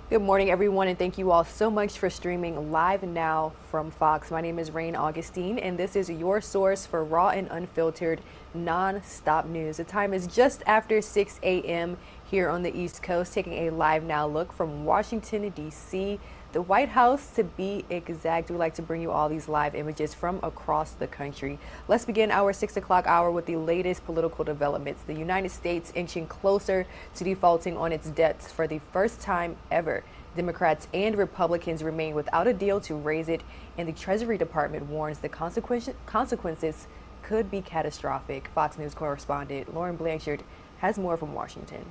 Good morning, everyone, and thank you all so much for streaming Live Now from Fox. My name is Rain Augustine, and this is your source for raw and unfiltered, non-stop news. The time is just after 6 a.m. here on the East Coast, taking a Live Now look from Washington, D.C., the White House to be exact. We like to bring you all these live images from across the country. Let's begin our 6 o'clock hour with the latest political developments. The United States inching closer to defaulting on its debts for the first time ever. Democrats and Republicans remain without a deal to raise it, and the Treasury Department warns the consequences could be catastrophic. Fox News correspondent Lauren Blanchard has more from Washington.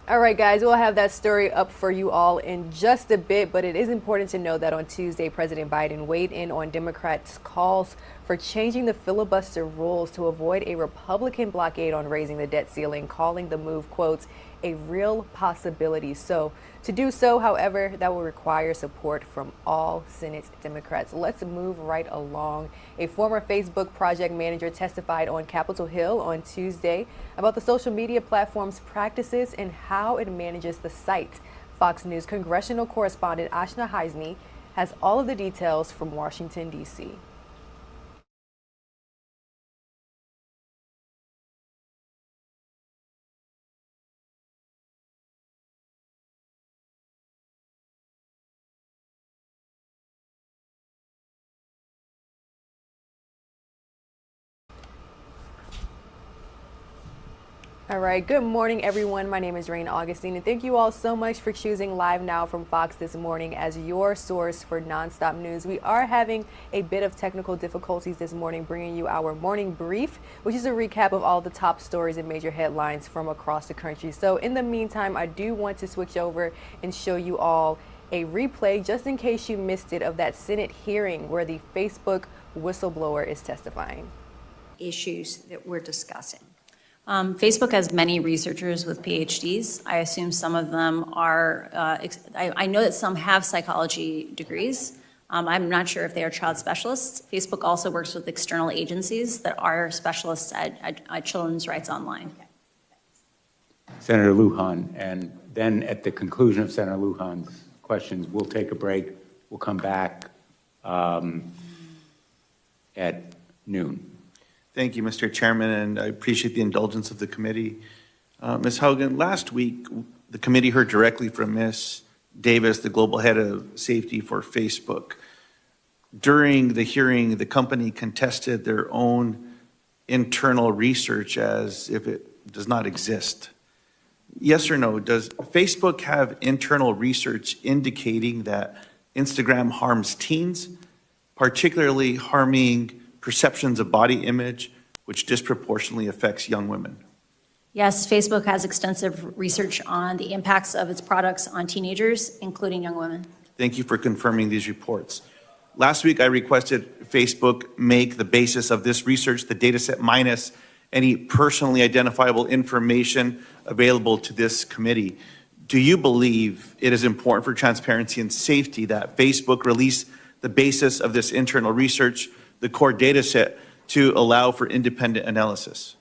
All right, guys, we'll have that story up for you all in just a bit, but it is important to know that on Tuesday, President Biden weighed in on Democrats' calls for changing the filibuster rules to avoid a Republican blockade on raising the debt ceiling, calling the move, quote, a real possibility. So to do so, however, that will require support from all Senate Democrats. Let's move right along. A former Facebook project manager testified on Capitol Hill on Tuesday about the social media platform's practices and how it manages the site. Fox News congressional correspondent Ashna Heisney has all of the details from Washington, D.C. All right, good morning, everyone. My name is Rain Augustine, and thank you all so much for choosing Live Now from Fox this morning as your source for nonstop news. We are having a bit of technical difficulties this morning, bringing you our morning brief, which is a recap of all the top stories and major headlines from across the country. So in the meantime, I do want to switch over and show you all a replay, just in case you missed it, of that Senate hearing where the Facebook whistleblower is testifying. Issues that we're discussing. Facebook has many researchers with PhDs. I assume some of them are, I know that some have psychology degrees. I'm not sure if they are child specialists. Facebook also works with external agencies that are specialists at children's rights online. Senator Lujan, and then at the conclusion of Senator Lujan's questions, we'll take a break. We'll come back at noon. Thank you, Mr. Chairman, and I appreciate the indulgence of the committee. Ms. Hogan, last week, the committee heard directly from Ms. Davis, the global head of safety for Facebook. During the hearing, the company contested their own internal research as if it does not exist. Yes or no, does Facebook have internal research indicating that Instagram harms teens, particularly harming perceptions of body image, which disproportionately affects young women? Yes, Facebook has extensive research on the impacts of its products on teenagers, including young women. Thank you for confirming these reports. Last week, I requested Facebook make the basis of this research the data set minus any personally identifiable information available to this committee. Do you believe it is important for transparency and safety that Facebook release the basis of this internal research, the core data set, to allow for independent analysis?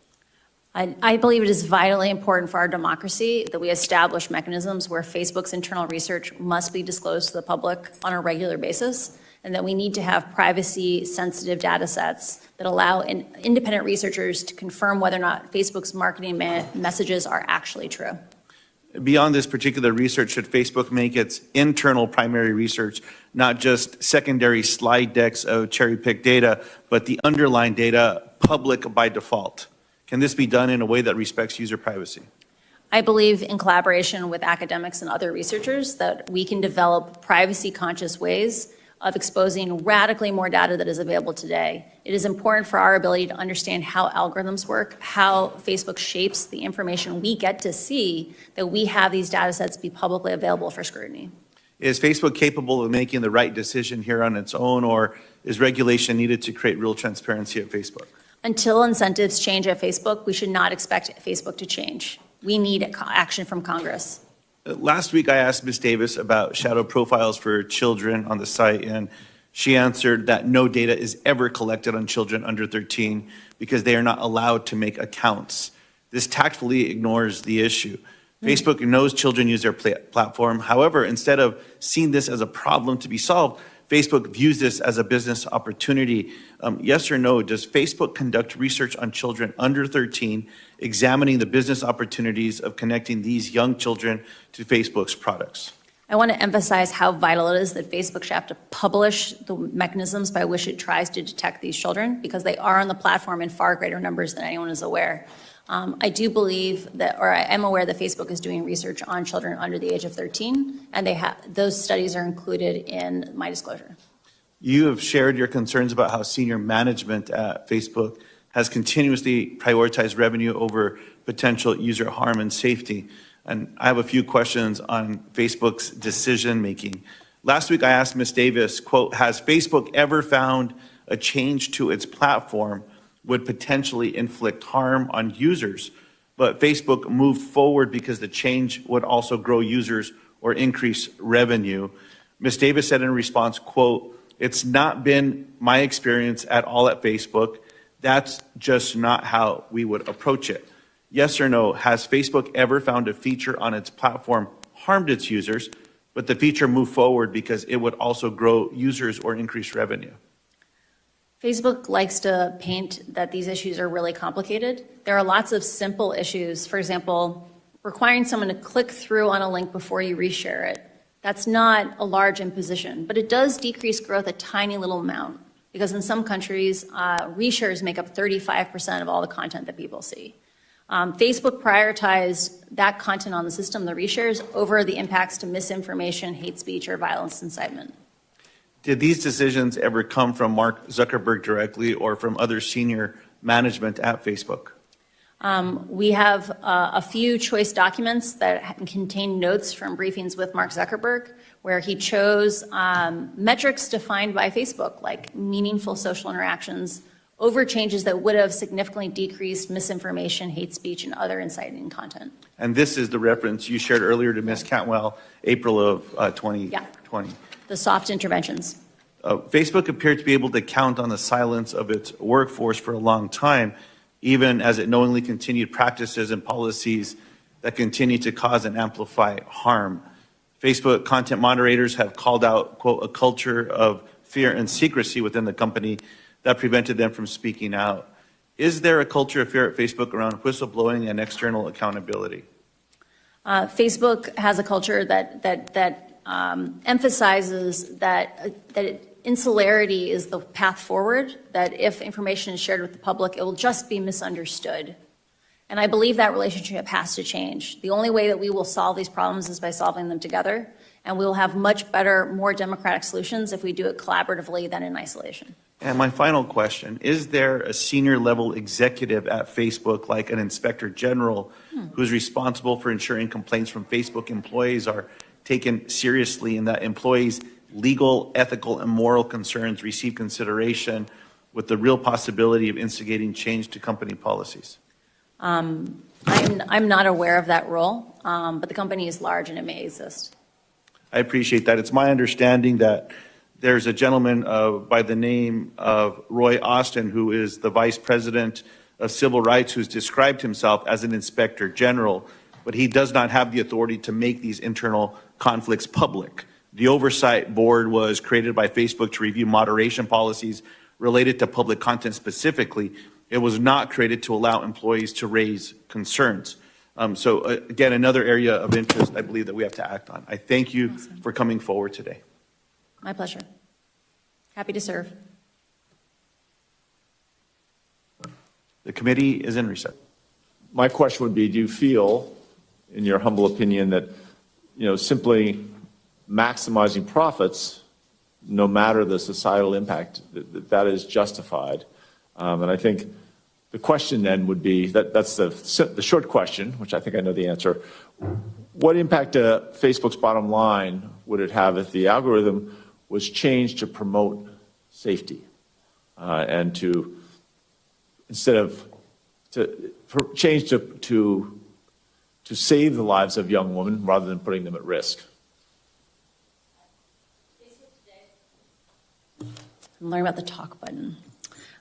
I believe it is vitally important for our democracy that we establish mechanisms where Facebook's internal research must be disclosed to the public on a regular basis, and that we need to have privacy-sensitive data sets that allow independent researchers to confirm whether or not Facebook's marketing messages are actually true. Beyond this particular research, should Facebook make its internal primary research not just secondary slide decks of cherry-picked data, but the underlying data public by default? Can this be done in a way that respects user privacy? I believe in collaboration with academics and other researchers that we can develop privacy-conscious ways of exposing radically more data that is available today. It is important for our ability to understand how algorithms work, how Facebook shapes the information we get to see, that we have these data sets be publicly available for scrutiny. Is Facebook capable of making the right decision here on its own, or is regulation needed to create real transparency at Facebook? Until incentives change at Facebook, we should not expect Facebook to change. We need action from Congress. Last week, I asked Ms. Davis about shadow profiles for children on the site, and she answered that no data is ever collected on children under 13 because they are not allowed to make accounts. This tactfully ignores the issue. Facebook knows children use their platform. However, instead of seeing this as a problem to be solved, Facebook views this as a business opportunity. Yes or no, does Facebook conduct research on children under 13, examining the business opportunities of connecting these young children to Facebook's products? I want to emphasize how vital it is that Facebook should have to publish the mechanisms by which it tries to detect these children, because they are on the platform in far greater numbers than anyone is aware. I do believe that, or I am aware that Facebook is doing research on children under the age of 13, and those studies are included in my disclosure. You have shared your concerns about how senior management at Facebook has continuously prioritized revenue over potential user harm and safety. And I have a few questions on Facebook's decision-making. Last week, I asked Ms. Davis, quote, has Facebook ever found a change to its platform would potentially inflict harm on users, but Facebook moved forward because the change would also grow users or increase revenue? Ms. Davis said in response, quote, it's not been my experience at all at Facebook. That's just not how we would approach it. Yes or no, has Facebook ever found a feature on its platform harmed its users, but the feature moved forward because it would also grow users or increase revenue? Facebook likes to paint that these issues are really complicated. There are lots of simple issues. For example, requiring someone to click through on a link before you reshare it. That's not a large imposition, but it does decrease growth a tiny little amount, because in some countries, reshares make up 35% of all the content that people see. Facebook prioritized that content on the system, the reshares, over the impacts to misinformation, hate speech, or violence incitement. Did these decisions ever come from Mark Zuckerberg directly or from other senior management at Facebook? We have a few choice documents that contain notes from briefings with Mark Zuckerberg, where he chose metrics defined by Facebook, like meaningful social interactions, over changes that would have significantly decreased misinformation, hate speech, and other inciting content. And this is the reference you shared earlier to Ms. Cantwell, April of 2020. Yeah. The soft interventions. Facebook appeared to be able to count on the silence of its workforce for a long time, even as it knowingly continued practices and policies that continue to cause and amplify harm. Facebook content moderators have called out, quote, a culture of fear and secrecy within the company that prevented them from speaking out. Is there a culture of fear at Facebook around whistleblowing and external accountability? Facebook has a culture that emphasizes that insularity is the path forward, that if information is shared with the public, it will just be misunderstood. And I believe that relationship has to change. The only way that we will solve these problems is by solving them together, and we will have much better, more democratic solutions if we do it collaboratively than in isolation. And my final question, is there a senior level executive at Facebook, like an inspector general, who's responsible for ensuring complaints from Facebook employees are taken seriously and that employees' legal, ethical, and moral concerns receive consideration with the real possibility of instigating change to company policies? I'm not aware of that role, but the company is large and it may exist. I appreciate that. It's my understanding that there's a gentleman by the name of Roy Austin, who is the Vice President of Civil Rights, who's described himself as an inspector general, but he does not have the authority to make these internal conflicts public. The oversight board was created by Facebook to review moderation policies related to public content specifically. It was not created to allow employees to raise concerns. So again, another area of interest I believe that we have to act on. I thank you for coming forward today. My pleasure. Happy to serve. The committee is in recess. My question would be, do you feel, in your humble opinion, that simply maximizing profits, no matter the societal impact, that is justified? And I think the question then would be, that's the short question, which I think I know the answer. What impact to Facebook's bottom line would it have if the algorithm was changed to promote safety and to instead of change to save the lives of young women rather than putting them at risk? Learn about the talk button.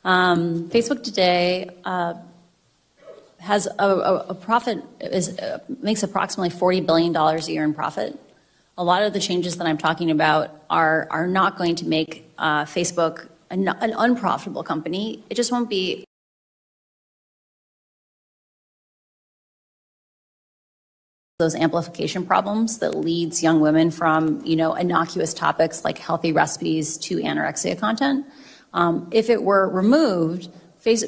Facebook today has a profit, makes approximately $40 billion a year in profit. A lot of the changes that I'm talking about are not going to make Facebook an unprofitable company. It just won't be those amplification problems that leads young women from, innocuous topics like healthy recipes to anorexia content. If it were removed,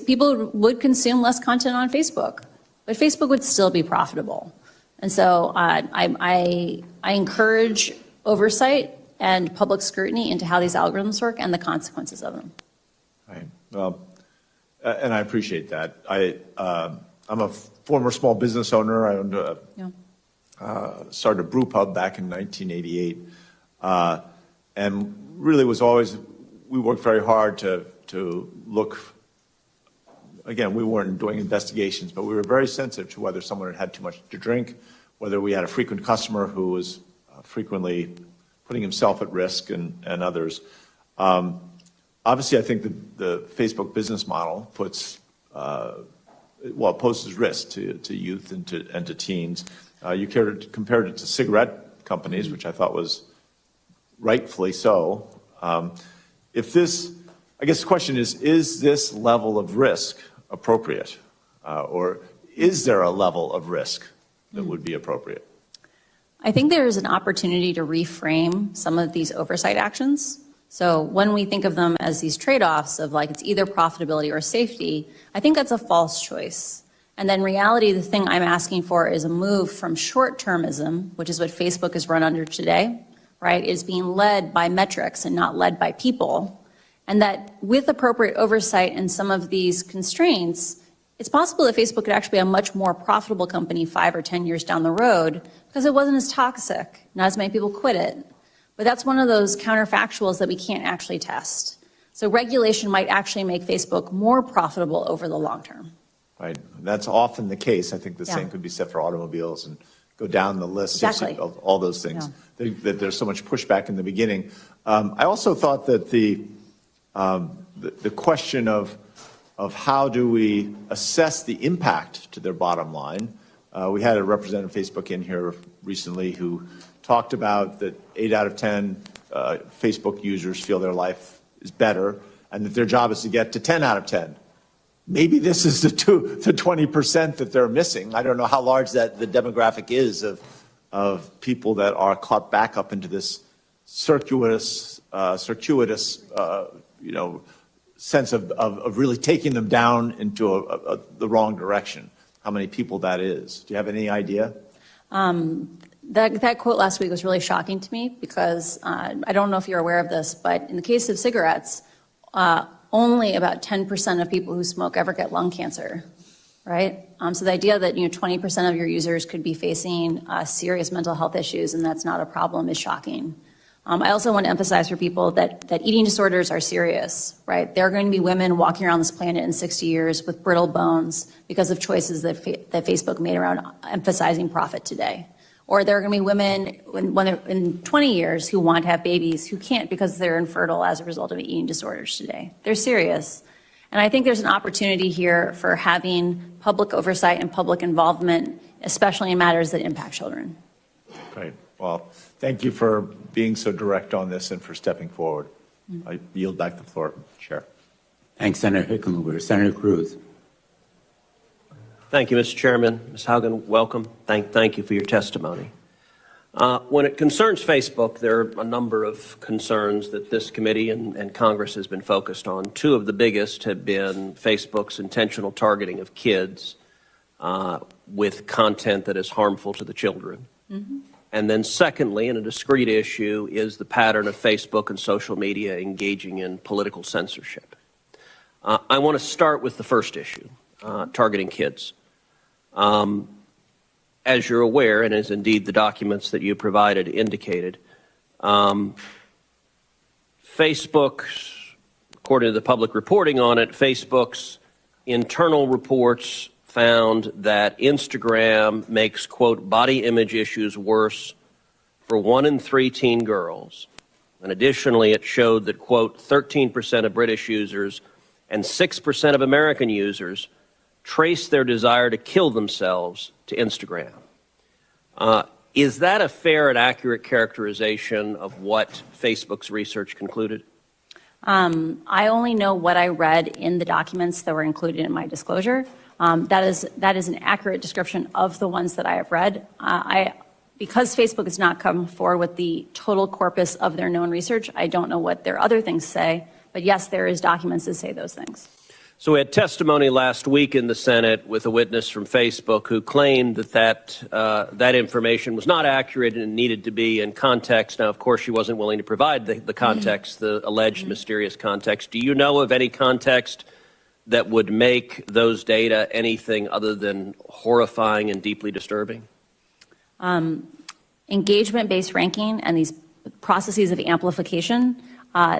people would consume less content on Facebook, but Facebook would still be profitable. And so I encourage oversight and public scrutiny into how these algorithms work and the consequences of them. Right. Well, and I appreciate that. I'm a former small business owner. I owned started a brew pub back in 1988, and really was always, we worked very hard to look. Again, we weren't doing investigations, but we were very sensitive to whether someone had too much to drink, whether we had a frequent customer who was frequently putting himself at risk and others. Obviously, I think the Facebook business model poses risk to youth and to teens. You compared it to cigarette companies, which I thought was rightfully so. I guess the question is this level of risk appropriate? Or is there a level of risk that would be appropriate? I think there is an opportunity to reframe some of these oversight actions. So when we think of them as these trade-offs of like it's either profitability or safety, I think that's a false choice. And then in reality, the thing I'm asking for is a move from short-termism, which is what Facebook is run under today, right, is being led by metrics and not led by people. And that with appropriate oversight and some of these constraints, it's possible that Facebook could actually be a much more profitable company 5 or 10 years down the road because it wasn't as toxic, not as many people quit it. But that's one of those counterfactuals that we can't actually test. So regulation might actually make Facebook more profitable over the long term. Right. That's often the case. I think the same could be said for automobiles and go down the list of all those things. Yeah. That there's so much pushback in the beginning. I also thought that the question of how do we assess the impact to their bottom line. We had a representative of Facebook in here recently who talked about that 8 out of 10 Facebook users feel their life is better and that their job is to get to 10 out of 10. Maybe this is the 20% that they're missing. I don't know how large the demographic is of people that are caught back up into this circuitous sense of really taking them down into the wrong direction. How many people that is? Do you have any idea? That quote last week was really shocking to me because I don't know if you're aware of this, but in the case of cigarettes, only about 10% of people who smoke ever get lung cancer, right? So the idea that 20% of your users could be facing serious mental health issues and that's not a problem is shocking. I also want to emphasize for people that eating disorders are serious, right? There are going to be women walking around this planet in 60 years with brittle bones because of choices that Facebook made around emphasizing profit today. Or there are going to be women when they're in 20 years who want to have babies who can't because they're infertile as a result of eating disorders today. They're serious. And I think there's an opportunity here for having public oversight and public involvement, especially in matters that impact children. Great. Well, thank you for being so direct on this and for stepping forward. I yield back the floor, Chair. Thanks, Senator Hickenlooper. Senator Cruz. Thank you, Mr. Chairman. Ms. Haugen, welcome. Thank you for your testimony. When it concerns Facebook, there are a number of concerns that this committee and Congress has been focused on. Two of the biggest have been Facebook's intentional targeting of kids with content that is harmful to the children. Mm-hmm. And then secondly, and a discrete issue, is the pattern of Facebook and social media engaging in political censorship. I want to start with the first issue, targeting kids. As you're aware, and as indeed the documents that you provided indicated, Facebook, according to the public reporting on it, Facebook's internal reports found that Instagram makes, quote, body image issues worse for 1 in 3 teen girls. And additionally, it showed that, quote, 13% of British users and 6% of American users trace their desire to kill themselves to Instagram. Is that a fair and accurate characterization of what Facebook's research concluded? I only know what I read in the documents that were included in my disclosure. That is an accurate description of the ones that I have read. Because Facebook has not come forward with the total corpus of their known research, I don't know what their other things say. But yes, there is documents that say those things. So we had testimony last week in the Senate with a witness from Facebook who claimed that information was not accurate and needed to be in context. Now, of course, she wasn't willing to provide the context, the alleged mysterious context. Do you know of any context that would make those data anything other than horrifying and deeply disturbing? Engagement-based ranking and these processes of amplification,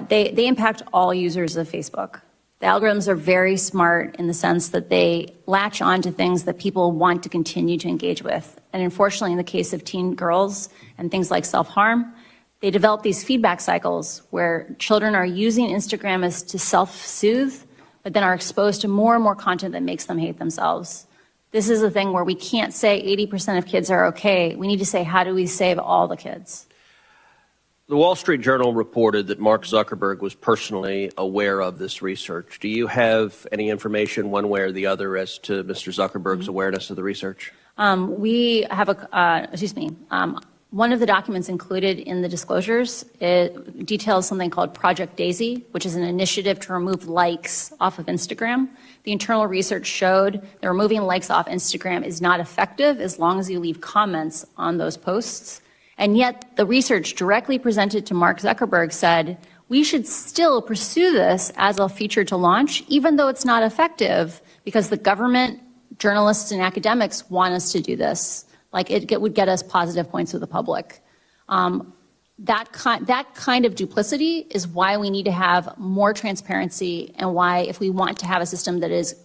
they impact all users of Facebook. The algorithms are very smart in the sense that they latch on to things that people want to continue to engage with. And unfortunately, in the case of teen girls and things like self-harm, they develop these feedback cycles where children are using Instagram as to self-soothe, but then are exposed to more and more content that makes them hate themselves. This is a thing where we can't say 80% of kids are okay. We need to say, how do we save all the kids? The Wall Street Journal reported that Mark Zuckerberg was personally aware of this research. Do you have any information one way or the other as to Mr. Zuckerberg's awareness of the research? We have one of the documents included in the disclosures, it details something called Project Daisy, which is an initiative to remove likes off of Instagram. The internal research showed that removing likes off Instagram is not effective as long as you leave comments on those posts. And yet the research directly presented to Mark Zuckerberg said, we should still pursue this as a feature to launch, even though it's not effective, because the government, journalists, and academics want us to do this. Like it would get us positive points with the public. That kind of duplicity is why we need to have more transparency, and why, if we want to have a system that is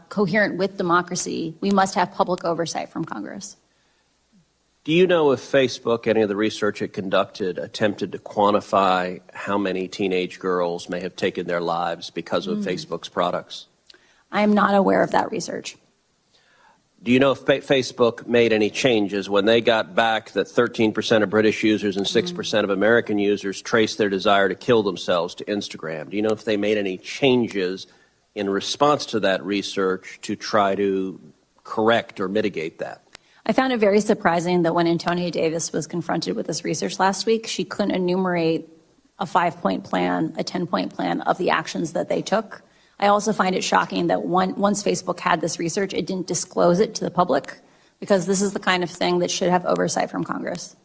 coherent with democracy, we must have public oversight from Congress. Do you know if Facebook, any of the research it conducted, attempted to quantify how many teenage girls may have taken their lives because of Facebook's products? I am not aware of that research. Do you know if Facebook made any changes when they got back that 13% of British users and 6% of American users traced their desire to kill themselves to Instagram? Do you know if they made any changes in response to that research to try to correct or mitigate that? I found it very surprising that when Antonia Davis was confronted with this research last week, she couldn't enumerate a 5-point plan, a 10-point plan of the actions that they took. I also find it shocking that once Facebook had this research, it didn't disclose it to the public, because this is the kind of thing that should have oversight from Congress.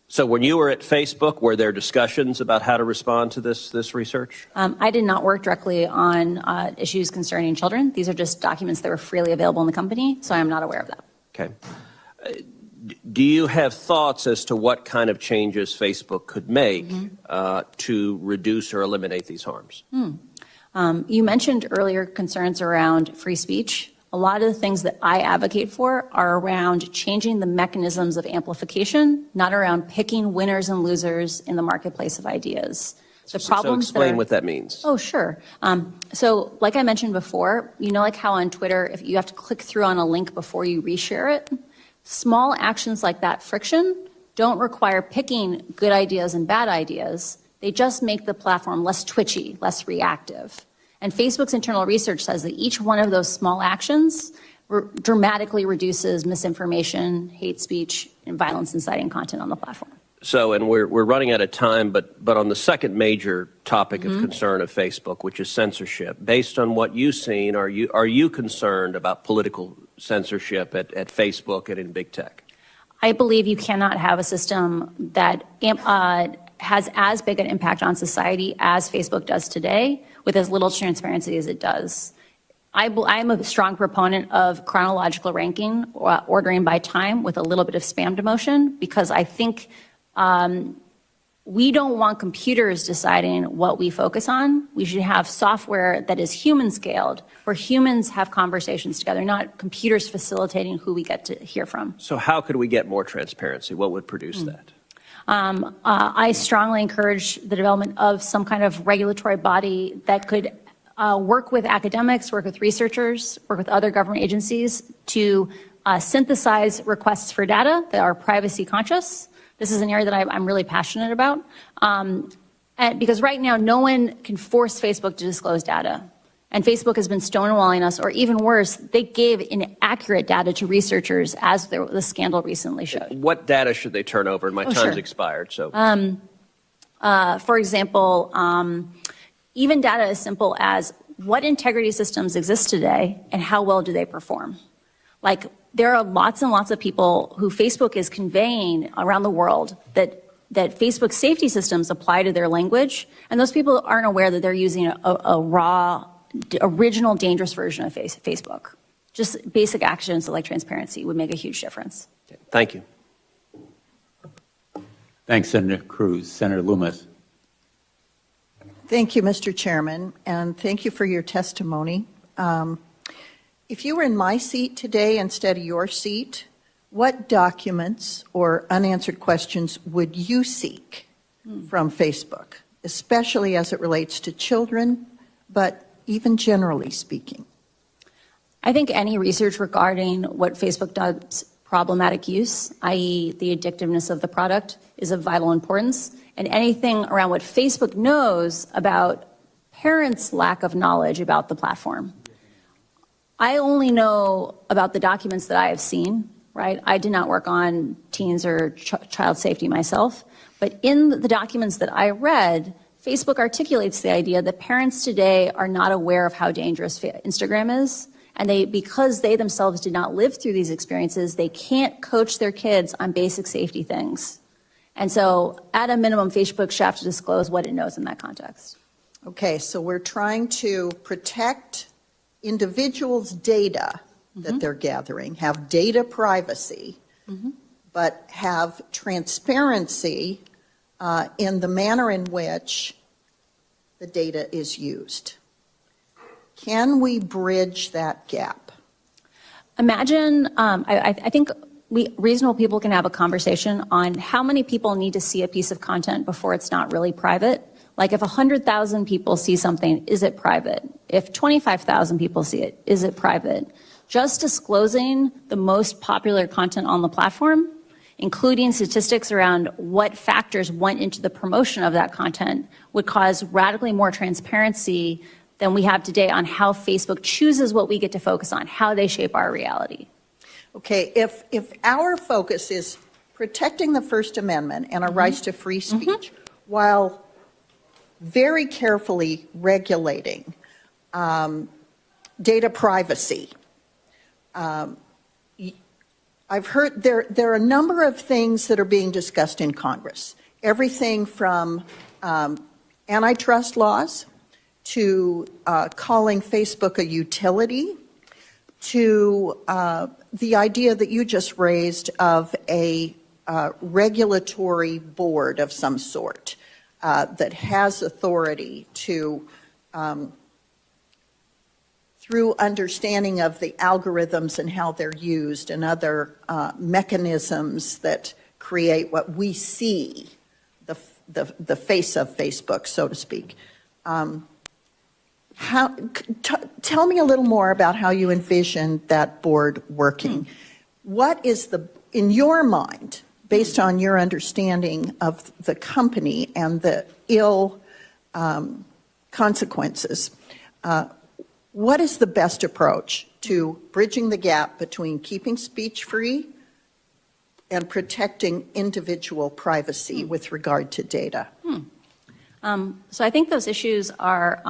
So when you were at Facebook, were there discussions about how to respond to this research? I did not work directly on issues concerning children. These are just documents that were freely available in the company, so I am not aware of that. Okay. Do you have thoughts as to what kind of changes Facebook could make to reduce or eliminate these harms? You mentioned earlier concerns around free speech. A lot of the things that I advocate for are around changing the mechanisms of amplification, not around picking winners and losers in the marketplace of ideas. So explain what that means. Oh, sure. So like I mentioned before, you know, like how on Twitter, if you have to click through on a link before you reshare it, small actions like that friction don't require picking good ideas and bad ideas. They just make the platform less twitchy, less reactive. And Facebook's internal research says that each one of those small actions dramatically reduces misinformation, hate speech, and violence inciting content on the platform. So, and we're running out of time, but on the second major topic of concern of Facebook, which is censorship, based on what you've seen, are you concerned about political censorship at Facebook and in big tech? I believe you cannot have a system that has as big an impact on society as Facebook does today, with as little transparency as it does. I'm a strong proponent of chronological ranking, ordering by time with a little bit of spam demotion, because I think We don't want computers deciding what we focus on. We should have software that is human scaled, where humans have conversations together, not computers facilitating who we get to hear from. So how could we get more transparency? What would produce that? I strongly encourage the development of some kind of regulatory body that could work with academics, work with researchers, work with other government agencies to synthesize requests for data that are privacy conscious. This is an area that I'm really passionate about. And because right now, no one can force Facebook to disclose data. And Facebook has been stonewalling us, or even worse, they gave inaccurate data to researchers, as the scandal recently showed. What data should they turn over? My time's expired, so. For example, even data as simple as what integrity systems exist today and how well do they perform? Like, there are lots and lots of people who Facebook is conveying around the world that Facebook safety systems apply to their language, and those people aren't aware that they're using a raw, original, dangerous version of Facebook. Just basic actions like transparency would make a huge difference. Thank you. Thanks, Senator Cruz. Senator Loomis. Thank you, Mr. Chairman, and thank you for your testimony. If you were in my seat today instead of your seat, what documents or unanswered questions would you seek from Facebook, especially as it relates to children, but even generally speaking? I think any research regarding what Facebook does problematic use, i.e. the addictiveness of the product, is of vital importance. And anything around what Facebook knows about parents' lack of knowledge about the platform. I only know about the documents that I have seen, right? I did not work on teens or child safety myself. But in the documents that I read, Facebook articulates the idea that parents today are not aware of how dangerous Instagram is. And because they themselves did not live through these experiences, they can't coach their kids on basic safety things. And so, at a minimum, Facebook should have to disclose what it knows in that context. Okay, so we're trying to protect individuals' data that they're gathering, have data privacy, but have transparency in the manner in which the data is used. Can we bridge that gap? Imagine, I think reasonable people can have a conversation on how many people need to see a piece of content before it's not really private. Like if 100,000 people see something, is it private? If 25,000 people see it, is it private? Just disclosing the most popular content on the platform, including statistics around what factors went into the promotion of that content, would cause radically more transparency than we have today on how Facebook chooses what we get to focus on, how they shape our reality. Okay, if our focus is protecting the First Amendment and our rights to free speech, while very carefully regulating data privacy, I've heard there are a number of things that are being discussed in Congress. Everything from antitrust laws to calling Facebook a utility, to the idea that you just raised of a regulatory board of some sort that has authority to, through understanding of the algorithms and how they're used and other mechanisms that create what we see, the face of Facebook, so to speak. Tell me a little more about how you envision that board working. What is in your mind, based on your understanding of the company and the ill consequences, what is the best approach to bridging the gap between keeping speech free and protecting individual privacy with regard to data? So I think those issues are,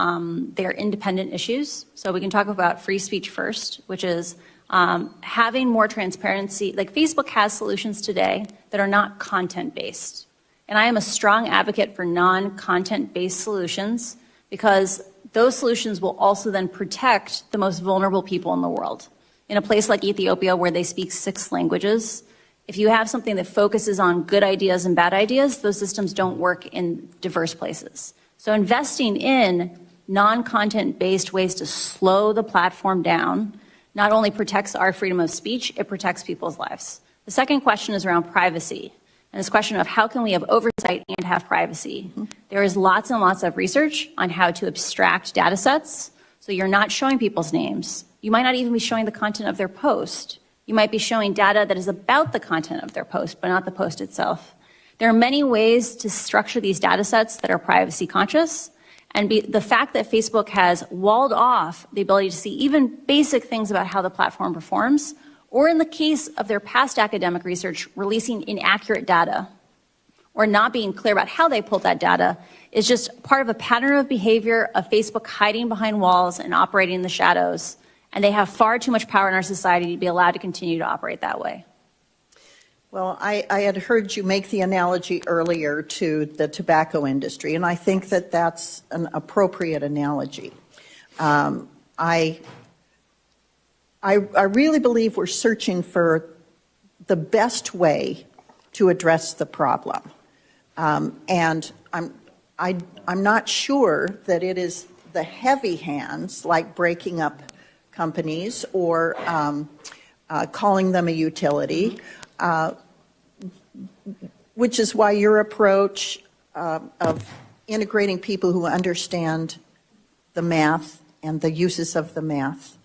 they're independent issues. So we can talk about free speech first, which is having more transparency. Like Facebook has solutions today that are not content-based. And I am a strong advocate for non-content-based solutions because those solutions will also then protect the most vulnerable people in the world. In a place like Ethiopia where they speak 6 languages, If you have something that focuses on good ideas and bad ideas, those systems don't work in diverse places. So investing in non-content-based ways to slow the platform down not only protects our freedom of speech, it protects people's lives. The second question is around privacy, and this question of how can we have oversight and have privacy. There is lots and lots of research on how to abstract data sets, so you're not showing people's names. You might not even be showing the content of their post. You might be showing data that is about the content of their post, but not the post itself. There are many ways to structure these data sets that are privacy conscious, and the fact that Facebook has walled off the ability to see even basic things about how the platform performs, or in the case of their past academic research, releasing inaccurate data, or not being clear about how they pulled that data, is just part of a pattern of behavior of Facebook hiding behind walls and operating in the shadows. And they have far too much power in our society to be allowed to continue to operate that way. Well, I had heard you make the analogy earlier to the tobacco industry, and I think that that's an appropriate analogy. I really believe we're searching for the best way to address the problem. And I'm not sure that it is the heavy hands, like breaking up companies or calling them a utility, which is why your approach of integrating people who understand the math and the uses of the math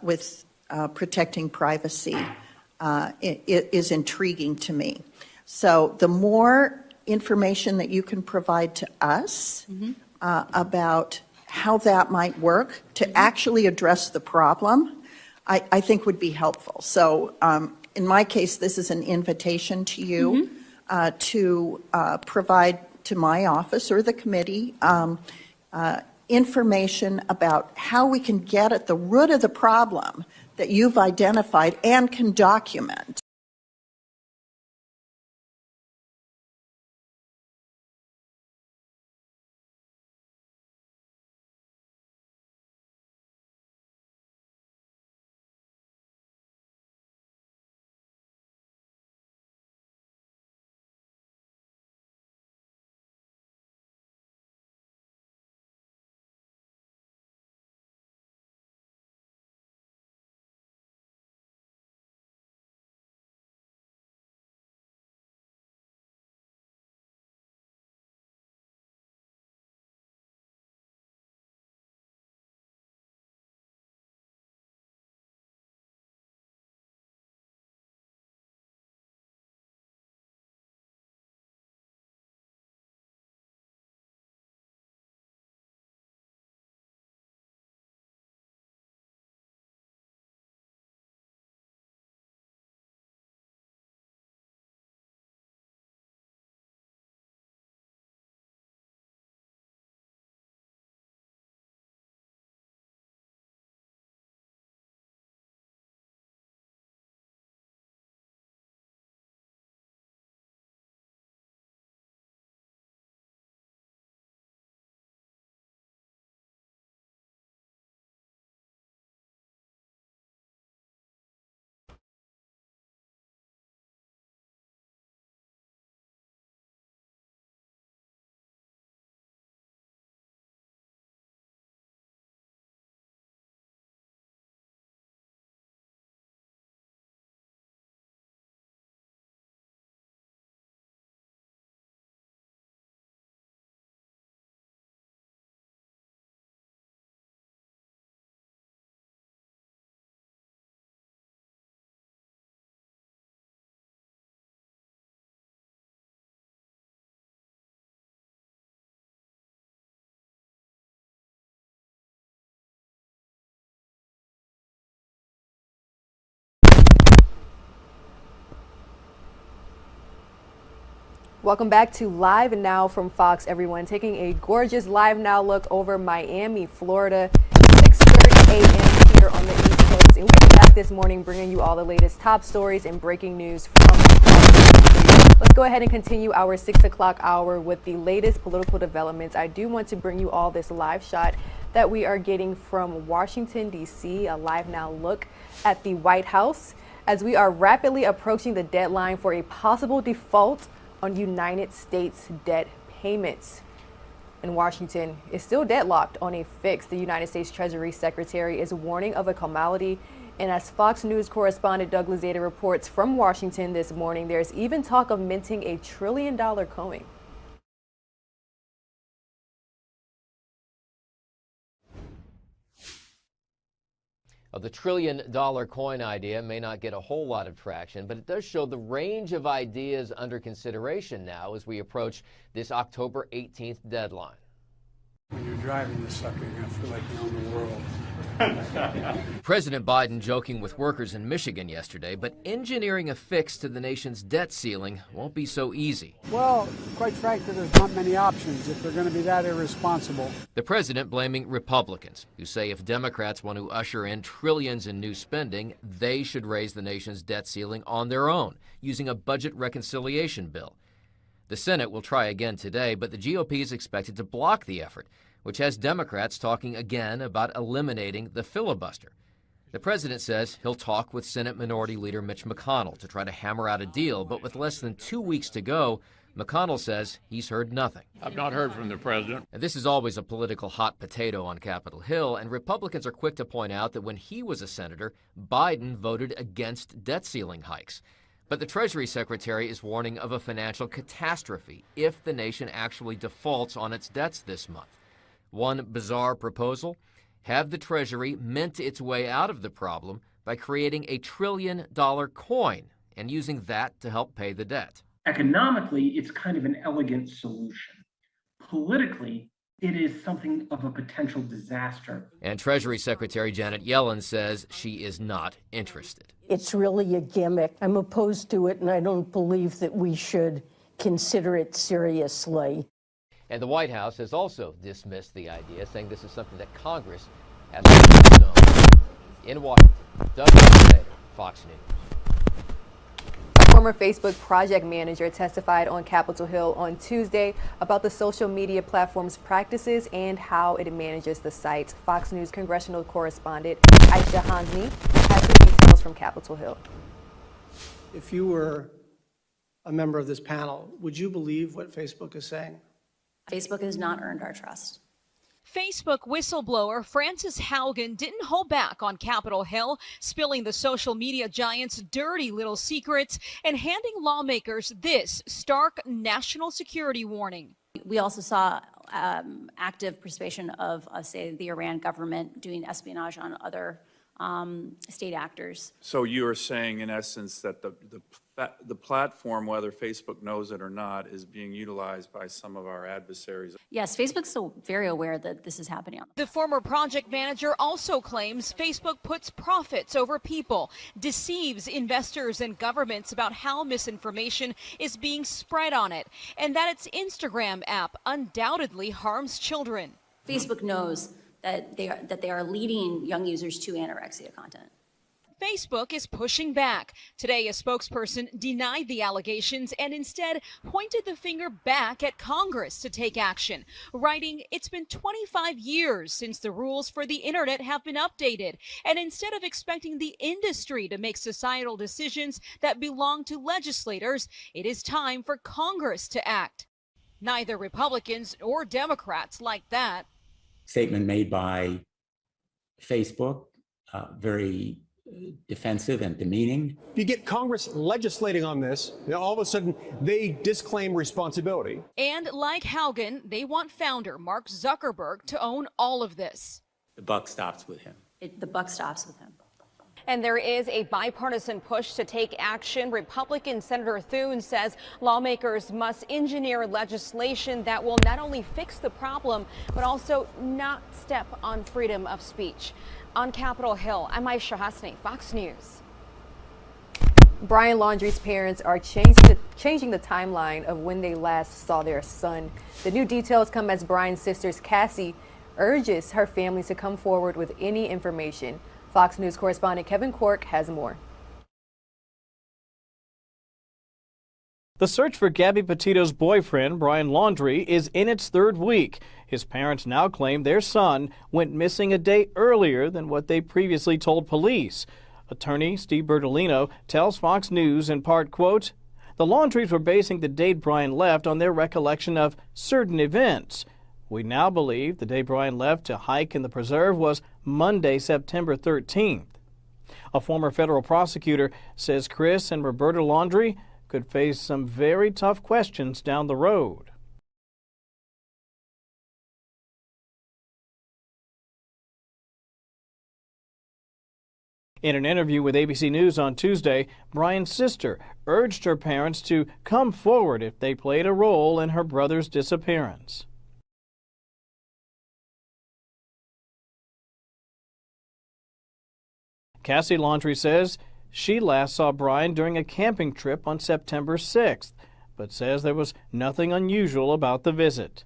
with protecting privacy is intriguing to me. So the more information that you can provide to us about how that might work to actually address the problem, I think would be helpful. So in my case, this is an invitation to you to provide to my office or the committee information about how we can get at the root of the problem that you've identified and can document. Welcome back to Live Now from Fox, everyone. Taking a gorgeous Live Now look over Miami, Florida, 6:30 a.m. here on the East Coast. And we're back this morning bringing you all the latest top stories and breaking news from across the country. Let's go ahead and continue our 6 o'clock hour with the latest political developments. I do want to bring you all this live shot that we are getting from Washington, D.C., a Live Now look at the White House. as we are rapidly approaching the deadline for a possible default on United States debt payments. And Washington is still deadlocked on a fix. The United States Treasury Secretary is warning of a calamity. And as Fox News correspondent Douglas Zeta reports from Washington this morning, there's even talk of minting a $1 trillion coin. The $1 trillion coin idea may not get a whole lot of traction, but it does show the range of ideas under consideration now as we approach this October 18th deadline. When you're driving this sucker, you're going to feel like you own the world. President Biden joking with workers in Michigan yesterday, but engineering a fix to the nation's debt ceiling won't be so easy. Well, quite frankly, there's not many options if they're going to be that irresponsible. The president blaming Republicans, who say if Democrats want to usher in trillions in new spending, they should raise the nation's debt ceiling on their own, using a budget reconciliation bill. The Senate will try again today, but the GOP is expected to block the effort, which has Democrats talking again about eliminating the filibuster. The president says he'll talk with Senate Minority Leader Mitch McConnell to try to hammer out a deal, but with less than 2 weeks to go, McConnell says he's heard nothing. I've not heard from the president. And this is always a political hot potato on Capitol Hill, and Republicans are quick to point out that when he was a senator, Biden voted against debt ceiling hikes. But the Treasury Secretary is warning of a financial catastrophe if the nation actually defaults on its debts this month. One bizarre proposal: have the Treasury mint its way out of the problem by creating a $1 trillion coin and using that to help pay the debt. Economically, it's kind of an elegant solution. Politically, it is something of a potential disaster. And Treasury Secretary Janet Yellen says she is not interested. It's really a gimmick. I'm opposed to it, and I don't believe that we should consider it seriously. And the White House has also dismissed the idea, saying this is something that Congress has to know. In Washington, Douglas Zeta, Fox News. Former Facebook project manager testified on Capitol Hill on Tuesday about the social media platform's practices and how it manages the site. Fox News congressional correspondent Aisha Hansni has the details from Capitol Hill. If you were a member of this panel, would you believe what Facebook is saying? Facebook has not earned our trust. Facebook whistleblower Frances Haugen didn't hold back on Capitol Hill, spilling the social media giant's dirty little secrets and handing lawmakers this stark national security warning. We also saw active participation of, say, the Iran government doing espionage on other state actors. So you are saying, in essence, that the platform, whether Facebook knows it or not, is being utilized by some of our adversaries. Yes, Facebook's still very aware that this is happening. The former project manager also claims Facebook puts profits over people, deceives investors and governments about how misinformation is being spread on it, and that its Instagram app undoubtedly harms children. Facebook knows that they are leading young users to anorexia content. Facebook is pushing back. Today, a spokesperson denied the allegations and instead pointed the finger back at Congress to take action, writing, "It's been 25 years since the rules for the internet have been updated, and instead of expecting the industry to make societal decisions that belong to legislators, it is time for Congress to act." Neither Republicans or Democrats like that. Statement made by Facebook, very defensive and demeaning. If you get Congress legislating on this, all of a sudden they disclaim responsibility. And like Haugen, they want founder Mark Zuckerberg to own all of this. The buck stops with him. The buck stops with him. And there is a bipartisan push to take action. Republican Senator Thune says lawmakers must engineer legislation that will not only fix the problem, but also not step on freedom of speech. On Capitol Hill, I'm Aisha Hansni, Fox News. Brian Laundrie's parents are changing the timeline of when they last saw their son. The new details come as Brian's sister Cassie urges her family to come forward with any information. Fox News correspondent Kevin Cork has more. The search for Gabby Petito's boyfriend, Brian Laundrie, is in its third week. His parents now claim their son went missing a day earlier than what they previously told police. Attorney Steve Bertolino tells Fox News in part, quote, "The Laundries were basing the date Brian left on their recollection of certain events. We now believe the day Brian left to hike in the preserve was Monday, September 13th. A former federal prosecutor says Chris and Roberta Laundrie could face some very tough questions down the road. In an interview with ABC News on Tuesday, Brian's sister urged her parents to come forward if they played a role in her brother's disappearance. Cassie Laundrie says she last saw Brian during a camping trip on September 6th, but says there was nothing unusual about the visit.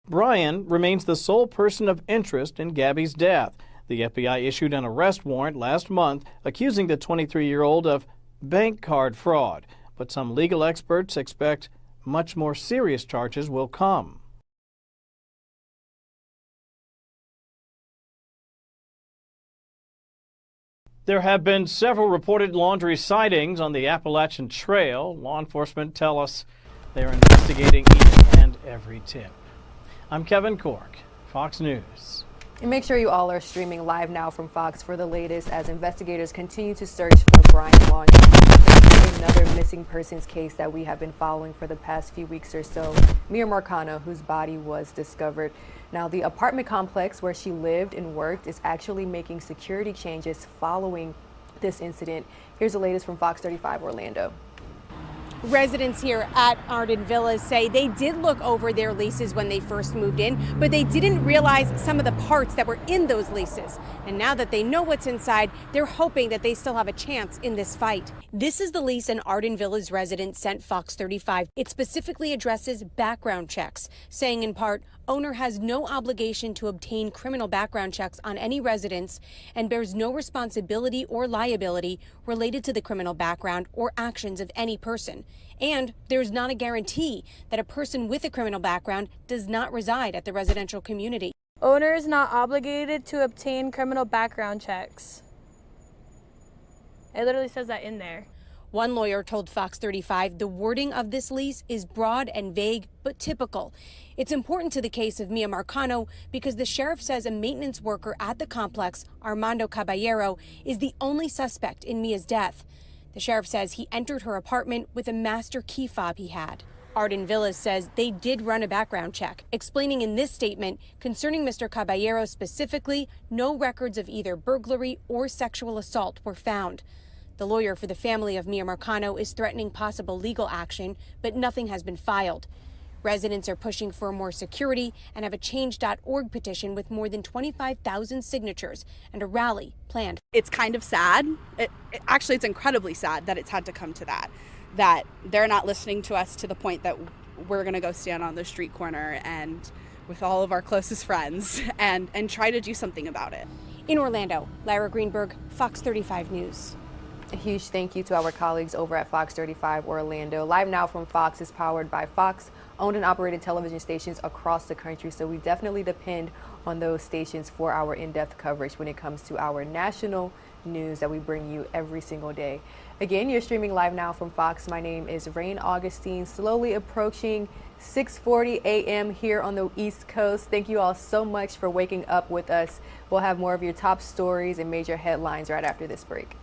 Brian remains the sole person of interest in Gabby's death. The FBI issued an arrest warrant last month accusing the 23-year-old of bank card fraud, but some legal experts expect much more serious charges will come. There have been several reported Laundrie sightings on the Appalachian Trail. Law enforcement tell us they're investigating each and every tip. I'm Kevin Cork, Fox News. And make sure you all are streaming live now from Fox for the latest as investigators continue to search for Brian Laundrie, another missing persons case that we have been following for the past few weeks or so. Miya Marcano, whose body was discovered. Now, the apartment complex where she lived and worked is actually making security changes following this incident. Here's the latest from Fox 35 Orlando. Residents here at Arden Villas say they did look over their leases when they first moved in, but they didn't realize some of the parts that were in those leases. And now that they know what's inside, they're hoping that they still have a chance in this fight. This is the lease an Arden Villas resident sent Fox 35. It specifically addresses background checks, saying in part, owner has no obligation to obtain criminal background checks on any residents and bears no responsibility or liability related to the criminal background or actions of any person. And there's not a guarantee that a person with a criminal background does not reside at the residential community. Owner is not obligated to obtain criminal background checks. It literally says that in there. One lawyer told Fox 35 the wording of this lease is broad and vague, but typical. It's important to the case of Miya Marcano because the sheriff says a maintenance worker at the complex, Armando Caballero, is the only suspect in Mia's death. The sheriff says he entered her apartment with a master key fob he had. Arden Villas says they did run a background check, explaining in this statement concerning Mr. Caballero specifically, no records of either burglary or sexual assault were found. The lawyer for the family of Miya Marcano is threatening possible legal action, but nothing has been filed. Residents are pushing for more security and have a change.org petition with more than 25,000 signatures and a rally planned. It's kind of sad. Actually, it's incredibly sad that it's had to come to that they're not listening to us to the point that we're going to go stand on the street corner and with all of our closest friends and try to do something about it. In Orlando, Lyra Greenberg, Fox 35 News. A huge thank you to our colleagues over at Fox 35 Orlando. Live Now from Fox is powered by Fox, owned and operated television stations across the country. So we definitely depend on those stations for our in-depth coverage when it comes to our national news that we bring you every single day. Again, you're streaming Live Now from Fox. My name is Rain Augustine, slowly approaching 6:40 a.m. here on the East Coast. Thank you all so much for waking up with us. We'll have more of your top stories and major headlines right after this break.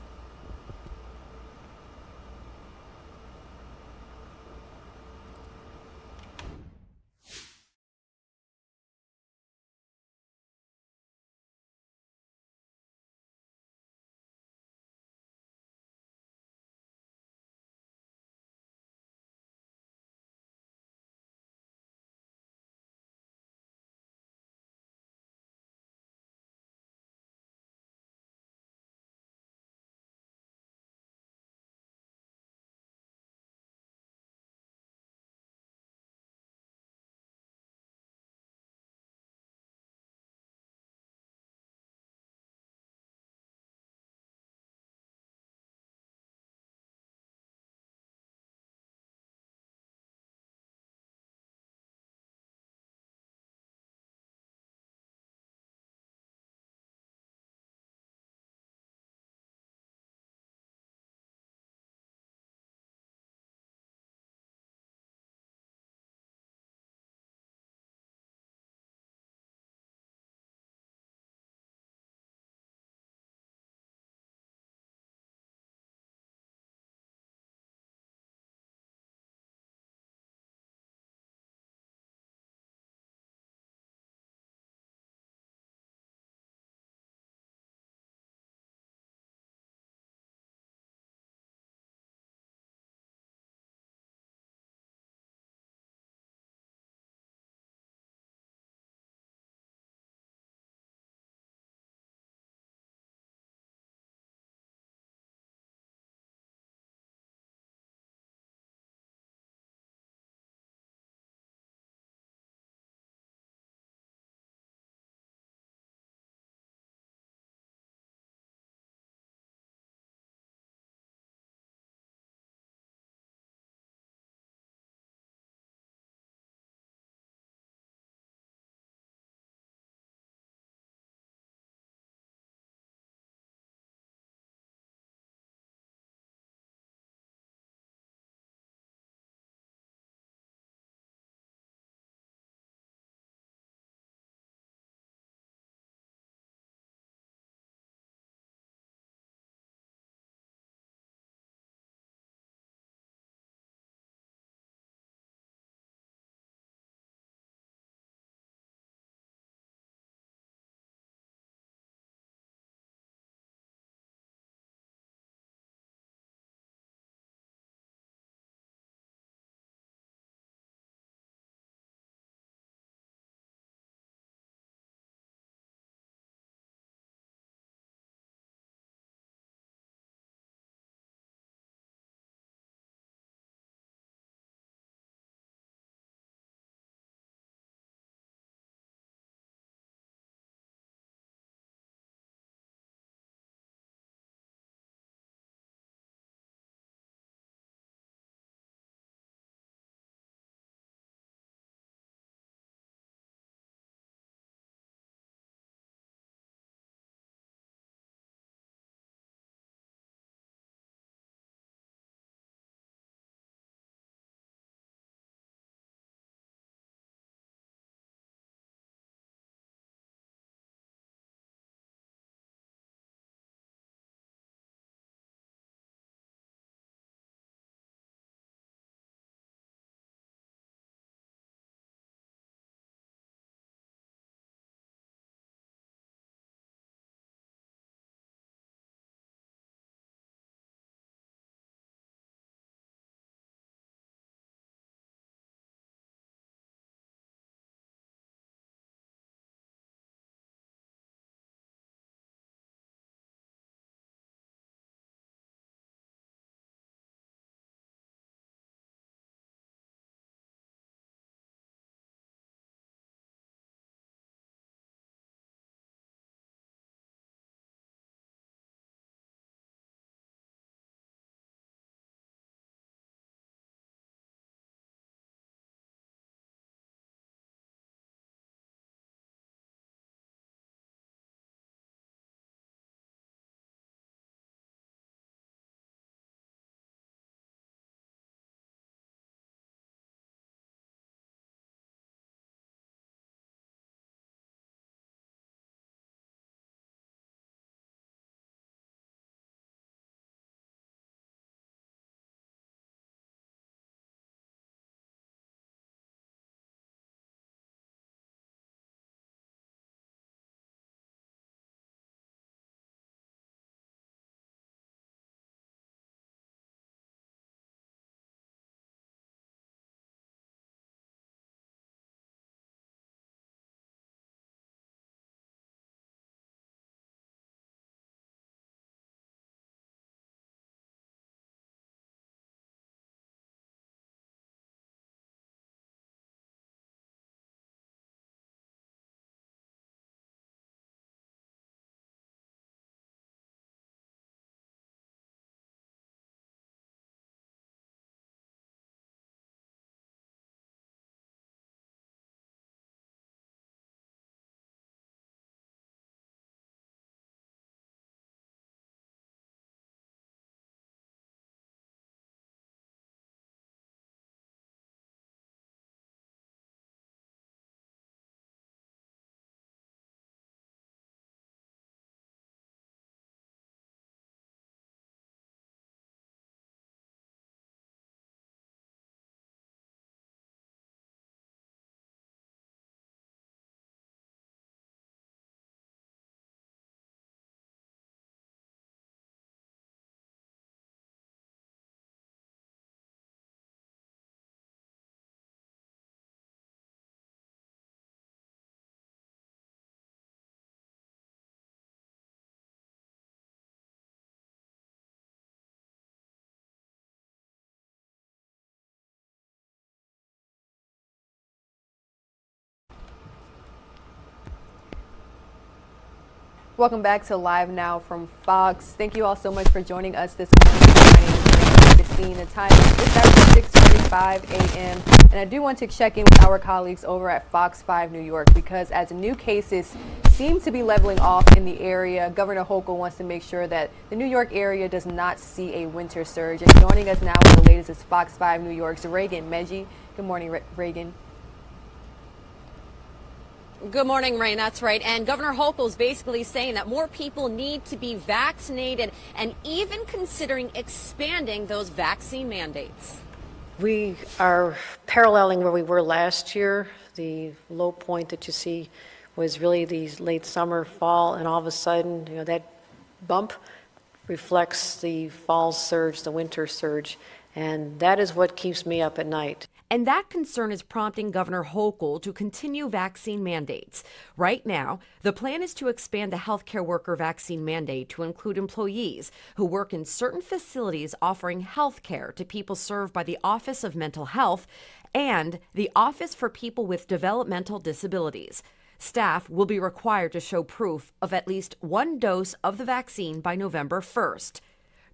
Welcome back to Live Now from Fox. Thank you all so much for joining us this morning. My name is Christine. The time is just after 6:45 a.m. And I do want to check in with our colleagues over at Fox 5 New York, because as new cases seem to be leveling off in the area, Governor Hochul wants to make sure that the New York area does not see a winter surge. And joining us now with the latest is Fox 5 New York's Reagan Medji. Good morning, Reagan. Good morning, Rain. That's right. And Governor Hochul is basically saying that more people need to be vaccinated and even considering expanding those vaccine mandates. We are paralleling where we were last year. The low point that you see was really the late summer, fall, and all of a sudden, that bump reflects the fall surge, the winter surge, and that is what keeps me up at night. And that concern is prompting Governor Hochul to continue vaccine mandates. Right now, the plan is to expand the healthcare worker vaccine mandate to include employees who work in certain facilities offering health care to people served by the Office of Mental Health and the Office for People with Developmental Disabilities. Staff will be required to show proof of at least one dose of the vaccine by November 1st.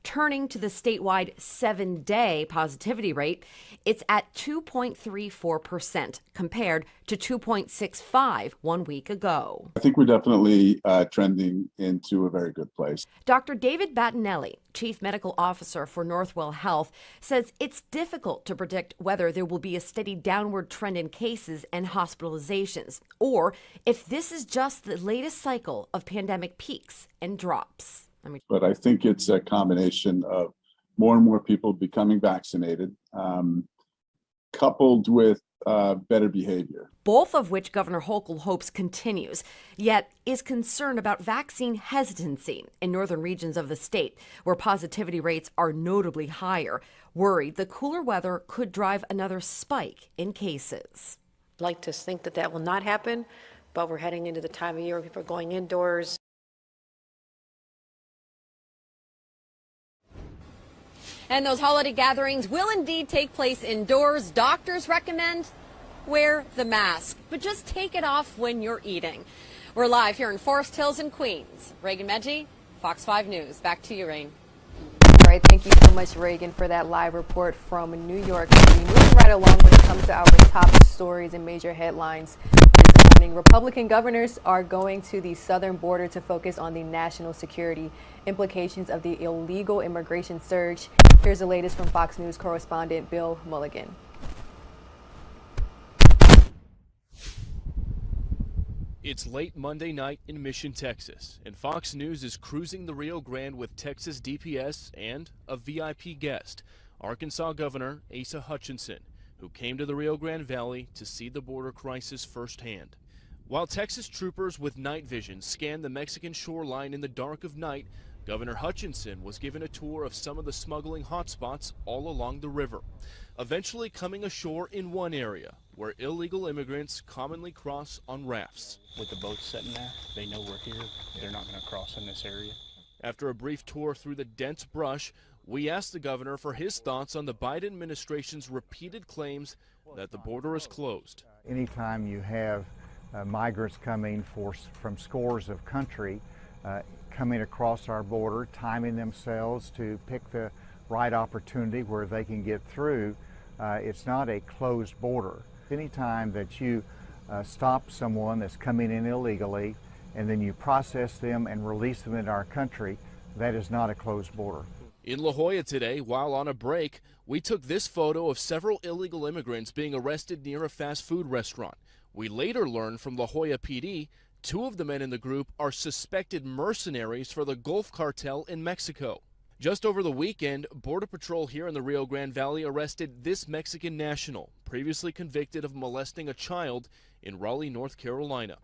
Turning to the statewide 7-day positivity rate, it's at 2.34% compared to 2.65 1 week ago. I think we're definitely trending into a very good place. Dr. David Battinelli, Chief Medical Officer for Northwell Health, says it's difficult to predict whether there will be a steady downward trend in cases and hospitalizations, or if this is just the latest cycle of pandemic peaks and drops. But I think it's a combination of more and more people becoming vaccinated, coupled with better behavior. Both of which Governor Hochul hopes continues, yet is concerned about vaccine hesitancy in northern regions of the state, where positivity rates are notably higher, worried the cooler weather could drive another spike in cases. I'd like to think that that will not happen, but we're heading into the time of year where people are going indoors. And those holiday gatherings will indeed take place indoors. Doctors recommend wear the mask, but just take it off when you're eating. We're live here in Forest Hills in Queens. Reagan Medji, Fox 5 News. Back to you, Rain. All right, thank you so much, Reagan, for that live report from New York City. Moving right along when it comes to our top stories and major headlines. This morning, Republican governors are going to the southern border to focus on the national security implications of the illegal immigration surge. Here's the latest from Fox News correspondent Bill Mulligan. It's late Monday night in Mission, Texas, and Fox News is cruising the Rio Grande with Texas DPS and a VIP guest, Arkansas Governor Asa Hutchinson, who came to the Rio Grande Valley to see the border crisis firsthand. While Texas troopers with night vision scanned the Mexican shoreline in the dark of night, Governor Hutchinson was given a tour of some of the smuggling hotspots all along the river, eventually coming ashore in one area where illegal immigrants commonly cross on rafts. With the boats sitting there, they know we're here. They're not going to cross in this area. After a brief tour through the dense brush, we asked the governor for his thoughts on the Biden administration's repeated claims that the border is closed. Anytime you have migrants coming from scores of country, coming across our border, timing themselves to pick the right opportunity where they can get through, it's not a closed border. Anytime that you stop someone that's coming in illegally and then you process them and release them into our country, that is not a closed border. In La Jolla today, while on a break, we took this photo of several illegal immigrants being arrested near a fast food restaurant. We later learned from La Jolla PD 2 of the men in the group are suspected mercenaries for the Gulf Cartel in Mexico. Just over the weekend, Border Patrol here in the Rio Grande Valley arrested this Mexican national, previously convicted of molesting a child in Raleigh, North Carolina.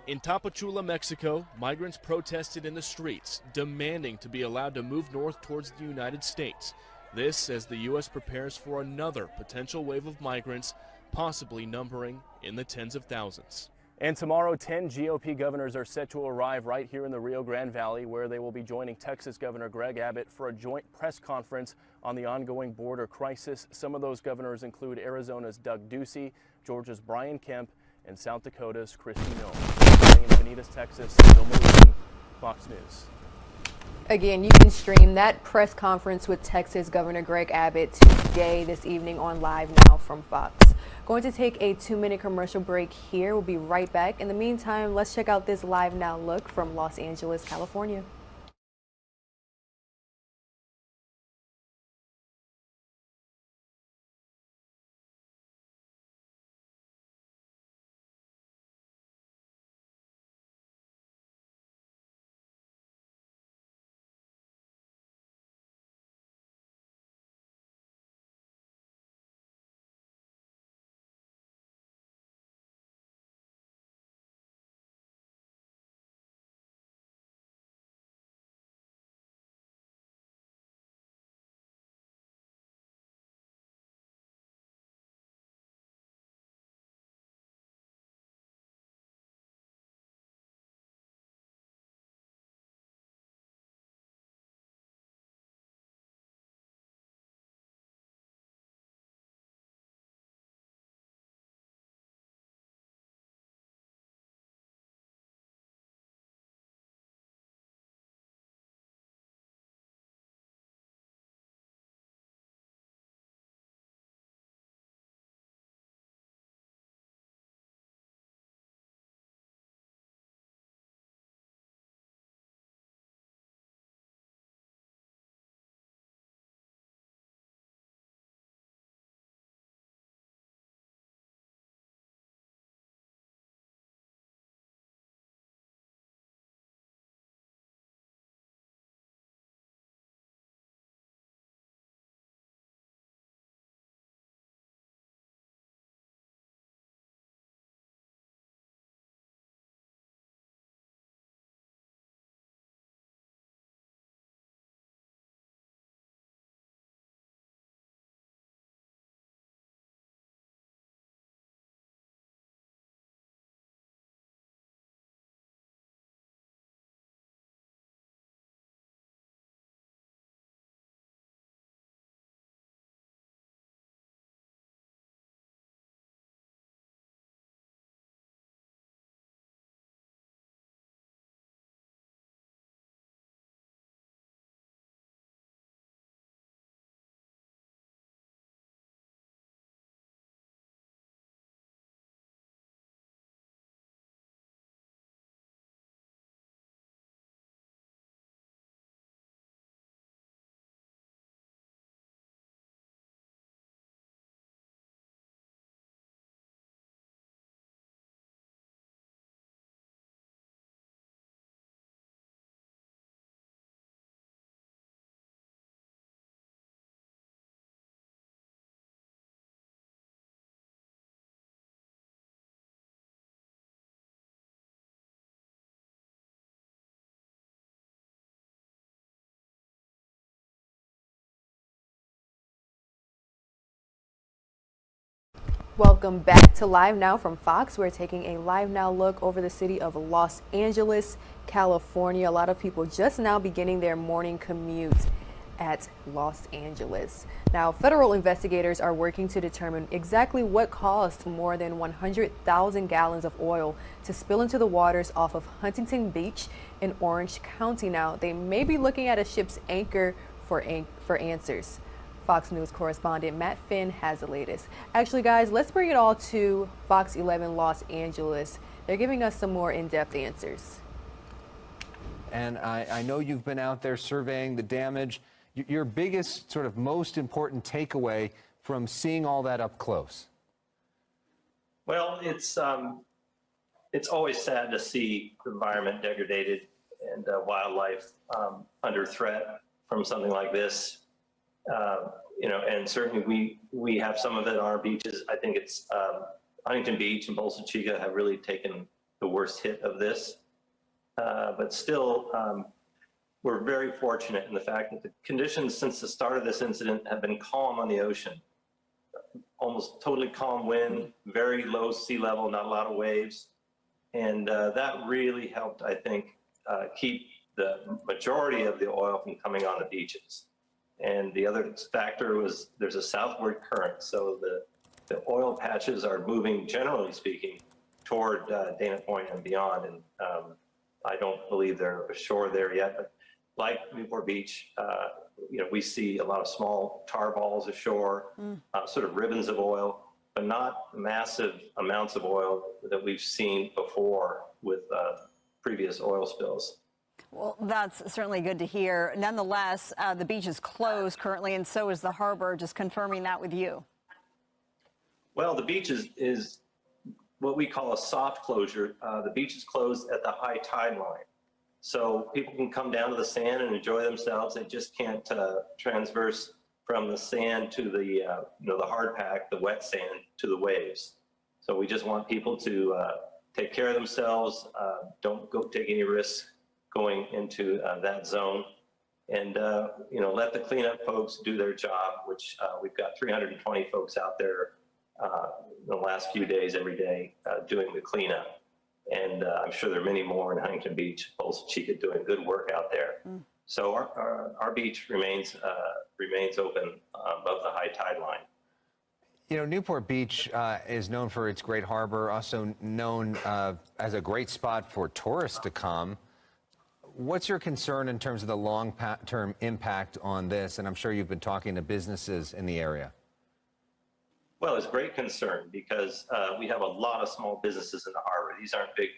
In Tapachula, Mexico, migrants protested in the streets, demanding to be allowed to move north towards the United States. This as the U.S. prepares for another potential wave of migrants, possibly numbering in the tens of thousands. And tomorrow, 10 GOP governors are set to arrive right here in the Rio Grande Valley, where they will be joining Texas Governor Greg Abbott for a joint press conference on the ongoing border crisis. Some of those governors include Arizona's Doug Ducey, Georgia's Brian Kemp, and South Dakota's Kristi Noem. reporting in Vanitas, Texas. Bill Middleton, Fox News. Again, you can stream that press conference with Texas Governor Greg Abbott today, this evening on Live Now from Fox. Going to take a 2-minute commercial break here. We'll be right back. In the meantime, let's check out this Live Now look from Los Angeles, California. Welcome back to Live Now from Fox. We're taking a Live Now look over the city of Los Angeles, California. A lot of people just now beginning their morning commute at Los Angeles. Now, federal investigators are working to determine exactly what caused more than 100,000 gallons of oil to spill into the waters off of Huntington Beach in Orange County. Now, they may be looking at a ship's anchor for answers. Fox News correspondent Matt Finn has the latest. Actually, guys, let's bring it all to Fox 11 Los Angeles. They're giving us some more in-depth answers. And I know you've been out there surveying the damage. Your biggest, sort of most important takeaway from seeing all that up close? Well, it's always sad to see the environment degraded and wildlife under threat from something like this. And certainly we have some of it on our beaches. I think it's Huntington Beach and Bolsa Chica have really taken the worst hit of this. But still, we're very fortunate in the fact that the conditions since the start of this incident have been calm on the ocean. Almost totally calm wind, very low sea level, not a lot of waves. And that really helped, I think, keep the majority of the oil from coming on the beaches. And the other factor was there's a southward current. So the oil patches are moving, generally speaking, toward Dana Point and beyond. And I don't believe they're ashore there yet, but like Newport Beach, we see a lot of small tar balls ashore, sort of ribbons of oil, but not massive amounts of oil that we've seen before with previous oil spills. Well, that's certainly good to hear. Nonetheless, the beach is closed currently, and so is the harbor. Just confirming that with you. Well, the beach is what we call a soft closure. The beach is closed at the high tide line. So people can come down to the sand and enjoy themselves. They just can't transverse from the sand to the the hard pack, the wet sand, to the waves. So we just want people to take care of themselves. Don't go take any risks going into that zone, and let the cleanup folks do their job. Which we've got 320 folks out there the last few days, every day, doing the cleanup. And I'm sure there are many more in Huntington Beach, Bolsa Chica, doing good work out there. So our beach remains open above the high tide line. Newport Beach is known for its great harbor, also known as a great spot for tourists to come. What's your concern in terms of the long-term impact on this? And I'm sure you've been talking to businesses in the area. Well, it's great concern because we have a lot of small businesses in the harbor. These aren't big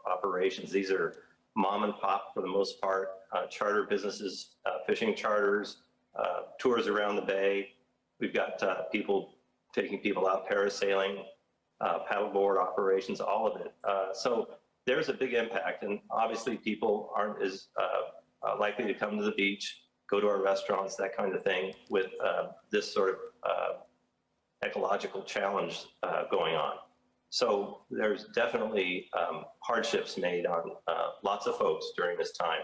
operations. These are mom and pop for the most part, charter businesses, fishing charters, tours around the bay. We've got people taking people out parasailing, paddleboard operations, all of it. So there's a big impact, and obviously people aren't as likely to come to the beach, go to our restaurants, that kind of thing, with this sort of ecological challenge going on. So there's definitely hardships made on lots of folks during this time.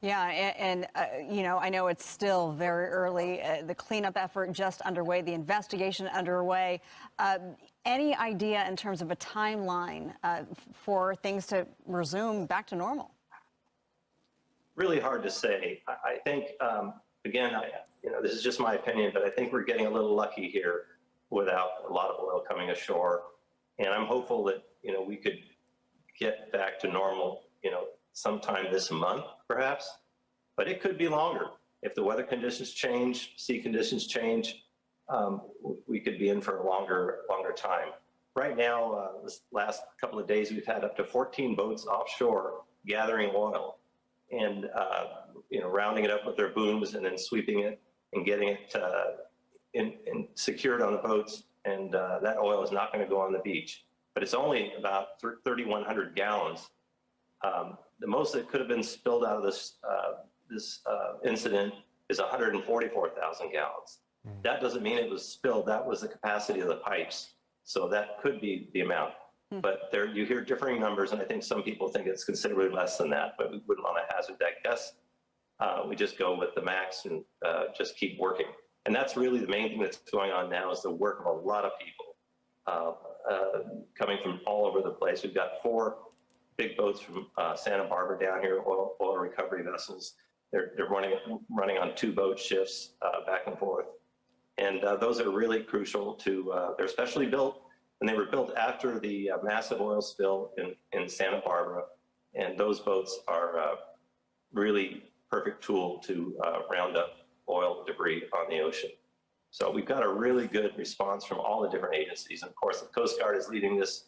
Yeah, and I know it's still very early. The cleanup effort just underway, the investigation underway. Any idea in terms of a timeline for things to resume back to normal? Really hard to say. I think, again, this is just my opinion, but I think we're getting a little lucky here without a lot of oil coming ashore. And I'm hopeful that, we could get back to normal, sometime this month, perhaps, but it could be longer. If the weather conditions change, sea conditions change, we could be in for a longer time. Right now, this last couple of days, we've had up to 14 boats offshore gathering oil and, rounding it up with their booms and then sweeping it and getting it secured on the boats. And that oil is not going to go on the beach, but it's only about 3,100 gallons. The most that could have been spilled out of this incident is 144,000 gallons. That doesn't mean it was spilled. That was the capacity of the pipes. So that could be the amount. But you hear differing numbers, and I think some people think it's considerably less than that, but we wouldn't want to hazard that guess. We just go with the max and just keep working. And that's really the main thing that's going on now, is the work of a lot of people coming from all over the place. We've got 4 big boats from Santa Barbara down here, oil recovery vessels. They're running on 2 boat shifts back and forth. And those are really crucial to, they're specially built, and they were built after the massive oil spill in Santa Barbara. And those boats are really perfect tool to round up oil debris on the ocean. So we've got a really good response from all the different agencies. And of course, the Coast Guard is leading this,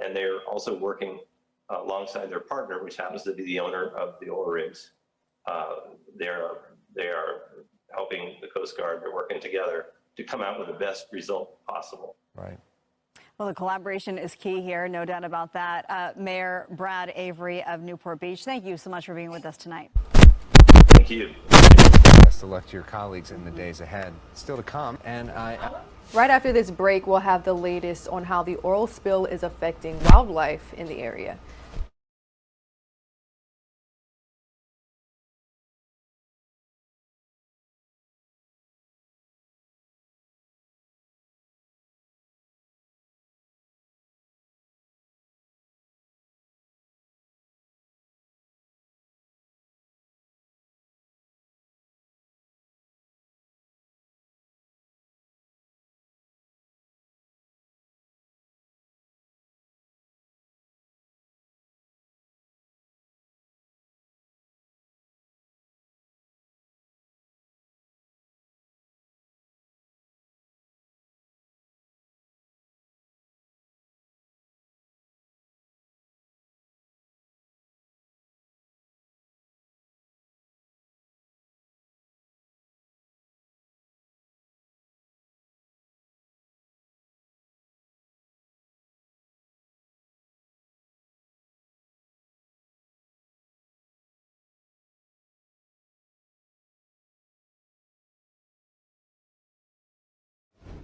and they're also working alongside their partner, which happens to be the owner of the oil rigs. They are helping the Coast Guard. They're working together to come out with the best result possible. Right. Well, the collaboration is key here, no doubt about that. Mayor Brad Avery of Newport Beach, thank you so much for being with us tonight. Thank you. Best of luck to your colleagues in the days ahead. Still to come, and Right after this break, we'll have the latest on how the oil spill is affecting wildlife in the area.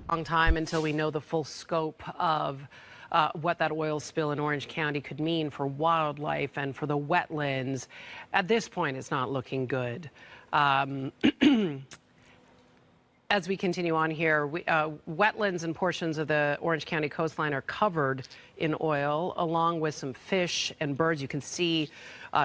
long time until we know the full scope of what that oil spill in Orange County could mean for wildlife and for the wetlands. At this point, it's not looking good. As we continue on here, wetlands and portions of the Orange County coastline are covered in oil, along with some fish and birds. You can see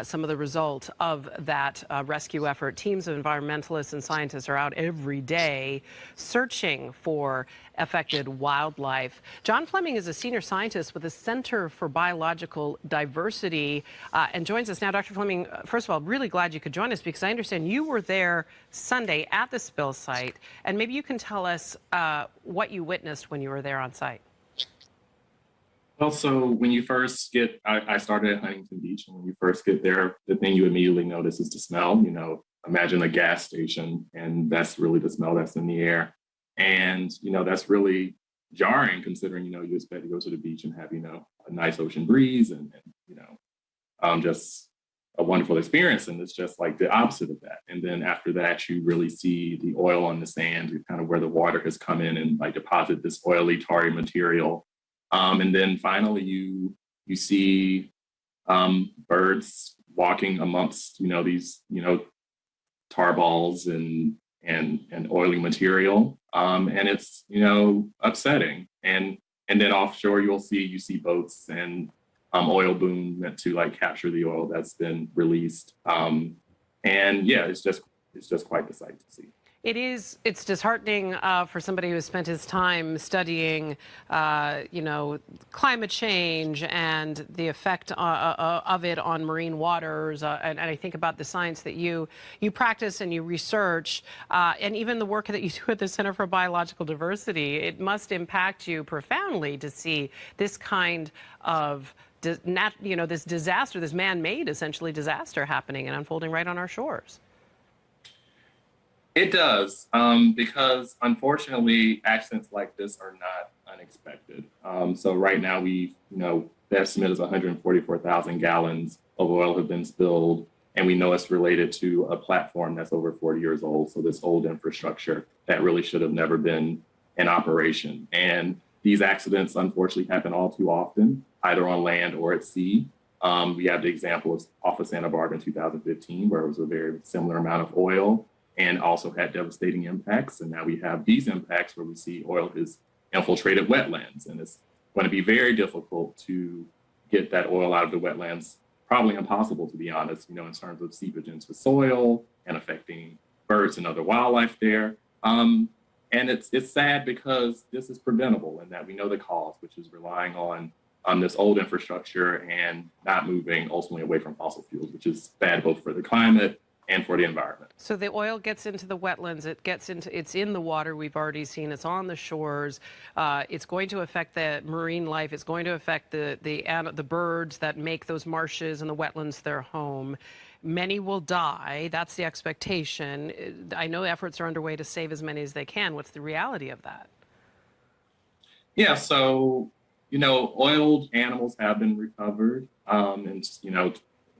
some of the result of that rescue effort. Teams of environmentalists and scientists are out every day searching for affected wildlife. John Fleming is a senior scientist with the Center for Biological Diversity and joins us now. Dr. Fleming, first of all, really glad you could join us because I understand you were there Sunday at the spill site, and maybe you can tell us what you witnessed when you were there on site. Well, so when you first get, I started at Huntington Beach, and when you first get there, the thing you immediately notice is the smell. You know, imagine a gas station, and that's really the smell that's in the air. And, you know, that's really jarring considering, you know, you expect to go to the beach and have, you know, a nice ocean breeze and you know, just a wonderful experience. And it's just like the opposite of that. And then after that, you really see the oil on the sand, kind of where the water has come in and like deposit this oily, tarry material. And then finally, you see birds walking amongst, you know, these, you know, tar balls and oily material. And it's, you know, upsetting. And then offshore, you see boats and oil boom meant to like capture the oil that's been released. And yeah, it's just quite the sight to see. It's disheartening for somebody who has spent his time studying, you know, climate change and the effect of it on marine waters. And I think about the science that you practice and you research, and even the work that you do at the Center for Biological Diversity. It must impact you profoundly to see this kind of, you know, this disaster, this man-made essentially disaster happening and unfolding right on our shores. It does, because unfortunately, accidents like this are not unexpected. So right now, the estimate is 144,000 gallons of oil have been spilled, and we know it's related to a platform that's over 40 years old. So this old infrastructure that really should have never been in operation. And these accidents, unfortunately, happen all too often, either on land or at sea. We have the example of off of Santa Barbara in 2015, where it was a very similar amount of oil and also had devastating impacts. And now we have these impacts where we see oil has infiltrated wetlands. And it's going to be very difficult to get that oil out of the wetlands, probably impossible, to be honest, you know, in terms of seepage into soil and affecting birds and other wildlife there. And it's sad because this is preventable and that we know the cause, which is relying on this old infrastructure and not moving ultimately away from fossil fuels, which is bad both for the climate and for the environment. So the oil gets into the wetlands, it's in the water, we've already seen, it's on the shores, it's going to affect the marine life, it's going to affect the birds that make those marshes and the wetlands their home. Many will die, that's the expectation. I know efforts are underway to save as many as they can. What's the reality of that? Yeah, so, you know, oiled animals have been recovered, and, you know,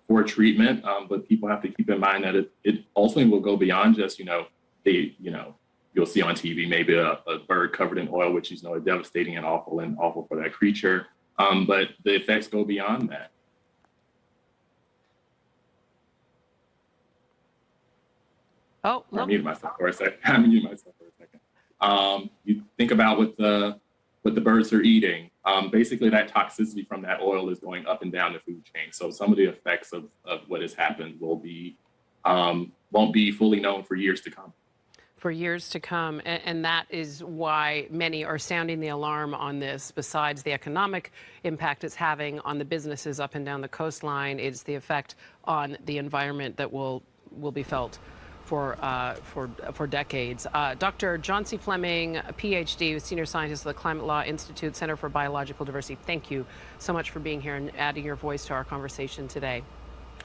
for treatment, but people have to keep in mind that it ultimately will go beyond just, you'll see on TV maybe a bird covered in oil, which is, you know, devastating and awful for that creature. But the effects go beyond that. Oh, no. I muted myself for a second. You think about what the birds are eating. Basically, that toxicity from that oil is going up and down the food chain. So some of the effects of what has happened won't be fully known for years to come. For years to come, and that is why many are sounding the alarm on this. Besides the economic impact it's having on the businesses up and down the coastline, it's the effect on the environment that will be felt for decades. Dr. John C. Fleming, a PhD, senior scientist at the Climate Law Institute, Center for Biological Diversity. Thank you so much for being here and adding your voice to our conversation today.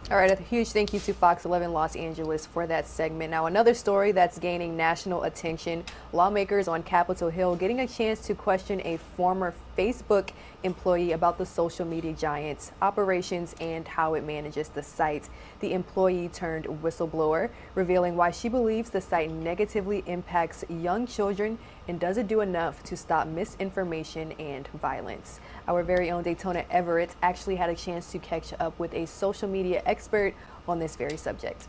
All right, a huge thank you to Fox 11 Los Angeles for that segment. Now, another story that's gaining national attention. Lawmakers on Capitol Hill getting a chance to question a former Facebook employee about the social media giant's operations and how it manages the site. The employee turned whistleblower, revealing why she believes the site negatively impacts young children and does it do enough to stop misinformation and violence? Our very own Daytona Everett actually had a chance to catch up with a social media expert on this very subject.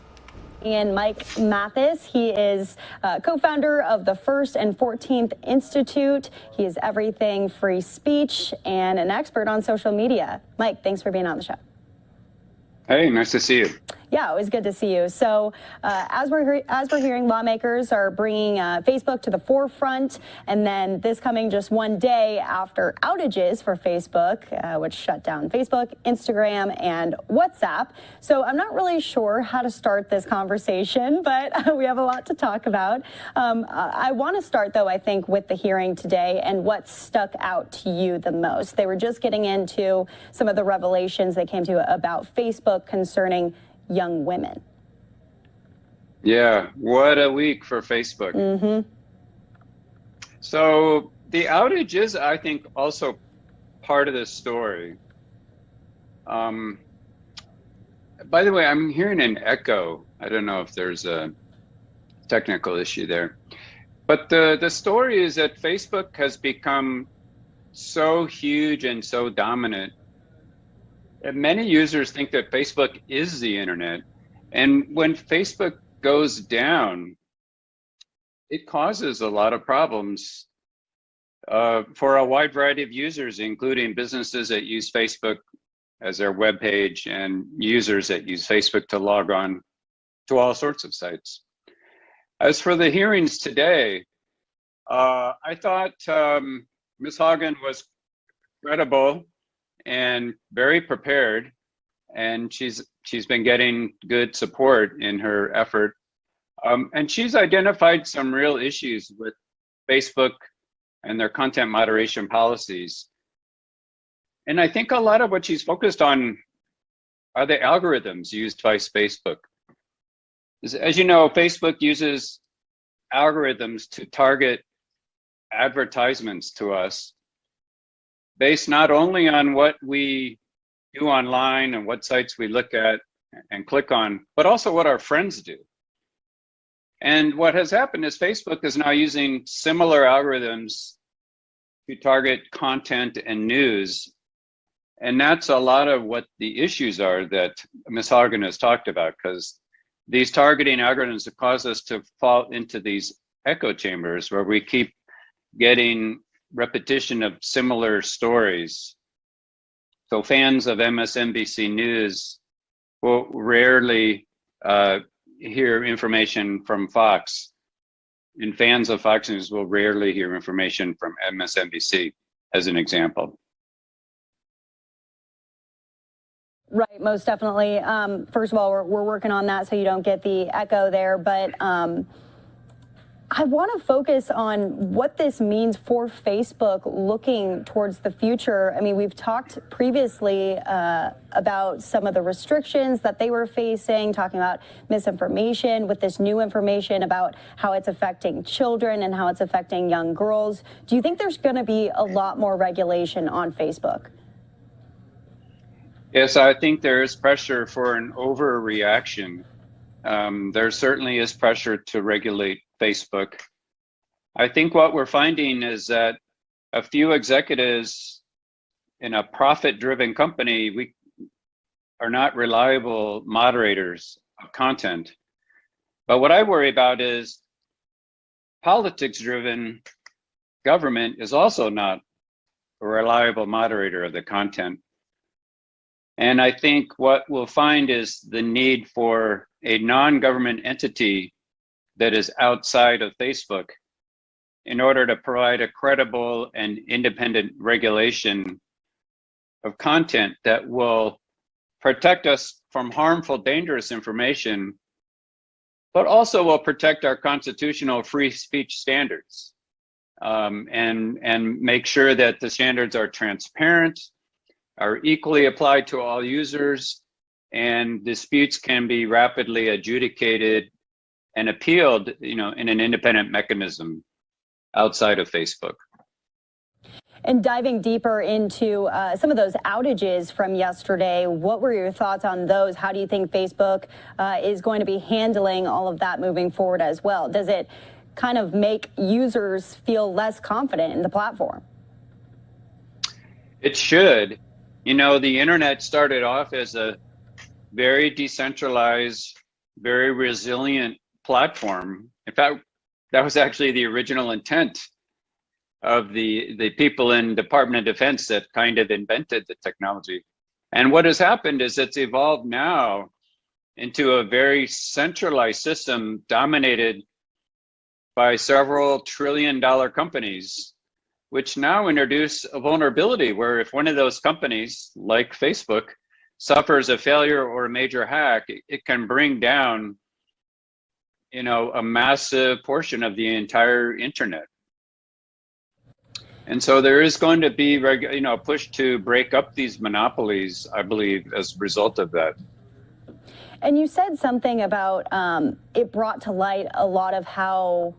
And Mike Mathis, he is co-founder of the First and 14th Institute. He is everything free speech and an expert on social media. Mike, thanks for being on the show. Hey, nice to see you. Yeah, it was good to see you. So as we're hearing, lawmakers are bringing Facebook to the forefront, and then this coming just one day after outages for Facebook, which shut down Facebook, Instagram, and WhatsApp. So I'm not really sure how to start this conversation, but we have a lot to talk about. I want to start, though, I think, with the hearing today and what stuck out to you the most. They were just getting into some of the revelations they came to about Facebook concerning young women. Yeah, what a week for Facebook. Mm-hmm. So the outage is, I think, also part of this story. By the way, I'm hearing an echo. I don't know if there's a technical issue there. But the story is that Facebook has become so huge and so dominant. And many users think that Facebook is the internet. And when Facebook goes down, it causes a lot of problems for a wide variety of users, including businesses that use Facebook as their web page and users that use Facebook to log on to all sorts of sites. As for the hearings today, I thought Ms. Hagen was credible and very prepared, and she's been getting good support in her effort. And she's identified some real issues with Facebook and their content moderation policies. And I think a lot of what she's focused on are the algorithms used by Facebook. As you know, Facebook uses algorithms to target advertisements to us based not only on what we do online and what sites we look at and click on, but also what our friends do. And what has happened is Facebook is now using similar algorithms to target content and news. And that's a lot of what the issues are that Ms. Hagen has talked about, because these targeting algorithms have caused us to fall into these echo chambers where we keep getting repetition of similar stories. So fans of MSNBC News will rarely hear information from Fox, and fans of Fox News will rarely hear information from MSNBC, as an example. Right, most definitely. First of all, we're working on that so you don't get the echo there, but I want to focus on what this means for Facebook looking towards the future. I mean, we've talked previously about some of the restrictions that they were facing, talking about misinformation with this new information about how it's affecting children and how it's affecting young girls. Do you think there's going to be a lot more regulation on Facebook? Yes, I think there is pressure for an overreaction. There certainly is pressure to regulate Facebook. I think what we're finding is that a few executives in a profit-driven company are not reliable moderators of content. But what I worry about is politics-driven government is also not a reliable moderator of the content. And I think what we'll find is the need for a non-government entity that is outside of Facebook in order to provide a credible and independent regulation of content that will protect us from harmful, dangerous information, but also will protect our constitutional free speech standards, and make sure that the standards are transparent, are equally applied to all users, and disputes can be rapidly adjudicated and appealed, in an independent mechanism outside of Facebook. And diving deeper into some of those outages from yesterday, what were your thoughts on those? How do you think Facebook is going to be handling all of that moving forward as well? Does it kind of make users feel less confident in the platform? It should. You know, the internet started off as a very decentralized, very resilient platform. In fact, that was actually the original intent of the people in Department of Defense that kind of invented the technology. And what has happened is it's evolved now into a very centralized system dominated by several trillion-dollar companies, which now introduce a vulnerability where if one of those companies, like Facebook, suffers a failure or a major hack, it can bring down, you know, a massive portion of the entire internet. And so there is going to be, you know, a push to break up these monopolies, I believe, as a result of that. And you said something about it brought to light a lot of how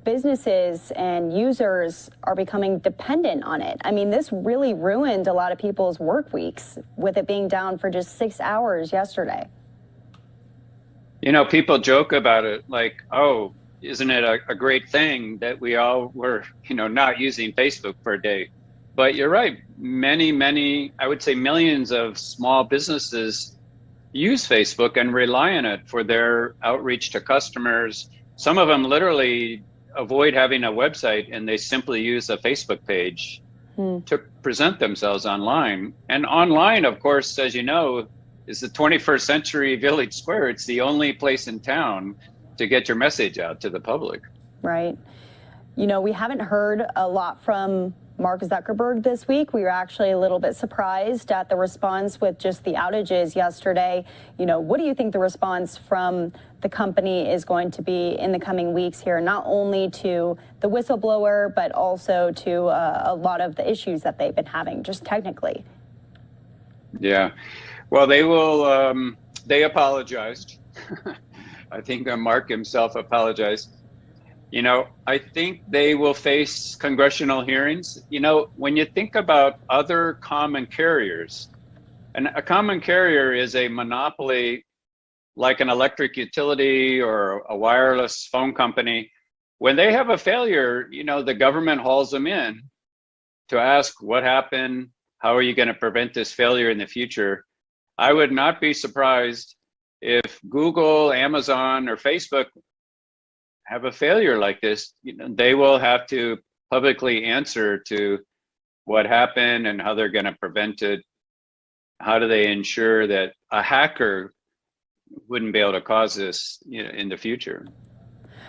businesses and users are becoming dependent on it. I mean, this really ruined a lot of people's work weeks with it being down for just 6 hours yesterday. You know, people joke about it like, oh, isn't it a great thing that we all were, you know, not using Facebook for a day? But you're right. Many, I would say millions of small businesses use Facebook and rely on it for their outreach to customers. Some of them literally avoid having a website and they simply use a Facebook page to present themselves online. And online, of course, as you know, is the 21st century village square. It's the only place in town to get your message out to the public. Right. You know, we haven't heard a lot from Mark Zuckerberg this week. We were actually a little bit surprised at the response with just the outages yesterday. You know, what do you think the response from the company is going to be in the coming weeks here, not only to the whistleblower, but also to a lot of the issues that they've been having, just technically? Yeah, well, they apologized. I think Mark himself apologized. You know, I think they will face congressional hearings. You know, when you think about other common carriers, and a common carrier is a monopoly like an electric utility or a wireless phone company. When they have a failure, you know, the government hauls them in to ask what happened, how are you going to prevent this failure in the future? I would not be surprised if Google, Amazon, or Facebook have a failure like this. You know, they will have to publicly answer to what happened and how they're going to prevent it. How do they ensure that a hacker wouldn't be able to cause this, you know, in the future?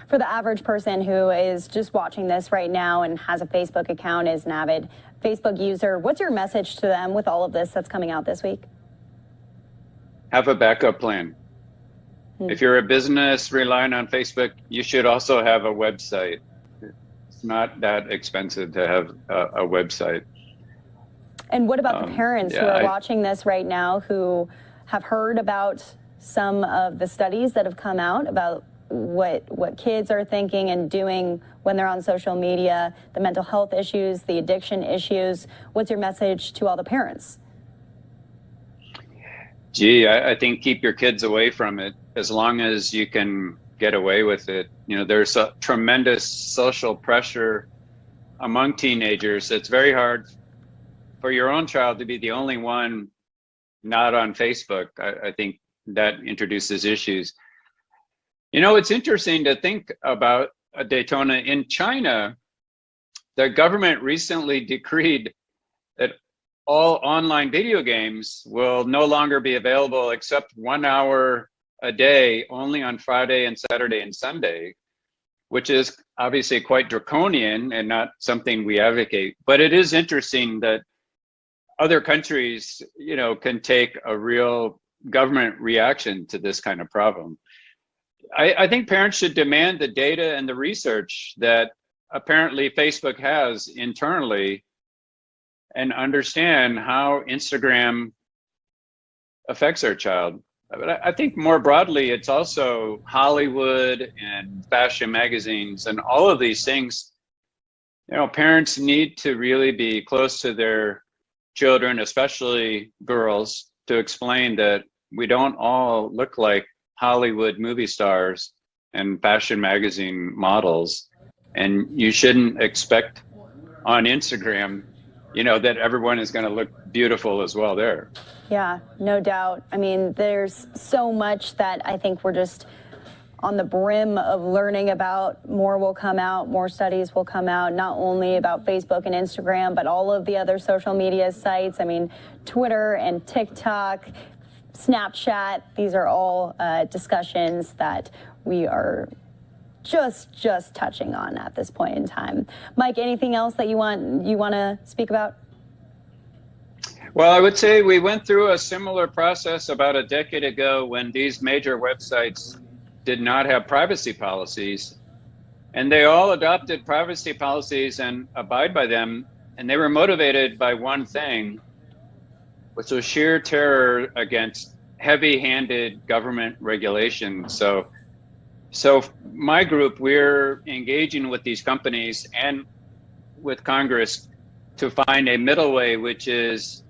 For the average person who is just watching this right now and has a Facebook account, is an avid Facebook user, what's your message to them with all of this that's coming out this week? Have a backup plan. If you're a business relying on Facebook, you should also have a website. It's not that expensive to have a website. And what about the parents who are watching this right now who have heard about some of the studies that have come out about what kids are thinking and doing when they're on social media, the mental health issues, the addiction issues? What's your message to all the parents? Gee, I think keep your kids away from it as long as you can get away with it. You know, there's a tremendous social pressure among teenagers. It's very hard for your own child to be the only one not on Facebook. I think that introduces issues. You know, it's interesting to think about Daytona. In China, the government recently decreed that all online video games will no longer be available except 1 hour a day, only on Friday and Saturday and Sunday, which is obviously quite draconian and not something we advocate. But it is interesting that other countries, you know, can take a real government reaction to this kind of problem. I think parents should demand the data and the research that apparently Facebook has internally and understand how Instagram affects our child. But I think more broadly, it's also Hollywood and fashion magazines and all of these things. You know, parents need to really be close to their children, especially girls, to explain that we don't all look like Hollywood movie stars and fashion magazine models. And you shouldn't expect on Instagram, that everyone is going to look beautiful as well there. Yeah, no doubt. I mean, there's so much that I think we're just on the brim of learning about. More will come out, more studies will come out, not only about Facebook and Instagram, but all of the other social media sites. I mean, Twitter and TikTok, Snapchat, these are all discussions that we are just touching on at this point in time. Mike, anything else that you want to speak about? Well, I would say we went through a similar process about a decade ago when these major websites did not have privacy policies, and they all adopted privacy policies and abide by them. And they were motivated by one thing, which was sheer terror against heavy-handed government regulation. So my group, we're engaging with these companies and with Congress to find a middle way, which is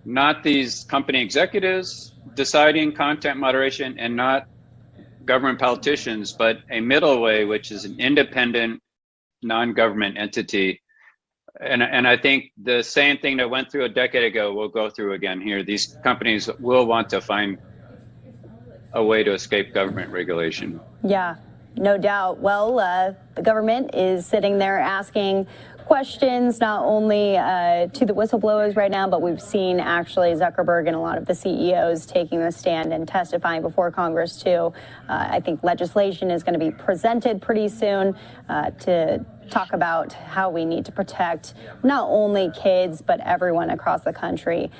not these company executives deciding content moderation and not government politicians, but a middle way, which is an independent, non-government entity. And I think the same thing that went through a decade ago will go through again here. These companies will want to find a way to escape government regulation. Yeah, no doubt. Well, the government is sitting there asking questions, not only to the whistleblowers right now, but we've seen actually Zuckerberg and a lot of the CEOs taking the stand and testifying before Congress too. I think legislation is going to be presented pretty soon to talk about how we need to protect not only kids, but everyone across the country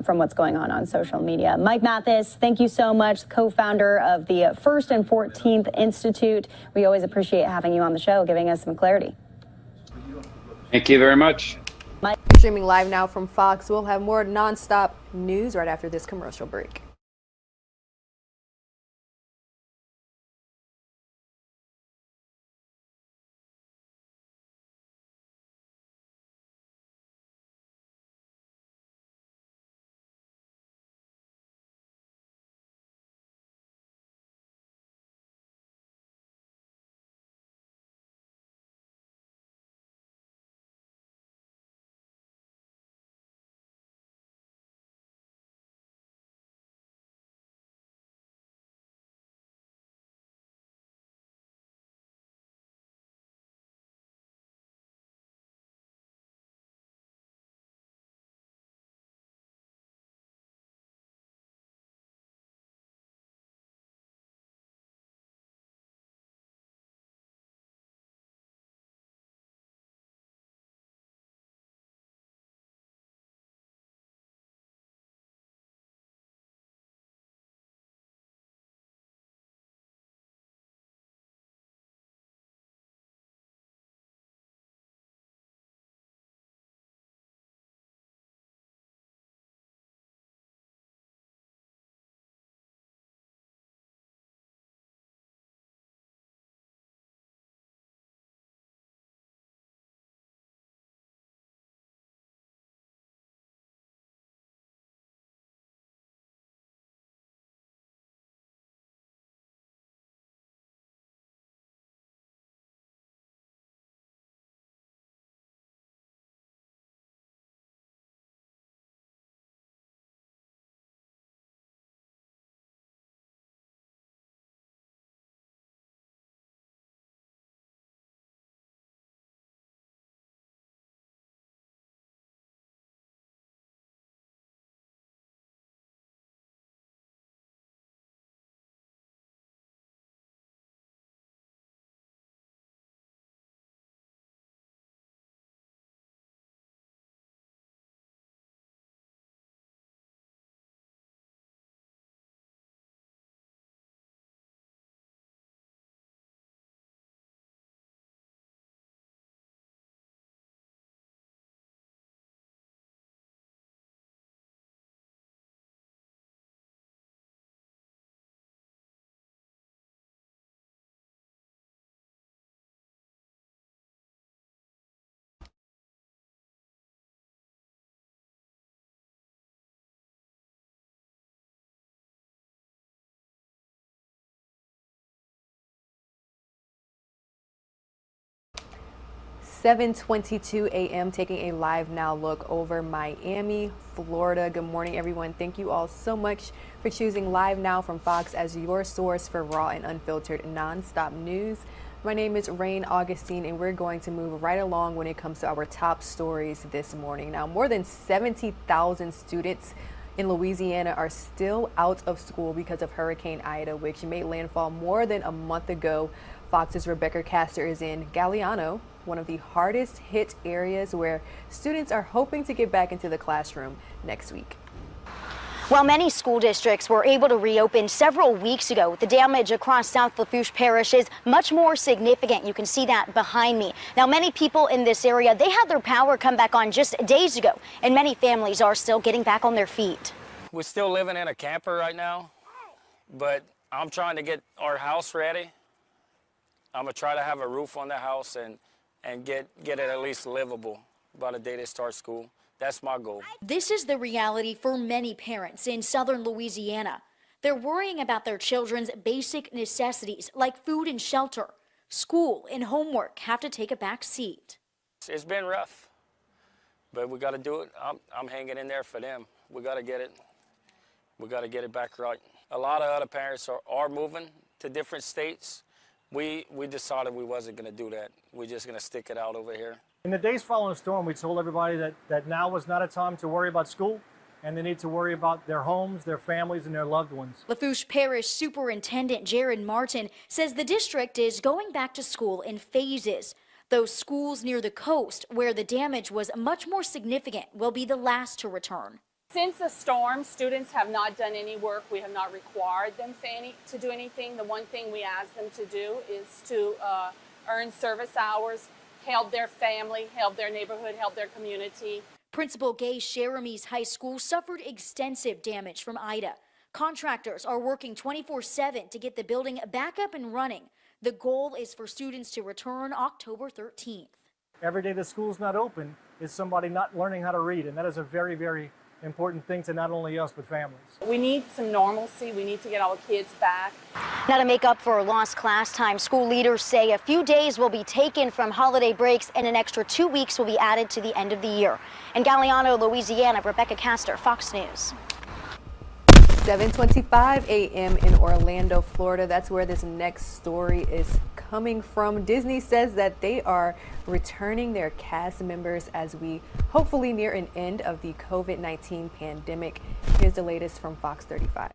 from what's going on social media. Mike Mathis, thank you so much, co-founder of the First and 14th Institute. We always appreciate having you on the show, giving us some clarity. Thank you very much. Streaming live now from Fox. We'll have more nonstop news right after this commercial break. 7:22 a.m. taking a live now look over Miami, Florida. Good morning, everyone. Thank you all so much for choosing Live Now from Fox as your source for raw and unfiltered nonstop news. My name is Rain Augustine, and we're going to move right along when it comes to our top stories this morning. Now, more than 70,000 students in Louisiana are still out of school because of Hurricane Ida, which made landfall more than a month ago. Fox's Rebecca Castor is in Galliano, one of the hardest hit areas where students are hoping to get back into the classroom next week. While many school districts were able to reopen several weeks ago, the damage across South Lafourche Parish is much more significant. You can see that behind me. Now, many people in this area, they had their power come back on just days ago, and many families are still getting back on their feet. We're still living in a camper right now, but I'm trying to get our house ready. I'm gonna try to have a roof on the house and get it at least livable by the day they start school. That's my goal. This is the reality for many parents in southern Louisiana. They're worrying about their children's basic necessities like food and shelter. School and homework have to take a back seat. It's been rough, but we got to do it. I'm hanging in there for them. We got to get it. We got to get it back right. A lot of other parents are moving to different states. We decided we wasn't going to do that. We're just going to stick it out over here. In the days following the storm, we told everybody that now was not a time to worry about school, and they need to worry about their homes, their families, and their loved ones. Lafourche Parish Superintendent Jared Martin says the district is going back to school in phases. Those schools near the coast, where the damage was much more significant, will be the last to return. Since the storm, students have not done any work. We have not required them to do anything. The one thing we ask them to do is to earn service hours, help their family, help their neighborhood, help their community. Principal Gay Cheremies High School suffered extensive damage from Ida. Contractors are working 24/7 to get the building back up and running. The goal is for students to return October 13th. Every day the school's not open is somebody not learning how to read, and that is a very, very important thing to not only us, but families. We need some normalcy. We need to get our kids back. Now, to make up for lost class time, school leaders say a few days will be taken from holiday breaks and an extra 2 weeks will be added to the end of the year. In Galliano, Louisiana, Rebecca Castor, Fox News. 7:25 a.m. in Orlando, Florida. That's where this next story is coming from. Disney says that they are returning their cast members as we hopefully near an end of the COVID-19 pandemic. Here's the latest from Fox 35.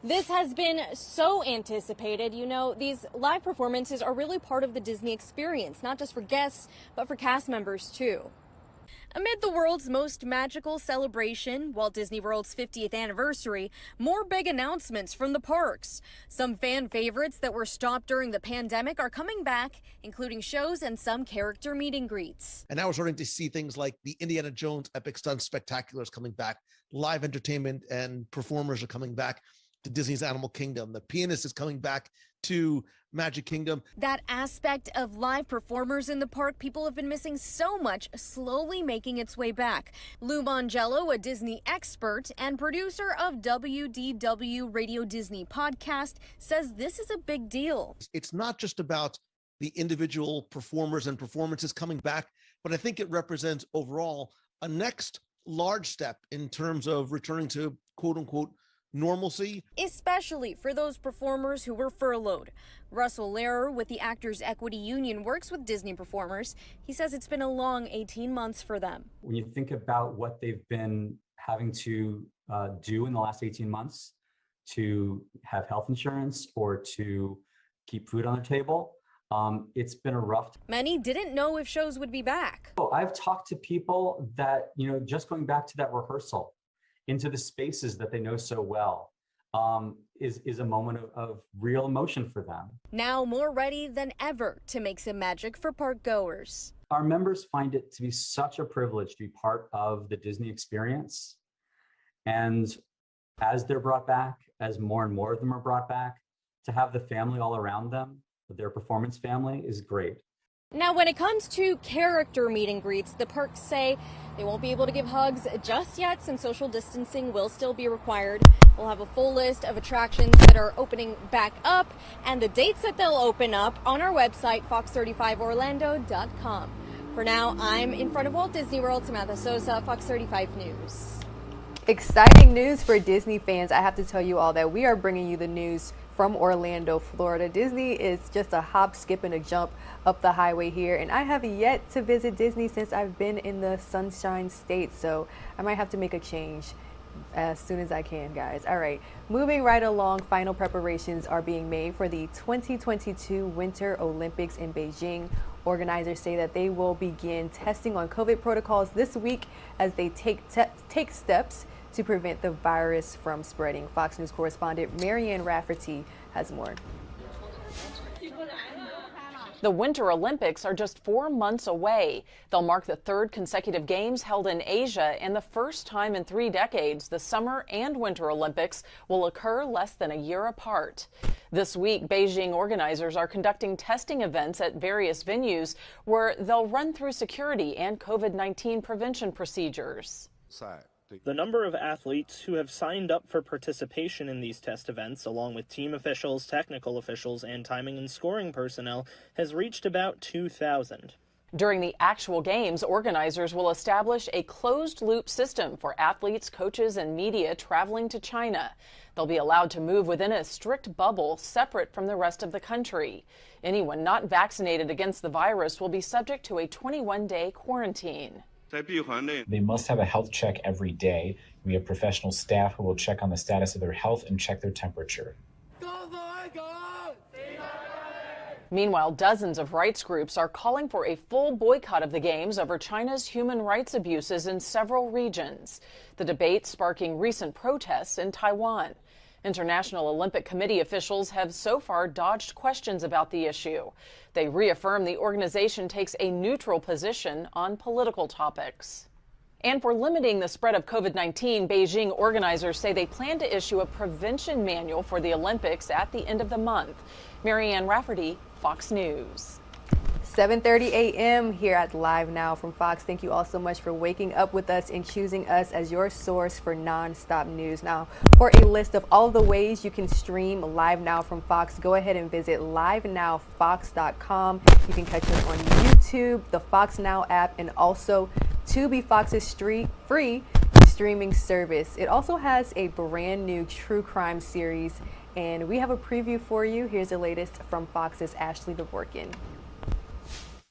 This has been so anticipated. You know, these live performances are really part of the Disney experience, not just for guests, but for cast members too. Amid the world's most magical celebration, Walt Disney World's 50th anniversary, more big announcements from the parks. Some fan favorites that were stopped during the pandemic are coming back, including shows and some character meet and greets. And now we're starting to see things like the Indiana Jones Epic Stunt Spectaculars coming back. Live entertainment and performers are coming back to Disney's Animal Kingdom. The Pianist is coming back to Magic Kingdom. That aspect of live performers in the park people have been missing so much, slowly making its way back. Lou Mongello, a Disney expert and producer of WDW Radio Disney podcast, says this is a big deal. It's not just about the individual performers and performances coming back, but I think it represents overall a next large step in terms of returning to quote unquote normalcy. Especially for those performers who were furloughed. Russell Lehrer with the Actors Equity Union works with Disney performers. He says it's been a long 18 months for them. When you think about what they've been having to do in the last 18 months to have health insurance or to keep food on their table, it's been a rough time. Many didn't know if shows would be back. I've talked to people that, just going back to that rehearsal, into the spaces that they know so well, is a moment of real emotion for them. Now more ready than ever to make some magic for park goers. Our members find it to be such a privilege to be part of the Disney experience. And as they're brought back, as more and more of them are brought back, to have the family all around them, their performance family, is great. Now, when it comes to character meet and greets, the perks say they won't be able to give hugs just yet, since social distancing will still be required. We'll have a full list of attractions that are opening back up and the dates that they'll open up on our website, fox35orlando.com. For now, I'm in front of Walt Disney World, Samantha Sosa, Fox 35 News. Exciting news for Disney fans. I have to tell you all that we are bringing you the news from Orlando, Florida. Disney is just a hop, skip, and a jump up the highway here, and I have yet to visit Disney since I've been in the Sunshine State, so I might have to make a change as soon as I can, guys. All right, moving right along, final preparations are being made for the 2022 Winter Olympics in Beijing. Organizers say that they will begin testing on COVID protocols this week as they take steps to prevent the virus from spreading. Fox News correspondent Marianne Rafferty has more. The Winter Olympics are just 4 months away. They'll mark the third consecutive games held in Asia, and the first time in 3 decades the Summer and Winter Olympics will occur less than a year apart. This week, Beijing organizers are conducting testing events at various venues where they'll run through security and COVID-19 prevention procedures. The number of athletes who have signed up for participation in these test events, along with team officials, technical officials, and timing and scoring personnel, has reached about 2,000. During the actual games, organizers will establish a closed-loop system for athletes, coaches, and media traveling to China. They'll be allowed to move within a strict bubble separate from the rest of the country. Anyone not vaccinated against the virus will be subject to a 21-day quarantine. They must have a health check every day. We have professional staff who will check on the status of their health and check their temperature. Meanwhile, dozens of rights groups are calling for a full boycott of the games over China's human rights abuses in several regions. The debate sparking recent protests in Taiwan. International Olympic Committee officials have so far dodged questions about the issue. They reaffirm the organization takes a neutral position on political topics. And for limiting the spread of COVID-19, Beijing organizers say they plan to issue a prevention manual for the Olympics at the end of the month. Marianne Rafferty, Fox News. 7:30 a.m. here at Live Now from Fox. Thank you all so much for waking up with us and choosing us as your source for non-stop news. Now, for a list of all the ways you can stream Live Now from Fox, go ahead and visit livenowfox.com. You can catch us on YouTube, the Fox Now app, and also Tubi, Fox's free streaming service. It also has a brand new true crime series, and we have a preview for you. Here's the latest from Fox's Ashley Dvorkin.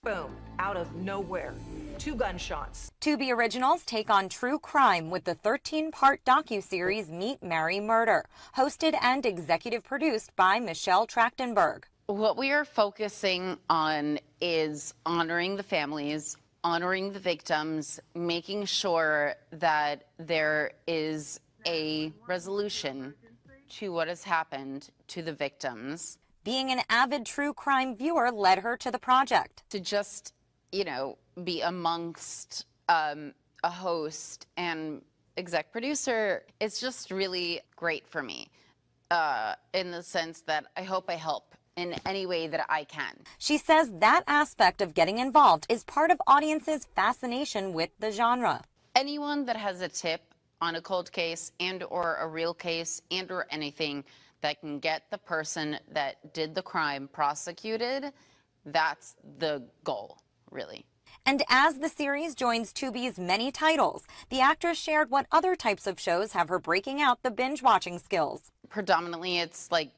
Boom, out of nowhere, 2 gunshots. Tubi Originals take on true crime with the 13-part docuseries Meet, Marry, Murder, hosted and executive produced by Michelle Trachtenberg. What we are focusing on is honoring the families, honoring the victims, making sure that there is a resolution to what has happened to the victims. Being an avid true crime viewer led her to the project. To just, be amongst a host and exec producer, it's just really great for me in the sense that I hope I help in any way that I can. She says that aspect of getting involved is part of audiences' fascination with the genre. Anyone that has a tip on a cold case and or a real case and or anything that can get the person that did the crime prosecuted, that's the goal, really. And as the series joins Tubi's many titles, the actress shared what other types of shows have her breaking out the binge-watching skills. Predominantly, it's like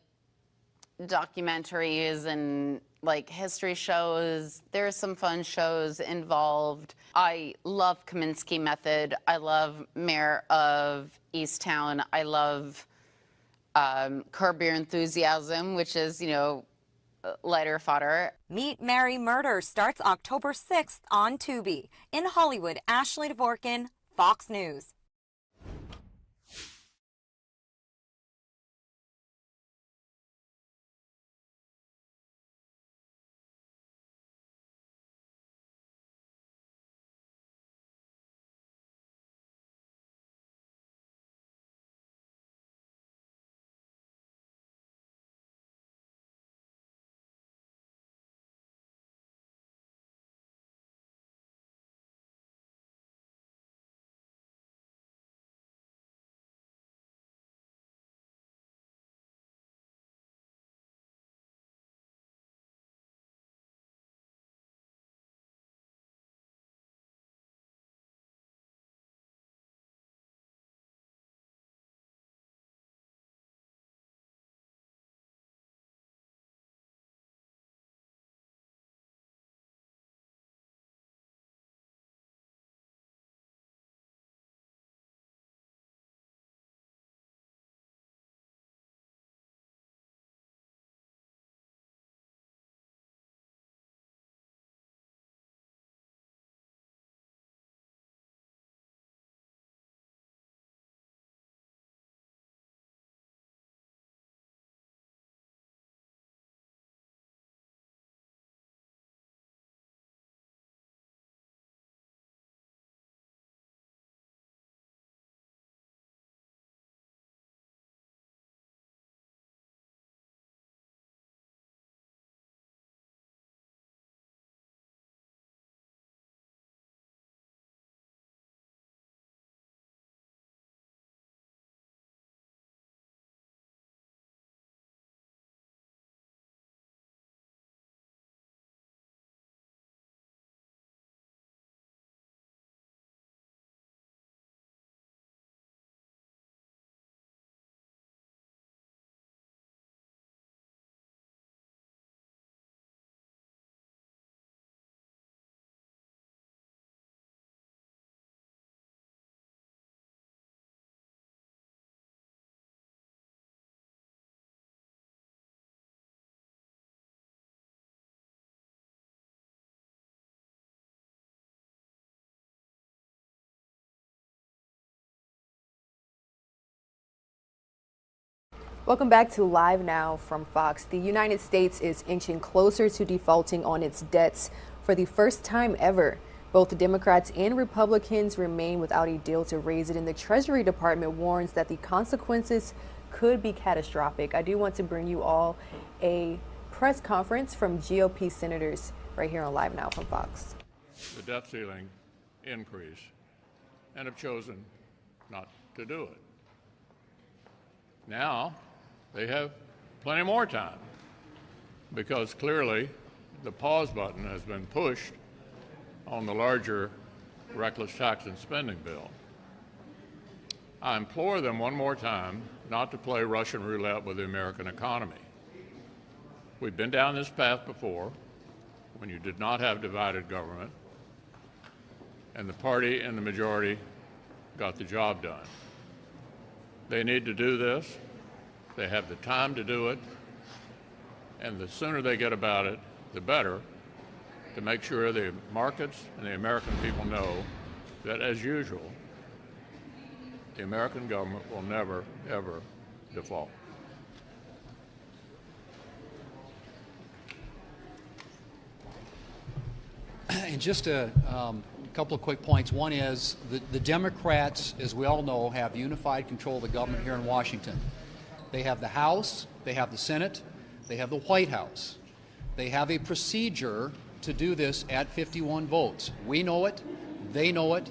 documentaries and like history shows. There's some fun shows involved. I love Kaminsky Method. I love Mayor of Easttown. I love Curb Your Enthusiasm, which is, lighter fodder. Meet, Marry, Murder starts October 6th on Tubi. In Hollywood, Ashley Dvorkin, Fox News. Welcome back to Live Now from Fox. The United States is inching closer to defaulting on its debts for the first time ever. Both Democrats and Republicans remain without a deal to raise it, and the Treasury Department warns that the consequences could be catastrophic. I do want to bring you all a press conference from GOP senators right here on Live Now from Fox. The debt ceiling increase and have chosen not to do it. Now they have plenty more time because clearly the pause button has been pushed on the larger reckless tax and spending bill. I implore them one more time not to play Russian roulette with the American economy. We've been down this path before when you did not have divided government and the party and the majority got the job done. They need to do this. They have the time to do it, and the sooner they get about it, the better, to make sure the markets and the American people know that, as usual, the American government will never, ever default. And just a couple of quick points. One is the Democrats, as we all know, have unified control of the government here in Washington. They have the House, they have the Senate, they have the White House. They have a procedure to do this at 51 votes. We know it, they know it,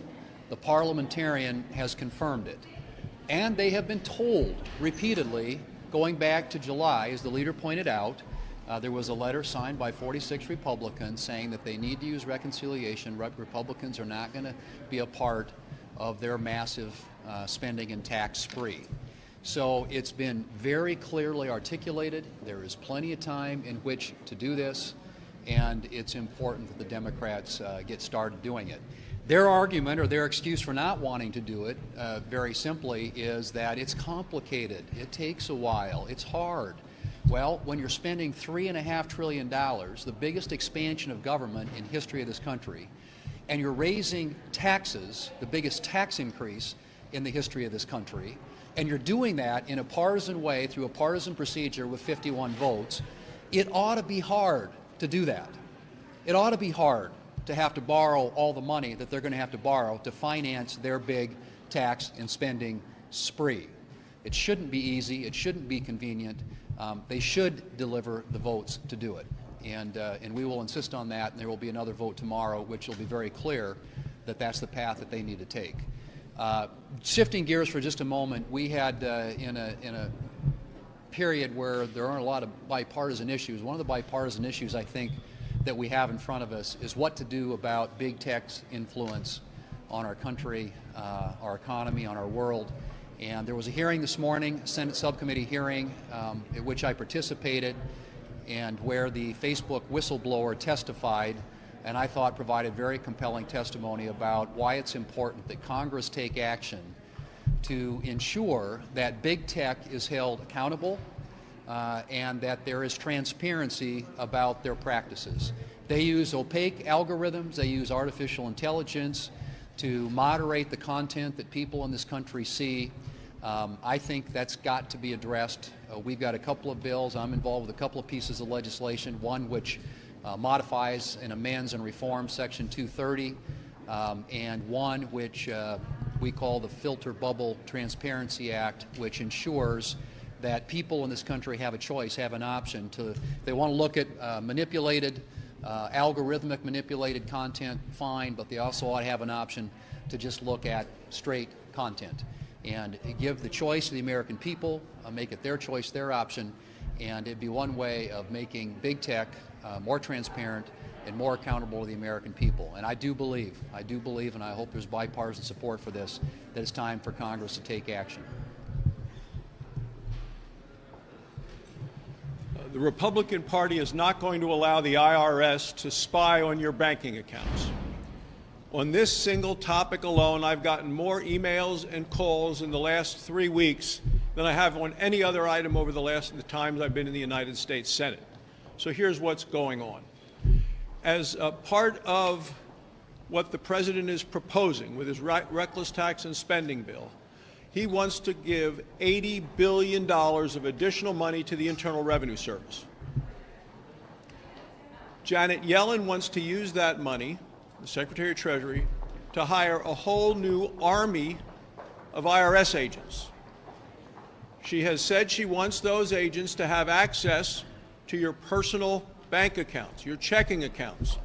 the parliamentarian has confirmed it. And they have been told repeatedly, going back to July, as the leader pointed out, there was a letter signed by 46 Republicans saying that they need to use reconciliation. Republicans are not going to be a part of their massive spending and tax spree. So it's been very clearly articulated. There is plenty of time in which to do this, and it's important that the Democrats get started doing it. Their argument or their excuse for not wanting to do it, very simply, is that it's complicated. It takes a while. It's hard. Well, when you're spending $3.5 trillion, the biggest expansion of government in history of this country, and you're raising taxes, the biggest tax increase in the history of this country, and you're doing that in a partisan way through a partisan procedure with 51 votes, it ought to be hard to do that. It ought to be hard to have to borrow all the money that they're going to have to borrow to finance their big tax and spending spree. It shouldn't be easy. It shouldn't be convenient. They should deliver the votes to do it. And we will insist on that, and there will be another vote tomorrow, which will be very clear that that's the path that they need to take. Shifting gears for just a moment, we had in a period where there aren't a lot of bipartisan issues. One of the bipartisan issues I think that we have in front of us is what to do about big tech's influence on our country, our economy, on our world. And there was a hearing this morning, Senate subcommittee hearing, in which I participated, and where the Facebook whistleblower testified, and I thought provided very compelling testimony about why it's important that Congress take action to ensure that big tech is held accountable and that there is transparency about their practices. They use opaque algorithms, they use artificial intelligence to moderate the content that people in this country see. I think that's got to be addressed. We've got a couple of bills. I'm involved with a couple of pieces of legislation, one which modifies and amends and reforms Section 230, and one which we call the Filter Bubble Transparency Act, which ensures that people in this country have a choice, have an option to, if they want to look at algorithmic manipulated content, fine, but they also ought to have an option to just look at straight content and give the choice to the American people, make it their choice, their option, and it'd be one way of making big tech more transparent and more accountable to the American people. And I do believe, and I hope there's bipartisan support for this, that it's time for Congress to take action. The Republican Party is not going to allow the IRS to spy on your banking accounts. On this single topic alone, I've gotten more emails and calls in the last 3 weeks than I have on any other item over the times I've been in the United States Senate. So here's what's going on. As a part of what the President is proposing with his reckless tax and spending bill, he wants to give $80 billion of additional money to the Internal Revenue Service. Janet Yellen wants to use that money, the Secretary of Treasury, to hire a whole new army of IRS agents. She has said she wants those agents to have access to your personal bank accounts, your checking accounts,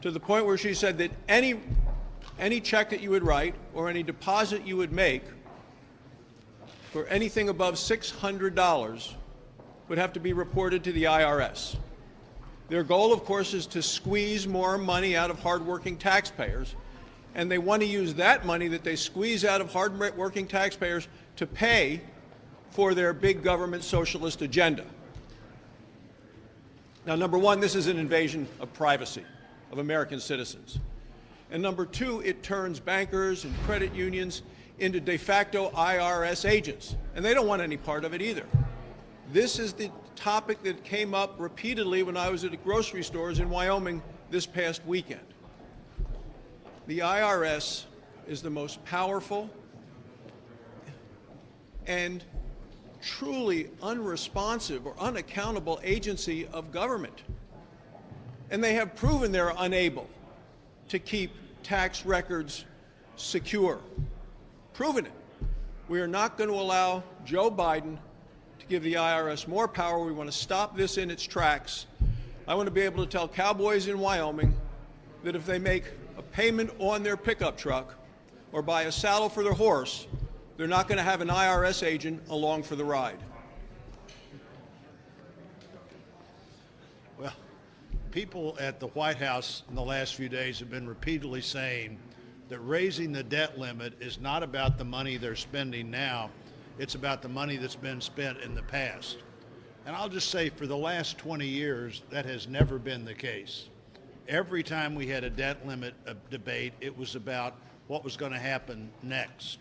to the point where she said that any check that you would write or any deposit you would make for anything above $600 would have to be reported to the IRS. Their goal, of course, is to squeeze more money out of hardworking taxpayers, and they want to use that money that they squeeze out of hardworking taxpayers to pay for their big government socialist agenda. Now, number one, this is an invasion of privacy of American citizens. And number two, it turns bankers and credit unions into de facto IRS agents, and they don't want any part of it either. This is the topic that came up repeatedly when I was at the grocery stores in Wyoming this past weekend. The IRS is the most powerful and truly unresponsive or unaccountable agency of government. And they have proven they're unable to keep tax records secure. Proven it. We are not going to allow Joe Biden to give the IRS more power. We want to stop this in its tracks. I want to be able to tell cowboys in Wyoming that if they make a payment on their pickup truck or buy a saddle for their horse, they're not going to have an IRS agent along for the ride. Well, people at the White House in the last few days have been repeatedly saying that raising the debt limit is not about the money they're spending now, it's about the money that's been spent in the past. And I'll just say for the last 20 years, that has never been the case. Every time we had a debt limit debate, it was about what was going to happen next.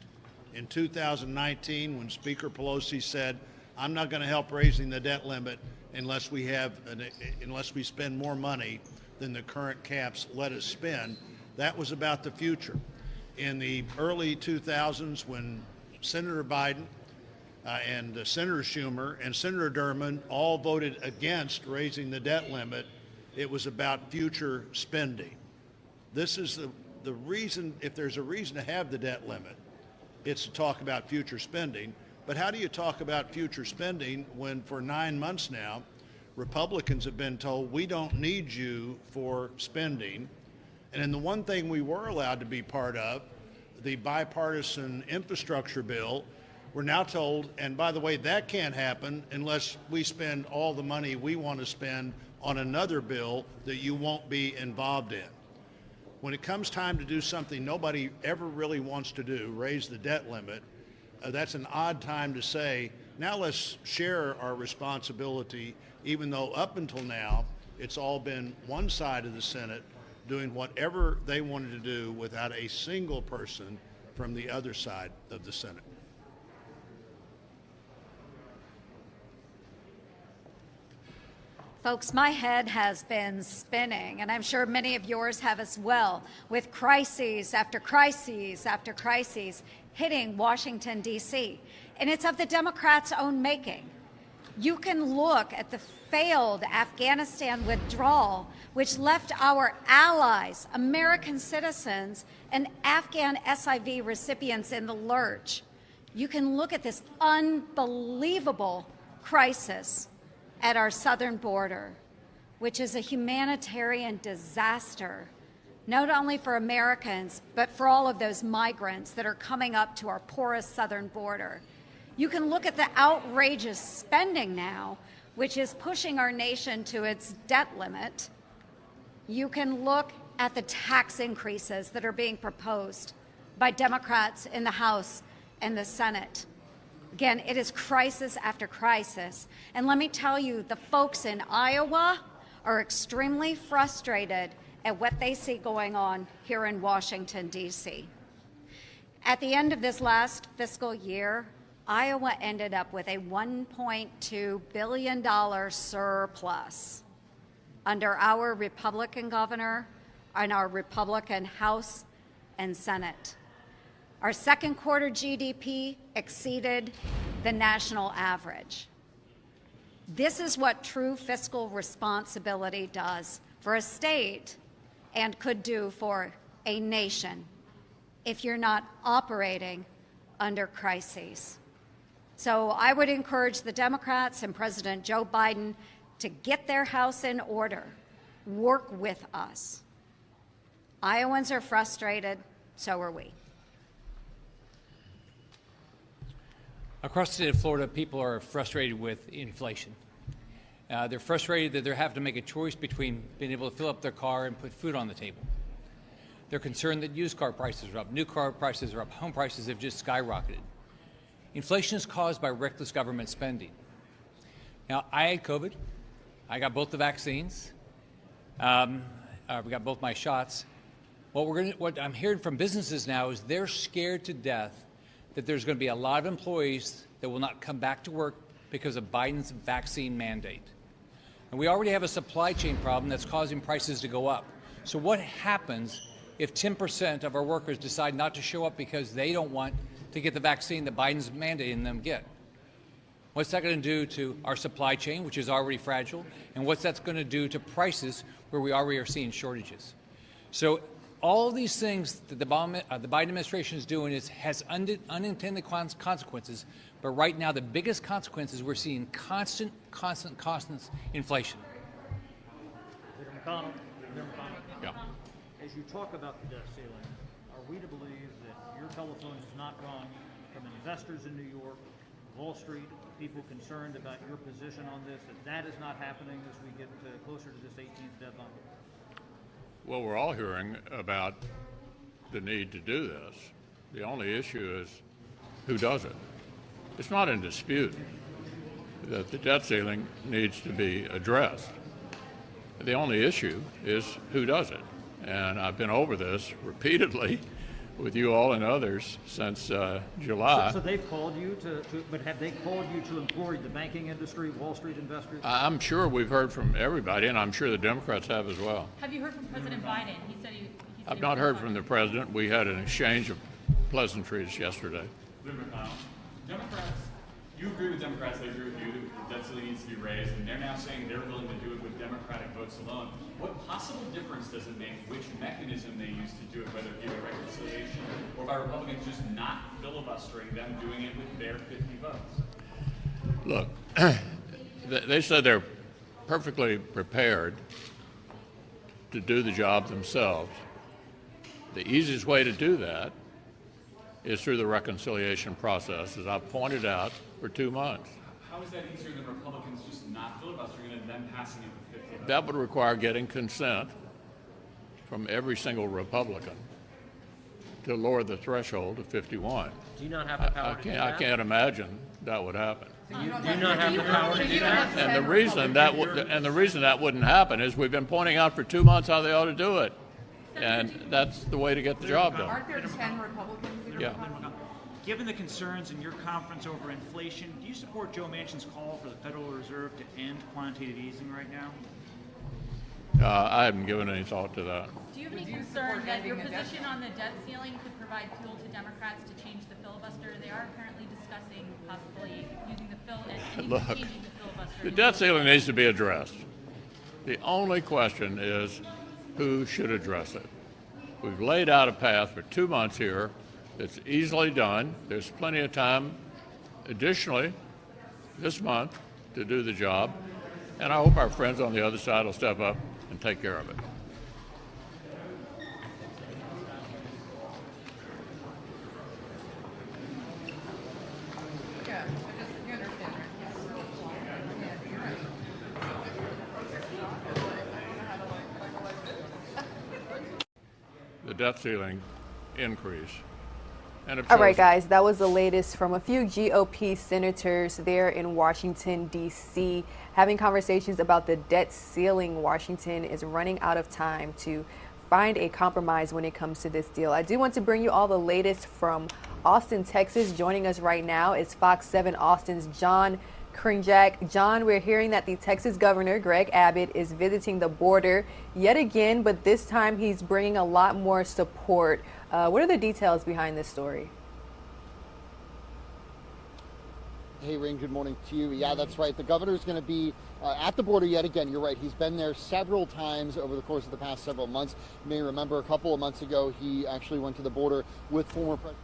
In 2019, when Speaker Pelosi said, I'm not going to help raising the debt limit unless we spend more money than the current caps let us spend, that was about the future. In the early 2000s, when Senator Biden and Senator Schumer and Senator Durbin all voted against raising the debt limit, it was about future spending. This is the reason, if there's a reason to have the debt limit, it's to talk about future spending. But how do you talk about future spending when for 9 months now, Republicans have been told we don't need you for spending? And in the one thing we were allowed to be part of, the bipartisan infrastructure bill, we're now told, and by the way, that can't happen unless we spend all the money we want to spend on another bill that you won't be involved in. When it comes time to do something nobody ever really wants to do, raise the debt limit, that's an odd time to say, now let's share our responsibility, even though up until now, it's all been one side of the Senate doing whatever they wanted to do without a single person from the other side of the Senate. Folks, my head has been spinning, and I'm sure many of yours have as well, with crises after crises after crises hitting Washington, D.C. And it's of the Democrats' own making. You can look at the failed Afghanistan withdrawal, which left our allies, American citizens, and Afghan SIV recipients in the lurch. You can look at this unbelievable crisis at our southern border, which is a humanitarian disaster, not only for Americans, but for all of those migrants that are coming up to our porous southern border. You can look at the outrageous spending now, which is pushing our nation to its debt limit. You can look at the tax increases that are being proposed by Democrats in the House and the Senate. Again, it is crisis after crisis. And let me tell you, the folks in Iowa are extremely frustrated at what they see going on here in Washington, D.C. At the end of this last fiscal year, Iowa ended up with a $1.2 billion surplus under our Republican governor and our Republican House and Senate. Our second quarter GDP exceeded the national average. This is what true fiscal responsibility does for a state and could do for a nation if you're not operating under crises. So I would encourage the Democrats and President Joe Biden to get their house in order, work with us. Iowans are frustrated, so are we. Across the state of Florida, people are frustrated with inflation. They're frustrated that they're having to make a choice between being able to fill up their car and put food on the table. They're concerned that used car prices are up, new car prices are up, home prices have just skyrocketed. Inflation is caused by reckless government spending. Now, I had COVID. I got both the vaccines. We got both my shots. What I'm hearing from businesses now is they're scared to death that there's going to be a lot of employees that will not come back to work because of Biden's vaccine mandate. And we already have a supply chain problem that's causing prices to go up. So what happens if 10% of our workers decide not to show up because they don't want to get the vaccine that Biden's mandating them get? What's that going to do to our supply chain, which is already fragile? And what's that going to do to prices where we already are seeing shortages? So all of these things that the Biden administration is doing has unintended consequences. But right now, the biggest consequence is we're seeing constant inflation. Senator McConnell. Yeah. As you talk about the debt ceiling, are we to believe that your telephone has not rung from investors in New York, Wall Street, people concerned about your position on this, that is not happening as we get closer to this 18th deadline? Well, we're all hearing about the need to do this. The only issue is who does it. It's not in dispute that the debt ceiling needs to be addressed. The only issue is who does it. And I've been over this repeatedly with you all and others since July. So they've called you but have they called you to implore the banking industry, Wall Street investors? I'm sure we've heard from everybody, and I'm sure the Democrats have as well. Have you heard from President Biden? He said I've not heard from the president. We had an exchange of pleasantries yesterday. Democrats, you agree with Democrats, they agree with you that the debt ceiling needs to be raised, and they're now saying they're willing to do it with Democratic votes alone. What possible difference does it make which mechanism they use to do it, whether it be by reconciliation or by Republicans just not filibustering them, doing it with their 50 votes? Look, they said they're perfectly prepared to do the job themselves. The easiest way to do that is through the reconciliation process, as I've pointed out for 2 months. How is that easier than Republicans just not filibustering it and then passing it with 50 votes? That would require getting consent from every single Republican to lower the threshold to 51. Do you not have the power to do that? I can't imagine that would happen. Do you not have the power to do that? And the reason that wouldn't happen is we've been pointing out for 2 months how they ought to do it. And that's the way to get the job done. Aren't there 10 Republicans? Yeah. Given the concerns in your conference over inflation, do you support Joe Manchin's call for the Federal Reserve to end quantitative easing right now? I haven't given any thought to that. Do you have any concern that your position on the debt ceiling could provide fuel to Democrats to change the filibuster? They are apparently discussing possibly using Look, changing the filibuster. the debt ceiling needs to be addressed. The only question is who should address it. We've laid out a path for 2 months here. It's easily done. There's plenty of time additionally this month to do the job. And I hope our friends on the other side will step up and take care of it. The debt ceiling increase. All right, guys, that was the latest from a few GOP senators there in Washington, D.C., having conversations about the debt ceiling. Washington is running out of time to find a compromise when it comes to this deal. I do want to bring you all the latest from Austin, Texas. Joining us right now is Fox 7 Austin's John Krinjak. John, we're hearing that the Texas governor, Greg Abbott, is visiting the border yet again, but this time he's bringing a lot more support. What are the details behind this story? Hey, Rain, good morning to you. Yeah, that's right. The governor's going to be at the border yet again. You're right. He's been there several times over the course of the past several months. You may remember a couple of months ago, he actually went to the border with former President.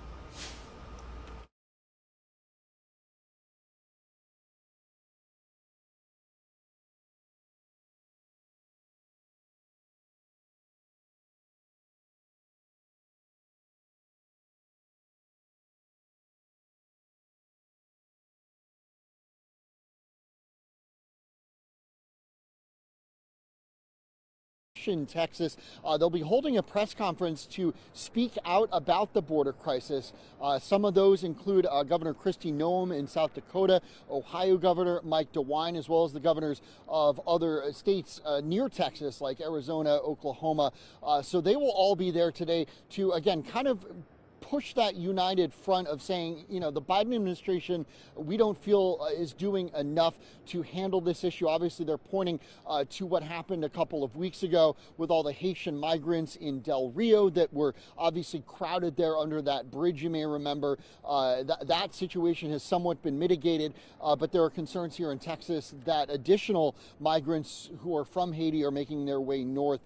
In Texas, they'll be holding a press conference to speak out about the border crisis. Some of those include Governor Kristi Noem in South Dakota, Ohio Governor Mike DeWine, as well as the governors of other states near Texas like Arizona, Oklahoma. So they will all be there today to, again, kind of push that united front of saying, you know, the Biden administration, we don't feel is doing enough to handle this issue. Obviously, they're pointing to what happened a couple of weeks ago with all the Haitian migrants in Del Rio that were obviously crowded there under that bridge. You may remember that situation has somewhat been mitigated, but there are concerns here in Texas that additional migrants who are from Haiti are making their way north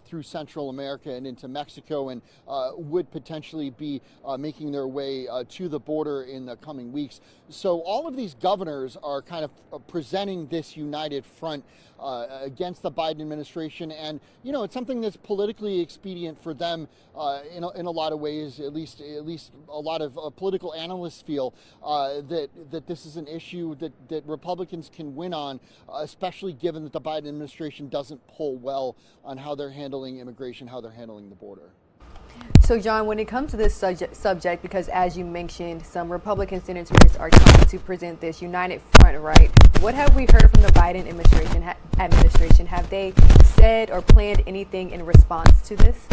through Central America and into Mexico, and would potentially be making their way to the border in the coming weeks. So all of these governors are kind of presenting this united front against the Biden administration, and you know, it's something that's politically expedient for them in a lot of ways. At least a lot of political analysts feel that this is an issue that Republicans can win on, especially given that the Biden administration doesn't poll well on how they're handling immigration, how they're handling the border. So, John, when it comes to this subject, because as you mentioned, some Republican senators are trying to present this united front, right? What have we heard from the Biden administration? Have they said or planned anything in response to this?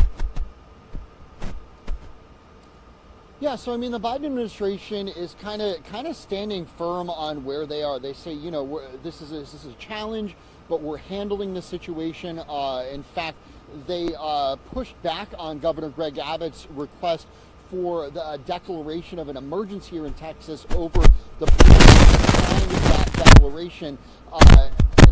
Yeah, so I mean, the Biden administration is kind of standing firm on where they are. They say, you know, this is a challenge, but we're handling the situation. In fact, they pushed back on Governor Greg Abbott's request for the declaration of an emergency here in Texas over the signing of that declaration.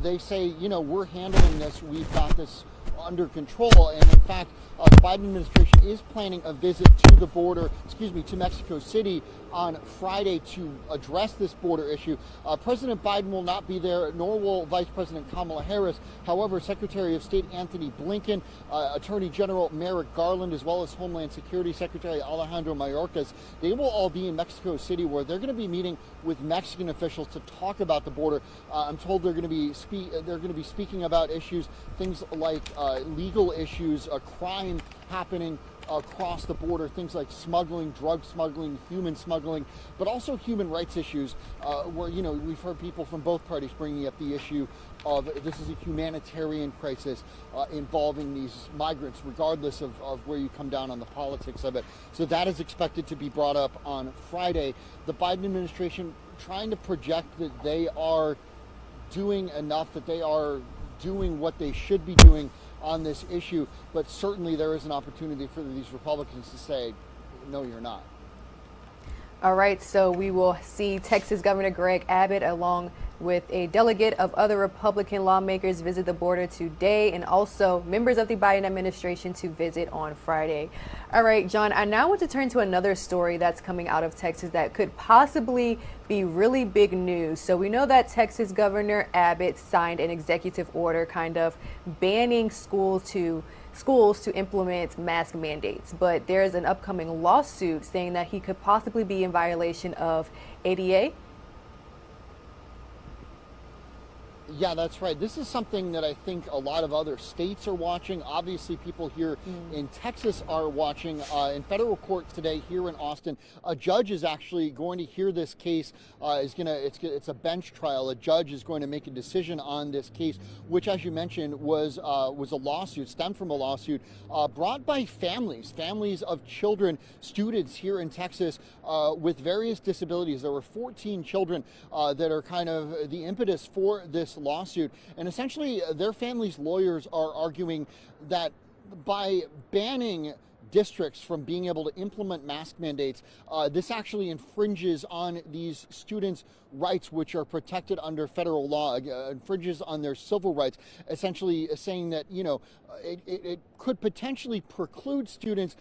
They say, you know, we're handling this. We've got this under control. And in fact, the Biden administration is planning a visit to the border, to Mexico City on Friday to address this border issue. President Biden will not be there, nor will Vice President Kamala Harris. However, Secretary of State Anthony Blinken, Attorney General Merrick Garland, as well as Homeland Security Secretary Alejandro Mayorkas, they will all be in Mexico City, where they're going to be meeting with Mexican officials to talk about the border. I'm told they're going to be speaking about issues, things like legal issues, crime happening across the border, things like smuggling, drug smuggling, human smuggling, but also human rights issues, where, you know, we've heard people from both parties bringing up the issue of this is a humanitarian crisis involving these migrants, regardless of where you come down on the politics of it. So that is expected to be brought up on Friday. The Biden administration trying to project that they are doing enough, that they are doing what they should be doing on this issue, but certainly there is an opportunity for these Republicans to say, no, you're not. All right, so we will see Texas Governor Greg Abbott along with a delegate of other Republican lawmakers visit the border today, and also members of the Biden administration to visit on Friday. All right, John, I now want to turn to another story that's coming out of Texas that could possibly be really big news. So we know that Texas Governor Abbott signed an executive order kind of banning schools to implement mask mandates, but there's an upcoming lawsuit saying that he could possibly be in violation of ADA. Yeah, that's right. This is something that I think a lot of other states are watching. Obviously, people here in Texas are watching. In federal court today here in Austin, a judge is actually going to hear this case. It's a bench trial. A judge is going to make a decision on this case, which, as you mentioned, was a lawsuit, stemmed from a lawsuit brought by families of children, students here in Texas with various disabilities. There were 14 children that are kind of the impetus for this lawsuit, and essentially their families' lawyers are arguing that by banning districts from being able to implement mask mandates, this actually infringes on these students' rights, which are protected under federal law, infringes on their civil rights, essentially saying that, it could potentially preclude students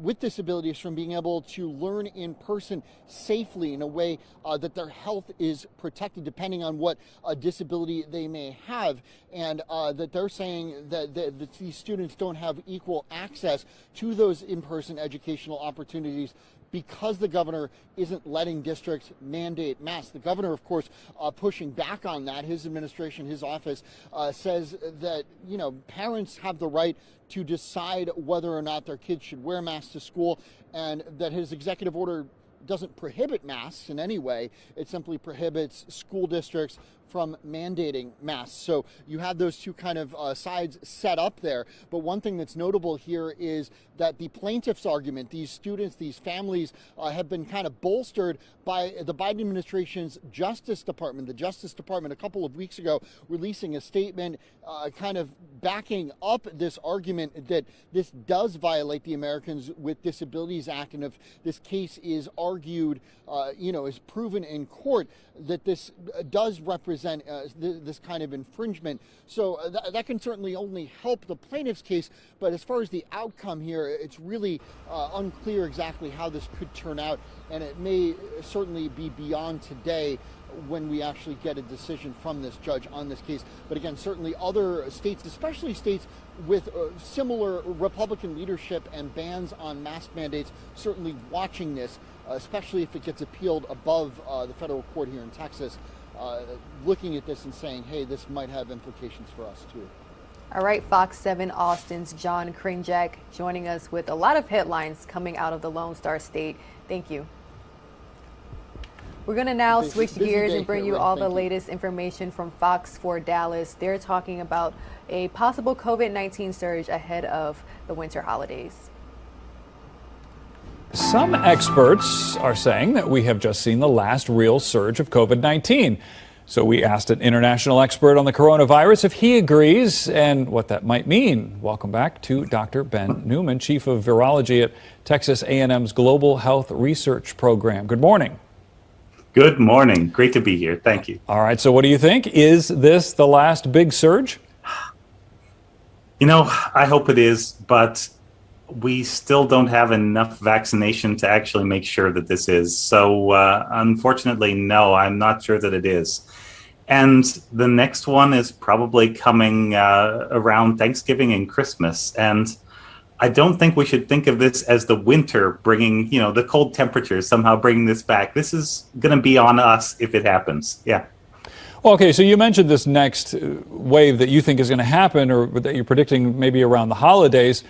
with disabilities from being able to learn in person safely in a way that their health is protected depending on what disability they may have, and that they're saying that these students don't have equal access to those in-person educational opportunities because the governor isn't letting districts mandate masks. The governor, of course, pushing back on that. His administration, his office says that, parents have the right to decide whether or not their kids should wear masks to school, and that his executive order doesn't prohibit masks in any way. It simply prohibits school districts from mandating masks. So you have those two kind of sides set up there. But one thing that's notable here is that the plaintiff's argument, these students, these families have been kind of bolstered by the Biden administration's Justice Department. The Justice Department a couple of weeks ago releasing a statement kind of backing up this argument that this does violate the Americans with Disabilities Act. And if this case is argued, is proven in court, that this does represent this kind of infringement. So that can certainly only help the plaintiff's case. But as far as the outcome here, it's really unclear exactly how this could turn out. And it may certainly be beyond today when we actually get a decision from this judge on this case. But again, certainly other states, especially states with similar Republican leadership and bans on mask mandates, certainly watching this, especially if it gets appealed above the federal court here in Texas, looking at this and saying, hey, this might have implications for us too. All right, Fox 7 Austin's John Krinjak joining us with a lot of headlines coming out of the Lone Star State. Thank you. We're going to now switch gears and bring you all the latest information from Fox 4 Dallas. They're talking about a possible COVID-19 surge ahead of the winter holidays. Some experts are saying that we have just seen the last real surge of COVID-19. So we asked an international expert on the coronavirus if he agrees and what that might mean. Welcome back to Dr. Ben Newman, Chief of Virology at Texas A&M's Global Health Research Program. Good morning. Good morning. Great to be here. Thank you. All right. So what do you think? Is this the last big surge? I hope it is, but we still don't have enough vaccination to actually make sure that this is. So unfortunately, no, I'm not sure that it is. And the next one is probably coming around Thanksgiving and Christmas. And I don't think we should think of this as the winter bringing, the cold temperatures somehow bringing this back. This is going to be on us if it happens. Yeah. Well, okay, so you mentioned this next wave that you think is going to happen or that you're predicting maybe around the holidays.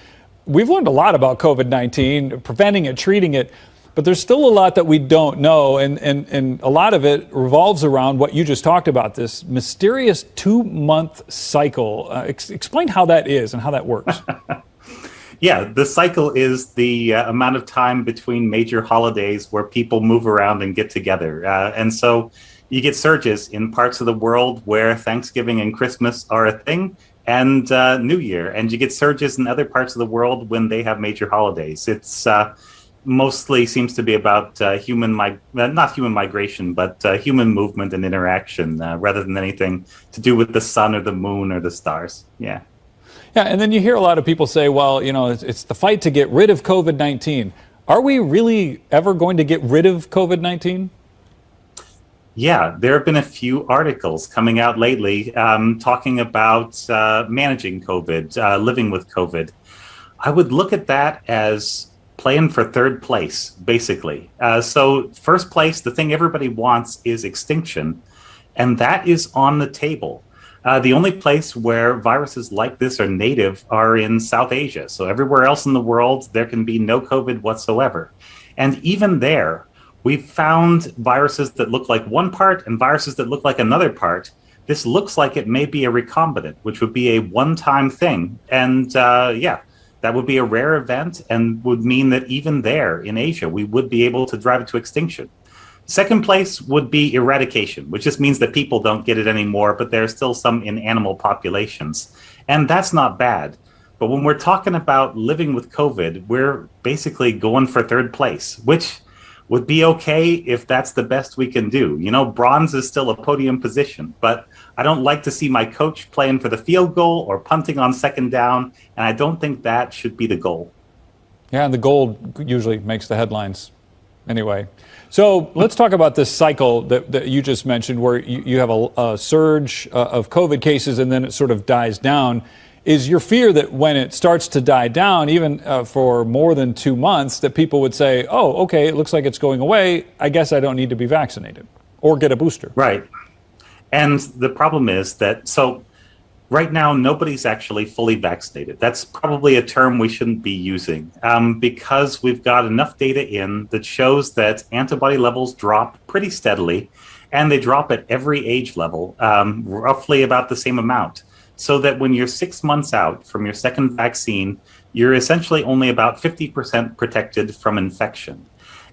We've learned a lot about COVID-19, preventing it, treating it, but there's still a lot that we don't know. And a lot of it revolves around what you just talked about, this mysterious 2-month cycle. Explain how that is and how that works. Yeah, the cycle is the amount of time between major holidays where people move around and get together. And so you get surges in parts of the world where Thanksgiving and Christmas are a thing, and New Year. And you get surges in other parts of the world when they have major holidays. It's mostly seems to be about not human migration, but human movement and interaction rather than anything to do with the sun or the moon or the stars. Yeah. Yeah, and then you hear a lot of people say, well, it's the fight to get rid of COVID-19. Are we really ever going to get rid of COVID-19? Yeah, there have been a few articles coming out lately talking about managing COVID, living with COVID. I would look at that as playing for third place, basically. So first place, the thing everybody wants is extinction, and that is on the table. The only place where viruses like this are native are in South Asia. So everywhere else in the world, there can be no COVID whatsoever. And even there, we've found viruses that look like one part and viruses that look like another part. This looks like it may be a recombinant, which would be a one-time thing. And that would be a rare event and would mean that even there in Asia, we would be able to drive it to extinction. Second place would be eradication, which just means that people don't get it anymore, but there are still some in animal populations. And that's not bad. But when we're talking about living with COVID, we're basically going for third place, which would be okay if that's the best we can do. You know, bronze is still a podium position, but I don't like to see my coach playing for the field goal or punting on second down, and I don't think that should be the goal. Yeah, and the gold usually makes the headlines anyway. So let's talk about this cycle that you just mentioned where you have a surge of COVID cases and then it sort of dies down. Is your fear that when it starts to die down, even for more than 2 months, that people would say, oh, okay, it looks like it's going away. I guess I don't need to be vaccinated or get a booster. Right. And the problem is that, so right now, nobody's actually fully vaccinated. That's probably a term we shouldn't be using because we've got enough data in that shows that antibody levels drop pretty steadily, and they drop at every age level, roughly about the same amount. So that when you're 6 months out from your second vaccine, you're essentially only about 50% protected from infection.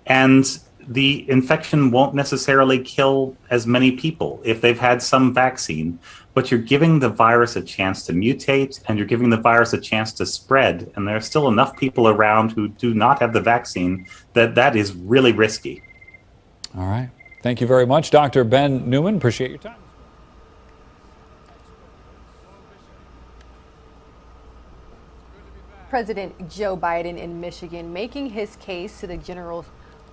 And the infection won't necessarily kill as many people if they've had some vaccine, but you're giving the virus a chance to mutate and you're giving the virus a chance to spread. And there are still enough people around who do not have the vaccine that is really risky. All right. Thank you very much, Dr. Ben Newman. Appreciate your time. President Joe Biden in Michigan making his case to the general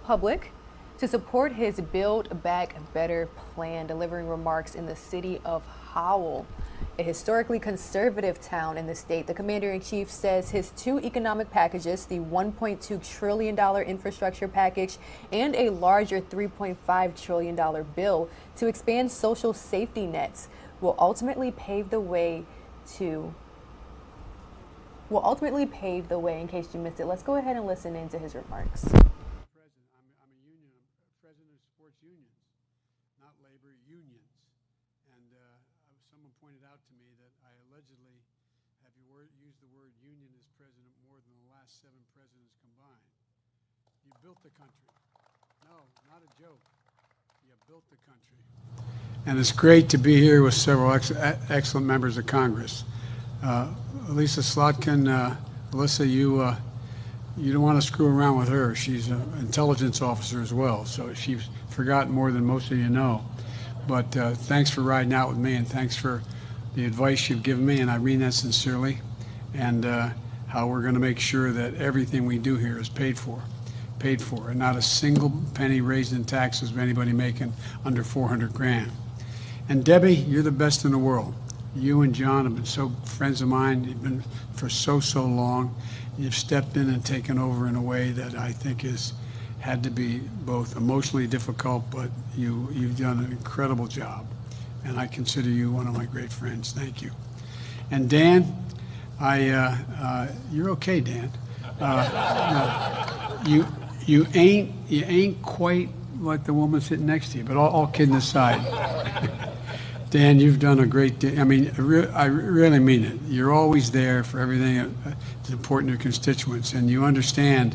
public to support his Build Back Better plan, delivering remarks in the city of Howell, a historically conservative town in the state. The commander-in-chief says his 2 economic packages, the $1.2 trillion infrastructure package and a larger $3.5 trillion bill to expand social safety nets, will ultimately pave the way, in case you missed it. Let's go ahead and listen into his remarks. I'm a president of sports unions, not labor unions. And someone pointed out to me that I allegedly have used the word union as president more than the last 7 presidents combined. You built the country. No, not a joke. You built the country. And it's great to be here with several excellent members of Congress. Lisa Slotkin, Alyssa, you don't want to screw around with her. She's an intelligence officer as well, so she's forgotten more than most of you know. But thanks for riding out with me, and thanks for the advice you've given me, and I mean that sincerely, and how we're going to make sure that everything we do here is paid for, and not a single penny raised in taxes of anybody making under 400 grand. And Debbie, you're the best in the world. You and John have been so friends of mine. You've been for so long. You've stepped in and taken over in a way that I think has had to be both emotionally difficult, but you've done an incredible job. And I consider you one of my great friends. Thank you. And Dan, you're okay, Dan. No, you ain't quite like the woman sitting next to you, but all kidding aside. Dan, you've done a great deal. I mean, I really mean it. You're always there for everything that's important to your constituents, and you understand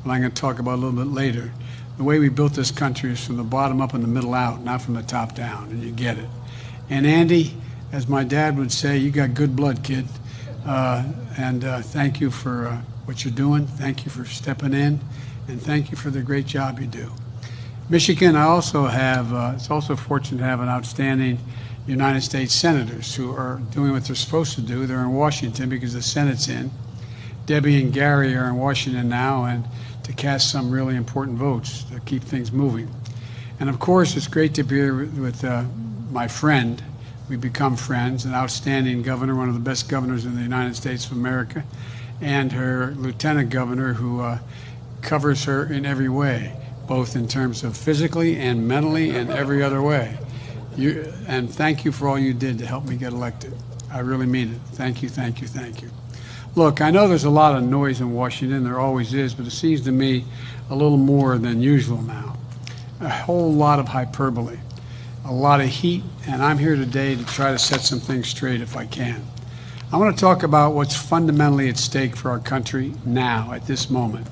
what I'm going to talk about a little bit later. The way we built this country is from the bottom up and the middle out, not from the top down, and you get it. And Andy, as my dad would say, you got good blood, kid. And thank you for what you're doing. Thank you for stepping in, and thank you for the great job you do. Michigan, I also have, it's also fortunate to have an outstanding United States senators who are doing what they're supposed to do. They're in Washington because the Senate's in. Debbie and Gary are in Washington now, and to cast some really important votes to keep things moving. And of course, it's great to be here with my friend. We've become friends, an outstanding governor, one of the best governors in the United States of America, and her lieutenant governor who covers her in every way, both in terms of physically and mentally and every other way. And thank you for all you did to help me get elected. I really mean it. Thank you, thank you, thank you. Look, I know there's a lot of noise in Washington. There always is, but it seems to me a little more than usual now. A whole lot of hyperbole, a lot of heat, and I'm here today to try to set some things straight if I can. I want to talk about what's fundamentally at stake for our country now, at this moment.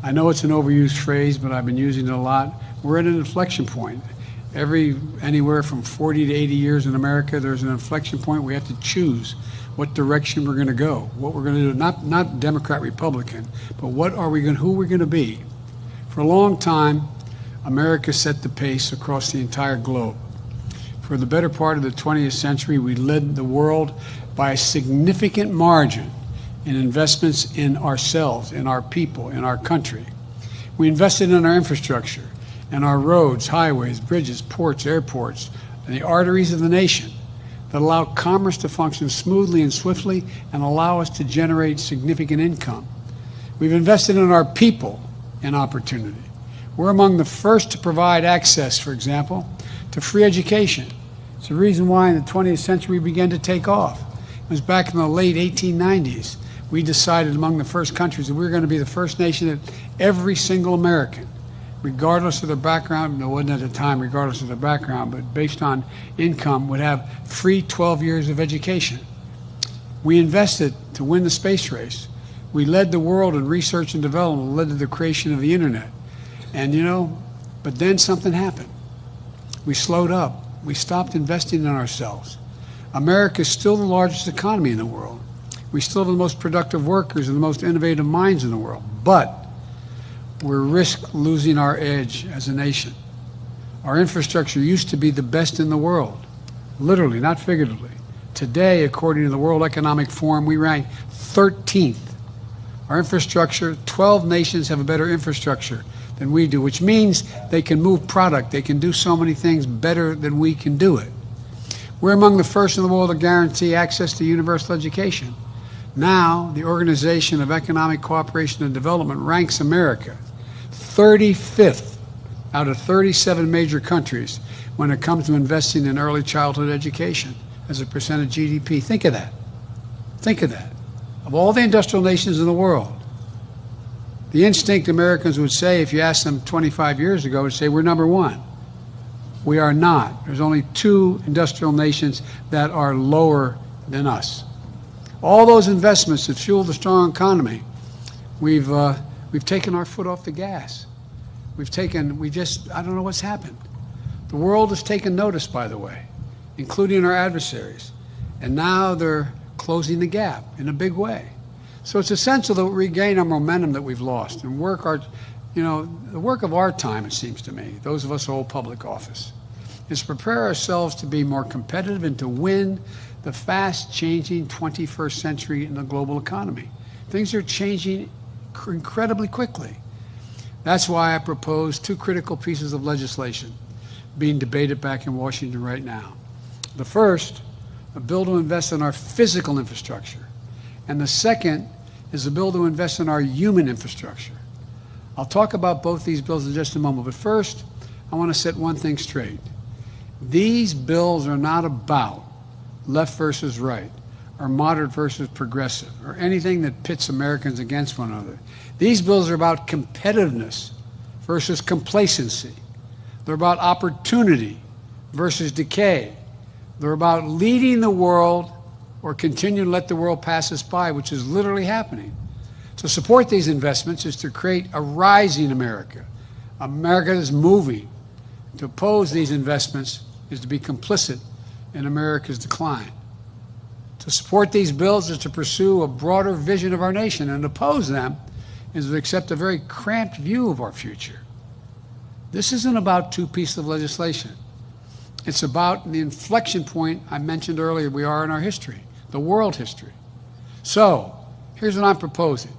I know it's an overused phrase, but I've been using it a lot. We're at an inflection point. Anywhere from 40 to 80 years in America, there's an inflection point. We have to choose what direction we're going to go, what we're going to do, not Democrat, Republican, but who we're going to be. For a long time, America set the pace across the entire globe. For the better part of the 20th century, we led the world by a significant margin in investments in ourselves, in our people, in our country. We invested in our infrastructure, in our roads, highways, bridges, ports, airports, and the arteries of the nation that allow commerce to function smoothly and swiftly and allow us to generate significant income. We've invested in our people in opportunity. We're among the first to provide access, for example, to free education. It's the reason why in the 20th century we began to take off. It was back in the late 1890s. We decided among the first countries that we were going to be the first nation that every single American, regardless of their background, no, it wasn't at the time regardless of their background, but based on income, would have free 12 years of education. We invested to win the space race. We led the world in research and development, led to the creation of the internet. And but then something happened. We slowed up. We stopped investing in ourselves. America is still the largest economy in the world. We still have the most productive workers and the most innovative minds in the world. But we risk losing our edge as a nation. Our infrastructure used to be the best in the world, literally, not figuratively. Today, according to the World Economic Forum, we rank 13th. Our infrastructure, 12 nations have a better infrastructure than we do, which means they can move product. They can do so many things better than we can do it. We're among the first in the world to guarantee access to universal education. Now, the Organization of Economic Cooperation and Development ranks America 35th out of 37 major countries when it comes to investing in early childhood education as a percent of GDP. Think of that. Think of that. Of all the industrial nations in the world, the instinct Americans would say, if you asked them 25 years ago, would say we're number one. We are not. There's only 2 industrial nations that are lower than us. All those investments that fuel the strong economy, we've taken our foot off the gas. I don't know what's happened. The world has taken notice, by the way, including our adversaries. And now they're closing the gap in a big way. So it's essential that we regain our momentum that we've lost and the work of our time, it seems to me, those of us who hold public office, is to prepare ourselves to be more competitive and to win the fast-changing 21st century in the global economy. Things are changing incredibly quickly. That's why I propose 2 critical pieces of legislation being debated back in Washington right now. The first, a bill to invest in our physical infrastructure. And the second is a bill to invest in our human infrastructure. I'll talk about both these bills in just a moment, but first, I want to set one thing straight. These bills are not about left versus right, or moderate versus progressive, or anything that pits Americans against one another. These bills are about competitiveness versus complacency. They're about opportunity versus decay. They're about leading the world or continue to let the world pass us by, which is literally happening. To support these investments is to create a rising America. America is moving. To oppose these investments is to be complicit in America's decline. To support these bills is to pursue a broader vision of our nation, and to oppose them is to accept a very cramped view of our future. This isn't about 2 pieces of legislation. It's about the inflection point I mentioned earlier we are in our history, the world history. So, here's what I'm proposing.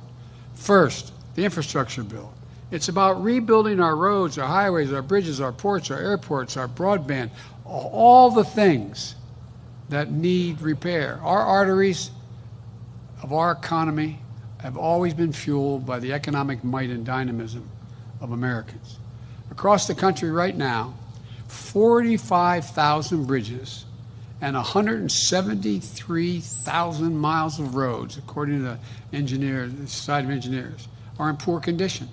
First, the infrastructure bill. It's about rebuilding our roads, our highways, our bridges, our ports, our airports, our broadband, all the things that need repair. Our arteries of our economy have always been fueled by the economic might and dynamism of Americans. Across the country right now, 45,000 bridges and 173,000 miles of roads, according to the Society of Engineers, are in poor condition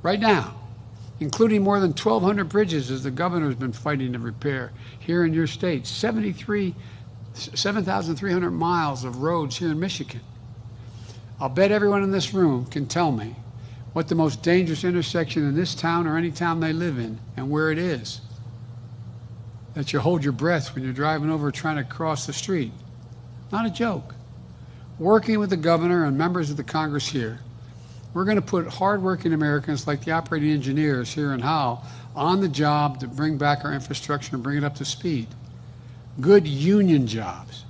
right now, including more than 1,200 bridges as the governor's been fighting to repair here in your state. 7,300 miles of roads here in Michigan. I'll bet everyone in this room can tell me what the most dangerous intersection in this town or any town they live in and where it is, that you hold your breath when you're driving over trying to cross the street. Not a joke. Working with the governor and members of the Congress here, we're going to put hardworking Americans like the operating engineers here in Howell on the job to bring back our infrastructure and bring it up to speed. Good union jobs,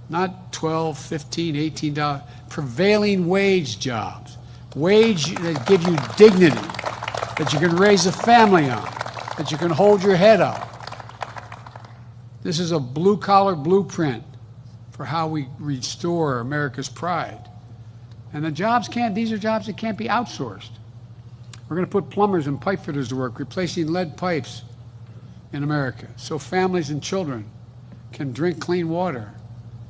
not $12, $15, $18, prevailing wage jobs. Wage that give you dignity, that you can raise a family on, that you can hold your head up. This is a blue-collar blueprint for how we restore America's pride. And these are jobs that can't be outsourced. We're going to put plumbers and pipe fitters to work, replacing lead pipes in America, so families and children can drink clean water.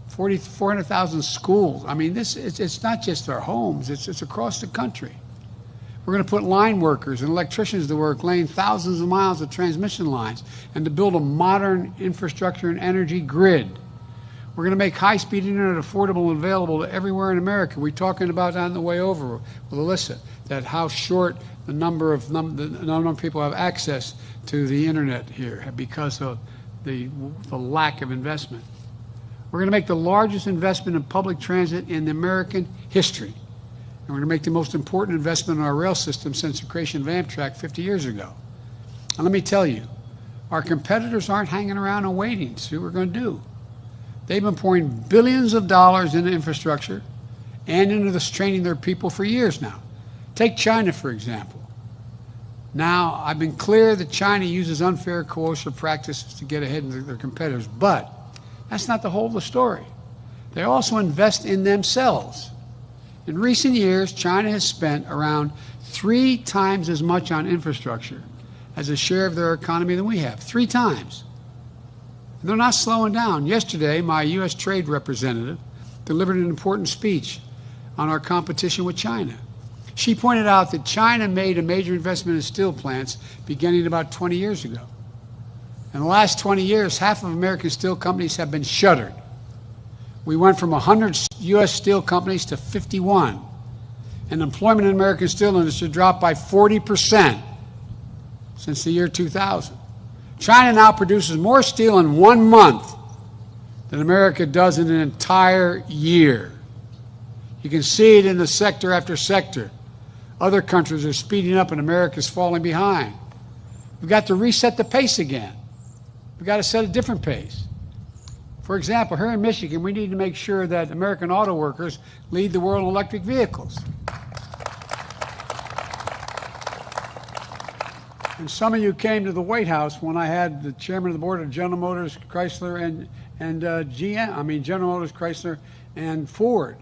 400,000 schools. I mean, it's not just our homes, it's across the country. We're going to put line workers and electricians to work laying thousands of miles of transmission lines and to build a modern infrastructure and energy grid. We're going to make high-speed internet affordable and available to everywhere in America. We're talking about that on the way over with Alyssa, that how short the number of people have access to the internet here because of the lack of investment. We're going to make the largest investment in public transit in American history. And we're going to make the most important investment in our rail system since the creation of Amtrak 50 years ago. And let me tell you, our competitors aren't hanging around and waiting to see what we're going to do. They've been pouring billions of dollars into infrastructure and into this training their people for years now. Take China, for example. Now, I've been clear that China uses unfair coercive practices to get ahead of their competitors, but that's not the whole of the story. They also invest in themselves. In recent years, China has spent around 3 times as much on infrastructure as a share of their economy than we have. 3 times. And they're not slowing down. Yesterday, my U.S. trade representative delivered an important speech on our competition with China. She pointed out that China made a major investment in steel plants beginning about 20 years ago. In the last 20 years, half of American steel companies have been shuttered. We went from 100 U.S. steel companies to 51. And employment in the American steel industry dropped by 40% since the year 2000. China now produces more steel in 1 month than America does in an entire year. You can see it in the sector after sector. Other countries are speeding up and America's falling behind. We've got to reset the pace again. We've got to set a different pace. For example, here in Michigan, we need to make sure that American auto workers lead the world in electric vehicles. And some of you came to the White House when I had the chairman of the board of General Motors, Chrysler, and General Motors, Chrysler, and Ford.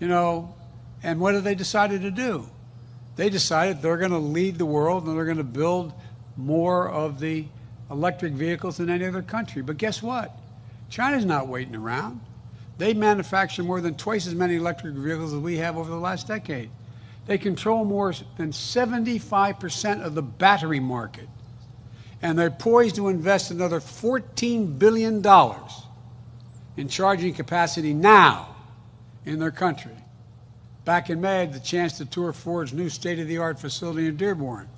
You know, and what have they decided to do? They decided they're going to lead the world and they're going to build more of the electric vehicles than any other country. But guess what? China's not waiting around. They manufacture more than twice as many electric vehicles as we have over the last decade. They control more than 75% of the battery market. And they're poised to invest another $14 billion in charging capacity now in their country. Back in May, I had the chance to tour Ford's new state-of-the-art facility in Dearborn,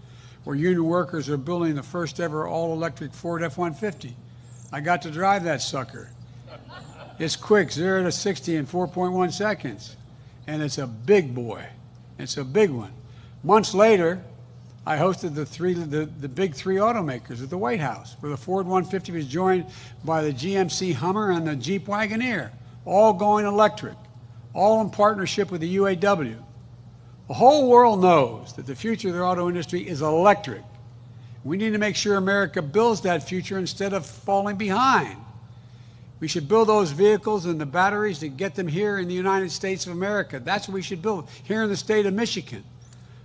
where union workers are building the first ever all-electric Ford F-150. I got to drive that sucker. It's quick, 0 to 60 in 4.1 seconds. And it's a big boy. It's a big one. Months later, I hosted the big 3 automakers at the White House, where the Ford 150 was joined by the GMC Hummer and the Jeep Wagoneer, all going electric, all in partnership with the UAW. The whole world knows that the future of the auto industry is electric. We need to make sure America builds that future instead of falling behind. We should build those vehicles and the batteries to get them here in the United States of America. That's what we should build here in the state of Michigan.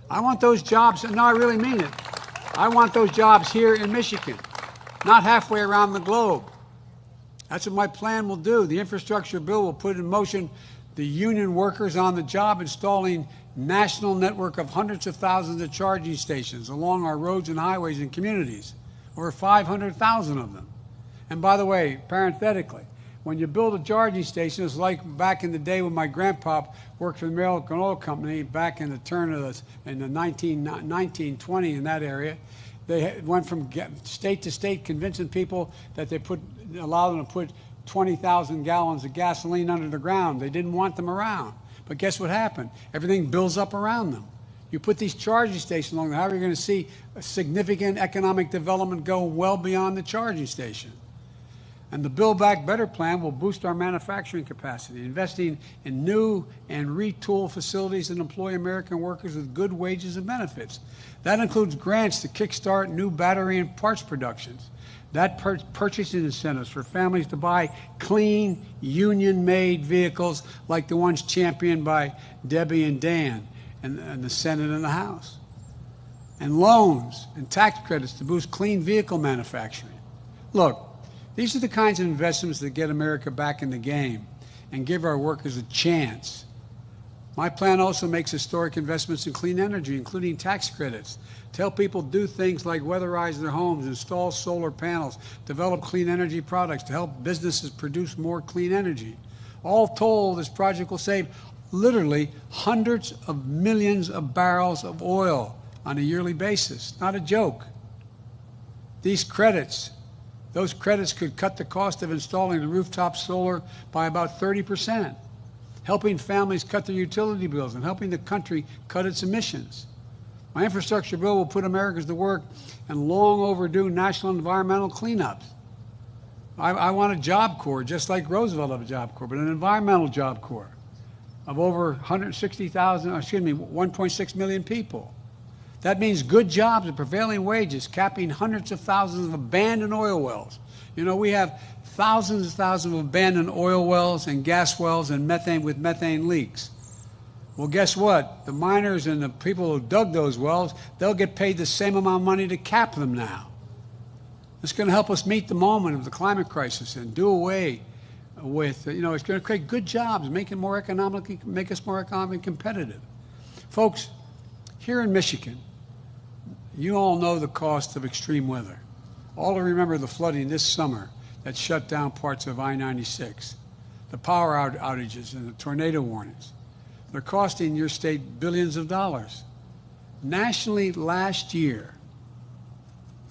I want those jobs, and no, I really mean it. I want those jobs here in Michigan, not halfway around the globe. That's what my plan will do. The infrastructure bill will put in motion the union workers on the job installing national network of hundreds of thousands of charging stations along our roads and highways and communities, over 500,000 of them. And by the way, parenthetically, when you build a charging station, it's like back in the day when my grandpa worked for the American Oil Company back in the turn of in the 1920 in that area. They went from state to state convincing people that they allowed them to put 20,000 gallons of gasoline under the ground. They didn't want them around. But guess what happened? Everything builds up around them. You put these charging stations along there, how are you going to see a significant economic development go well beyond the charging station? And the Build Back Better plan will boost our manufacturing capacity, investing in new and retool facilities that employ American workers with good wages and benefits. That includes grants to kickstart new battery and parts productions. That purchasing incentives for families to buy clean, union-made vehicles like the ones championed by Debbie and Dan and the Senate and the House. And loans and tax credits to boost clean vehicle manufacturing. Look, these are the kinds of investments that get America back in the game and give our workers a chance. My plan also makes historic investments in clean energy, including tax credits, to help people do things like weatherize their homes, install solar panels, develop clean energy products, to help businesses produce more clean energy. All told, this project will save literally hundreds of millions of barrels of oil on a yearly basis. Not a joke. These credits, those credits could cut the cost of installing the rooftop solar by about 30%, helping families cut their utility bills and helping the country cut its emissions. My infrastructure bill will put Americans to work in long overdue national environmental cleanups. I want a Job Corps, just like Roosevelt had a Job Corps, but an environmental Job Corps of over 1.6 million people. That means good jobs at prevailing wages, capping hundreds of thousands of abandoned oil wells. You know, we have thousands and thousands of abandoned oil wells and gas wells and methane leaks. Well, guess what? The miners and the people who dug those wells, they'll get paid the same amount of money to cap them now. It's going to help us meet the moment of the climate crisis and do away with, it's going to create good jobs, make us more economically competitive. Folks, here in Michigan, you all know the cost of extreme weather. All remember the flooding this summer that shut down parts of I-96, the power outages and the tornado warnings. They're costing your state billions of dollars. Nationally, last year,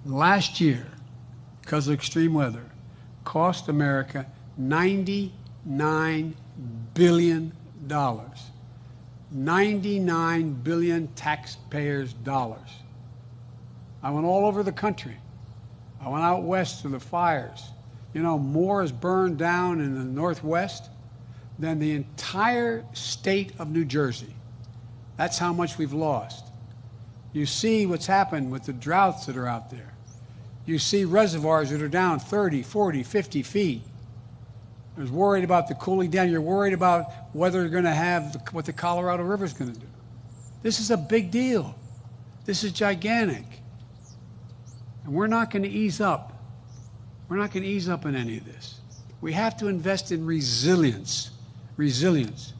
because of extreme weather, cost America $99 billion. 99 billion taxpayers' dollars. I went all over the country. I went out west to the fires. More is burned down in the Northwest than the entire state of New Jersey. That's how much we've lost. You see what's happened with the droughts that are out there. You see reservoirs that are down 30, 40, 50 feet. You're worried about the cooling down. You're worried about whether you're going to have what the Colorado River is going to do. This is a big deal. This is gigantic. And we're not going to ease up. We're not going to ease up in any of this. We have to invest in resilience. Resilience.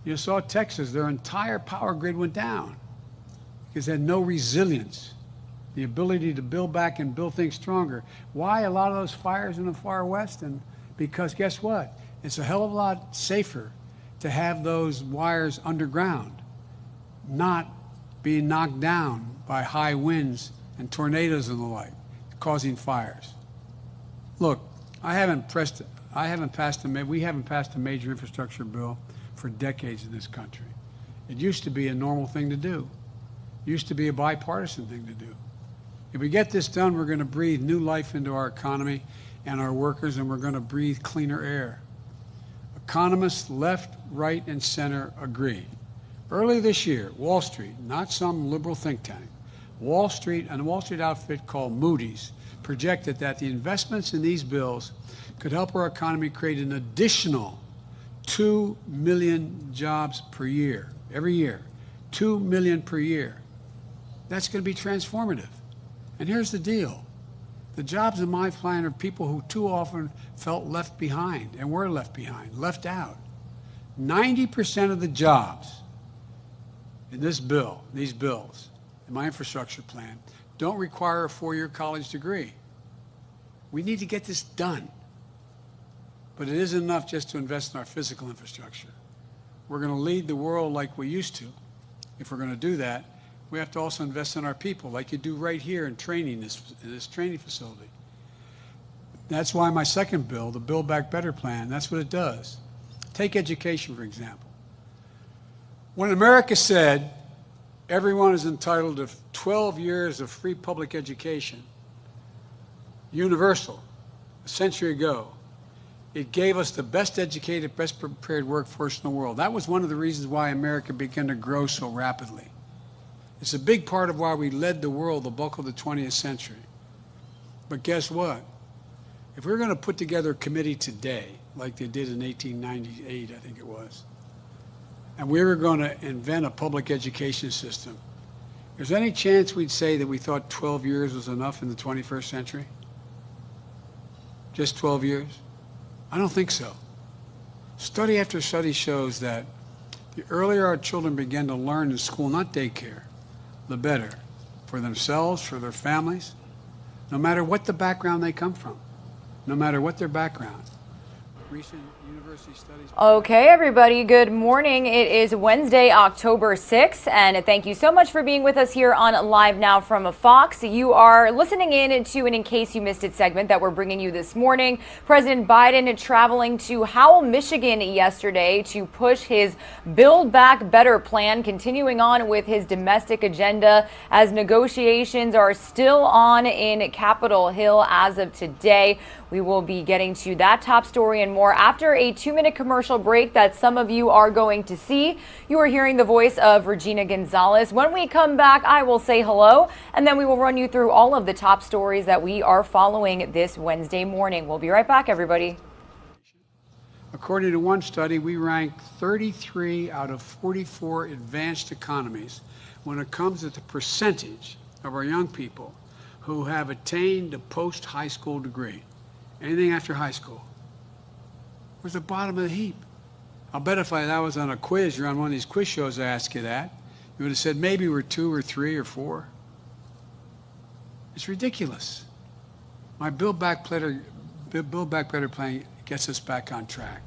You saw Texas, their entire power grid went down because they had no resilience, the ability to build back and build things stronger. Why a lot of those fires in the far west? And because guess what? It's a hell of a lot safer to have those wires underground, not being knocked down by high winds and tornadoes and the like, causing fires. Look, we haven't passed a major infrastructure bill for decades in this country. It used to be a normal thing to do. It used to be a bipartisan thing to do. If we get this done, we're going to breathe new life into our economy and our workers, and we're going to breathe cleaner air. Economists left, right, and center agree. Early this year, Wall Street, not some liberal think tank, Wall Street and a Wall Street outfit called Moody's projected that the investments in these bills could help our economy create an additional 2 million jobs per year, every year, 2 million per year. That's going to be transformative. And here's the deal. The jobs in my plan are people who too often felt left behind and were left behind, left out. 90% of the jobs in this bill, these bills, in my infrastructure plan, don't require a 4-year college degree. We need to get this done. But it isn't enough just to invest in our physical infrastructure. We're going to lead the world like we used to. If we're going to do that, we have to also invest in our people, like you do right here in training, this training facility. That's why my second bill, the Build Back Better plan, that's what it does. Take education, for example. When America said everyone is entitled to 12 years of free public education, universal, a century ago, it gave us the best educated, best prepared workforce in the world. That was one of the reasons why America began to grow so rapidly. It's a big part of why we led the world the bulk of the 20th century. But guess what? If we're going to put together a committee today, like they did in 1898, I think it was, and we were going to invent a public education system, is there any chance we'd say that we thought 12 years was enough in the 21st century? Just 12 years? I don't think so. Study after study shows that the earlier our children begin to learn in school, not daycare, the better for themselves, for their families, no matter what the background they come from, no matter what their background. Recent university studies. Okay, everybody, good morning. It is Wednesday, October 6th, and thank you so much for being with us here on Live Now from Fox. You are listening in to an In Case You Missed It segment that we're bringing you this morning. President Biden traveling to Howell, Michigan yesterday to push his Build Back Better plan, continuing on with his domestic agenda as negotiations are still on in Capitol Hill as of today. We will be getting to that top story and more after a 2-minute commercial break that some of you are going to see. You are hearing the voice of Regina Gonzalez. When we come back, I will say hello, and then we will run you through all of the top stories that we are following this Wednesday morning. We'll be right back, everybody. According to one study, we rank 33 out of 44 advanced economies when it comes to the percentage of our young people who have attained a post-high school degree. Anything after high school. We're at the bottom of the heap. I'll bet if I was on a quiz, you're on one of these quiz shows, I ask you that, you would have said maybe we're 2 or 3 or 4. It's ridiculous. My Build Back Better plan gets us back on track.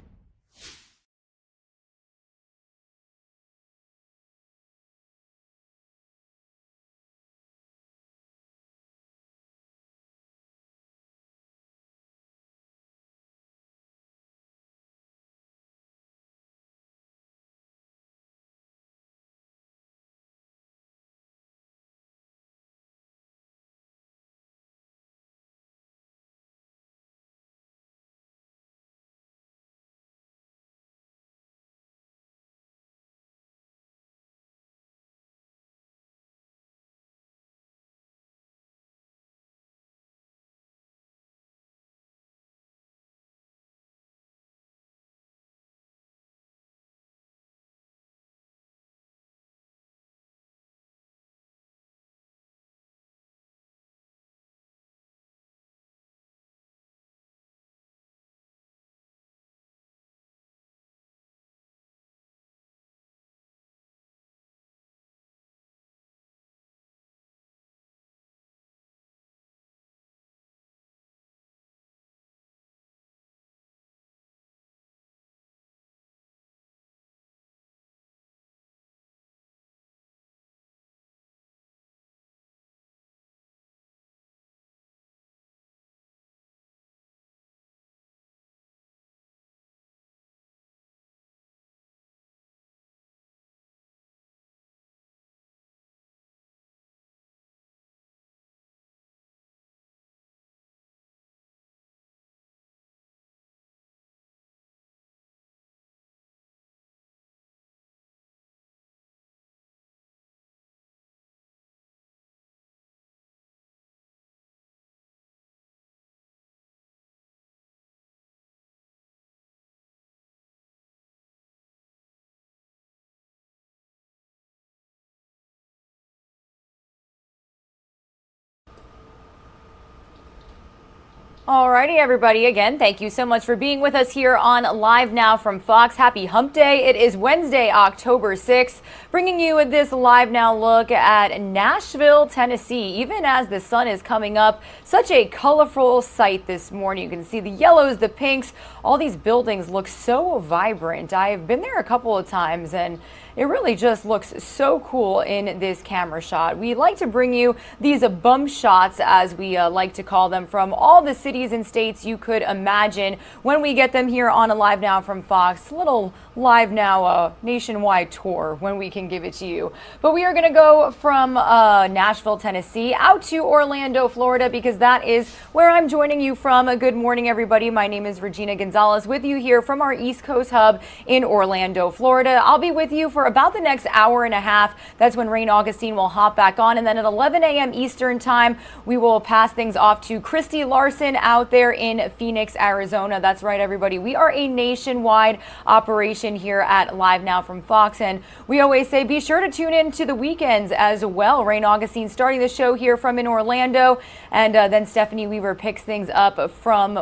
Alrighty, everybody. Again, thank you so much for being with us here on Live Now from Fox. Happy Hump Day. It is Wednesday, October 6th, bringing you this Live Now look at Nashville, Tennessee. Even as the sun is coming up, such a colorful sight this morning. You can see the yellows, the pinks. All these buildings look so vibrant. I've been there a couple of times, and it really just looks so cool in this camera shot. We like to bring you these bump shots, as we like to call them, from all the cities and states you could imagine when we get them here on a Live Now from Fox. Little Live Now nationwide tour when we can give it to you. But we are going to go from Nashville, Tennessee, out to Orlando, Florida, because that is where I'm joining you from. Good morning, everybody. My name is Regina Gonzalez, with you here from our East Coast hub in Orlando, Florida. I'll be with you for about the next hour and a half. That's when Rain Augustine will hop back on. And then at 11 a.m. Eastern time, we will pass things off to Christy Larson out there in Phoenix, Arizona. That's right, everybody. We are a nationwide operation here at Live Now from Fox. And we always say be sure to tune in to the weekends as well. Rain Augustine starting the show here from in Orlando. And then Stephanie Weaver picks things up from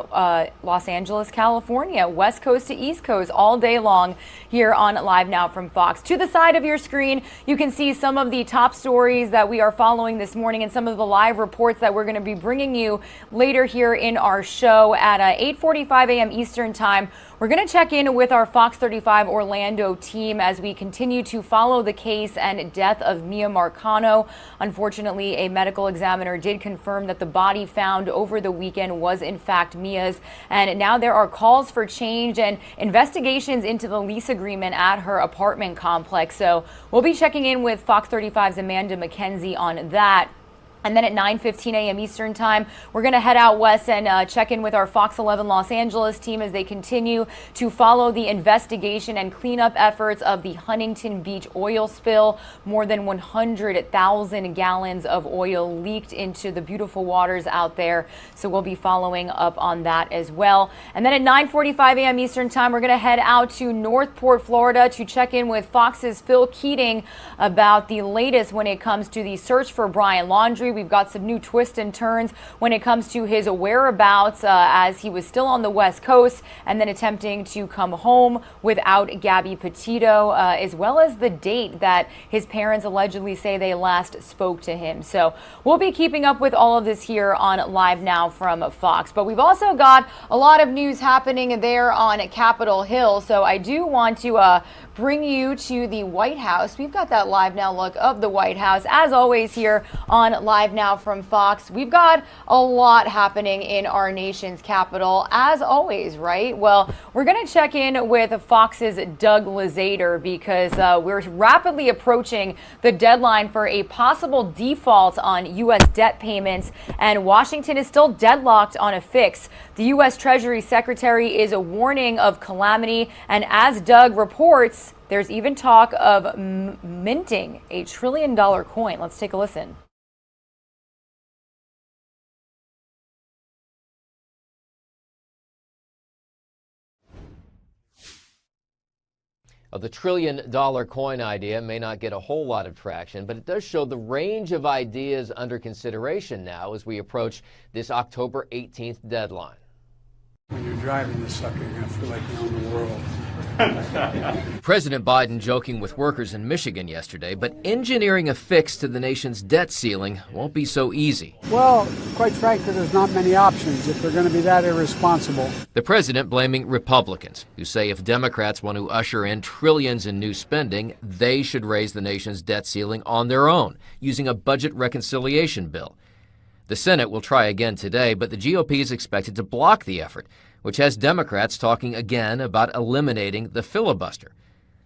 Los Angeles, California, West Coast to East Coast, all day long here on Live Now from Fox. To the side of your screen, you can see some of the top stories that we are following this morning and some of the live reports that we're going to be bringing you later here in our show at 8:45 a.m. Eastern time. We're going to check in with our Fox 35 Orlando team as we continue to follow the case and death of Miya Marcano. Unfortunately, a medical examiner did confirm that the body found over the weekend was in fact Miya's. And now there are calls for change and investigations into the lease agreement at her apartment complex. So we'll be checking in with Fox 35's Amanda McKenzie on that. And then at 9:15 a.m. Eastern time, we're going to head out west and check in with our Fox 11 Los Angeles team as they continue to follow the investigation and cleanup efforts of the Huntington Beach oil spill. More than 100,000 gallons of oil leaked into the beautiful waters out there. So we'll be following up on that as well. And then at 9:45 a.m. Eastern time, we're going to head out to Northport, Florida to check in with Fox's Phil Keating about the latest when it comes to the search for Brian Laundrie. We've got some new twists and turns when it comes to his whereabouts as he was still on the West Coast and then attempting to come home without Gabby Petito, as well as the date that his parents allegedly say they last spoke to him. So we'll be keeping up with all of this here on Live Now from Fox. But we've also got a lot of news happening there on Capitol Hill. So I do want to bring you to the White House. We've got that Live Now look of the White House, as always, here on Live Now from Fox. We've got a lot happening in our nation's capital, as always, right? Well, we're going to check in with Fox's Doug Luzader because we're rapidly approaching the deadline for a possible default on U.S. debt payments, and Washington is still deadlocked on a fix. The U.S. Treasury Secretary is a warning of calamity, and as Doug reports, there's even talk of minting $1 trillion coin. Let's take a listen. The $1 trillion coin idea may not get a whole lot of traction, but it does show the range of ideas under consideration now as we approach this October 18th deadline. When you're driving this sucker, you're going to feel like you own the world. President Biden joking with workers in Michigan yesterday, but engineering a fix to the nation's debt ceiling won't be so easy. Well, quite frankly, there's not many options if they're going to be that irresponsible. The president blaming Republicans, who say if Democrats want to usher in trillions in new spending, they should raise the nation's debt ceiling on their own, using a budget reconciliation bill. The Senate will try again today, but the GOP is expected to block the effort, which has Democrats talking again about eliminating the filibuster.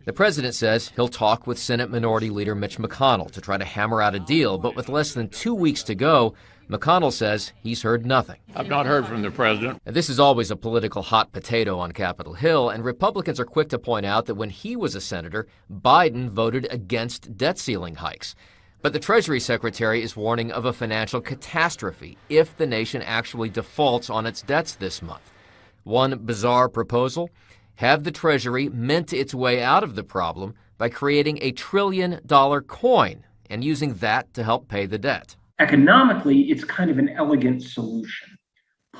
The president says he'll talk with Senate Minority Leader Mitch McConnell to try to hammer out a deal, but with less than 2 weeks to go, McConnell says he's heard nothing. I've not heard from the president. And this is always a political hot potato on Capitol Hill, and Republicans are quick to point out that when he was a senator, Biden voted against debt ceiling hikes. But the Treasury Secretary is warning of a financial catastrophe if the nation actually defaults on its debts this month. One bizarre proposal: have the Treasury mint its way out of the problem by creating $1 trillion coin and using that to help pay the debt. Economically, it's kind of an elegant solution.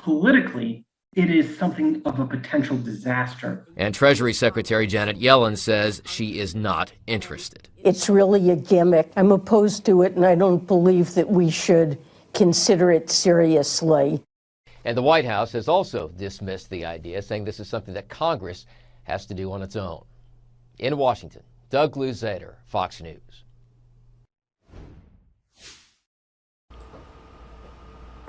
politically, it is something of a potential disaster. And Treasury Secretary Janet Yellen says she is not interested. It's really a gimmick. I'm opposed to it, and I don't believe that we should consider it seriously. And the White House has also dismissed the idea, saying this is something that Congress has to do on its own. In Washington, Doug Luzader, Fox News.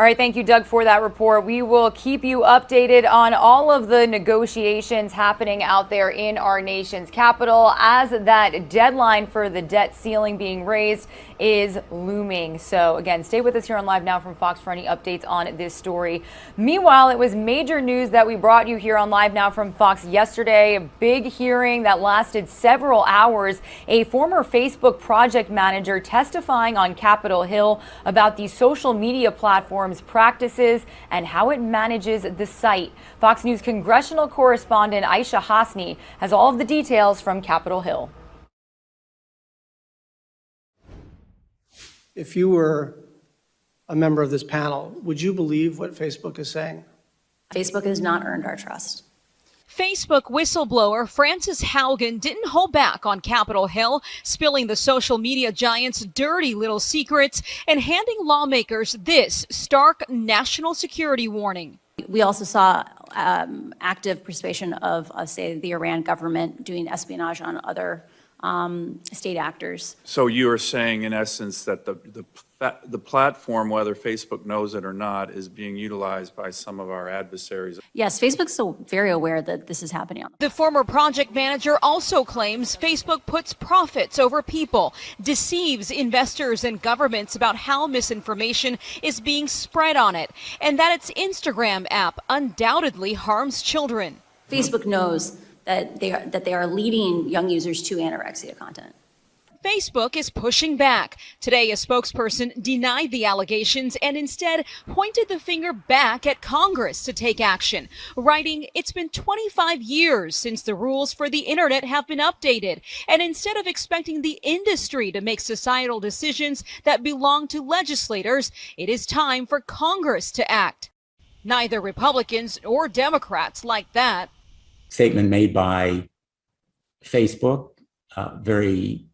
All right, thank you, Doug, for that report. We will keep you updated on all of the negotiations happening out there in our nation's capital as that deadline for the debt ceiling being raised is looming. So again, stay with us here on Live Now from Fox for any updates on this story. Meanwhile, it was major news that we brought you here on Live Now from Fox yesterday. A big hearing that lasted several hours. A former Facebook project manager testifying on Capitol Hill about the social media platform's practices and how it manages the site. Fox News congressional correspondent Aisha Hasni has all of the details from Capitol Hill. If you were a member of this panel, would you believe what Facebook is saying? Facebook has not earned our trust. Facebook whistleblower Frances Haugen didn't hold back on Capitol Hill, spilling the social media giant's dirty little secrets and handing lawmakers this stark national security warning. We also saw active participation of, say, the Iran government doing espionage on other state actors. So you are saying, in essence, that the platform, whether Facebook knows it or not, is being utilized by some of our adversaries. Yes, Facebook's still very aware that this is happening. The former project manager also claims Facebook puts profits over people, deceives investors and governments about how misinformation is being spread on it, and that its Instagram app undoubtedly harms children. Facebook knows that they are leading young users to anorexia content. Facebook is pushing back. Today, a spokesperson denied the allegations and instead pointed the finger back at Congress to take action, writing, "It's been 25 years since the rules for the internet have been updated, and instead of expecting the industry to make societal decisions that belong to legislators, it is time for Congress to act." Neither Republicans or Democrats like that. Statement made by Facebook, very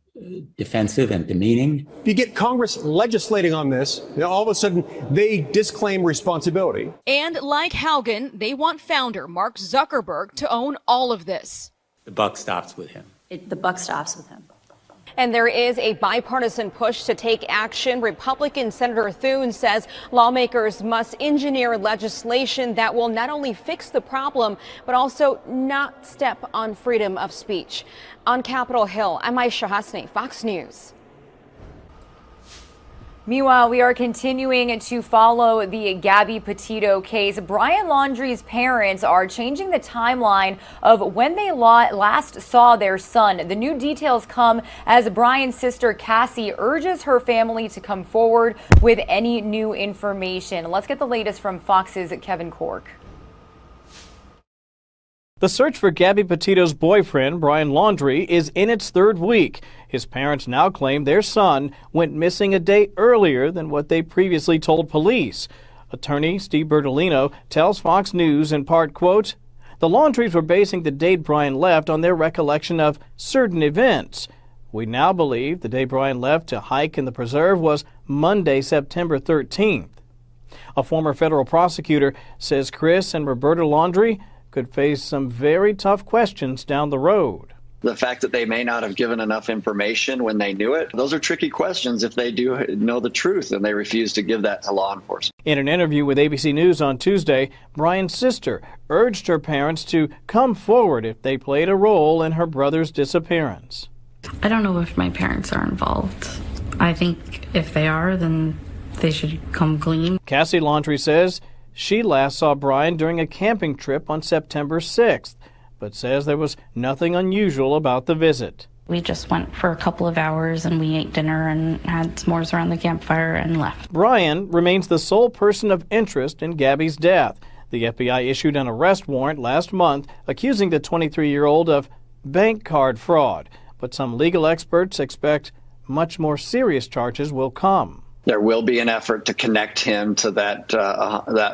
defensive and demeaning. If you get Congress legislating on this, all of a sudden they disclaim responsibility. And like Haugen, they want founder Mark Zuckerberg to own all of this. The buck stops with him. The buck stops with him. And there is a bipartisan push to take action. Republican Senator Thune says lawmakers must engineer legislation that will not only fix the problem, but also not step on freedom of speech. On Capitol Hill, I'm Aisha Hasni, Fox News. Meanwhile, we are continuing to follow the Gabby Petito case. Brian Laundrie's parents are changing the timeline of when they last saw their son. The new details come as Brian's sister Cassie urges her family to come forward with any new information. Let's get the latest from Fox's Kevin Cork. The search for Gabby Petito's boyfriend, Brian Laundrie, is in its third week. His parents now claim their son went missing a day earlier than what they previously told police. Attorney Steve Bertolino tells Fox News in part, quote, "The Laundries were basing the date Brian left on their recollection of certain events. We now believe the day Brian left to hike in the preserve was Monday, September 13th. A former federal prosecutor says Chris and Roberta Laundrie could face some very tough questions down the road. The fact that they may not have given enough information when they knew it, those are tricky questions if they do know the truth and they refuse to give that to law enforcement." In an interview with ABC News on Tuesday, Brian's sister urged her parents to come forward if they played a role in her brother's disappearance. I don't know if my parents are involved. I think if they are, then they should come clean. Cassie Laundrie says she last saw Brian during a camping trip on September 6th, but says there was nothing unusual about the visit. We just went for a couple of hours and we ate dinner and had s'mores around the campfire and left. Brian remains the sole person of interest in Gabby's death. The FBI issued an arrest warrant last month accusing the 23-year-old of bank card fraud, but some legal experts expect much more serious charges will come. There will be an effort to connect him to that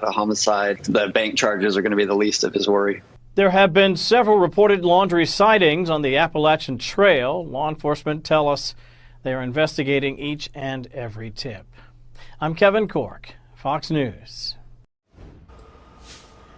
homicide. The bank charges are going to be the least of his worry. There have been several reported Laundrie sightings on the Appalachian Trail. Law enforcement tell us they are investigating each and every tip. I'm Kevin Cork, Fox News.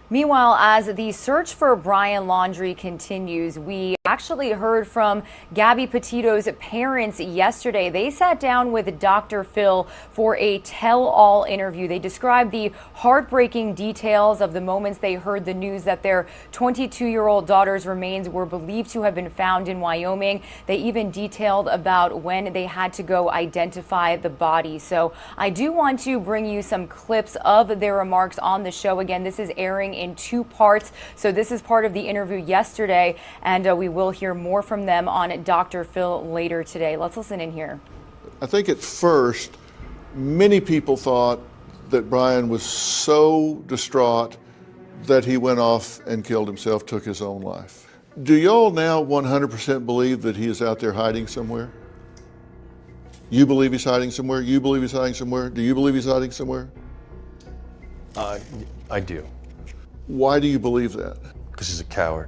Meanwhile, as the search for Brian Laundrie continues, we actually heard from Gabby Petito's parents yesterday. They sat down with Dr. Phil for a tell-all interview. They described the heartbreaking details of the moments they heard the news that their 22-year-old daughter's remains were believed to have been found in Wyoming. They even detailed about when they had to go identify the body. So I do want to bring you some clips of their remarks on the show. Again, this is airing in 2 parts. So this is part of the interview yesterday, and we will hear more from them on Dr. Phil later today. Let's listen in here. I think at first, many people thought that Brian was so distraught that he went off and killed himself, took his own life. Do y'all now 100% believe that he is out there hiding somewhere? You believe he's hiding somewhere? You believe he's hiding somewhere? Do you believe he's hiding somewhere? I do. Why do you believe that? Because he's a coward.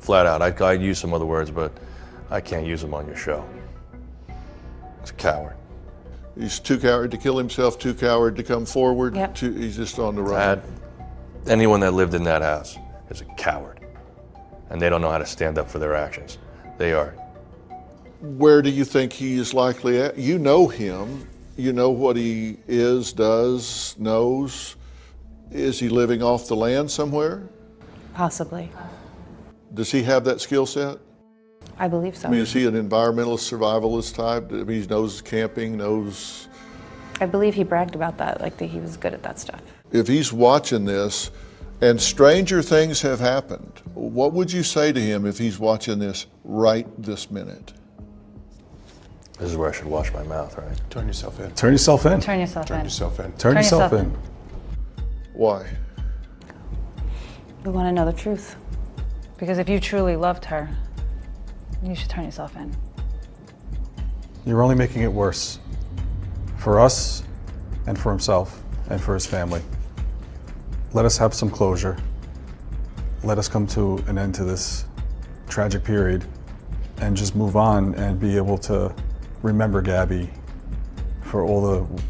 Flat out. I'd use some other words, but I can't use them on your show. He's a coward. He's too coward to kill himself, too coward to come forward. Yep. He's just on the run. Anyone that lived in that house is a coward. And they don't know how to stand up for their actions. They are. Where do you think he is likely at? You know him. You know what he is, does, knows. Is he living off the land somewhere? Possibly. Does he have that skill set? I believe so. I mean, is he an environmentalist, survivalist type? I mean, he knows camping, knows... I believe he bragged about that, like that he was good at that stuff. If he's watching this and stranger things have happened, what would you say to him if he's watching this right this minute? This is where I should wash my mouth, right? Turn yourself in. Turn yourself in. Turn yourself in. Turn yourself in. Turn yourself in. Why? We want to know the truth. Because if you truly loved her, you should turn yourself in. You're only making it worse. For us, and for himself, and for his family. Let us have some closure. Let us come to an end to this tragic period and just move on and be able to remember Gabby for all the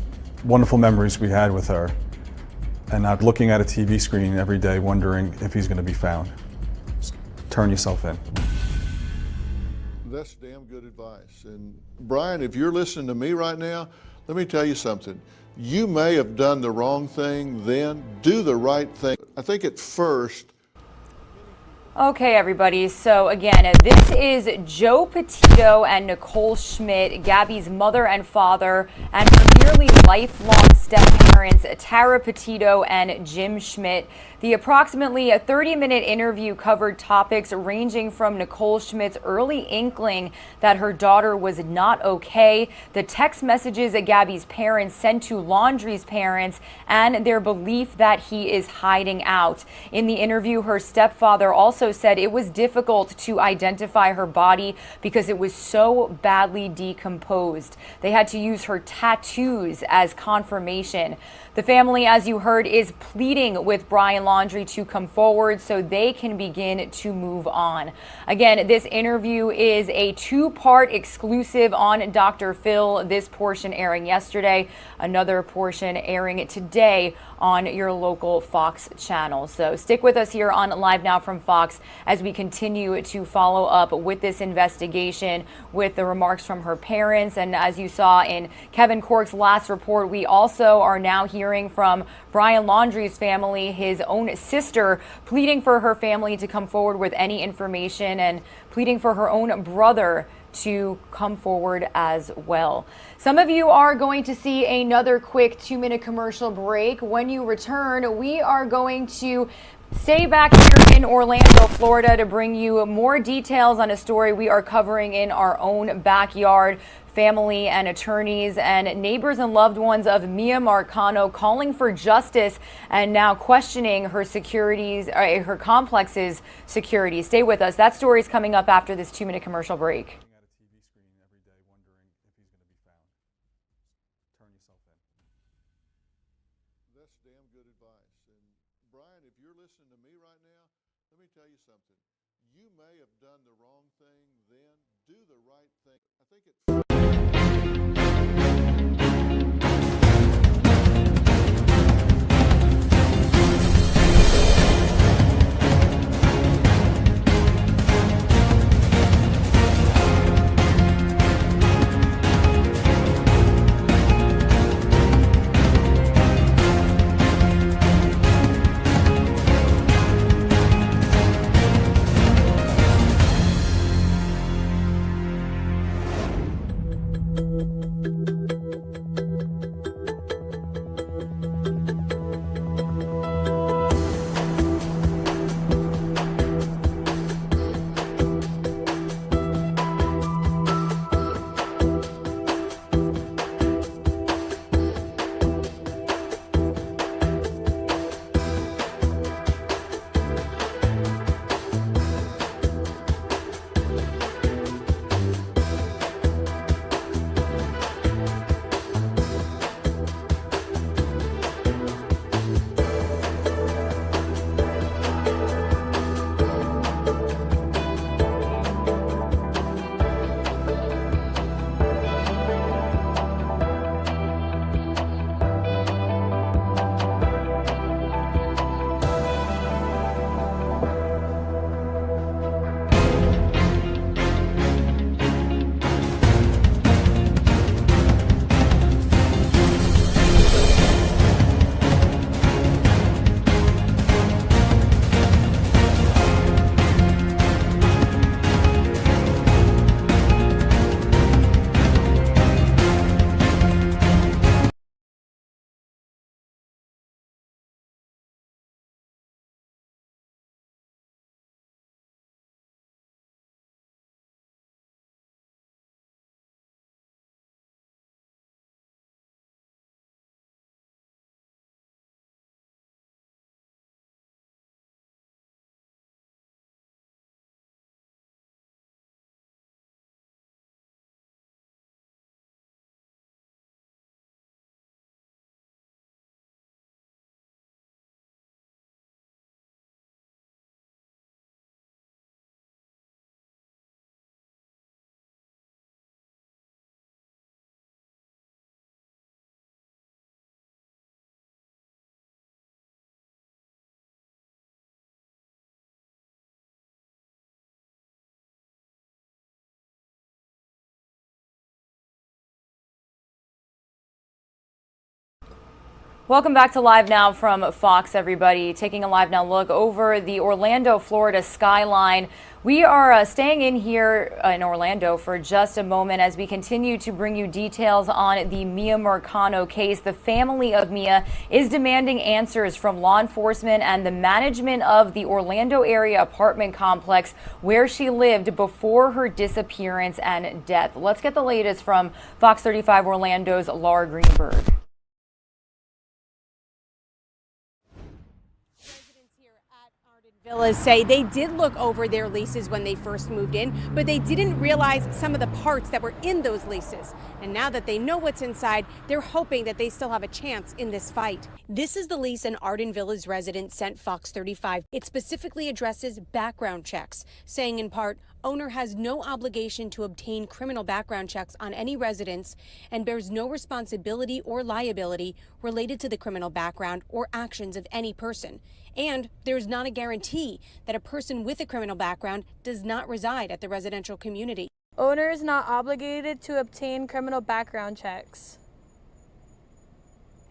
wonderful memories we had with her, and not looking at a TV screen every day wondering if he's going to be found. Just turn yourself in. That's damn good advice. And Brian, if you're listening to me right now, let me tell you something. You may have done the wrong thing then. Do the right thing. I think at first. Okay, everybody. So again, this is Joe Petito and Nicole Schmidt, Gabby's mother and father, and her nearly lifelong step-parents, Tara Petito and Jim Schmidt. The approximately 30-minute interview covered topics ranging from Nicole Schmidt's early inkling that her daughter was not okay, the text messages that Gabby's parents sent to Laundrie's parents, and their belief that he is hiding out. In the interview, her stepfather also said it was difficult to identify her body because it was so badly decomposed. They had to use her tattoos as confirmation. The family, as you heard, is pleading with Brian Laundrie to come forward so they can begin to move on. Again, this interview is a 2-part exclusive on Dr. Phil, this portion airing yesterday, another portion airing today on your local Fox channel. So stick with us here on Live Now from Fox as we continue to follow up with this investigation, with the remarks from her parents. And as you saw in Kevin Cork's last report, we also are now hearing from Brian Laundrie's family, his own sister, pleading for her family to come forward with any information and pleading for her own brother to come forward as well. Some of you are going to see another quick 2-minute commercial break. When you return, we are going to stay back here in Orlando, Florida, to bring you more details on a story we are covering in our own backyard. Family and attorneys and neighbors and loved ones of Miya Marcano calling for justice and now questioning her her complex's security. Stay with us. That story is coming up after this 2-minute commercial break. Welcome back to Live Now from Fox, everybody. Taking a Live Now look over the Orlando, Florida skyline. We are staying in here in Orlando for just a moment as we continue to bring you details on the Miya Marcano case. The family of Miya is demanding answers from law enforcement and the management of the Orlando area apartment complex where she lived before her disappearance and death. Let's get the latest from Fox 35 Orlando's Laura Greenberg. Villas say they did look over their leases when they first moved in, but they didn't realize some of the parts that were in those leases. And now that they know what's inside, they're hoping that they still have a chance in this fight. This is the lease an Arden Villas resident sent Fox 35. It specifically addresses background checks, saying in part, owner has no obligation to obtain criminal background checks on any residents and bears no responsibility or liability related to the criminal background or actions of any person. And there's not a guarantee that a person with a criminal background does not reside at the residential community. Owner is not obligated to obtain criminal background checks.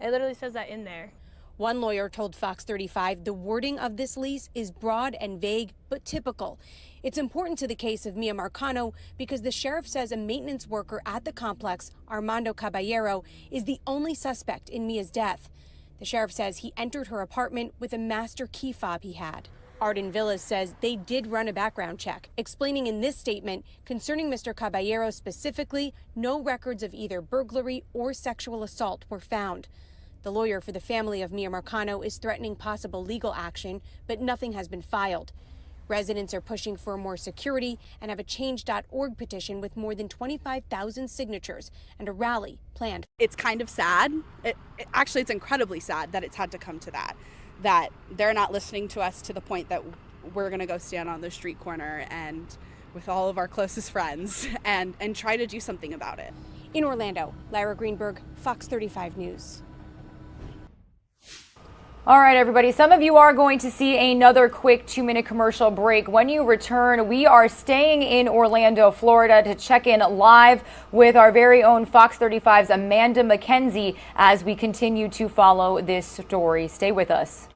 It literally says that in there. One lawyer told Fox 35 the wording of this lease is broad and vague, but typical. It's important to the case of Miya Marcano because the sheriff says a maintenance worker at the complex, Armando Caballero, is the only suspect in Mia's death. The sheriff says he entered her apartment with a master key fob he had. Arden Villas says they did run a background check, explaining in this statement concerning Mr. Caballero specifically, no records of either burglary or sexual assault were found. The lawyer for the family of Miya Marcano is threatening possible legal action, but nothing has been filed. Residents are pushing for more security and have a change.org petition with more than 25,000 signatures and a rally planned. It's kind of sad. Actually, it's incredibly sad that it's had to come to that they're not listening to us to the point that we're going to go stand on the street corner and with all of our closest friends and try to do something about it. In Orlando, Lyra Greenberg, Fox 35 News. All right, everybody. Some of you are going to see another quick 2-minute commercial break. When you return, we are staying in Orlando, Florida to check in live with our very own Fox 35's Amanda McKenzie as we continue to follow this story. Stay with us.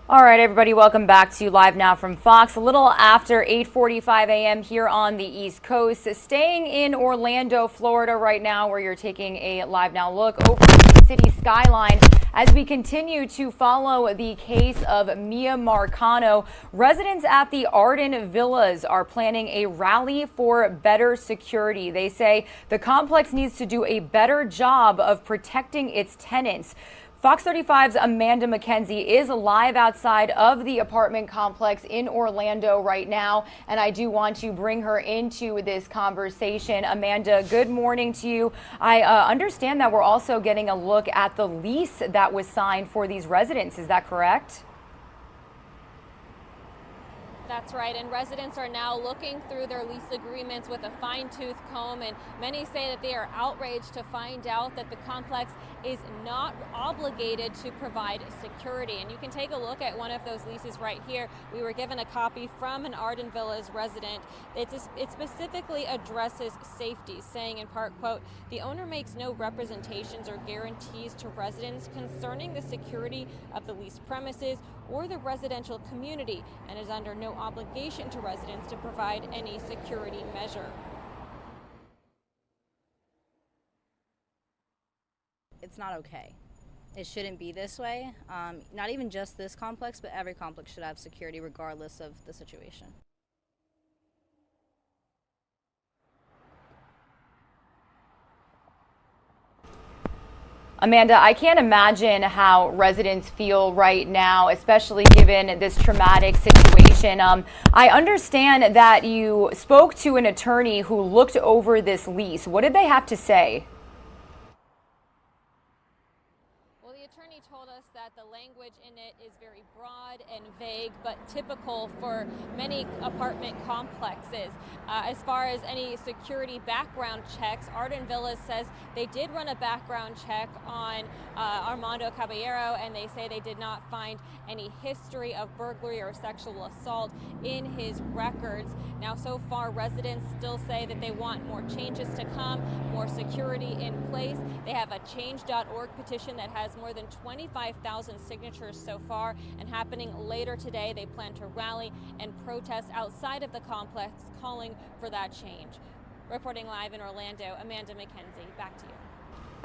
All right, everybody, welcome back to Live Now from Fox. A little after 8:45 a.m. here on the East Coast. Staying in Orlando, Florida right now, where you're taking a Live Now look over the city skyline as we continue to follow the case of Miya Marcano. Residents at the Arden Villas are planning a rally for better security. They say the complex needs to do a better job of protecting its tenants. Fox 35's Amanda McKenzie is live outside of the apartment complex in Orlando right now, and I do want to bring her into this conversation. Amanda, good morning to you. I understand that we're also getting a look at the lease that was signed for these residents. Is that correct? That's right, and residents are now looking through their lease agreements with a fine-tooth comb, and many say that they are outraged to find out that the complex is not obligated to provide security. And you can take a look at one of those leases right here. We were given a copy from an Arden Villas resident. It specifically addresses safety, saying in part, quote, "The owner makes no representations or guarantees to residents concerning the security of the leased premises or the residential community, and is under no obligation to residents to provide any security measure." It's not okay. It shouldn't be this way. Not even just this complex, but every complex should have security regardless of the situation. Amanda, I can't imagine how residents feel right now, especially given this traumatic situation. I understand that you spoke to an attorney who looked over this lease. What did they have to say? Told us that the language in it is very broad and vague, but typical for many apartment complexes. As far as any security background checks, Arden Villas says they did run a background check on Armando Caballero, and they say they did not find any history of burglary or sexual assault in his records. Now, so far, residents still say that they want more changes to come, more security in place. They have a change.org petition that has more than 25,000 signatures so far, and happening later today, they plan to rally and protest outside of the complex, calling for that change. Reporting live in Orlando, Amanda McKenzie, back to you.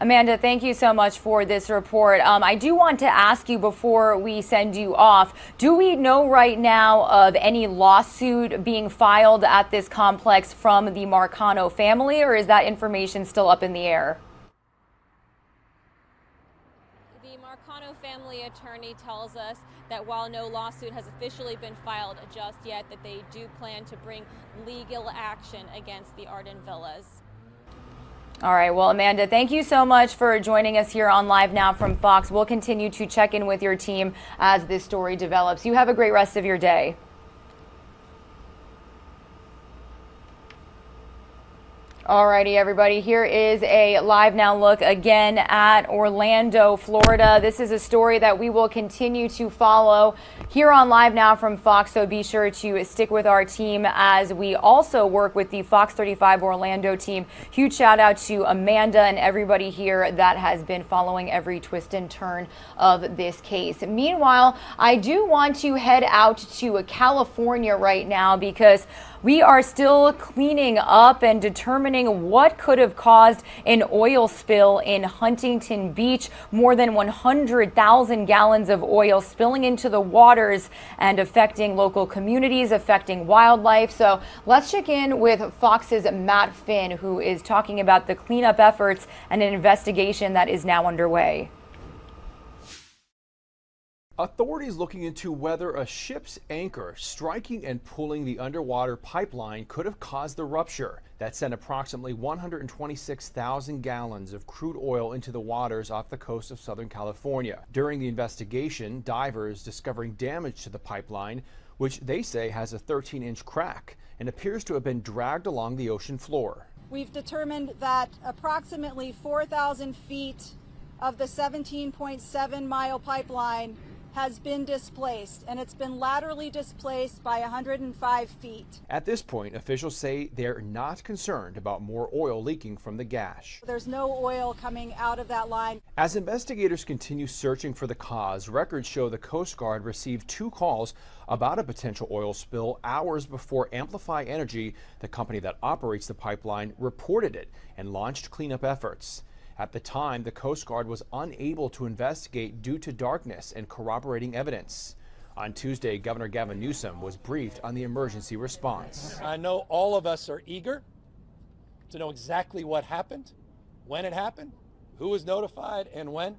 Amanda, thank you so much for this report. I do want to ask you before we send you off, do we know right now of any lawsuit being filed at this complex from the Marcano family, or is that information still up in the air? The Marcano family attorney tells us that while no lawsuit has officially been filed just yet, that they do plan to bring legal action against the Arden Villas. All right. Well, Amanda, thank you so much for joining us here on Live Now from Fox. We'll continue to check in with your team as this story develops. You have a great rest of your day. Alrighty, everybody, here is a Live Now look again at Orlando, Florida. This is a story that we will continue to follow here on Live Now from Fox, so be sure to stick with our team as we also work with the Fox 35 Orlando team. Huge shout out to Amanda and everybody here that has been following every twist and turn of this case. Meanwhile, I do want to head out to California right now because we are still cleaning up and determining what could have caused an oil spill in Huntington Beach. More than 100,000 gallons of oil spilling into the waters and affecting local communities, affecting wildlife. So let's check in with Fox's Matt Finn, who is talking about the cleanup efforts and an investigation that is now underway. Authorities looking into whether a ship's anchor striking and pulling the underwater pipeline could have caused the rupture that sent approximately 126,000 gallons of crude oil into the waters off the coast of Southern California. During the investigation, divers discovering damage to the pipeline, which they say has a 13-inch crack and appears to have been dragged along the ocean floor. We've determined that approximately 4,000 feet of the 17.7-mile pipeline has been displaced, and it's been laterally displaced by 105 feet. At this point, officials say they're not concerned about more oil leaking from the gash. There's no oil coming out of that line. As investigators continue searching for the cause, records show the Coast Guard received 2 calls about a potential oil spill hours before Amplify Energy, the company that operates the pipeline, reported it and launched cleanup efforts. At the time, the Coast Guard was unable to investigate due to darkness and corroborating evidence. On Tuesday, Governor Gavin Newsom was briefed on the emergency response. I know all of us are eager to know exactly what happened, when it happened, who was notified, and when,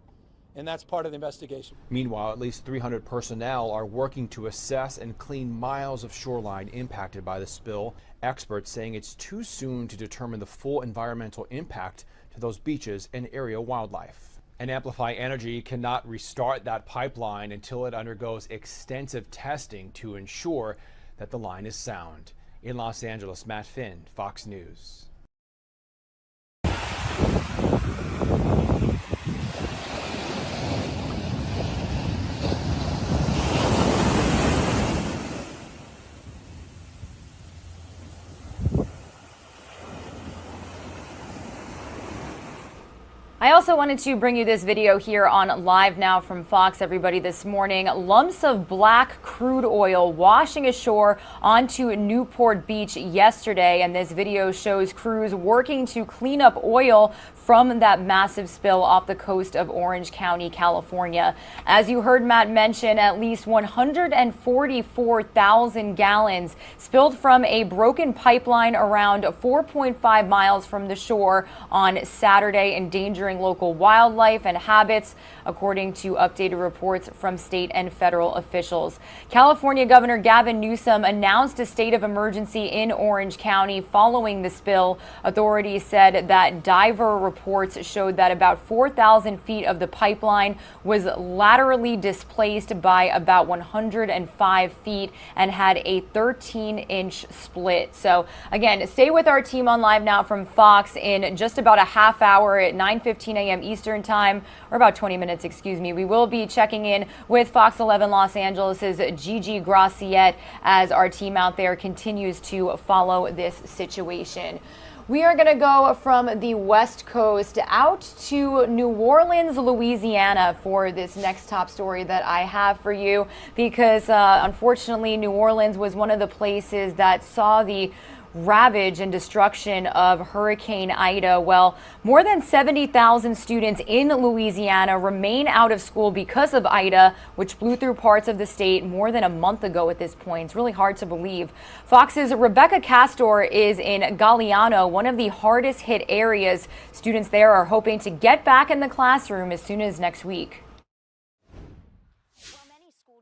and that's part of the investigation. Meanwhile, at least 300 personnel are working to assess and clean miles of shoreline impacted by the spill. Experts saying it's too soon to determine the full environmental impact to those beaches and area wildlife. And Amplify Energy cannot restart that pipeline until it undergoes extensive testing to ensure that the line is sound. In Los Angeles, Matt Finn, Fox News. I also wanted to bring you this video here on Live Now from Fox, everybody, this morning. Lumps of black crude oil washing ashore onto Newport Beach yesterday, and this video shows crews working to clean up oil from that massive spill off the coast of Orange County, California. As you heard Matt mention, at least 144,000 gallons spilled from a broken pipeline around 4.5 miles from the shore on Saturday, endangering local wildlife and habits, according to updated reports from state and federal officials. California Governor Gavin Newsom announced a state of emergency in Orange County following the spill. Authorities said that diver reports showed that about 4,000 feet of the pipeline was laterally displaced by about 105 feet and had a 13-inch split. So again, stay with our team on Live Now from Fox in just about a half hour at 9:15 a.m. Eastern Time, or about 20 minutes, excuse me. We will be checking in with Fox 11 Los Angeles' Gigi Graciette as our team out there continues to follow this situation. We are going to go from the West Coast out to New Orleans, Louisiana for this next top story that I have for you, because unfortunately New Orleans was one of the places that saw the ravage and destruction of Hurricane Ida. Well, more than 70,000 students in Louisiana remain out of school because of Ida, which blew through parts of the state more than a month ago at this point. It's really hard to believe. Fox's Rebecca Castor is in Galliano, one of the hardest hit areas. Students there are hoping to get back in the classroom as soon as next week.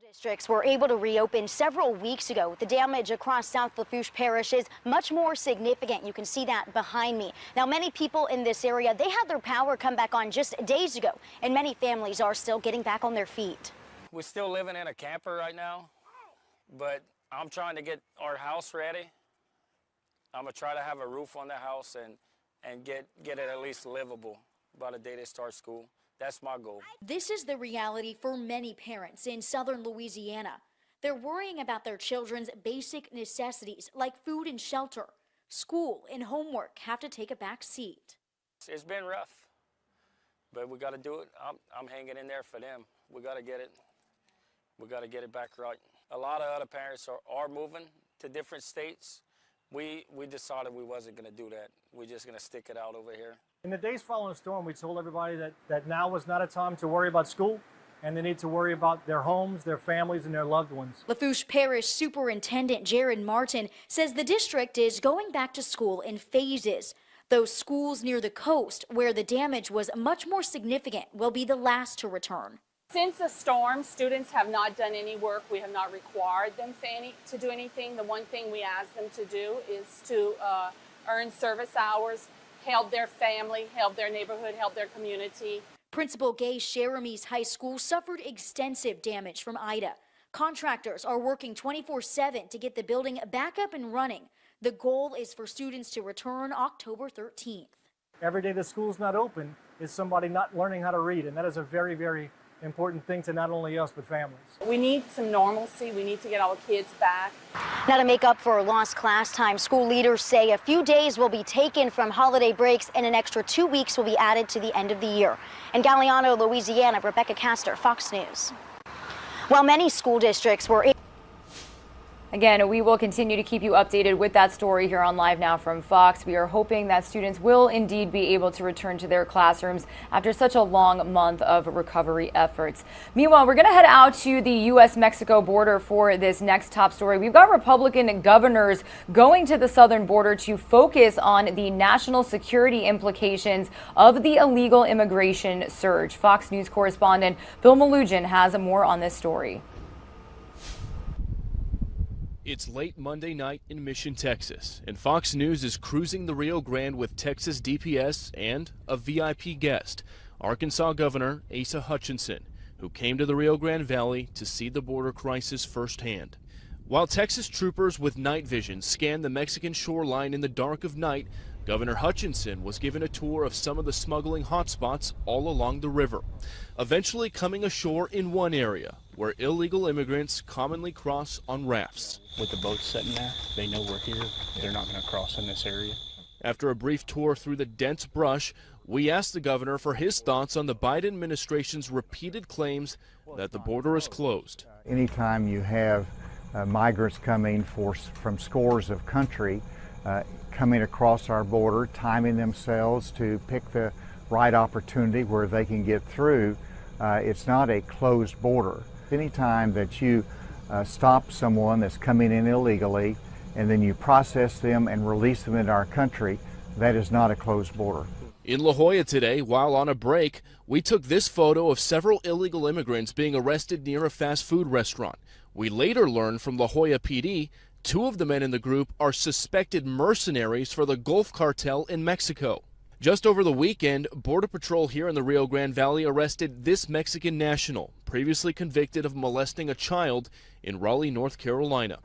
Districts were able to reopen several weeks ago. The damage across South Lafourche Parish is much more significant. You can see that behind me. Now, many people in this area, they had their power come back on just days ago, and many families are still getting back on their feet. We're still living in a camper right now, but I'm trying to get our house ready. I'm gonna try to have a roof on the house and get it at least livable by the day they start school. That's my goal. This is the reality for many parents in southern Louisiana. They're worrying about their children's basic necessities like food and shelter. School and homework have to take a back seat. It's been rough, but we got to do it. I'm hanging in there for them. We got to get it. We got to get it back right. A lot of other parents are moving to different states. We decided we wasn't going to do that. We're just going to stick it out over here. In the days following the storm, we told everybody that now was not a time to worry about school, and they need to worry about their homes, their families, and their loved ones. Lafourche Parish Superintendent Jared Martin says the district is going back to school in phases. Those schools near the coast, where the damage was much more significant, will be the last to return. Since the storm, students have not done any work. We have not required them to do anything. The one thing we ask them to do is to earn service hours, help their family, help their neighborhood, help their community. Principal Gay Cherami's high school suffered extensive damage from Ida. Contractors are working 24/7 to get the building back up and running. The goal is for students to return October 13th. Every day the school's not open is somebody not learning how to read, and that is a very, very important thing to not only us, but families. We need some normalcy. We need to get our kids back. Now, to make up for lost class time, school leaders say a few days will be taken from holiday breaks and an extra 2 weeks will be added to the end of the year. In Galliano, Louisiana, Rebecca Castor, Fox News. While many school districts were Again, we will continue to keep you updated with that story here on Live Now from Fox. We are hoping that students will indeed be able to return to their classrooms after such a long month of recovery efforts. Meanwhile, we're going to head out to the U.S.-Mexico border for this next top story. We've got Republican governors going to the southern border to focus on the national security implications of the illegal immigration surge. Fox News correspondent Bill Malugin has more on this story. It's late Monday night in Mission, Texas, and Fox News is cruising the Rio Grande with Texas DPS and a VIP guest, Arkansas Governor Asa Hutchinson, who came to the Rio Grande Valley to see the border crisis firsthand. While Texas troopers with night vision scanned the Mexican shoreline in the dark of night, Governor Hutchinson was given a tour of some of the smuggling hotspots all along the river, eventually coming ashore in one area where illegal immigrants commonly cross on rafts. With the boats sitting there, they know we're here. They're not going to cross in this area. After a brief tour through the dense brush, we asked the governor for his thoughts on the Biden administration's repeated claims that the border is closed. Anytime you have migrants coming from scores of country coming across our border, timing themselves to pick the right opportunity where they can get through, it's not a closed border. Anytime that you stop someone that's coming in illegally and then you process them and release them into our country, that is not a closed border. In La Jolla today, while on a break, we took this photo of several illegal immigrants being arrested near a fast food restaurant. We later learned from La Jolla PD, 2 of the men in the group are suspected mercenaries for the Gulf Cartel in Mexico. Just over the weekend, Border Patrol here in the Rio Grande Valley arrested this Mexican national, previously convicted of molesting a child in Raleigh, North Carolina.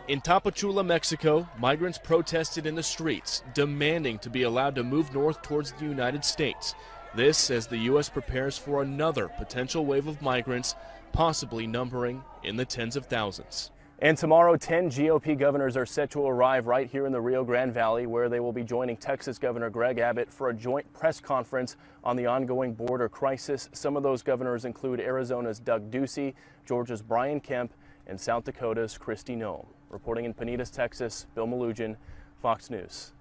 In Tapachula, Mexico, migrants protested in the streets, demanding to be allowed to move north towards the United States. This as the U.S. prepares for another potential wave of migrants, possibly numbering in the tens of thousands. And tomorrow, 10 GOP governors are set to arrive right here in the Rio Grande Valley, where they will be joining Texas Governor Greg Abbott for a joint press conference on the ongoing border crisis. Some of those governors include Arizona's Doug Ducey, Georgia's Brian Kemp, and South Dakota's Kristi Noem. Reporting in Panitas, Texas, Bill Malugin, Fox News.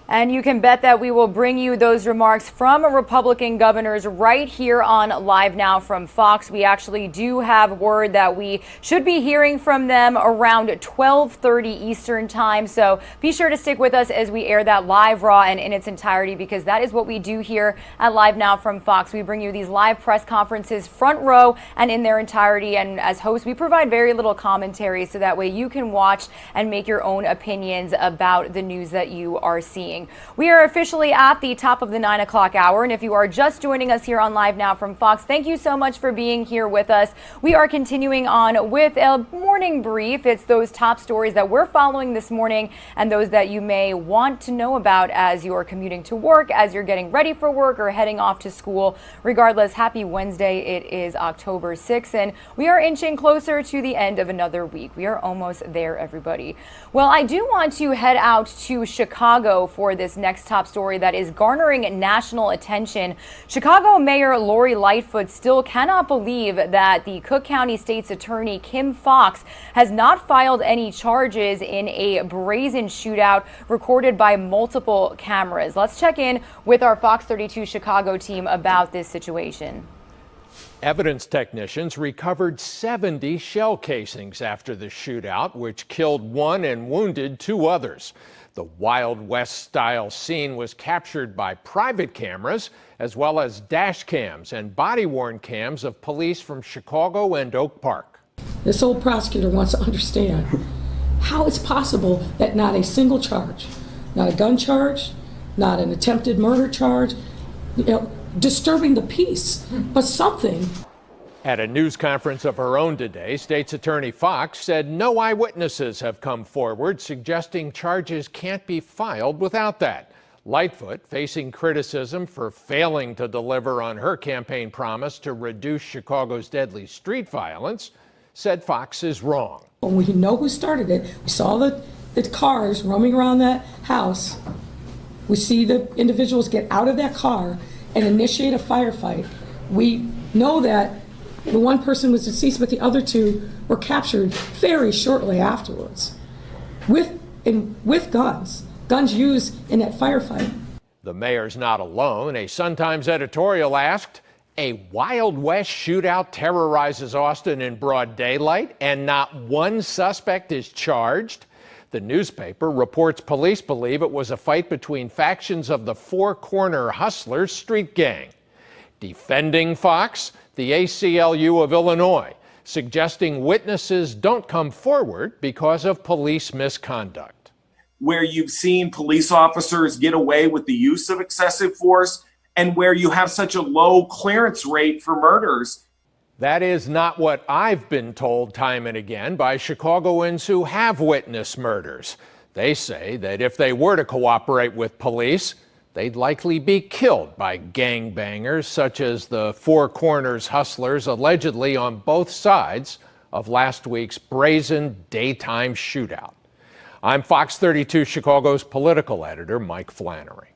And you can bet that we will bring you those remarks from Republican governors right here on Live Now from Fox. We actually do have word that we should be hearing from them around 12:30 Eastern time. So be sure to stick with us as we air that live, raw, and in its entirety, because that is what we do here at Live Now from Fox. We bring you these live press conferences front row and in their entirety. And as hosts, we provide very little commentary, so that way you can watch and make your own opinions about the news that you are seeing. We are officially at the top of the 9 o'clock hour, and if you are just joining us here on Live Now from Fox, thank you so much for being here with us. We are continuing on with a morning brief. It's those top stories that we're following this morning and those that you may want to know about as you're commuting to work, as you're getting ready for work, or heading off to school. Regardless, happy Wednesday. It is October 6th, and we are inching closer to the end of another week. We are almost there, everybody. Well, I do want to head out to Chicago for this next top story that is garnering national attention. Chicago Mayor Lori Lightfoot still cannot believe that the Cook County State's Attorney Kim Foxx has not filed any charges in a brazen shootout recorded by multiple cameras. Let's check in with our Fox 32 Chicago team about this situation. Evidence technicians recovered 70 shell casings after the shootout, which killed 1 and wounded 2 others. The Wild West-style scene was captured by private cameras, as well as dash cams and body-worn cams of police from Chicago and Oak Park. This old prosecutor wants to understand how it's possible that not a single charge, not a gun charge, not an attempted murder charge, disturbing the peace, but something. At a news conference of her own today, State's Attorney Foxx said no eyewitnesses have come forward suggesting charges can't be filed without that. Lightfoot, facing criticism for failing to deliver on her campaign promise to reduce Chicago's deadly street violence, said Foxx is wrong. We know who started it. We saw the cars roaming around that house. We see the individuals get out of that car and initiate a firefight. We know that the one person was deceased, but the other 2 were captured very shortly afterwards with guns used in that firefight. The mayor's not alone. A Sun-Times editorial asked, a Wild West shootout terrorizes Austin in broad daylight and not one suspect is charged? The newspaper reports police believe it was a fight between factions of the Four Corner Hustlers street gang. Defending Foxx, the ACLU of Illinois, suggesting witnesses don't come forward because of police misconduct. Where you've seen police officers get away with the use of excessive force and where you have such a low clearance rate for murders. That is not what I've been told time and again by Chicagoans who have witnessed murders. They say that if they were to cooperate with police, they'd likely be killed by gangbangers such as the Four Corners Hustlers allegedly on both sides of last week's brazen daytime shootout. I'm Fox 32 Chicago's political editor, Mike Flannery.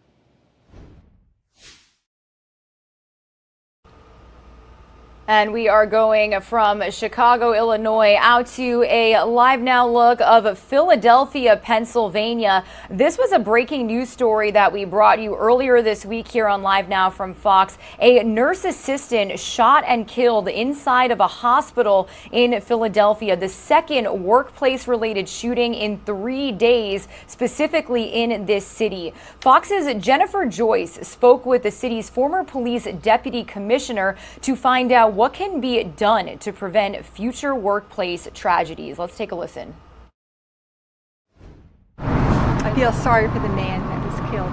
And we are going from Chicago, Illinois, out to a LiveNOW look of Philadelphia, Pennsylvania. This was a breaking news story that we brought you earlier this week here on LiveNOW from Fox. A nurse assistant shot and killed inside of a hospital in Philadelphia. The second workplace-related shooting in 3 days, specifically in this city. Fox's Jennifer Joyce spoke with the city's former police deputy commissioner to find out what can be done to prevent future workplace tragedies. Let's take a listen. I feel sorry for the man that was killed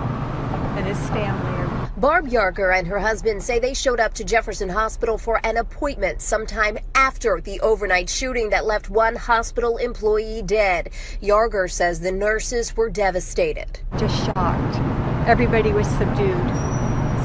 and his family. Barb Yarger and her husband say they showed up to Jefferson Hospital for an appointment sometime after the overnight shooting that left one hospital employee dead. Yarger says the nurses were devastated. Just shocked. Everybody was subdued.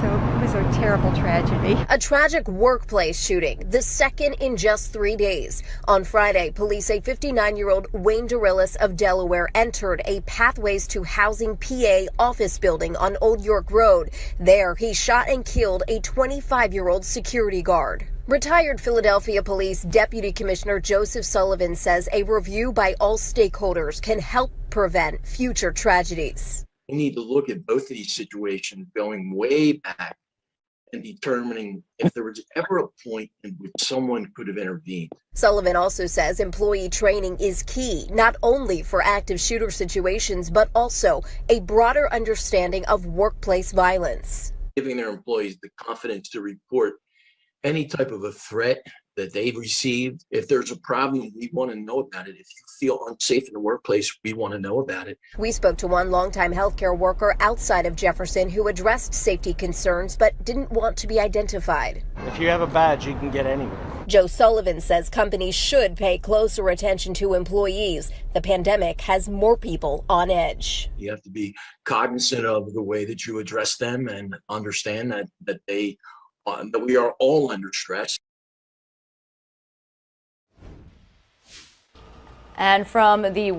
So it was a terrible tragedy. A tragic workplace shooting, the second in just 3 days. On Friday, police say 59-year-old Wayne Dorillis of Delaware entered a Pathways to Housing PA office building on Old York Road. There, he shot and killed a 25-year-old security guard. Retired Philadelphia Police Deputy Commissioner Joseph Sullivan says a review by all stakeholders can help prevent future tragedies. We need to look at both of these situations going way back and determining if there was ever a point in which someone could have intervened. Sullivan also says employee training is key, not only for active shooter situations, but also a broader understanding of workplace violence. Giving their employees the confidence to report any type of a threat that they've received. If there's a problem, we want to know about it. If you feel unsafe in the workplace, we want to know about it. We spoke to one longtime healthcare worker outside of Jefferson who addressed safety concerns but didn't want to be identified. If you have a badge, you can get anywhere. Joe Sullivan says companies should pay closer attention to employees. The pandemic has more people on edge. You have to be cognizant of the way that you address them and understand that we are all under stress. And from the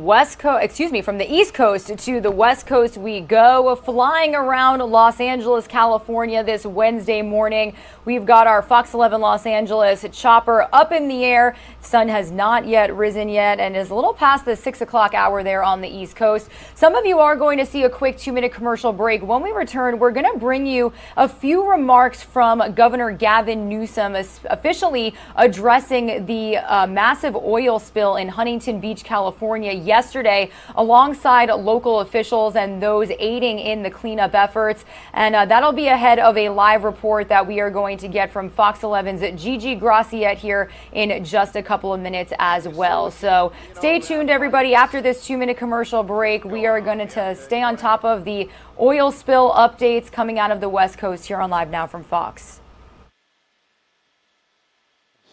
from the East Coast to the West Coast we go, flying around Los Angeles, California this Wednesday morning. We've got our Fox 11 Los Angeles chopper up in the air. Sun has not yet risen yet and is a little past the 6 o'clock hour there on the East Coast. Some of you are going to see a quick 2-minute commercial break. When we return, we're going to bring you a few remarks from Governor Gavin Newsom officially addressing the massive oil spill in Huntington Beach, California yesterday, alongside local officials and those aiding in the cleanup efforts. And that'll be ahead of a live report that we are going to get from Fox 11's Gigi Graciette here in just a couple of minutes as well. So stay tuned, everybody. After this 2-minute commercial break, we are going to stay on top of the oil spill updates coming out of the West Coast here on LiveNOW from Fox.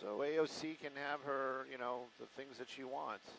So AOC can have her, the things that she wants.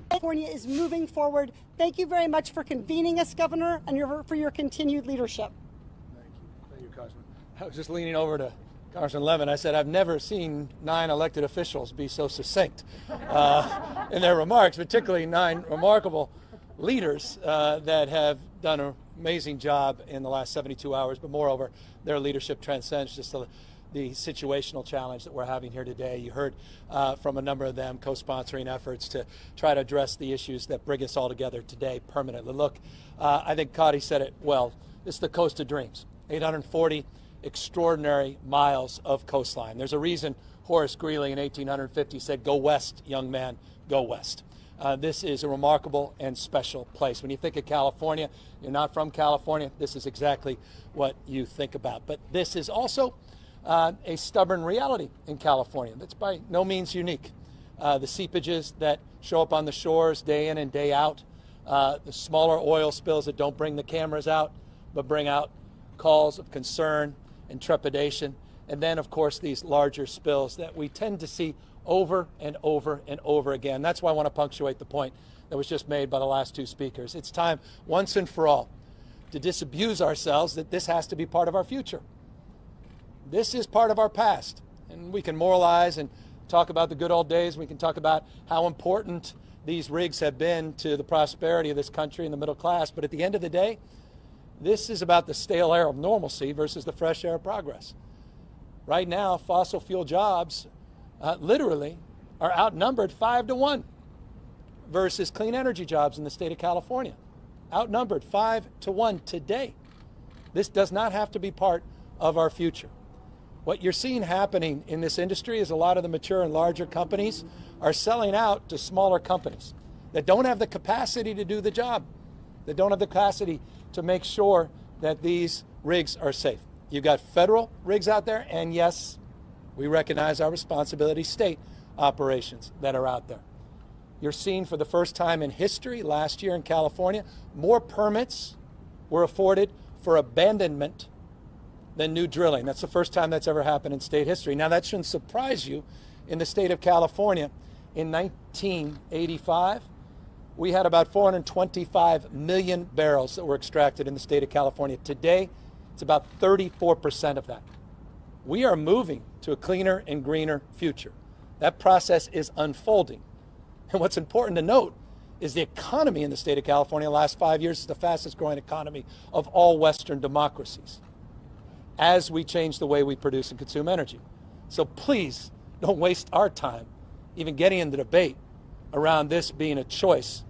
California is moving forward. Thank you very much for convening us, Governor, and for your continued leadership. Thank you, Congressman. I was just leaning over to Congressman Levin. I said, I've never seen 9 elected officials be so succinct in their remarks, particularly 9 remarkable leaders that have done an amazing job in the last 72 hours, but moreover, their leadership transcends just the situational challenge that we're having here today. You heard from a number of them co-sponsoring efforts to try to address the issues that bring us all together today permanently. Look, I think Cotty said it well. This is the coast of dreams. 840 extraordinary miles of coastline. There's a reason Horace Greeley in 1850 said, "Go west, young man, go west." This is a remarkable and special place. When you think of California, you're not from California, this is exactly what you think about. But this is also a stubborn reality in California that's by no means unique. The seepages that show up on the shores day in and day out, the smaller oil spills that don't bring the cameras out, but bring out calls of concern and trepidation, and then, of course, these larger spills that we tend to see over and over and over again. That's why I want to punctuate the point that was just made by the last 2 speakers. It's time, once and for all, to disabuse ourselves that this has to be part of our future. This is part of our past, and we can moralize and talk about the good old days. We can talk about how important these rigs have been to the prosperity of this country and the middle class, but at the end of the day, this is about the stale air of normalcy versus the fresh air of progress. Right now, fossil fuel jobs literally are outnumbered 5 to 1 versus clean energy jobs in the state of California. Outnumbered 5 to 1 today. This does not have to be part of our future. What you're seeing happening in this industry is a lot of the mature and larger companies are selling out to smaller companies that don't have the capacity to do the job, that don't have the capacity to make sure that these rigs are safe. You've got federal rigs out there, and yes, we recognize our responsibility, state operations that are out there. You're seeing for the first time in history, last year in California, more permits were afforded for abandonment than new drilling. That's the first time that's ever happened in state history. Now, that shouldn't surprise you. In the state of California, in 1985, we had about 425 million barrels that were extracted in the state of California. Today, it's about 34% of that. We are moving to a cleaner and greener future. That process is unfolding. And what's important to note is the economy in the state of California the last 5 years is the fastest growing economy of all Western democracies as we change the way we produce and consume energy. So please don't waste our time even getting into debate around this being a choice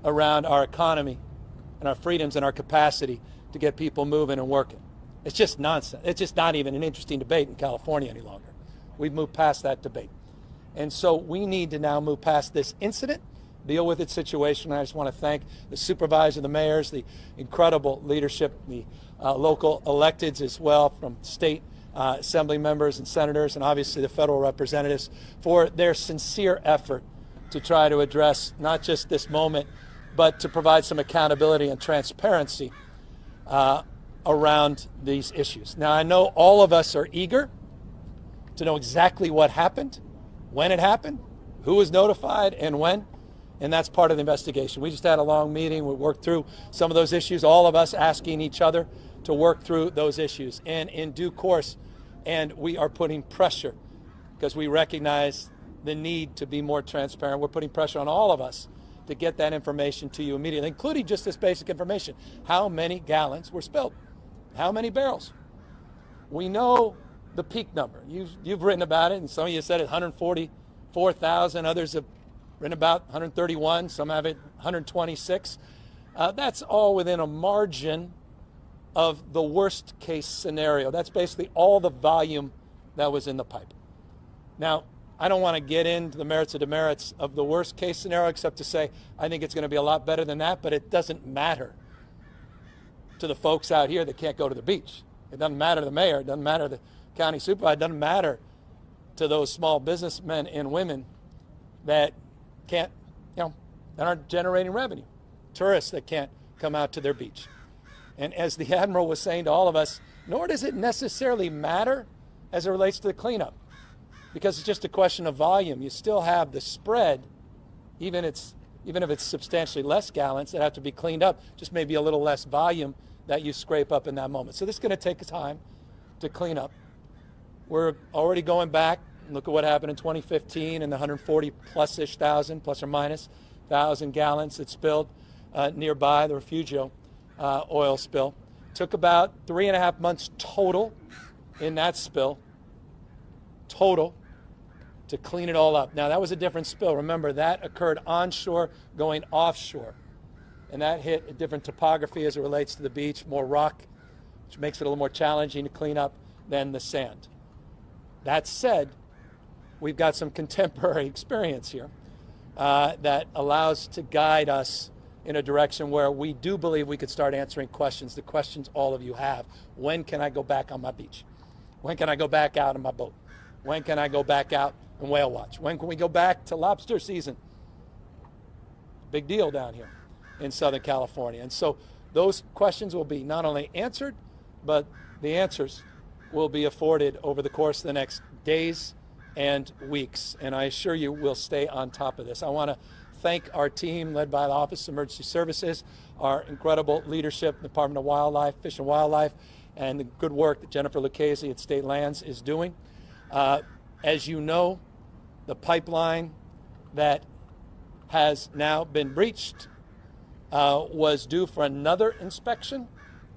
around our economy and our freedoms and our capacity to get people moving and working. It's just nonsense. It's just not even an interesting debate in California any longer. We've moved past that debate. And so we need to now move past this incident, deal with its situation. I just want to thank the supervisor, the mayors, the incredible leadership, the local electeds as well from state assembly members and senators, and obviously the federal representatives for their sincere effort to try to address not just this moment, but to provide some accountability and transparency around these issues. Now, I know all of us are eager to know exactly what happened, when it happened, who was notified, and when, and that's part of the investigation. We just had a long meeting. We worked through some of those issues, all of us asking each other to work through those issues, and in due course, and we are putting pressure because we recognize the need to be more transparent. We're putting pressure on all of us to get that information to you immediately, including just this basic information. How many gallons were spilled? How many barrels? We know the peak number. You've written about it, and some of you said it 144,000. Others have written about 131. Some have it 126. That's all within a margin of the worst case scenario. That's basically all the volume that was in the pipe. Now, I don't want to get into the merits or demerits of the worst case scenario except to say I think it's going to be a lot better than that, but it doesn't matter to the folks out here that can't go to the beach. It doesn't matter to the mayor. It doesn't matter to the county supervisor. It doesn't matter to those small businessmen and women that can't, that aren't generating revenue. Tourists that can't come out to their beach. And as the Admiral was saying to all of us, nor does it necessarily matter as it relates to the cleanup, because it's just a question of volume. You still have the spread, even it's even if it's substantially less gallons that have to be cleaned up, just maybe a little less volume that you scrape up in that moment. So this is going to take time to clean up. We're already going back. Look at what happened in 2015 and the 140 plus-ish thousand, plus or minus, thousand gallons that spilled nearby, the Refugio oil spill. Took about 3.5 months total in that spill, total, to clean it all up. Now, that was a different spill. Remember, that occurred onshore going offshore. And that hit a different topography as it relates to the beach, more rock, which makes it a little more challenging to clean up than the sand. That said, we've got some contemporary experience here that allows to guide us in a direction where we do believe we could start answering questions, the questions all of you have. When can I go back on my beach? When can I go back out on my boat? When can I go back out and whale watch? When can we go back to lobster season? Big deal down here in Southern California. And so those questions will be not only answered, but the answers will be afforded over the course of the next days and weeks. And I assure you we'll stay on top of this. I want to thank our team led by the Office of Emergency Services, our incredible leadership, the Department of Wildlife, Fish and Wildlife, and the good work that Jennifer Lucchese at State Lands is doing. As you know, the pipeline that has now been breached was due for another inspection.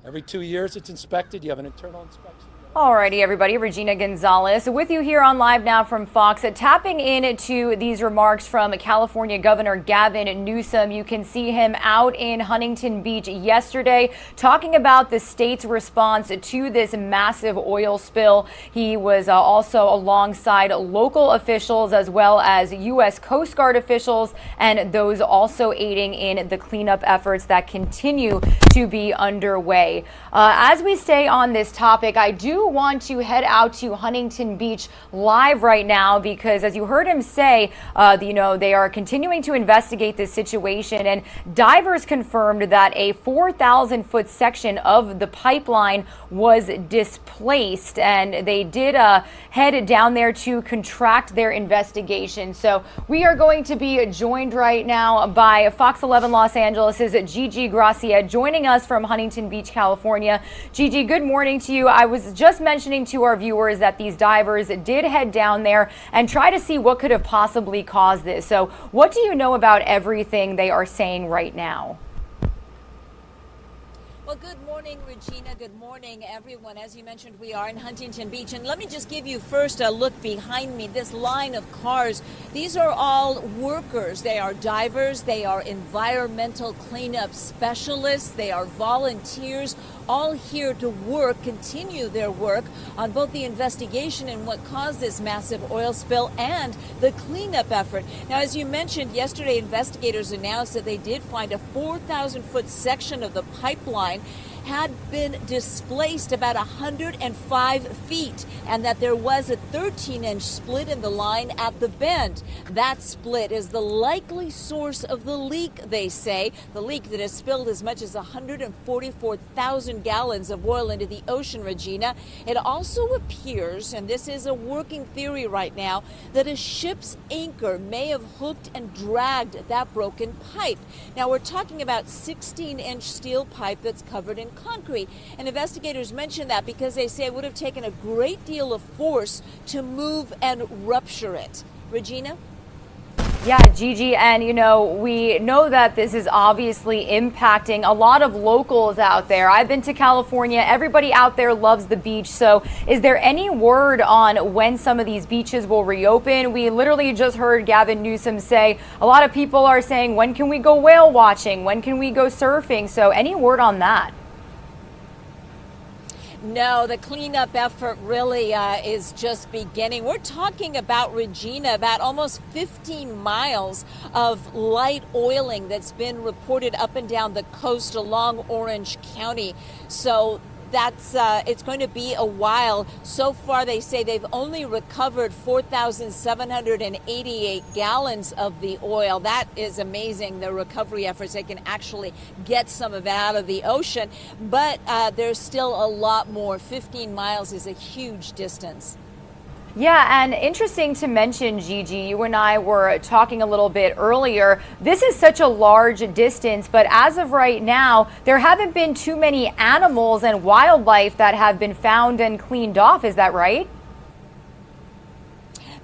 Every 2 years it's inspected. You have an internal inspection. Alrighty, everybody. Regina Gonzalez with you here on Live Now from Fox. Tapping into these remarks from California Governor Gavin Newsom. You can see him out in Huntington Beach yesterday talking about the state's response to this massive oil spill. He was also alongside local officials as well as U.S. Coast Guard officials and those also aiding in the cleanup efforts that continue to be underway. As we stay on this topic, I do want to head out to Huntington Beach live right now because, as you heard him say, they are continuing to investigate this situation, and divers confirmed that a 4,000-foot section of the pipeline was displaced, and they did head down there to contract their investigation. So we are going to be joined right now by Fox 11 Los Angeles' Gigi Gracia, joining us from Huntington Beach, California. Gigi, good morning to you. I was just mentioning to our viewers that these divers did head down there and try to see what could have possibly caused this. So what do you know about everything they are saying right now? Well, good morning, Regina. Good morning, everyone. As you mentioned, we are in Huntington Beach. And let me just give you first a look behind me. This line of cars, these are all workers. They are divers. They are environmental cleanup specialists. They are volunteers, all here to work, continue their work on both the investigation and what caused this massive oil spill and the cleanup effort. Now, as you mentioned, yesterday investigators announced that they did find a 4,000-foot section of the pipeline had been displaced about 105 feet and that there was a 13-inch split in the line at the bend. That split is the likely source of the leak, they say, the leak that has spilled as much as 144,000 gallons of oil into the ocean, Regina. It also appears, and this is a working theory right now, that a ship's anchor may have hooked and dragged that broken pipe. Now, we're talking about 16-inch steel pipe that's covered in concrete. And investigators mention that because they say it would have taken a great deal of force to move and rupture it. Regina? Yeah, Gigi, and we know that this is obviously impacting a lot of locals out there. I've been to California. Everybody out there loves the beach. So is there any word on when some of these beaches will reopen? We literally just heard Gavin Newsom say a lot of people are saying, when can we go whale watching? When can we go surfing? So any word on that? No, the cleanup effort really is just beginning. We're talking about, Regina, about almost 15 miles of light oiling that's been reported up and down the coast along Orange County. So that's it's going to be a while. So far, they say they've only recovered 4,788 gallons of the oil. That is amazing, the recovery efforts. They can actually get some of it out of the ocean. But there's still a lot more. 15 miles is a huge distance. Yeah, and interesting to mention, Gigi, you and I were talking a little bit earlier. This is such a large distance, but as of right now, there haven't been too many animals and wildlife that have been found and cleaned off. Is that right?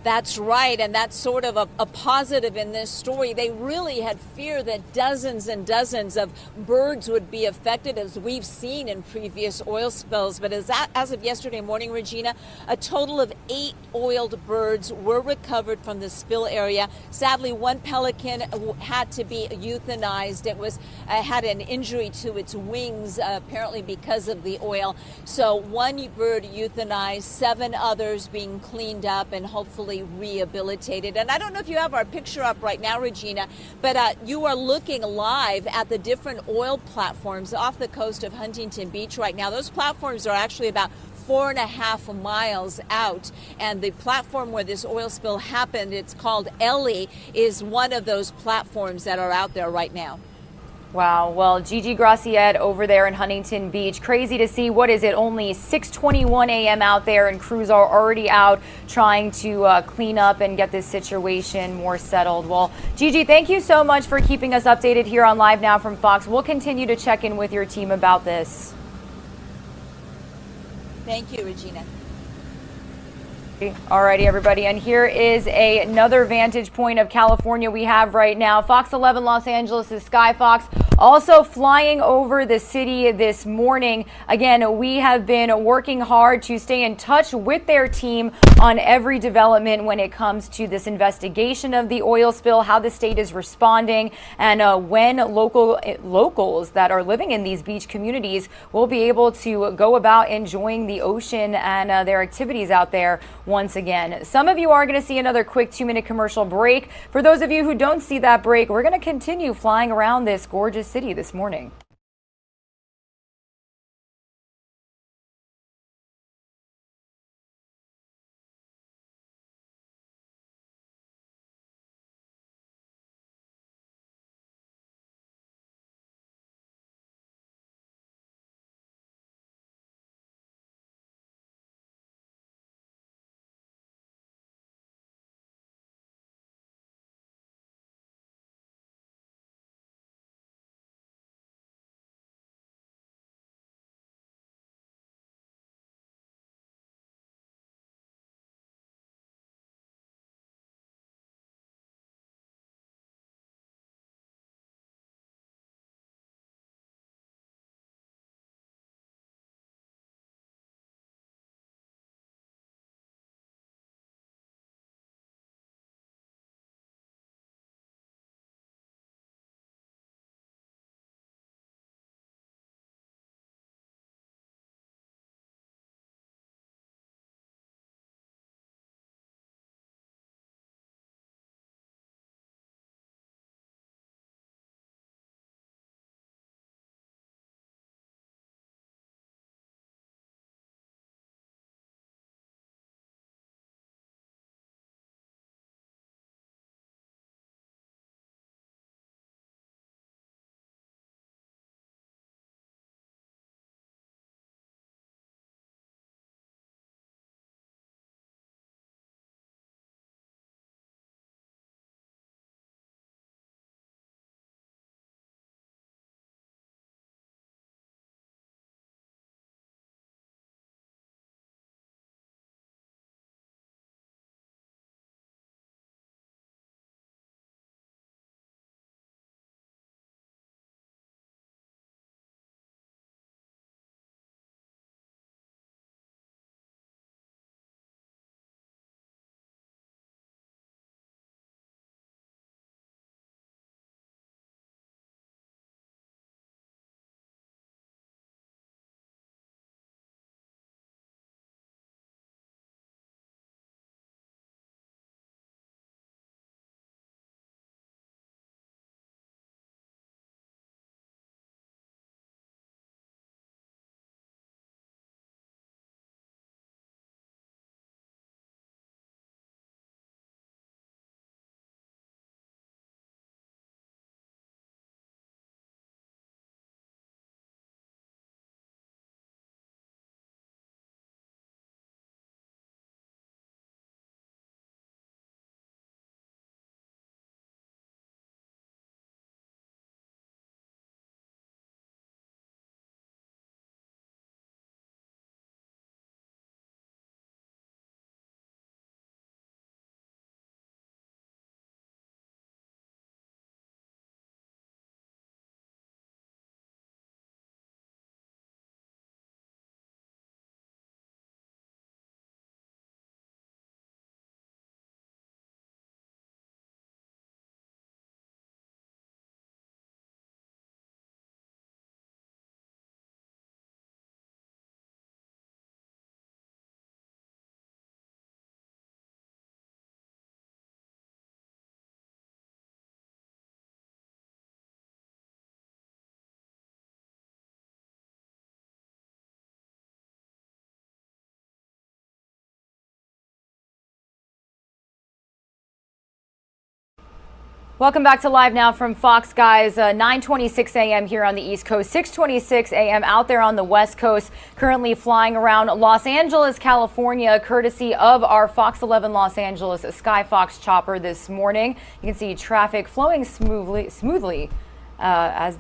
That's right, and that's sort of a positive in this story. They really had fear that dozens and dozens of birds would be affected, as we've seen in previous oil spills. But as of yesterday morning, Regina, a total of 8 oiled birds were recovered from the spill area. Sadly, one pelican had to be euthanized. It had an injury to its wings, apparently because of the oil. So one bird euthanized, 7 others being cleaned up and hopefully rehabilitated. And I don't know if you have our picture up right now, Regina, but you are looking live at the different oil platforms off the coast of Huntington Beach right now. Those platforms are actually about 4.5 miles out, and the platform where this oil spill happened, it's called Ellie, is one of those platforms that are out there right now. Wow. Well, Gigi Graciette over there in Huntington Beach. Crazy to see. What is it? Only 6:21 a.m. out there, and crews are already out trying to clean up and get this situation more settled. Well, Gigi, thank you so much for keeping us updated here on Live Now from Fox. We'll continue to check in with your team about this. Thank you, Regina. Alrighty, everybody, and here is another vantage point of California we have right now. Fox 11 Los Angeles' Sky Fox also flying over the city this morning. Again, we have been working hard to stay in touch with their team on every development when it comes to this investigation of the oil spill, how the state is responding, and when locals that are living in these beach communities will be able to go about enjoying the ocean and their activities out there once again. Some of you are going to see another quick 2-minute commercial break. For those of you who don't see that break, we're going to continue flying around this gorgeous city this morning. Welcome back to Live Now from Fox, guys. 9:26 a.m. here on the East Coast, 6:26 a.m. out there on the West Coast, currently flying around Los Angeles, California, courtesy of our Fox 11 Los Angeles Skyfox chopper this morning. You can see traffic flowing smoothly as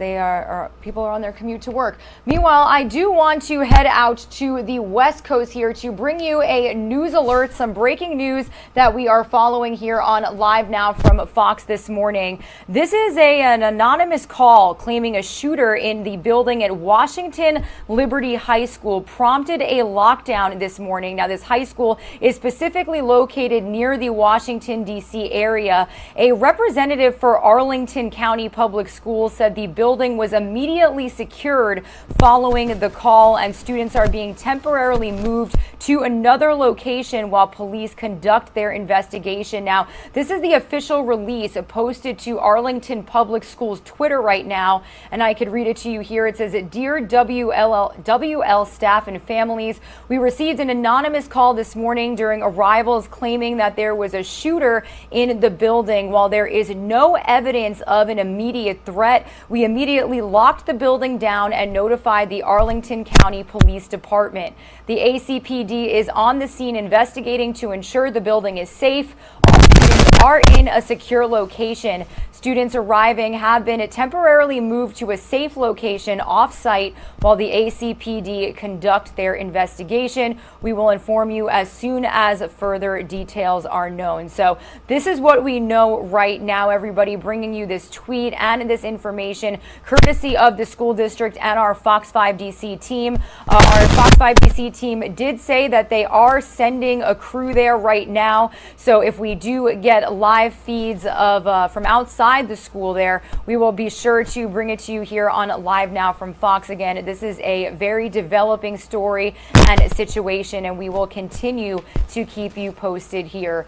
people are on their commute to work. Meanwhile, I do want to head out to the West Coast here to bring you a news alert, some breaking news that we are following here on Live Now from Fox this morning. This is an anonymous call claiming a shooter in the building at Washington Liberty High School prompted a lockdown this morning. Now, this high school is specifically located near the Washington, D.C. area. A representative for Arlington County Public Schools said the building was immediately secured following the call, and students are being temporarily moved to another location while police conduct their investigation. Now, this is the official release posted to Arlington Public Schools Twitter right now, and I could read it to you here. It says, "Dear WL staff and families, we received an anonymous call this morning during arrivals claiming that there was a shooter in the building. While there is no evidence of an immediate threat, we immediately locked the building down and notified the Arlington County Police Department. The ACPD is on the scene investigating to ensure the building is safe. All students are in a secure location. Students arriving have been temporarily moved to a safe location off-site while the ACPD conduct their investigation. We will inform you as soon as further details are known." So this is what we know right now, everybody, bringing you this tweet and this information courtesy of the school district and our Fox 5 DC team. Our Fox 5 DC team did say that they are sending a crew there right now. So if we do get live feeds of from outside the school there, we will be sure to bring it to you here on Live Now from Fox. Again, this is a very developing story and situation, and we will continue to keep you posted here.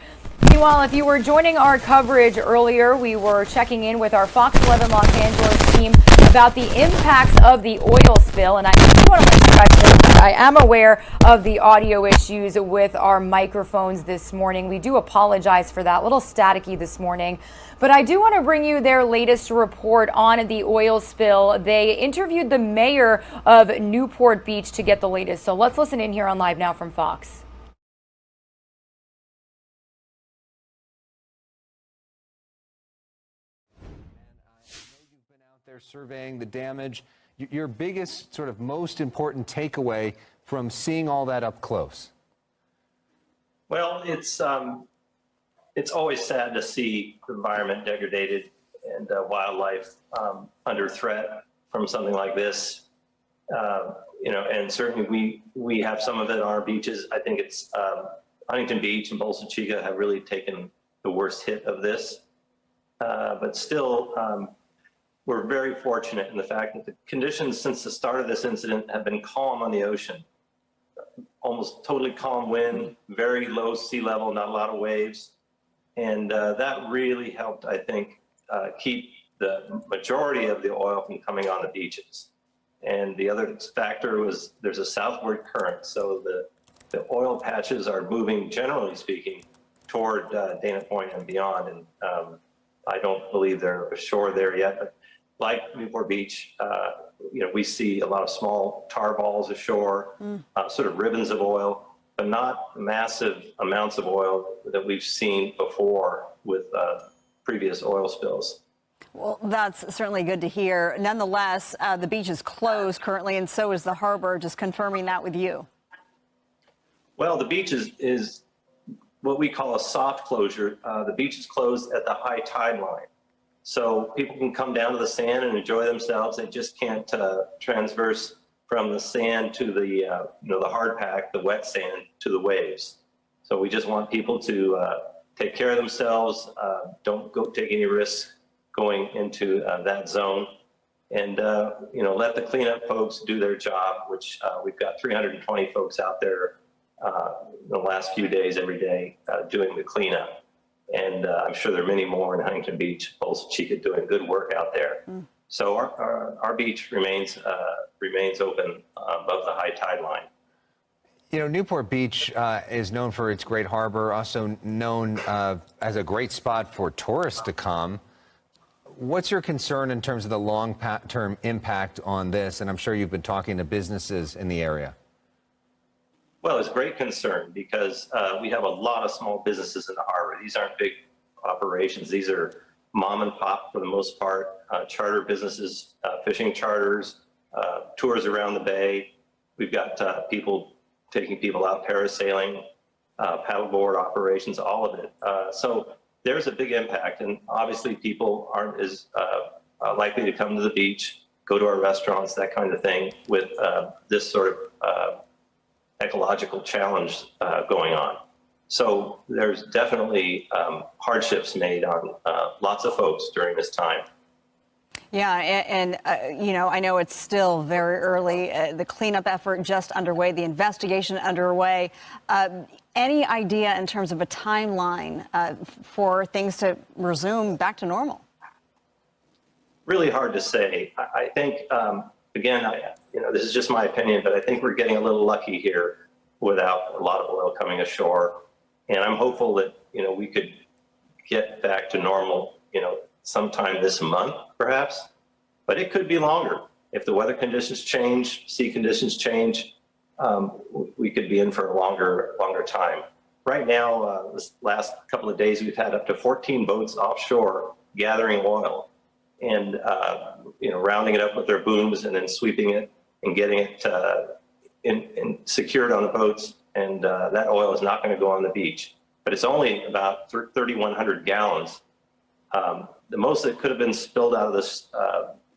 Meanwhile, if you were joining our coverage earlier, we were checking in with our Fox 11 Los Angeles team about the impacts of the oil spill. And I do want to let you guys know that I am aware of the audio issues with our microphones this morning. We do apologize for that, a little staticky this morning. But I do want to bring you their latest report on the oil spill. They interviewed the mayor of Newport Beach to get the latest. So let's listen in here on Live Now from Fox. They're surveying the damage. Your biggest, sort of most important takeaway from seeing all that up close? Well, it's always sad to see the environment degraded and wildlife under threat from something like this. And certainly we have some of it on our beaches. I think it's Huntington Beach and Bolsa Chica have really taken the worst hit of this. But still, we're very fortunate in the fact that the conditions since the start of this incident have been calm on the ocean. Almost totally calm wind, very low sea level, not a lot of waves. And that really helped, I think, keep the majority of the oil from coming on the beaches. And the other factor was there's a southward current. So the oil patches are moving, generally speaking, toward Dana Point and beyond. And I don't believe they're ashore there yet. But like Newport Beach, we see a lot of small tar balls ashore, sort of ribbons of oil, but not massive amounts of oil that we've seen before with previous oil spills. Well, that's certainly good to hear. Nonetheless, the beach is closed currently, and so is the harbor. Just confirming that with you. Well, the beach is what we call a soft closure. The beach is closed at the high tide line. So people can come down to the sand and enjoy themselves. They just can't transverse from the sand to the the hard pack, the wet sand, to the waves. So we just want people to take care of themselves. Don't go take any risks going into that zone, and let the cleanup folks do their job. Which we've got 320 folks out there the last few days, every day, doing the cleanup. And I'm sure there are many more in Huntington Beach, Bolsa Chica, doing good work out there. So our beach remains open above the high tide line. Newport Beach is known for its great harbor, also known as a great spot for tourists to come. what's your concern in terms of the long-term impact on this? And I'm sure you've been talking to businesses in the area. Well, it's great concern because we have a lot of small businesses in the harbor. These aren't big operations. These are mom and pop for the most part, charter businesses, fishing charters, tours around the bay. We've got people taking people out parasailing, paddleboard operations, all of it. So there's a big impact, and obviously people aren't as likely to come to the beach, go to our restaurants, that kind of thing, with this sort of ecological challenge going on. So there's definitely hardships made on lots of folks during this time. Yeah, and you know, I know it's still very early. The cleanup effort just underway, the investigation underway. Any idea in terms of a timeline for things to resume back to normal? Really hard to say. I think, again, this is just my opinion, but I think we're getting a little lucky here without a lot of oil coming ashore. And I'm hopeful that, we could get back to normal, sometime this month, perhaps, but it could be longer. If the weather conditions change, sea conditions change, we could be in for a longer time. Right now, this last couple of days, we've had up to 14 boats offshore gathering oil and, rounding it up with their booms and then sweeping it and getting it secured on the boats. And that oil is not going to go on the beach, but it's only about 3,100 gallons. The most that could have been spilled out of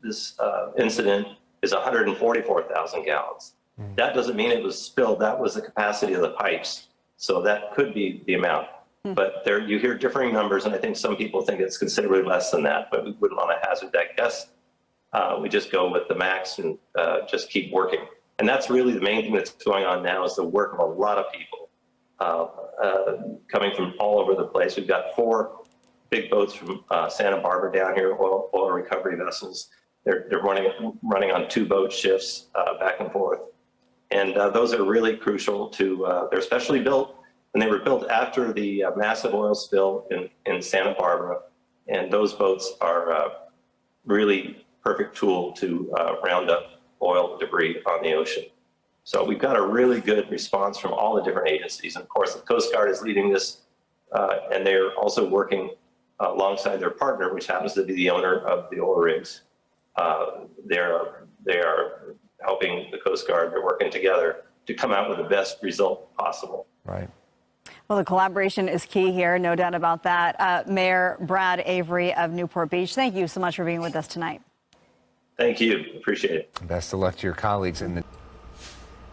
this incident is 144,000 gallons. That doesn't mean it was spilled. That was the capacity of the pipes. So that could be the amount. But you hear differing numbers, and I think some people think it's considerably less than that, but we wouldn't want to hazard that guess. We just go with the max and just keep working. And that's really the main thing that's going on now is the work of a lot of people coming from all over the place. We've got 4 big boats from Santa Barbara down here, oil recovery vessels. They're running on 2 boat shifts back and forth. And those are really crucial to, they're specially built, and they were built after the massive oil spill in Santa Barbara. And those boats are really perfect tool to round up oil debris on the ocean. So we've got a really good response from all the different agencies. And of course, the Coast Guard is leading this, and they're also working alongside their partner, which happens to be the owner of the oil rigs. They are helping the Coast Guard. They're working together to come out with the best result possible. Right. Well, the collaboration is key here, no doubt about that. Mayor Brad Avery of Newport Beach, thank you so much for being with us tonight. Thank you. Appreciate it. Best of luck to your colleagues in the...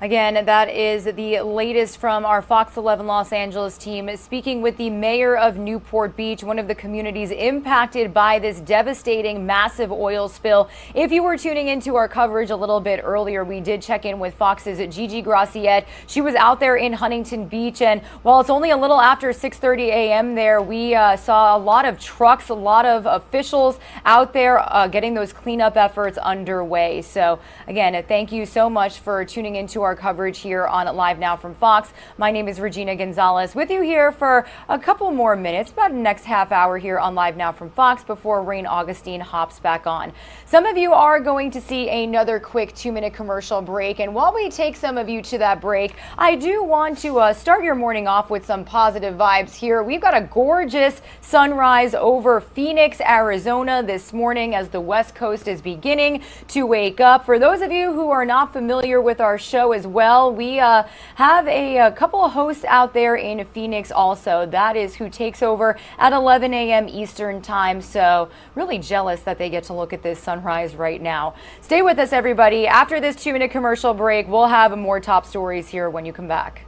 Again, that is the latest from our Fox 11 Los Angeles team speaking with the mayor of Newport Beach, one of the communities impacted by this devastating massive oil spill. If you were tuning into our coverage a little bit earlier, we did check in with Fox's Gigi Graciette. She was out there in Huntington Beach, and while it's only a little after 6:30 a.m. there, we saw a lot of trucks, a lot of officials out there getting those cleanup efforts underway. So again, thank you so much for tuning into our coverage here on Live Now from Fox. My name is Regina Gonzalez with you here for a couple more minutes, about the next half hour here on Live Now from Fox before Rain Augustine hops back on. Some of you are going to see another quick 2-minute commercial break, and while we take some of you to that break, I do want to start your morning off with some positive vibes here. We've got a gorgeous sunrise over Phoenix, Arizona this morning as the West Coast is beginning to wake up. For those of you who are not familiar with our show as well, we have a couple of hosts out there in Phoenix also. That is who takes over at 11 a.m. Eastern time. So really jealous that they get to look at this sunrise right now. Stay with us, everybody. After this 2-minute commercial break, we'll have more top stories here when you come back.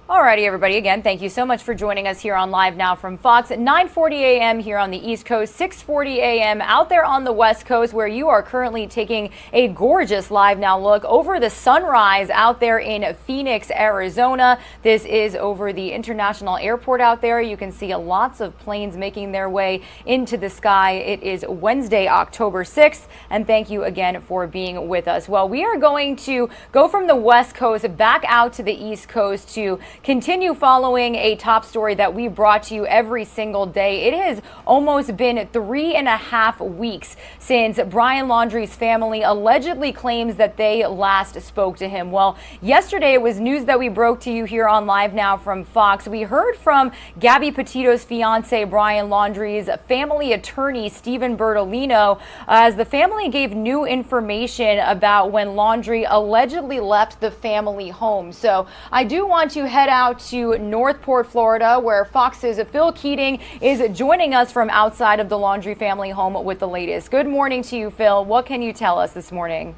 Alrighty, everybody. Again, thank you so much for joining us here on Live Now from Fox at 9:40 a.m. here on the East Coast, 6:40 a.m. out there on the West Coast, where you are currently taking a gorgeous Live Now look over the sunrise out there in Phoenix, Arizona. This is over the international airport out there. You can see lots of planes making their way into the sky. It is Wednesday, October 6th, and thank you again for being with us. Well, we are going to go from the West Coast back out to the East Coast to continue following a top story that we brought to you every single day. It has almost been 3.5 weeks since Brian Laundrie's family allegedly claims that they last spoke to him. Well, yesterday it was news that we broke to you here on Live Now from Fox. We heard from Gabby Petito's fiance, Brian Laundrie's family attorney, Stephen Bertolino, as the family gave new information about when Laundrie allegedly left the family home. So I do want to head out to Northport, Florida, where Fox's Phil Keating is joining us from outside of the Laundrie family home with the latest. Good morning to you, Phil. What can you tell us this morning?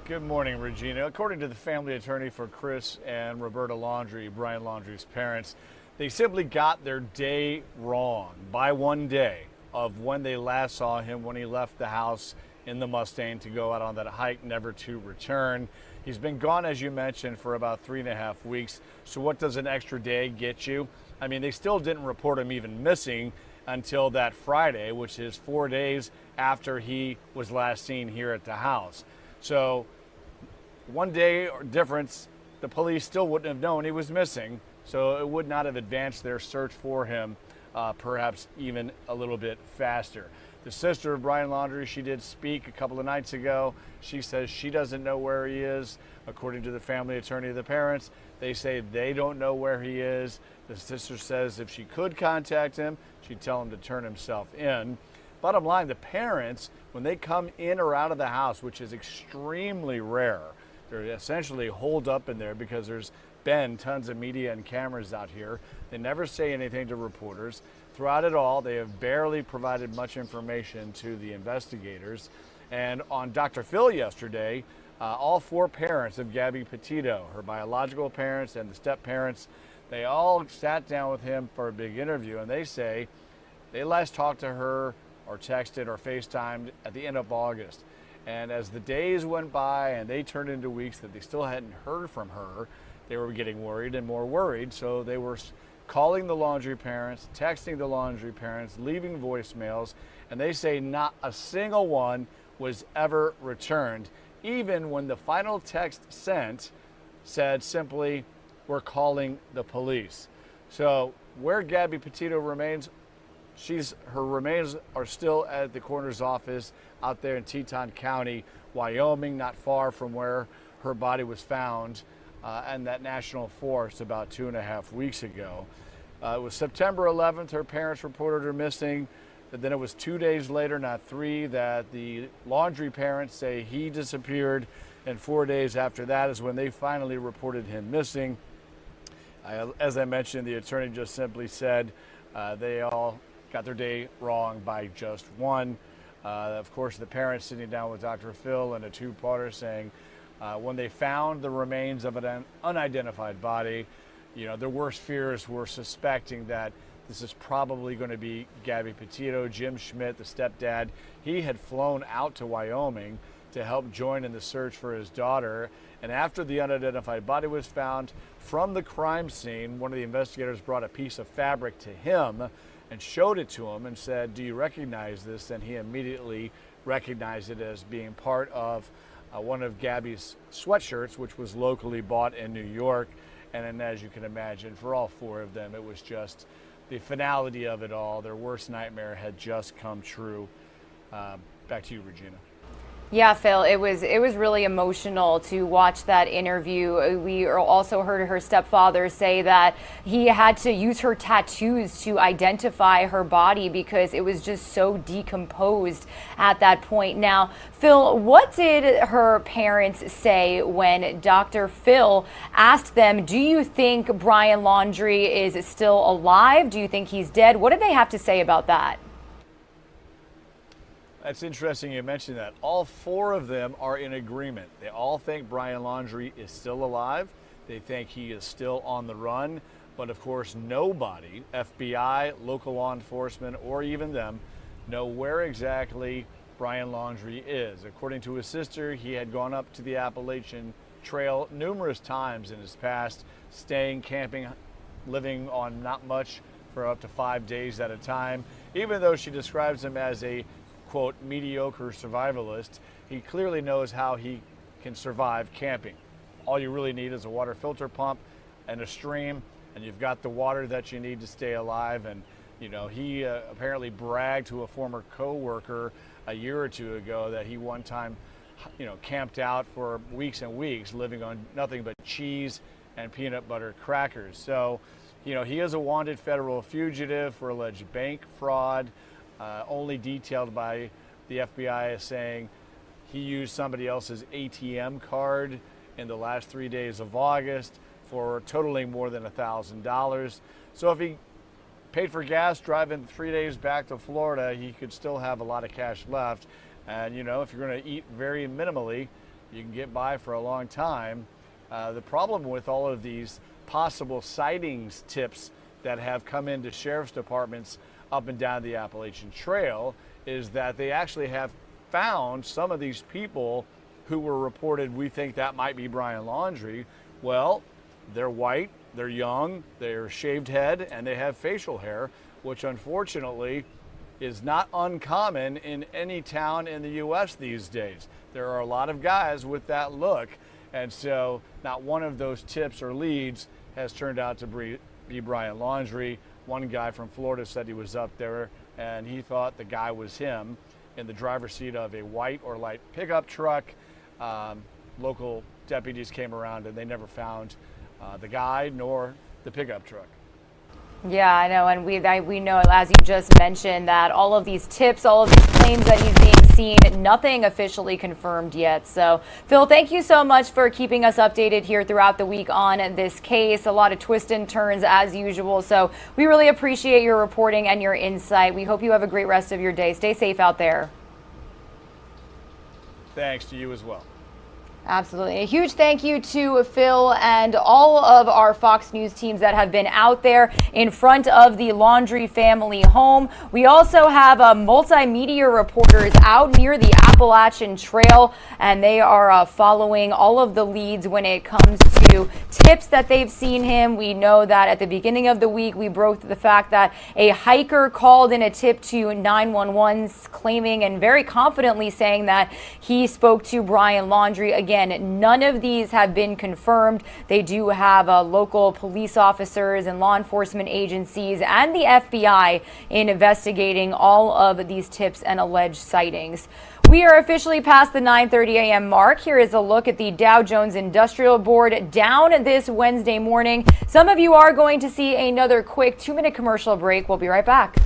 Good morning, Regina. According to the family attorney for Chris and Roberta Laundrie, Brian Laundrie's parents, they simply got their day wrong by 1 day of when they last saw him when he left the house in the Mustang to go out on that hike, never to return. He's been gone, as you mentioned, for about 3.5 weeks. So what does an extra day get you? I mean, they still didn't report him even missing until that Friday, which is 4 days after he was last seen here at the house. So 1 day difference, the police still wouldn't have known he was missing. So it would not have advanced their search for him, perhaps even a little bit faster. The sister of Brian Laundrie, she did speak a couple of nights ago. She says she doesn't know where he is. According to the family attorney of the parents, they say they don't know where he is. The sister says if she could contact him, she'd tell him to turn himself in. Bottom line, the parents, when they come in or out of the house, which is extremely rare, they're essentially holed up in there because there's been tons of media and cameras out here. They never say anything to reporters. Throughout it all, they have barely provided much information to the investigators. And on Dr. Phil yesterday, all 4 parents of Gabby Petito, her biological parents and the step-parents, they all sat down with him for a big interview, and they say they last talked to her or texted or FaceTimed at the end of August. And as the days went by and they turned into weeks that they still hadn't heard from her, they were getting worried and more worried, so they were calling the Laundrie parents, texting the Laundrie parents, leaving voicemails, and they say not a single one was ever returned, even when the final text sent said simply, "We're calling the police." So where Gabby Petito remains, her remains are still at the coroner's office out there in Teton County, Wyoming, not far from where her body was found and that national forest about 2.5 weeks ago. It was September 11th, her parents reported her missing. But then it was 2 days later, not 3, that the Laundrie parents say he disappeared. And 4 days after that is when they finally reported him missing. As I mentioned, the attorney just simply said they all got their day wrong by just 1. Of course, the parents sitting down with Dr. Phil and a two-parter saying when they found the remains of an unidentified body, their worst fears were suspecting that this is probably going to be Gabby Petito. Jim Schmidt, the stepdad, he had flown out to Wyoming to help join in the search for his daughter. And after the unidentified body was found from the crime scene, one of the investigators brought a piece of fabric to him and showed it to him and said, "Do you recognize this?" And he immediately recognized it as being part of one of Gabby's sweatshirts, which was locally bought in New York. And then, as you can imagine, for all 4 of them, it was just the finality of it all. Their worst nightmare had just come true. Back to you, Regina. Yeah, Phil, it was really emotional to watch that interview. We also heard her stepfather say that he had to use her tattoos to identify her body because it was just so decomposed at that point. Now, Phil, what did her parents say when Dr. Phil asked them, do you think Brian Laundrie is still alive? Do you think he's dead? What did they have to say about that? That's interesting you mentioned that. All 4 of them are in agreement. They all think Brian Laundrie is still alive. They think he is still on the run, but of course nobody, FBI, local law enforcement, or even them, know where exactly Brian Laundrie is. According to his sister, he had gone up to the Appalachian Trail numerous times in his past, staying, camping, living on not much for up to 5 days at a time. Even though she describes him as a, quote, mediocre survivalist, he clearly knows how he can survive camping. All you really need is a water filter pump and a stream, and you've got the water that you need to stay alive. And you know, he apparently bragged to a former co-worker a year or two ago that he one time, you know, camped out for weeks and weeks, living on nothing but cheese and peanut butter crackers. So, you know, he is a wanted federal fugitive for alleged bank fraud, only detailed by the FBI as saying he used somebody else's ATM card in the last 3 days of August for totaling more than $1,000. So if he paid for gas driving 3 days back to Florida, he could still have a lot of cash left. And, you know, if you're going to eat very minimally, you can get by for a long time. The problem with all of these possible sightings tips that have come into sheriff's departments up and down the Appalachian Trail is that they actually have found some of these people who were reported, we think that might be Brian Laundrie. Well, they're white, they're young, they're shaved head, and they have facial hair, which unfortunately is not uncommon in any town in the U.S. these days. There are a lot of guys with that look, and so not one of those tips or leads has turned out to be Brian Laundrie. One guy from Florida said he was up there and he thought the guy was him in the driver's seat of a white or light pickup truck. Local deputies came around and they never found the guy nor the pickup truck. Yeah, I know, and we know, as you just mentioned, that all of these tips, all of these claims that he's being seen, nothing officially confirmed yet. So, Phil, thank you so much for keeping us updated here throughout the week on this case. A lot of twists and turns as usual. So we really appreciate your reporting and your insight. We hope you have a great rest of your day. Stay safe out there. Thanks to you as well. Absolutely. A huge thank you to Phil and all of our Fox News teams that have been out there in front of the Laundrie family home. We also have multimedia reporters out near the Appalachian Trail, and they are following all of the leads when it comes to tips that they've seen him. We know that at the beginning of the week, we broke the fact that a hiker called in a tip to 911 claiming and very confidently saying that he spoke to Brian Laundrie. Again, none of these have been confirmed. They do have local police officers and law enforcement agencies and the FBI investigating all of these tips and alleged sightings. We are officially past the 9:30 a.m. mark. Here is a look at the Dow Jones Industrial Board down this Wednesday morning. Some of you are going to see another quick 2-minute commercial break. We'll be right back.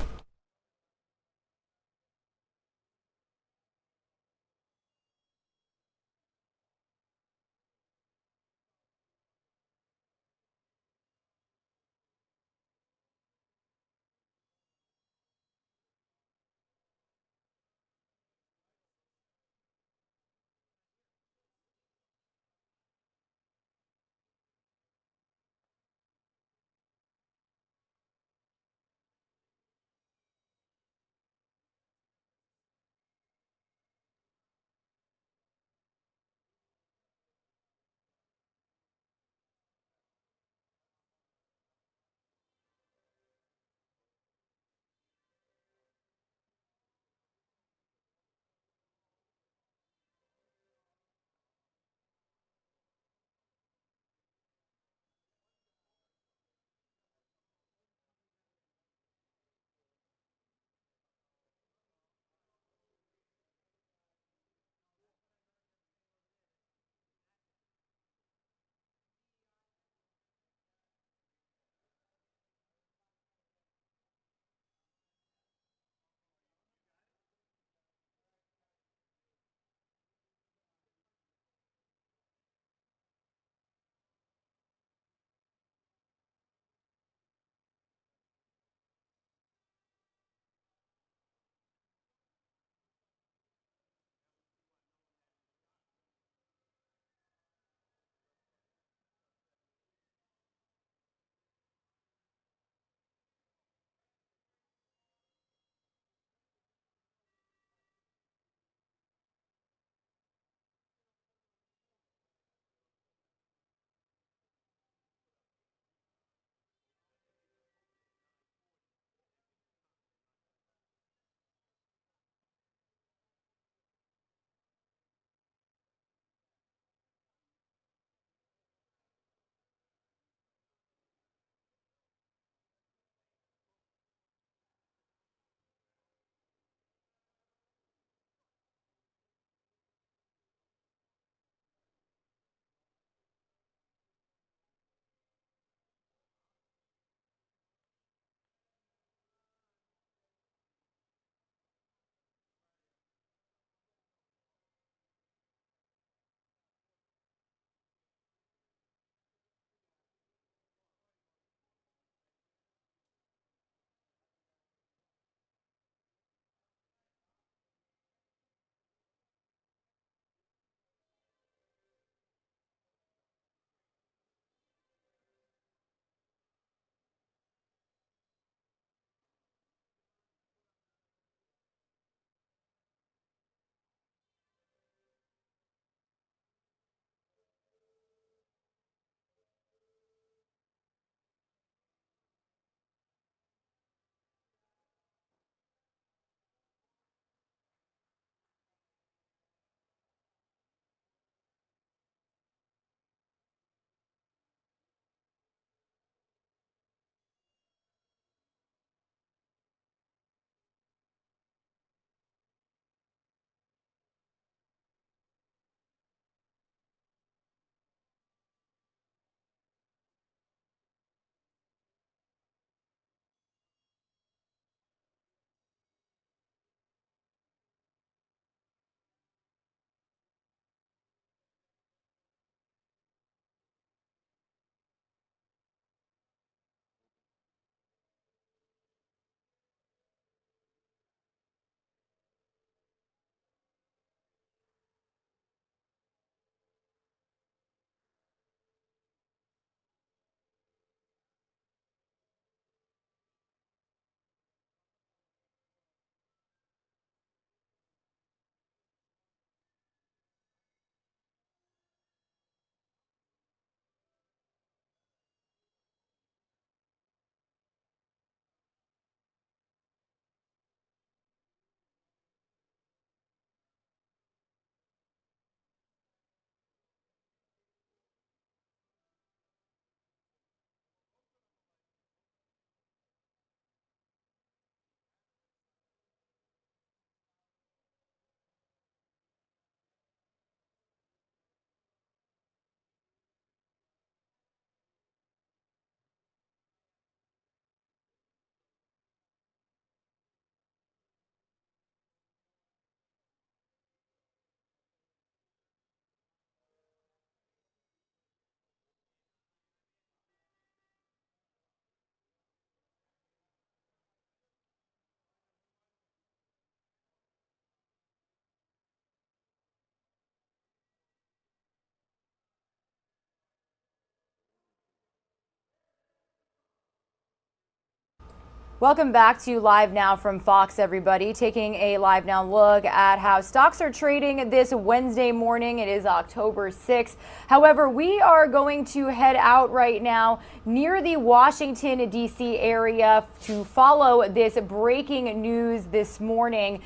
Welcome back to Live Now from Fox, everybody. Taking a Live Now look at how stocks are trading this Wednesday morning. It is October 6th. However, we are going to head out right now near the Washington, D.C. area to follow this breaking news this morning.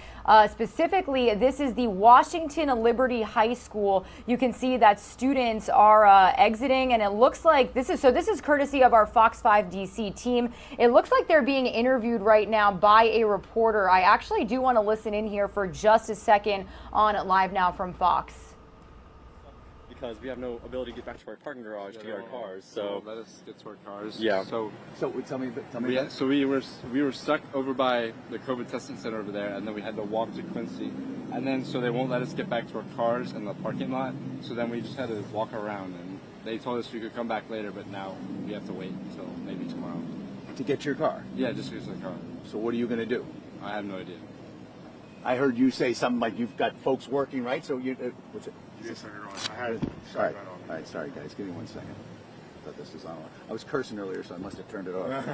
Specifically, this is the Washington Liberty High School. You can see that students are exiting, and it looks like this is courtesy of our Fox 5 DC team. It looks like they're being interviewed right now by a reporter. I actually do want to listen in here for just a second on Live Now from Fox. Because we have no ability to get back to our parking garage to get our cars, so let us get to our cars. Yeah. So tell me. So we were stuck over by the COVID testing center over there, and then we had to walk to Quincy, and then so they won't let us get back to our cars in the parking lot. So then we just had to walk around, and they told us we could come back later, but now we have to wait until maybe tomorrow. To get your car? Yeah, just to get the car. So what are you going to do? I have no idea. I heard you say something like you've got folks working, right? So you, what's it? All right, sorry guys, give me 1 second. I thought this was on. I was cursing earlier, so I must have turned it off.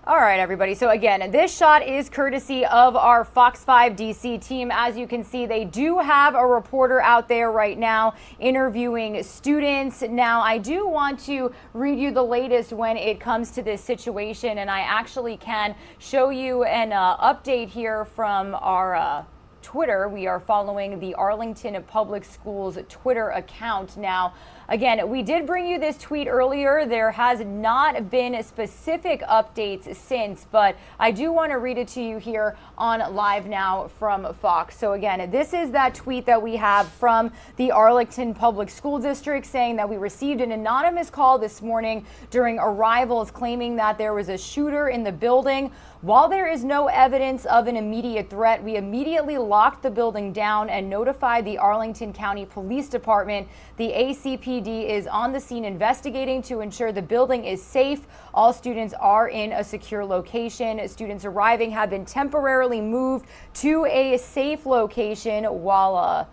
All right, everybody. So again, this shot is courtesy of our Fox 5 DC team. As you can see, they do have a reporter out there right now interviewing students. Now, I do want to read you the latest when it comes to this situation, and I actually can show you an update here from our Twitter. We are following the Arlington Public Schools Twitter account. Now, again, we did bring you this tweet earlier. There has not been specific updates since, but I do want to read it to you here on Live Now from Fox. So again, this is that tweet that we have from the Arlington Public School District saying that we received an anonymous call this morning during arrivals claiming that there was a shooter in the building. While there is no evidence of an immediate threat, we immediately locked the building down and notified the Arlington County Police Department. The ACPD is on the scene investigating to ensure the building is safe. All students are in a secure location. Students arriving have been temporarily moved to a safe location while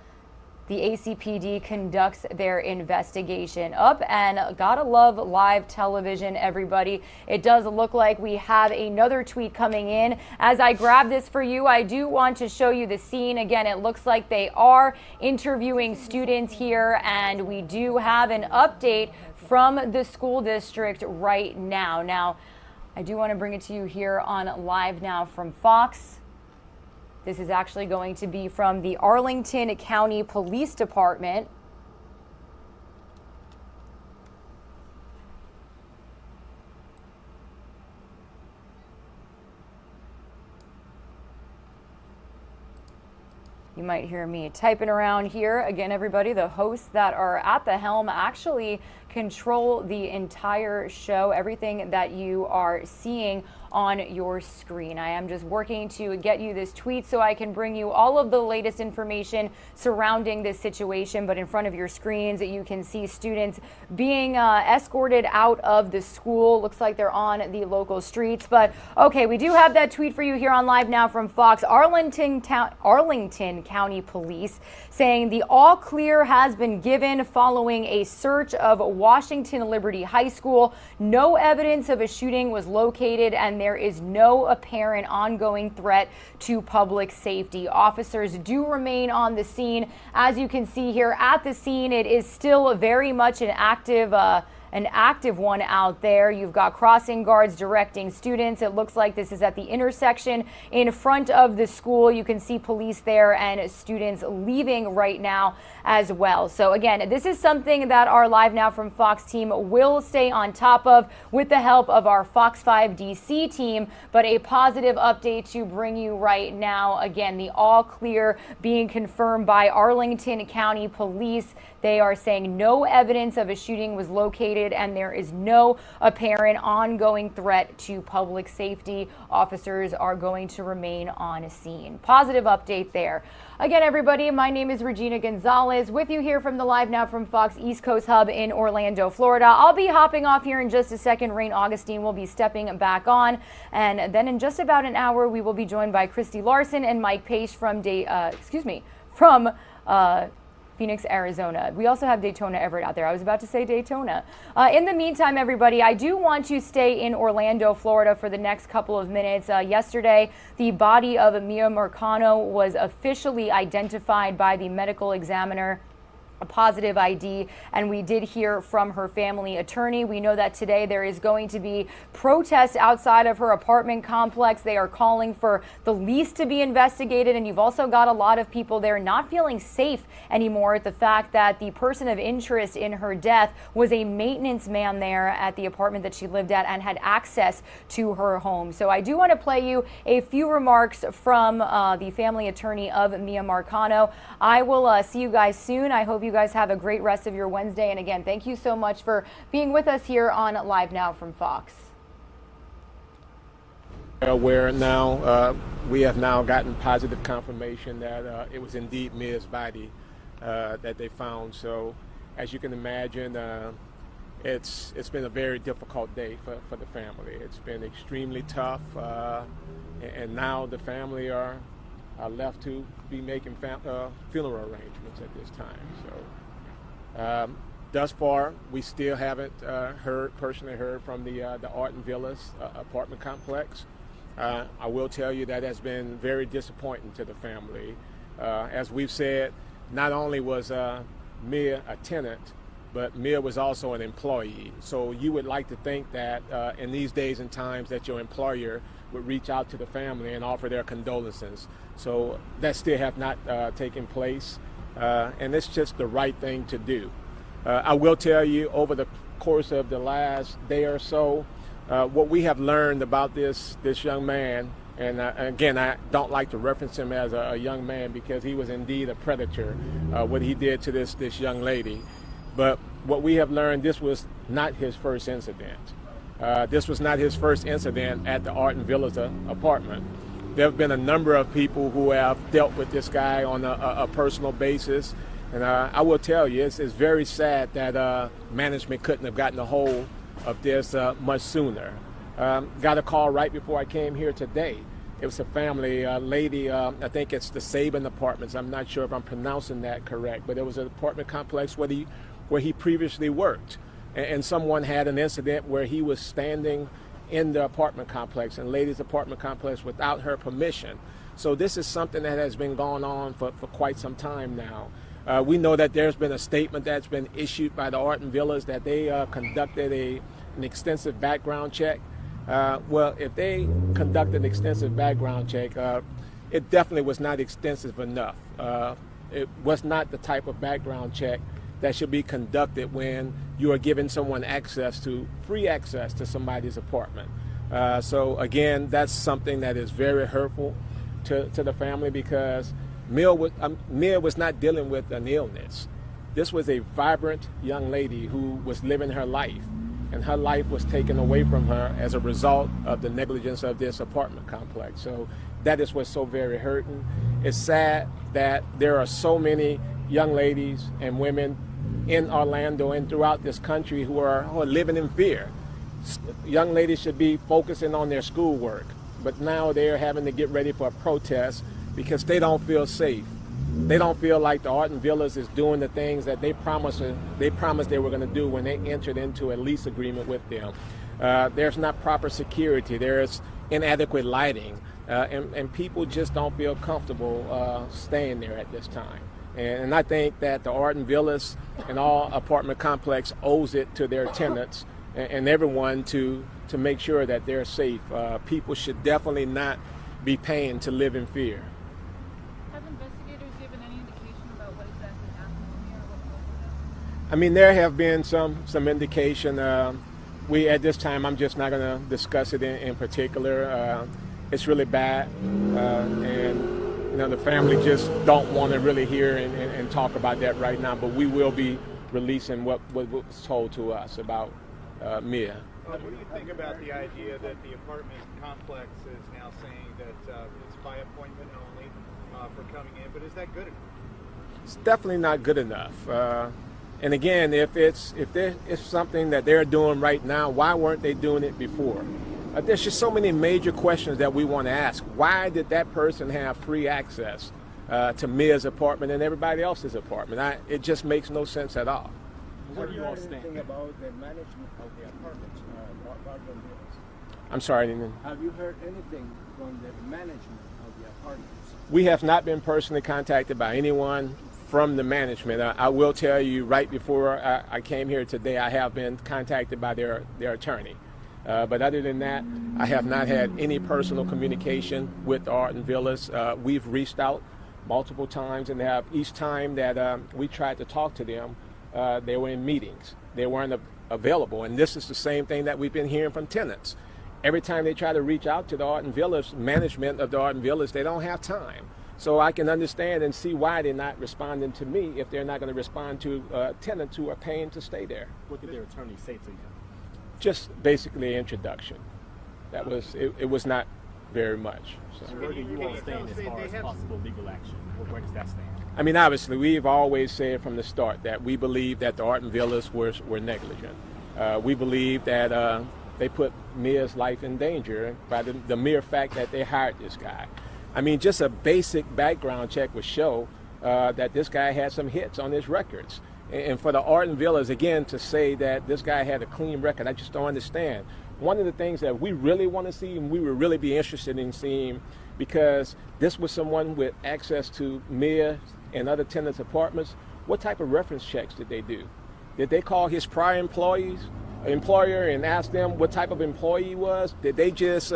the ACPD conducts their investigation. Up, and gotta love live television, everybody. It does look like we have another tweet coming in. As I grab this for you, I do want to show you the scene. Again, it looks like they are interviewing students here, and we do have an update from the school district right now. Now, I do want to bring it to you here on Live Now from Fox. This is actually going to be from the Arlington County Police Department. You might hear me typing around here. Again, everybody, the hosts that are at the helm actually control the entire show, everything that you are seeing on your screen. I am just working to get you this tweet so I can bring you all of the latest information surrounding this situation. But in front of your screens, you can see students being escorted out of the school. Looks like they're on the local streets. But okay, we do have that tweet for you here on Live Now from Fox. Arlington County Police saying the all clear has been given following a search of Washington Liberty High School. No evidence of a shooting was located, and there is no apparent ongoing threat to public safety. Officers do remain on the scene. As you can see here at the scene, it is still very much an active one out there. You've got crossing guards directing students. It looks like this is at the intersection in front of the school. You can see police there and students leaving right now as well. So again, this is something that our Live Now from Fox team will stay on top of with the help of our Fox 5 DC team, but a positive update to bring you right now. Again, the all clear being confirmed by Arlington County Police. They are saying no evidence of a shooting was located and there is no apparent ongoing threat to public safety. Officers are going to remain on scene. Positive update there. Again, everybody, my name is Regina Gonzalez with you here from the Live Now from Fox East Coast Hub in Orlando, Florida. I'll be hopping off here in just a second. Rain Augustine will be stepping back on. And then in just about an hour, we will be joined by Christy Larson and Mike Page from Phoenix, Arizona. We also have Daytona Everett out there. I was about to say Daytona. In the meantime, everybody, I do want to stay in Orlando, Florida for the next couple of minutes. Yesterday, the body of Miya Marcano was officially identified by the medical examiner, a positive ID, and we did hear from her family attorney. We know that today there is going to be protests outside of her apartment complex. They are calling for the lease to be investigated, and you've also got a lot of people there not feeling safe anymore at the fact that the person of interest in her death was a maintenance man there at the apartment that she lived at and had access to her home. So I do want to play you a few remarks from the family attorney of Miya Marcano. I will see you guys soon. I hope you guys have a great rest of your Wednesday. And again, thank you so much for being with us here on Live Now from Fox. Where now we have now gotten positive confirmation that it was indeed Mia's body that they found. So as you can imagine, it's been a very difficult day for the family. It's been extremely tough, and now the family are left to be making funeral arrangements at this time. So thus far, we still haven't personally heard from the Arden Villas apartment complex. I will tell you that has been very disappointing to the family. As we've said, not only was Miya a tenant, but Miya was also an employee. So you would like to think that in these days and times that your employer would reach out to the family and offer their condolences. So that still have not taken place, and it's just the right thing to do. I will tell you, over the course of the last day or so, what we have learned about this young man, and again, I don't like to reference him as a young man because he was indeed a predator, what he did to this young lady. But what we have learned, this was not his first incident. This was not his first incident at the Arden Villas apartment. There have been a number of people who have dealt with this guy on a personal basis. And I will tell you, it's very sad that management couldn't have gotten a hold of this much sooner. Got a call right before I came here today. It was a family lady, I think it's the Sabin Apartments. I'm not sure if I'm pronouncing that correct, but it was an apartment complex where he previously worked. And someone had an incident where he was standing in the apartment complex, and lady's apartment complex, without her permission. So this is something that has been going on for quite some time now. We know that there's been a statement that's been issued by the Arden Villas that they conducted an extensive background check. Well, if they conducted an extensive background check, it definitely was not extensive enough. It was not the type of background check that should be conducted when you are giving someone free access to somebody's apartment. So again, that's something that is very hurtful to the family, because Miya was not dealing with an illness. This was a vibrant young lady who was living her life, and her life was taken away from her as a result of the negligence of this apartment complex. So that is what's so very hurting. It's sad that there are so many young ladies and women in Orlando and throughout this country who are living in fear. Young ladies should be focusing on their schoolwork, but now they're having to get ready for a protest because they don't feel safe. They don't feel like the Arden Villas is doing the things that they promised they were going to do when they entered into a lease agreement with them. There's not proper security. There's inadequate lighting, and people just don't feel comfortable staying there at this time. And I think that the Arden Villas and all apartment complex owes it to their tenants and everyone to make sure that they're safe. People should definitely not be paying to live in fear. Have investigators given any indication about what exactly happened here? I mean, there have been some indication. At this time, I'm just not going to discuss it in particular. It's really bad, and the family just don't want to really hear and talk about that right now, but we will be releasing what was told to us about Miya. What do you think about the idea that the apartment complex is now saying that it's by appointment only for coming in, but is that good enough? It's definitely not good enough. And again, if it's something that they're doing right now, why weren't they doing it before? There's just so many major questions that we want to ask. Why did that person have free access to Mia's apartment and everybody else's apartment. It just makes no sense at all. Where do you all stand? Anything about the management of the apartments, I'm sorry, I didn't. Have you heard anything from the management of the apartments? We have not been personally contacted by anyone from the management. I will tell you, right before I came here today, I have been contacted by their attorney. But other than that, I have not had any personal communication with the Arden Villas. We've reached out multiple times, and each time that we tried to talk to them, they were in meetings. They weren't available. And this is the same thing that we've been hearing from tenants. Every time they try to reach out to the Arden Villas, management of the Arden Villas, they don't have time. So I can understand and see why they're not responding to me if they're not going to respond to tenants who are paying to stay there. What did their attorney say to you? Just basically introduction. That was it was not very much. So. Where do you all stand as far as possible legal action? Where does that stand? I mean, obviously, we've always said from the start that we believe that the Arden Villas were negligent. We believe that they put Mia's life in danger by the mere fact that they hired this guy. I mean, just a basic background check would show that this guy had some hits on his records. And for the Arden Villas, again, to say that this guy had a clean record, I just don't understand. One of the things that we really want to see, and we would really be interested in seeing, because this was someone with access to Mia and other tenants' apartments, what type of reference checks did they do? Did they call his prior employer and ask them what type of employee he was? Did they just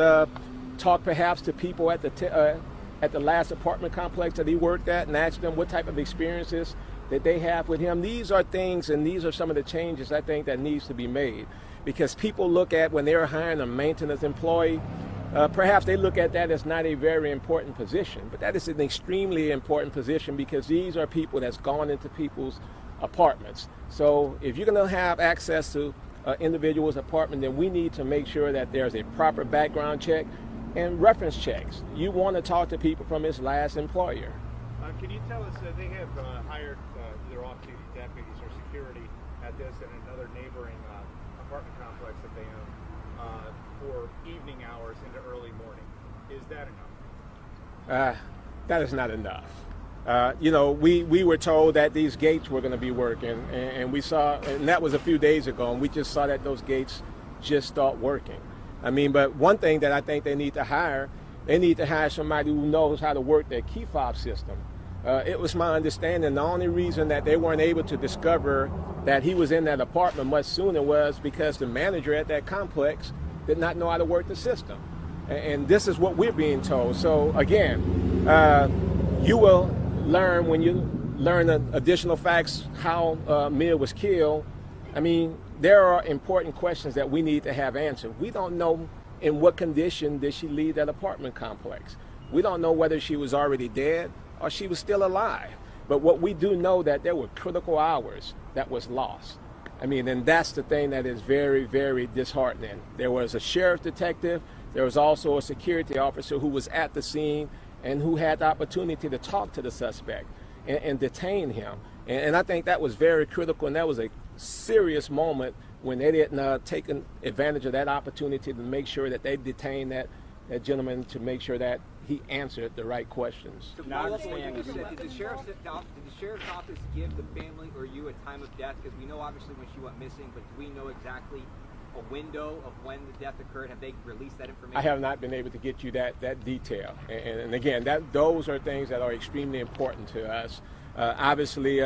talk perhaps to people at the last apartment complex that he worked at and ask them what type of experiences that they have with him? These are things, and these are some of the changes I think that needs to be made, because people look at when they're hiring a maintenance employee, perhaps they look at that as not a very important position, but that is an extremely important position, because these are people that's gone into people's apartments. So if you're going to have access to individual's apartment, then we need to make sure that there's a proper background check and reference checks. You want to talk to people from his last employer. Can you tell us, they have hired either off-duty deputies or security at this and another neighboring apartment complex that they own for evening hours into early morning. Is that enough? That is not enough. We were told that these gates were going to be working, and we saw, and that was a few days ago, and we just saw that those gates just start working. I mean, but one thing that I think they need to hire somebody who knows how to work their key fob system. It was my understanding the only reason that they weren't able to discover that he was in that apartment much sooner was because the manager at that complex did not know how to work the system. And this is what we're being told. So again, you will learn when you learn additional facts how Miya was killed. I mean, there are important questions that we need to have answered. We don't know in what condition did she leave that apartment complex. We don't know whether she was already dead or she was still alive. But what we do know that there were critical hours that was lost. I mean, and that's the thing that is very, very disheartening. There was a sheriff detective. There was also a security officer who was at the scene and who had the opportunity to talk to the suspect and detain him. And I think that was very critical, and that was a serious moment when they didn't take advantage of that opportunity to make sure that they detained that gentleman, to make sure that he answered the right questions. To follow up on what you said, did the sheriff's office give the family or you a time of death? Because we know obviously when she went missing, but do we know exactly a window of when the death occurred? Have they released that information? I have not been able to get you that detail. And again, those are things that are extremely important to us. Obviously,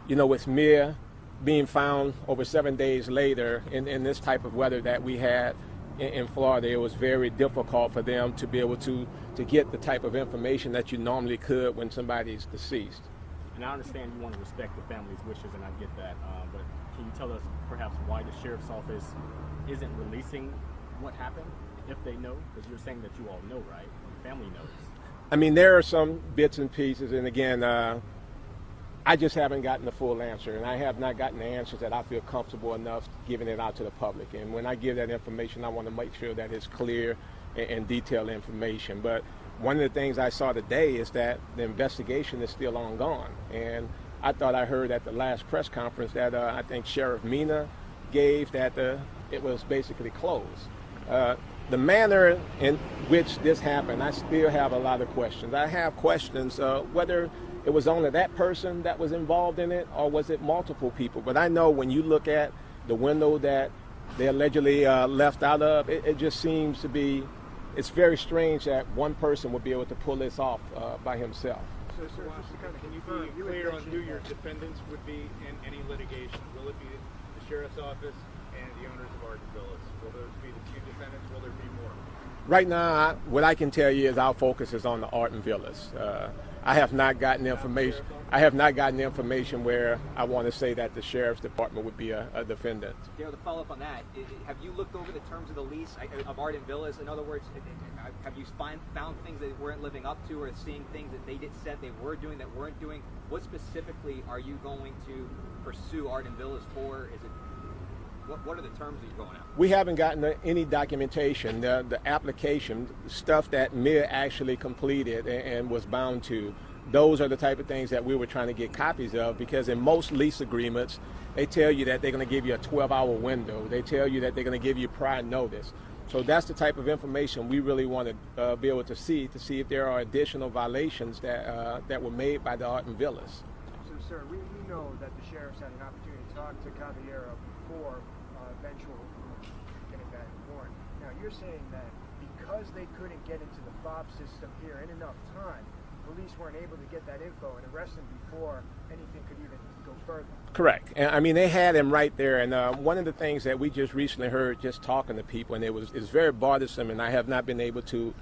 with Miya being found over 7 days later in this type of weather that we had in Florida, it was very difficult for them to be able to get the type of information that you normally could when somebody's deceased. And I understand you want to respect the family's wishes, and I get that, but can you tell us perhaps why the sheriff's office isn't releasing what happened, if they know? Because you're saying that you all know, right? The family knows. I mean, there are some bits and pieces, and again, I just haven't gotten the full answer, and I have not gotten the answers that I feel comfortable enough giving it out to the public. And when I give that information, I want to make sure that it's clear and detailed information. But one of the things I saw today is that the investigation is still ongoing. And I thought I heard at the last press conference that I think Sheriff Mina gave that it was basically closed. the manner in which this happened, I still have a lot of questions. I have questions whether it was only that person that was involved in it or was it multiple people. But I know when you look at the window that they allegedly left out of, it just seems to be, it's very strange that one person would be able to pull this off by himself. So, sir, just to kind of, can you be clear on who your defendants would be in any litigation? Will it be the sheriff's office and the owners of Arden Villas? Will those be the two defendants? Will there be more? Right now, what I can tell you is our focus is on the Arden Villas. I have not gotten information. I have not gotten information where I want to say that the sheriff's department would be a defendant. Dale, to follow up on that, have you looked over the terms of the lease of Arden Villas? In other words, have you found things that weren't living up to, or seeing things that they said they were doing that weren't doing? What specifically are you going to pursue Arden Villas for? Is it what are the terms that you're going after? We haven't gotten any documentation. The application, stuff that Miya actually completed and was bound to, those are the type of things that we were trying to get copies of, because in most lease agreements, they tell you that they're going to give you a 12-hour window. They tell you that they're going to give you prior notice. So that's the type of information we really want to be able to see if there are additional violations that were made by the Arden Villas. So, sir, we know that the sheriff's had an opportunity to talk to Caballero before eventual getting that warrant. Now, you're saying that because they couldn't get into the fob system here in enough time, police weren't able to get that info and arrest him before anything could even go further. Correct. And I mean, they had him right there. And one of the things that we just recently heard just talking to people, and it's very bothersome, and I have not been able to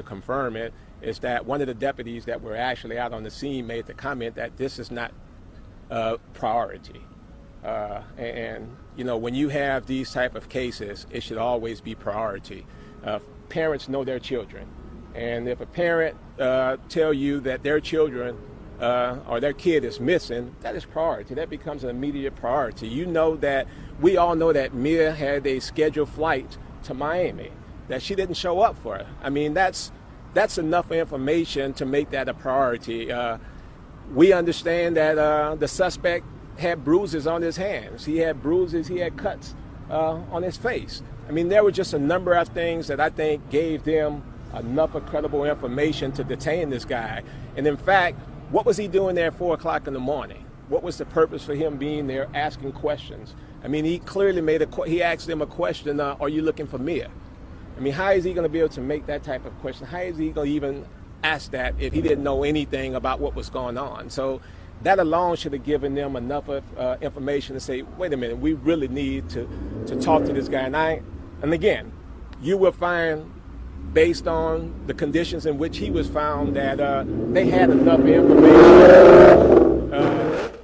confirm it, is that one of the deputies that were actually out on the scene made the comment that this is not priority. And you know, when you have these type of cases, it should always be priority. Parents know their children. And if a parent tell you that their children or their kid is missing, that is priority. That becomes an immediate priority. You know that we all know that Miya had a scheduled flight to Miami that she didn't show up for. I mean, that's enough information to make that a priority. We understand that the suspect had bruises on his hands. He had bruises, he had cuts on his face. I mean, there were just a number of things that I think gave them enough credible information to detain this guy. And in fact, what was he doing there at 4 o'clock in the morning? What was the purpose for him being there asking questions? I mean, he clearly he asked them a question, are you looking for Miya? I mean, how is he going to be able to make that type of question? How is he going to even ask that if he didn't know anything about what was going on? So that alone should have given them enough information to say, wait a minute, we really need to talk to this guy. And again, you will find, based on the conditions in which he was found, that they had enough information.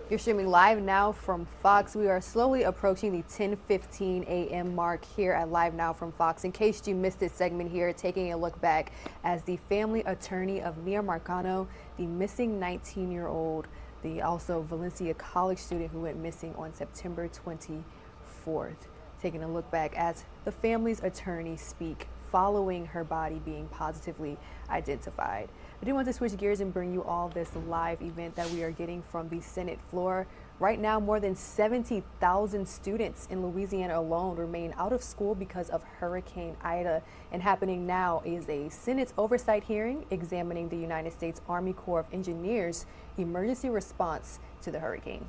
You're streaming live now from Fox. We are slowly approaching the 10:15 a.m. mark here at Live Now from Fox. In case you missed this segment here, taking a look back as the family attorney of Miya Marcano, the missing 19-year-old, the also Valencia College student who went missing on September 24th. Taking a look back as the family's attorney speak following her body being positively identified. I do want to switch gears and bring you all this live event that we are getting from the Senate floor. Right now, more than 70,000 students in Louisiana alone remain out of school because of Hurricane Ida. And happening now is a Senate oversight hearing examining the United States Army Corps of Engineers' emergency response to the hurricane.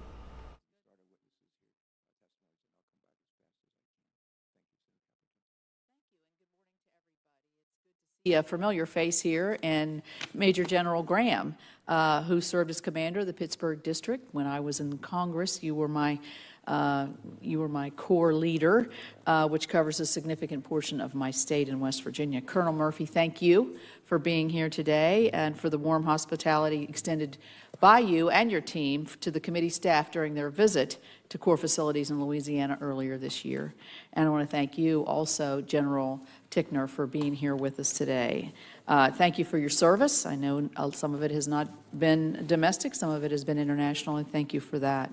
A familiar face here, and Major General Graham, who served as commander of the Pittsburgh District when I was in Congress. You were my Corps leader, which covers a significant portion of my state in West Virginia. Colonel Murphy, thank you for being here today and for the warm hospitality extended by you and your team to the committee staff during their visit to Corps facilities in Louisiana earlier this year. And I want to thank you also, General Tickner, for being here with us today. Thank you for your service. I know some of it has not been domestic, some of it has been international, and thank you for that.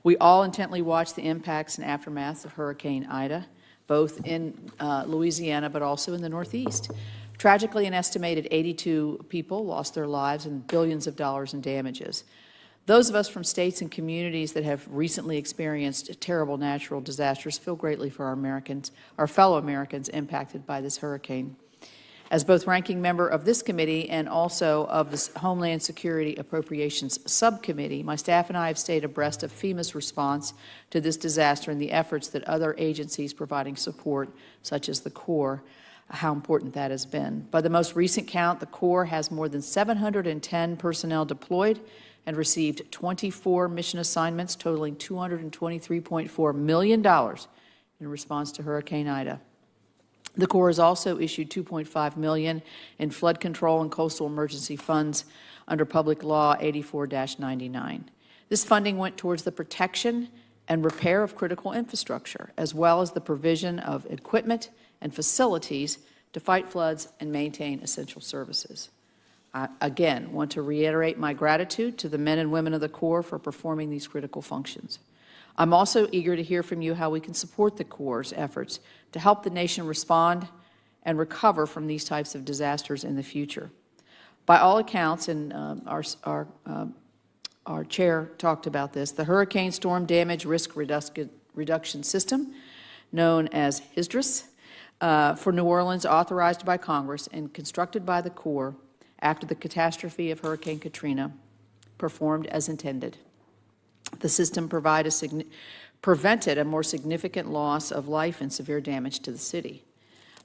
We all intently watch the impacts and aftermath of Hurricane Ida, both in Louisiana but also in the Northeast. Tragically, an estimated 82 people lost their lives and billions of dollars in damages. Those of us from states and communities that have recently experienced terrible natural disasters feel greatly for our fellow Americans impacted by this hurricane. As both ranking member of this committee and also of the Homeland Security Appropriations Subcommittee, my staff and I have stayed abreast of FEMA's response to this disaster and the efforts that other agencies providing support, such as the Corps, how important that has been. By the most recent count, the Corps has more than 710 personnel deployed and received 24 mission assignments totaling $223.4 million in response to Hurricane Ida. The Corps has also issued $2.5 million in flood control and coastal emergency funds under Public Law 84-99. This funding went towards the protection and repair of critical infrastructure, as well as the provision of equipment and facilities to fight floods and maintain essential services. I, again, want to reiterate my gratitude to the men and women of the Corps for performing these critical functions. I'm also eager to hear from you how we can support the Corps' efforts to help the nation respond and recover from these types of disasters in the future. By all accounts, and our chair talked about this, the Hurricane Storm Damage Risk Reduction System, known as HSRIS, for New Orleans, authorized by Congress and constructed by the Corps after the catastrophe of Hurricane Katrina, performed as intended. The system prevented a more significant loss of life and severe damage to the city.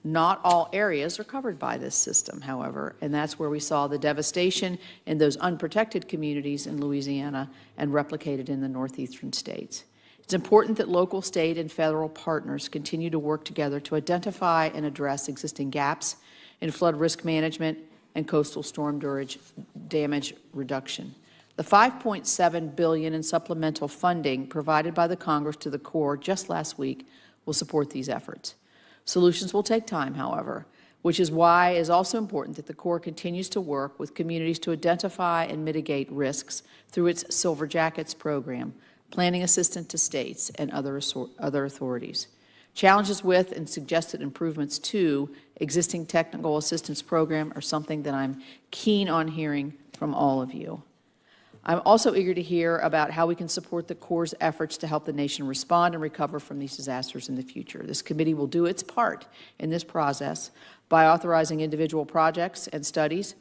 Not all areas are covered by this system, however, and that's where we saw the devastation in those unprotected communities in Louisiana and replicated in the northeastern states. It's important that local, state, and federal partners continue to work together to identify and address existing gaps in flood risk management and coastal storm damage reduction. The $5.7 billion in supplemental funding provided by the Congress to the Corps just last week will support these efforts. Solutions will take time, however, which is why it is also important that the Corps continues to work with communities to identify and mitigate risks through its Silver Jackets program, planning assistance to states and other authorities. Challenges with and suggested improvements to existing technical assistance program are something that I'm keen on hearing from all of you. I'm also eager to hear about how we can support the Corps' efforts to help the nation respond and recover from these disasters in the future. This committee will do its part in this process by authorizing individual projects and studies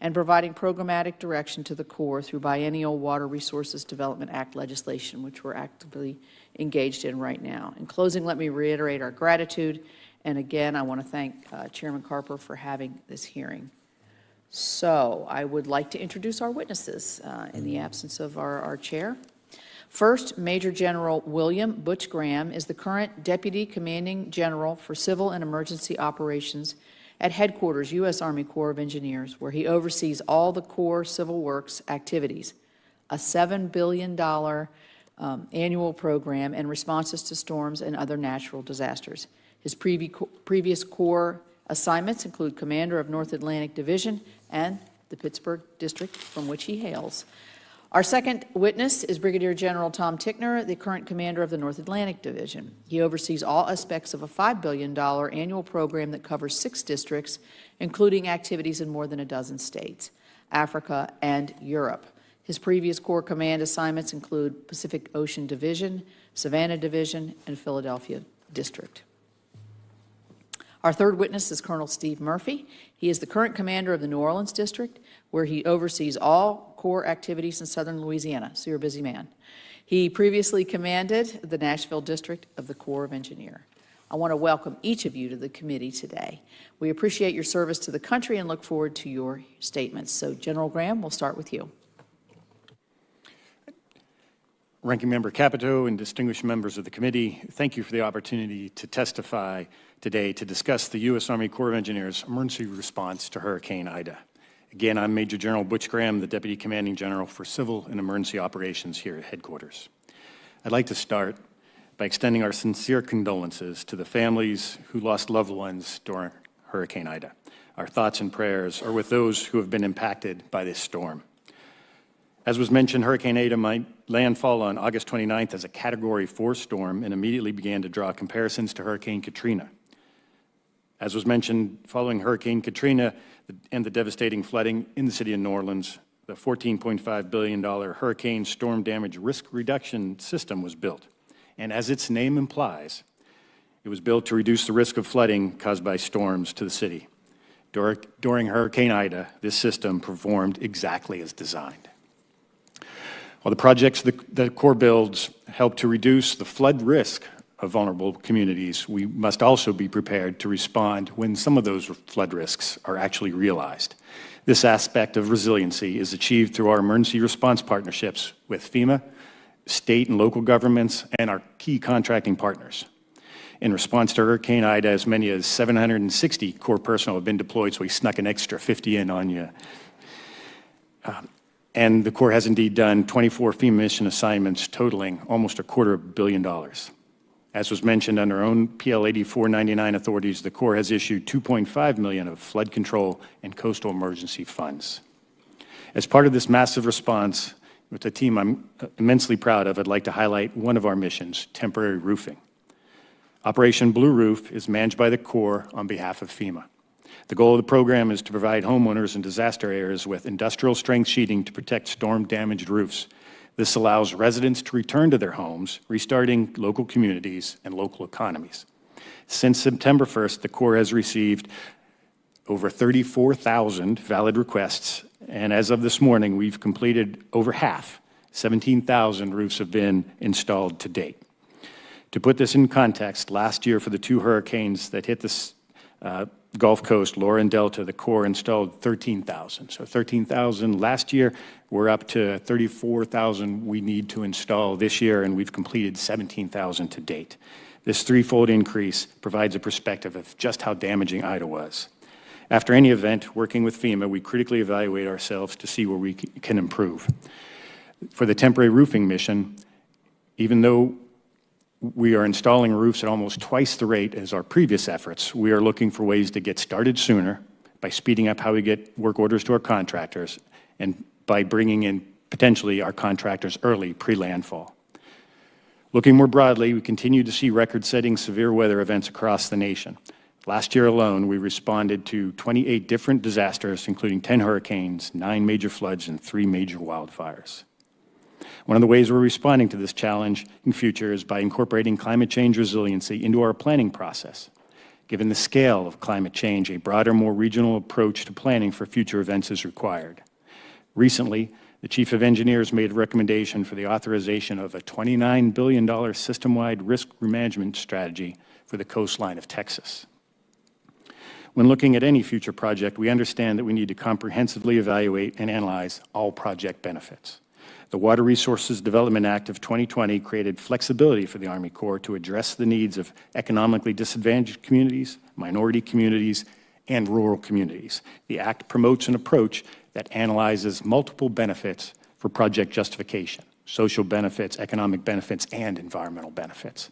and providing programmatic direction to the Corps through biennial Water Resources Development Act legislation, which we're actively engaged in right now. In closing, let me reiterate our gratitude. And again, I want to thank Chairman Carper for having this hearing. So I would like to introduce our witnesses in the absence of our chair. First, Major General William Butch Graham is the current Deputy Commanding General for Civil and Emergency Operations at Headquarters, U.S. Army Corps of Engineers, where he oversees all the Corps Civil Works activities, a $7 billion annual program and responses to storms and other natural disasters. His previous Corps assignments include Commander of North Atlantic Division and the Pittsburgh District, from which he hails. Our second witness is Brigadier General Tom Tickner, the current commander of the North Atlantic Division. He oversees all aspects of a $5 billion annual program that covers 6 districts, including activities in more than a dozen states, Africa, and Europe. His previous Corps command assignments include Pacific Ocean Division, Savannah Division, and Philadelphia District. Our third witness is Colonel Steve Murphy. He is the current commander of the New Orleans District, where he oversees all Corps activities in southern Louisiana, so you're a busy man. He previously commanded the Nashville District of the Corps of Engineers. I want to welcome each of you to the committee today. We appreciate your service to the country and look forward to your statements. So, General Graham, we'll start with you. Ranking Member Capito and distinguished members of the committee, thank you for the opportunity to testify today to discuss the U.S. Army Corps of Engineers emergency response to Hurricane Ida. Again, I'm Major General Butch Graham, the Deputy Commanding General for Civil and Emergency Operations here at Headquarters. I'd like to start by extending our sincere condolences to the families who lost loved ones during Hurricane Ida. Our thoughts and prayers are with those who have been impacted by this storm. As was mentioned, Hurricane Ida might landfall on August 29th as a Category 4 storm and immediately began to draw comparisons to Hurricane Katrina. As was mentioned, following Hurricane Katrina and the devastating flooding in the city of New Orleans, the $14.5 billion Hurricane Storm Damage Risk Reduction System was built. And as its name implies, it was built to reduce the risk of flooding caused by storms to the city. During Hurricane Ida, this system performed exactly as designed. While the projects the Corps builds help to reduce the flood risk of vulnerable communities, we must also be prepared to respond when some of those flood risks are actually realized. This aspect of resiliency is achieved through our emergency response partnerships with FEMA, state and local governments, and our key contracting partners. In response to Hurricane Ida, as many as 760 Corps personnel have been deployed, so we snuck an extra 50 in on you. And the Corps has indeed done 24 FEMA mission assignments totaling almost $250 million. As was mentioned under our own PL 8499 authorities, the Corps has issued $2.5 million of flood control and coastal emergency funds. As part of this massive response, with a team I'm immensely proud of, I'd like to highlight one of our missions, temporary roofing. Operation Blue Roof is managed by the Corps on behalf of FEMA. The goal of the program is to provide homeowners in disaster areas with industrial strength sheeting to protect storm-damaged roofs. This allows residents to return to their homes, restarting local communities and local economies. Since September 1st, the Corps has received over 34,000 valid requests, and as of this morning, we've completed over half. 17,000 roofs have been installed to date. To put this in context, last year for the two hurricanes that hit the Gulf Coast, Laura and Delta, the Corps installed 13,000. So 13,000 last year. We're up to 34,000 we need to install this year, and we've completed 17,000 to date. This threefold increase provides a perspective of just how damaging Ida was. After any event, working with FEMA, we critically evaluate ourselves to see where we can improve. For the temporary roofing mission, even though we are installing roofs at almost twice the rate as our previous efforts, we are looking for ways to get started sooner by speeding up how we get work orders to our contractors and by bringing in potentially our contractors early, pre-landfall. Looking more broadly, we continue to see record-setting severe weather events across the nation. Last year alone, we responded to 28 different disasters, including 10 hurricanes, 9 major floods, and 3 major wildfires. One of the ways we're responding to this challenge in future is by incorporating climate change resiliency into our planning process. Given the scale of climate change, a broader, more regional approach to planning for future events is required. Recently, the Chief of Engineers made a recommendation for the authorization of a $29 billion system-wide risk management strategy for the coastline of Texas. When looking at any future project, we understand that we need to comprehensively evaluate and analyze all project benefits. The Water Resources Development Act of 2020 created flexibility for the Army Corps to address the needs of economically disadvantaged communities, minority communities, and rural communities. The Act promotes an approach that analyzes multiple benefits for project justification: social benefits, economic benefits, and environmental benefits.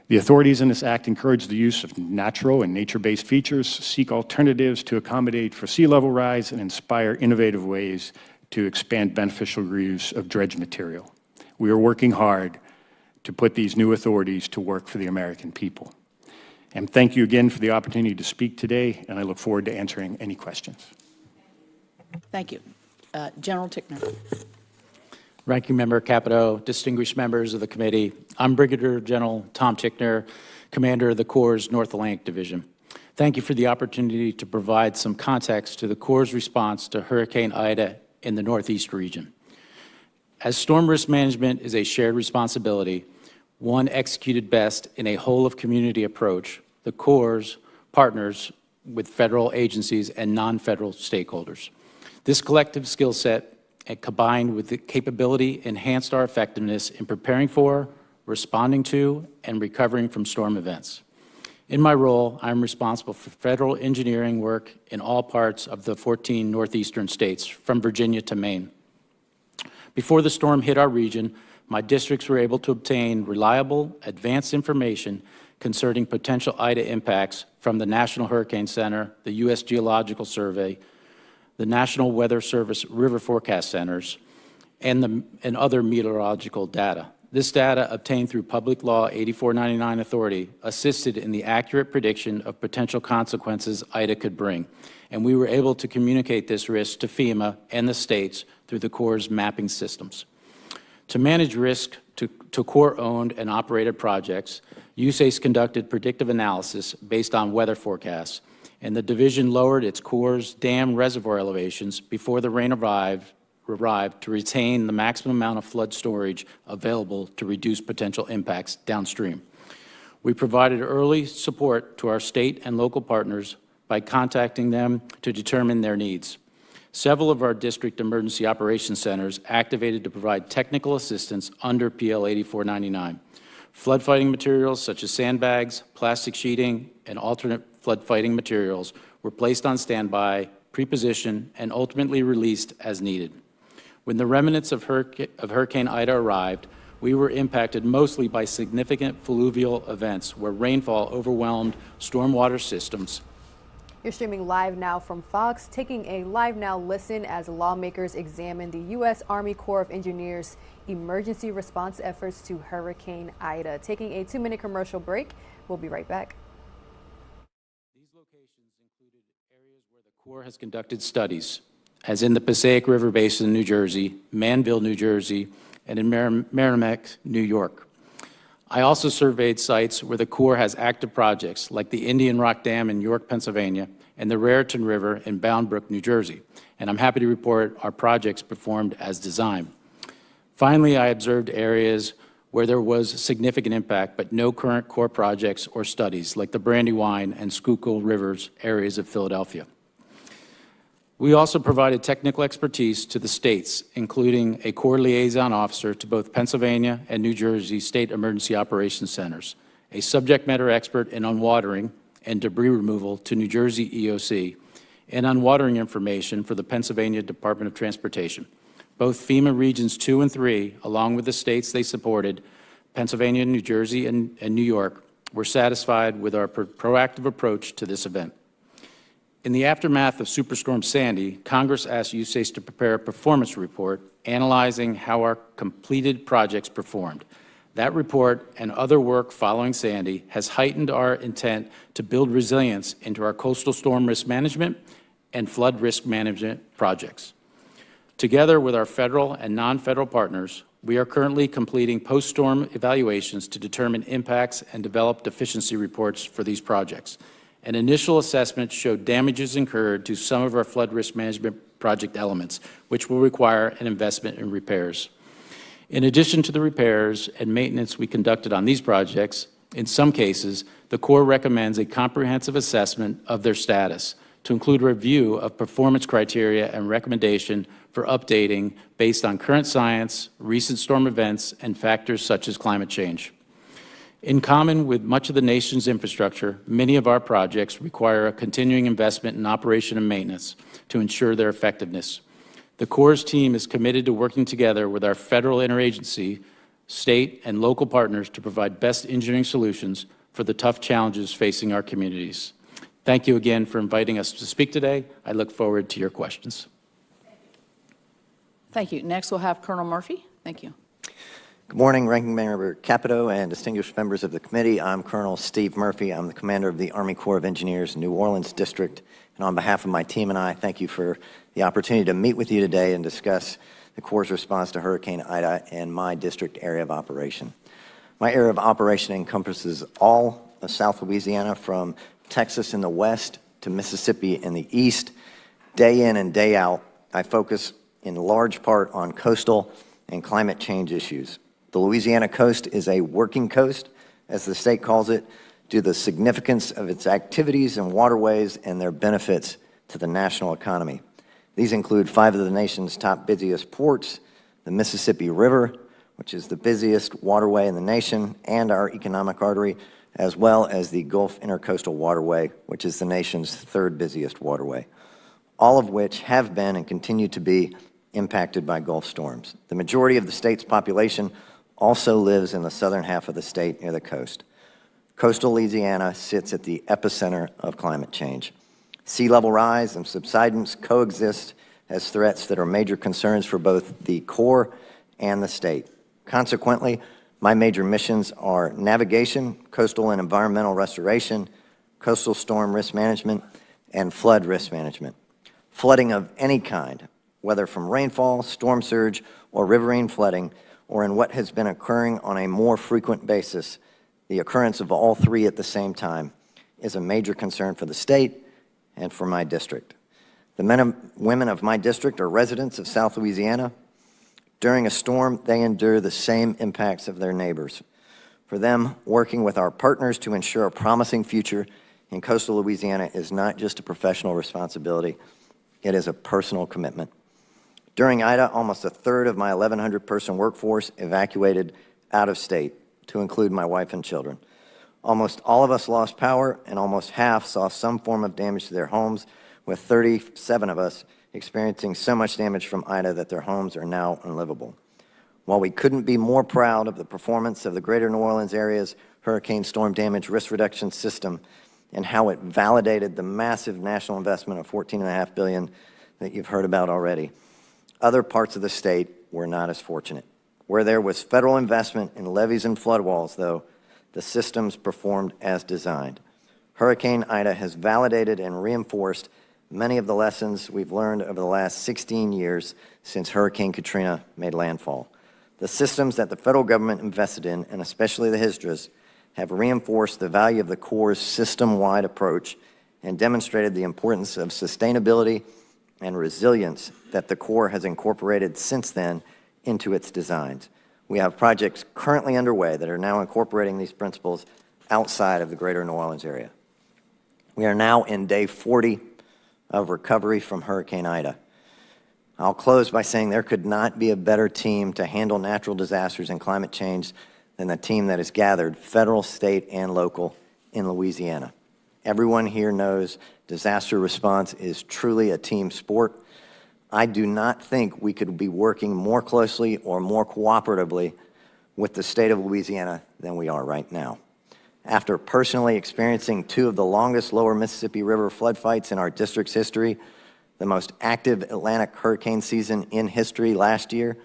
The authorities in this Act encourage the use of natural and nature-based features, seek alternatives to accommodate for sea level rise, and inspire innovative ways to expand beneficial reuse of dredge material. We are working hard to put these new authorities to work for the American people. And thank you again for the opportunity to speak today, and I look forward to answering any questions. Thank you. General Tickner. Ranking Member Capito, distinguished members of the committee, I'm Brigadier General Tom Tickner, Commander of the Corps' North Atlantic Division. Thank you for the opportunity to provide some context to the Corps' response to Hurricane Ida in the Northeast region. As storm risk management is a shared responsibility, one executed best in a whole-of-community approach, the Corps partners with federal agencies and non-federal stakeholders. This collective skill set, combined with the capability, enhanced our effectiveness in preparing for, responding to, and recovering from storm events. In my role, I'm responsible for federal engineering work in all parts of the 14 northeastern states, from Virginia to Maine. Before the storm hit our region, my districts were able to obtain reliable, advanced information concerning potential Ida impacts from the National Hurricane Center, the U.S. Geological Survey, the National Weather Service River Forecast Centers, and other meteorological data. This data, obtained through Public Law 8499 authority, assisted in the accurate prediction of potential consequences Ida could bring, and we were able to communicate this risk to FEMA and the states through the Corps' mapping systems. To manage risk to Corps-owned and operated projects, USACE conducted predictive analysis based on weather forecasts, and the division lowered its Corps' dam reservoir elevations before the rain arrived to retain the maximum amount of flood storage available to reduce potential impacts downstream. We provided early support to our state and local partners by contacting them to determine their needs. Several of our district emergency operations centers activated to provide technical assistance under PL 8499. Flood fighting materials such as sandbags, plastic sheeting, and alternate flood fighting materials were placed on standby, prepositioned, and ultimately released as needed. When the remnants of Hurricane Ida arrived, we were impacted mostly by significant fluvial events where rainfall overwhelmed stormwater systems. You're streaming live now from Fox, taking a live now listen as lawmakers examine the U.S. Army Corps of Engineers' emergency response efforts to Hurricane Ida. Taking a 2-minute commercial break. We'll be right back. These locations included areas where the Corps has conducted studies, as in the Passaic River Basin, New Jersey, Manville, New Jersey, and in Merrimack, New York. I also surveyed sites where the Corps has active projects, like the Indian Rock Dam in York, Pennsylvania, and the Raritan River in Bound Brook, New Jersey. And I'm happy to report our projects performed as designed. Finally, I observed areas where there was significant impact, but no current Corps projects or studies, like the Brandywine and Schuylkill Rivers areas of Philadelphia. We also provided technical expertise to the states, including a Corps liaison officer to both Pennsylvania and New Jersey State Emergency Operations Centers, a subject matter expert in unwatering and debris removal to New Jersey EOC, and unwatering information for the Pennsylvania Department of Transportation. Both FEMA Regions 2 and 3, along with the states they supported, Pennsylvania, New Jersey, and New York, were satisfied with our proactive approach to this event. In the aftermath of Superstorm Sandy, Congress asked USACE to prepare a performance report analyzing how our completed projects performed. That report and other work following Sandy has heightened our intent to build resilience into our coastal storm risk management and flood risk management projects. Together with our federal and non-federal partners, we are currently completing post-storm evaluations to determine impacts and develop deficiency reports for these projects. An initial assessment showed damages incurred to some of our flood risk management project elements, which will require an investment in repairs. In addition to the repairs and maintenance we conducted on these projects, in some cases, the Corps recommends a comprehensive assessment of their status to include a review of performance criteria and recommendation for updating based on current science, recent storm events, and factors such as climate change. In common with much of the nation's infrastructure, many of our projects require a continuing investment in operation and maintenance to ensure their effectiveness. The Corps' team is committed to working together with our federal interagency, state, and local partners to provide best engineering solutions for the tough challenges facing our communities. Thank you again for inviting us to speak today. I look forward to your questions. Thank you. Next, we'll have Colonel Murphy. Thank you. Good morning, Ranking Member Capito and distinguished members of the committee. I'm Colonel Steve Murphy. I'm the commander of the Army Corps of Engineers, New Orleans District. And on behalf of my team and I, thank you for the opportunity to meet with you today and discuss the Corps' response to Hurricane Ida and my district area of operation. My area of operation encompasses all of South Louisiana, from Texas in the west to Mississippi in the east. Day in and day out, I focus in large part on coastal and climate change issues. The Louisiana coast is a working coast, as the state calls it, due to the significance of its activities and waterways and their benefits to the national economy. These include 5 of the nation's top busiest ports, the Mississippi River, which is the busiest waterway in the nation and our economic artery, as well as the Gulf Intercoastal Waterway, which is the nation's 3rd busiest waterway, all of which have been and continue to be impacted by Gulf storms. The majority of the state's population also lives in the southern half of the state near the coast. Coastal Louisiana sits at the epicenter of climate change. Sea level rise and subsidence coexist as threats that are major concerns for both the Corps and the state. Consequently, My major missions are navigation, coastal and environmental restoration, coastal storm risk management, and flood risk management. Flooding of any kind, whether from rainfall, storm surge, or riverine flooding, or in what has been occurring on a more frequent basis, the occurrence of all three at the same time is a major concern for the state and for my district. The men and women of my district are residents of South Louisiana. During a storm, they endure the same impacts of their neighbors. For them, working with our partners to ensure a promising future in coastal Louisiana is not just a professional responsibility, it is a personal commitment. During Ida, almost a third of my 1,100-person workforce evacuated out of state, to include my wife and children. Almost all of us lost power, and almost half saw some form of damage to their homes, with 37 of us experiencing so much damage from Ida that their homes are now unlivable. While we couldn't be more proud of the performance of the Greater New Orleans area's hurricane storm damage risk reduction system and how it validated the massive national investment of $14.5 billion that you've heard about already, other parts of the state were not as fortunate. Where there was federal investment in levees and flood walls, though, the systems performed as designed. Hurricane Ida has validated and reinforced many of the lessons we've learned over the last 16 years since Hurricane Katrina made landfall. The systems that the federal government invested in, and especially the HISDRAs, have reinforced the value of the Corps' system-wide approach and demonstrated the importance of sustainability and resilience that the Corps has incorporated since then into its designs. We have projects currently underway that are now incorporating these principles outside of the Greater New Orleans area. We are now in day 40 of recovery from Hurricane Ida. I'll close by saying there could not be a better team to handle natural disasters and climate change than the team that has gathered, federal, state, and local, in Louisiana. Everyone here knows disaster response is truly a team sport. I do not think we could be working more closely or more cooperatively with the state of Louisiana than we are right now. After personally experiencing two of the longest lower Mississippi River flood fights in our district's history, the most active Atlantic hurricane season in history last year,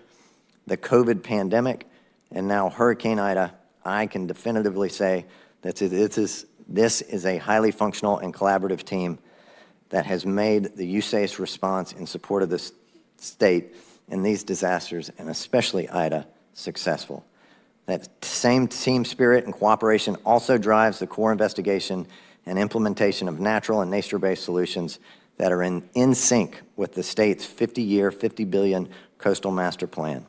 the COVID pandemic, and now Hurricane Ida, I can definitively say that this is a highly functional and collaborative team that has made the USACE response in support of the state in these disasters, and especially Ida, successful. That same team spirit and cooperation also drives the Corps investigation and implementation of natural and nature-based solutions that are in sync with the state's 50-year, $50 billion coastal master plan.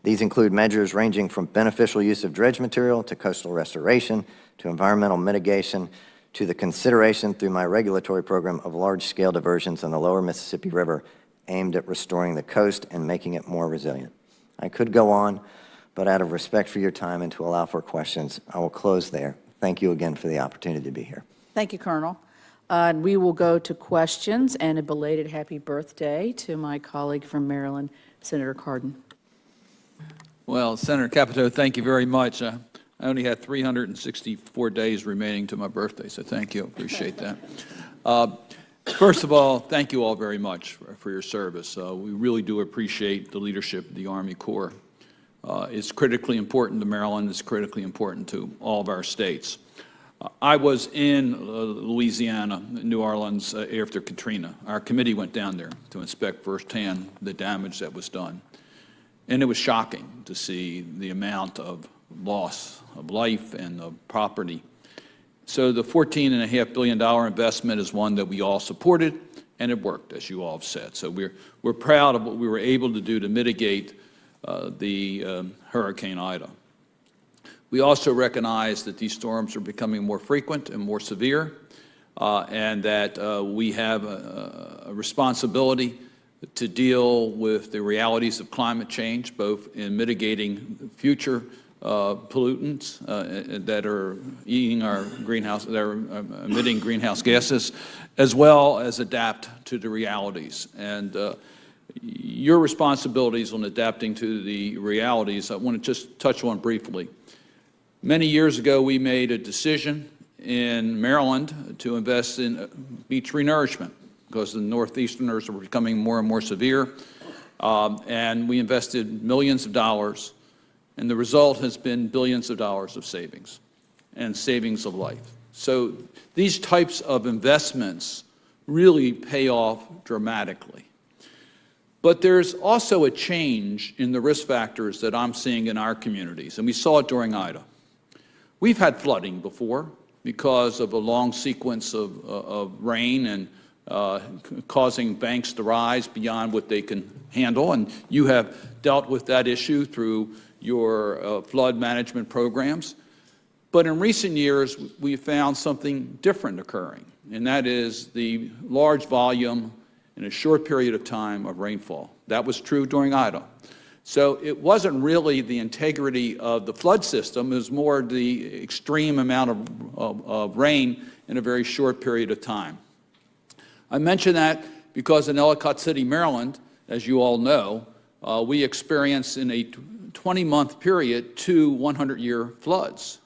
These include measures ranging from beneficial use of dredge material to coastal restoration to environmental mitigation to the consideration through my regulatory program of large-scale diversions on the lower Mississippi River aimed at restoring the coast and making it more resilient. I could go on, but out of respect for your time and to allow for questions, I will close there. Thank you again for the opportunity to be here. Thank you, Colonel. We will go to questions, and a belated happy birthday to my colleague from Maryland, Senator Cardin. Well, Senator Capito, thank you very much. I only had 364 days remaining to my birthday, so thank you. Appreciate that. First of all, thank you all very much for your service. We really do appreciate the leadership of the Army Corps. It's critically important to Maryland. It's critically important to all of our states. I was in Louisiana, New Orleans, after Katrina. Our committee went down there to inspect firsthand the damage that was done. And it was shocking to see the amount of loss of life and of property. So the $14.5 billion investment is one that we all supported, and it worked, as you all have said. So we're proud of what we were able to do to mitigate the Hurricane Ida. We also recognize that these storms are becoming more frequent and more severe, and that we have a responsibility to deal with the realities of climate change, both in mitigating future pollutants that are eating our greenhouse, that are emitting greenhouse gases, as well as adapt to the realities. And your responsibilities on adapting to the realities, I want to just touch on briefly. Many years ago, we made a decision in Maryland to invest in beach renourishment because the northeasterners were becoming more and more severe. And we invested millions of dollars And the result has been billions of dollars of savings and savings of life. So these types of investments really pay off dramatically. But there's also a change in the risk factors that I'm seeing in our communities, and we saw it during Ida. We've had flooding before because of a long sequence of rain and causing banks to rise beyond what they can handle, and you have dealt with that issue through your flood management programs. But in recent years, we found something different occurring, and that is the large volume in a short period of time of rainfall. That was true during Ida. So it wasn't really the integrity of the flood system, it was more the extreme amount of rain in a very short period of time. I mention that because in Ellicott City, Maryland, as you all know, we experienced in a 20-month period 2 100-year floods.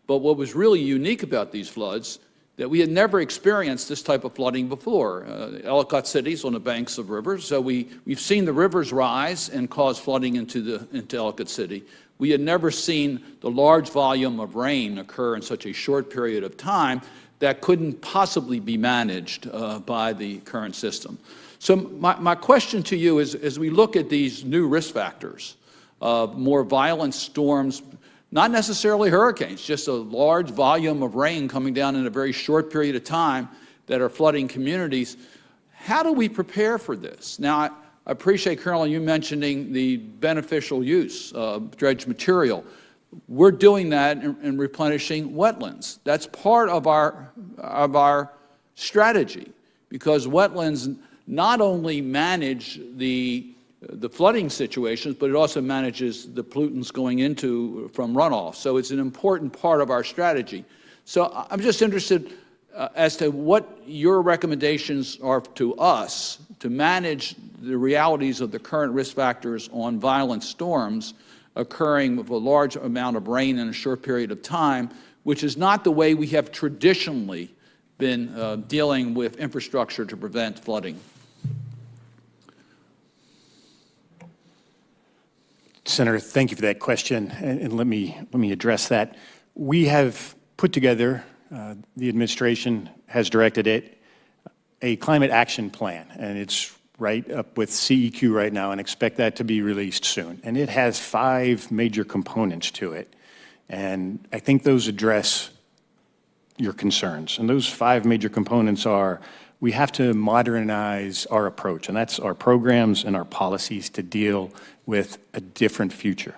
But what was really unique about these floods, that we had never experienced this type of flooding before. Ellicott City is on the banks of rivers, so we've seen the rivers rise and cause flooding into Ellicott City. We had never seen the large volume of rain occur in such a short period of time that couldn't possibly be managed by the current system. So my question to you is, as we look at these new risk factors, more violent storms, not necessarily hurricanes, just a large volume of rain coming down in a very short period of time that are flooding communities, how do we prepare for this? Now, I appreciate, Colonel, you mentioning the beneficial use of dredge material. We're doing that in replenishing wetlands. That's part of our strategy, because wetlands not only manage the flooding situations, but it also manages the pollutants going into from runoff. So it's an important part of our strategy. So I'm just interested as to what your recommendations are to us to manage the realities of the current risk factors on violent storms occurring with a large amount of rain in a short period of time, which is not the way we have traditionally been dealing with infrastructure to prevent flooding. Senator, thank you for that question, and let me address that. We have put together, the administration has directed it, a climate action plan, and it's right up with CEQ right now, and expect that to be released soon. And it has 5 major components to it, and I think those address your concerns. And those 5 major components are: we have to modernize our approach, and that's our programs and our policies to deal with a different future.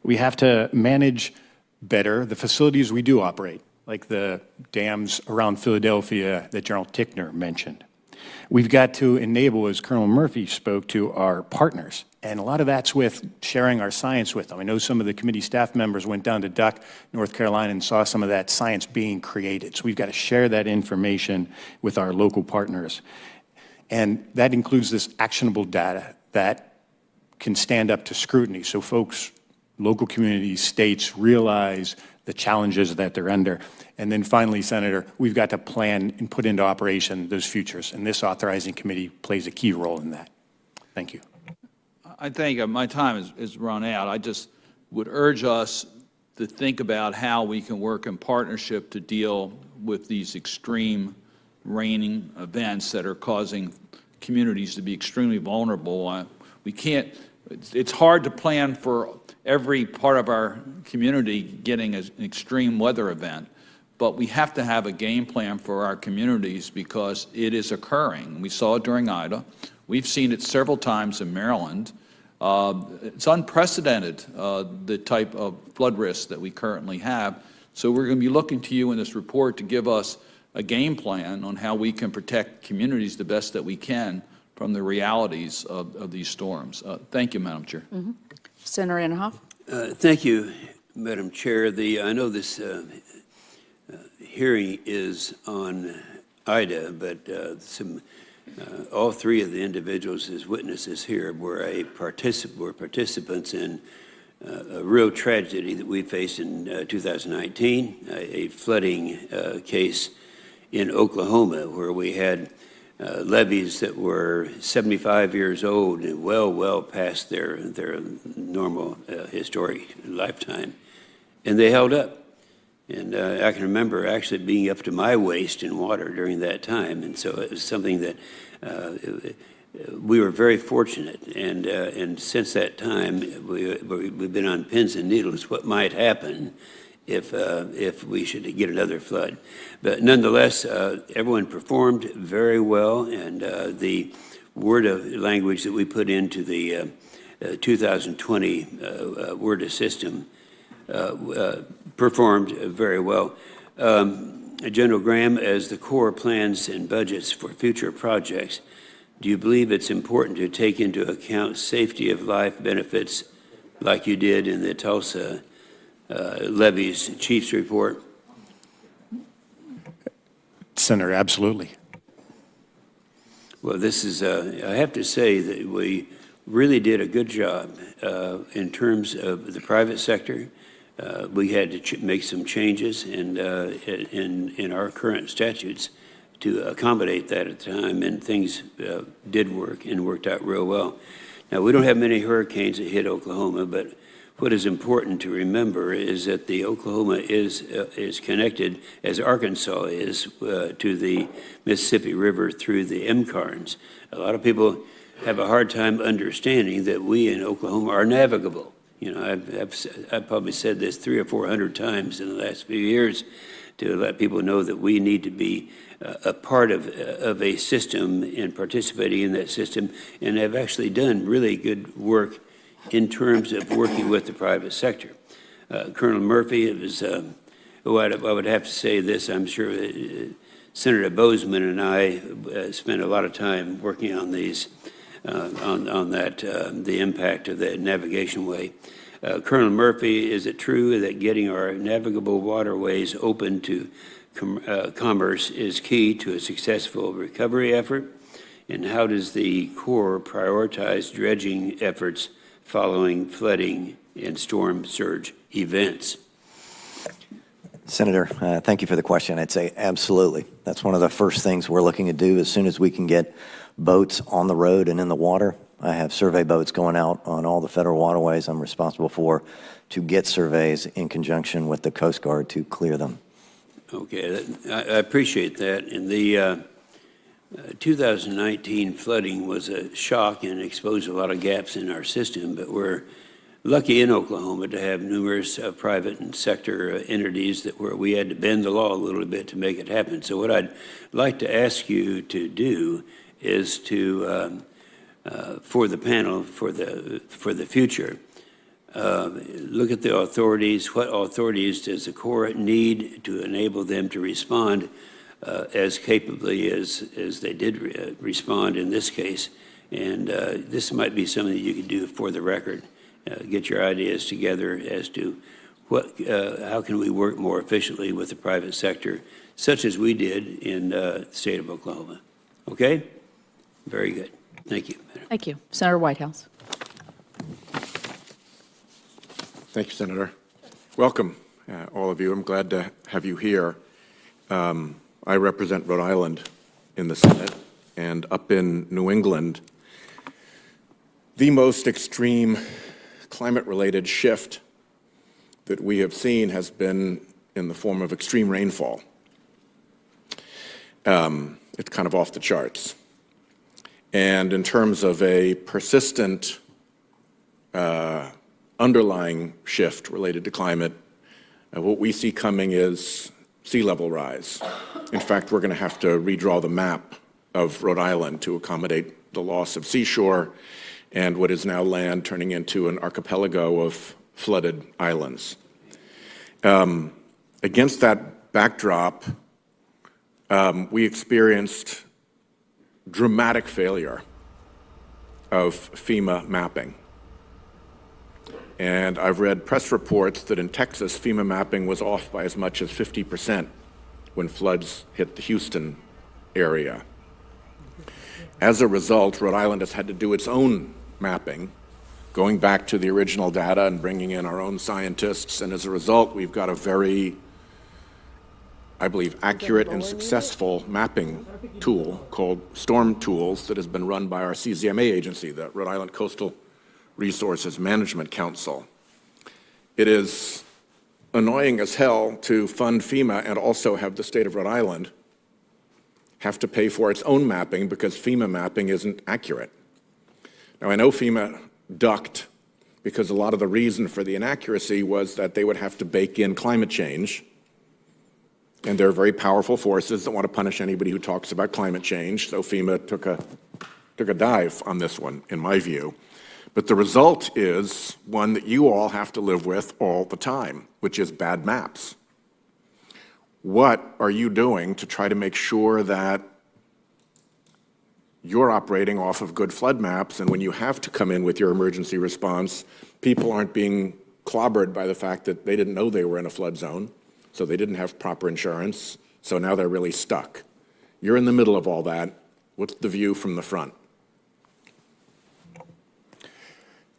We have to manage better the facilities we do operate, like the dams around Philadelphia that General Tickner mentioned. We've got to enable, as Colonel Murphy spoke to, our partners, and a lot of that's with sharing our science with them. I know some of the committee staff members went down to Duck, North Carolina, and saw some of that science being created. So we've got to share that information with our local partners. And that includes this actionable data that can stand up to scrutiny, so folks, local communities, states realize the challenges that they're under. And then finally, Senator, we've got to plan and put into operation those futures, and this authorizing committee plays a key role in that. Thank you. I think my time is run out. I just would urge us to think about how we can work in partnership to deal with these extreme raining events that are causing communities to be extremely vulnerable. We can't, it's hard to plan for every part of our community getting an extreme weather event, but we have to have a game plan for our communities because it is occurring. We saw it during Ida. We've seen it several times in Maryland. It's unprecedented, the type of flood risk that we currently have. So we're going to be looking to you in this report to give us a game plan on how we can protect communities the best that we can from the realities of these storms. Thank you, Madam Chair. Mm-hmm. Senator Inhofe. Thank you, Madam Chair. I know this hearing is on Ida, but all 3 of the individuals as witnesses here were participants in a real tragedy that we faced in 2019, a flooding case in Oklahoma, where we had levees that were 75 years old and well past their normal historic lifetime, and they held up. And I can remember actually being up to my waist in water during that time, and so it was something that we were very fortunate. And since that time, we've been on pins and needles what might happen if we should get another flood. But nonetheless, everyone performed very well, and the word of language that we put into the 2020 WRDA system performed very well. General Graham, as the Corps plans and budgets for future projects, do you believe it's important to take into account safety of life benefits like you did in the Tulsa levees chief's report? Senator, absolutely. Well, this is, I have to say that we really did a good job in terms of the private sector. We had to make some changes in our current statutes to accommodate that at the time, and things did work and worked out real well. Now, we don't have many hurricanes that hit Oklahoma, but what is important to remember is that the Oklahoma is connected, as Arkansas is, to the Mississippi River through the MCARNs. A lot of people have a hard time understanding that we in Oklahoma are navigable. You know, I've probably said this 300 or 400 times in the last few years to let people know that we need to be a part of a system and participating in that system, and have actually done really good work in terms of working with the private sector. Colonel Murphy, it was, I would have to say this, I'm sure Senator Bozeman and I spent a lot of time working on these, on that, the impact of the navigation way. Colonel Murphy, is it true that getting our navigable waterways open to commerce is key to a successful recovery effort? And how does the Corps prioritize dredging efforts following flooding and storm surge events? Senator, thank you for the question. I'd say absolutely. That's one of the first things we're looking to do as soon as we can get boats on the road and in the water. I have survey boats going out on all the federal waterways I'm responsible for to get surveys in conjunction with the Coast Guard to clear them. Okay, I appreciate that. And the 2019 flooding was a shock and exposed a lot of gaps in our system, but we're lucky in Oklahoma to have numerous private and sector entities where we had to bend the law a little bit to make it happen. So what I'd like to ask you to do is to, for the panel, for the future, look at the authorities. What authorities does the Corps need to enable them to respond as capably as they did respond in this case? And this might be something that you could do for the record. Get your ideas together as to how can we work more efficiently with the private sector, such as we did in the state of Oklahoma. Okay? Very good. Thank you. Thank you. Senator Whitehouse. Thank you, Senator. Welcome, all of you. I'm glad to have you here. I represent Rhode Island in the Senate, and up in New England, the most extreme climate-related shift that we have seen has been in the form of extreme rainfall. It's kind of off the charts. And in terms of a persistent underlying shift related to climate, what we see coming is sea level rise. In fact, we're going to have to redraw the map of Rhode Island to accommodate the loss of seashore and what is now land turning into an archipelago of flooded islands. Against that backdrop, we experienced dramatic failure of FEMA mapping. And I've read press reports that in Texas, FEMA mapping was off by as much as 50% when floods hit the Houston area. As a result, Rhode Island has had to do its own mapping, going back to the original data and bringing in our own scientists. And as a result, we've got a very I believe, accurate and successful mapping tool called Storm Tools that has been run by our CZMA agency, the Rhode Island Coastal Resources Management Council. It is annoying as hell to fund FEMA and also have the state of Rhode Island have to pay for its own mapping because FEMA mapping isn't accurate. Now, I know FEMA ducked because a lot of the reason for the inaccuracy was that they would have to bake in climate change. And there are very powerful forces that want to punish anybody who talks about climate change. So FEMA took a dive on this one, in my view. But the result is one that you all have to live with all the time, which is bad maps. What are you doing to try to make sure that you're operating off of good flood maps, and when you have to come in with your emergency response, people aren't being clobbered by the fact that they didn't know they were in a flood zone, so they didn't have proper insurance, so now they're really stuck. You're in the middle of all that. What's the view from the front?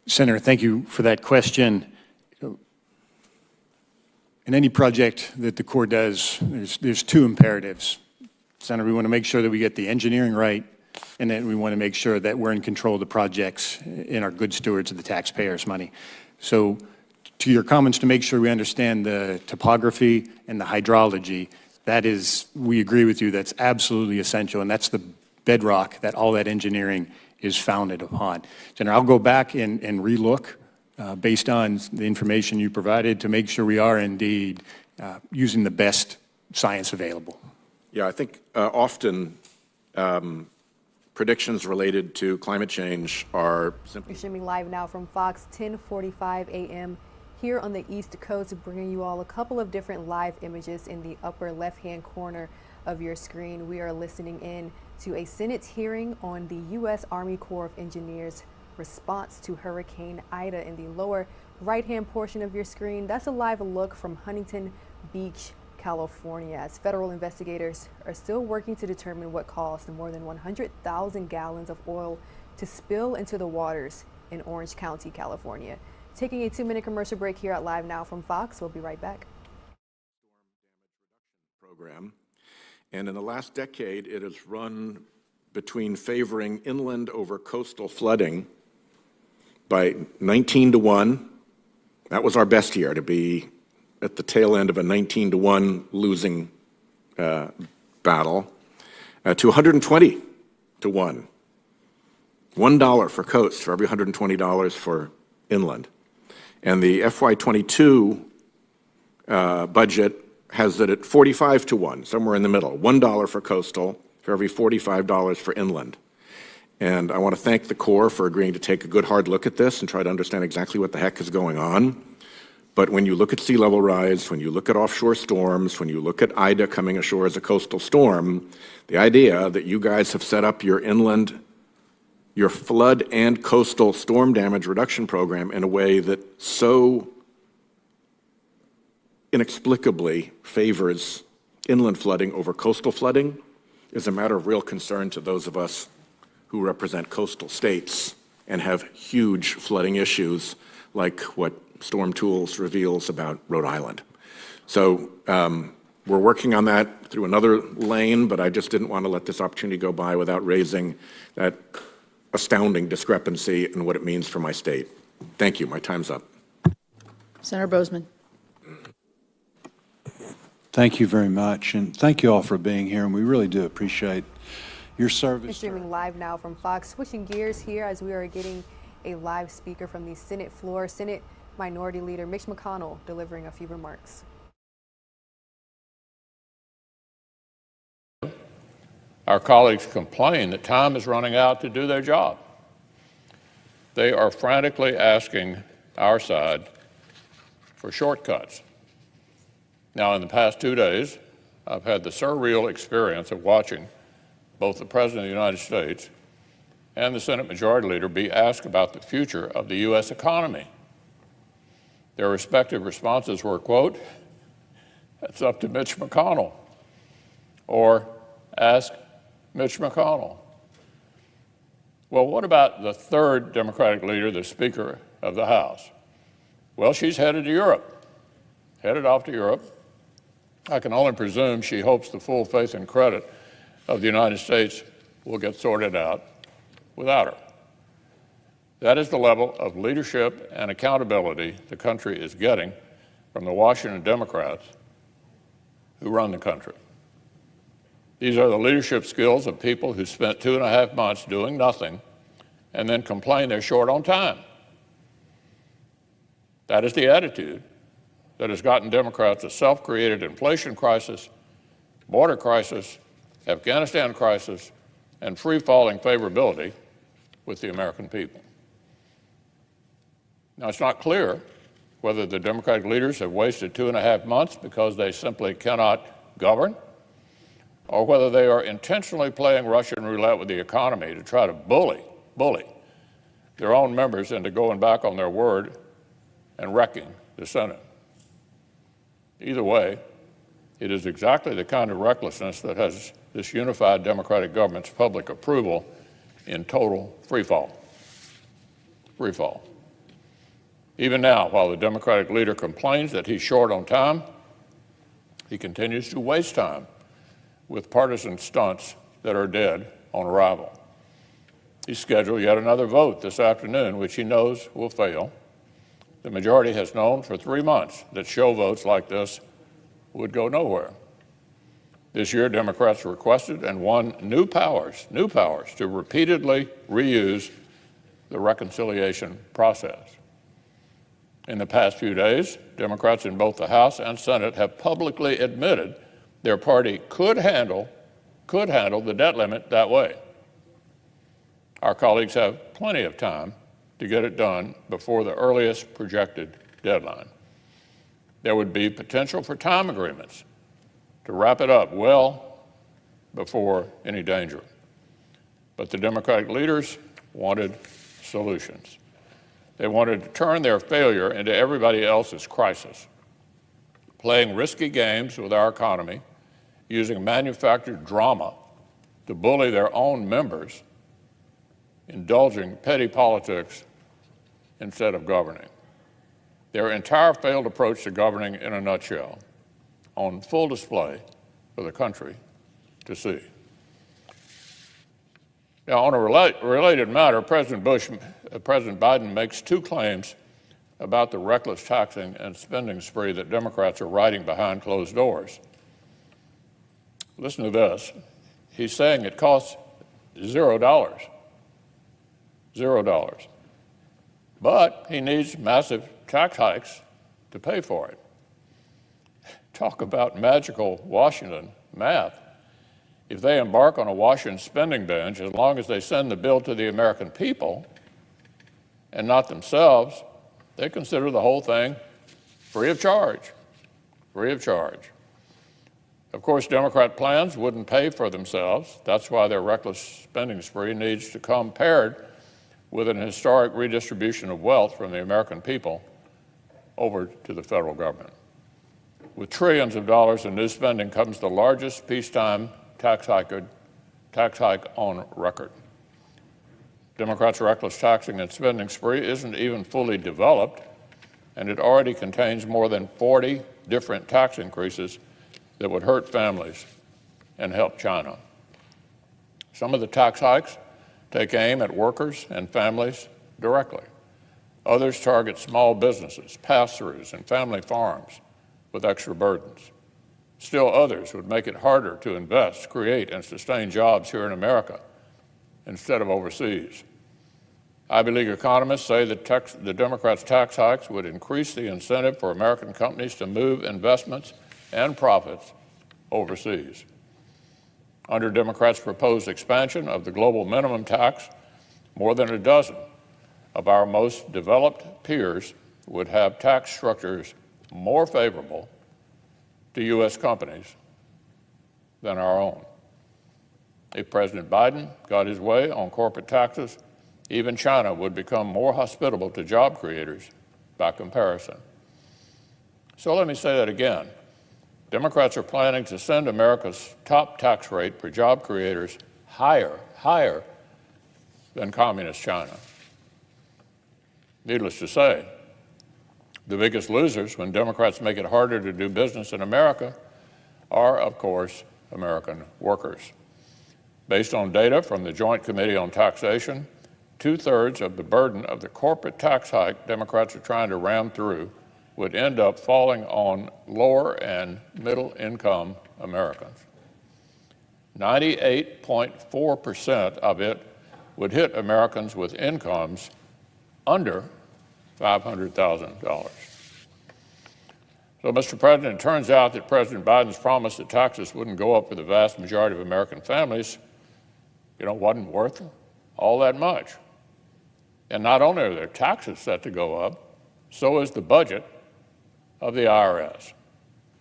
Senator, thank you for that question. In any project that the Corps does, there's two imperatives. Senator, we want to make sure that we get the engineering right, and then we want to make sure that we're in control of the projects and are good stewards of the taxpayers' money. So to your comments, to make sure we understand the topography and the hydrology, that is, we agree with you, that's absolutely essential, and that's the bedrock that all that engineering is founded upon. Senator, I'll go back and relook based on the information you provided to make sure we are indeed using the best science available. Yeah, I think often predictions related to climate change are simply... You're streaming live now from Fox, 10:45 a.m. here on the East Coast, bringing you all a couple of different live images in the upper left-hand corner of your screen. We are listening in to a Senate hearing on the U.S. Army Corps of Engineers response to Hurricane Ida. In the lower right-hand portion of your screen, that's a live look from Huntington Beach, California, as federal investigators are still working to determine what caused more than 100,000 gallons of oil to spill into the waters in Orange County, California. Taking a 2-minute commercial break here at Live Now from Fox. We'll be right back. Program. And in the last decade, it has run between favoring inland over coastal flooding by 19-1. That was our best year, to be at the tail end of a 19-1 losing battle, to 120-1. $1 for coast for every $120 for inland. And the FY22 budget has it at 45-1, somewhere in the middle. $1 for coastal for every $45 for inland. And I want to thank the Corps for agreeing to take a good hard look at this and try to understand exactly what the heck is going on. But when you look at sea level rise, when you look at offshore storms, when you look at Ida coming ashore as a coastal storm, the idea that you guys have set up your inland, your flood and coastal storm damage reduction program in a way that so inexplicably favors inland flooding over coastal flooding is a matter of real concern to those of us who represent coastal states and have huge flooding issues like what Storm Tools reveals about Rhode Island. So we're working on that through another lane, but I just didn't want to let this opportunity go by without raising that astounding discrepancy in what it means for my state. Thank you. My time's up. Senator Bozeman. Thank you very much, and thank you all for being here, and we really do appreciate your service. You're streaming live now from Fox. Switching gears here as we are getting a live speaker from the Senate floor. Senate Minority Leader Mitch McConnell delivering a few remarks. Our colleagues complain that time is running out to do their job. They are frantically asking our side for shortcuts. Now, in the past 2 days, I've had the surreal experience of watching both the President of the United States and the Senate Majority Leader be asked about the future of the U.S. economy. Their respective responses were, quote, "That's up to Mitch McConnell," or "Ask Mitch McConnell." Well, what about the third Democratic leader, the Speaker of the House? Well, she's headed to Europe, headed off to Europe. I can only presume she hopes the full faith and credit of the United States will get sorted out without her. That is the level of leadership and accountability the country is getting from the Washington Democrats who run the country. These are the leadership skills of people who spent 2.5 months doing nothing and then complain they're short on time. That is the attitude that has gotten Democrats a self-created inflation crisis, border crisis, Afghanistan crisis, and free-falling favorability with the American people. Now, it's not clear whether the Democratic leaders have wasted 2.5 months because they simply cannot govern, or whether they are intentionally playing Russian roulette with the economy to try to bully their own members into going back on their word and wrecking the Senate. Either way, it is exactly the kind of recklessness that has this unified Democratic government's public approval in total freefall. Even now, while the Democratic leader complains that he's short on time, he continues to waste time with partisan stunts that are dead on arrival. He's scheduled yet another vote this afternoon, which he knows will fail. The majority has known for 3 months that show votes like this would go nowhere. This year, Democrats requested and won new powers to repeatedly reuse the reconciliation process. In the past few days, Democrats in both the House and Senate have publicly admitted their party could handle the debt limit that way. Our colleagues have plenty of time to get it done before the earliest projected deadline. There would be potential for time agreements to wrap it up well before any danger. But the Democratic leaders wanted solutions. They wanted to turn their failure into everybody else's crisis, playing risky games with our economy, using manufactured drama to bully their own members, indulging petty politics instead of governing. Their entire failed approach to governing in a nutshell, on full display for the country to see. Now, on a related matter, President Biden makes 2 claims about the reckless taxing and spending spree that Democrats are riding behind closed doors. Listen to this. He's saying it costs $0. But he needs massive tax hikes to pay for it. Talk about magical Washington math. If they embark on a Washington spending binge, as long as they send the bill to the American people and not themselves, they consider the whole thing free of charge. Of course, Democrat plans wouldn't pay for themselves. That's why their reckless spending spree needs to come paired with an historic redistribution of wealth from the American people over to the federal government. With trillions of dollars in new spending comes the largest peacetime tax hike on record. Democrats' reckless taxing and spending spree isn't even fully developed, and it already contains more than 40 different tax increases that would hurt families and help China. Some of the tax hikes take aim at workers and families directly. Others target small businesses, pass-throughs, and family farms with extra burdens. Still others would make it harder to invest, create, and sustain jobs here in America instead of overseas. Ivy League economists say that the Democrats' tax hikes would increase the incentive for American companies to move investments and profits overseas. Under Democrats' proposed expansion of the global minimum tax, more than a dozen of our most developed peers would have tax structures more favorable to U.S. companies than our own. If President Biden got his way on corporate taxes, even China would become more hospitable to job creators by comparison. So let me say that again. Democrats are planning to send America's top tax rate for job creators higher than communist China. Needless to say, the biggest losers when Democrats make it harder to do business in America are, of course, American workers. Based on data from the Joint Committee on Taxation, 2/3 of the burden of the corporate tax hike Democrats are trying to ram through would end up falling on lower and middle income Americans. 98.4% of it would hit Americans with incomes under $500,000. So, Mr. President, it turns out that President Biden's promise that taxes wouldn't go up for the vast majority of American families, wasn't worth all that much. And not only are their taxes set to go up, so is the budget of the IRS.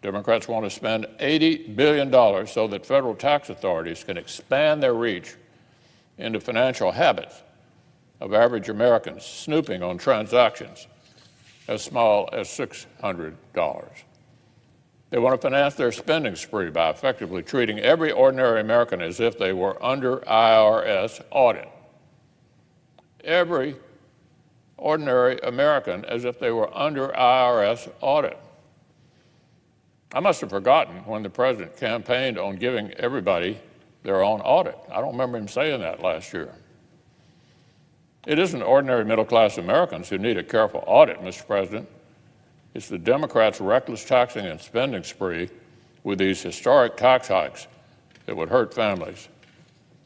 Democrats want to spend $80 billion so that federal tax authorities can expand their reach into financial habits of average Americans, snooping on transactions as small as $600. They want to finance their spending spree by effectively treating every ordinary American as if they were under IRS audit. Every ordinary American as if they were under IRS audit. I must have forgotten when the president campaigned on giving everybody their own audit. I don't remember him saying that last year. It isn't ordinary middle-class Americans who need a careful audit, Mr. President. It's the Democrats' reckless taxing and spending spree with these historic tax hikes that would hurt families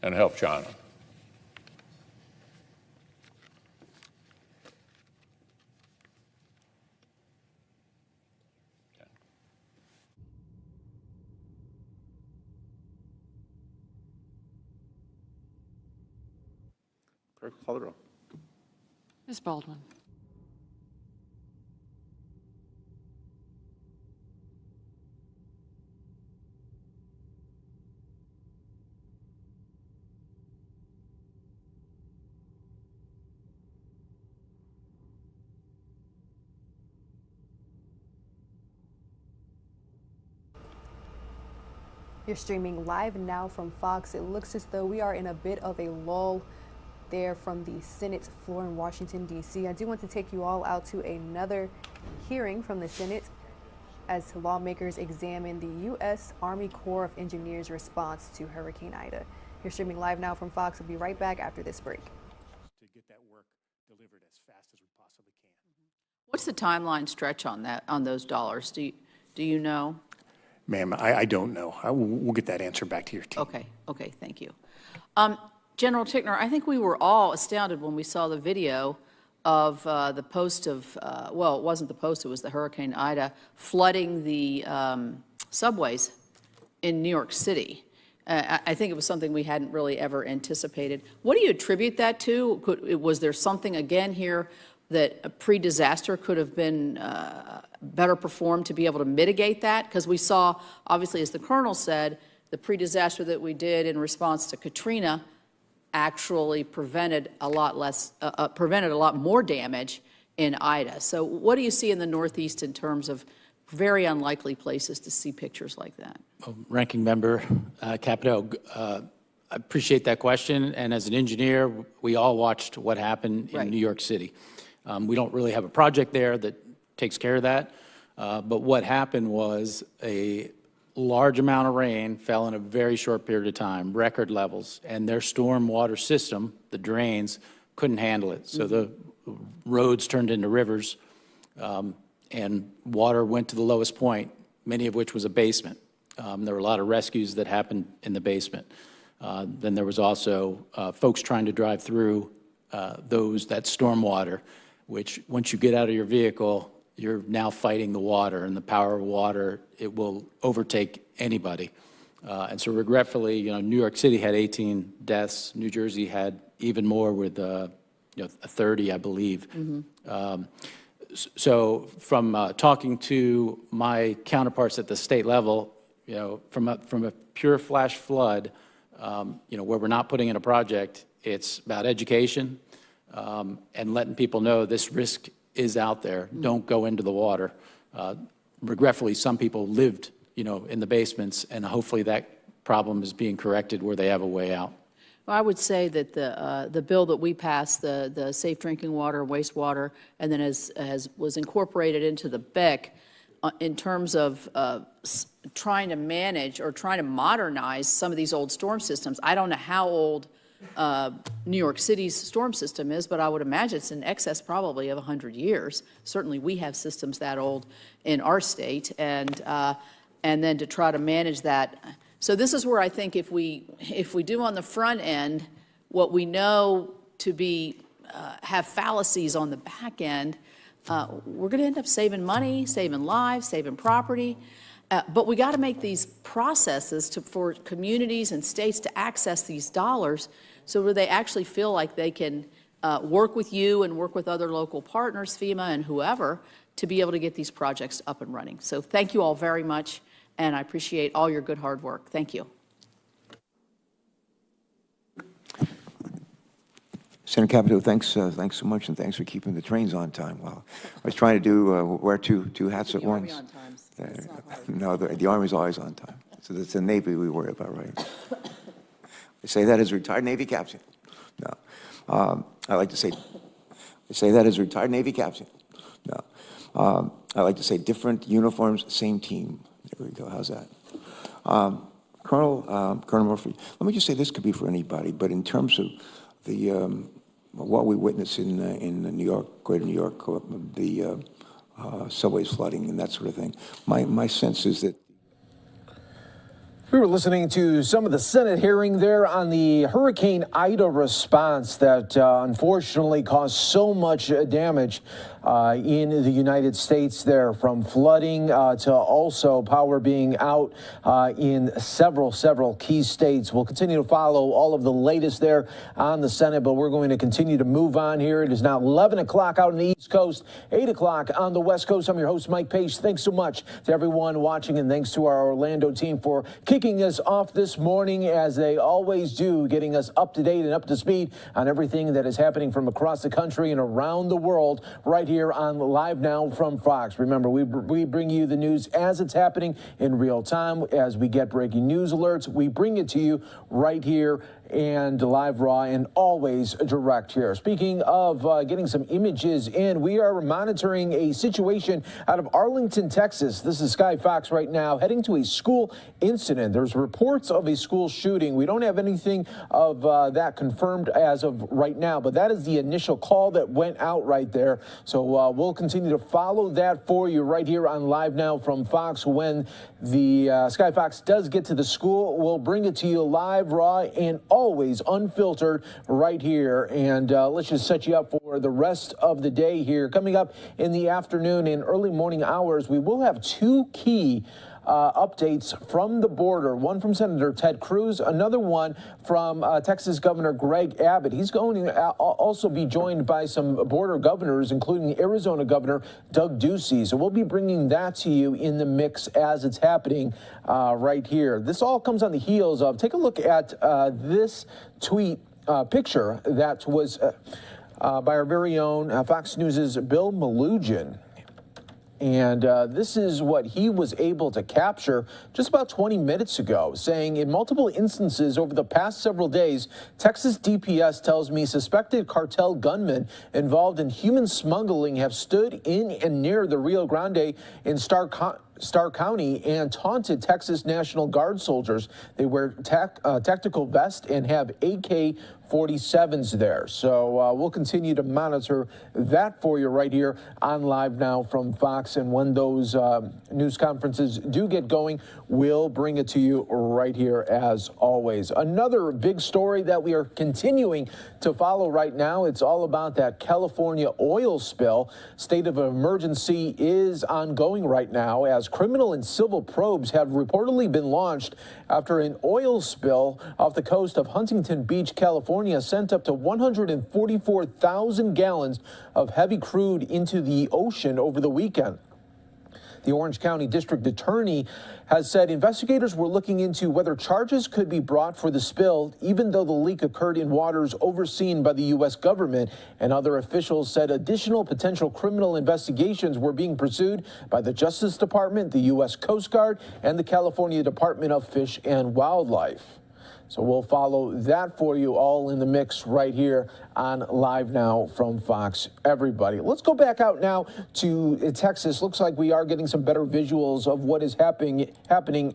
and help China. Clerk, call the roll. Ms. Baldwin. You're streaming live now from Fox. It looks as though we are in a bit of a lull there from the Senate floor in Washington, D.C. I do want to take you all out to another hearing from the Senate as lawmakers examine the U.S. Army Corps of Engineers' response to Hurricane Ida. You're streaming live now from Fox. We'll be right back after this break. To get that work delivered as fast as we possibly can. What's the timeline stretch on that, on those dollars? Do you know? Ma'am, I don't know. We'll get that answer back to your team. Okay, thank you. General Tickner, I think we were all astounded when we saw the video of the post of, well, it wasn't the post, it was the Hurricane Ida flooding the subways in New York City. I think it was something we hadn't really ever anticipated. What do you attribute that to? Was there something, again, here that a pre-disaster could have been better performed to be able to mitigate that? Because we saw, obviously, as the Colonel said, the pre-disaster that we did in response to Katrina actually prevented a lot more damage in Ida. So what do you see in the Northeast in terms of very unlikely places to see pictures like that? Ranking Member Capito, I appreciate that question. And as an engineer, we all watched what happened in New York City. We don't really have a project there that takes care of that. But what happened was a large amount of rain fell in a very short period of time, record levels, and their storm water system, the drains, couldn't handle it. So the roads turned into rivers, and water went to the lowest point, many of which was a basement. There were a lot of rescues that happened in the basement. Then there was also folks trying to drive through that storm water, which once you get out of your vehicle, you're now fighting the water, and the power of water, it will overtake anybody. And so regretfully, New York City had 18 deaths. New Jersey had even more with 30, I believe. So from talking to my counterparts at the state level, from a pure flash flood, where we're not putting in a project, it's about education and letting people know this risk is out there. Don't go into the water. Regretfully, some people lived, in the basements, and hopefully that problem is being corrected where they have a way out. Well, I would say that the bill that we passed, the Safe Drinking Water, Wastewater, and then as was incorporated into the BEC in terms of trying to manage or trying to modernize some of these old storm systems. I don't know how old New York City's storm system is, but I would imagine it's in excess probably of 100 years. Certainly we have systems that old in our state, and then to try to manage that. So this is where I think if we do on the front end what we know to be have fallacies on the back end, we're going to end up saving money, saving lives, saving property. But we got to make these processes for communities and states to access these dollars so where they actually feel like they can work with you and work with other local partners, FEMA and whoever, to be able to get these projects up and running. So thank you all very much, and I appreciate all your good hard work. Thank you. Senator Capito, thanks so much, and thanks for keeping the trains on time. Well, I was trying to do wear two hats at once. On times. No, the Army's always on time. So it's the Navy we worry about, right? I say that as a retired Navy captain. No, I like to say that as a retired Navy captain. No, I like to say different uniforms, same team. There we go. How's that? Colonel Murphy, let me just say this could be for anybody, but in terms of the what we witness in New York, Greater New York, the subways flooding and that sort of thing, my sense is that. We were listening to some of the Senate hearing there on the Hurricane Ida response that unfortunately caused so much damage in the United States there, from flooding to also power being out in several key states. We'll continue to follow all of the latest there on the Senate, but we're going to continue to move on here. It is now 11 o'clock out on the East Coast, 8 o'clock on the West Coast. I'm your host, Mike Page. Thanks so much to everyone watching, and thanks to our Orlando team for kicking us off this morning, as they always do, getting us up to date and up to speed on everything that is happening from across the country and around the world right here on Live Now from Fox. Remember, we bring you the news as it's happening in real time. As we get breaking news alerts, we bring it to you right here and live, raw, and always direct here. Speaking of getting some images in, we are monitoring a situation out of Arlington, Texas. This is Sky Fox right now, heading to a school incident. There's reports of a school shooting. We don't have anything of that confirmed as of right now, but that is the initial call that went out right there. So we'll continue to follow that for you right here on Live Now from Fox. When the Sky Fox does get to the school, we'll bring it to you live, raw, and always unfiltered right here. And let's just set you up for the rest of the day here. Coming up in the afternoon and early morning hours, we will have two key updates from the border. One from Senator Ted Cruz, another one from Texas Governor Greg Abbott. He's going to also be joined by some border governors, including Arizona Governor Doug Ducey. So we'll be bringing that to you in the mix as it's happening right here. This all comes on the heels of, take a look at this tweet picture that was by our very own Fox News' Bill Malugin. And this is what he was able to capture just about 20 minutes ago, saying, in multiple instances over the past several days, Texas DPS tells me suspected cartel gunmen involved in human smuggling have stood in and near the Rio Grande in Starr County and taunted Texas National Guard soldiers. They wear tactical vests and have AK-47s there. So we'll continue to monitor that for you right here on Live Now from Fox. And when those news conferences do get going, we'll bring it to you right here as always. Another big story that we are continuing to follow right now, it's all about that California oil spill. State of emergency is ongoing right now as criminal and civil probes have reportedly been launched after an oil spill off the coast of Huntington Beach, California, sent up to 144,000 gallons of heavy crude into the ocean over the weekend. The Orange County District Attorney has said investigators were looking into whether charges could be brought for the spill, even though the leak occurred in waters overseen by the U.S. government. And other officials said additional potential criminal investigations were being pursued by the Justice Department, the U.S. Coast Guard, and the California Department of Fish and Wildlife. So we'll follow that for you all in the mix right here on Live Now from Fox, everybody. Let's go back out now to Texas. Looks like we are getting some better visuals of what is happening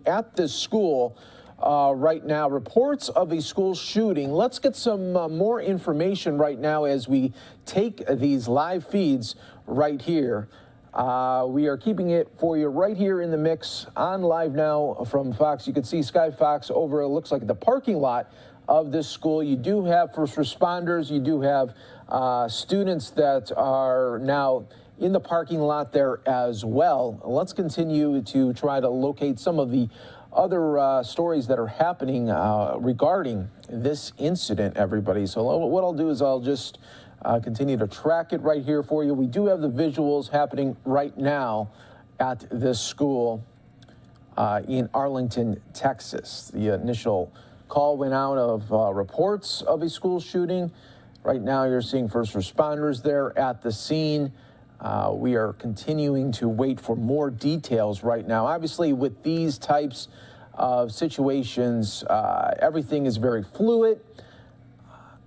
at this school right now. Reports of a school shooting. Let's get some more information right now as we take these live feeds right here. We are keeping it for you right here in the mix on Live Now from Fox. You can see Sky Fox over, it looks like the parking lot of this school. You do have first responders. You do have students that are now in the parking lot there as well. Let's continue to try to locate some of the other stories that are happening regarding this incident, everybody. So what I'll do is I'll just continue to track it right here for you. We do have the visuals happening right now at this school in Arlington, Texas. The initial call went out of reports of a school shooting. Right now you're seeing first responders there at the scene. We are continuing to wait for more details right now. Obviously, with these types of situations, everything is very fluid.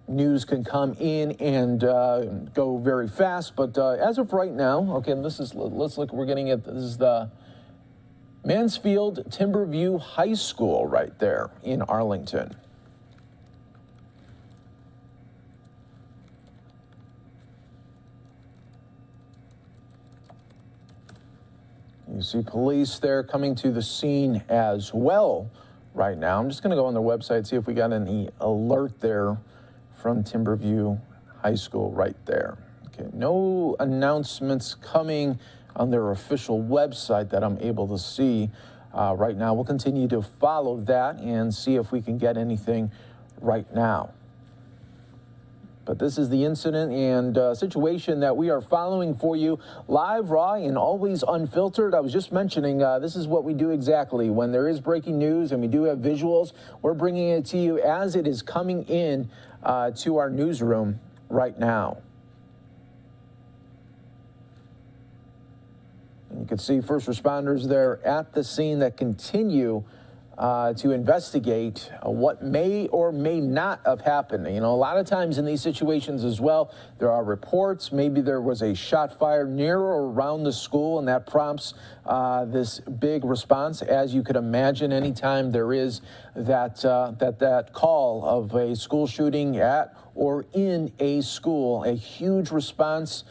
News can come in and go very fast, but as of right now, okay, let's look, we're getting at, this is the Mansfield Timberview High School right there in Arlington. You see police there coming to the scene as well right now. I'm just going to go on their website, see if we got any alert there from Timberview High School right there. Okay, no announcements coming on their official website that I'm able to see right now. We'll continue to follow that and see if we can get anything right now. But this is the incident and situation that we are following for you live, raw, and always unfiltered. I was just mentioning this is what we do exactly. When there is breaking news and we do have visuals, we're bringing it to you as it is coming in to our newsroom right now. And you can see first responders there at the scene that continue to investigate what may or may not have happened. You know, a lot of times in these situations as well, there are reports, maybe there was a shot fired near or around the school, and that prompts this big response. As you could imagine, anytime there is that call of a school shooting at or in a school, a huge response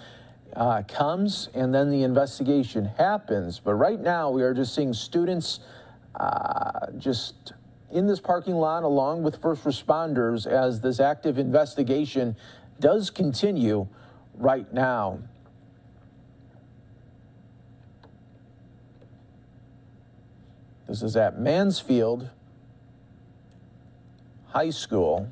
comes, and then the investigation happens. But right now, we are just seeing students just in this parking lot along with first responders as this active investigation does continue right now. This is at Mansfield High School,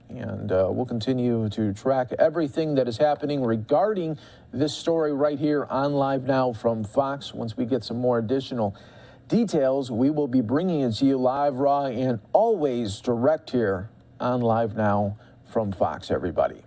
and we'll continue to track everything that is happening regarding this story right here on Live Now from Fox. Once we get some more additional details, we will be bringing it to you live, raw, and always direct here on Live Now from Fox, everybody.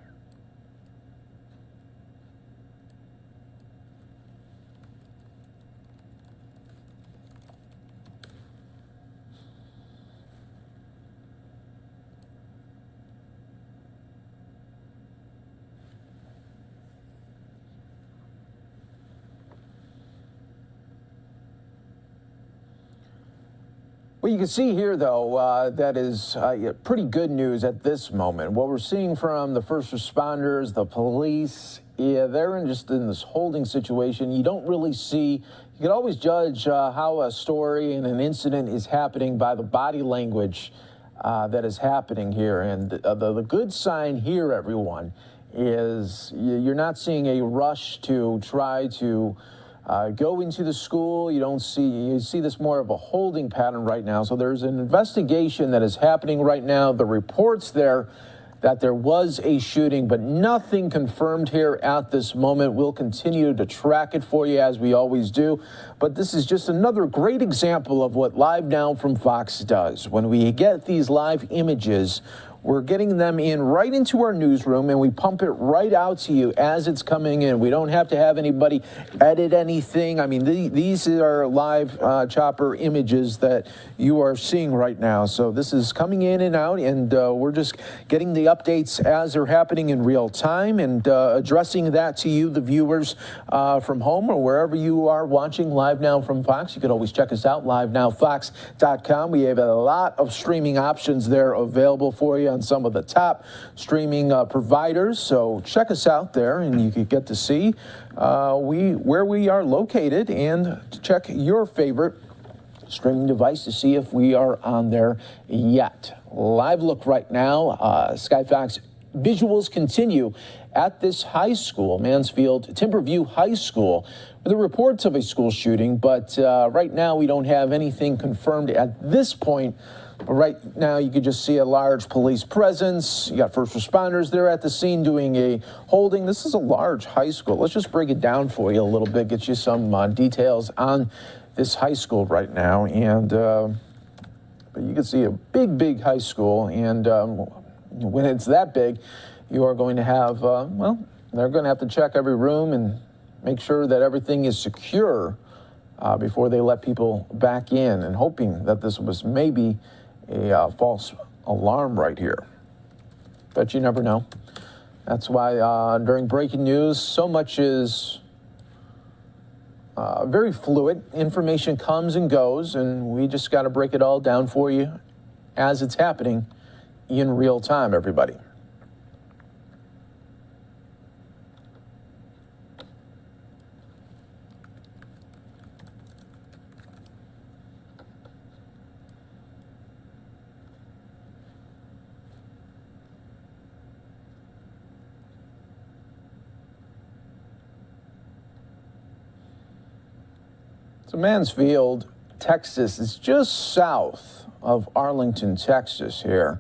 Well, you can see here, though, that is pretty good news at this moment. What we're seeing from the first responders, the police, they're just in this holding situation. You don't really see, you can always judge how a story and an incident is happening by the body language that is happening here. And the good sign here, everyone, is you're not seeing a rush to try to go into the school. You see this more of a holding pattern right now. So there's an investigation that is happening right now. The reports there that there was a shooting, but nothing confirmed here at this moment. We'll continue to track it for you as we always do. But this is just another great example of what Live Now from Fox does. When we get these live images, we're getting them in right into our newsroom, and we pump it right out to you as it's coming in. We don't have to have anybody edit anything. I mean, these are live chopper images that you are seeing right now. So this is coming in and out, and we're just getting the updates as they're happening in real time and addressing that to you, the viewers from home or wherever you are watching Live Now from Fox. You can always check us out, livenowfox.com. We have a lot of streaming options there available for you on some of the top streaming providers. So check us out there, and you can get to see where we are located and check your favorite streaming device to see if we are on there yet. Live look right now. Sky Fox visuals continue at this high school, Mansfield Timberview High School, with the reports of a school shooting, but right now we don't have anything confirmed at this point. But right now you can just see a large police presence. You got first responders there at the scene doing a holding. This is a large high school. Let's just break it down for you a little bit, get you some details on this high school right now. And but you can see a big high school, and when it's that big, you are going to have, well, they're going to have to check every room and make sure that everything is secure before they let people back in, and hoping that this was maybe a false alarm right here. But you never know. That's why during breaking news, so much is very fluid. Information comes and goes, and we just got to break it all down for you as it's happening in real time, everybody. So Mansfield, Texas is just south of Arlington, Texas here.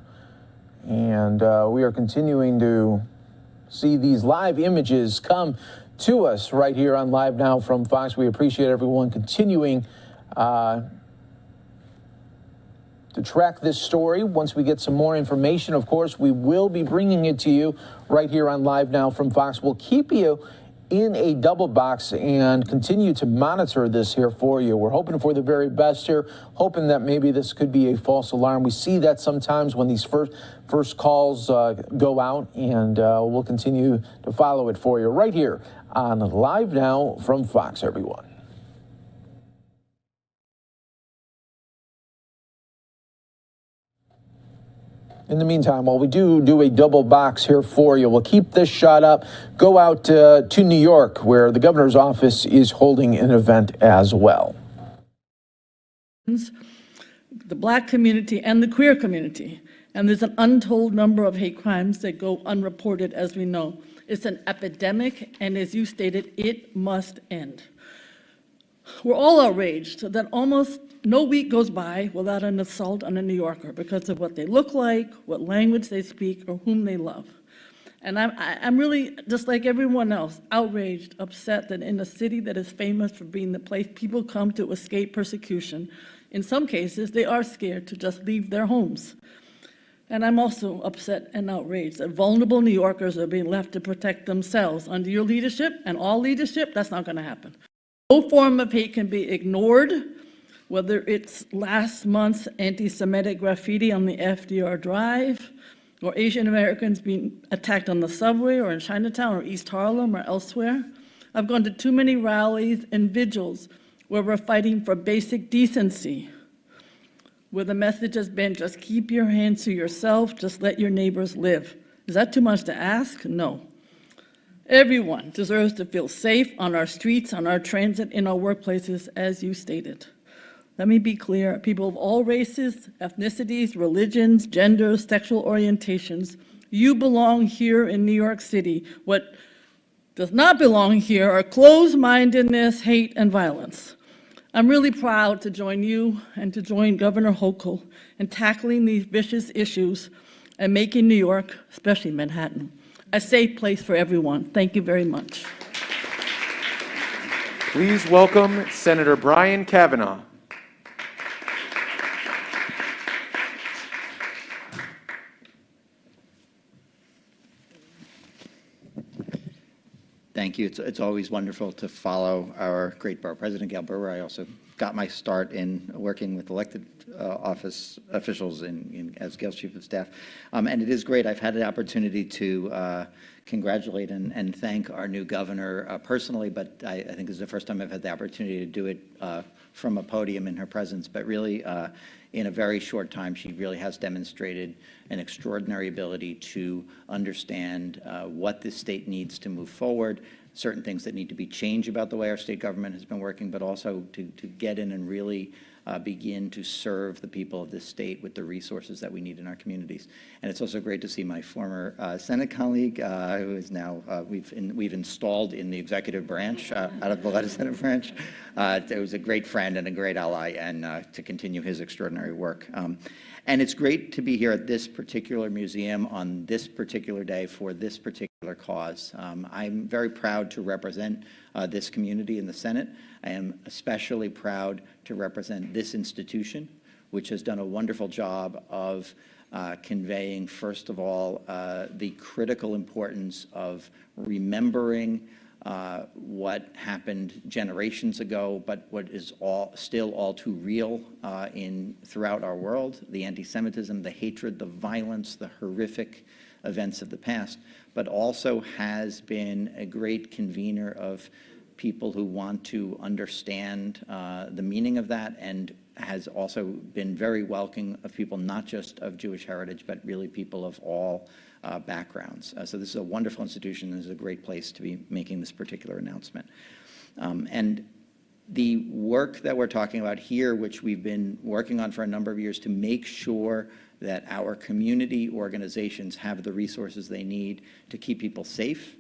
And we are continuing to see these live images come to us right here on Live Now from Fox. We appreciate everyone continuing to track this story. Once we get some more information, of course, we will be bringing it to you right here on Live Now from Fox. We'll keep you in a double box and continue to monitor this here for you. We're hoping for the very best here, hoping that maybe this could be a false alarm. We see that sometimes when these first calls go out, and we'll continue to follow it for you right here on Live Now from Fox, everyone. In the meantime, while we do a double box here for you, we'll keep this shot up, go out to New York, where the governor's office is holding an event as well. The black community and the queer community. And there's an untold number of hate crimes that go unreported, as we know. It's an epidemic, and as you stated, it must end. We're all outraged that almost no week goes by without an assault on a New Yorker because of what they look like, what language they speak, or whom they love. And I'm really, just like everyone else, outraged, upset that in a city that is famous for being the place people come to escape persecution, in some cases, they are scared to just leave their homes. And I'm also upset and outraged that vulnerable New Yorkers are being left to protect themselves. Under your leadership and all leadership, that's not going to happen. No form of hate can be ignored, whether it's last month's anti-Semitic graffiti on the FDR Drive, or Asian Americans being attacked on the subway or in Chinatown or East Harlem or elsewhere. I've gone to too many rallies and vigils where we're fighting for basic decency, where the message has been, just keep your hands to yourself, just let your neighbors live. Is that too much to ask? No. Everyone deserves to feel safe on our streets, on our transit, in our workplaces, as you stated. Let me be clear, people of all races, ethnicities, religions, genders, sexual orientations, you belong here in New York City. What does not belong here are closed-mindedness, hate, and violence. I'm really proud to join you and to join Governor Hochul in tackling these vicious issues and making New York, especially Manhattan, a safe place for everyone. Thank you very much. Please welcome Senator Brian Kavanaugh. Thank you. It's always wonderful to follow our great borough president, Gail Brewer. I also got my start in working with elected office officials as Gail's chief of staff. And it is great. I've had the opportunity to congratulate and thank our new governor personally, but I think this is the first time I've had the opportunity to do it from a podium in her presence. But really, in a very short time, she really has demonstrated an extraordinary ability to understand what this state needs to move forward, certain things that need to be changed about the way our state government has been working, but also to get in and really begin to serve the people of this state with the resources that we need in our communities. And it's also great to see my former Senate colleague, who is now, we've installed in the executive branch, out of the legislative branch. It was a great friend and a great ally, and to continue his extraordinary work. And it's great to be here at this particular museum on this particular day for this particular cause. I'm very proud to represent this community in the Senate. I am especially proud to represent this institution, which has done a wonderful job of conveying, first of all, the critical importance of remembering what happened generations ago, but what is still all too real throughout our world, the anti-Semitism, the hatred, the violence, the horrific events of the past, but also has been a great convener of people who want to understand the meaning of that, and has also been very welcoming of people not just of Jewish heritage, but really people of all backgrounds. So this is a wonderful institution. This is a great place to be making this particular announcement. And the work that we're talking about here, which we've been working on for a number of years to make sure that our community organizations have the resources they need to keep people safe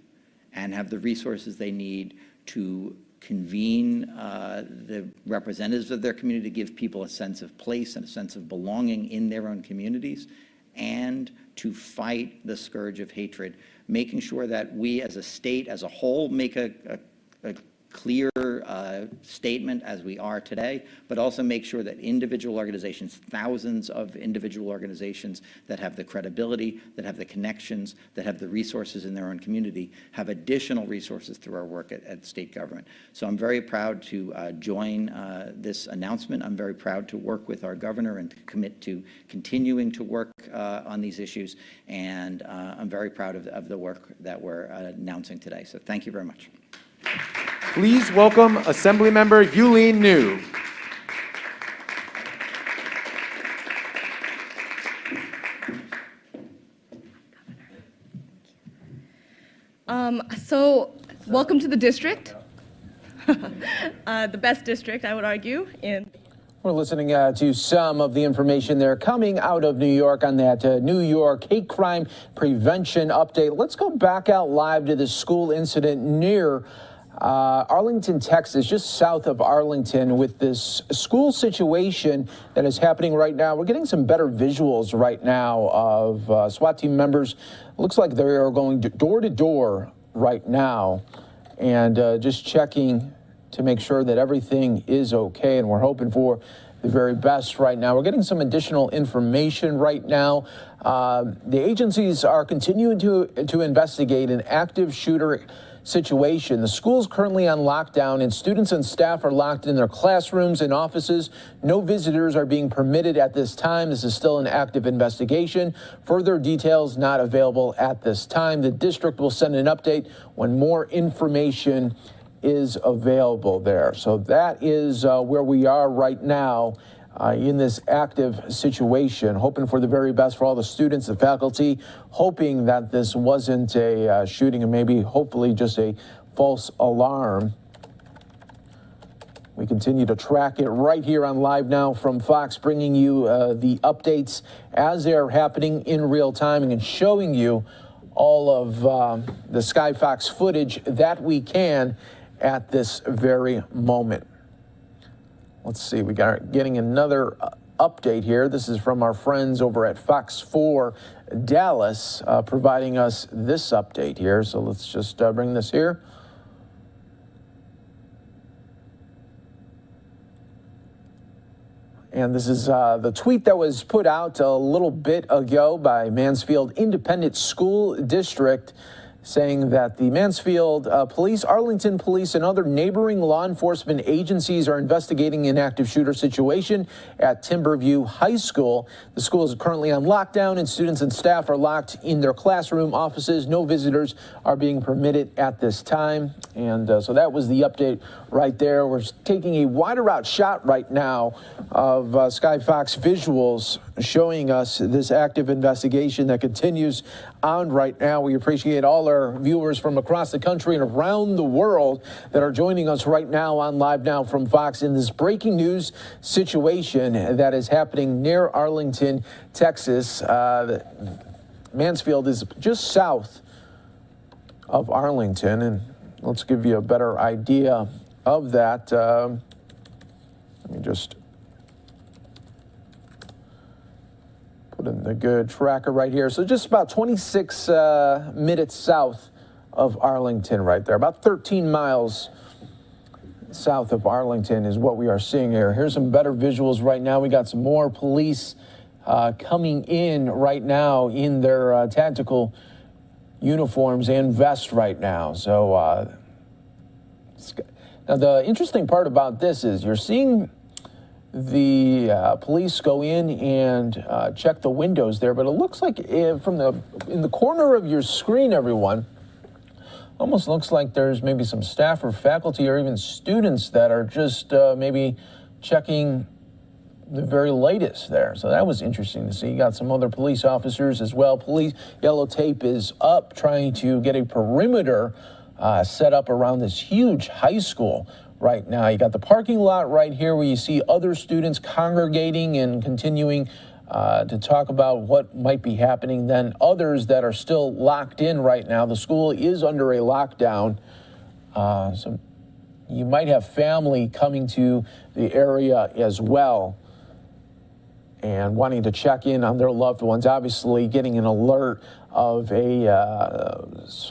and have the resources they need to convene the representatives of their community, to give people a sense of place and a sense of belonging in their own communities, and to fight the scourge of hatred, making sure that we as a state as a whole make a clear statement as we are today, but also make sure that individual organizations, thousands of individual organizations that have the credibility, that have the connections, that have the resources in their own community, have additional resources through our work at state government. So I'm very proud to join this announcement. I'm very proud to work with our governor and to commit to continuing to work on these issues. And I'm very proud of the work that we're announcing today. So thank you very much. Please welcome Assemblymember Yuleen New. So welcome to the district, the best district, I would argue. We're listening to some of the information there coming out of New York on that New York hate crime prevention update. Let's go back out live to the school incident near Arlington, Texas, just south of Arlington, with this school situation that is happening right now. We're getting some better visuals right now of SWAT team members. Looks like they are going door to door right now and just checking to make sure that everything is okay. And we're hoping for the very best right now. We're getting some additional information right now. The agencies are continuing to investigate an active shooter situation. The school's currently on lockdown, and students and staff are locked in their classrooms and offices. No visitors are being permitted at this time. This is still an active investigation. Further details not available at this time. The district will send an update when more information is available there. So that is where we are right now in this active situation, hoping for the very best for all the students, the faculty, hoping that this wasn't a shooting and maybe hopefully just a false alarm. We continue to track it right here on Live Now from Fox, bringing you the updates as they are happening in real time and showing you all of the Sky Fox footage that we can at this very moment. Let's see, we got getting another update here. This is from our friends over at Fox 4 Dallas, providing us this update here. So let's just bring this here. And this is the tweet that was put out a little bit ago by Mansfield Independent School District, saying that the Mansfield Police, Arlington Police, and other neighboring law enforcement agencies are investigating an active shooter situation at Timberview High School. The school is currently on lockdown, and students and staff are locked in their classroom offices. No visitors are being permitted at this time. And so that was the update right there. We're taking a wider out shot right now of Sky Fox visuals showing us this active investigation that continues on right now. We appreciate all our viewers from across the country and around the world that are joining us right now on Live Now from Fox in this breaking news situation that is happening near Arlington, Texas. Mansfield is just south of Arlington, and let's give you a better idea of that. Let me just put in the good tracker right here. So just about 26 minutes south of Arlington right there. About 13 miles south of Arlington is what we are seeing here. Here's some better visuals right now. We got some more police coming in right now in their tactical uniforms and vests right now. So now the interesting part about this is you're seeing the police go in and check the windows there, but it looks like in the corner of your screen, everyone, almost looks like there's maybe some staff or faculty or even students that are just maybe checking the very latest there. So that was interesting to see. You got some other police officers as well. Police yellow tape is up, trying to get a perimeter set up around this huge high school right now. You got the parking lot right here where you see other students congregating and continuing to talk about what might be happening. Then others that are still locked in right now. The school is under a lockdown. So you might have family coming to the area as well and wanting to check in on their loved ones. Obviously, getting an alert of a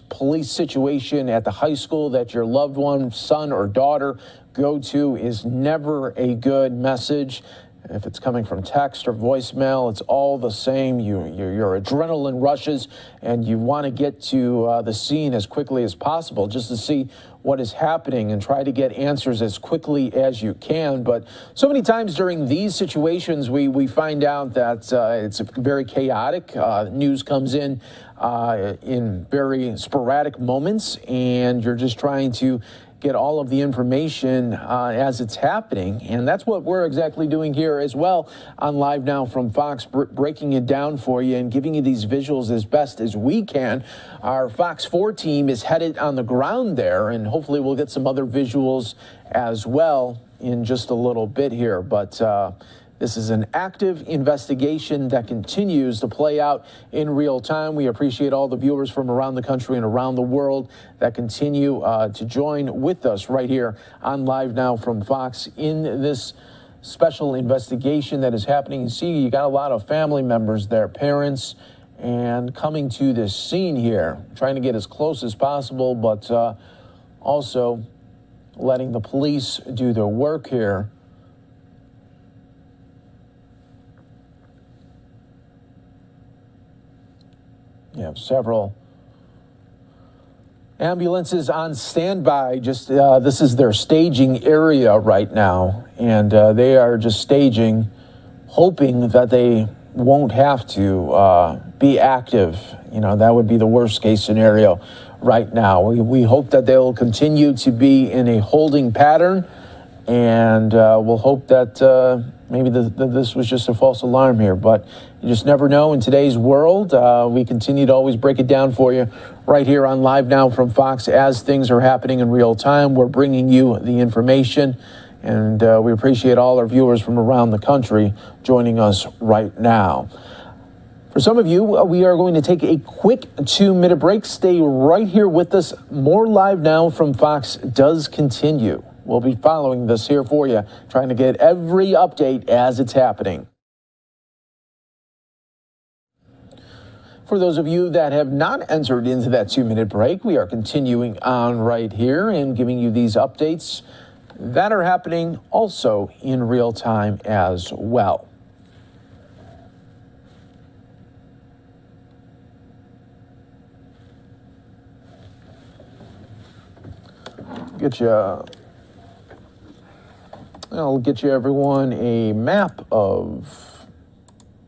police situation at the high school that your loved one, son or daughter, go to is never a good message. If it's coming from text or voicemail, it's all the same. Your adrenaline rushes, and you want to get to the scene as quickly as possible just to see what is happening and try to get answers as quickly as you can. But so many times during these situations, we find out that it's very chaotic. News comes in very sporadic moments, and you're just trying to get all of the information as it's happening. And that's what we're exactly doing here as well on Live Now from Fox, breaking it down for you and giving you these visuals as best as we can. Our Fox 4 team is headed on the ground there, and hopefully we'll get some other visuals as well in just a little bit here. But this is an active investigation that continues to play out in real time. We appreciate all the viewers from around the country and around the world that continue to join with us right here on Live Now from Fox in this special investigation that is happening. You see, you got a lot of family members there, parents, and coming to this scene here, trying to get as close as possible, but also letting the police do their work here. You have several ambulances on standby. Just this is their staging area right now, and they are just staging, hoping that they won't have to be active. You know, that would be the worst case scenario right now. We hope that they'll continue to be in a holding pattern, and we'll hope that maybe this was just a false alarm here, but you just never know in today's world. We continue to always break it down for you right here on Live Now from Fox as things are happening in real time. We're bringing you the information, and we appreciate all our viewers from around the country joining us right now. For some of you, we are going to take a quick 2-minute break. Stay right here with us. More Live Now from Fox does continue. We'll be following this here for you, trying to get every update as it's happening. For those of you that have not entered into that 2-minute break, we are continuing on right here and giving you these updates that are happening also in real time as well. I'll get you everyone a map of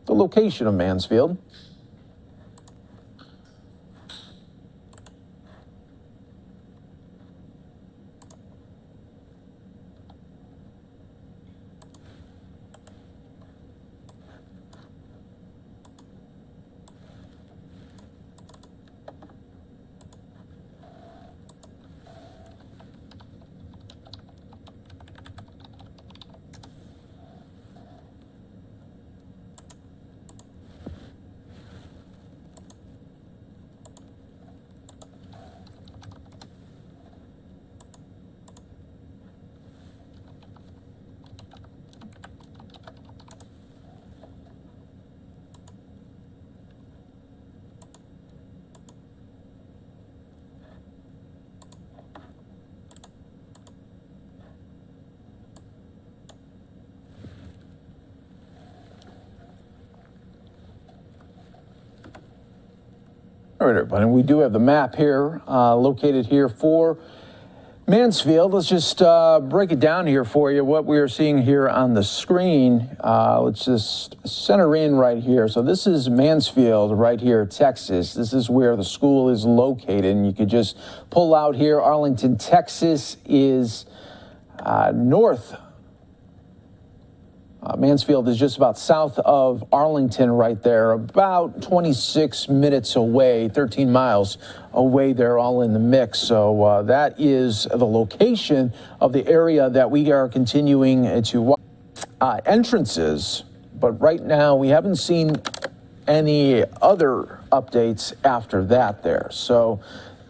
the location of Mansfield. All right, everybody, we do have the map here, located here for Mansfield. Let's just break it down here for you, what we are seeing here on the screen. Let's just center in right here. So this is Mansfield right here, Texas. This is where the school is located, and you could just pull out here. Arlington, Texas is north. Mansfield is just about south of Arlington right there, about 26 minutes away, 13 miles away. They're all in the mix. So that is the location of the area that we are continuing to watch. Entrances, but right now we haven't seen any other updates after that there. So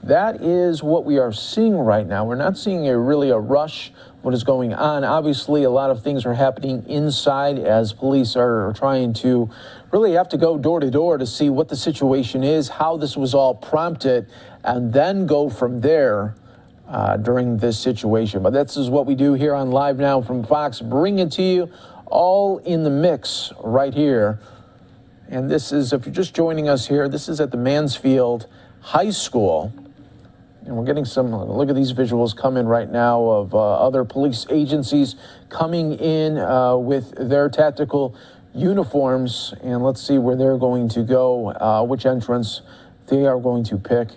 that is what we are seeing right now. We're not seeing really a rush. What is going on? Obviously, a lot of things are happening inside as police are trying to really have to go door to door to see what the situation is, how this was all prompted, and then go from there during this situation. But this is what we do here on Live Now from Fox. Bring it to you all in the mix right here. And this is, if you're just joining us here, this is at the Mansfield High School. And we're getting some, look at these visuals coming right now of other police agencies coming in with their tactical uniforms. And let's see where they're going to go, which entrance they are going to pick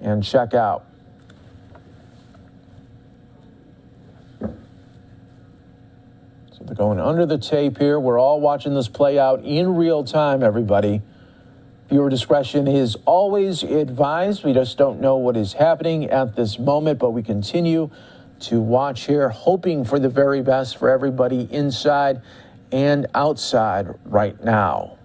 and check out. So they're going under the tape here. We're all watching this play out in real time, everybody. Viewer discretion is always advised. We just don't know what is happening at this moment, but we continue to watch here, hoping for the very best for everybody inside and outside right now.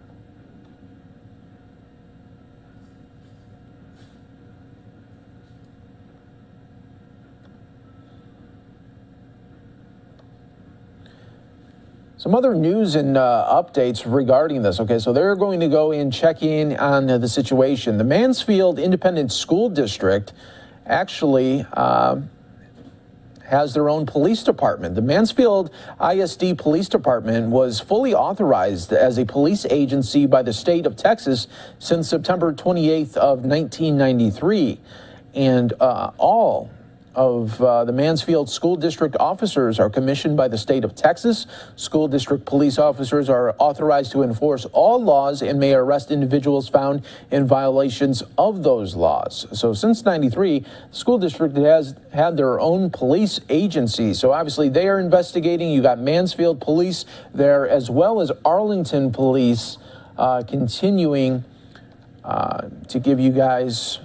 Some other news and updates regarding this. Okay, so they're going to go and check in on the situation. The Mansfield Independent School District actually has their own police department. The Mansfield ISD Police Department was fully authorized as a police agency by the state of Texas since September 28th of 1993. And all of the Mansfield School District officers are commissioned by the state of Texas. School district police officers are authorized to enforce all laws and may arrest individuals found in violations of those laws. So since '93, the school district has had their own police agency. So obviously they are investigating. You got Mansfield Police there, as well as Arlington Police continuing to give you guys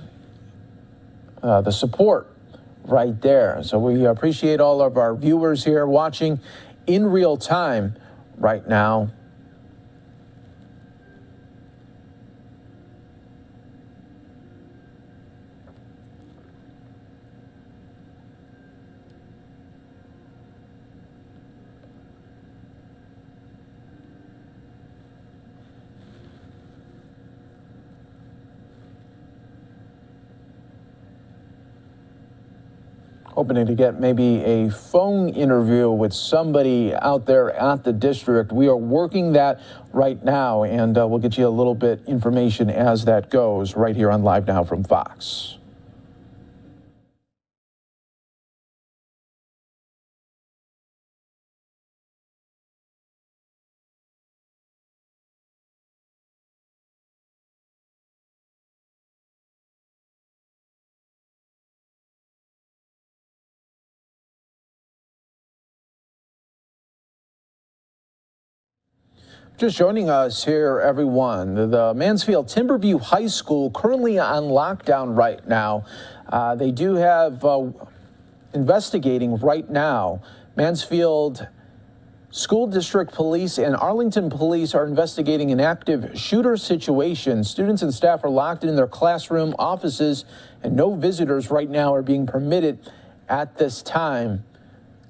the support right there. So we appreciate all of our viewers here watching in real time right now. Hoping to get maybe a phone interview with somebody out there at the district. We are working that right now, and we'll get you a little bit information as that goes right here on Live Now from Fox. Just joining us here, everyone. The Mansfield Timberview High School currently on lockdown right now. They do have investigating right now. Mansfield School District Police and Arlington Police are investigating an active shooter situation. Students and staff are locked in their classroom, offices, and no visitors right now are being permitted at this time.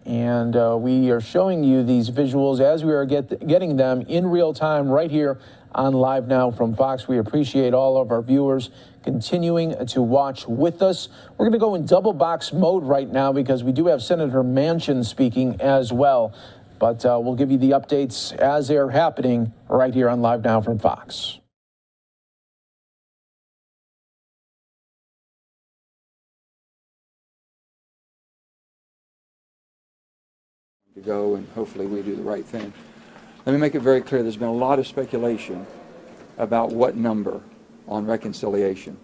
And we are showing you these visuals as we are getting them in real time right here on Live Now from Fox. We appreciate all of our viewers continuing to watch with us. We're going to go in double box mode right now because we do have Senator Manchin speaking as well. But we'll give you the updates as they're happening right here on Live Now from Fox. To go, and hopefully we do the right thing. Let me make it very clear, there's been a lot of speculation about what number on reconciliation.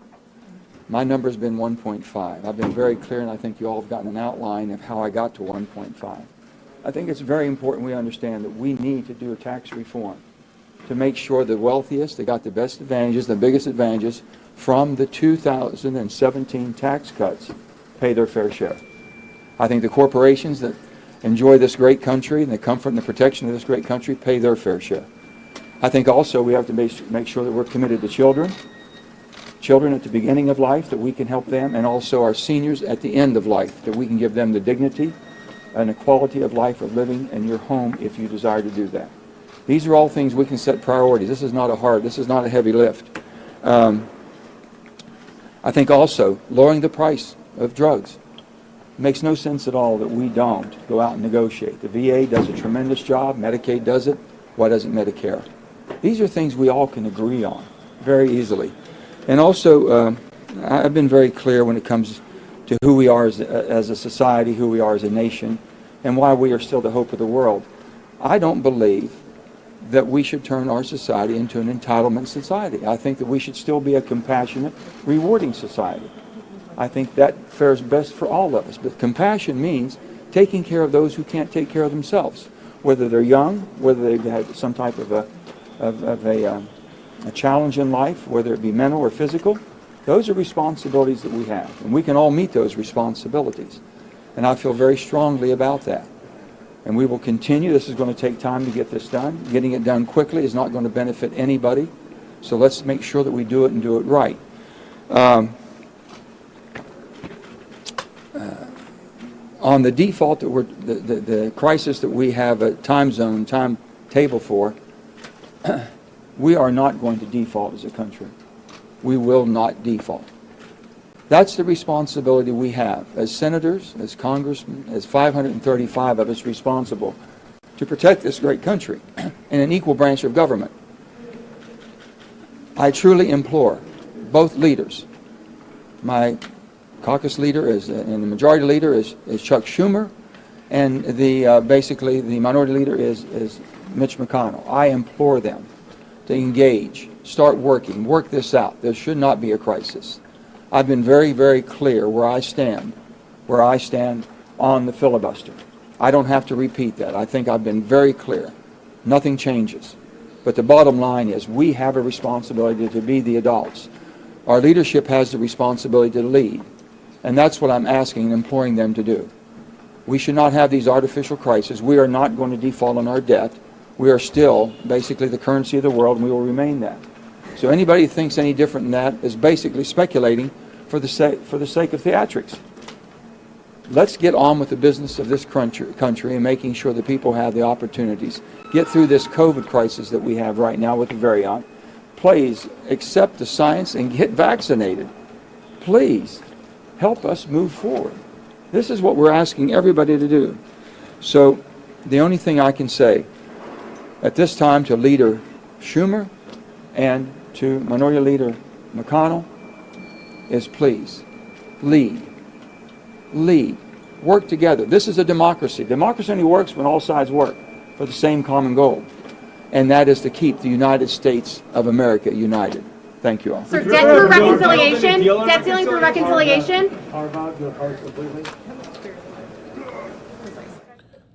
My number's been 1.5. I've been very clear, and I think you all have gotten an outline of how I got to 1.5. I think it's very important we understand that we need to do a tax reform to make sure the wealthiest, they got the best advantages, the biggest advantages from the 2017 tax cuts pay their fair share. I think the corporations that enjoy this great country and the comfort and the protection of this great country pay their fair share. I think also we have to make sure that we're committed to children at the beginning of life, that we can help them, and also our seniors at the end of life, that we can give them the dignity and the quality of life of living in your home if you desire to do that. These are all things we can set priorities. This is not a heavy lift. I think also lowering the price of drugs. It makes no sense at all that we don't go out and negotiate. The VA does a tremendous job. Medicaid does it. Why doesn't Medicare? These are things we all can agree on very easily. And also, I've been very clear when it comes to who we are as a society, who we are as a nation, and why we are still the hope of the world. I don't believe that we should turn our society into an entitlement society. I think that we should still be a compassionate, rewarding society. I think that fares best for all of us. But compassion means taking care of those who can't take care of themselves, whether they're young, whether they've had some type of a challenge in life, whether it be mental or physical. Those are responsibilities that we have, and we can all meet those responsibilities. And I feel very strongly about that. And we will continue. This is going to take time to get this done. Getting it done quickly is not going to benefit anybody. So let's make sure that we do it and do it right. On the default that the crisis that we have a timetable for, we are not going to default as a country. We will not default. That's the responsibility we have as senators, as congressmen, as 535 of us responsible to protect this great country in an equal branch of government. I truly implore both leaders, my caucus leader and the majority leader is Chuck Schumer, and basically the minority leader is Mitch McConnell. I implore them to engage, start working, work this out. There should not be a crisis. I've been very, very clear where I stand on the filibuster. I don't have to repeat that. I think I've been very clear. Nothing changes. But the bottom line is we have a responsibility to be the adults. Our leadership has the responsibility to lead. And that's what I'm asking and imploring them to do. We should not have these artificial crises. We are not going to default on our debt. We are still basically the currency of the world, and we will remain that. So anybody who thinks any different than that is basically speculating for the sake of theatrics. Let's get on with the business of this country and making sure that people have the opportunities. Get through this COVID crisis that we have right now with the variant. Please accept the science and get vaccinated. Please help us move forward. This is what we're asking everybody to do. So the only thing I can say at this time to Leader Schumer and to Minority Leader McConnell is please lead. Work together. This is a democracy. Democracy only works when all sides work for the same common goal, and that is to keep the United States of America united. Thank you all. Sir, debt through reconciliation? Debt ceiling through reconciliation?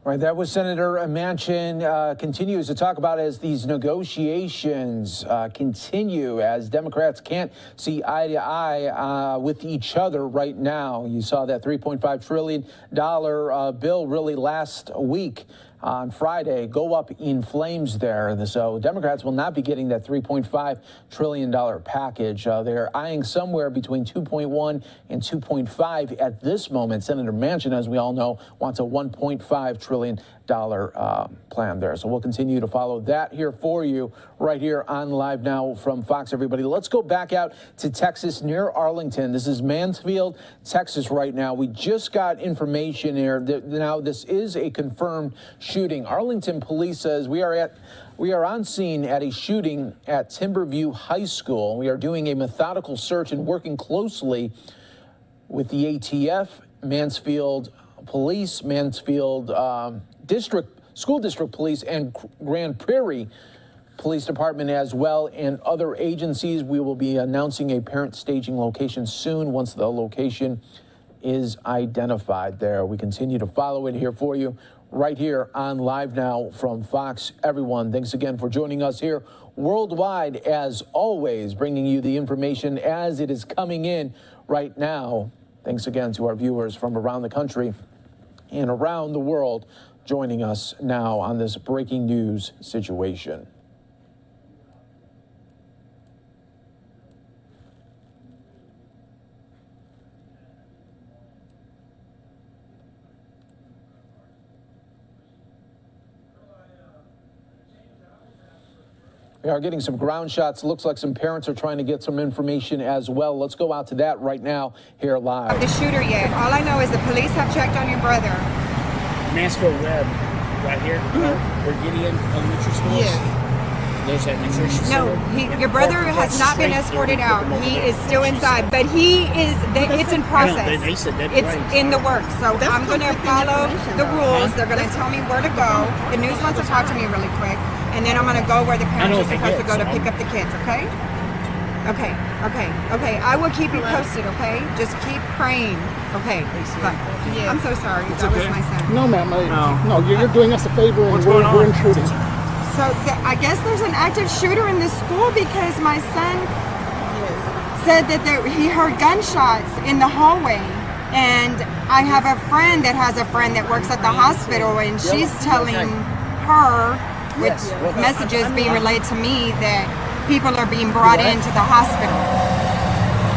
Right, that was Senator Manchin continues to talk about as these negotiations continue, as Democrats can't see eye to eye with each other right now. You saw that $3.5 trillion bill really last week on Friday go up in flames there. And so Democrats will not be getting that $3.5 trillion package. They're eyeing somewhere between 2.1 and 2.5 at this moment. Senator Manchin, as we all know, wants a $1.5 trillion plan there. So we'll continue to follow that here for you right here on Live Now from Fox, everybody. Let's go back out to Texas near Arlington. This is Mansfield, Texas right now. We just got information here that now this is a confirmed shooting. Arlington police says we are on scene at a shooting at Timberview High School. We are doing a methodical search and working closely with the ATF, Mansfield Police, Mansfield School District Police, and Grand Prairie Police Department as well, and other agencies. We will be announcing a parent staging location soon once the location is identified there. We continue to follow it here for you right here on Live Now from Fox. Everyone, thanks again for joining us here worldwide, as always, bringing you the information as it is coming in right now. Thanks again to our viewers from around the country and around the world joining us now on this breaking news situation. We are getting some ground shots. Looks like some parents are trying to get some information as well. Let's go out to that right now here live. The shooter yet. All I know is the police have checked on your brother. Mansfield Web, right here, where Gideon Elementary School is. Yes. There's that nutrition No, center. your brother has not been escorted out. He is still inside, but he is. It's in process. They said that It's in the works. So I'm going to follow the rules. They're going to tell me where to go. The news wants to talk to me really quick, and then I'm going to go where the parents are supposed to go to pick up the kids. Okay? Okay. I will keep you posted. Okay? Just keep praying. Okay. Bye. I'm so sorry. That was my son. No, ma'am. No, you're doing us a favor, and we're intruding. So I guess there's an active shooter in this school because my son said that he heard gunshots in the hallway. And I have a friend that has a friend that works at the hospital, and she's telling her, with messages being relayed to me, that people are being brought into the hospital.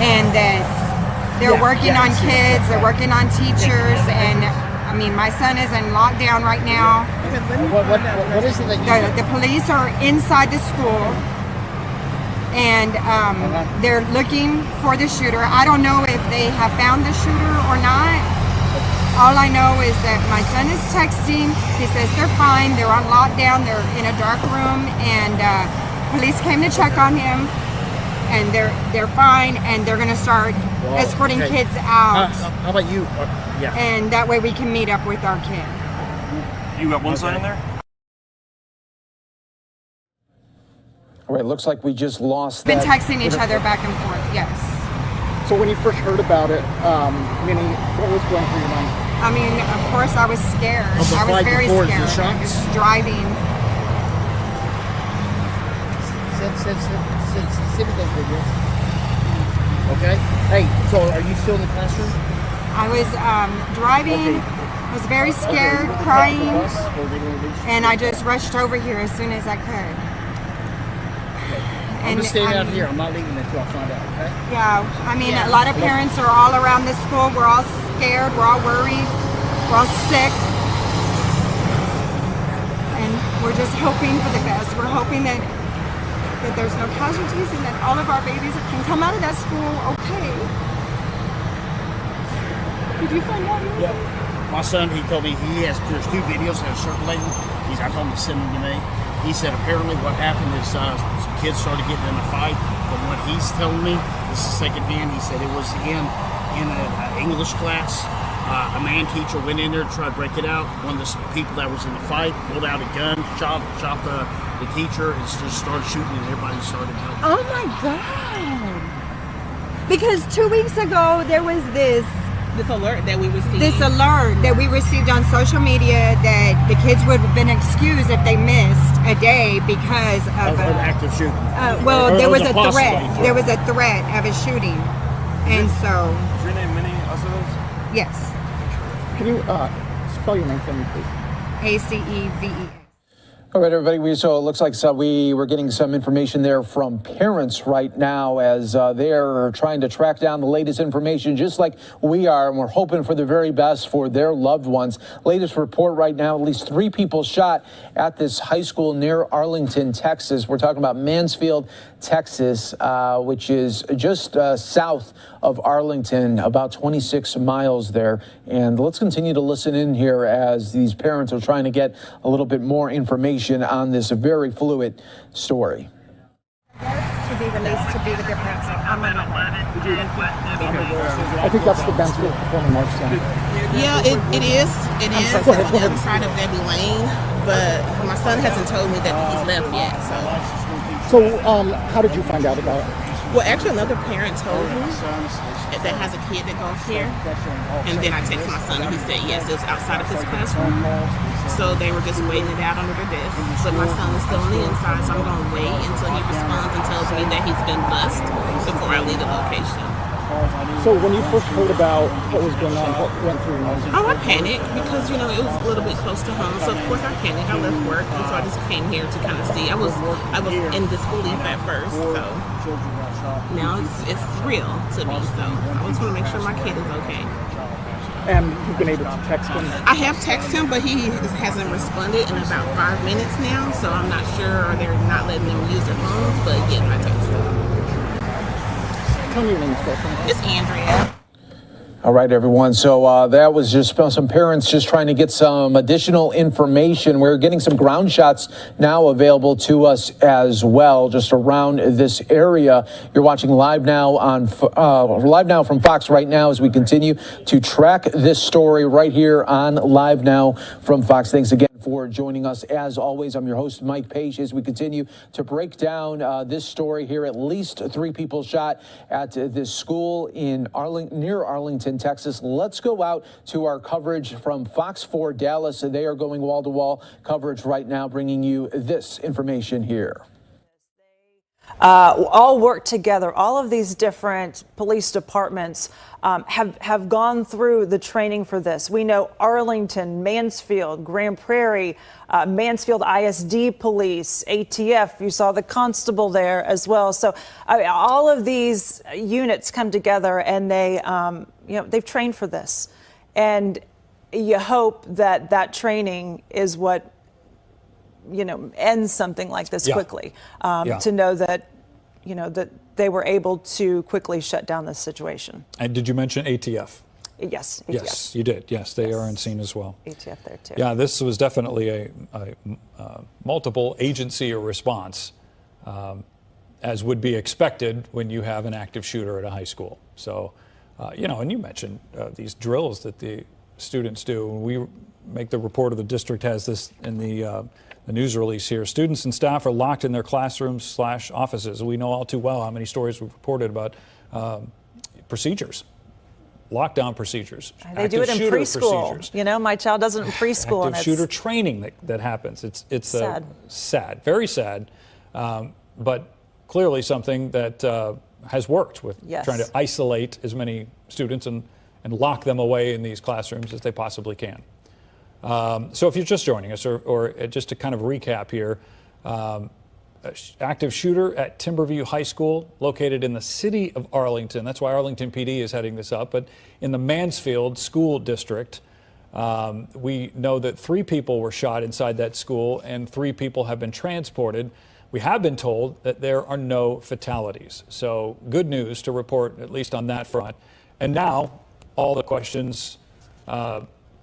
And that they're working on kids, they're working on teachers, and I mean, my son is in lockdown right now. What is it that you The police are inside the school, and they're looking for the shooter. I don't know if they have found the shooter or not. All I know is that my son is texting. He says they're fine. They're on lockdown. They're in a dark room, and police came to check on him, and they're fine, and they're going to start escorting kids out. How about you? Yeah. And that way we can meet up with our kid. You got one son in there? All right, looks like we just lost Been that. texting each other back and forth, yes. So when you first heard about it, what was going through your mind? I mean, of course I was scared. Of the I was fight very before scared. the shots? Just driving. Send me those videos. Okay. Hey, so are you still in the classroom? I was driving, was very scared, crying, and I just rushed over here as soon as I could. I'm just staying out here. I'm not leaving until I find out, okay? Yeah, I mean, a lot of parents are all around this school. We're all scared. We're all worried. We're all sick. And we're just hoping for the best. We're hoping that there's no casualties and that all of our babies can come out of that school okay. Did you find out? Yeah. My son, he told me there's 2 videos that are circulating. I told him to send them to me. He said apparently what happened is some kids started getting in a fight. From what he's telling me, this is secondhand. He said it was in an English class. A man teacher went in there to try to break it out. One of the people that was in the fight pulled out a gun, shot the teacher, and just started shooting, and everybody started helping. Oh my God! Because 2 weeks ago there was this This alert that we received. This alert that we received on social media that the kids would have been excused if they missed a day because of an active shooting. Well, Or there was a a possible threat. threat. There was a threat of a shooting, and so Is your name Minnie Aceves? yes, Can you spell your name for me, please? ACEVE. All right, everybody. So it looks like we were getting some information there from parents right now as they're trying to track down the latest information, just like we are, and we're hoping for the very best for their loved ones. Latest report right now, at least 3 people shot at this high school near Arlington, Texas. We're talking about Mansfield, Texas, which is just south of Arlington, about 26 miles there. And let's continue to listen in here as these parents are trying to get a little bit more information on this very fluid story. To be released to be with their parents. I'm on my way. I think that's the Mansfield Performing Arts Center. Yeah, it is. It is. It's on the other side of Debbie Lane, but my son hasn't told me that he's left yet. So, how did you find out about it? Well, actually, another parent told me that has a kid that goes here, and then I texted my son, and he said yes, it was outside of his classroom. So they were just waiting it out under their desk. But my son is still on the inside, so I'm going to wait until he responds and tells me that he's been bussed before I leave the location. So when you first heard about what was going on, what went through your mind? Oh, I panicked because, it was a little bit close to home. So, of course, I panicked. I left work, and so I just came here to kind of see. I was in disbelief at first, so now it's real to me. So I just want to make sure my kid is okay. And you've been able to text him? I have texted him, but he hasn't responded in about 5 minutes now, so I'm not sure, or they're not letting them use their phones, but yes, I texted him. Tell me your name, girlfriend. It's Andrea. All right, everyone. So that was just some parents just trying to get some additional information. We're getting some ground shots now available to us as well, just around this area. You're watching Live Now on Live Now from Fox right now as we continue to track this story right here on Live Now from Fox. Thanks again for joining us. As always, I'm your host, Mike Page, as we continue to break down this story here. At least 3 people shot at this school in near Arlington, Texas. Let's go out to our coverage from Fox 4 Dallas. They are going wall-to-wall coverage right now, bringing you this information here. All work together. All of these different police departments have gone through the training for this. We know Arlington, Mansfield, Grand Prairie, Mansfield ISD Police, ATF. You saw the constable there as well. So all of these units come together, and they've trained for this. And you hope that that training is what ends something like this quickly. To know that, that they were able to quickly shut down this situation. And did you mention ATF? Yes. ATF. Yes, you did. Yes, they are on scene as well. ATF there too. Yeah, this was definitely a multiple agency response, as would be expected when you have an active shooter at a high school. So, and you mentioned these drills that the students do. We make the report of the district has this in the news release here. Students and staff are locked in their classrooms/offices. We know all too well how many stories we've reported about procedures, lockdown procedures. They do it in preschool. Procedures. My child does it in preschool. Active shooter training that happens. It's sad. Sad, very sad, but clearly something that has worked with trying to isolate as many students and lock them away in these classrooms as they possibly can. So if you're just joining us, or just to kind of recap here, active shooter at Timberview High School, located in the city of Arlington. That's why Arlington PD is heading this up. But in the Mansfield School District, we know that 3 people were shot inside that school, and 3 people have been transported. We have been told that there are no fatalities. So good news to report, at least on that front. And now all the questions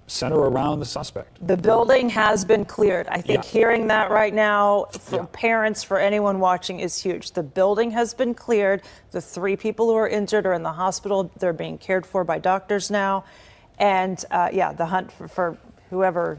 center around the suspect. The building has been cleared. I think hearing that right now for parents, for anyone watching, is huge. The building has been cleared. The 3 people who are injured are in the hospital. They're being cared for by doctors now. And the hunt for whoever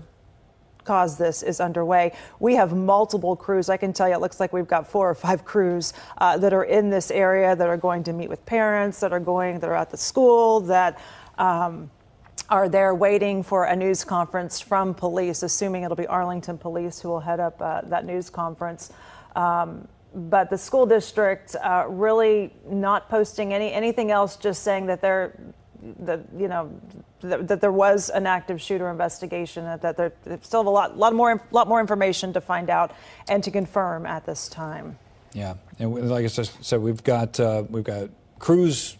caused this is underway. We have multiple crews. I can tell you, it looks like we've got 4 or 5 crews that are in this area that are going to meet with parents, that are at the school, that are there waiting for a news conference from police, assuming it'll be Arlington Police who will head up that news conference. But the school district really not posting anything else, just saying that that there was an active shooter investigation, that they still have a lot more information to find out and to confirm at this time. Yeah, and like I said, we've got crews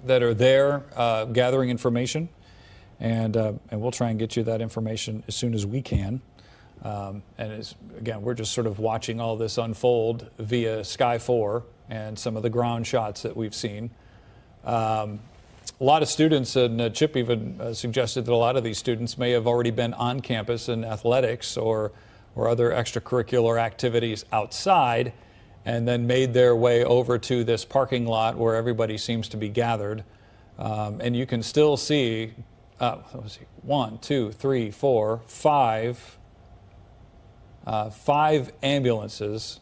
that are there gathering information. And we'll try and get you that information as soon as we can. Again, we're just sort of watching all this unfold via Sky 4 and some of the ground shots that we've seen. A lot of students, and Chip even suggested that a lot of these students may have already been on campus in athletics or other extracurricular activities outside, and then made their way over to this parking lot where everybody seems to be gathered. And you can still see 1, 2, 3, 4, 5 ambulances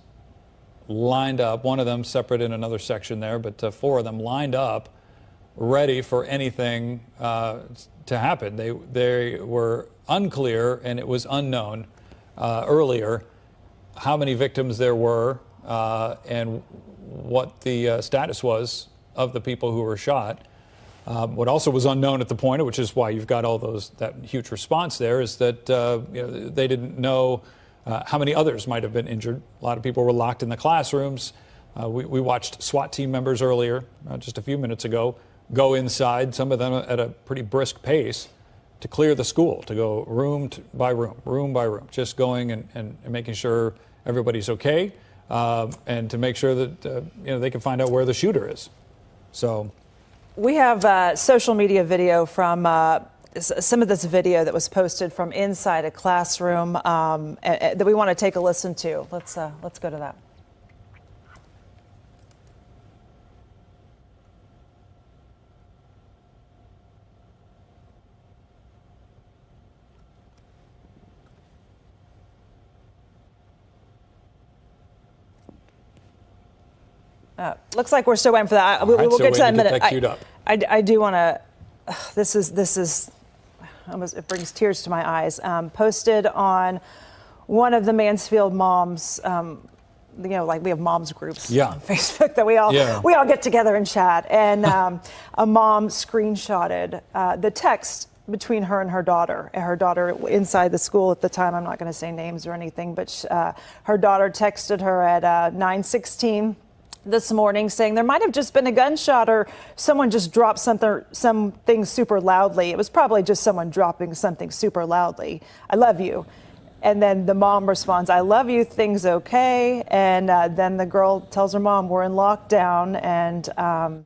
lined up. One of them separate in another section there, but 4 of them lined up, ready for anything to happen. They were unclear, and it was unknown earlier how many victims there were and what the status was of the people who were shot. What also was unknown at the point, which is why you've got all that huge response there, is that they didn't know how many others might have been injured. A lot of people were locked in the classrooms. We watched SWAT team members earlier, just a few minutes ago, go inside, some of them at a pretty brisk pace, to clear the school, to go room by room, just going and making sure everybody's okay, and to make sure that they can find out where the shooter is. So. We have social media video from some of this video that was posted from inside a classroom that we want to take a listen to. Let's go to that. Looks like we're still waiting for that. We'll get to that in a minute. I do want to. This is almost, it brings tears to my eyes. Posted on one of the Mansfield moms. Like we have moms groups on Facebook that we all get together and chat. And a mom screenshotted the text between her and her daughter. Her daughter inside the school at the time. I'm not going to say names or anything, but her daughter texted her at 9:16. This morning saying there might have just been a gunshot or someone just dropped something super loudly. It was probably just someone dropping something super loudly. I love you. And then the mom responds, I love you, things okay. And then the girl tells her mom, we're in lockdown. And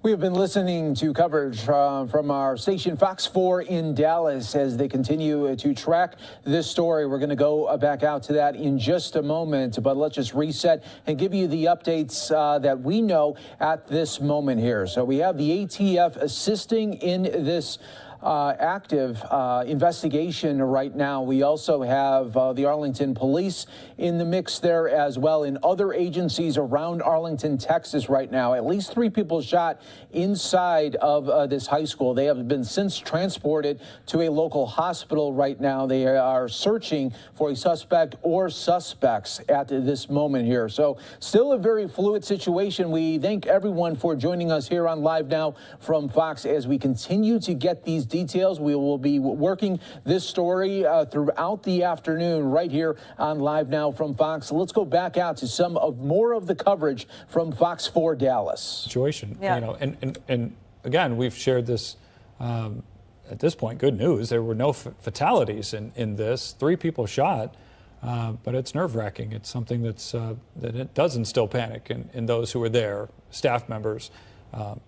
we have been listening to coverage from our station Fox 4 in Dallas as they continue to track this story. We're going to go back out to that in just a moment, but let's just reset and give you the updates that we know at this moment here. So we have the ATF assisting in this active investigation right now. We also have the Arlington Police in the mix there as well, and other agencies around Arlington, Texas right now. At least 3 people shot inside of this high school. They have been since transported to a local hospital right now. They are searching for a suspect or suspects at this moment here. So still a very fluid situation. We thank everyone for joining us here on Live Now from Fox as we continue to get these details. We will be working this story throughout the afternoon right here on Live Now from Fox. Let's go back out to more of the coverage from Fox 4 Dallas. Situation, and again, we've shared this at this point. Good news: there were no fatalities in this. 3 people shot, but it's nerve-wracking. It's something that it does instill panic in those who are there, staff members,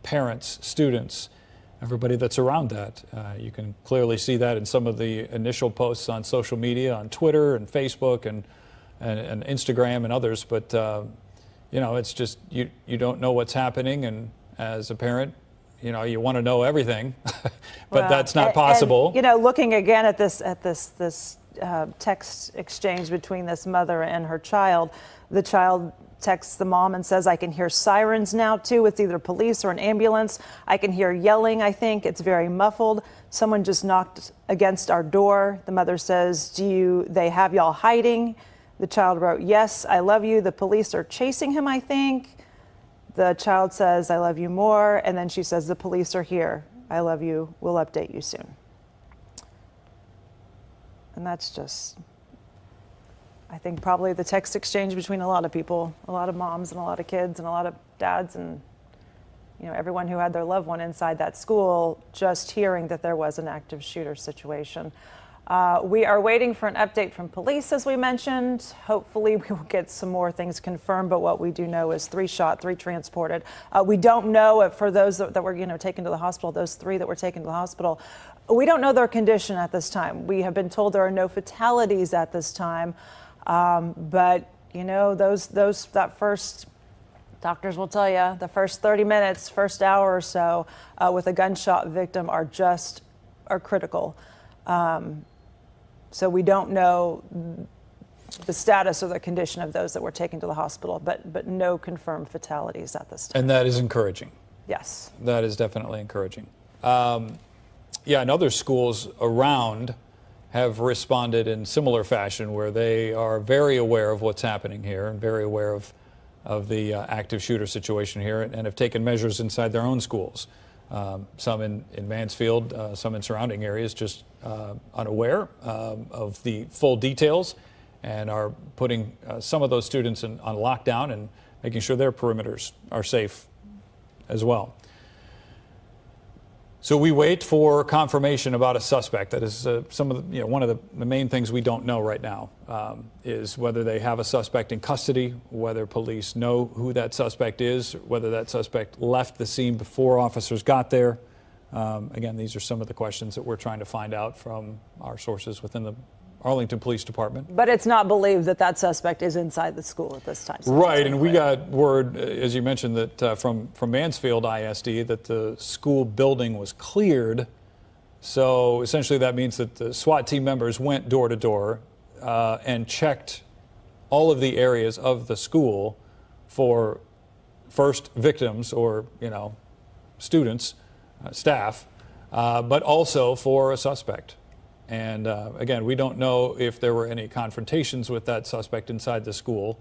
parents, students, everybody that's around that. You can clearly see that in some of the initial posts on social media, on Twitter and Facebook and Instagram and others. But it's just you don't know what's happening, and as a parent, you want to know everything, but that's not possible. And, looking again at this text exchange between this mother and her child. The child texts the mom and says, I can hear sirens now too. It's either police or an ambulance. I can hear yelling, I think. It's very muffled. Someone just knocked against our door. The mother says, they have y'all hiding? The child wrote, yes, I love you. The police are chasing him, I think. The child says, I love you more. And then she says, the police are here. I love you. We'll update you soon. And that's just, I think, probably the text exchange between a lot of people, a lot of moms and a lot of kids and a lot of dads and, everyone who had their loved one inside that school, just hearing that there was an active shooter situation. We are waiting for an update from police, as we mentioned. Hopefully we will get some more things confirmed, but what we do know is 3 shot, 3 transported. We don't know if for those that were, taken to the hospital, those 3 that were taken to the hospital, we don't know their condition at this time. We have been told there are no fatalities at this time. But that first, doctors will tell you, the first 30 minutes, first hour or so with a gunshot victim are critical. So we don't know the status or the condition of those that were taken to the hospital, but no confirmed fatalities at this time. And that is encouraging. Yes. That is definitely encouraging. And other schools around have responded in similar fashion, where they are very aware of what's happening here and very aware of the active shooter situation here, and have taken measures inside their own schools. Some in Mansfield, some in surrounding areas, just unaware of the full details, and are putting some of those students on lockdown and making sure their perimeters are safe as well. So we wait for confirmation about a suspect. That is one of the main things we don't know right now, is whether they have a suspect in custody, whether police know who that suspect is, whether that suspect left the scene before officers got there. Again, these are some of the questions that we're trying to find out from our sources within the Arlington Police Department. But it's not believed that suspect is inside the school at this time. So right, and we got word, as you mentioned, that from Mansfield ISD, that the school building was cleared. So essentially that means that the SWAT team members went door to door and checked all of the areas of the school for first victims or, students, staff, but also for a suspect. And again, we don't know if there were any confrontations with that suspect inside the school.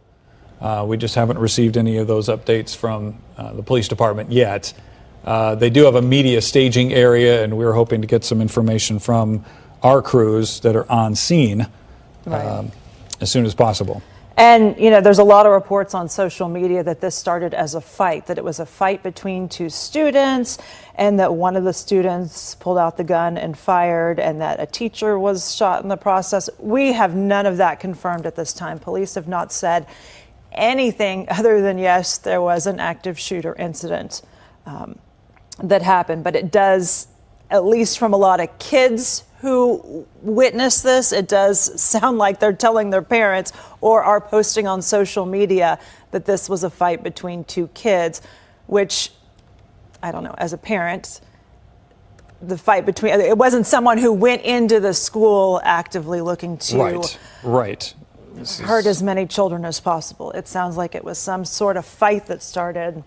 We just haven't received any of those updates from the police department yet. They do have a media staging area, and we're hoping to get some information from our crews that are on scene as soon as possible. And, there's a lot of reports on social media that this started as a fight, that it was a fight between 2 students, and that one of the students pulled out the gun and fired, and that a teacher was shot in the process. We have none of that confirmed at this time. Police have not said anything other than, yes, there was an active shooter incident that happened. But it does, at least from a lot of kids who witness this, it does sound like they're telling their parents or are posting on social media that this was a fight between 2 kids, which, I don't know, as a parent, the fight between, it wasn't someone who went into the school actively looking to hurt as many children as possible. It sounds like it was some sort of fight that started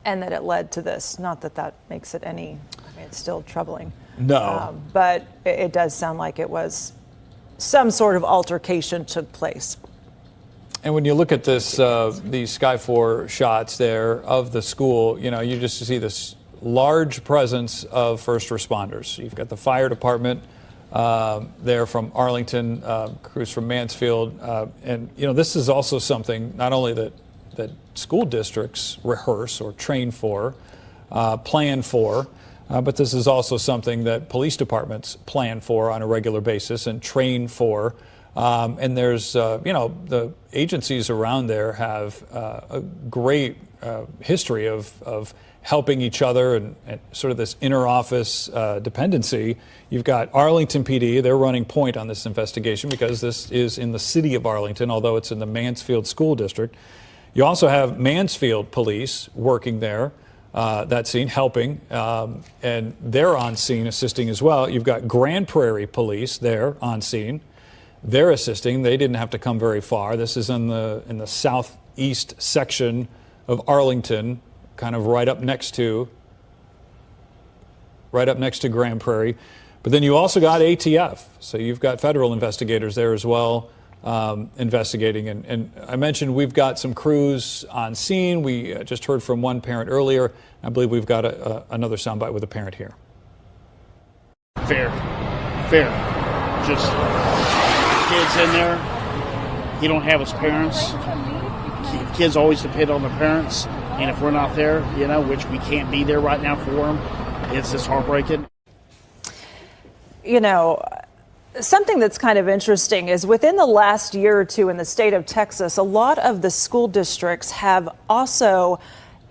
and that it led to this. Not that that makes it any, it's still troubling. No. But it does sound like it was some sort of altercation took place. And when you look at this, these Sky 4 shots there of the school, you just see this large presence of first responders. You've got the fire department there from Arlington, crews from Mansfield. And, this is also something not only that school districts rehearse or train for, plan for, but this is also something that police departments plan for on a regular basis and train for. And there's, the agencies around there have a great history of helping each other and sort of this inter-office dependency. You've got Arlington PD. They're running point on this investigation because this is in the city of Arlington, although it's in the Mansfield School District. You also have Mansfield Police working there. That scene, helping, and they're on scene assisting as well. You've got Grand Prairie Police there on scene. they're assisting. They didn't have to come very far. This is in the southeast section of Arlington, kind of right up next to Grand Prairie. But then you also got ATF, so you've got federal investigators there as well, investigating. And I mentioned we've got some crews on scene. We just heard from one parent earlier. I believe we've got another soundbite with a parent here. Fair. Just kids in there. He don't have his parents. Kids always depend on their parents. And if we're not there, which we can't be there right now for them, it's just heartbreaking. Something that's kind of interesting is within the last year or two in the state of Texas, a lot of the school districts have also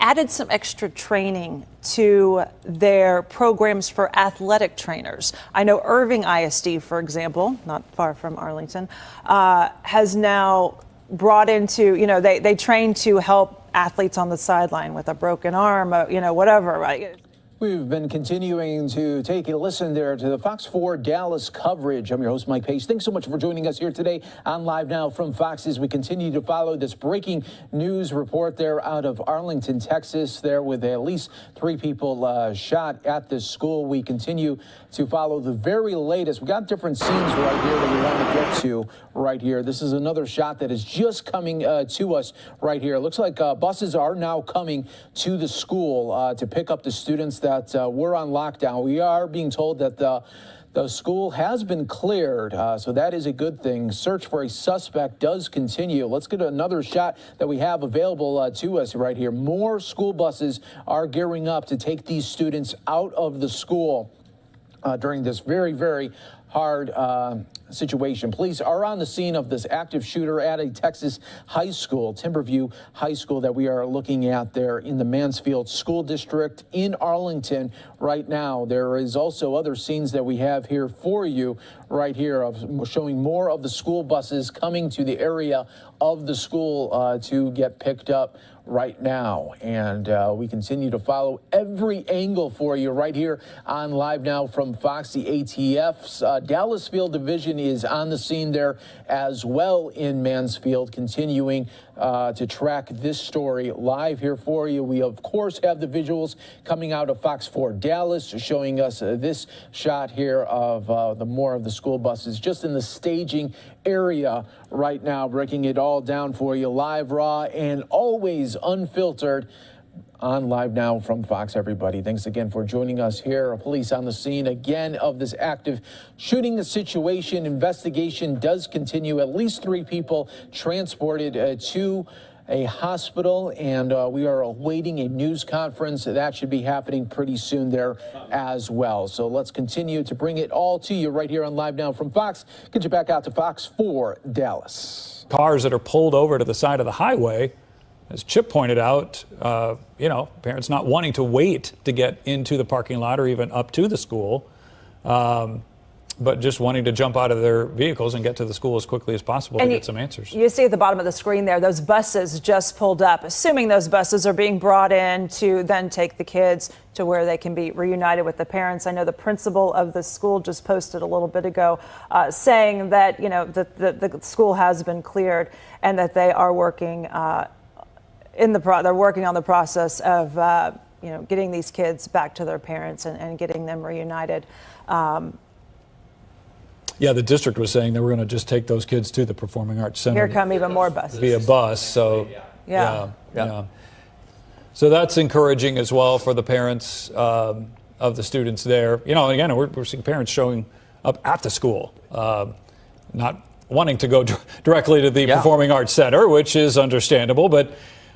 added some extra training to their programs for athletic trainers. I know Irving ISD, for example, not far from Arlington, has now brought into, they train to help athletes on the sideline with a broken arm, whatever, right? We've been continuing to take a listen there to the Fox 4 Dallas coverage. I'm your host, Mike Pace. Thanks so much for joining us here today on Live Now from Fox as we continue to follow this breaking news report there out of Arlington, Texas, there with at least 3 people shot at this school. We continue to follow the very latest. We got different scenes right here that we want to get to right here. This is another shot that is just coming to us right here. It looks like buses are now coming to the school to pick up the students that were on lockdown. We are being told that the school has been cleared, so that is a good thing. Search for a suspect does continue. Let's get another shot that we have available to us right here. More school buses are gearing up to take these students out of the school during this very, very hard situation. Police are on the scene of this active shooter at a Texas high school, Timberview High School, that we are looking at there in the Mansfield School District in Arlington right now. There is also other scenes that we have here for you right here of showing more of the school buses coming to the area of the school to get picked up right now. And we continue to follow every angle for you right here on Live Now from Fox. The ATF's Dallas Field Division is on the scene there as well in Mansfield, continuing to track this story live here for you. We, of course, have the visuals coming out of Fox 4 Dallas showing us this shot here of the more of the school buses just in the staging area right now, breaking it all down for you live, raw, and always unfiltered on Live Now from Fox, everybody. Thanks again for joining us here. Police on the scene again of this active shooting situation. Investigation does continue. At least 3 people transported to a hospital, and we are awaiting a news conference that should be happening pretty soon there as well. So let's continue to bring it all to you right here on Live Now from Fox. Get you back out to Fox 4 Dallas. Cars that are pulled over to the side of the highway, as Chip pointed out, parents not wanting to wait to get into the parking lot or even up to the school, but just wanting to jump out of their vehicles and get to the school as quickly as possible to get some answers. You see at the bottom of the screen there, those buses just pulled up, assuming those buses are being brought in to then take the kids to where they can be reunited with the parents. I know the principal of the school just posted a little bit ago saying that, the school has been cleared and that they are working they're working on the process of, getting these kids back to their parents and getting them reunited. Yeah, the district was saying they were going to just take those kids to the Performing Arts Center. Here come even more buses. Via bus, so yeah. So that's encouraging as well for the parents of the students there. Again, we're seeing parents showing up at the school, not wanting to go directly to the Performing Arts Center, which is understandable. But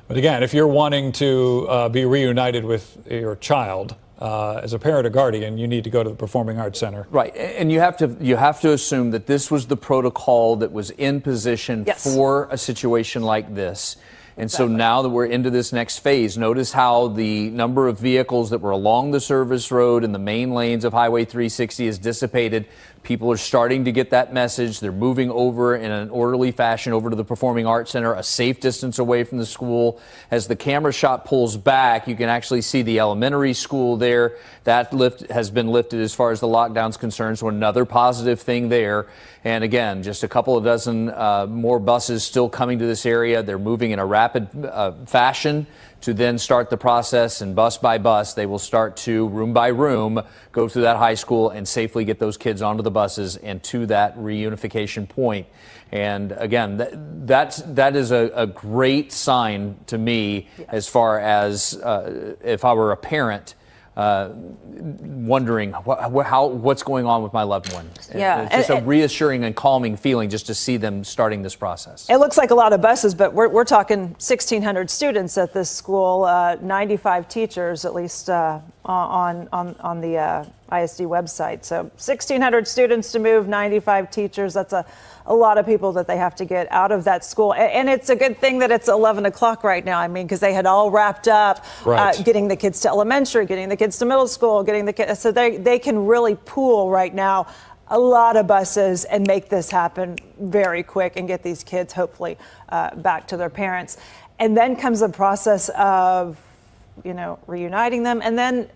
again, if you're wanting to be reunited with your child, as a parent or guardian, you need to go to the Performing Arts Center. Right, and you have to assume that this was the protocol that was in position for a situation like this. And so now that we're into this next phase, notice how the number of vehicles that were along the service road and the main lanes of Highway 360 is dissipated. People are starting to get that message. They're moving over in an orderly fashion over to the Performing Arts Center, a safe distance away from the school. As the camera shot pulls back, you can actually see the elementary school there. That has been lifted as far as the lockdown's concerned, so another positive thing there. And again, just a couple of dozen more buses still coming to this area. They're moving in a rapid fashion to then start the process, and bus by bus, they will start to, room by room, go through that high school and safely get those kids onto the buses and to that reunification point. And again, that is a great sign to me, as far as if I were a parent, wondering what's going on with my loved one. Yeah. It's just a reassuring and calming feeling just to see them starting this process. It looks like a lot of buses, but we're talking 1,600 students at this school, 95 teachers, at least on the ISD website. So 1,600 students to move, 95 teachers. That's a lot of people that they have to get out of that school. And it's a good thing that it's 11 o'clock right now. I mean, because they had all wrapped up getting the kids to elementary, getting the kids to middle school, getting the kids. So they can really pool right now a lot of buses and make this happen very quick and get these kids hopefully back to their parents. And then comes the process of, reuniting them. And then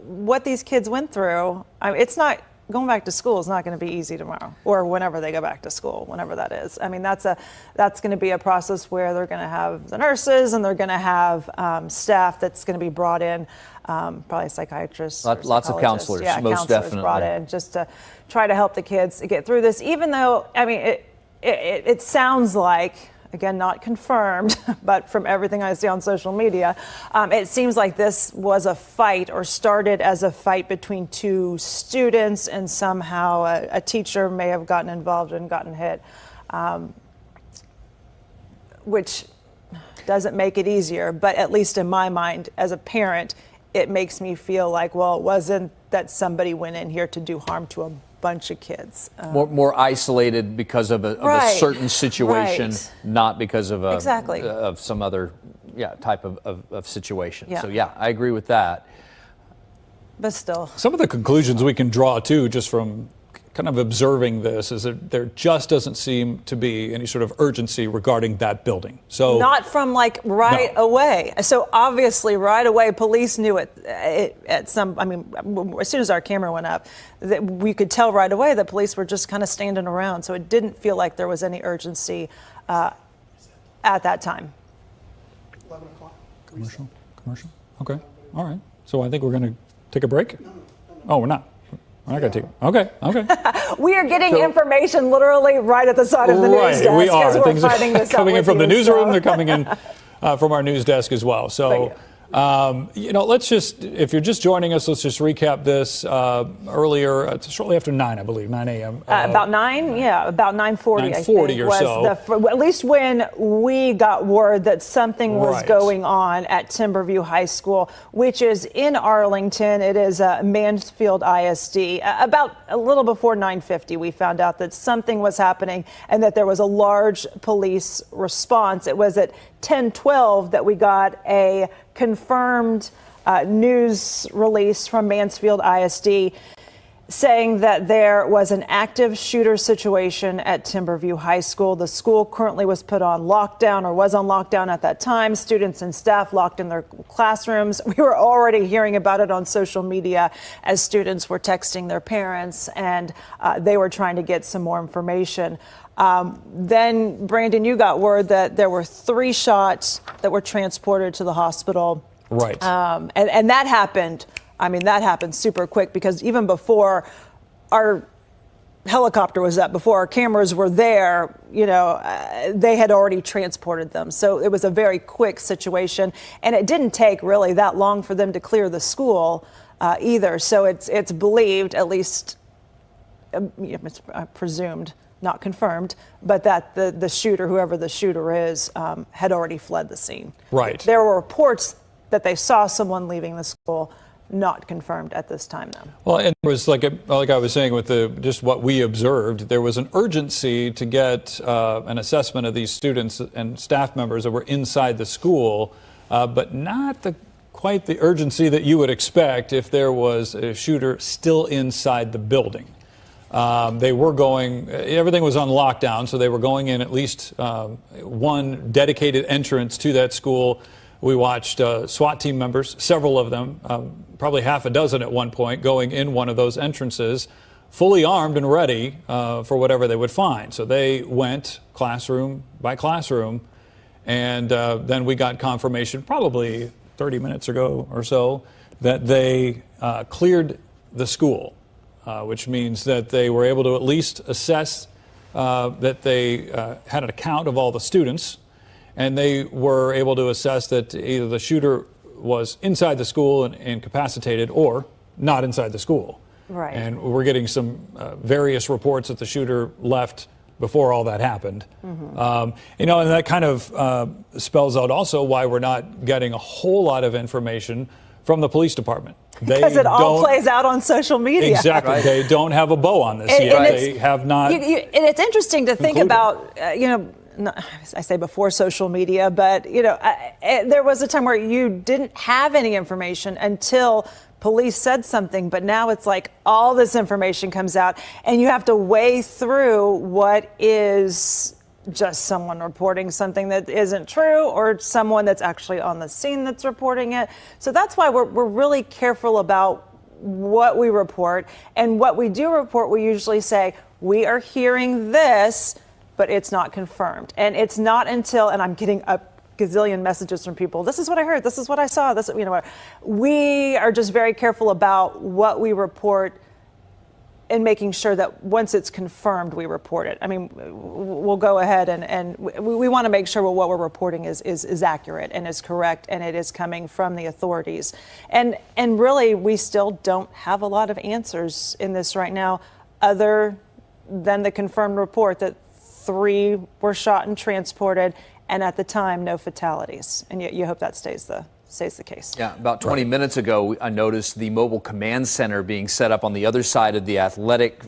what these kids went through, it's not, going back to school is not going to be easy tomorrow or whenever they go back to school, whenever that is. I mean, that's going to be a process where they're going to have the nurses and they're going to have staff that's going to be brought in, probably psychiatrists. Lots of counselors, yeah, most counselors definitely. brought in just to try to help the kids get through this, even though, I mean, it sounds like, again, not confirmed, but from everything I see on social media, it seems like this was a fight or started as a fight between two students, and somehow a teacher may have gotten involved and gotten hit, which doesn't make it easier. But at least in my mind, as a parent, it makes me feel like, well, it wasn't that somebody went in here to do harm to a bunch of kids. More isolated because of a certain situation, not because of of some other type of situation. Yeah. So I agree with that. But still, some of the conclusions we can draw too, just from kind of observing this, is that there just doesn't seem to be any sort of urgency regarding that building. So not from away. So obviously right away, police knew it at some, I mean, as soon as our camera went up, that we could tell right away that police were just kind of standing around. So it didn't feel like there was any urgency at that time. 11 o'clock. Commercial? Okay. All right. So I think we're going to take a break? Oh, we're not. I got to take. Okay. We are getting information literally right at the side of the news desk. We are. We're Things finding this coming out in from the with you, newsroom. They're coming in from our news desk as well. So, let's just, if you're just joining us, let's just recap this earlier, shortly after 9, I believe, 9 a.m. About 9, about 9:40. 9:40 or so. At least when we got word that something was going on at Timberview High School, which is in Arlington. It is Mansfield ISD. About a little before 9:50, we found out that something was happening and that there was a large police response. It was at 10:12 that we got a confirmed news release from Mansfield ISD saying that there was an active shooter situation at Timberview High School. The school currently was put on lockdown, or was on lockdown at that time. Students and staff locked in their classrooms. We were already hearing about it on social media as students were texting their parents, and they were trying to get some more information. Then, Brandon, you got word that there were 3 shots that were transported to the hospital. Right. And that happened. I mean, that happened super quick, because even before our helicopter was up, before our cameras were there, they had already transported them. So it was a very quick situation, and it didn't take really that long for them to clear the school either. So it's believed, at least it's presumed, not confirmed, but that the shooter, whoever the shooter is, had already fled the scene. Right. There were reports that they saw someone leaving the school. Not confirmed at this time, though. Well, and it was like I was saying with just what we observed, there was an urgency to get an assessment of these students and staff members that were inside the school, but not quite the urgency that you would expect if there was a shooter still inside the building. They were going, everything was on lockdown, so they were going in at least one dedicated entrance to that school. We watched SWAT team members, several of them, probably half a dozen at one point, going in one of those entrances, fully armed and ready for whatever they would find. So they went classroom by classroom, and then we got confirmation probably 30 minutes ago or so that they cleared the school, which means that they were able to at least assess that they had an account of all the students, and they were able to assess that either the shooter was inside the school and incapacitated or not inside the school. Right. And we're getting some various reports that the shooter left before all that happened. And that kind of spells out also why we're not getting a whole lot of information from the police department. Because it all plays out on social media. Exactly. Right. They don't have a bow on this yet. They have not. And it's interesting to think about, I say before social media, but, there was a time where you didn't have any information until police said something, but now it's like all this information comes out and you have to weigh through what is just someone reporting something that isn't true or someone that's actually on the scene that's reporting it. So that's why we're really careful about what we report. And what we do report, we usually say, we are hearing this, but it's not confirmed. And it's not until, and I'm getting a gazillion messages from people, this is what I heard, this is what I saw, this, we are just very careful about what we report and making sure that once it's confirmed, we report it. I mean, we'll go ahead and we want to make sure what we're reporting is accurate and is correct and it is coming from the authorities. And really, we still don't have a lot of answers in this right now, other than the confirmed report that 3 were shot and transported, and at the time, no fatalities. And you hope that stays the case. Yeah, about 20 minutes ago, I noticed the mobile command center being set up on the other side of the athletic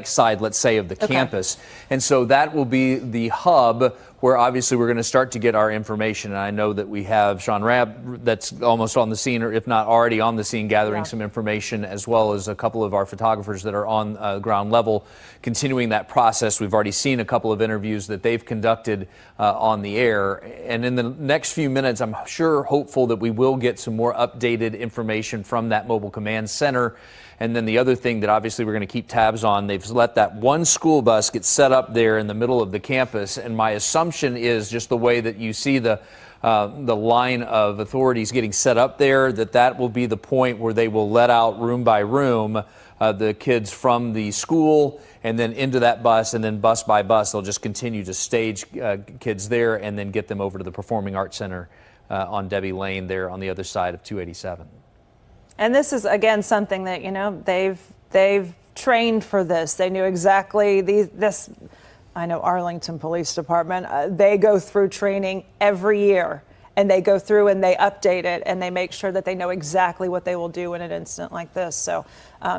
side, let's say, of the campus. And so that will be the hub where obviously we're going to start to get our information. And I know that we have Sean Rabb that's almost on the scene, or if not already on the scene, gathering some information, as well as a couple of our photographers that are on ground level, continuing that process. We've already seen a couple of interviews that they've conducted on the air. And in the next few minutes, I'm sure hopeful that we will get some more updated information from that mobile command center. And then the other thing that obviously we're going to keep tabs on, they've let that one school bus get set up there in the middle of the campus. And my assumption is, just the way that you see the line of authorities getting set up there, that will be the point where they will let out room by room the kids from the school and then into that bus, and then bus by bus, they'll just continue to stage kids there and then get them over to the Performing Arts Center on Debbie Lane there on the other side of 287. And this is, again, something that, they've trained for this. They knew exactly this. I know Arlington Police Department, they go through training every year, and they go through and they update it, and they make sure that they know exactly what they will do in an incident like this. So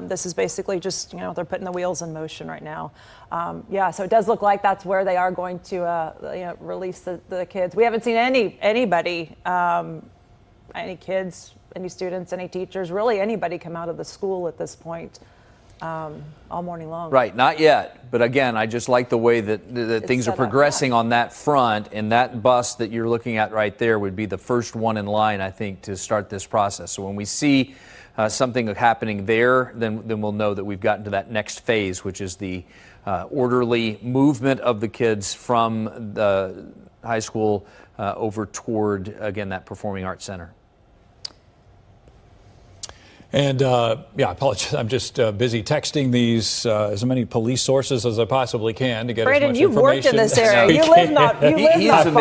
this is basically just, they're putting the wheels in motion right now. So it does look like that's where they are going to release the kids. We haven't seen anybody, any kids, any students, any teachers, really anybody come out of the school at this point all morning long. Right, not yet. But again, I just like the way that things are progressing on that front, and that bus that you're looking at right there would be the first one in line, I think, to start this process. So when we see something happening there, then we'll know that we've gotten to that next phase, which is the orderly movement of the kids from the high school over toward, again, that Performing Arts Center. And I apologize. I'm just busy texting these as many police sources as I possibly can to get Brandon, as much you've information. Worked in this area. You live not far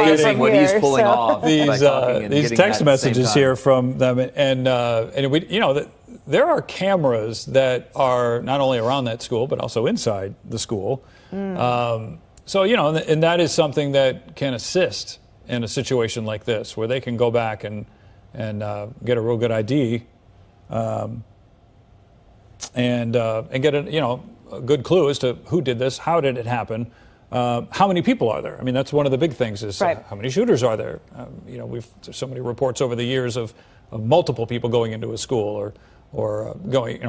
amazing from what here, he's pulling off. These text messages here from them, and we, there are cameras that are not only around that school but also inside the school. So and that is something that can assist in a situation like this, where they can go back and get a real good ID. And get a good clue as to who did this, how did it happen, how many people are there? I mean, that's one of the big things is how many shooters are there? There's so many reports over the years of multiple people going into a school or going,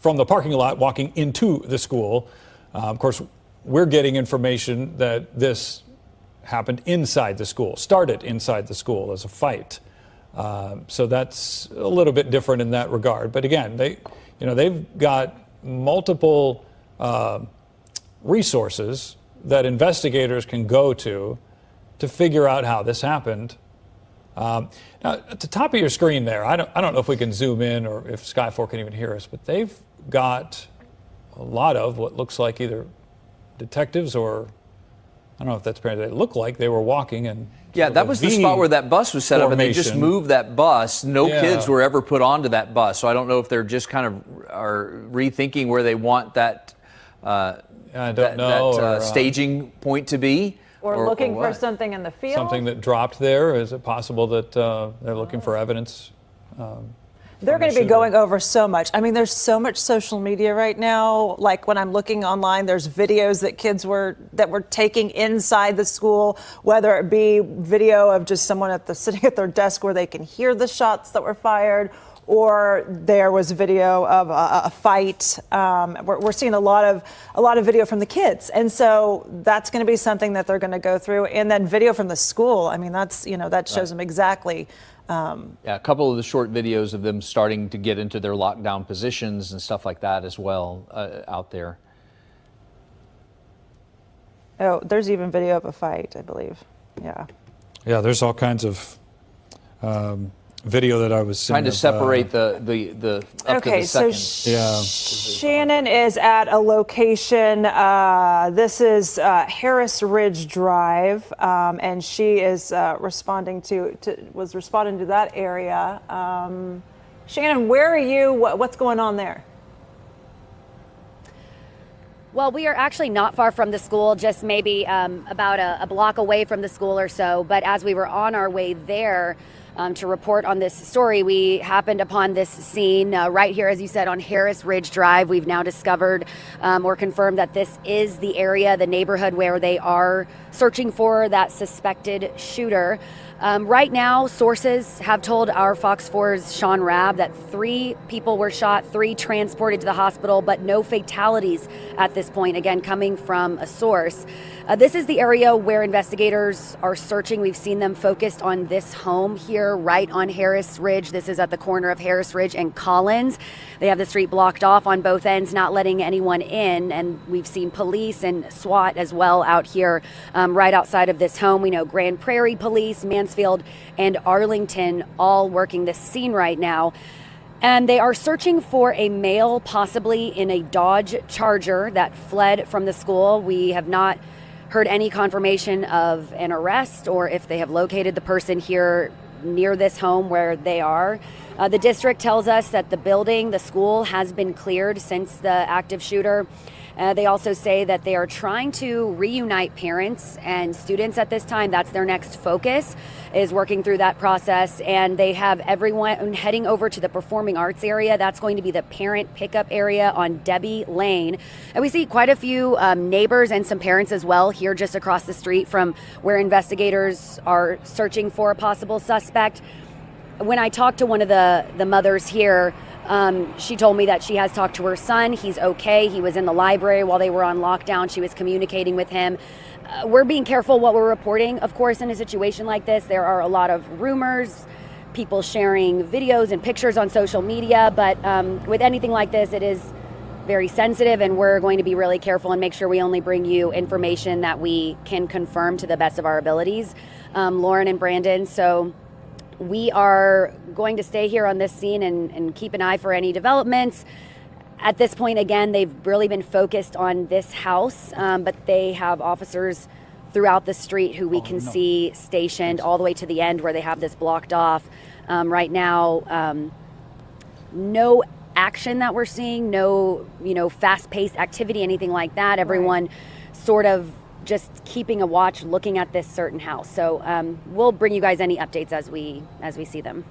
from the parking lot walking into the school. Of course, we're getting information that this happened inside the school, started inside the school as a fight. So that's a little bit different in that regard. But again, they've got multiple resources that investigators can go to figure out how this happened. Now, at the top of your screen there, I don't know if we can zoom in or if Sky4 can even hear us, but they've got a lot of what looks like either detectives or, I don't know if that's apparent, they look like they were walking and yeah, that was the spot where that bus was set up, and they just formation. moved that bus. No Yeah. kids were ever put onto that bus, so I don't know if they're just kind of are rethinking where they want that staging point to be. Or looking for what. something in the field. Something that dropped there. Is it possible that they're looking for evidence? They're going to be going over so much. I mean, there's so much social media right now. Like when I'm looking online, there's videos that kids were taking inside the school, whether it be video of just someone sitting at their desk where they can hear the shots that were fired, or there was video of a fight. We're seeing a lot of video from the kids, and so that's going to be something that they're going to go through. And then video from the school. I mean, that shows them exactly. A couple of the short videos of them starting to get into their lockdown positions and stuff like that as well out there. Oh, there's even video of a fight, I believe. Yeah. Yeah, there's all kinds of video that I was seeing. Trying to separate the up okay, to the second. So Shannon is at a location. This is Harris Ridge Drive, and she is responding to that area. Shannon, where are you? What's going on there? Well, we are actually not far from the school, just maybe about a block away from the school or so. But as we were on our way there, to report on this story, we happened upon this scene right here, as you said, on Harris Ridge Drive. We've now discovered or confirmed that this is the area, the neighborhood where they are searching for that suspected shooter. Right now, sources have told our Fox 4's Sean Rabb that 3 people were shot, 3 transported to the hospital, but no fatalities at this point, again, coming from a source. This is the area where investigators are searching. We've seen them focused on this home here right on Harris Ridge. This is at the corner of Harris Ridge and Collins. They have the street blocked off on both ends, not letting anyone in. And we've seen police and SWAT as well out here right outside of this home. We know Grand Prairie Police, Mansfield, and Arlington all working this scene right now. And they are searching for a male, possibly in a Dodge Charger, that fled from the school. We have not heard any confirmation of an arrest or if they have located the person here near this home where they are. The district tells us that the school has been cleared since the active shooter. They also say that they are trying to reunite parents and students at this time. That's their next focus, is working through that process. And they have everyone heading over to the performing arts area. That's going to be the parent pickup area on Debbie Lane. And we see quite a few neighbors and some parents as well here just across the street from where investigators are searching for a possible suspect. When I talked to one of the mothers here, she told me that she has talked to her son. He's okay. He was in the library while they were on lockdown. She was communicating with him. We're being careful what we're reporting. Of course, in a situation like this, there are a lot of rumors, people sharing videos and pictures on social media. But with anything like this, it is very sensitive, and we're going to be really careful and make sure we only bring you information that we can confirm to the best of our abilities, Lauren and Brandon. So we are going to stay here on this scene and keep an eye for any developments. At this point, again, they've really been focused on this house, but they have officers throughout the street who we can see stationed all the way to the end where they have this blocked off. Right now, no action that we're seeing, no fast-paced activity, anything like that. Everyone sort of just keeping a watch, looking at this certain house. So we'll bring you guys any updates as we see them.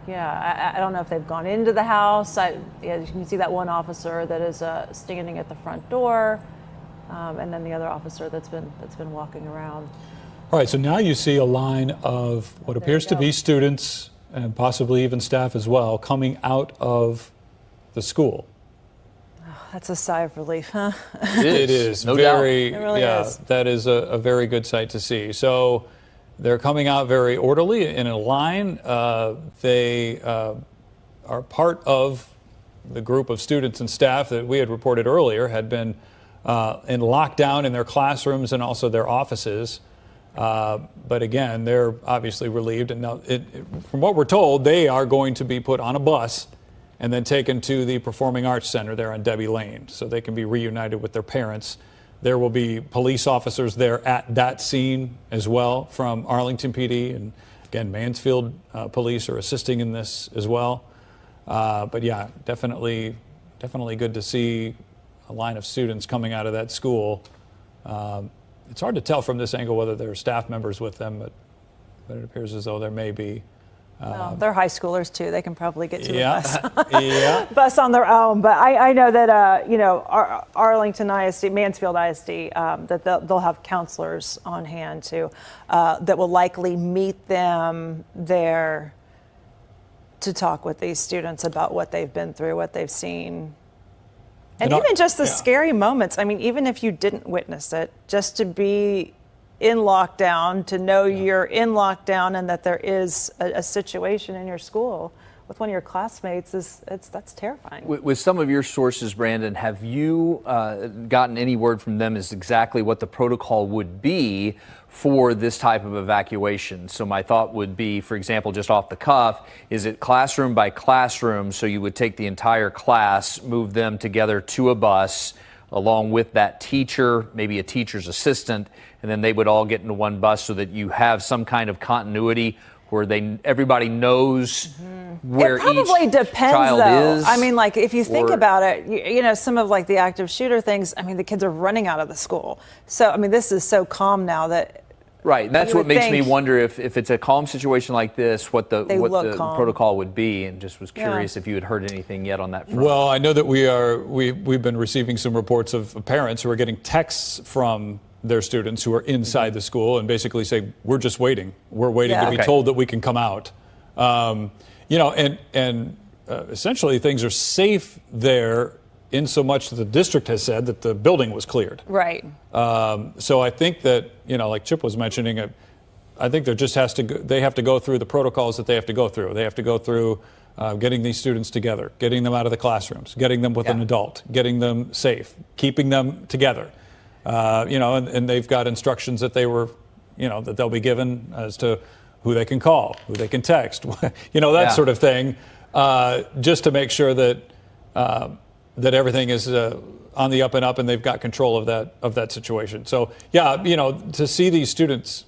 Yeah, I don't know if they've gone into the house. You can see that one officer that is standing at the front door, and then the other officer that's been walking around. All right, so now you see a line of what appears to be students and possibly even staff as well coming out of the school. That's a sigh of relief, huh? It is no very, doubt. It really is. that is a very good sight to see. So they're coming out very orderly in a line. They are part of the group of students and staff that we had reported earlier had been in lockdown in their classrooms and also their offices. But again, they're obviously relieved. And now, from what we're told, they are going to be put on a bus and then taken to the Performing Arts Center there on Debbie Lane so they can be reunited with their parents. There will be police officers there at that scene as well from Arlington PD. And again, Mansfield police are assisting in this as well. But yeah, definitely good to see a line of students coming out of that school. It's hard to tell from this angle whether there are staff members with them, but it appears as though there may be. Well, they're high schoolers too. They can probably get to the bus. Bus on their own. But I know that Arlington ISD, Mansfield ISD, that they'll have counselors on hand too, that will likely meet them there to talk with these students about what they've been through, what they've seen. And even just the scary moments. I mean, even if you didn't witness it, just to be in lockdown, to know you're in lockdown and that there is a situation in your school with one of your classmates, that's terrifying. With some of your sources, Brandon, have you gotten any word from them as exactly what the protocol would be for this type of evacuation? So my thought would be, for example, just off the cuff, is it classroom by classroom? So you would take the entire class, move them together to a bus along with that teacher, maybe a teacher's assistant, and then they would all get into one bus so that you have some kind of continuity where everybody knows where each probably depends, child though. is. I mean, like, if you think about it, you know, some of like the active shooter things, I mean, the kids are running out of the school. So, I mean, this is so calm now that. Right, that's what makes me wonder if it's a calm situation like this, what the protocol would be, and just was curious if you had heard anything yet on that front. Well, I know that we've been receiving some reports of parents who are getting texts from their students who are inside the school and basically say, we're just waiting. We're waiting to be told that we can come out. You know, and essentially things are safe there in so much that the district has said that the building was cleared. Right. So I think that, you know, like Chip was mentioning, I think there just they have to go through the protocols that they have to go through. They have to go through getting these students together, getting them out of the classrooms, getting them with an adult, getting them safe, keeping them together. You know, and they've got instructions that that they'll be given as to who they can call, who they can text, you know, that sort of thing, just to make sure that that everything is on the up and up, and they've got control of that situation. So, yeah, you know, to see these students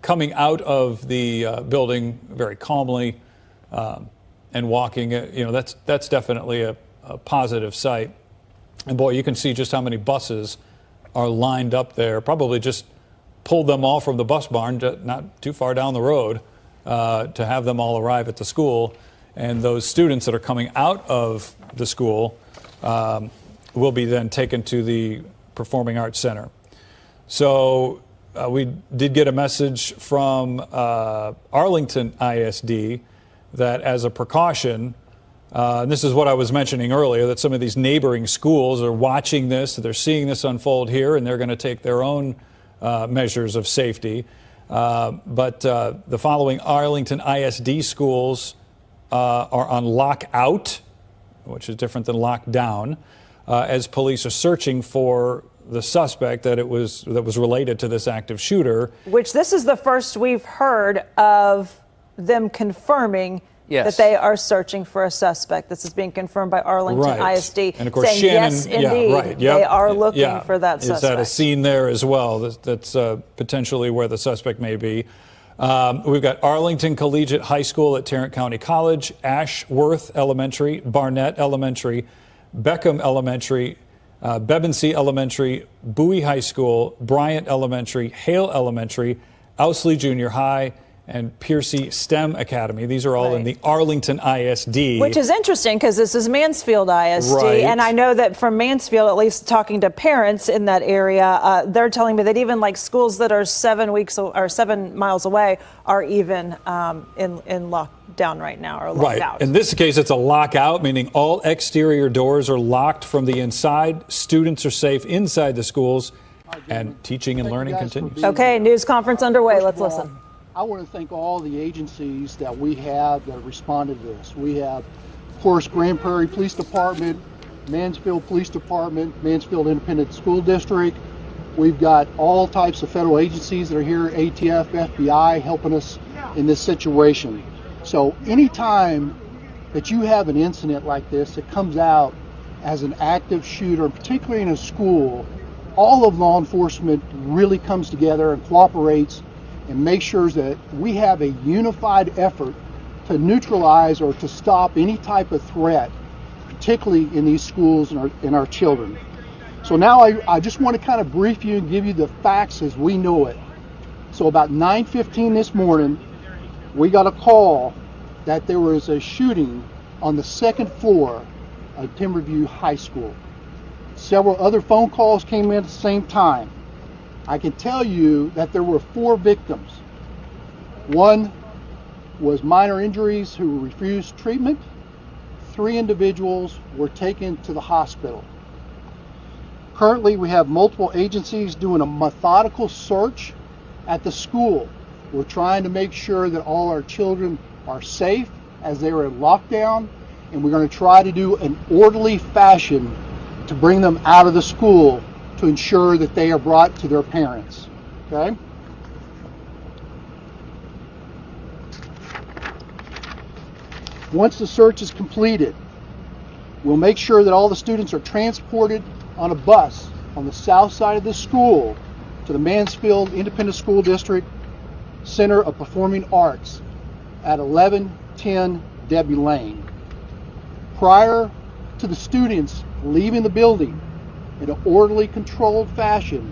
coming out of the building very calmly and walking, you know, that's definitely a positive sight. And boy, you can see just how many buses are lined up there. Probably just pulled them all from the bus barn, not too far down the road, to have them all arrive at the school. And those students that are coming out of the school will be then taken to the Performing Arts Center. So we did get a message from Arlington ISD that as a precaution, and this is what I was mentioning earlier, that some of these neighboring schools are watching this, they're seeing this unfold here, and they're going to take their own measures of safety. But the following Arlington ISD schools are on lockout, which is different than lockdown, as police are searching for the suspect that was related to this active shooter. Which this is the first we've heard of them confirming that they are searching for a suspect. This is being confirmed by Arlington ISD, and of course, saying Shannon, yes, indeed, they are looking for that suspect. Is at a scene there as well. That's potentially where the suspect may be. We've got Arlington Collegiate High School at Tarrant County College, Ashworth Elementary, Barnett Elementary, Beckham Elementary, Bebensea Elementary, Bowie High School, Bryant Elementary, Hale Elementary, Owsley Junior High, and Piercy STEM Academy. These are all in the Arlington ISD. Which is interesting because this is Mansfield ISD. Right. And I know that from Mansfield, at least talking to parents in that area, they're telling me that even like schools that are 7 miles away are even in lockdown right now, or locked out. In this case, it's a lockout, meaning all exterior doors are locked from the inside. Students are safe inside the schools, and teaching and learning continues. Okay, news conference underway. Let's listen. I want to thank all the agencies that we have that responded to this. We have, of course, Grand Prairie Police Department, Mansfield Police Department, Mansfield Independent School District. We've got all types of federal agencies that are here, ATF, FBI, helping us in this situation. So anytime that you have an incident like this that comes out as an active shooter, particularly in a school, all of law enforcement really comes together and cooperates and make sure that we have a unified effort to neutralize or to stop any type of threat, particularly in these schools and our children. So now I just want to kind of brief you and give you the facts as we know it. So about 9:15 this morning, we got a call that there was a shooting on the second floor of Timberview High School. Several other phone calls came in at the same time. I can tell you that there were 4 victims. One was minor injuries who refused treatment. 3 individuals were taken to the hospital. Currently, we have multiple agencies doing a methodical search at the school. We're trying to make sure that all our children are safe as they are in lockdown, and we're going to try to do an orderly fashion to bring them out of the school to ensure that they are brought to their parents. Okay? Once the search is completed, we'll make sure that all the students are transported on a bus on the south side of the school to the Mansfield Independent School District Center of Performing Arts at 1110 Debbie Lane. Prior to the students leaving the building in an orderly, controlled fashion,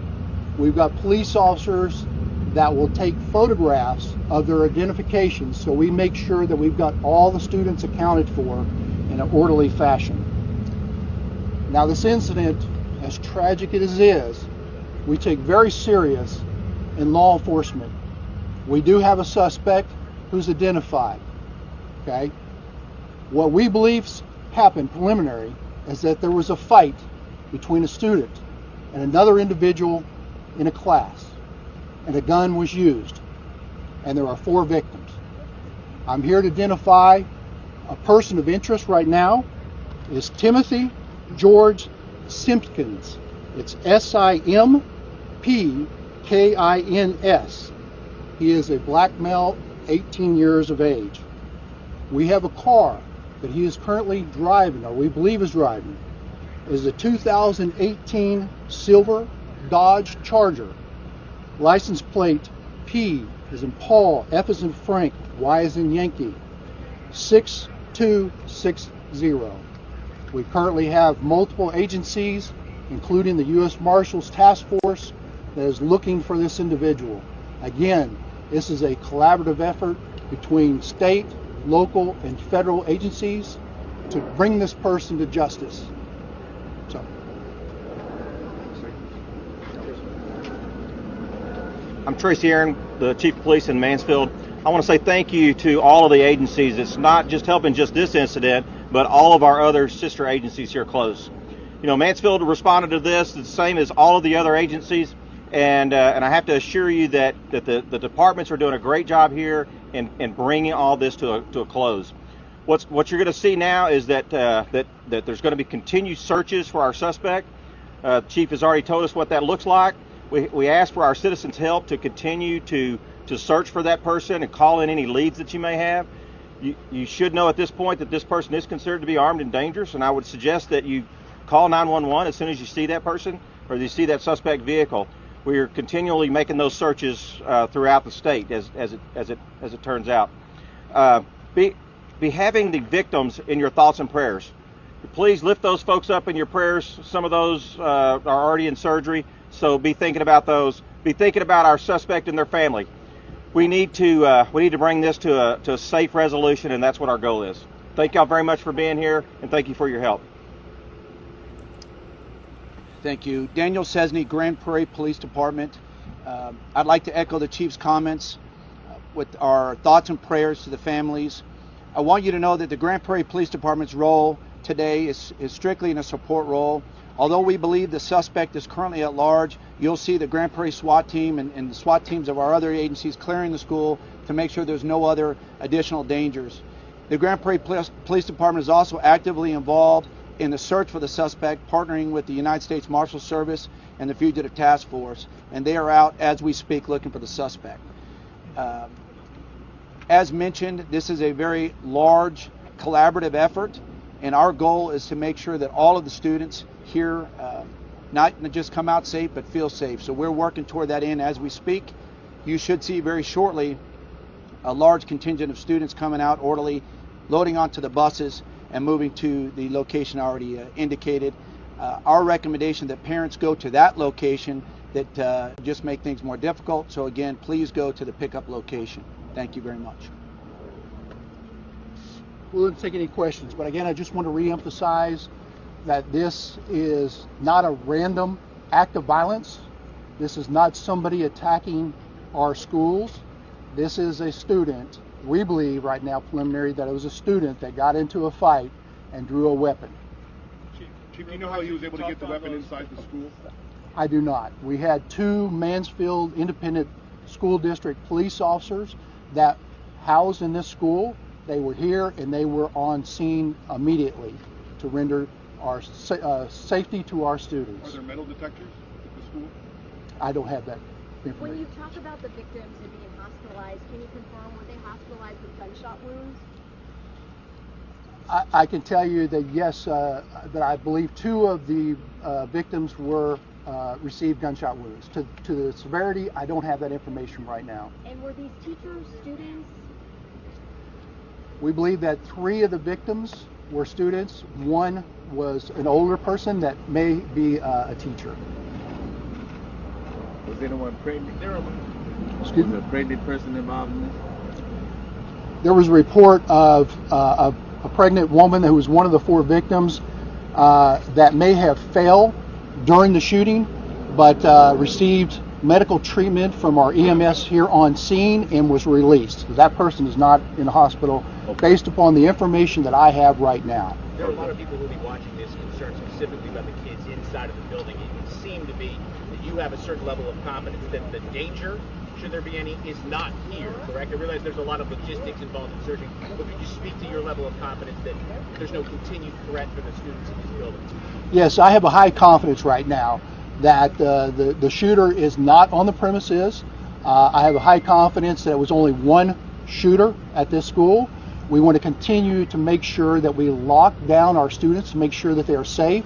we've got police officers that will take photographs of their identifications, so we make sure that we've got all the students accounted for in an orderly fashion. Now, this incident, as tragic as it is, we take very serious in law enforcement. We do have a suspect who's identified. Okay? What we believe happened preliminary is that there was a fight between a student and another individual in a class, and a gun was used, and there are 4 victims. I'm here to identify a person of interest right now. Is Timothy George Simpkins. It's Simpkins. He is a black male, 18 years of age. We have a car that he is currently driving, or we believe is driving. It is a 2018 silver Dodge Charger. License plate P as in Paul, F as in Frank, Y as in Yankee, 6260. We currently have multiple agencies, including the U.S. Marshals Task Force, that is looking for this individual. Again, this is a collaborative effort between state, local, and federal agencies to bring this person to justice. So. I'm Tracy Aaron, the Chief of Police in Mansfield. I want to say thank you to all of the agencies. It's not just helping just this incident, but all of our other sister agencies here close. You know, Mansfield responded to this the same as all of the other agencies, and I have to assure you that the departments are doing a great job here in bringing all this to a close. What you're going to see now is that there's going to be continued searches for our suspect. Chief has already told us what that looks like. We ask for our citizens' help to continue to search for that person and call in any leads that you may have. You should know at this point that this person is considered to be armed and dangerous, and I would suggest that you call 911 as soon as you see that person or you see that suspect vehicle. We are continually making those searches throughout the state as it turns out. Be having the victims in your thoughts and prayers. Please lift those folks up in your prayers. Some of those are already in surgery, so be thinking about those. Be thinking about our suspect and their family. We need to bring this to a safe resolution, and that's what our goal is. Thank y'all very much for being here, and thank you for your help. Thank you. Daniel Cesny, Grand Prairie Police Department. I'd like to echo the Chief's comments with our thoughts and prayers to the families. I want you to know that the Grand Prairie Police Department's role today is strictly in a support role. Although we believe the suspect is currently at large, you'll see the Grand Prairie SWAT team and the SWAT teams of our other agencies clearing the school to make sure there's no other additional dangers. The Grand Prairie Police Department is also actively involved in the search for the suspect, partnering with the United States Marshal Service and the Fugitive Task Force, and they are out as we speak looking for the suspect. As mentioned, this is a very large collaborative effort, and our goal is to make sure that all of the students here not just come out safe, but feel safe. So we're working toward that end as we speak. You should see very shortly a large contingent of students coming out orderly, loading onto the buses and moving to the location already indicated. Our recommendation that parents go to that location that just make things more difficult. So again, please go to the pickup location. Thank you very much. We wouldn't take any questions, but again, I just want to reemphasize that this is not a random act of violence. This is not somebody attacking our schools. This is a student. We believe right now, preliminary, that it was a student that got into a fight and drew a weapon. Chief, do you know how he was able to get the weapon inside the school? I do not. We had 2 Mansfield Independent School District police officers that housed in this school. They were here and they were on scene immediately to render our safety to our students. Are there metal detectors at the school? I don't have that information. When you talk about the victims and being hospitalized, can you confirm, were they hospitalized with gunshot wounds? I can tell you that yes, that I believe 2 of the victims were received gunshot wounds. To the severity, I don't have that information right now. And were these teachers, students? We believe that 3 of the victims were students. 1 was an older person that may be a teacher. Was anyone pregnant? Excuse me? Was a pregnant person involved in this? There was a report of a pregnant woman who was one of the 4 victims that may have fell during the shooting, but received medical treatment from our EMS here on scene and was released. That person is not in the hospital based upon the information that I have right now. There are a lot of people who will be watching this concerned specifically about the kids inside of the building. It would seem to be that you have a certain level of confidence that the danger, should there be any, is not here, correct? I realize there's a lot of logistics involved in searching, but could you speak to your level of confidence that there's no continued threat for the students in these buildings? Yes, I have a high confidence right now that the shooter is not on the premises. I have a high confidence that it was only one shooter at this school. We want to continue to make sure that we lock down our students to make sure that they are safe.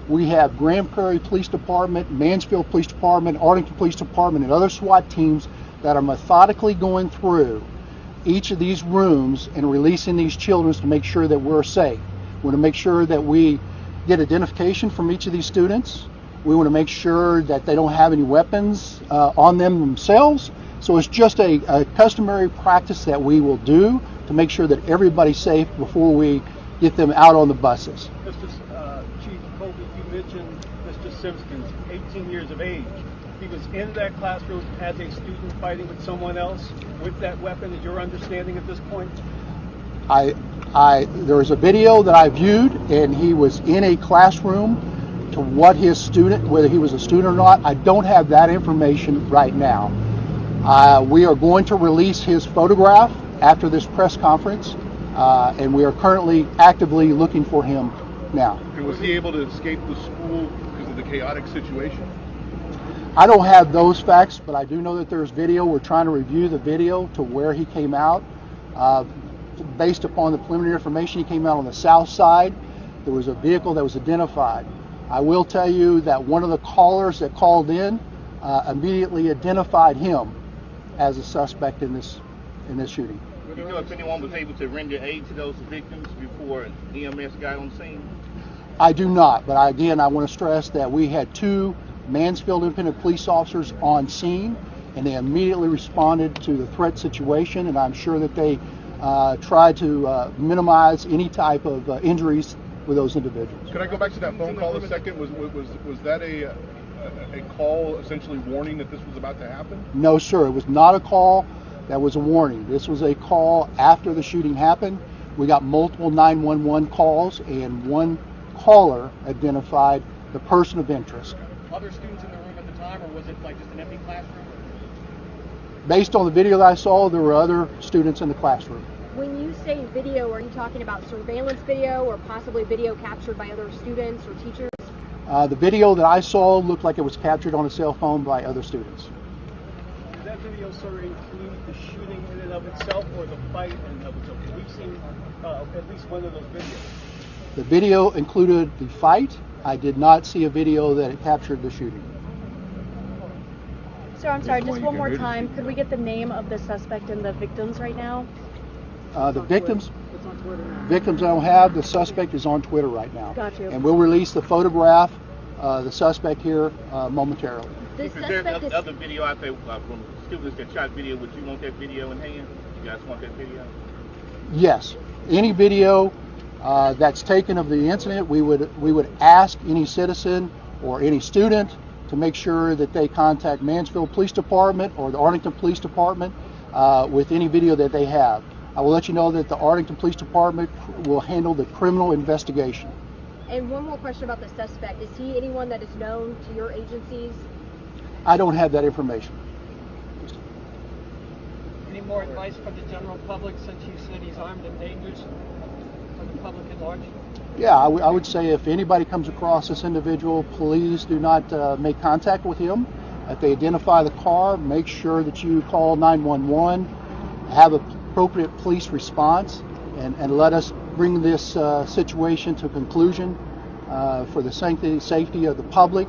We have Grand Prairie Police Department, Mansfield Police Department, Arlington Police Department, and other SWAT teams that are methodically going through each of these rooms and releasing these children to make sure that we're safe. We want to make sure that we get identification from each of these students. We want to make sure that they don't have any weapons on them themselves. So it's just a customary practice that we will do to make sure that everybody's safe before we get them out on the buses. Chief Colby, you mentioned Mr. Simpkins, 18 years of age. He was in that classroom as a student fighting with someone else with that weapon, is your understanding at this point? There was a video that I viewed, and he was in a classroom. To what his student, whether he was a student or not, I don't have that information right now. We are going to release his photograph after this press conference, and we are currently actively looking for him now. And was he able to escape the school because of the chaotic situation? I don't have those facts, but I do know that there's video. We're trying to review the video to where he came out. Based upon the preliminary information, he came out on the south side. There was a vehicle that was identified. I will tell you that one of the callers that called in immediately identified him as a suspect in this shooting. Do you know if anyone was able to render aid to those victims before EMS got on scene? I do not, but again, I want to stress that we had 2 Mansfield Independent Police officers on scene, and they immediately responded to the threat situation, and I'm sure that they tried to minimize any type of injuries with those individuals. Can I go back to that phone call a second? Was that a call essentially warning that this was about to happen? No, sir. It was not a call. That was a warning. This was a call after the shooting happened. We got multiple 911 calls, and one caller identified the person of interest. Other students in the room at the time, or was it like just an empty classroom? Based on the video that I saw, there were other students in the classroom. When you say video, are you talking about surveillance video or possibly video captured by other students or teachers? The video that I saw looked like it was captured on a cell phone by other students. Does that video, sir, include the shooting in and of itself or the fight in and of itself? We've seen at least one of those videos. The video included the fight. I did not see a video that it captured the shooting. Sir, I'm sorry, just one more time. Could we get the name of the suspect and the victims right now? The victims I don't have. The suspect is on Twitter right now. Got you. And we'll release the photograph, the suspect here momentarily. Is there another video out there from students that shot video? Would you want that video in hand? You guys want that video? Yes. Any video that's taken of the incident, we would ask any citizen or any student to make sure that they contact Mansfield Police Department or the Arlington Police Department with any video that they have. I will let you know that the Arlington Police Department will handle the criminal investigation. And one more question about the suspect. Is he anyone that is known to your agencies? I don't have that information. Any more advice for the general public, since you said he's armed and dangerous for the public at large? Yeah, I would say if anybody comes across this individual, please do not make contact with him. If they identify the car, make sure that you call 911, have appropriate police response, and let us bring this situation to a conclusion for the safety of the public.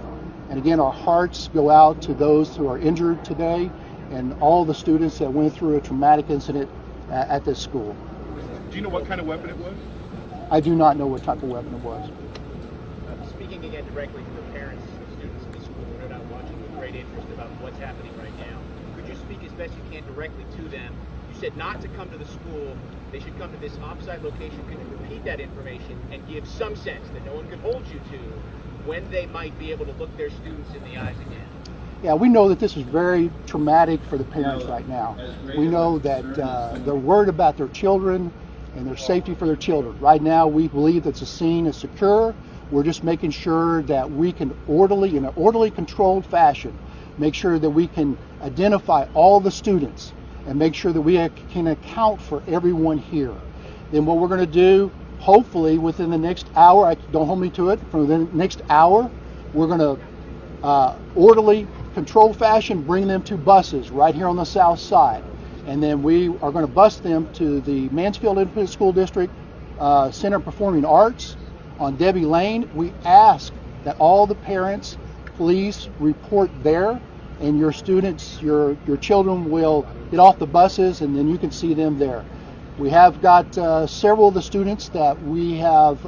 And again, our hearts go out to those who are injured today and all the students that went through a traumatic incident at this school. Do you know what kind of weapon it was? I do not know what type of weapon it was. Speaking again directly to the parents and students in the school who are not watching with great interest about what's happening right now, could you speak as best you can directly to them? You said not to come to the school, they should come to this offsite location. Could you repeat that information and give some sense that no one could hold you to when they might be able to look their students in the eyes again? Yeah, we know that this is very traumatic for the parents right now. We know that they're worried about their children and their safety for their children. Right now, we believe that the scene is secure. We're just making sure that we can in an orderly, controlled fashion, make sure that we can identify all the students and make sure that we can account for everyone here. Then what we're going to do, hopefully within the next hour, don't hold me to it, for the next hour, we're going to orderly, controlled fashion bring them to buses right here on the south side. And then we are going to bus them to the Mansfield Independent School District Center of Performing Arts on Debbie Lane. We ask that all the parents please report there, and your students, your children will get off the buses, and then you can see them there. We have got several of the students that we have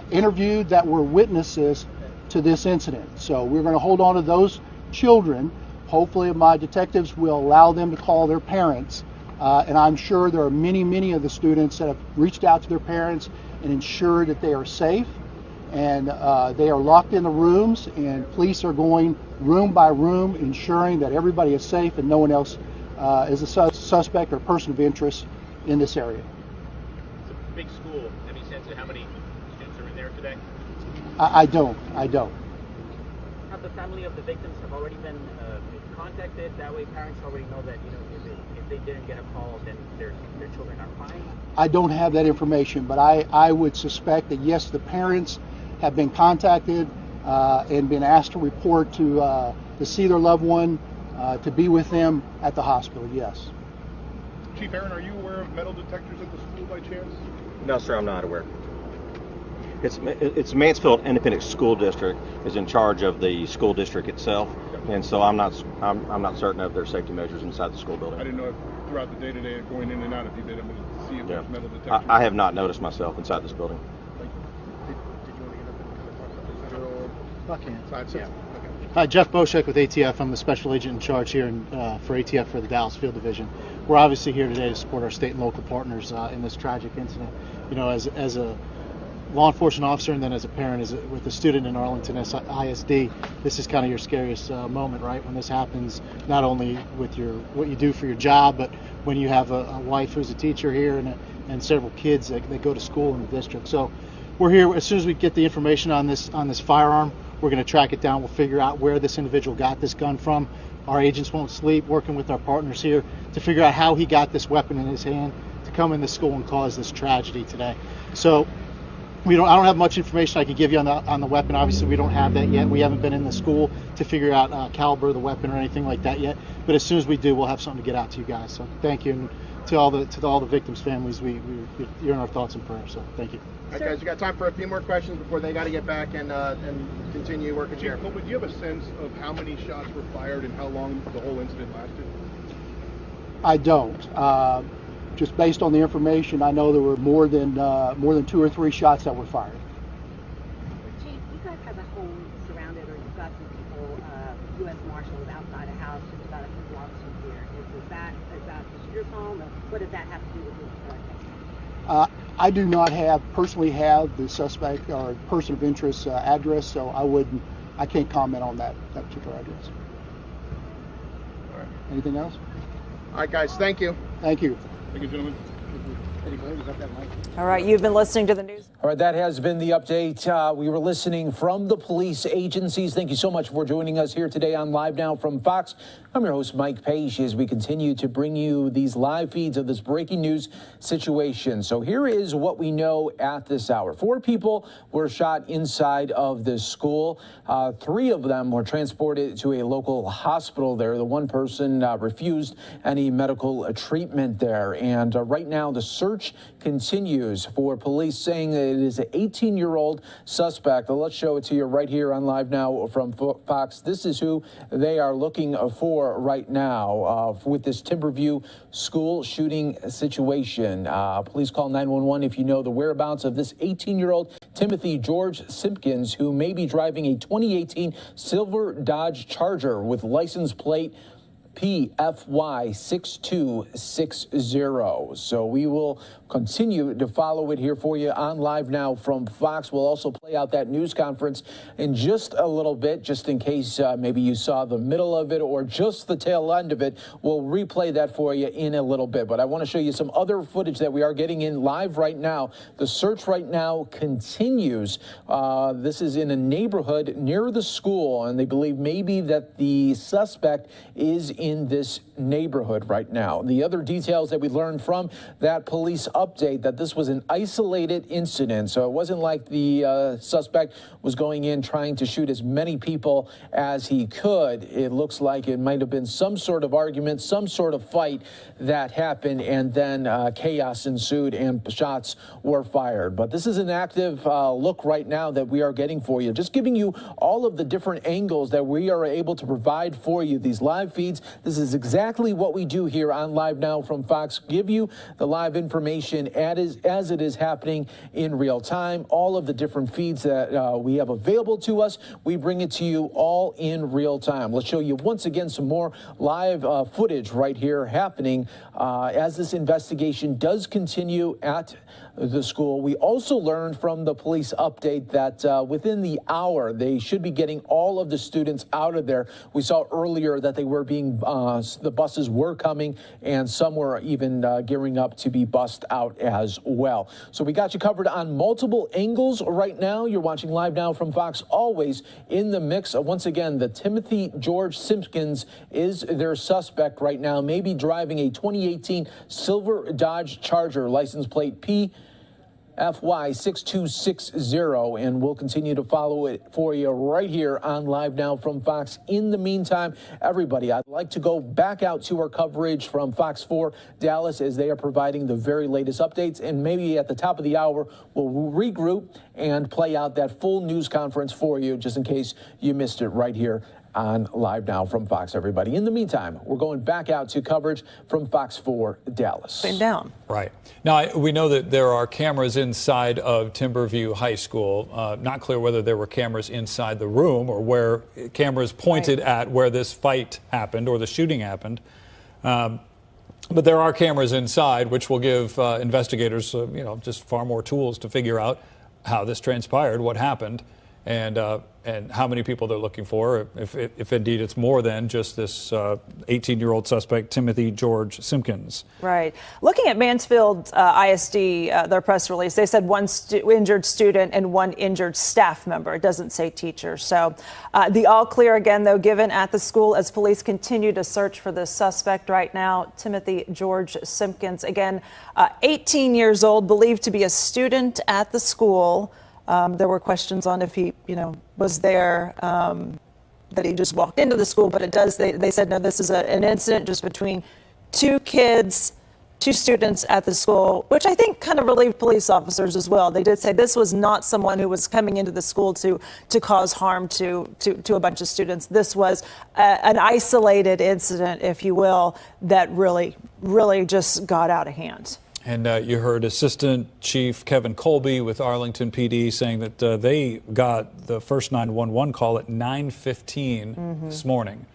interviewed that were witnesses to this incident. So we're going to hold on to those children. Hopefully my detectives will allow them to call their parents. And I'm sure there are many of the students that have reached out to their parents and ensured that they are safe. And they are locked in the rooms, and police are going room by room, ensuring that everybody is safe and no one else is a suspect or person of interest in this area. It's a big school. Any sense of how many students are in there today? I don't. Have the family of the victims have already been contacted? That way parents already know that, if they didn't get a call, then their children are fine? I don't have that information, but I would suspect that yes, the parents have been contacted and been asked to report to see their loved one, to be with them at the hospital, yes. Chief Aaron, are you aware of metal detectors at the school by chance? No, sir, I'm not aware. It's Mansfield Independent School District is in charge of the school district itself, and so I'm not certain of their safety measures inside the school building. I didn't know if throughout the day-to-day going in and out if you've been able to see if there's metal detectors. I have not noticed myself inside this building. Did you want to get up and talk about this? Buckhands. Okay. Hi, Jeff Boshek with ATF. I'm the special agent in charge here for ATF for the Dallas Field Division. We're obviously here today to support our state and local partners in this tragic incident. You know, as a law enforcement officer and then as a parent, with a student in Arlington ISD, this is kind of your scariest moment, right? When this happens, not only with what you do for your job, but when you have a wife who's a teacher here and several kids that go to school in the district. So we're here as soon as we get the information on this firearm. We're going to track it down. We'll figure out where this individual got this gun from. Our agents won't sleep, working with our partners here to figure out how he got this weapon in his hand to come into school and cause this tragedy today. So I don't have much information I can give you on the weapon. Obviously, we don't have that yet. We haven't been in the school to figure out caliber of the weapon or anything like that yet. But as soon as we do, we'll have something to get out to you guys. So thank you, and to all the victims' families, you're in our thoughts and prayers. So thank you. All right, guys, we got time for a few more questions before they got to get back and continue working here. Do you have a sense of how many shots were fired and how long the whole incident lasted? I don't. Just based on the information, I know there were more than 2 or 3 shots that were fired. Chief, you guys have a home surrounded, or you've got some people, U.S. Marshals outside a house just about a few blocks from here. Is that the shooter's home, or what does that have to do with this case? I do not personally have the suspect or person of interest address, so I can't comment on that particular address. All right. Anything else? All right, guys, thank you. Thank you. Thank you, gentlemen. All right, you've been listening to the news. All right, that has been the update. We were listening from the police agencies. Thank you so much for joining us here today on Live Now from Fox. I'm your host, Mike Page, as we continue to bring you these live feeds of this breaking news situation. So here is what we know at this hour. 4 people were shot inside of this school. 3 of them were transported to a local hospital there. The one person refused any medical treatment there. And right now, the search continues for police, saying that it is an 18-year-old suspect. Let's show it to you right here on Live Now from Fox. This is who they are looking for right now with this Timberview school shooting situation. Please call 911 if you know the whereabouts of this 18-year-old Timothy George Simpkins, who may be driving a 2018 silver Dodge Charger with license plate PFY 6260. So we will continue to follow it here for you on Live Now from Fox. We'll also play out that news conference in just a little bit, just in case maybe you saw the middle of it or just the tail end of it. We'll replay that for you in a little bit. But I want to show you some other footage that we are getting in live right now. The search right now continues. This is in a neighborhood near the school, and they believe maybe that the suspect is in this neighborhood right now. The other details that we learned from that police update, that this was an isolated incident. So it wasn't like the suspect was going in trying to shoot as many people as he could. It looks like it might have been some sort of argument, some sort of fight that happened, and then chaos ensued and shots were fired. But this is an active look right now that we are getting for you, just giving you all of the different angles that we are able to provide for you, these live feeds. This is exactly what we do here on Live Now from Fox. Give you the live information as it is happening in real time. All of the different feeds that we have available to us, we bring it to you all in real time. Let's show you once again some more live footage right here happening as this investigation does continue at the school. We also learned from the police update that within the hour, they should be getting all of the students out of there. We saw earlier that they were being, the buses were coming, and some were even gearing up to be bussed out as well. So we got you covered on multiple angles right now. You're watching Live Now from Fox, always in the mix. Once again, the Timothy George Simpkins is their suspect right now, maybe driving a 2018 silver Dodge Charger, license plate PFY 6260, and we'll continue to follow it for you right here on Live Now from Fox. In the meantime, everybody, I'd like to go back out to our coverage from Fox 4 Dallas, as they are providing the very latest updates, and maybe at the top of the hour, we'll regroup and play out that full news conference for you, just in case you missed it right here on Live Now from Fox, everybody. In the meantime, we're going back out to coverage from Fox 4 Dallas. Down. Right. Now, we know that there are cameras inside of Timberview High School. Not clear whether there were cameras inside the room or where cameras pointed at where this fight happened or the shooting happened. But there are cameras inside, which will give investigators, just far more tools to figure out how this transpired, what happened, and how many people they're looking for, if indeed it's more than just this 18-year-old suspect, Timothy George Simpkins. Right. Looking at Mansfield ISD, their press release, they said one injured student and one injured staff member. It doesn't say teacher. So the all clear again, though, given at the school as police continue to search for this suspect right now, Timothy George Simpkins. Again, 18 years old, believed to be a student at the school. There were questions on if he, was there, that he just walked into the school, but they said, no, this is an incident just between two kids, two students at the school, which I think kind of relieved police officers as well. They did say this was not someone who was coming into the school to cause harm to a bunch of students. This was an isolated incident, if you will, that really just got out of hand. And you heard Assistant Chief Kevin Colby with Arlington PD saying that they got the first 911 call at 9:15 this morning,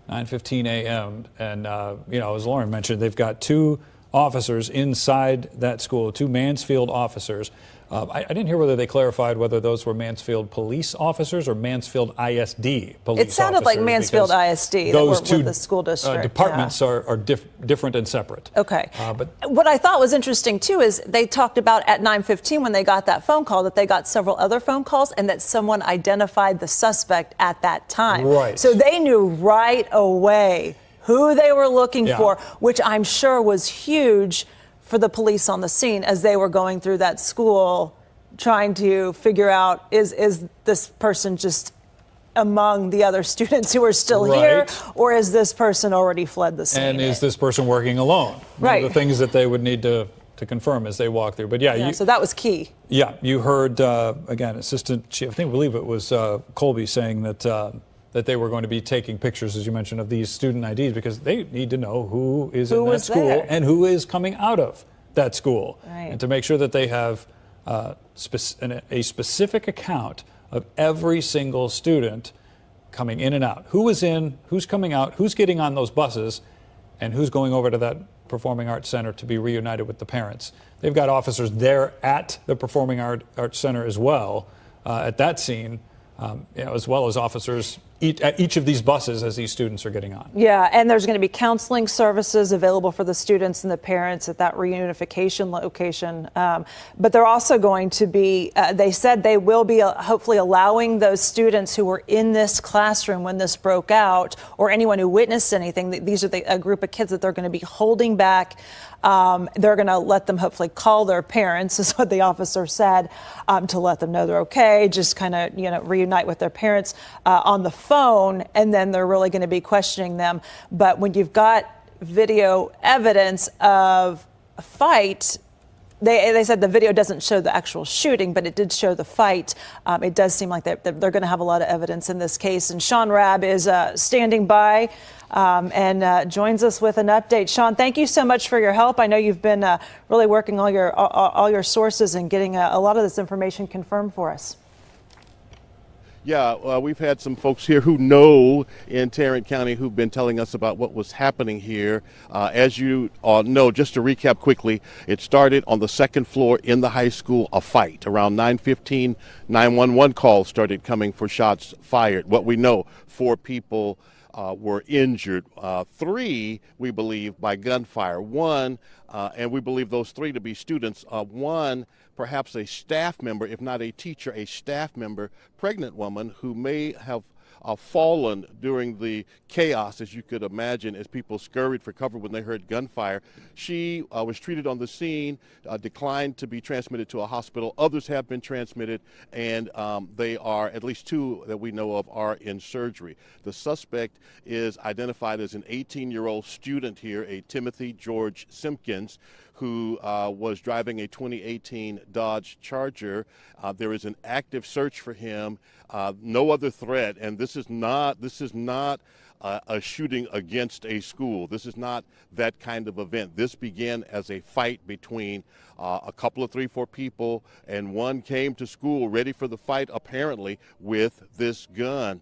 9:15 a.m. And, as Lauren mentioned, they've got two officers inside that school, two Mansfield officers. I didn't hear whether they clarified whether those were Mansfield police officers or Mansfield ISD police officers. It sounded like Mansfield ISD. Those that were two with the school district. departments are different and separate. Okay. But what I thought was interesting, too, is they talked about at 9:15 when they got that phone call that they got several other phone calls and that someone identified the suspect at that time. Right. So they knew right away who they were looking for, which I'm sure was huge for the police on the scene as they were going through that school trying to figure out, is this person just among the other students who are still here, or is this person already fled the scene? And is this person working alone? Right. One of the things that they would need to confirm as they walk through. But so that was key. Yeah, you heard, again, Assistant Chief, I believe it was Colby saying that they were going to be taking pictures, as you mentioned, of these student IDs because they need to know who is in that school and who is coming out of that school. Right. And to make sure that they have a specific account of every single student coming in and out. Who is in, who's coming out, who's getting on those buses, and who's going over to that Performing Arts Center to be reunited with the parents. They've got officers there at the Performing Arts Center as well, at that scene, as well as officers at each of these buses as these students are getting on. Yeah, and there's going to be counseling services available for the students and the parents at that reunification location. But they're also going to be, they said they will be hopefully allowing those students who were in this classroom when this broke out, or anyone who witnessed anything, these are a group of kids that they're going to be holding back. They're going to let them hopefully call their parents, is what the officer said, to let them know they're okay, just kind of, reunite with their parents on the phone, and then they're really going to be questioning them. But when you've got video evidence of a fight, they said the video doesn't show the actual shooting, but it did show the fight. It does seem like they're going to have a lot of evidence in this case. And Sean Rabb is standing by and joins us with an update. Sean, thank you so much for your help. I know you've been really working all your sources and getting a lot of this information confirmed for us. Yeah, we've had some folks here who know in Tarrant County who've been telling us about what was happening here. As you know, just to recap quickly, it started on the second floor in the high school, a fight. Around 9:15, 911 calls started coming for shots fired. What we know, 4 people were injured. 3, we believe, by gunfire. 1, and we believe those 3 to be students. 1, perhaps a staff member, if not a teacher, a staff member, pregnant woman who may have fallen during the chaos, as you could imagine, as people scurried for cover when they heard gunfire. She was treated on the scene, declined to be transmitted to a hospital. Others have been transmitted, and they are, at least 2 that we know of, are in surgery. The suspect is identified as an 18-year-old student here, a Timothy George Simpkins, who was driving a 2018 Dodge Charger. There is an active search for him. No other threat, and this This is not a shooting against a school. This is not that kind of event. This began as a fight between a couple of 3-4 people, and one came to school ready for the fight, apparently, with this gun.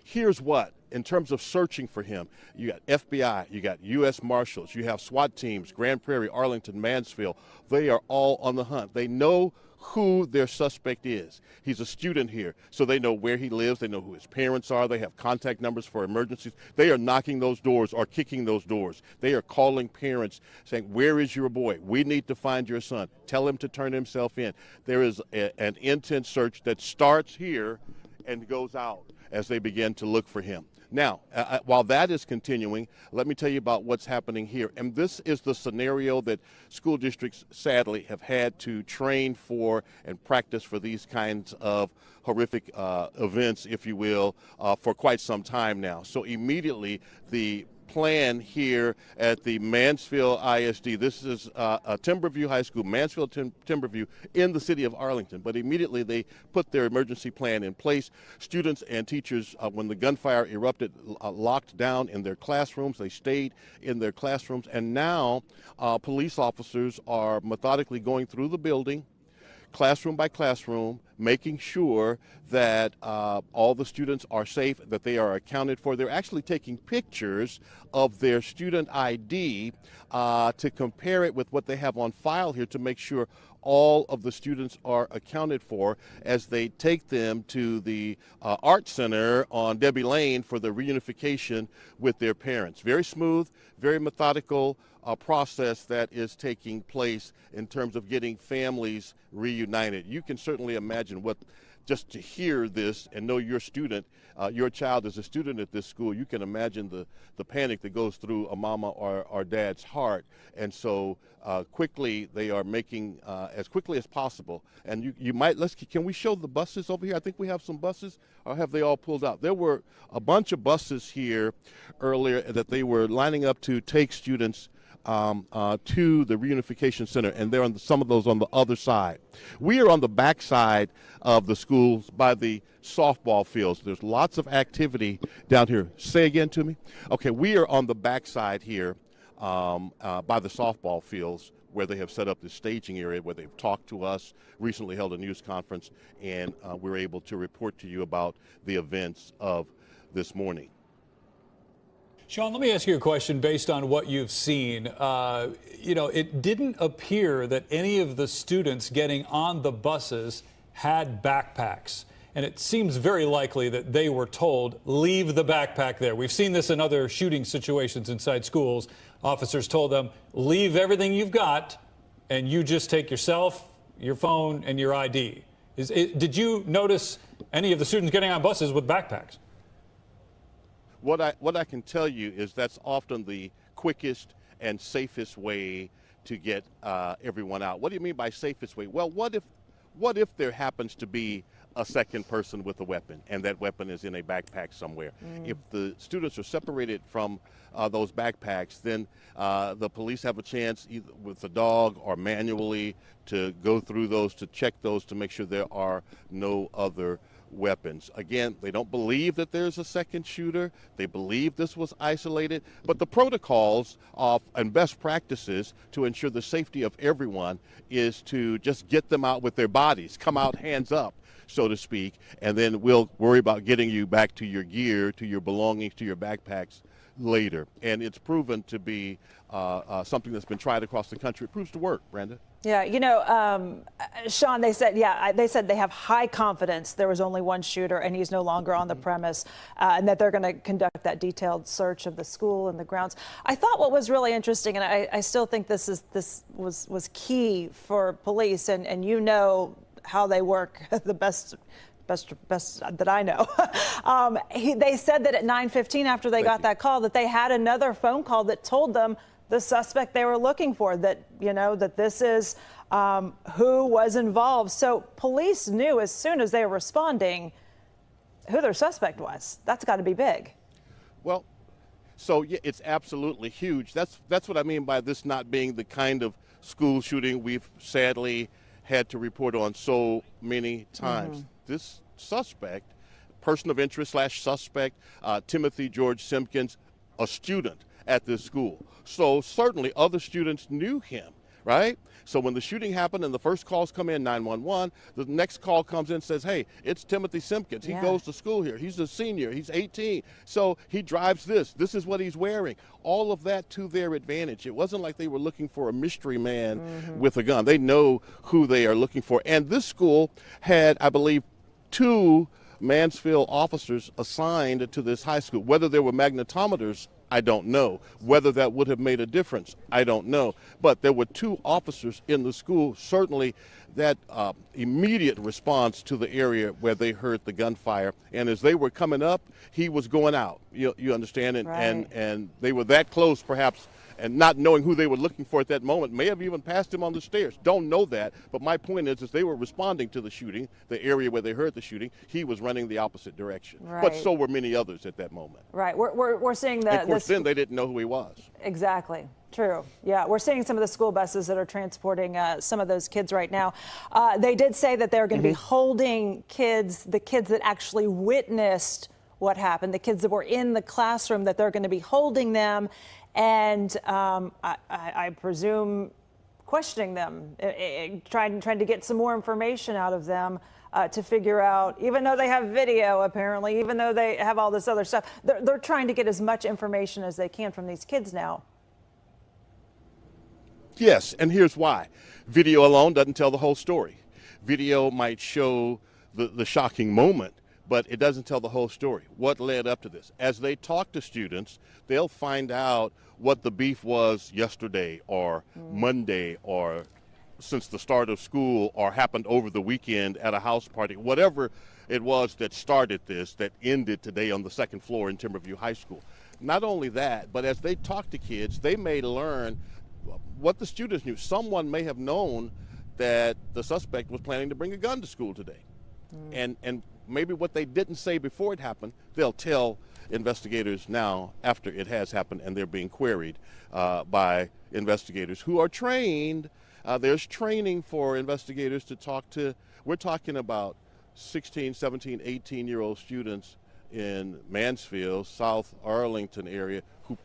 Here's what. In terms of searching for him, you got FBI, you got U.S. Marshals, you have SWAT teams, Grand Prairie, Arlington, Mansfield. They are all on the hunt. They know who their suspect is. He's a student here, so they know where he lives. They know who his parents are. They have contact numbers for emergencies. They are knocking those doors or kicking those doors. They are calling parents saying, where is your boy? We need to find your son. Tell him to turn himself in. There is an intense search that starts here and goes out as they begin to look for him. Now, while that is continuing, let me tell you about what's happening here. And this is the scenario that school districts, sadly, have had to train for and practice for these kinds of horrific events, if you will, for quite some time now. So immediately, the plan here at the Mansfield ISD. This is a Timberview High School, Mansfield Timberview in the city of Arlington. But immediately they put their emergency plan in place. Students and teachers, when the gunfire erupted, locked down in their classrooms. They stayed in their classrooms. And now police officers are methodically going through the building, classroom by classroom, making sure that all the students are safe, that they are accounted for. They're actually taking pictures of their student ID to compare it with what they have on file here to make sure all of the students are accounted for as they take them to the art center on Debbie Lane for the reunification with their parents. Very smooth, very methodical process that is taking place in terms of getting families reunited. You can certainly imagine what, just to hear this and know your student, your child is a student at this school, you can imagine the panic that goes through a mama or dad's heart. And so quickly they are making, as quickly as possible. And you might, can we show the buses over here? I think we have some buses, or have they all pulled out? There were a bunch of buses here earlier that they were lining up to take students to the reunification center, and there are some of those on the other side. We are on the back side of the schools by the softball fields. There's lots of activity down here. Say again to me. Okay, we are on the back side here by the softball fields, where they have set up this staging area where they've talked to us, recently held a news conference, and we're able to report to you about the events of this morning. Sean, let me ask you a question based on what you've seen. It didn't appear that any of the students getting on the buses had backpacks. And it seems very likely that they were told, leave the backpack there. We've seen this in other shooting situations inside schools. Officers told them, leave everything you've got, and you just take yourself, your phone, and your ID. Did you notice any of the students getting on buses with backpacks? What I can tell you is that's often the quickest and safest way to get everyone out. What do you mean by safest way? Well, what if there happens to be a second person with a weapon, and that weapon is in a backpack somewhere? If the students are separated from those backpacks, then the police have a chance, either with a dog or manually, to go through those, to check those, to make sure there are no other weapons. Again, they don't believe that there's a second shooter. They believe this was isolated. But the protocols and best practices to ensure the safety of everyone is to just get them out with their bodies, come out hands up, so to speak, and then we'll worry about getting you back to your gear, to your belongings, to your backpacks later. And it's proven to be something that's been tried across the country. It proves to work, Brenda. Yeah, Sean, they said they have high confidence there was only one shooter and he's no longer on the premise, and that they're going to conduct that detailed search of the school and the grounds. I thought what was really interesting, and I still think this was key for police, and how they work the best that I know. They said that at 9:15, after they got that call, that they had another phone call that told them the suspect they were looking for, that this is who was involved. So police knew as soon as they were responding who their suspect was. That's got to be big. Well, so yeah, it's absolutely huge. That's what I mean by this not being the kind of school shooting we've sadly had to report on so many times. This suspect person of interest / suspect, Timothy George Simpkins, a student at this school. So certainly other students knew him, right? So when the shooting happened and the first calls come in, 911, the next call comes in and says, hey, it's Timothy Simpkins. He goes to school here. He's a senior. He's 18. So he drives this. This is what he's wearing. All of that to their advantage. It wasn't like they were looking for a mystery man with a gun. They know who they are looking for. And this school had, I believe, 2 Mansfield officers assigned to this high school. Whether there were magnetometers, I don't know. Whether that would have made a difference, I don't know. But there were 2 officers in the school. Certainly that immediate response to the area where they heard the gunfire. And as they were coming up, he was going out. You understand? And they were that close, perhaps, and not knowing who they were looking for at that moment, may have even passed him on the stairs. Don't know that. But my point is they were responding to the shooting, the area where they heard the shooting. He was running the opposite direction. But so were many others at that moment. Right. We're seeing that. Of course, then they didn't know who he was. Exactly. True. Yeah, we're seeing some of the school buses that are transporting some of those kids right now. They did say that they're going to be holding the kids that actually witnessed what happened, the kids that were in the classroom, that they're going to be holding them and I presume questioning them, trying to get some more information out of them to figure out, even though they have video apparently, even though they have all this other stuff, they're trying to get as much information as they can from these kids now. Yes, and here's why. Video alone doesn't tell the whole story. Video might show the shocking moment, but it doesn't tell the whole story. What led up to this? As they talk to students, they'll find out what the beef was yesterday or Monday or since the start of school or happened over the weekend at a house party. Whatever it was that started this, that ended today on the 2nd floor in Timberview High School. Not only that, but as they talk to kids, they may learn what the students knew. Someone may have known that the suspect was planning to bring a gun to school today. And maybe what they didn't say before it happened, they'll tell investigators now after it has happened, and they're being queried by investigators who are trained. There's training for investigators to talk to. We're talking about 16, 17, 18-year-old students in Mansfield, South Arlington area who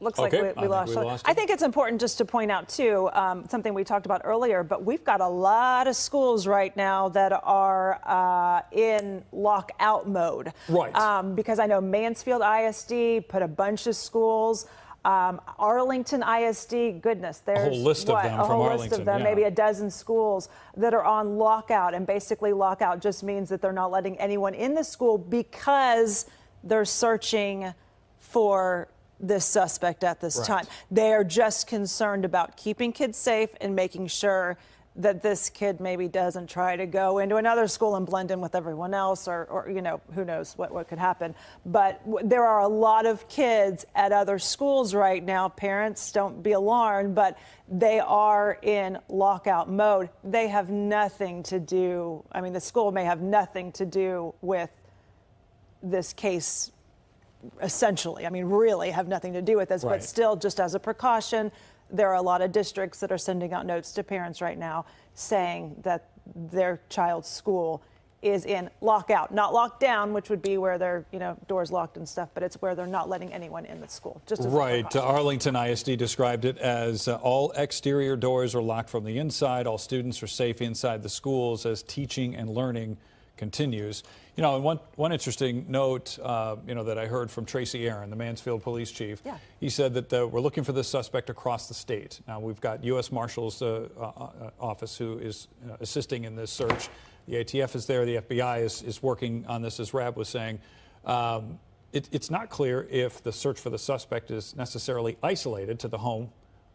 Looks like we lost. I think it's important just to point out, too, something we talked about earlier, but we've got a lot of schools right now that are in lockout mode. Right. Because I know Mansfield ISD put a bunch of schools. Arlington ISD, goodness, there's a whole list of them from Arlington, maybe a dozen schools that are on lockout. And basically lockout just means that they're not letting anyone in the school because they're searching for this suspect at this time. They are just concerned about keeping kids safe and making sure that this kid maybe doesn't try to go into another school and blend in with everyone else or you know, who knows what could happen. But there are a lot of kids at other schools right now. Parents, don't be alarmed, but they are in lockout mode. They have nothing to do, I mean, the school may have nothing to do with this case essentially. I mean, really have nothing to do with this, but still, just as a precaution, there are a lot of districts that are sending out notes to parents right now saying that their child's school is in lockout, not locked down, which would be where their doors locked and stuff, but it's where they're not letting anyone in the school. Just as a Arlington ISD described it as all exterior doors are locked from the inside. All students are safe inside the schools as teaching and learning continues. And one interesting note, that I heard from Tracy Aaron, the Mansfield police chief. He said that we're looking for this suspect across the state. Now, we've got U.S. Marshal's office who is assisting in this search. The ATF is there. The FBI is working on this, as Rab was saying. It's not clear if the search for the suspect is necessarily isolated to the home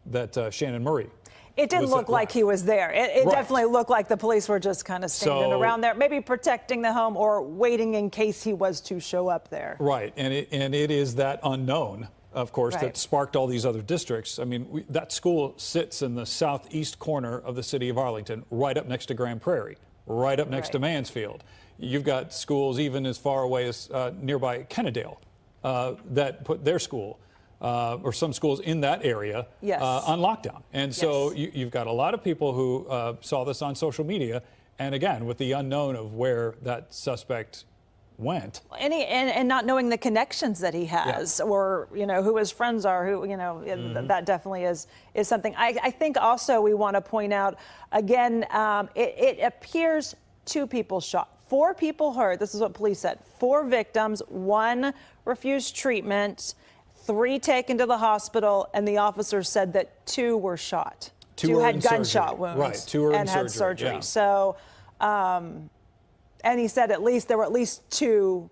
that Shannon Murray. It didn't look like he was there. It definitely looked like the police were just kind of standing around there, maybe protecting the home or waiting in case he was to show up there. Right, and it is that unknown, of course, that sparked all these other districts. I mean, that school sits in the southeast corner of the city of Arlington, right up next to Grand Prairie, right up next to Mansfield. You've got schools even as far away as nearby Kennedale that put their school or some schools in that area on lockdown. And so you've got a lot of people who saw this on social media. And again, with the unknown of where that suspect went. And not knowing the connections that he has or, who his friends are, who, that definitely is something. I think also we want to point out, again, it appears 2 people shot. 4 people hurt. This is what police said. 4 victims, 1 refused treatment, 3 taken to the hospital, and the officers said that 2 were shot. 2 had gunshot wounds. Right, 2 were and had surgery. So, and he said there were at least 2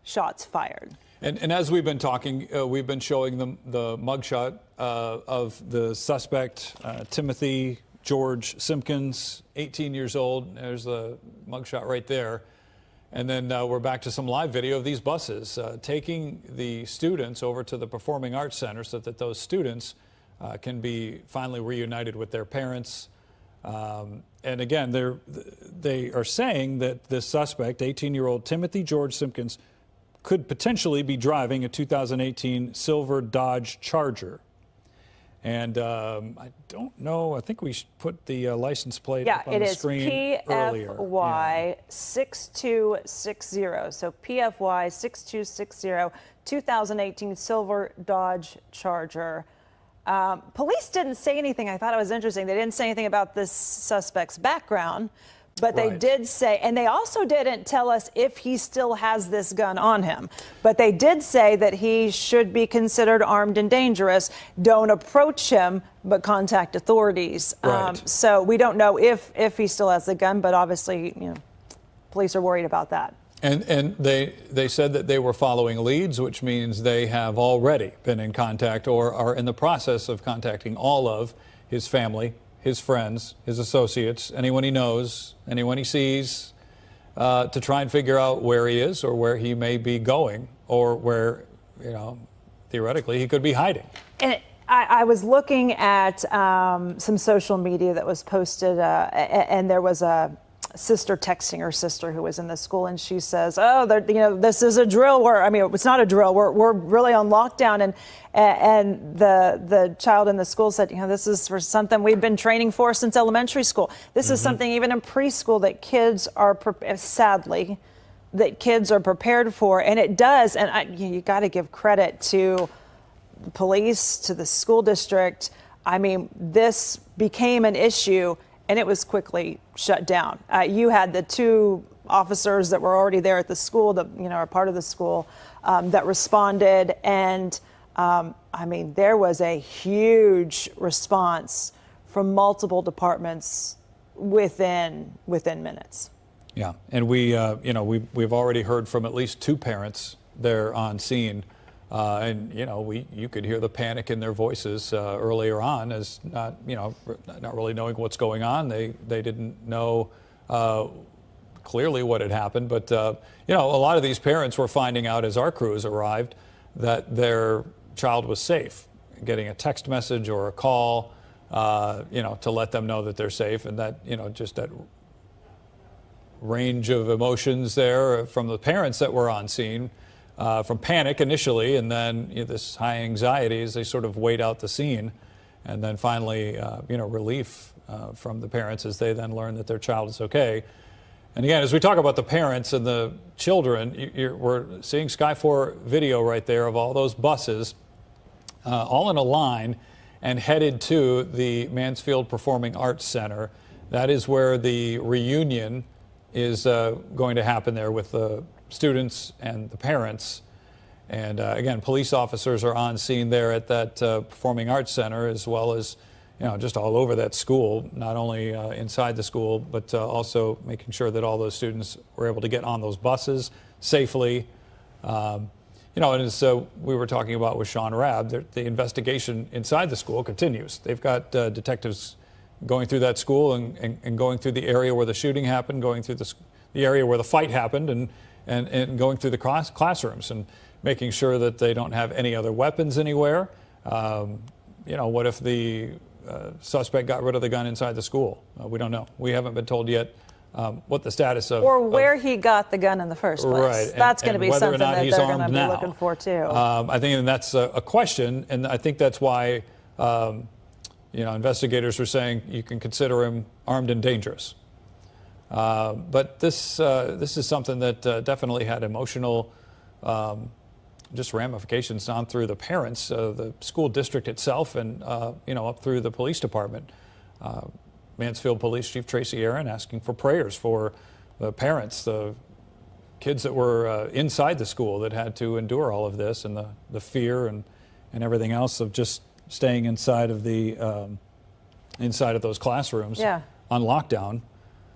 shots fired. And as we've been talking, we've been showing them the mugshot of the suspect, Timothy George Simpkins, 18 years old. There's the mugshot right there. And then we're back to some live video of these buses taking the students over to the Performing Arts Center so that those students can be finally reunited with their parents. And again, they are saying that this suspect, 18-year-old Timothy George Simpkins, could potentially be driving a 2018 silver Dodge Charger. And I don't know, I think we should put the license plate up on the screen earlier. PFY 6260. So PFY 6260, 2018 silver Dodge Charger. Police didn't say anything. I thought it was interesting. They didn't say anything about this suspect's background, but they did say, and they also didn't tell us if he still has this gun on him, but they did say that he should be considered armed and dangerous. Don't approach him, but contact authorities. So we don't know if he still has the gun, but obviously, police are worried about that. And they said that they were following leads, which means they have already been in contact or are in the process of contacting all of his family, his friends, his associates, anyone he knows, anyone he sees, to try and figure out where he is or where he may be going or where, theoretically he could be hiding. And I was looking at some social media that was posted, and there was a sister texting her sister who was in the school, and she says, this is a drill it's not a drill. We're really on lockdown. And the child in the school said, this is for something we've been training for since elementary school. This is something even in preschool that kids are, sadly, that kids are prepared for. And it does. And you got to give credit to the police, to the school district. This became an issue, and it was quickly shut down. You had the 2 officers that were already there at the school that, are part of the school, that responded. And, there was a huge response from multiple departments within minutes. Yeah, and we've already heard from at least 2 parents there on scene. And you could hear the panic in their voices earlier on, as not really knowing what's going on. They didn't know clearly what had happened, but a lot of these parents were finding out as our crews arrived that their child was safe, getting a text message or a call, to let them know that they're safe, and that just that range of emotions there from the parents that were on scene. From panic initially, and then this high anxiety as they sort of wait out the scene, and then finally, relief from the parents as they then learn that their child is okay. And again, as we talk about the parents and the children, we're seeing Sky 4 video right there of all those buses all in a line and headed to the Mansfield Performing Arts Center. That is where the reunion is going to happen there with the students and the parents. And again, police officers are on scene there at that Performing Arts Center, as well as just all over that school, not only inside the school, but also making sure that all those students were able to get on those buses safely. And as we were talking about with Sean Rabb, the investigation inside the school continues. They've got detectives going through that school and going through the area where the shooting happened, going through the area where the fight happened, and going through the classrooms and making sure that they don't have any other weapons anywhere. What if the suspect got rid of the gun inside the school? We don't know. We haven't been told yet what the status of or where he got the gun in the first place. Right. That's going to be something that they're going to be now. looking for too. I think that's a question, and I think that's why investigators are saying you can consider him armed and dangerous. But this is something that definitely had emotional just ramifications on through the parents, the school district itself, and up through the police department. Mansfield Police Chief Tracy Aaron asking for prayers for the parents, the kids that were inside the school that had to endure all of this, and the fear and everything else of just staying inside of those classrooms on lockdown.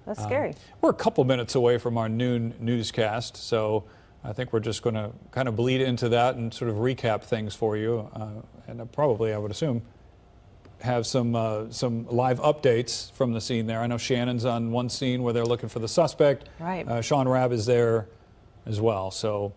That's scary. We're a couple minutes away from our noon newscast, so I think we're just going to kind of bleed into that and sort of recap things for you, and probably, I would assume, have some live updates from the scene there. I know Shannon's on one scene where they're looking for the suspect. Right. Sean Rabb is there as well. So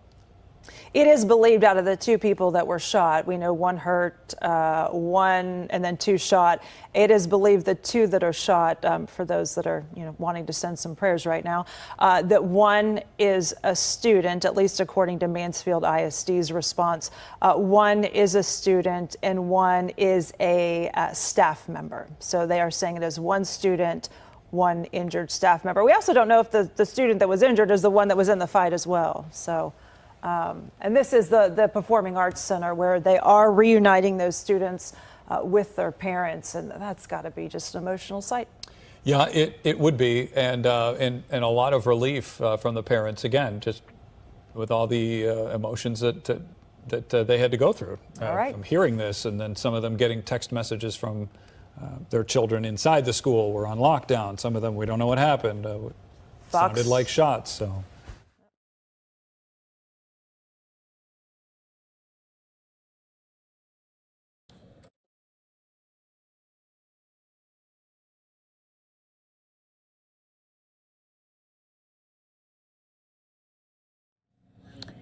it is believed out of the 2 people that were shot, we know 1 hurt, 1 and then 2 shot. It is believed the 2 that are shot, for those that are wanting to send some prayers right now, that 1 is a student, at least according to Mansfield ISD's response. 1 is a student and 1 is a staff member. So they are saying it is 1 student, 1 injured staff member. We also don't know if the student that was injured is the one that was in the fight as well. So. And this is the Performing Arts Center where they are reuniting those students with their parents, and that's got to be just an emotional sight. Yeah, it would be, and a lot of relief from the parents, again, just with all the emotions that they had to go through from hearing this, and then some of them getting text messages from their children inside the school were on lockdown. Some of them, we don't know what happened. Sounded like shots. So.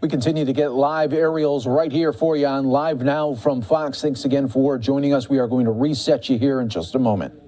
We continue to get live aerials right here for you on Live Now from Fox. Thanks again for joining us. We are going to reset you here in just a moment.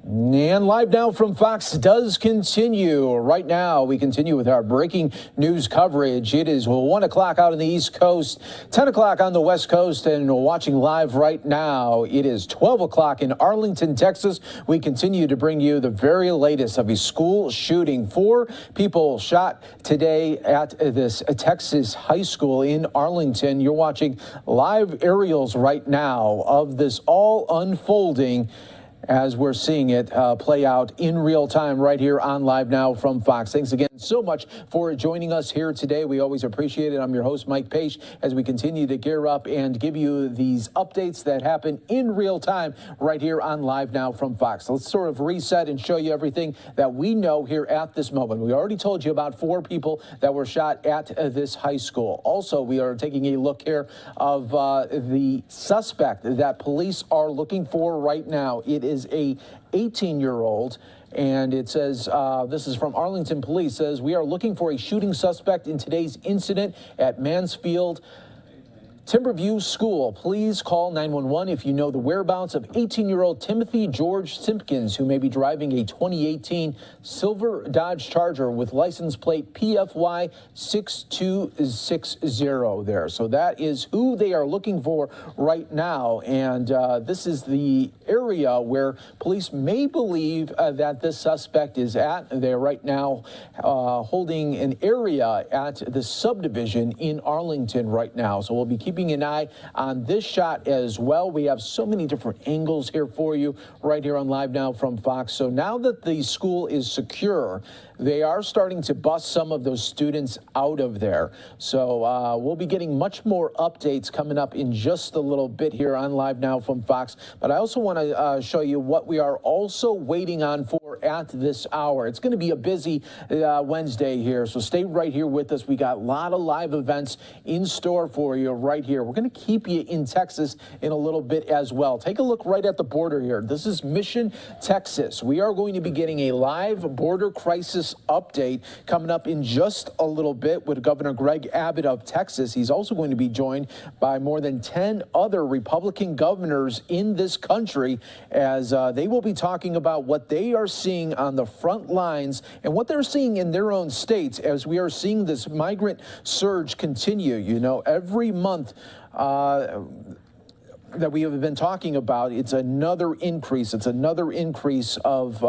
And Live Now from Fox does continue. Right now, we continue with our breaking news coverage. It is 1 o'clock out on the East Coast, 10 o'clock on the West Coast, and watching live right now, it is 12 o'clock in Arlington, Texas. We continue to bring you the very latest of a school shooting. 4 people shot today at this Texas high school in Arlington. You're watching live aerials right now of this all unfolding as we're seeing it play out in real time right here on Live Now from Fox. Thanks again so much for joining us here today. We always appreciate it. I'm your host, Mike Page, as we continue to gear up and give you these updates that happen in real time right here on Live Now from Fox. Let's sort of reset and show you everything that we know here at this moment. We already told you about 4 people that were shot at this high school. Also, we are taking a look here of the suspect that police are looking for right now. It is a 18-year-old, and it says, this is from Arlington Police, says, we are looking for a shooting suspect in today's incident at Mansfield Timberview School. Please call 911 if you know the whereabouts of 18-year-old Timothy George Simpkins, who may be driving a 2018 silver Dodge Charger with license plate PFY 6260 there. So that is who they are looking for right now. And this is the area where police may believe that this suspect is at. They're right now holding an area at the subdivision in Arlington right now. So we'll be keeping an eye on this shot as well. We have so many different angles here for you right here on Live Now from Fox. So now that the school is secure, they are starting to bust some of those students out of there. So we'll be getting much more updates coming up in just a little bit here on Live Now from Fox. But I also want to show you what we are also waiting on for at this hour. It's going to be a busy Wednesday here, so stay right here with us. We got a lot of live events in store for you right here. We're going to keep you in Texas in a little bit as well. Take a look right at the border here. This is Mission, Texas. We are going to be getting a live border crisis this update. Coming up in just a little bit with Governor Greg Abbott of Texas. He's also going to be joined by more than 10 other Republican governors in this country as they will be talking about what they are seeing on the front lines and what they're seeing in their own states as we are seeing this migrant surge continue. You know, every month that we have been talking about, it's another increase. It's another increase of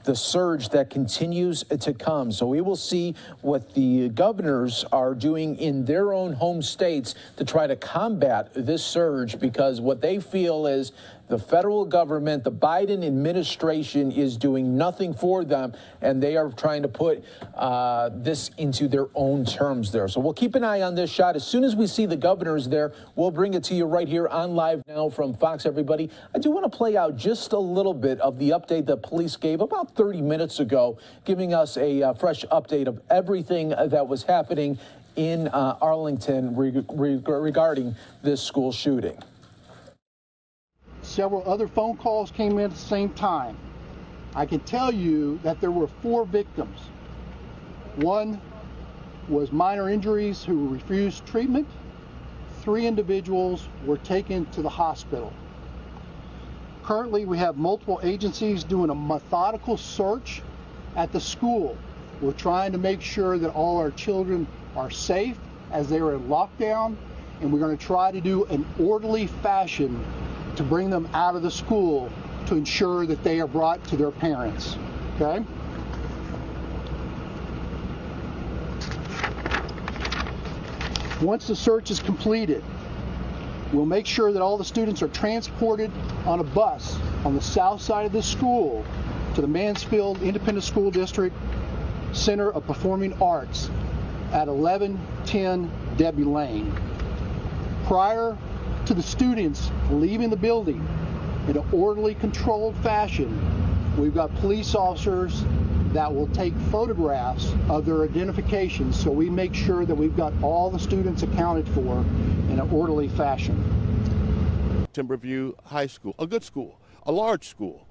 the surge that continues to come. So we will see what the governors are doing in their own home states to try to combat this surge, because what they feel is the federal government, the Biden administration, is doing nothing for them, and they are trying to put this into their own terms there. So we'll keep an eye on this shot. As soon as we see the governors there, we'll bring it to you right here on Live Now from Fox, everybody. I do want to play out just a little bit of the update that police gave about 30 minutes ago, giving us a fresh update of everything that was happening in Arlington regarding this school shooting. Several other phone calls came in at the same time. I can tell you that there were 4 victims. One was minor injuries who refused treatment. 3 individuals were taken to the hospital. Currently, we have multiple agencies doing a methodical search at the school. We're trying to make sure that all our children are safe as they are in lockdown, and we're going to try to do an orderly fashion to bring them out of the school to ensure that they are brought to their parents, okay? Once the search is completed, we'll make sure that all the students are transported on a bus on the south side of the school to the Mansfield Independent School District Center of Performing Arts at 1110 Debbie Lane. Prior to the students leaving the building in an orderly, controlled fashion, we've got police officers that will take photographs of their identifications, so we make sure that we've got all the students accounted for in an orderly fashion. Timberview High School, a good school, a large school.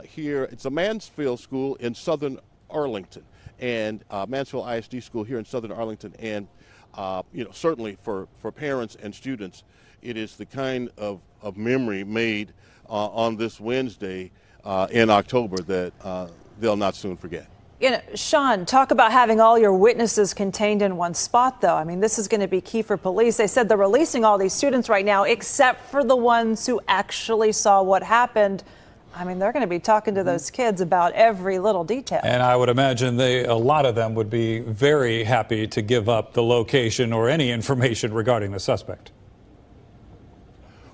Here, it's a Mansfield school in southern Arlington, and Mansfield ISD school here in southern Arlington. And you know, certainly for parents and students, it is the kind of memory made on this Wednesday in October that they'll not soon forget. You know, Sean, talk about having all your witnesses contained in one spot, though. I mean, this is going to be key for police. They said they're releasing all these students right now, except for the ones who actually saw what happened. I mean, they're going to be talking to those kids about every little detail. And I would imagine a lot of them would be very happy to give up the location or any information regarding the suspect.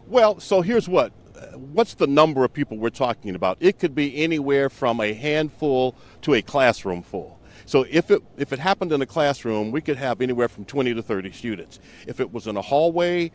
Well, so here's what's the number of people we're talking about? It could be anywhere from a handful to a classroom full. So if it happened in a classroom, we could have anywhere from 20 to 30 students. If it was in a hallway,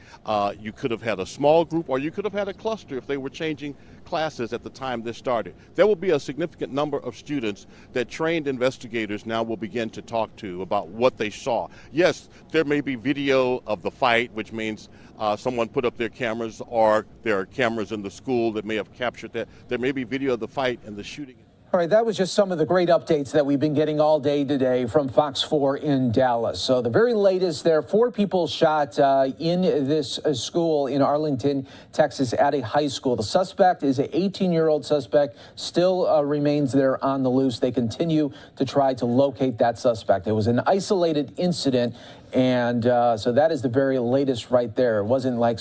you could have had a small group, or you could have had a cluster if they were changing classes at the time this started. There will be a significant number of students that trained investigators now will begin to talk to about what they saw. Yes, there may be video of the fight, which means someone put up their cameras, or there are cameras in the school that may have captured that. There may be video of the fight and the shooting. All right, that was just some of the great updates that we've been getting all day today from Fox 4 in Dallas. So the very latest there, 4 people shot in this school in Arlington, Texas, at a high school. The suspect is an 18-year-old suspect, still remains there on the loose. They continue to try to locate that suspect. It was an isolated incident, and so that is the very latest right there. It wasn't like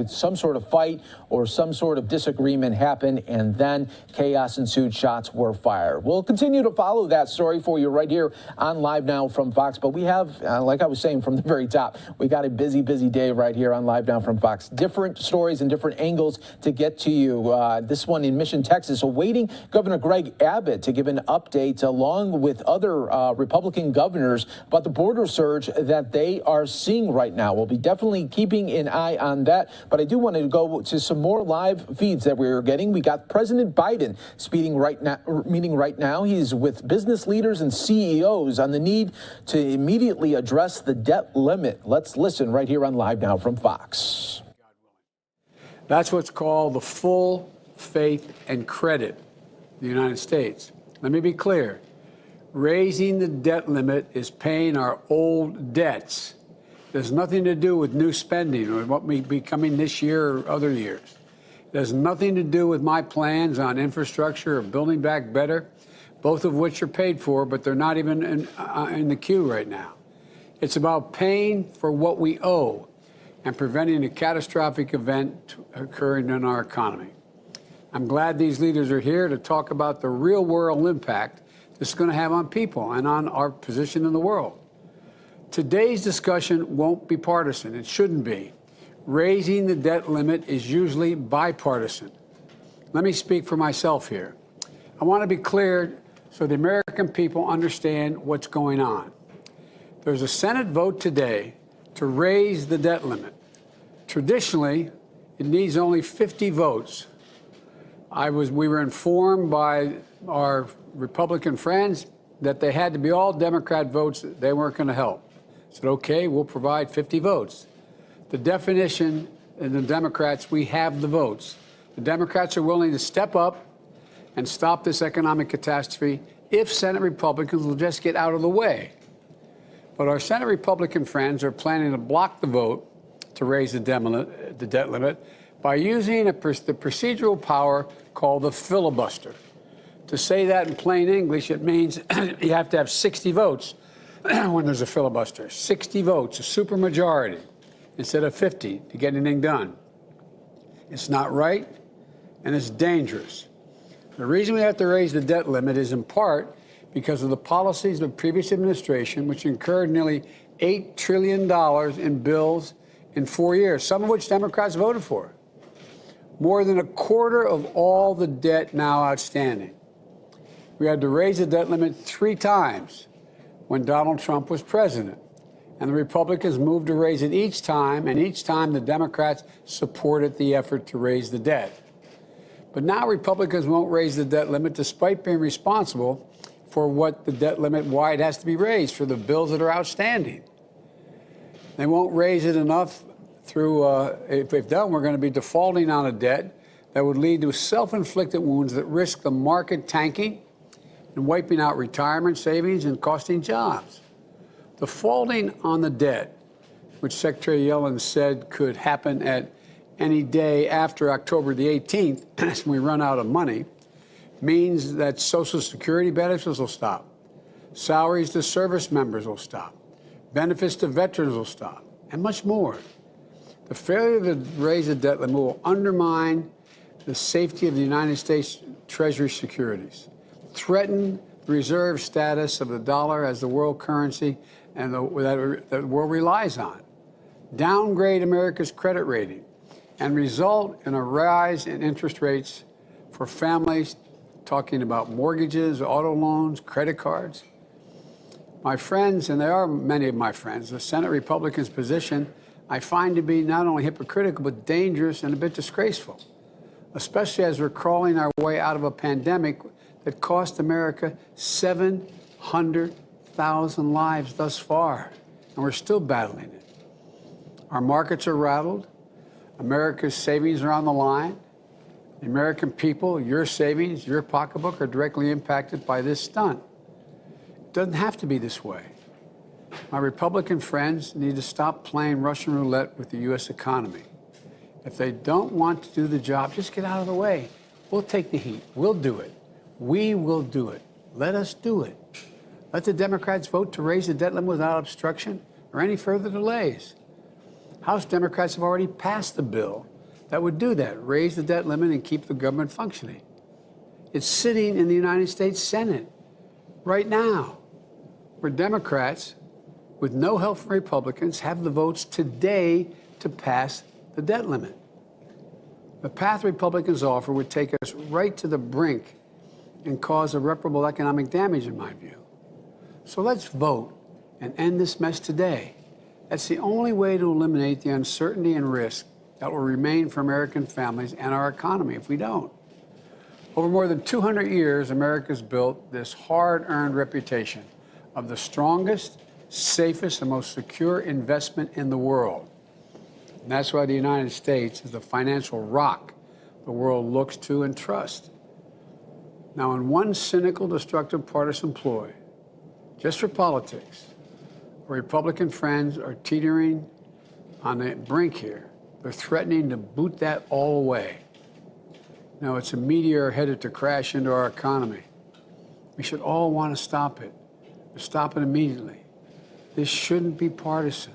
some sort of fight or some sort of disagreement happened, and then chaos ensued, shots were fired. We'll continue to follow that story for you right here on Live Now from Fox. But we have, like I was saying from the very top, we got a busy day right here on Live Now from Fox. Different stories and different angles to get to you. This one in Mission, Texas, awaiting Governor Greg Abbott to give an update along with other Republican governors about the border surge that they are seeing right now. We'll be definitely keeping an eye on that. But I do want to go to some more live feeds that we're getting. We got President Biden meeting right now. He's with business leaders and CEOs on the need to immediately address the debt limit. Let's listen right here on Live Now from Fox. That's what's called the full faith and credit of the United States. Let me be clear. Raising the debt limit is paying our old debts. There's nothing to do with new spending or what may be coming this year or other years. It has nothing to do with my plans on infrastructure or building back better, both of which are paid for, but they're not even in the queue right now. It's about paying for what we owe and preventing a catastrophic event occurring in our economy. I'm glad these leaders are here to talk about the real world impact this is going to have on people and on our position in the world. Today's discussion won't be partisan. It shouldn't be. Raising the debt limit is usually bipartisan. Let me speak for myself here. I want to be clear so the American people understand what's going on. There's a Senate vote today to raise the debt limit. Traditionally, it needs only 50 votes. We were informed by our Republican friends that they had to be all Democrat votes. They weren't going to help. I said, okay, we'll provide 50 votes. The definition in the Democrats, we have the votes. The Democrats are willing to step up and stop this economic catastrophe if Senate Republicans will just get out of the way. But our Senate Republican friends are planning to block the vote to raise the debt limit by using the procedural power called the filibuster. To say that in plain English, it means you have to have 60 votes when there's a filibuster. 60 votes, a supermajority, instead of 50 to get anything done. It's not right, and it's dangerous. The reason we have to raise the debt limit is in part because of the policies of the previous administration, which incurred nearly $8 trillion in bills in 4 years, some of which Democrats voted for. More than a quarter of all the debt now outstanding. We had to raise the debt limit 3 times when Donald Trump was president. And the Republicans moved to raise it each time, and each time the Democrats supported the effort to raise the debt. But now Republicans won't raise the debt limit despite being responsible for what the debt limit, why it has to be raised for the bills that are outstanding. They won't raise it enough through, if they've done, we're going to be defaulting on a debt that would lead to self-inflicted wounds that risk the market tanking and wiping out retirement savings and costing jobs. Defaulting on the debt, which Secretary Yellen said could happen at any day after October the 18th, when we run out of money, means that Social Security benefits will stop. Salaries to service members will stop. Benefits to veterans will stop, and much more. The failure to raise the debt limit will undermine the safety of the United States Treasury securities, threaten the reserve status of the dollar as the world currency and that the world relies on, downgrade America's credit rating, and result in a rise in interest rates for families, talking about mortgages, auto loans, credit cards. My friends, and there are many of my friends, the Senate Republicans' position I find to be not only hypocritical, but dangerous and a bit disgraceful, especially as we're crawling our way out of a pandemic that cost America 700,000 lives thus far, and we're still battling it. Our markets are rattled. America's savings are on the line. The American people, your savings, your pocketbook are directly impacted by this stunt. It doesn't have to be this way. My Republican friends need to stop playing Russian roulette with the U.S. economy. If they don't want to do the job, just get out of the way. We'll take the heat. We'll do it. We will do it. Let us do it. Let the Democrats vote to raise the debt limit without obstruction or any further delays. House Democrats have already passed the bill that would do that, raise the debt limit and keep the government functioning. It's sitting in the United States Senate right now, where Democrats, with no help from Republicans, have the votes today to pass the debt limit. The path Republicans offer would take us right to the brink and cause irreparable economic damage, in my view. So let's vote and end this mess today. That's the only way to eliminate the uncertainty and risk that will remain for American families and our economy if we don't. Over more than 200 years, America's built this hard-earned reputation of the strongest, safest, and most secure investment in the world. And that's why the United States is the financial rock the world looks to and trusts. Now, in one cynical, destructive partisan ploy just for politics, our Republican friends are teetering on the brink here. They're threatening to boot that all away. Now, it's a meteor headed to crash into our economy. We should all want to stop it. Stop it immediately. This shouldn't be partisan.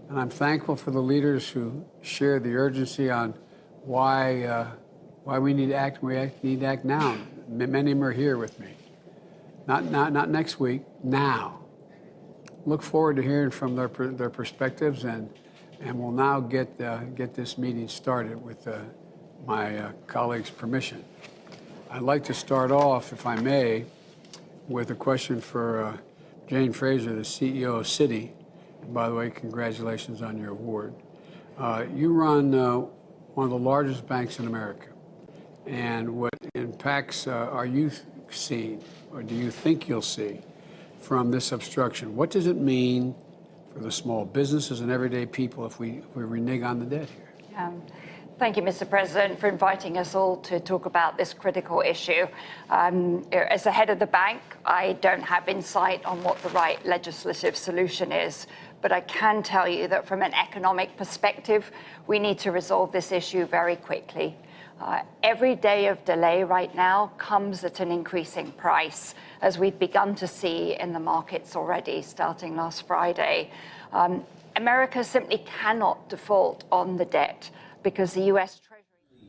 And I'm thankful for the leaders who share the urgency on why we need to act. We need to act now. Many of them are here with me. Not next week. Now. Look forward to hearing from their perspectives, and we'll now get this meeting started with my colleagues' permission. I'd like to start off, if I may, with a question for Jane Fraser, the CEO of Citi. And by the way, congratulations on your award. You run one of the largest banks in America. And what impacts are you seeing, or do you think you'll see, from this obstruction? What does it mean for the small businesses and everyday people if we renege on the debt here? Thank you, Mr. President, for inviting us all to talk about this critical issue. As the head of the bank, I don't have insight on what the right legislative solution is, but I can tell you that from an economic perspective, we need to resolve this issue very quickly. Every day of delay right now comes at an increasing price, as we've begun to see in the markets already starting last Friday. America simply cannot default on the debt because the U.S. Treasury...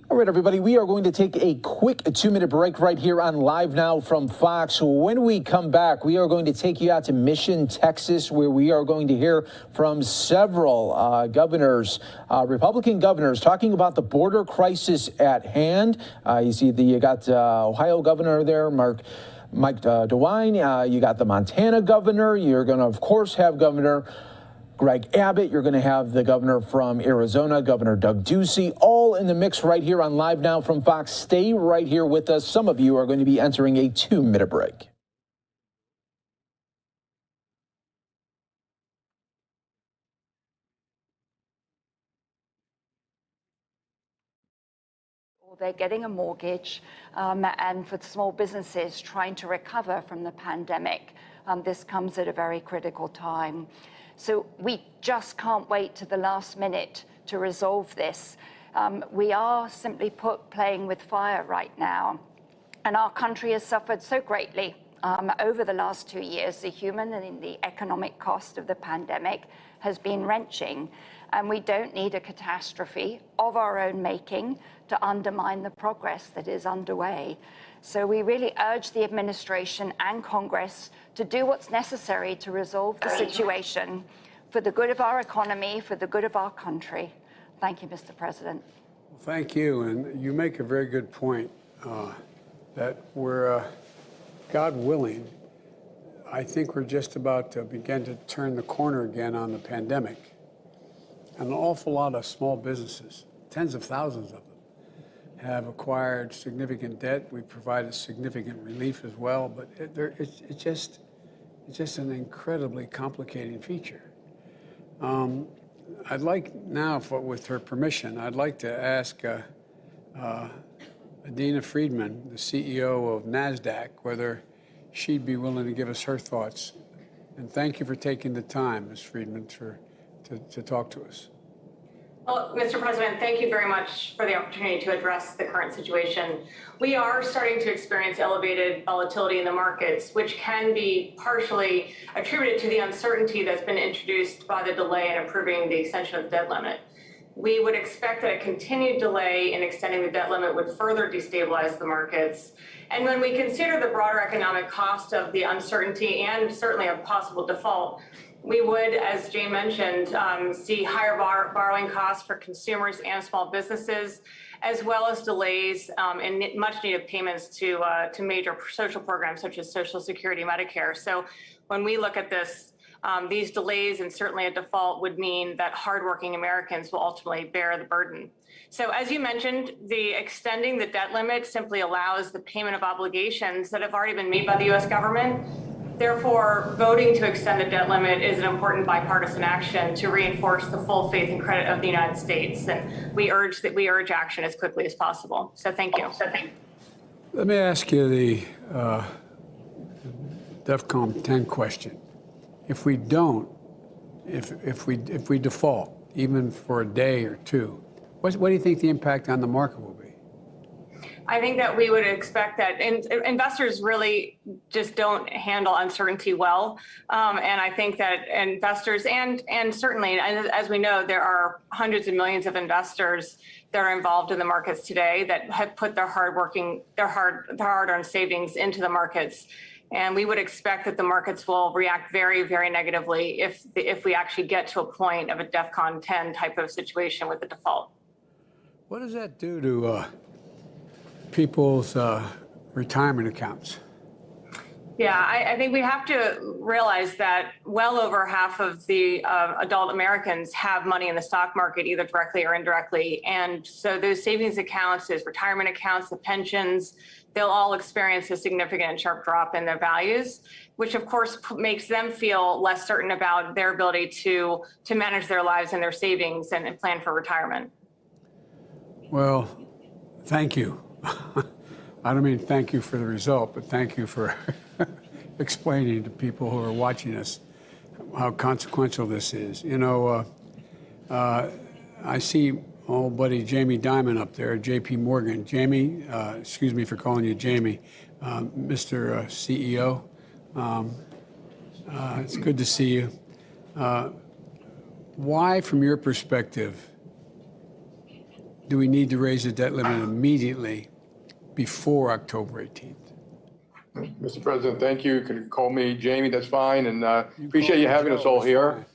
All right, everybody, we are going to take a quick 2-minute break right here on Live Now from Fox. When we come back, we are going to take you out to Mission, Texas, where we are going to hear from several governors, Republican governors, talking about the border crisis at hand. You got Ohio governor there, Mike DeWine. You got the Montana governor. You're going to, of course, have Governor Greg Abbott. You're going to have the governor from Arizona, Governor Doug Ducey, all in the mix right here on Live Now from Fox. Stay right here with us. Some of you are going to be entering a 2-minute break. They're getting a mortgage, and for small businesses trying to recover from the pandemic, this comes at a very critical time. So we just can't wait to the last minute to resolve this. We are, simply put, playing with fire right now. And our country has suffered so greatly over the last 2 years. The human and the economic cost of the pandemic has been wrenching. And we don't need a catastrophe of our own making to undermine the progress that is underway. So we really urge the administration and Congress to do what's necessary to resolve the situation for the good of our economy, for the good of our country. Thank you, Mr. President. Well, thank you. And you make a very good point that we're, God willing, I think we're just about to begin to turn the corner again on the pandemic. And an awful lot of small businesses, tens of thousands of them, have acquired significant debt. We've provided significant relief as well, but it's just an incredibly complicating feature. I'd like now, with her permission, I'd like to ask Adina Friedman, the CEO of NASDAQ, whether she'd be willing to give us her thoughts. And thank you for taking the time, Ms. Friedman, to talk to us. Well, Mr. President, thank you very much for the opportunity to address the current situation. We are starting to experience elevated volatility in the markets, which can be partially attributed to the uncertainty that's been introduced by the delay in approving the extension of the debt limit. We would expect that a continued delay in extending the debt limit would further destabilize the markets. And when we consider the broader economic cost of the uncertainty and certainly a possible default, we would, as Jane mentioned, see higher borrowing costs for consumers and small businesses, as well as delays in much-needed payments to major social programs such as Social Security, Medicare. So when we look at this, these delays and certainly a default would mean that hardworking Americans will ultimately bear the burden. So as you mentioned, the extending the debt limit simply allows the payment of obligations that have already been made by the U.S. government. Therefore, voting to extend the debt limit is an important bipartisan action to reinforce the full faith and credit of the United States. And we urge action as quickly as possible. So thank you. Let me ask you the DEFCON 10 question. If we don't, if we default, even for a day or two, what do you think the impact on the market will be? I think that we would expect that investors really just don't handle uncertainty well. And I think that investors and certainly, as we know, there are hundreds of millions of investors that are involved in the markets today that have put their hard-earned savings into the markets. And we would expect that the markets will react very, very negatively if we actually get to a point of a DEFCON 10 type of situation with the default. What does that do to people's retirement accounts? Yeah, I think we have to realize that well over half of the adult Americans have money in the stock market, either directly or indirectly. And so those savings accounts, those retirement accounts, the pensions, they'll all experience a significant and sharp drop in their values, which of course makes them feel less certain about their ability to manage their lives and their savings and plan for retirement. Well, thank you. I don't mean thank you for the result, but thank you for explaining to people who are watching us how consequential this is. You know, I see old buddy Jamie Dimon up there, JP Morgan. Jamie, excuse me for calling you Jamie, Mr. CEO. It's good to see you. Why, from your perspective, do we need to raise the debt limit immediately before October 18th? Mr. President, thank you. You can call me Jamie, that's fine. And appreciate you having us all here.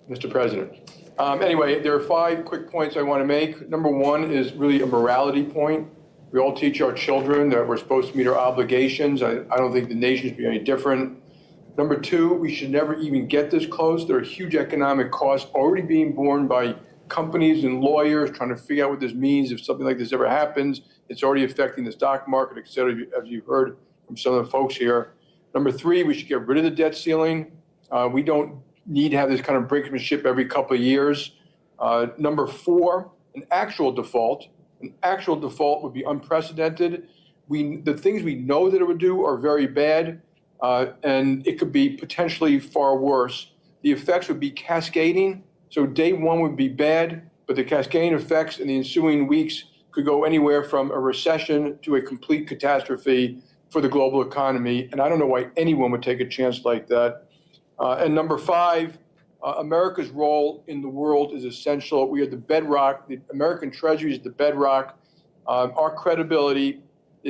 Mr. President. Anyway, there are 5 quick points I want to make. Number 1 is really a morality point. We all teach our children that we're supposed to meet our obligations. I don't think the nation should be any different. Number 2, we should never even get this close. There are huge economic costs already being borne by companies and lawyers trying to figure out what this means if something like this ever happens. It's already affecting the stock market, et cetera, as you've heard from some of the folks here. Number 3, we should get rid of the debt ceiling. We don't need to have this kind of brinkmanship every couple of years. Number 4, an actual default. An actual default would be unprecedented. The things we know that it would do are very bad, and it could be potentially far worse. The effects would be cascading. So day 1 would be bad, but the cascading effects in the ensuing weeks could go anywhere from a recession to a complete catastrophe for the global economy. And I don't know why anyone would take a chance like that. And number 5, America's role in the world is essential. We are the bedrock. The American Treasury is the bedrock. Our credibility,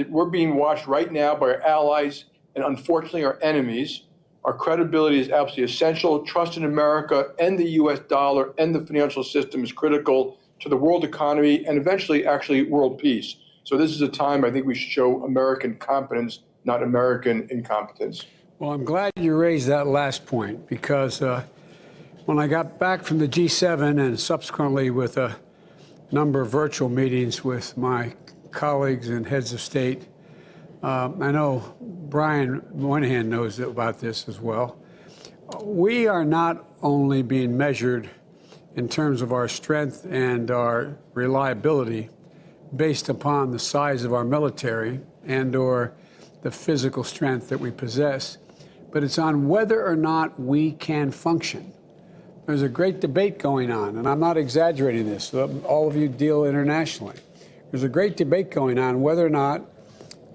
we're being watched right now by our allies and unfortunately our enemies. Our credibility is absolutely essential. Trust in America and the U.S. dollar and the financial system is critical to the world economy and eventually actually world peace. So this is a time I think we should show American competence, not American incompetence. Well, I'm glad you raised that last point because when I got back from the G7 and subsequently with a number of virtual meetings with my colleagues and heads of state, I know Brian Moynihan knows about this as well. We are not only being measured in terms of our strength and our reliability based upon the size of our military and or the physical strength that we possess, but it's on whether or not we can function. There's a great debate going on, and I'm not exaggerating this. All of you deal internationally. There's a great debate going on whether or not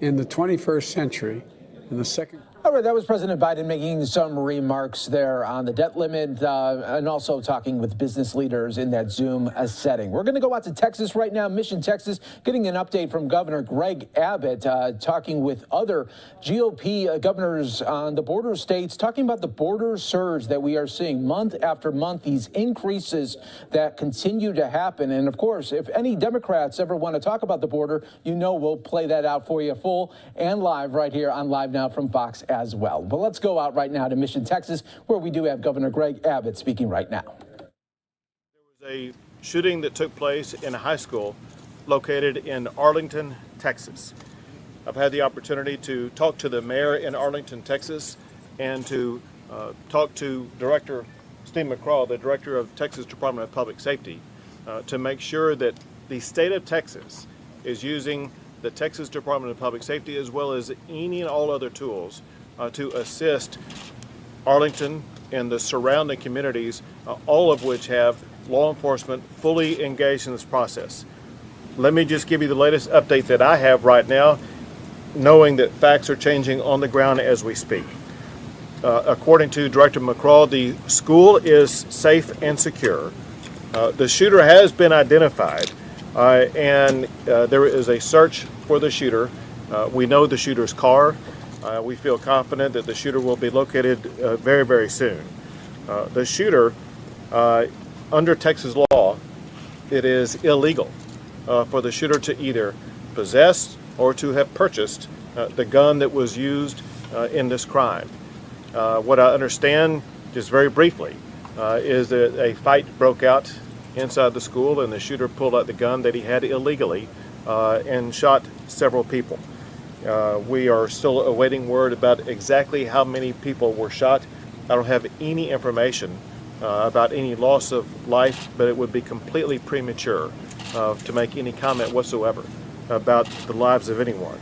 in the 21st century, in the second... All right, that was President Biden making some remarks there on the debt limit and also talking with business leaders in that Zoom setting. We're going to go out to Texas right now, Mission, Texas, getting an update from Governor Greg Abbott, talking with other GOP governors on the border states, talking about the border surge that we are seeing month after month, these increases that continue to happen. And of course, if any Democrats ever want to talk about the border, you know we'll play that out for you full and live right here on Live Now from Fox as well. But let's go out right now to Mission, Texas, where we do have Governor Greg Abbott speaking right now. There was a shooting that took place in a high school located in Arlington, Texas. I've had the opportunity to talk to the mayor in Arlington, Texas, and to talk to Director Steve McCraw, the Director of Texas Department of Public Safety, to make sure that the state of Texas is using the Texas Department of Public Safety, as well as any and all other tools to assist Arlington and the surrounding communities, all of which have law enforcement fully engaged in this process. Let me just give you the latest update that I have right now, knowing that facts are changing on the ground as we speak. According to Director McCraw, the school is safe and secure. The shooter has been identified, and there is a search for the shooter. We know the shooter's car. We feel confident that the shooter will be located very, very soon. The shooter, under Texas law, it is illegal for the shooter to either possess or to have purchased the gun that was used in this crime. What I understand, just very briefly, is that a fight broke out inside the school and the shooter pulled out the gun that he had illegally and shot several people. We are still awaiting word about exactly how many people were shot. I don't have any information about any loss of life, but it would be completely premature to make any comment whatsoever about the lives of anyone.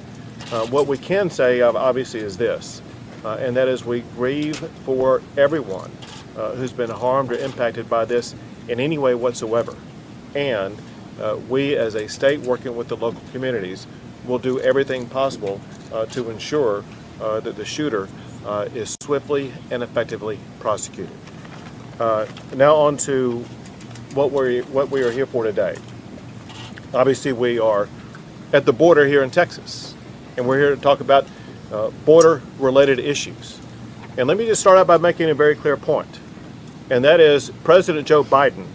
What we can say, obviously, is this, and that is we grieve for everyone who's been harmed or impacted by this in any way whatsoever. And we, as a state working with the local communities, will do everything possible to ensure that the shooter is swiftly and effectively prosecuted. Now on to what we are here for today. Obviously, we are at the border here in Texas, and we're here to talk about border-related issues. And let me just start out by making a very clear point, and that is President Joe Biden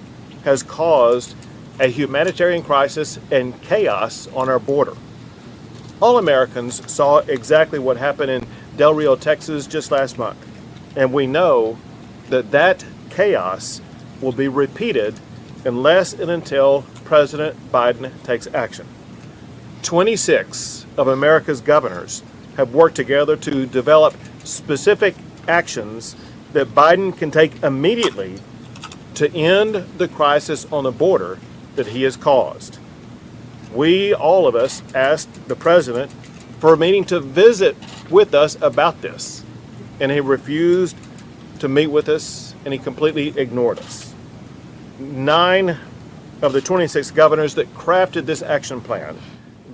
has caused a humanitarian crisis and chaos on our border. All Americans saw exactly what happened in Del Rio, Texas just last month, and we know that that chaos will be repeated unless and until President Biden takes action. 26 of America's governors have worked together to develop specific actions that Biden can take immediately to end the crisis on the border that he has caused. We, all of us, asked the president for a meeting to visit with us about this, and he refused to meet with us, and he completely ignored us. 9 of the 26 governors that crafted this action plan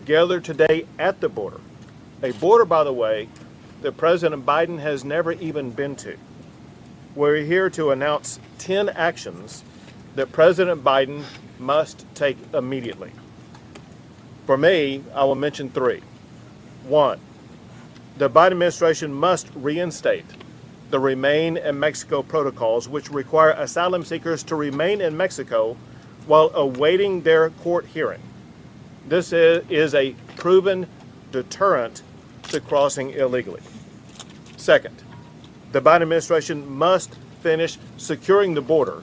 gathered today at the border, a border, by the way, that President Biden has never even been to. We're here to announce 10 actions that President Biden must take immediately. For me, I will mention 3. 1, the Biden administration must reinstate the Remain in Mexico protocols, which require asylum seekers to remain in Mexico while awaiting their court hearing. This is a proven deterrent to crossing illegally. 2nd, the Biden administration must finish securing the border,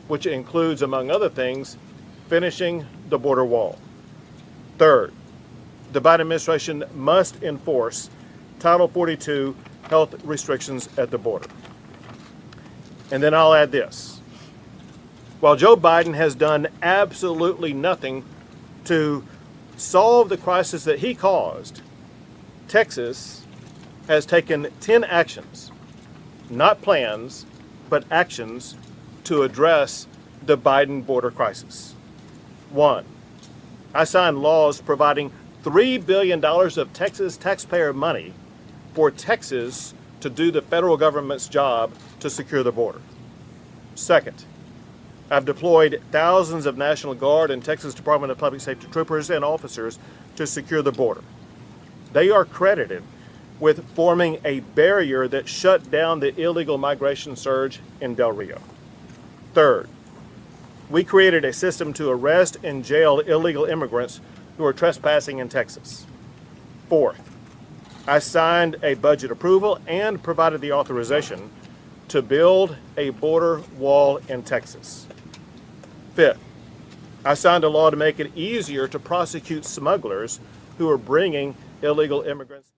which includes, among other things, finishing the border wall. 3rd, the Biden administration must enforce Title 42 health restrictions at the border. And then I'll add this. While Joe Biden has done absolutely nothing to solve the crisis that he caused, Texas has taken 10 actions, not plans, but actions to address the Biden border crisis. 1, I signed laws providing $3 billion of Texas taxpayer money for Texas to do the federal government's job to secure the border. 2nd, I've deployed thousands of National Guard and Texas Department of Public Safety troopers and officers to secure the border. They are credited with forming a barrier that shut down the illegal migration surge in Del Rio. 3rd, we created a system to arrest and jail illegal immigrants who are trespassing in Texas. 4th, I signed a budget approval and provided the authorization to build a border wall in Texas. 5th, I signed a law to make it easier to prosecute smugglers who are bringing illegal immigrants.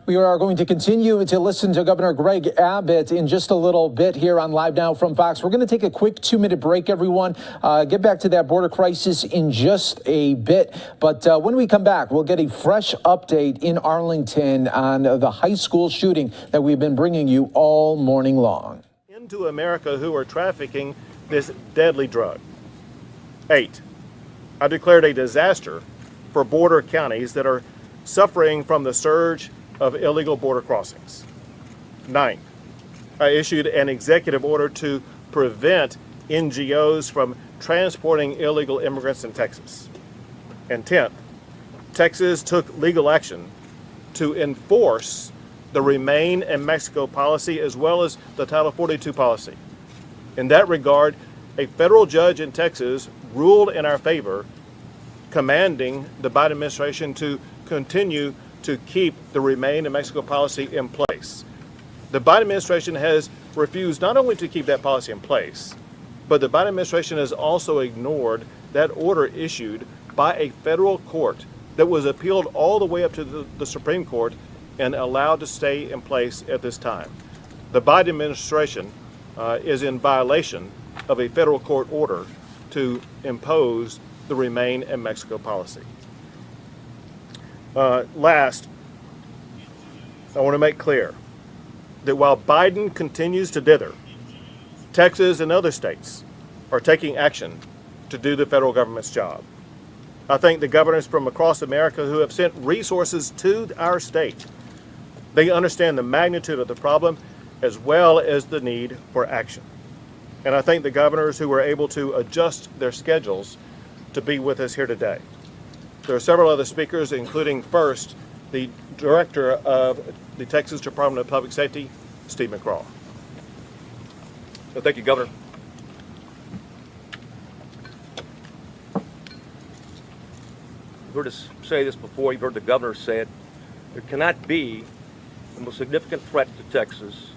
We are going to continue to listen to Governor Greg Abbott in just a little bit here on Live Now from Fox. We're going to take a quick 2-minute break, everyone. Get back to that border crisis in just a bit. But when we come back, we'll get a fresh update in Arlington on the high school shooting that we've been bringing you all morning long. Into America who are trafficking this deadly drug. 8, I declared a disaster for border counties that are suffering from the surge of illegal border crossings. 9, I issued an executive order to prevent NGOs from transporting illegal immigrants in Texas. And 10th, Texas took legal action to enforce the Remain in Mexico policy as well as the Title 42 policy. In that regard, a federal judge in Texas ruled in our favor, commanding the Biden administration to continue to keep the Remain in Mexico policy in place. The Biden administration has refused not only to keep that policy in place, but the Biden administration has also ignored that order issued by a federal court that was appealed all the way up to the Supreme Court and allowed to stay in place at this time. The Biden administration is in violation of a federal court order to impose the Remain in Mexico policy. Last, I want to make clear that while Biden continues to dither, Texas and other states are taking action to do the federal government's job. I thank the governors from across America who have sent resources to our state. They understand the magnitude of the problem as well as the need for action. And I thank the governors who were able to adjust their schedules to be with us here today. There are several other speakers, including first, the Director of the Texas Department of Public Safety, Steve McCraw. Well, thank you, Governor. You've heard us say this before, you've heard the Governor say it. There cannot be the most significant threat to Texas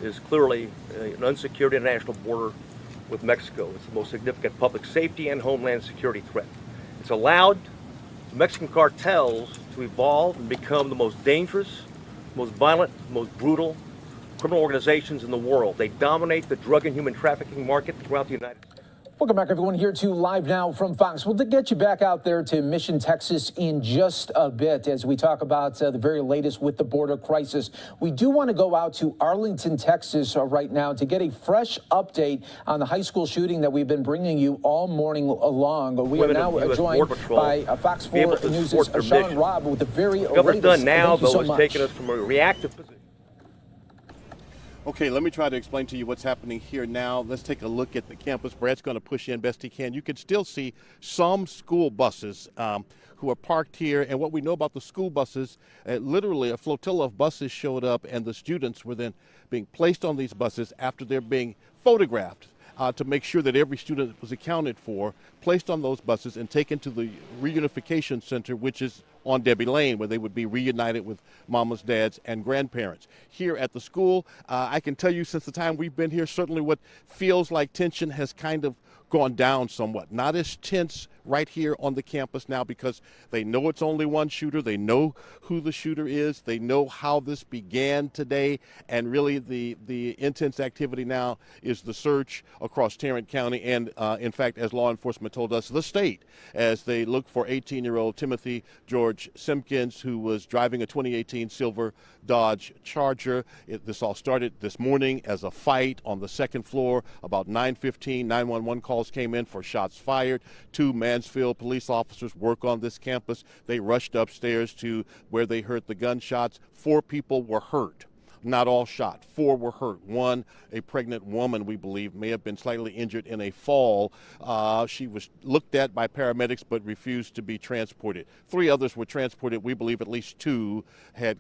is clearly an unsecured international border with Mexico. It's the most significant public safety and homeland security threat. It's allowed the Mexican cartels to evolve and become the most dangerous, most violent, most brutal criminal organizations in the world. They dominate the drug and human trafficking market throughout the United States. Welcome back, everyone, here to Live Now from Fox. We'll get you back out there to Mission, Texas in just a bit as we talk about the very latest with the border crisis. We do want to go out to Arlington, Texas right now to get a fresh update on the high school shooting that we've been bringing you all morning long. We are now joined by Fox 4 News' Sean Robb with the very latest. Done now, Thank you so though, much. has taken us from a reactive position. Okay, let me try to explain to you what's happening here now. Let's take a look at the campus. Brad's going to push in best he can. You can still see some school buses who are parked here. And what we know about the school buses, literally a flotilla of buses showed up, and the students were then being placed on these buses after they're being photographed to make sure that every student was accounted for, placed on those buses and taken to the reunification center, which is on Debbie Lane, where they would be reunited with mamas, dads, and grandparents. Here at the school, I can tell you since the time we've been here, certainly what feels like tension has kind of gone down somewhat. Not as tense right here on the campus now because they know it's only one shooter. They know who the shooter is. They know how this began today. And really the intense activity now is the search across Tarrant County and, in fact, as law enforcement told us, the state, as they look for 18-year-old Timothy George Simpkins, who was driving a 2018 silver Dodge Charger. This all started this morning as a fight on the second floor. About 9:15, 911 calls came in for shots fired. 2 Mansfield police officers work on this campus. They rushed upstairs to where they heard the gunshots. 4 people were hurt. Not all shot. 4 were hurt. 1, a pregnant woman, we believe, may have been slightly injured in a fall. She was looked at by paramedics but refused to be transported. 3 others were transported. We believe at least 2 had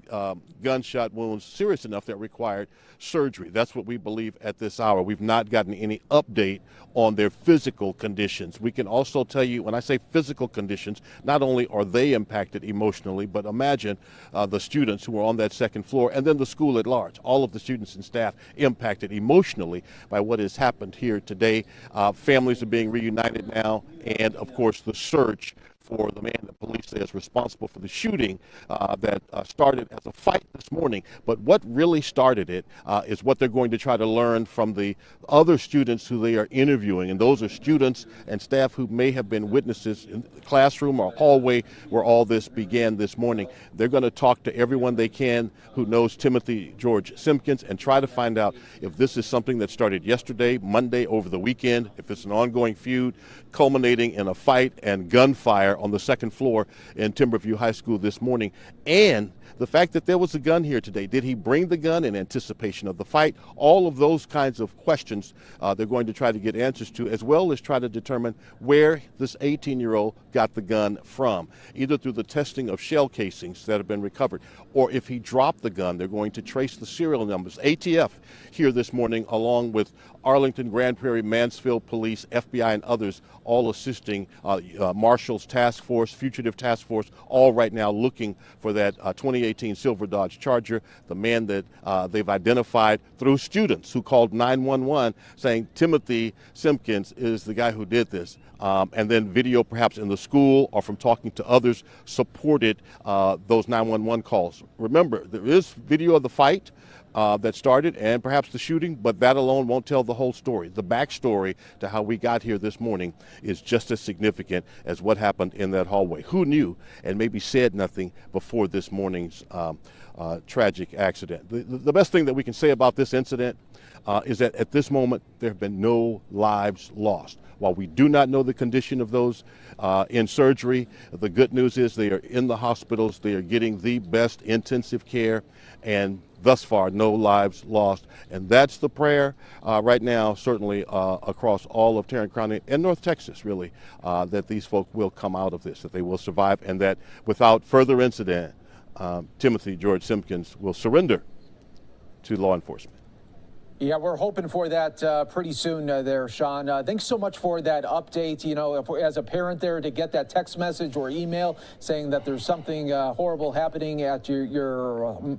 gunshot wounds serious enough that required surgery. That's what we believe at this hour. We've not gotten any update on their physical conditions. We can also tell you, when I say physical conditions, not only are they impacted emotionally, but imagine the students who are on that second floor and then the school at large. All of the students and staff impacted emotionally by what has happened here today. Families are being reunited now, and of course the search for the man that police say is responsible for the shooting that started as a fight this morning. But what really started it is what they're going to try to learn from the other students who they are interviewing. And those are students and staff who may have been witnesses in the classroom or hallway where all this began this morning. They're going to talk to everyone they can who knows Timothy George Simpkins and try to find out if this is something that started yesterday, Monday, over the weekend, if it's an ongoing feud culminating in a fight and gunfire on the second floor in Timberview High School this morning, and the fact that there was a gun here today. Did he bring the gun in anticipation of the fight? All of those kinds of questions they're going to try to get answers to, as well as try to determine where this 18-year-old got the gun from, either through the testing of shell casings that have been recovered, or if he dropped the gun, they're going to trace the serial numbers. ATF here this morning, along with Arlington, Grand Prairie, Mansfield Police, FBI, and others, all assisting Marshall's task force, fugitive task force, all right now looking for that 2018 silver Dodge Charger, the man that they've identified through students who called 911 saying Timothy Simpkins is the guy who did this. And then video perhaps in the school or from talking to others supported those 911 calls. Remember, there is video of the fight that started and perhaps the shooting, but that alone won't tell the whole story. The backstory to how we got here this morning is just as significant as what happened in that hallway. Who knew and maybe said nothing before this morning's tragic accident? The best thing that we can say about this incident is that at this moment there have been no lives lost. While we do not know the condition of those in surgery, the good news is they are in the hospitals, they are getting the best intensive care, and thus far no lives lost. And that's the prayer right now, certainly across all of Tarrant County and North Texas, really, that these folk will come out of this, that they will survive, and that without further incident, Timothy George Simpkins will surrender to law enforcement. Yeah, we're hoping for that pretty soon there, Sean. Thanks so much for that update. You know, as a parent there, to get that text message or email saying that there's something horrible happening at your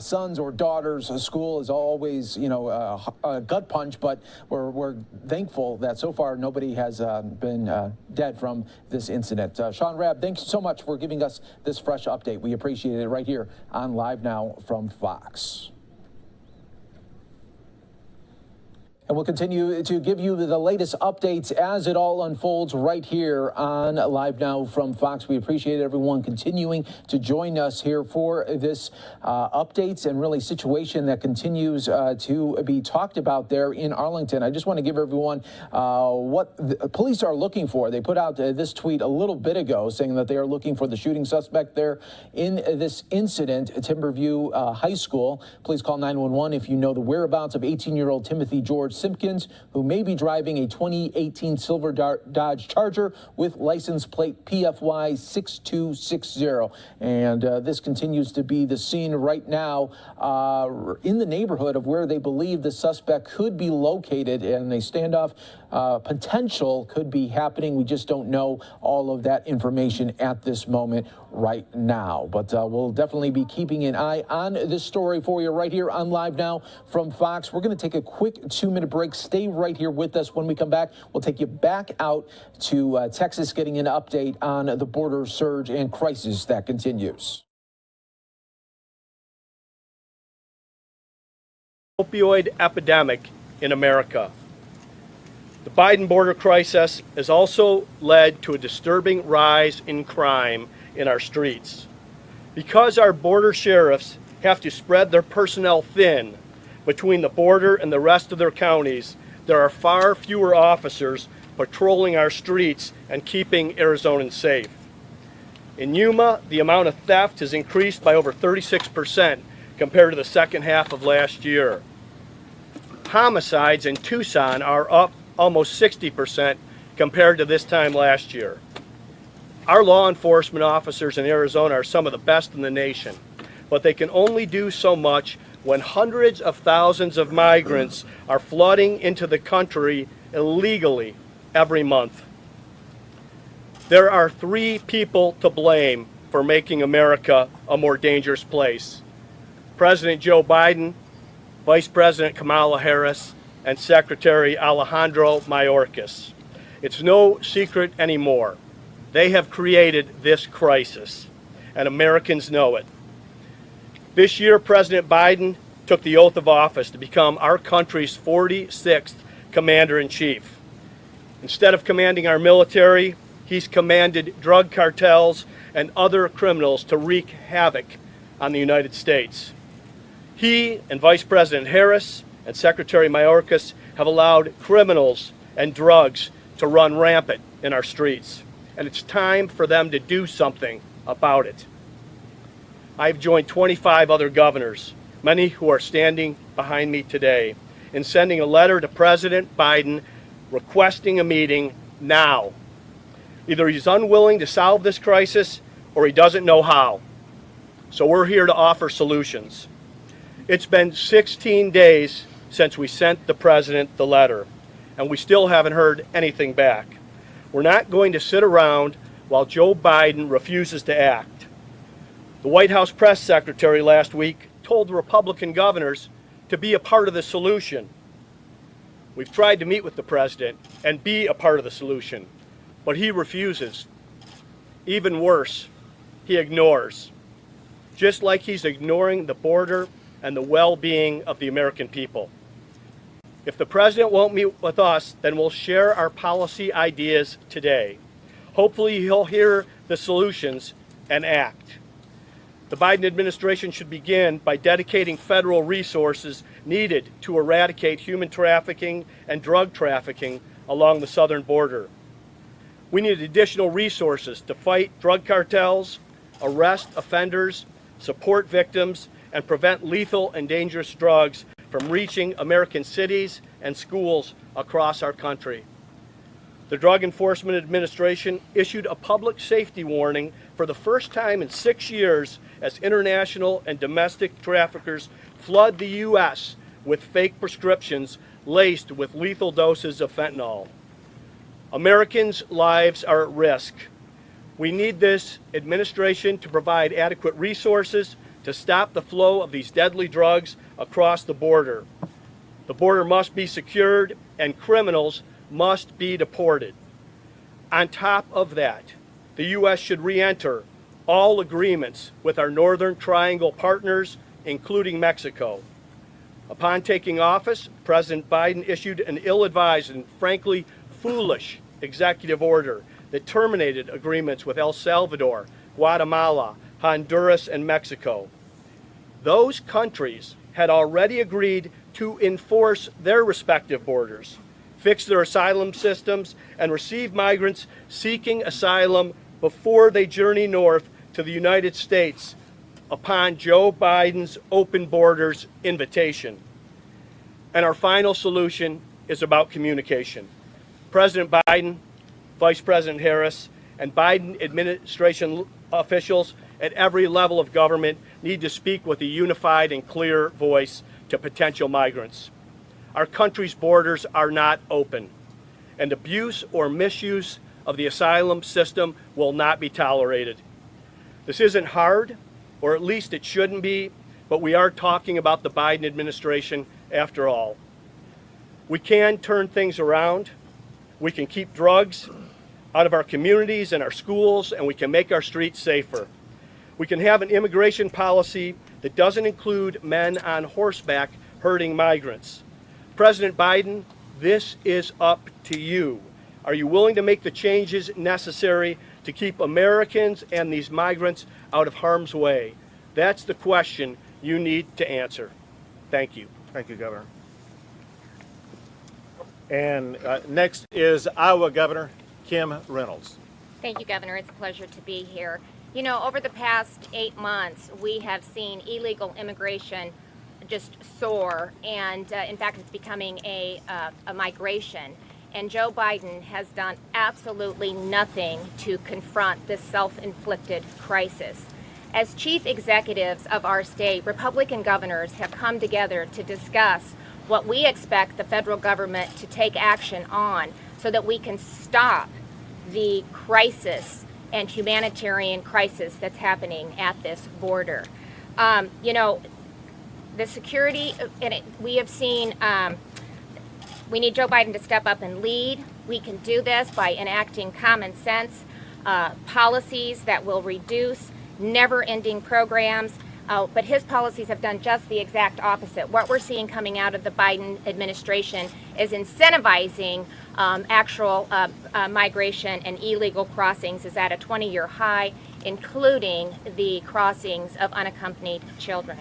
son's or daughter's school is always, you know, a gut punch, but we're thankful that so far nobody has been dead from this incident. Sean Rabb, thanks so much for giving us this fresh update. We appreciate it right here on Live Now from Fox. And we'll continue to give you the latest updates as it all unfolds right here on Live Now from Fox. We appreciate everyone continuing to join us here for this updates and really situation that continues to be talked about there in Arlington. I just want to give everyone what the police are looking for. They put out this tweet a little bit ago saying that they are looking for the shooting suspect there in this incident at Timberview High School. Please call 911 if you know the whereabouts of 18-year-old Timothy George Simpkins, who may be driving a 2018 silver Dodge Charger with license plate PFY 6260. And this continues to be the scene right now in the neighborhood of where they believe the suspect could be located, and a standoff potential could be happening. We just don't know all of that information at this moment right now. But we'll definitely be keeping an eye on this story for you right here on Live Now from Fox. We're going to take a quick 2-minute break. Stay right here with us. When we come back, we'll take you back out to Texas, getting an update on the border surge and crisis that continues. Opioid epidemic in America. The Biden border crisis has also led to a disturbing rise in crime in our streets. Because our border sheriffs have to spread their personnel thin between the border and the rest of their counties, there are far fewer officers patrolling our streets and keeping Arizonans safe. In Yuma, the amount of theft has increased by over 36% compared to the second half of last year. Homicides in Tucson are up almost 60% compared to this time last year. Our law enforcement officers in Arizona are some of the best in the nation, but they can only do so much when hundreds of thousands of migrants are flooding into the country illegally every month. There are 3 people to blame for making America a more dangerous place: President Joe Biden, Vice President Kamala Harris, and Secretary Alejandro Mayorkas. It's no secret anymore. They have created this crisis, and Americans know it. This year, President Biden took the oath of office to become our country's 46th commander-in-chief. Instead of commanding our military, he's commanded drug cartels and other criminals to wreak havoc on the United States. He and Vice President Harris and Secretary Mayorkas have allowed criminals and drugs to run rampant in our streets, and it's time for them to do something about it. I've joined 25 other governors, many who are standing behind me today, in sending a letter to President Biden requesting a meeting now. Either he's unwilling to solve this crisis or he doesn't know how. So we're here to offer solutions. It's been 16 days since we sent the president the letter, and we still haven't heard anything back. We're not going to sit around while Joe Biden refuses to act. The White House press secretary last week told the Republican governors to be a part of the solution. We've tried to meet with the president and be a part of the solution, but he refuses. Even worse, he ignores, just like he's ignoring the border and the well-being of the American people. If the president won't meet with us, then we'll share our policy ideas today. Hopefully he'll hear the solutions and act. The Biden administration should begin by dedicating federal resources needed to eradicate human trafficking and drug trafficking along the southern border. We need additional resources to fight drug cartels, arrest offenders, support victims, and prevent lethal and dangerous drugs from reaching American cities and schools across our country. The Drug Enforcement Administration issued a public safety warning for the first time in 6 years as international and domestic traffickers flood the U.S. with fake prescriptions laced with lethal doses of fentanyl. Americans' lives are at risk. We need this administration to provide adequate resources to stop the flow of these deadly drugs across the border. The border must be secured and criminals must be deported. On top of that, the U.S. should re-enter all agreements with our Northern Triangle partners, including Mexico. Upon taking office, President Biden issued an ill-advised and frankly foolish executive order that terminated agreements with El Salvador, Guatemala, Honduras, and Mexico. Those countries had already agreed to enforce their respective borders, fix their asylum systems, and receive migrants seeking asylum before they journey north to the United States upon Joe Biden's open borders invitation. And our final solution is about communication. President Biden, Vice President Harris, and Biden administration officials at every level of government need to speak with a unified and clear voice to potential migrants. Our country's borders are not open, and abuse or misuse of the asylum system will not be tolerated. This isn't hard, or at least it shouldn't be, but we are talking about the Biden administration after all. We can turn things around. We can keep drugs out of our communities and our schools, and we can make our streets safer. We can have an immigration policy that doesn't include men on horseback herding migrants. President Biden, this is up to you. Are you willing to make the changes necessary to keep Americans and these migrants out of harm's way? That's the question you need to answer. Thank you. Thank you, Governor. And next is Iowa Governor Kim Reynolds. Thank you, Governor. It's a pleasure to be here. You know, over the past 8 months, we have seen illegal immigration just soar, and in fact, it's becoming a migration. And Joe Biden has done absolutely nothing to confront this self-inflicted crisis. As chief executives of our state, Republican governors have come together to discuss what we expect the federal government to take action on so that we can stop the crisis and humanitarian crisis that's happening at this border. You know, the security, we have seen, we need Joe Biden to step up and lead. We can do this by enacting common sense. policies that will reduce never-ending programs. But his policies have done just the exact opposite. What we're seeing coming out of the Biden administration is incentivizing actual migration, and illegal crossings is at a 20-year high, including the crossings of unaccompanied children.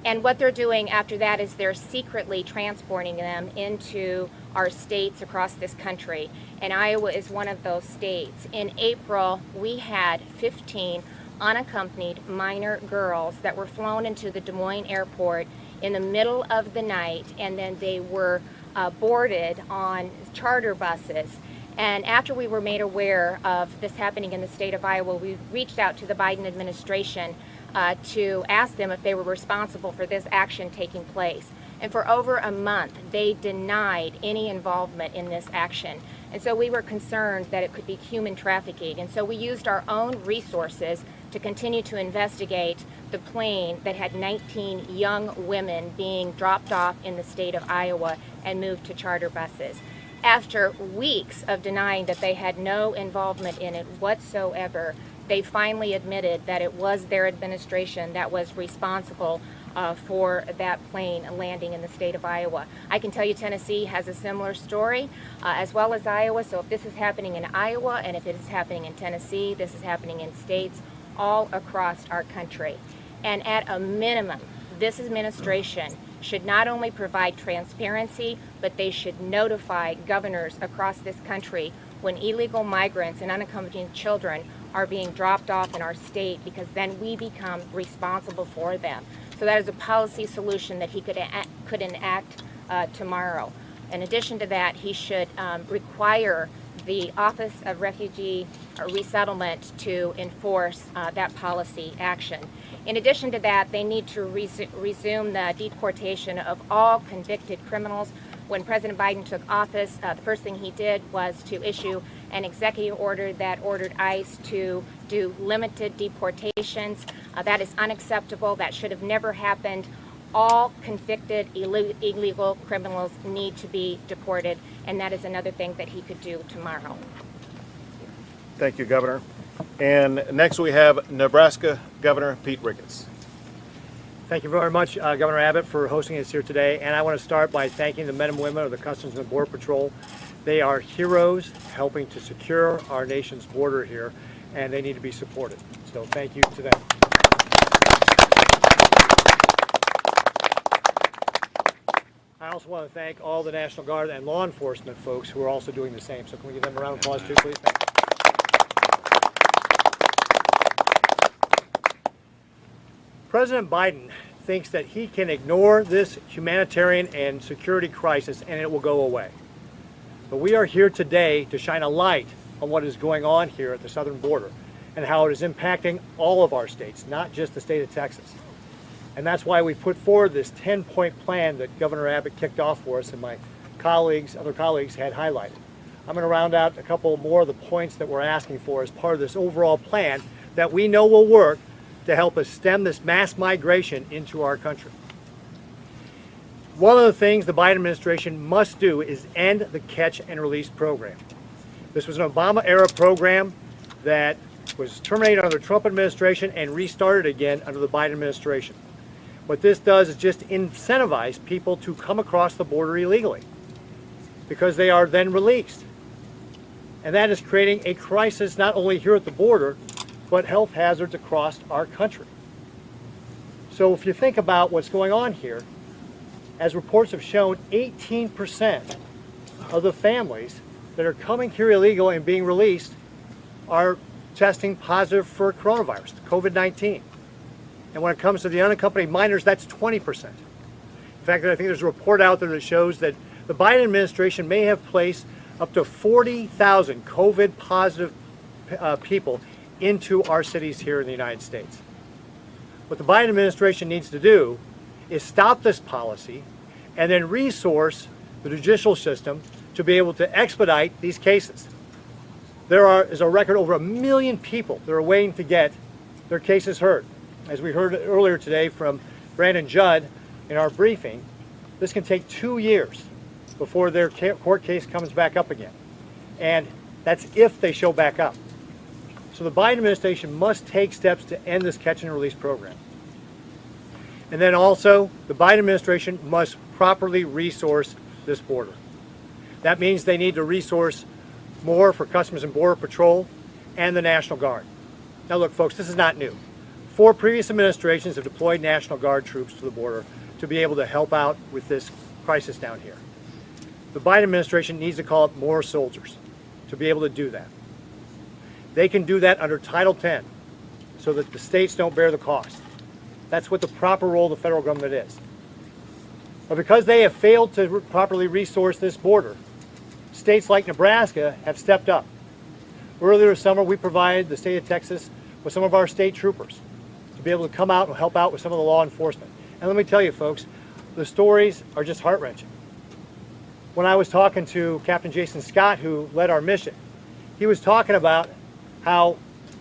And what they're doing after that is they're secretly transporting them into our states across this country. And Iowa is one of those states. In April, we had 15 unaccompanied minor girls that were flown into the Des Moines airport in the middle of the night, and then they were boarded on charter buses. And after we were made aware of this happening in the state of Iowa, we reached out to the Biden administration to ask them if they were responsible for this action taking place. And for over a month, they denied any involvement in this action. And so we were concerned that it could be human trafficking. And so we used our own resources to continue to investigate the plane that had 19 young women being dropped off in the state of Iowa and moved to charter buses. After weeks of denying that they had no involvement in it whatsoever, they finally admitted that it was their administration that was responsible for that plane landing in the state of Iowa. I can tell you Tennessee has a similar story, as well as Iowa. So if this is happening in Iowa, and if it is happening in Tennessee, this is happening in states all across our country. And at a minimum, this administration should not only provide transparency, but they should notify governors across this country when illegal migrants and unaccompanied children are being dropped off in our state, because then we become responsible for them. So that is a policy solution that he could enact tomorrow. In addition to that, he should require the Office of Refugee Resettlement to enforce that policy action. In addition to that, they need to resume the deportation of all convicted criminals. When President Biden took office, the first thing he did was to issue an executive order that ordered ICE to do limited deportations. That is unacceptable. That should have never happened. All convicted illegal criminals need to be deported, and that is another thing that he could do tomorrow. Thank you, Governor. And next we have Nebraska Governor Pete Ricketts. Thank you very much, Governor Abbott, for hosting us here today. And I want to start by thanking the men and women of the Customs and Border Patrol. They are heroes helping to secure our nation's border here, and they need to be supported. So thank you to them. I also want to thank all the National Guard and law enforcement folks who are also doing the same. So can we give them a round of applause too, please? Thank you. President Biden thinks that he can ignore this humanitarian and security crisis and it will go away. But we are here today to shine a light on what is going on here at the southern border and how it is impacting all of our states, not just the state of Texas. And that's why we put forward this 10-point plan that Governor Abbott kicked off for us and my other colleagues had highlighted. I'm going to round out a couple more of the points that we're asking for as part of this overall plan that we know will work to help us stem this mass migration into our country. One of the things the Biden administration must do is end the catch and release program. This was an Obama-era program that was terminated under the Trump administration and restarted again under the Biden administration. What this does is just incentivize people to come across the border illegally because they are then released. And that is creating a crisis not only here at the border, but health hazards across our country. So if you think about what's going on here, as reports have shown, 18% of the families that are coming here illegal and being released are testing positive for coronavirus, COVID-19. And when it comes to the unaccompanied minors, that's 20%. In fact, I think there's a report out there that shows that the Biden administration may have placed up to 40,000 COVID positive people into our cities here in the United States. What the Biden administration needs to do is stop this policy and then resource the judicial system to be able to expedite these cases. There is a record over 1 million people that are waiting to get their cases heard. As we heard earlier today from Brandon Judd in our briefing, this can take 2 years before their court case comes back up again. And that's if they show back up. So the Biden administration must take steps to end this catch and release program. And then also, the Biden administration must properly resource this border. That means they need to resource more for Customs and Border Patrol and the National Guard. Now look, folks, this is not new. 4 previous administrations have deployed National Guard troops to the border to be able to help out with this crisis down here. The Biden administration needs to call up more soldiers to be able to do that. They can do that under Title X so that the states don't bear the cost. That's what the proper role of the federal government is. But because they have failed to properly resource this border, states like Nebraska have stepped up. Earlier this summer, we provided the state of Texas with some of our state troopers to be able to come out and help out with some of the law enforcement. And let me tell you, folks, the stories are just heart-wrenching. When I was talking to Captain Jason Scott, who led our mission, he was talking about how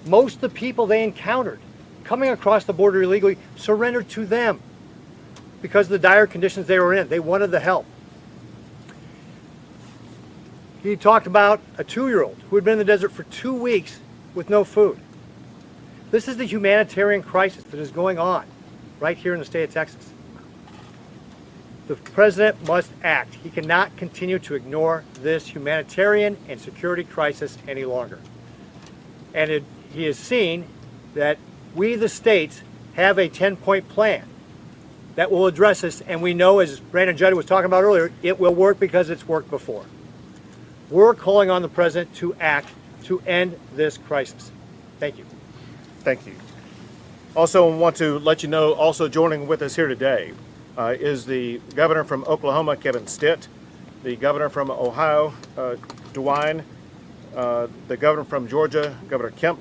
most of the people they encountered coming across the border illegally surrendered to them because of the dire conditions they were in. They wanted the help. He talked about a 2-year-old who had been in the desert for 2 weeks with no food. This is the humanitarian crisis that is going on right here in the state of Texas. The president must act. He cannot continue to ignore this humanitarian and security crisis any longer. And he has seen that we, the states, have a 10-point plan that will address this, and we know, as Brandon Judd was talking about earlier, it will work because it's worked before. We're calling on the president to act to end this crisis. Thank you. Thank you. Also want to let you know, also joining with us here today is the governor from Oklahoma, Kevin Stitt, the governor from Ohio, DeWine, the governor from Georgia, Governor Kemp,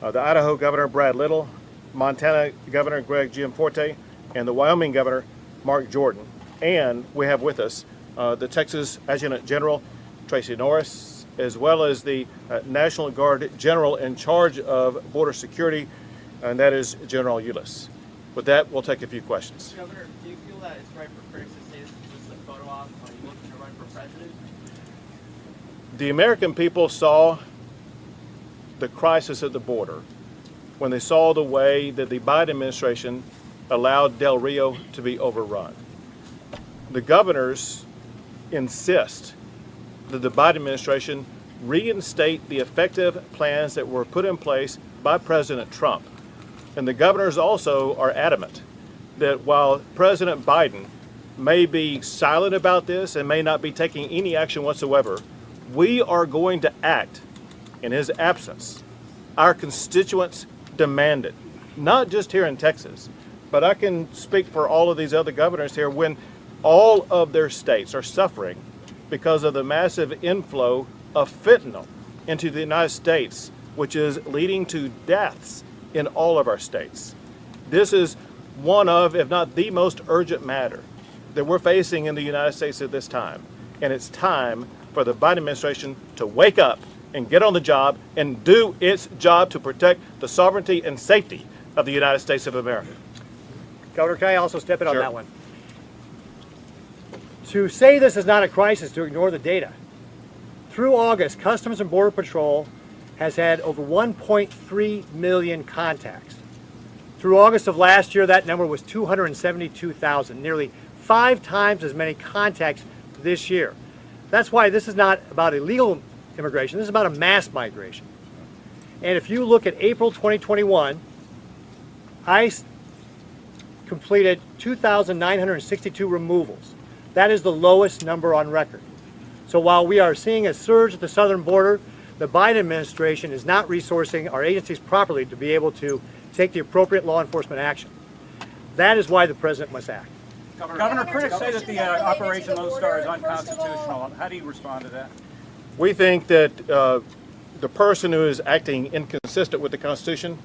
the Idaho governor, Brad Little, Montana governor, Greg Gianforte, and the Wyoming governor, Mark Jordan. And we have with us the Texas Adjutant General, Tracy Norris, as well as the National Guard General in charge of border security, and that is General Ulis. With that, we'll take a few questions. Governor, do you feel that it's right for critics to say this is just a photo op? Are you looking to run for president? The American people saw the crisis at the border when they saw the way that the Biden administration allowed Del Rio to be overrun. The governors insist that the Biden administration reinstate the effective plans that were put in place by President Trump. And the governors also are adamant that while President Biden may be silent about this and may not be taking any action whatsoever, we are going to act in his absence. Our constituents demand it, not just here in Texas, but I can speak for all of these other governors here when all of their states are suffering because of the massive inflow of fentanyl into the United States, which is leading to deaths in all of our states. This is one of, if not the most urgent matter that we're facing in the United States at this time. And it's time for the Biden administration to wake up and get on the job and do its job to protect the sovereignty and safety of the United States of America. Governor, can I also step in on that one? To say this is not a crisis, to ignore the data. Through August, Customs and Border Patrol has had over 1.3 million contacts. Through August of last year, that number was 272,000, nearly 5 times as many contacts this year. That's why this is not about illegal immigration, this is about a mass migration. And if you look at April 2021, ICE completed 2,962 removals. That is the lowest number on record. So while we are seeing a surge at the southern border, the Biden administration is not resourcing our agencies properly to be able to take the appropriate law enforcement action. That is why the president must act. Governor, critics say that the Operation Lone Star is unconstitutional. How do you respond to that? We think that the person who is acting inconsistent with the Constitution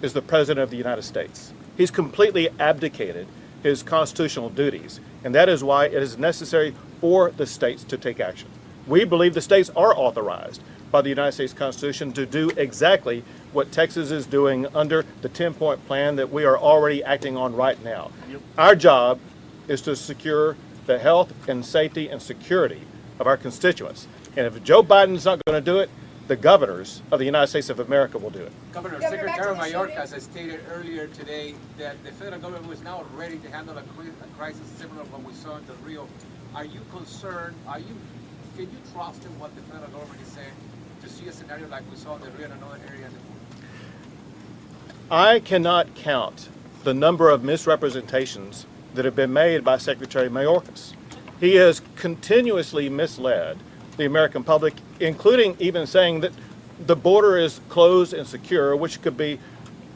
is the President of the United States. He's completely abdicated his constitutional duties, and that is why it is necessary for the states to take action. We believe the states are authorized by the United States Constitution to do exactly what Texas is doing under the 10-point plan that we are already acting on right now. Our job is to secure the health and safety and security of our constituents. And if Joe Biden's not going to do it, the governors of the United States of America will do it. Governor, Secretary Mayorkas has stated earlier today that the federal government was now ready to handle a crisis similar to what we saw in Del Rio. Are you concerned? Can you trust in what the federal government is saying to see a scenario like we saw in Del Rio in another area in the world? I cannot count the number of misrepresentations that have been made by Secretary Mayorkas. He has continuously misled the American public, including even saying that the border is closed and secure, which could be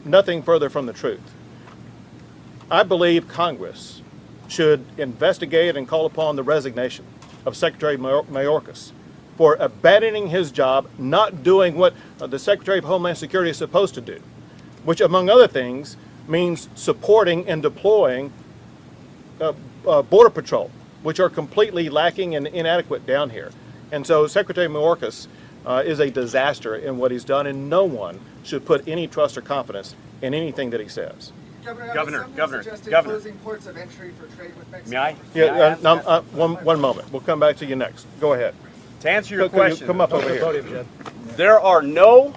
nothing further from the truth. I believe Congress should investigate and call upon the resignation of Secretary Mayorkas for abandoning his job, not doing what the Secretary of Homeland Security is supposed to do, which, among other things, means supporting and deploying Border Patrol, which are completely lacking and inadequate down here. And so Secretary Mayorkas is a disaster in what he's done, and no one should put any trust or confidence in anything that he says. Governor, closing ports of entry for trade with Mexico. May I? Yeah, one moment. We'll come back to you next. Go ahead. To answer your question, come up over here. There are no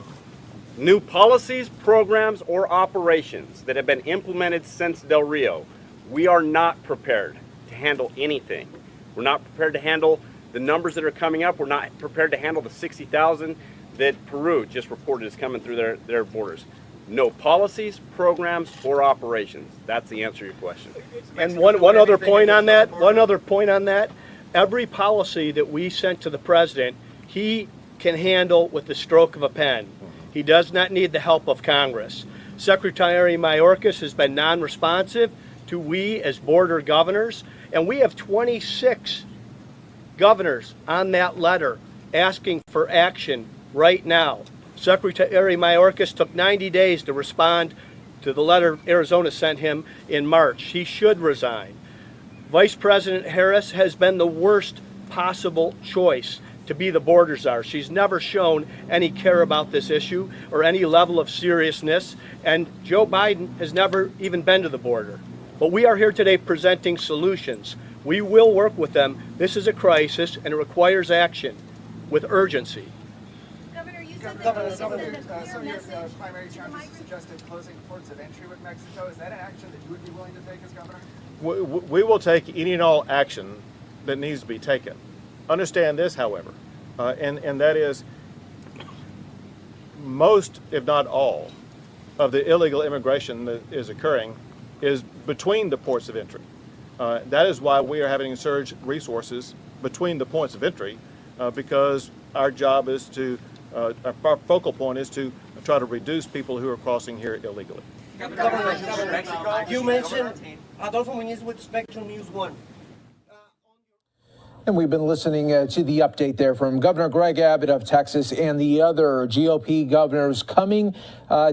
new policies, programs, or operations that have been implemented since Del Rio. We are not prepared to handle anything. We're not prepared to handle the numbers that are coming up. We're not prepared to handle the 60,000 that Peru just reported is coming through their borders. No policies, programs, or operations. That's the answer to your question. And one other point on that, every policy that we sent to the president, he can handle with the stroke of a pen. He does not need the help of Congress. Secretary Mayorkas has been non-responsive to we as border governors, and we have 26 governors on that letter asking for action right now. Secretary Mayorkas took 90 days to respond to the letter Arizona sent him in March. He should resign. Vice President Harris has been the worst possible choice to be the border czar. She's never shown any care about this issue or any level of seriousness, and Joe Biden has never even been to the border. But we are here today presenting solutions. We will work with them. This is a crisis, and it requires action with urgency. Governor, you said that some of your primary challenges suggested closing ports of entry with Mexico. Is that an action that you would be willing to take as governor? We will take any and all action that needs to be taken. Understand this, however, and that is most, if not all, of the illegal immigration that is occurring is between the ports of entry. That is why we are having to surge resources between the points of entry, because our job is to, our focal point is to try to reduce people who are crossing here illegally. Governor, you mentioned Adolfo Muñiz with Spectrum News 1. And we've been listening to the update there from Governor Greg Abbott of Texas and the other GOP governors coming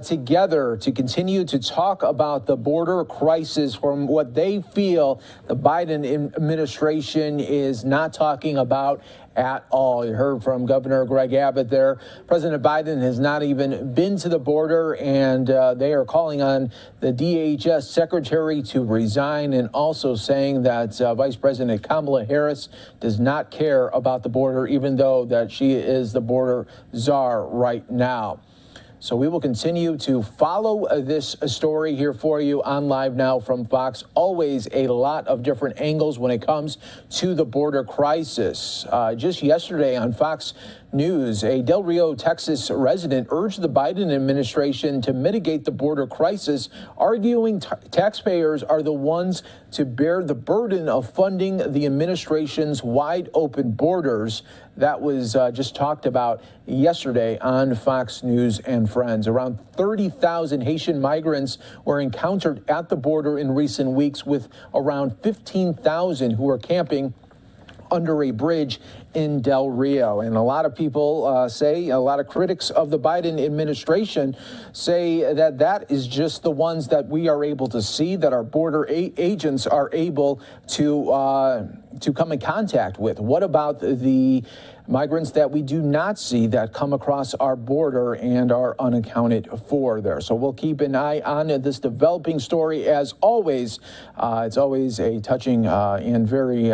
together to continue to talk about the border crisis from what they feel the Biden administration is not talking about at all. You heard from Governor Greg Abbott there. President Biden has not even been to the border, and they are calling on the DHS secretary to resign, and also saying that Vice President Kamala Harris does not care about the border, even though that she is the border czar right now. So we will continue to follow this story here for you on Live Now from Fox. Always a lot of different angles when it comes to the border crisis. Just yesterday on Fox News, a Del Rio, Texas resident urged the Biden administration to mitigate the border crisis, arguing taxpayers are the ones to bear the burden of funding the administration's wide open borders. That was just talked about yesterday on Fox News and Friends. Around 30,000 Haitian migrants were encountered at the border in recent weeks, with around 15,000 who are camping under a bridge in Del Rio. And a lot of people say, a lot of critics of the Biden administration say that that is just the ones that we are able to see, that our border agents are able to come in contact with. What about the migrants that we do not see that come across our border and are unaccounted for there? So we'll keep an eye on this developing story. As always, it's always a touching and very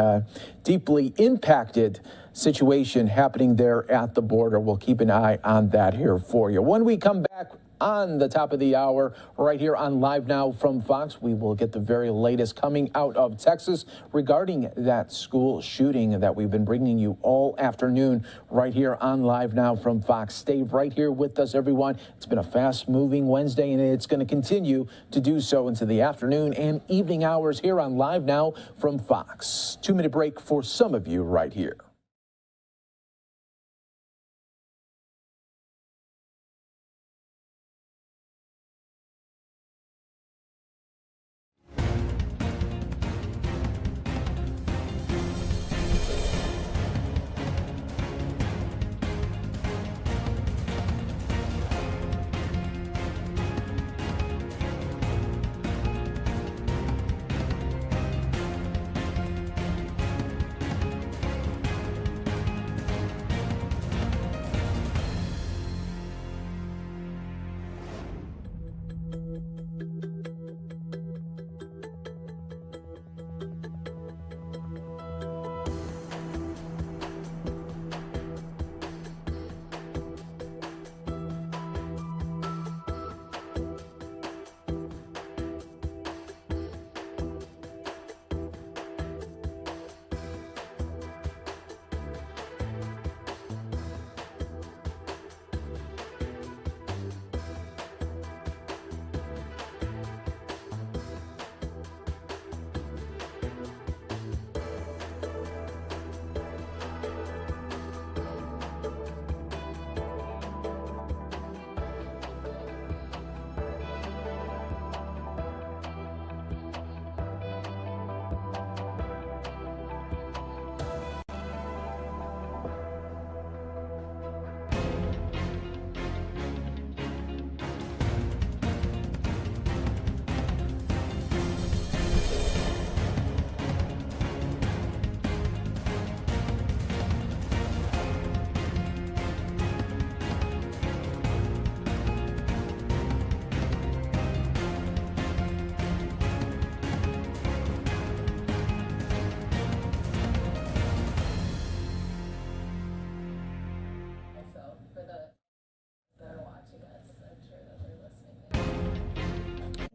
deeply impacted situation happening there at the border. We'll keep an eye on that here for you. When we come back on the top of the hour, right here on Live Now from Fox, we will get the very latest coming out of Texas regarding that school shooting that we've been bringing you all afternoon right here on Live Now from Fox. Stay right here with us, everyone. It's been a fast-moving Wednesday, and it's going to continue to do so into the afternoon and evening hours here on Live Now from Fox. 2-minute break for some of you right here.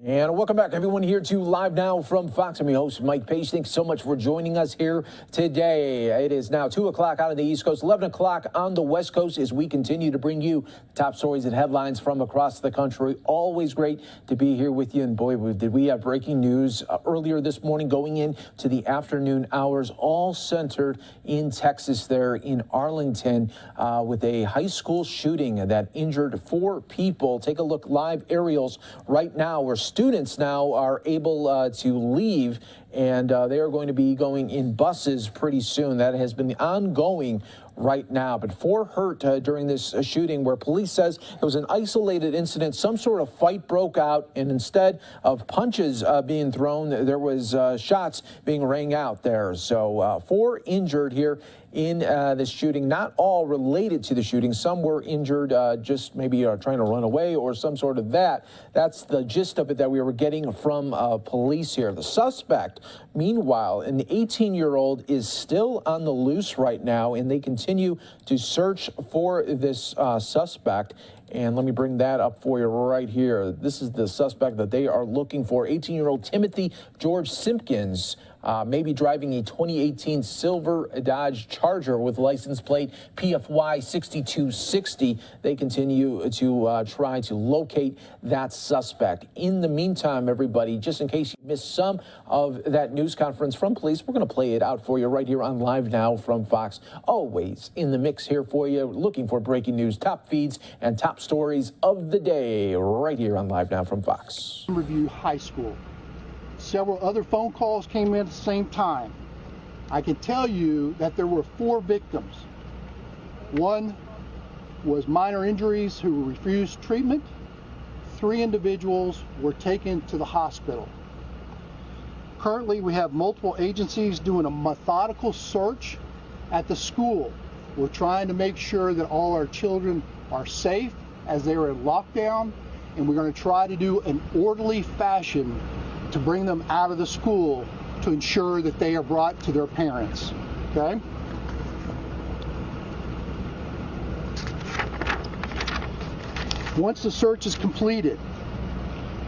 And welcome back, everyone, here to Live Now from Fox. I'm your host, Mike Page. Thanks so much for joining us here today. It is now 2 o'clock out on the East Coast, 11 o'clock on the West Coast as we continue to bring you top stories and headlines from across the country. Always great to be here with you. And boy, did we have breaking news earlier this morning going into the afternoon hours, all centered in Texas there in Arlington with a high school shooting that injured 4 people. Take a look, live aerials right now where students now are able to leave, and they are going to be going in buses pretty soon. That has been ongoing right now. But 4 hurt during this shooting where police says it was an isolated incident. Some sort of fight broke out, and instead of punches being thrown, there was shots being rang out there. So 4 injured here in this shooting, not all related to the shooting. Some were injured just maybe trying to run away or some sort of that. That's the gist of it that we were getting from police here. The suspect, meanwhile, an 18-year-old, is still on the loose right now, and they continue to search for this suspect. And let me bring that up for you right here. This is the suspect that they are looking for. 18-year-old Timothy George Simpkins, maybe driving a 2018 silver Dodge Charger with license plate PFY 6260. They continue to try to locate that suspect. In the meantime, everybody, just in case you missed some of that news conference from police, we're going to play it out for you right here on Live Now from Fox. Always in the mix here for you, looking for breaking news, top feeds, and top stories of the day right here on Live Now from Fox. Timberview High School. Several other phone calls came in at the same time. I can tell you that there were 4 victims. One was minor injuries who refused treatment. 3 individuals were taken to the hospital. Currently, we have multiple agencies doing a methodical search at the school. We're trying to make sure that all our children are safe as they are in lockdown, and we're going to try to do an orderly fashion to bring them out of the school to ensure that they are brought to their parents. Okay? Once the search is completed,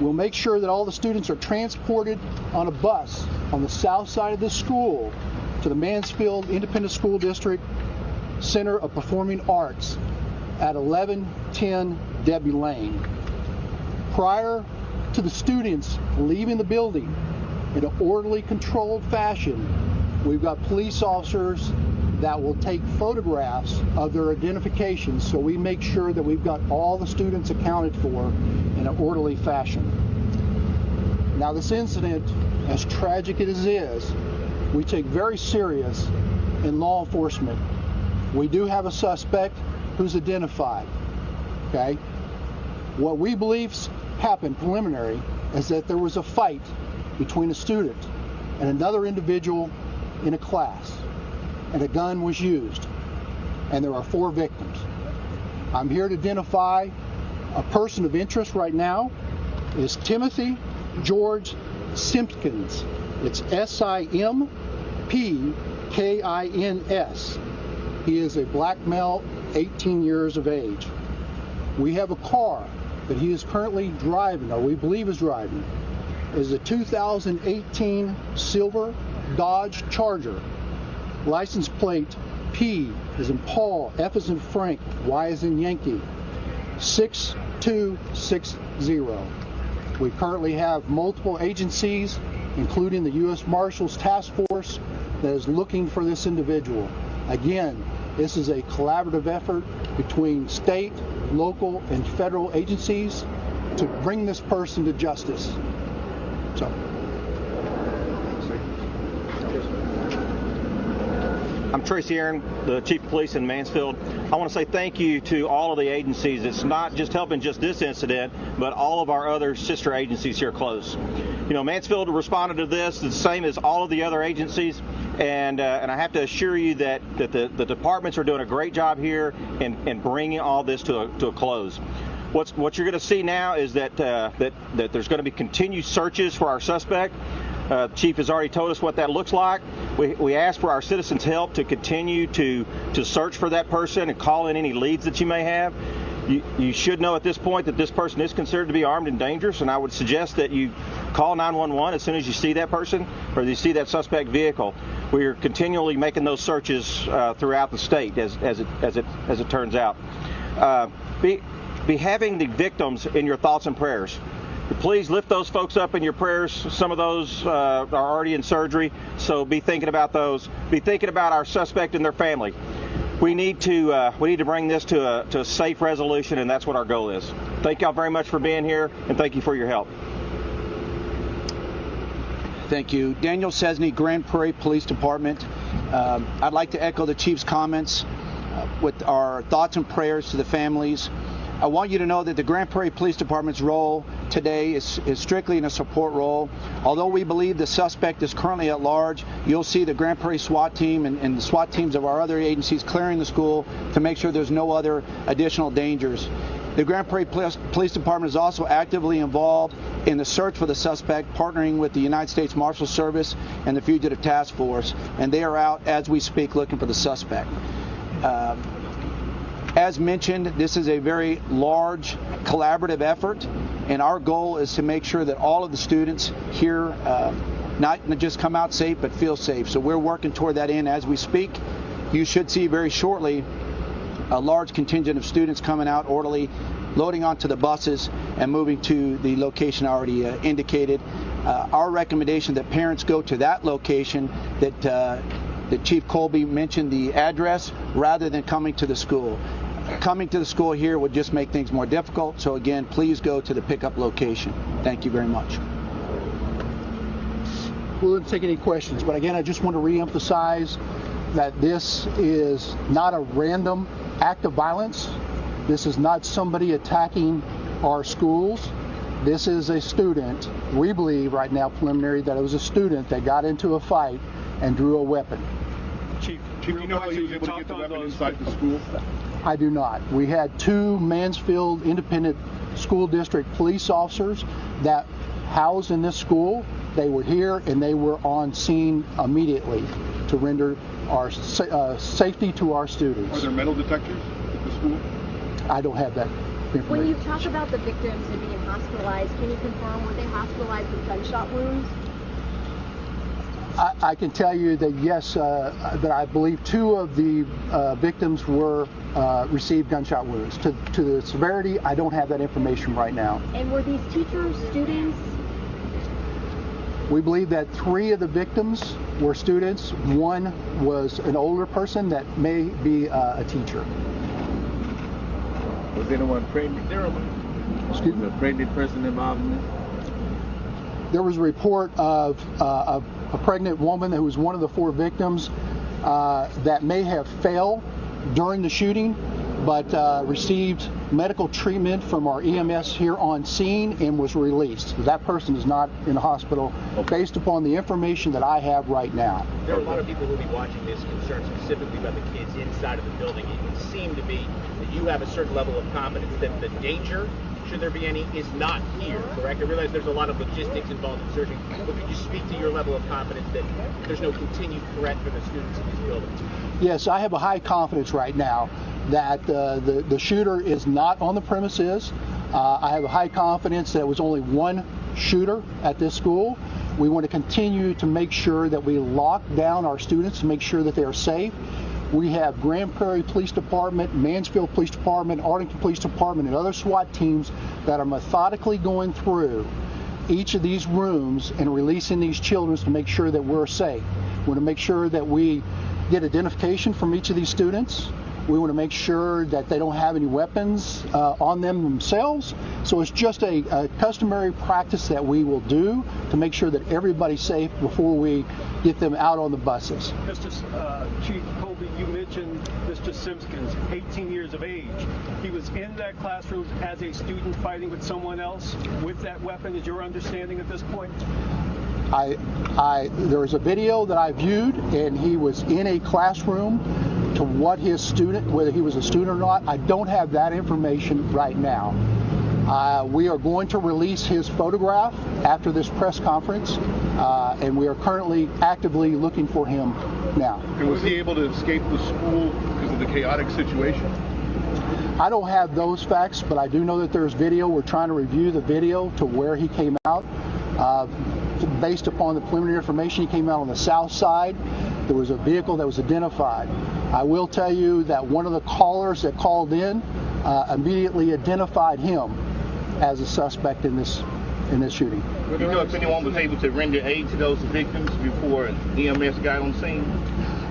we'll make sure that all the students are transported on a bus on the south side of the school to the Mansfield Independent School District Center of Performing Arts at 1110 Debbie Lane. Prior to the students leaving the building in an orderly, controlled fashion, we've got police officers that will take photographs of their identifications, so we make sure that we've got all the students accounted for in an orderly fashion. Now, this incident, as tragic as it is, we take very serious in law enforcement. We do have a suspect who's identified, okay? What we believe happened preliminary is that there was a fight between a student and another individual in a class, and a gun was used, and there are 4 victims. I'm here to identify a person of interest right now is Timothy George Simpkins. It's S-I-M-P-K-I-N-S. He is a black male, 18 years of age. We have a car that he is currently driving, or we believe is driving, is a 2018 silver Dodge Charger. License plate P is in Paul, F is in Frank, Y is in Yankee, 6260. We currently have multiple agencies, including the U.S. Marshals Task Force, that is looking for this individual. Again, this is a collaborative effort between state, local, and federal agencies to bring this person to justice. So. I'm Tracy Aaron, the Chief of Police in Mansfield. I want to say thank you to all of the agencies. It's not just helping just this incident, but all of our other sister agencies here close. You know, Mansfield responded to this the same as all of the other agencies, and I have to assure you that the departments are doing a great job here in bringing all this to a close. What you're going to see now is that there's going to be continued searches for our suspect. Chief has already told us what that looks like. We ask for our citizens' help to continue to search for that person and call in any leads that you may have. You should know at this point that this person is considered to be armed and dangerous, and I would suggest that you call 911 as soon as you see that person or you see that suspect vehicle. We are continually making those searches throughout the state as it turns out. Be having the victims in your thoughts and prayers. Please lift those folks up in your prayers. Some of those are already in surgery, so be thinking about those. Be thinking about our suspect and their family. We need to bring this to a safe resolution, and that's what our goal is. Thank y'all very much for being here, and thank you for your help. Thank you. Daniel Cesny, Grand Prairie Police Department. I'd like to echo the Chief's comments with our thoughts and prayers to the families. I want you to know that the Grand Prairie Police Department's role today is strictly in a support role. Although we believe the suspect is currently at large, you'll see the Grand Prairie SWAT team and the SWAT teams of our other agencies clearing the school to make sure there's no other additional dangers. The Grand Prairie Police Department is also actively involved in the search for the suspect, partnering with the United States Marshal Service and the Fugitive Task Force, and they are out as we speak looking for the suspect. As mentioned, this is a very large collaborative effort, and our goal is to make sure that all of the students here not just come out safe, but feel safe. So we're working toward that end as we speak. You should see very shortly a large contingent of students coming out orderly, loading onto the buses and moving to the location already indicated. Our recommendation that parents go to that location that Chief Colby mentioned the address rather than coming to the school. Coming to the school here would just make things more difficult. So again, please go to the pickup location. Thank you very much. We'll take any questions, but again, I just want to reemphasize that this is not a random act of violence. This is not somebody attacking our schools. This is a student. We believe right now, preliminary, that it was a student that got into a fight and drew a weapon. Chief, you know how he was able to get the weapon inside the school? I do not. We had 2 Mansfield Independent School District police officers that housed in this school. They were here and they were on scene immediately to render our safety to our students. Are there metal detectors at the school? I don't have that When you talk about the victims and being hospitalized, can you confirm, were they hospitalized with gunshot wounds? I can tell you that yes, that I believe 2 of the victims received gunshot wounds. To the severity, I don't have that information right now. And were these teachers, students? We believe that 3 of the victims were students. 1 was an older person that may be a teacher. Was anyone pregnant? Excuse me? A pregnant person involved in this? There was a report of a pregnant woman who was one of the 4 victims that may have fell during the shooting, but received medical treatment from our EMS here on scene and was released. That person is not in the hospital based upon the information that I have right now. There are a lot of people who will be watching this concerned specifically about the kids inside of the building. It would seem to be that you have a certain level of confidence that the danger, should there be any, is not here, correct? I realize there's a lot of logistics involved in searching, but could you speak to your level of confidence that there's no continued threat for the students in these buildings? Yes, I have a high confidence right now that the shooter is not on the premises. I have a high confidence that it was only 1 shooter at this school. We want to continue to make sure that we lock down our students to make sure that they are safe. We have Grand Prairie Police Department, Mansfield Police Department, Arlington Police Department, and other SWAT teams that are methodically going through each of these rooms and releasing these children to make sure that we're safe. We want to make sure that we get identification from each of these students. We want to make sure that they don't have any weapons on them themselves. So it's just a customary practice that we will do to make sure that everybody's safe before we get them out on the buses. Mr. Chief Colby, you mentioned Mr. Simpkins, 18 years of age. He was in that classroom as a student fighting with someone else with that weapon. Is your understanding at this point? There was a video that I viewed, and he was in a classroom. To what his student, whether he was a student or not, I don't have that information right now. We are going to release his photograph after this press conference, and we are currently actively looking for him now. And was he able to escape the school because of the chaotic situation? I don't have those facts, but I do know that there's video. We're trying to review the video to where he came out. Based upon the preliminary information, he came out on the south side. There was a vehicle that was identified. I will tell you that one of the callers that called in immediately identified him as a suspect in this shooting. Do you know if anyone was able to render aid to those victims before EMS got on scene?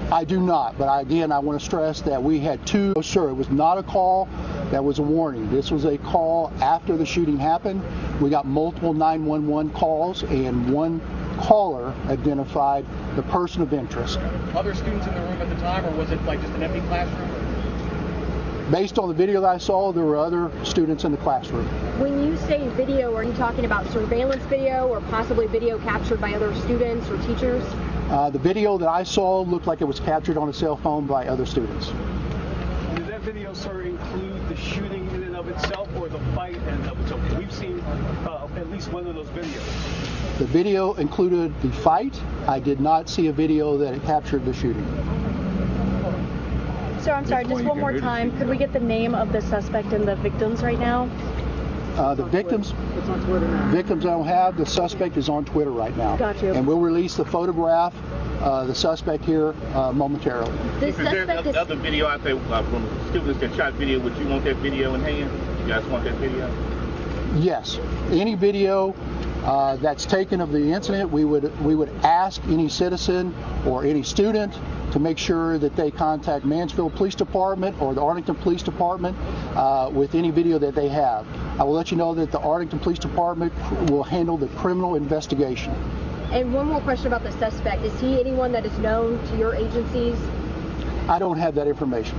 I do not, but again, I want to stress that we had 2. Oh, sir, it was not a call that was a warning. This was a call after the shooting happened. We got multiple 911 calls, and one caller identified the person of interest. Other students in the room at the time, or was it like just an empty classroom? Based on the video that I saw, there were other students in the classroom. When you say video, are you talking about surveillance video or possibly video captured by other students or teachers? The video that I saw looked like it was captured on a cell phone by other students. Did that video, sir, include the shooting in and of itself or the fight in and of itself? We've seen at least one of those videos. The video included the fight. I did not see a video that captured the shooting. Sir, I'm sorry, just one more time. Could we get the name of the suspect and the victims right now? The victims, it's on Twitter now. Victims I don't have. The suspect is on Twitter right now. Got you. And we'll release the photograph, the suspect here momentarily. If there's other video out there from students that shot video, would you want that video in hand? You guys want that video? Yes. Any video that's taken of the incident, we would ask any citizen or any student to make sure that they contact Mansfield Police Department or the Arlington Police Department with any video that they have. I will let you know that the Arlington Police Department will handle the criminal investigation. And one more question about the suspect. Is he anyone that is known to your agencies? I don't have that information.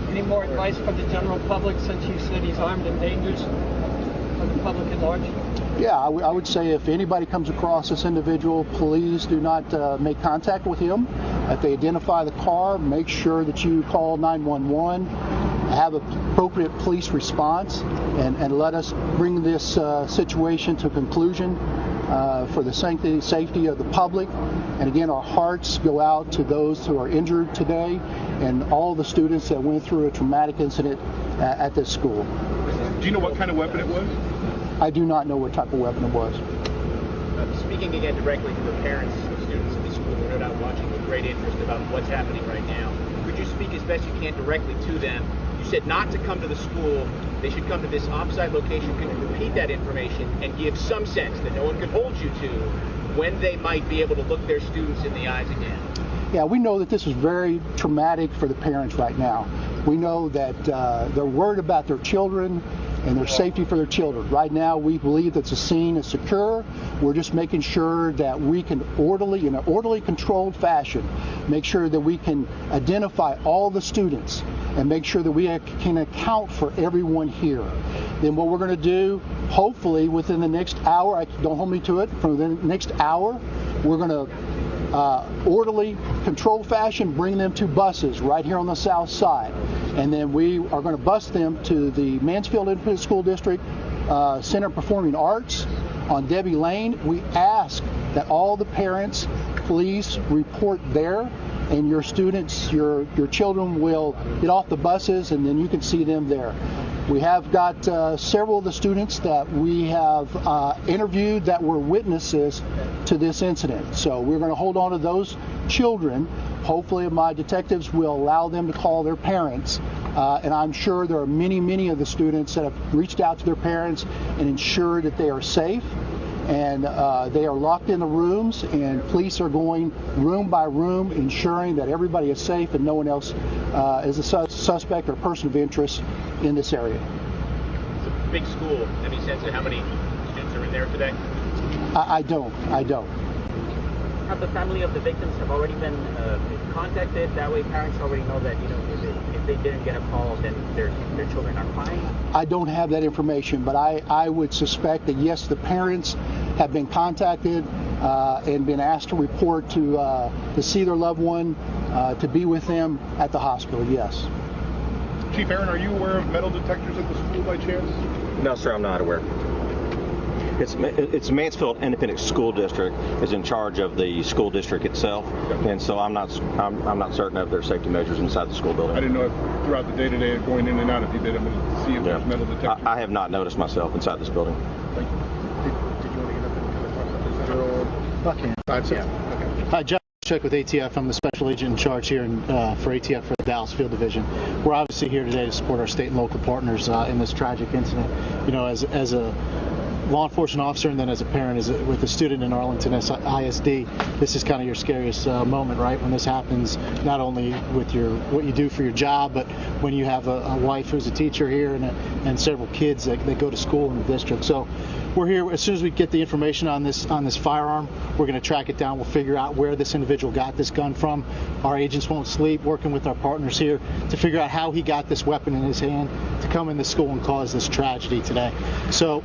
Any more advice for the general public, since you said he's armed and dangerous for the public at large? Yeah, I would say if anybody comes across this individual, please do not make contact with him. If they identify the car, make sure that you call 911, have appropriate police response, and let us bring this situation to conclusion for the safety of the public. And again, our hearts go out to those who are injured today and all the students that went through a traumatic incident at this school. Do you know what kind of weapon it was? I do not know what type of weapon it was. Speaking again directly to the parents of students in the school, we're no doubt watching with great interest about what's happening right now. Could you speak as best you can directly to them? You said not to come to the school. They should come to this offsite location. Can you repeat that information and give some sense that no one could hold you to when they might be able to look their students in the eyes again? Yeah, we know that this is very traumatic for the parents right now. We know that they're worried about their children and their safety for their children. Right now, we believe that the scene is secure. We're just making sure that we can in an orderly, controlled fashion, make sure that we can identify all the students and make sure that we can account for everyone here. Then what we're going to do, hopefully within the next hour, don't hold me to it, from the next hour, we're going to orderly, controlled fashion, bring them to buses right here on the south side. And then we are going to bus them to the Mansfield Independent School District Center of Performing Arts on Debbie Lane. We ask that all the parents please report there, and your students, your children will get off the buses and then you can see them there. We have got several of the students that we have interviewed that were witnesses to this incident. So we're going to hold on to those children. Hopefully my detectives will allow them to call their parents. And I'm sure there are many, many of the students that have reached out to their parents and ensured that they are safe. And they are locked in the rooms, and police are going room by room, ensuring that everybody is safe and no one else is a suspect or person of interest in this area. It's a big school. Any sense of how many students are in there today? I don't. Have the family of the victims have already been contacted? That way parents already know that, you know, if they didn't get a call, then their children are fine? I don't have that information, but I would suspect that, yes, the parents have been contacted and been asked to report to see their loved one, to be with them at the hospital, yes. Chief Aaron, are you aware of metal detectors at the school by chance? No, sir, I'm not aware. It's Mansfield Independent School District is in charge of the school district itself, and so I'm not certain of their safety measures inside the school building. I didn't know if throughout the day-to-day going in and out if you did able to see if there's metal detectors. I have not noticed myself inside this building. Thank you. Did you want to get up and kind of talk about this? Okay. Hi, John. Check with ATF. I'm the special agent in charge here for ATF for the Dallas Field Division. We're obviously here today to support our state and local partners in this tragic incident. You know, as a law enforcement officer and then as a parent, with a student in Arlington ISD, this is kind of your scariest moment, right? When this happens, not only with what you do for your job, but when you have a wife who's a teacher here and several kids that go to school in the district. So we're here as soon as we get the information on this firearm. We're going to track it down. We'll figure out where this individual got this gun from. Our agents won't sleep, working with our partners here to figure out how he got this weapon in his hand to come into school and cause this tragedy today. So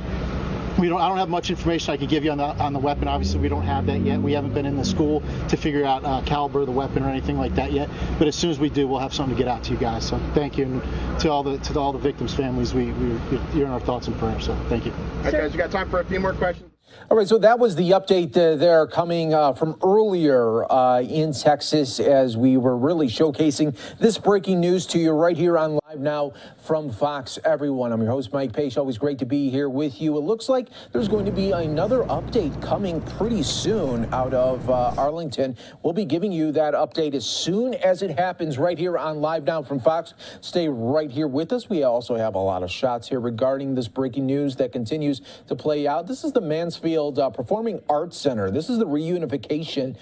I don't have much information I could give you on the weapon. Obviously, we don't have that yet. We haven't been in the school to figure out caliber of the weapon or anything like that yet. But as soon as we do, we'll have something to get out to you guys. So thank you, and to all the victims' families, you're in our thoughts and prayers. So thank you. All right, guys, you got time for a few more questions? All right, so that was the update there coming from earlier in Texas as we were really showcasing this breaking news to you right here on Live Now from Fox Everyone. I'm your host, Mike Page. Always great to be here with you. It looks like there's going to be another update coming pretty soon out of Arlington. We'll be giving you that update as soon as it happens right here on Live Now from Fox. Stay right here with us. We also have a lot of shots here regarding this breaking news that continues to play out. This is the Mansfield Performing Arts Center. This is the reunification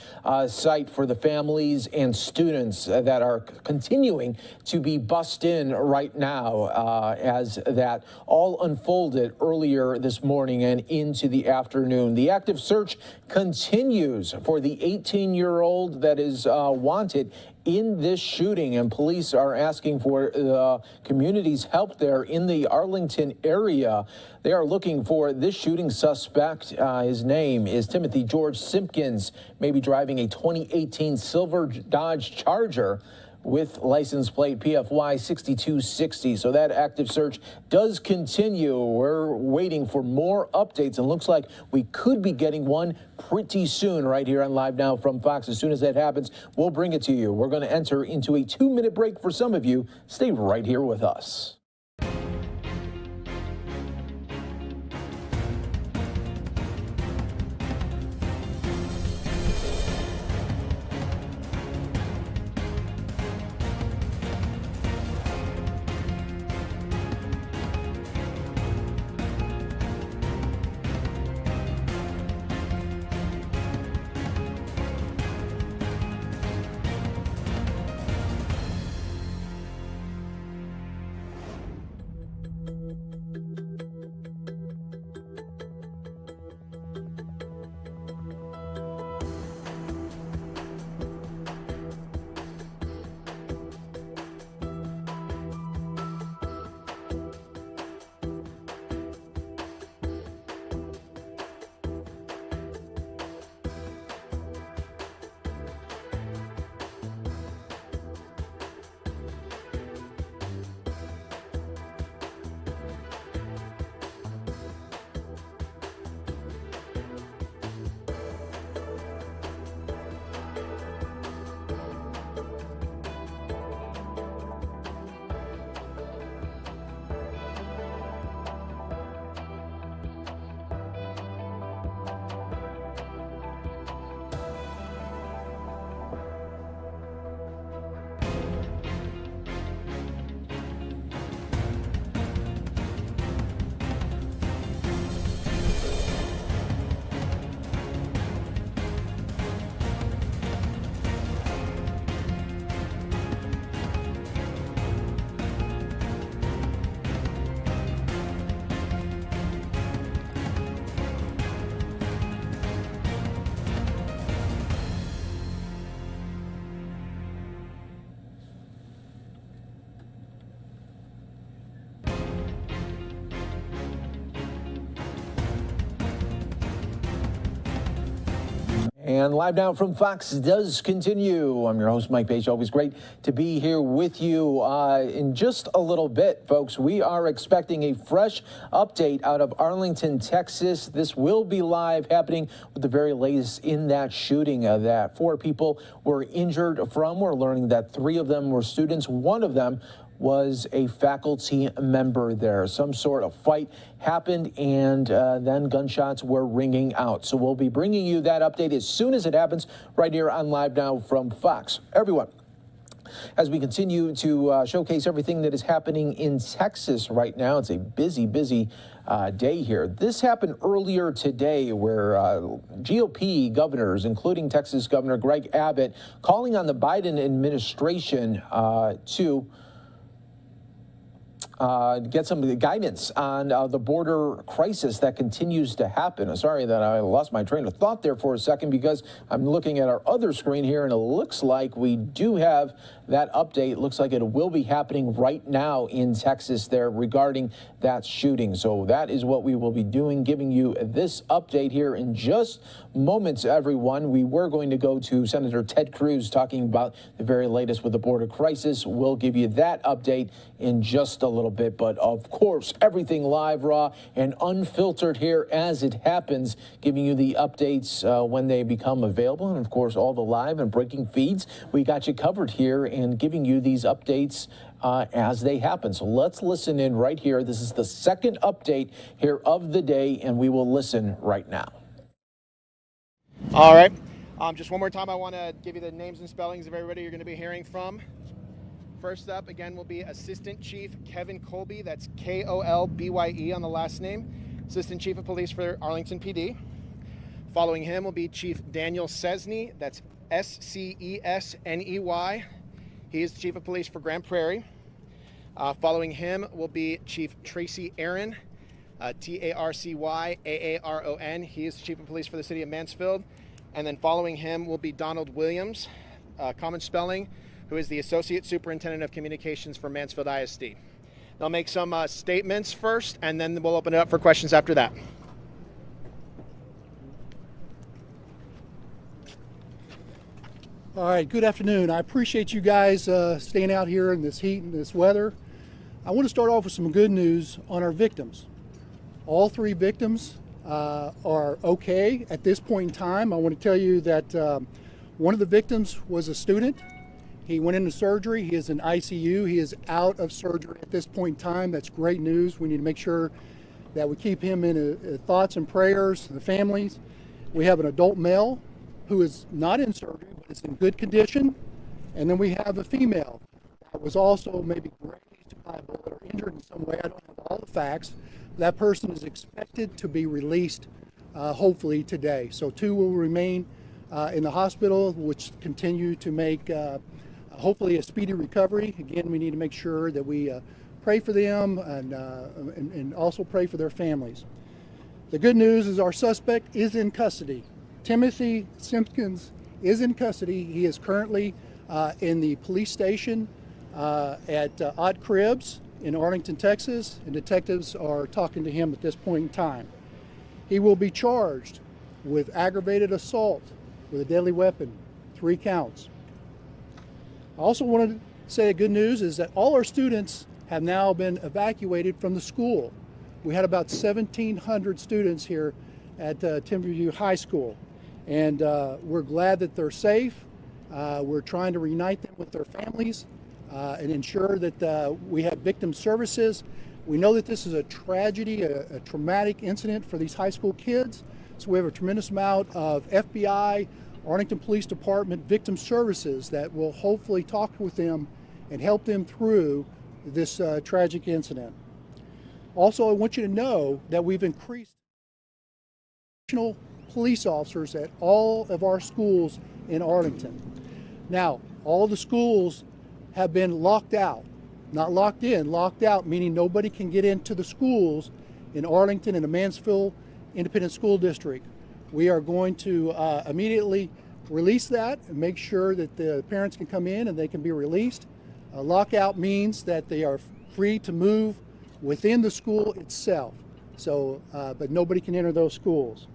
site for the families and students that are continuing to be bussed in right now as that all unfolded earlier this morning and into the afternoon. The active search continues for the 18-year-old that is wanted in this shooting, and police are asking for the community's help there in the Arlington area. They are looking for this shooting suspect. His name is Timothy George Simpkins, maybe driving a 2018 silver Dodge Charger with license plate PFY 6260. So that active search does continue. We're waiting for more updates, and looks like we could be getting one pretty soon right here on Live Now from Fox. As soon as that happens, we'll bring it to you. We're going to enter into a 2-minute break for some of you. Stay right here with us. And Live Now from Fox does continue. I'm your host, Mike Page. Always great to be here with you. In just a little bit, folks, we are expecting a fresh update out of Arlington, Texas. This will be live, happening with the very latest in that shooting that 4 people were injured from. We're learning that 3 of them were students. 1 of them was a faculty member there. Some sort of fight happened, and then gunshots were ringing out. So we'll be bringing you that update as soon as it happens right here on Live Now from Fox. Everyone, as we continue to showcase everything that is happening in Texas right now, it's a busy day here. This happened earlier today where GOP governors, including Texas Governor Greg Abbott, calling on the Biden administration to get some guidance on the border crisis that continues to happen. Sorry that I lost my train of thought there for a second, because I'm looking at our other screen here, and it looks like we do have that update. Looks like it will be happening right now in Texas there regarding that shooting. So that is what we will be doing, giving you this update here in just moments, everyone. We were going to go to Senator Ted Cruz talking about the very latest with the border crisis. We'll give you that update in just a little bit, but of course, everything live, raw, and unfiltered here as it happens, giving you the updates when they become available, and of course, all the live and breaking feeds. We got you covered here and giving you these updates as they happen. So let's listen in right here. This is the second update here of the day, and we will listen right now. All right. Just one more time, I want to give you the names and spellings of everybody you're going to be hearing from. First up, again, will be Assistant Chief Kevin Colby. That's Kolbye on the last name. Assistant Chief of Police for Arlington PD. Following him will be Chief Daniel Cesney. That's Scesney. He is the Chief of Police for Grand Prairie. Following him will be Chief Tracy Aaron. Tarcyaaron. He is the Chief of Police for the City of Mansfield. And then following him will be Donald Williams, common spelling, who is the Associate Superintendent of Communications for Mansfield ISD. They'll make some statements first, and then we'll open it up for questions after that. All right, good afternoon. I appreciate you guys staying out here in this heat and this weather. I want to start off with some good news on our victims. All 3 victims are okay at this point in time. I want to tell you that one of the victims was a student. He went into surgery. He is in ICU. He is out of surgery at this point in time. That's great news. We need to make sure that we keep him in thoughts and prayers, the families. We have an adult male who is not in surgery, but is in good condition. And then we have a female that was also maybe grazed by a bullet or injured in some way. I don't have all the facts. That person is expected to be released hopefully today. So 2 will remain in the hospital, which continue to make hopefully a speedy recovery. Again, we need to make sure that we pray for them and also pray for their families. The good news is our suspect is in custody. Timothy Simpkins is in custody. He is currently in the police station at Odd Cribs in Arlington, Texas, and detectives are talking to him at this point in time. He will be charged with aggravated assault with a deadly weapon, 3 counts. I also wanted to say the good news is that all our students have now been evacuated from the school. We had about 1,700 students here at Timberview High School, and we're glad that they're safe. We're trying to reunite them with their families and ensure that we have victim services. We know that this is a tragedy, a traumatic incident for these high school kids, so we have a tremendous amount of FBI, Arlington Police Department victim services that will hopefully talk with them and help them through this tragic incident. Also, I want you to know that we've increased additional police officers at all of our schools in Arlington. Now, all the schools have been locked out, not locked in, locked out, meaning nobody can get into the schools in Arlington and the Mansfield Independent School District. We are going to immediately release that and make sure that the parents can come in and they can be released. A lockout means that they are free to move within the school itself, so but nobody can enter those schools.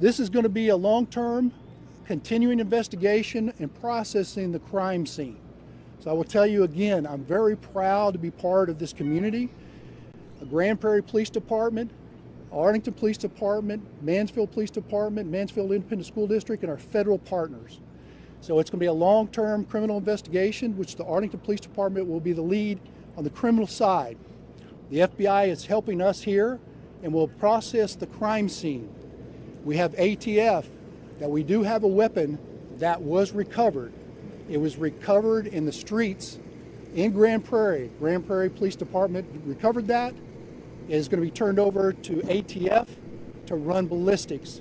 This is going to be a long-term continuing investigation and processing the crime scene. So I will tell you again, I'm very proud to be part of this community. The Grand Prairie Police Department, Arlington Police Department, Mansfield Police Department, Mansfield Independent School District, and our federal partners. So it's going to be a long-term criminal investigation, which the Arlington Police Department will be the lead on the criminal side. The FBI is helping us here and will process the crime scene. We have ATF, that we do have a weapon that was recovered. It was recovered in the streets in Grand Prairie. Grand Prairie Police Department recovered that. It is going to be turned over to ATF to run ballistics.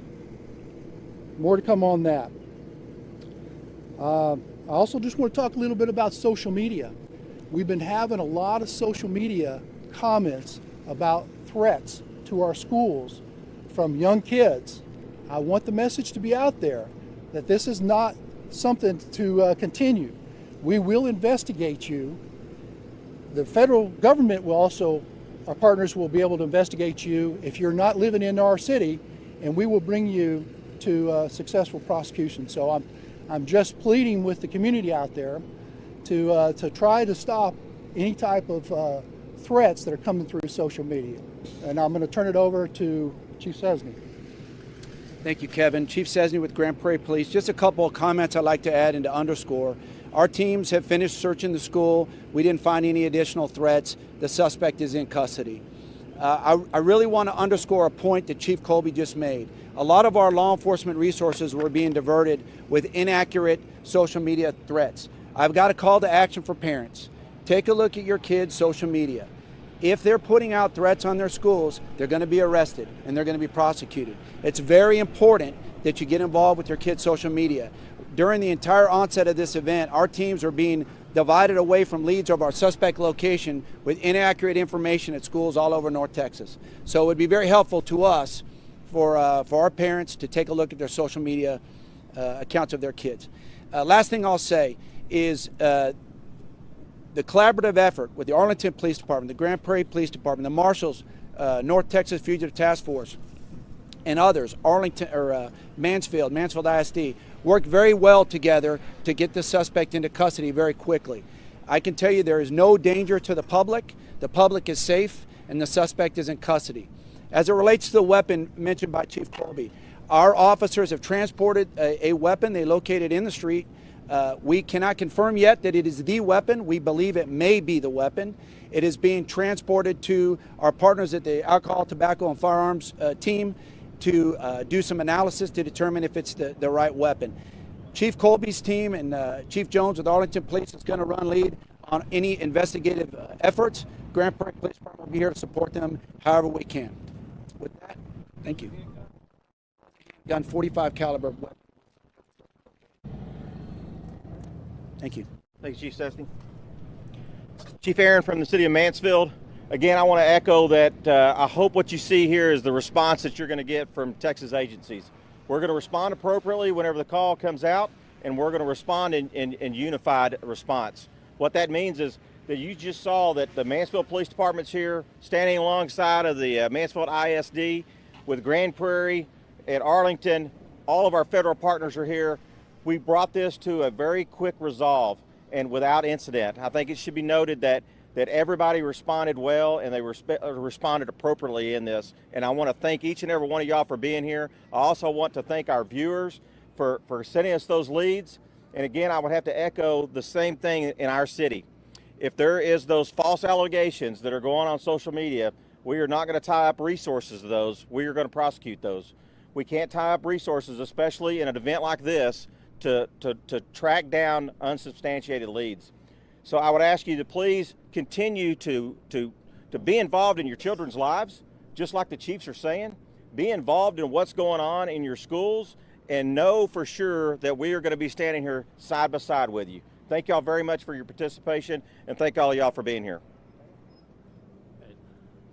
More to come on that. I also just want to talk a little bit about social media. We've been having a lot of social media comments about threats to our schools from young kids. I want the message to be out there that this is not something to continue. We will investigate you. The federal government will also, our partners will be able to investigate you if you're not living in our city, and we will bring you to successful prosecution. So I'm just pleading with the community out there to try to stop any type of threats that are coming through social media. And I'm going to turn it over to Chief Cesny. Thank you, Kevin. Chief Cesny with Grand Prairie Police. Just a couple of comments I'd like to add and to underscore. Our teams have finished searching the school. We didn't find any additional threats. The suspect is in custody. I really want to underscore a point that Chief Colby just made. A lot of our law enforcement resources were being diverted with inaccurate social media threats. I've got a call to action for parents. Take a look at your kids' social media. If they're putting out threats on their schools, they're going to be arrested and they're going to be prosecuted. It's very important that you get involved with your kids' social media. During the entire onset of this event, our teams are being divided away from leads of our suspect location with inaccurate information at schools all over North Texas. So it would be very helpful to us for our parents to take a look at their social media accounts of their kids. Last thing I'll say is the collaborative effort with the Arlington Police Department, the Grand Prairie Police Department, the Marshals, North Texas Fugitive Task Force, and others, Arlington or Mansfield ISD, worked very well together to get the suspect into custody very quickly. I can tell you there is no danger to the public is safe, and the suspect is in custody. As it relates to the weapon mentioned by Chief Colby, our officers have transported a weapon they located in the street. We cannot confirm yet that it is the weapon. We believe it may be the weapon. It is being transported to our partners at the Alcohol, Tobacco, and Firearms team to do some analysis to determine if it's the right weapon. Chief Colby's team and Chief Jones with Arlington Police is going to run lead on any investigative efforts. Grand Prairie Police Department will be here to support them however we can. With that, thank you. Gun 45 caliber weapon. Thank you. Thanks, Chief Sesney. Chief Aaron from the city of Mansfield. Again, I want to echo that I hope what you see here is the response that you're going to get from Texas agencies. We're going to respond appropriately whenever the call comes out, and we're going to respond in unified response. What that means is that you just saw that the Mansfield Police Department's here standing alongside of the Mansfield ISD with Grand Prairie at Arlington. All of our federal partners are here. We brought this to a very quick resolve and without incident. I think it should be noted that everybody responded well and they responded appropriately in this. And I want to thank each and every one of y'all for being here. I also want to thank our viewers for sending us those leads. And again, I would have to echo the same thing in our city. If there is those false allegations that are going on social media, we are not going to tie up resources to those. We are going to prosecute those. We can't tie up resources, especially in an event like this, to track down unsubstantiated leads. So I would ask you to please continue to be involved in your children's lives, just like the chiefs are saying. Be involved in what's going on in your schools, and know for sure that we are going to be standing here side by side with you. Thank y'all very much for your participation, and thank all of y'all for being here.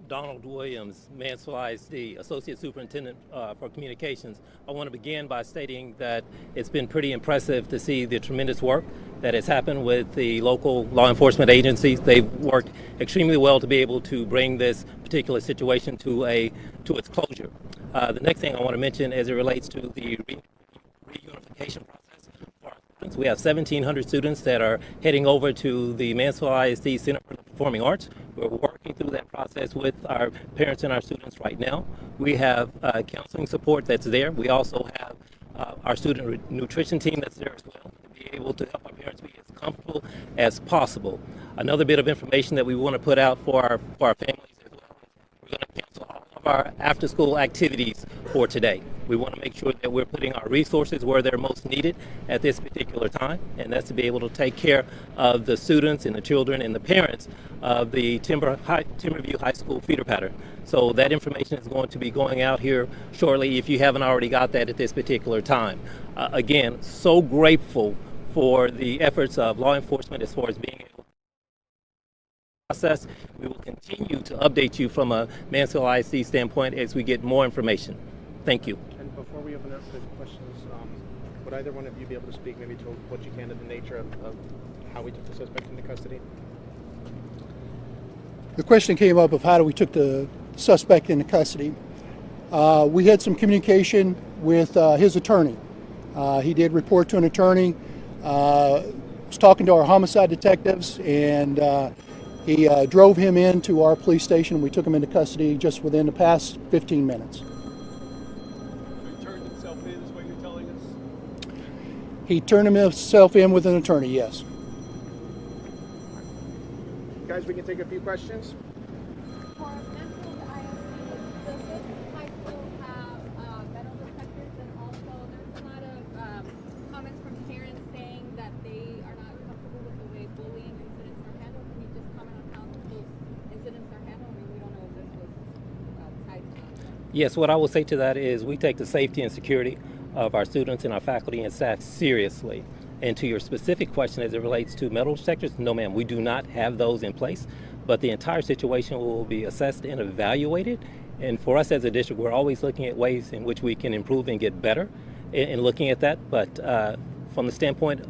Donald Williams, Mansfield ISD, Associate Superintendent for Communications. I want to begin by stating that it's been pretty impressive to see the tremendous work that has happened with the local law enforcement agencies. They've worked extremely well to be able to bring this particular situation to its closure. The next thing I want to mention as it relates to the reunification process for our students, we have 1,700 students that are heading over to the Mansfield ISD Center for the Performing Arts. We're working through that process with our parents and our students right now. We have counseling support that's there. We also have our student nutrition team that's there as well to be able to help our parents be as comfortable as possible. Another bit of information that we want to put out for our families as well. We're going to cancel all of our after-school activities for today. We want to make sure that we're putting our resources where they're most needed at this particular time, and that's to be able to take care of the students and the children and the parents of the Timberview High School feeder pattern. So that information is going to be going out here shortly if you haven't already got that at this particular time. Again, so grateful for the efforts of law enforcement as far as being able to process. We will continue to update you from a Mansfield ISD standpoint as we get more information. Thank you. And before we open up to questions, would either one of you be able to speak maybe to what you can of the nature of how we took the suspect into custody? The question came up of how we took the suspect into custody. We had some communication with his attorney. He did report to an attorney, was talking to our homicide detectives, and he drove him into our police station. We took him into custody just within the past 15 minutes. He turned himself in with an attorney, yes. Guys, we can take a few questions. Yes, what I will say to that is we take the safety and security of our students and our faculty and staff seriously. And to your specific question as it relates to metal detectors, no ma'am, we do not have those in place, but the entire situation will be assessed and evaluated. And for us as a district, we're always looking at ways in which we can improve and get better in looking at that. But from the standpoint,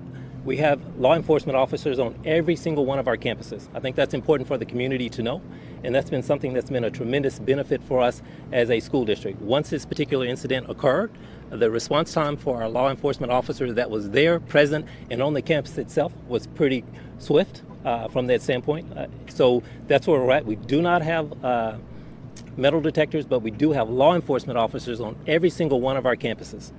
we have law enforcement officers on every single one of our campuses. I think that's important for the community to know. And that's been something that's been a tremendous benefit for us as a school district. Once this particular incident occurred, The response time for our law enforcement officer that was there, present, and on the campus itself was pretty swift from that standpoint. So that's where we're at. We do not have metal detectors, but we do have law enforcement officers on every single one of our campuses.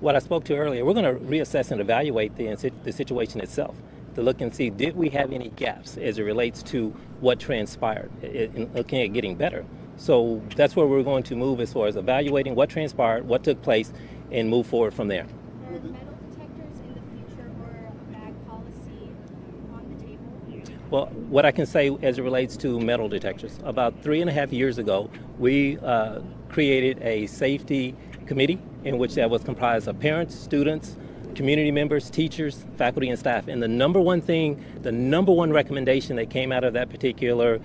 What I spoke to earlier, we're going to reassess and evaluate the situation itself to look and see, did we have any gaps as it relates to what transpired in looking at getting better. So that's where we're going to move as far as evaluating what transpired, what took place, and move forward from there. Are metal detectors in the future or a bag policy on the table? Well, what I can say as it relates to metal detectors, about 3.5 years ago, we created a safety committee in which that was comprised of parents, students, community members, teachers, faculty, and staff. And the number one recommendation that came out of that particular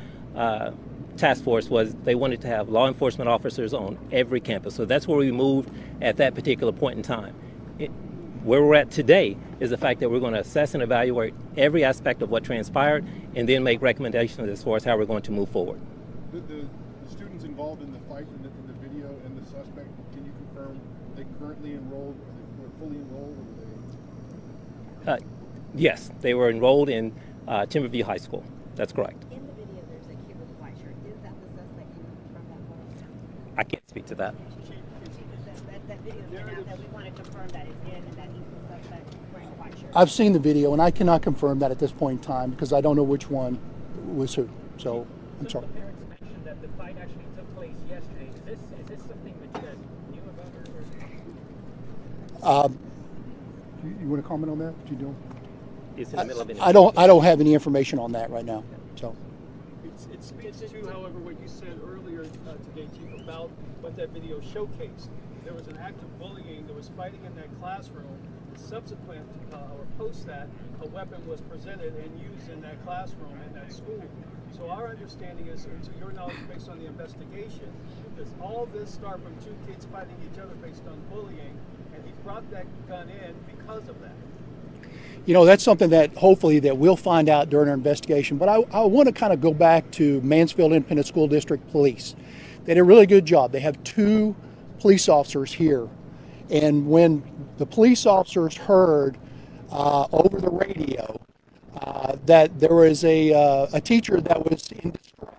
task force was they wanted to have law enforcement officers on every campus. So that's where we moved at that particular point in time. Where we're at today is the fact that we're going to assess and evaluate every aspect of what transpired and then make recommendations as far as how we're going to move forward. The students involved in the fight in the video and the suspect, can you confirm they currently enrolled, or they fully enrolled, or were they? Yes, they were enrolled in Timberview High School. That's correct. In the video, there's a kid with a white shirt. Is that the suspect? Can you confirm that for us? I can't speak to that. That video's been out that we want to confirm that it's him and that he's the suspect wearing a white shirt. I've seen the video, and I cannot confirm that at this point in time because I don't know which one was who. So I'm sorry. The parents mentioned that the fight actually took place yesterday. Is this something that you guys knew about, or? You want to comment on that? What you doing? It's in the middle of an I don't have any information on that right now. So. It speaks to, however, what you said earlier today, Chief, about what that video showcased. There was an act of bullying, there was fighting in that classroom. Subsequent or post that, a weapon was presented and used in that classroom in that school. So our understanding is, to your knowledge, based on the investigation, does all this start from two kids fighting each other based on bullying, and he brought that gun in because of that? You know, that's something that hopefully that we'll find out during our investigation. But I want to kind of go back to Mansfield Independent School District Police. They did a really good job. They have 2 police officers here. And when the police officers heard over the radio that there was a teacher that was in distress,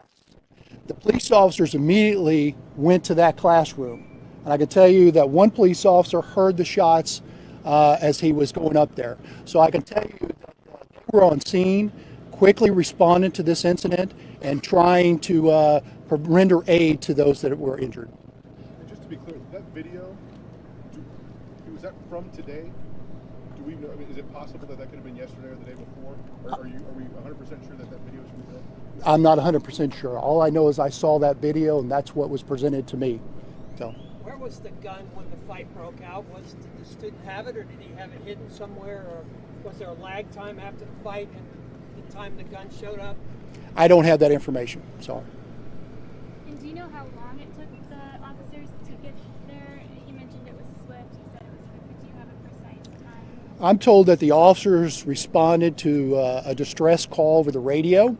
the police officers immediately went to that classroom. And I can tell you that one police officer heard the shots as he was going up there. So I can tell you that they were on scene, quickly responding to this incident and trying to render aid to those that were injured. And just to be clear, that video, was that from today? Do we know? I mean, is it possible that could have been yesterday or the day before? Or are we 100% sure that video is from today? I'm not 100% sure. All I know is I saw that video and that's what was presented to me. So. Where was the gun when the fight broke out? Did the student have it, or did he have it hidden somewhere, or was there a lag time after the fight and the time the gun showed up? I don't have that information. Sorry. And do you know how long it took the officers to get there? You mentioned it was swift. You said it was quick, but do you have a precise time? I'm told that the officers responded to a distress call over the radio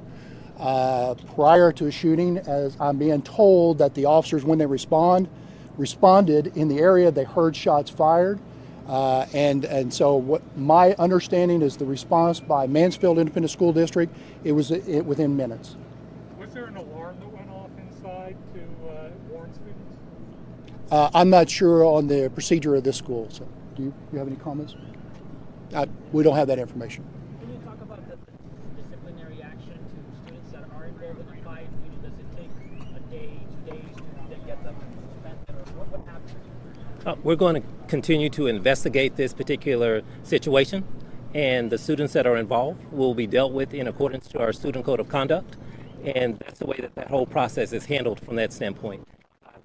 prior to a shooting, as I'm being told that the officers, when they responded in the area, they heard shots fired. And so what my understanding is the response by Mansfield Independent School District, it was within minutes. Was there an alarm that went off inside to warn students? I'm not sure on the procedure of this school. So do you have any comments? We don't have that information. Can you talk about the disciplinary action to students that are involved in the fight? Does it take a day, 2 days to get them suspended, or what happens? We're going to continue to investigate this particular situation, and the students that are involved will be dealt with in accordance to our student code of conduct, and that's the way that whole process is handled from that standpoint.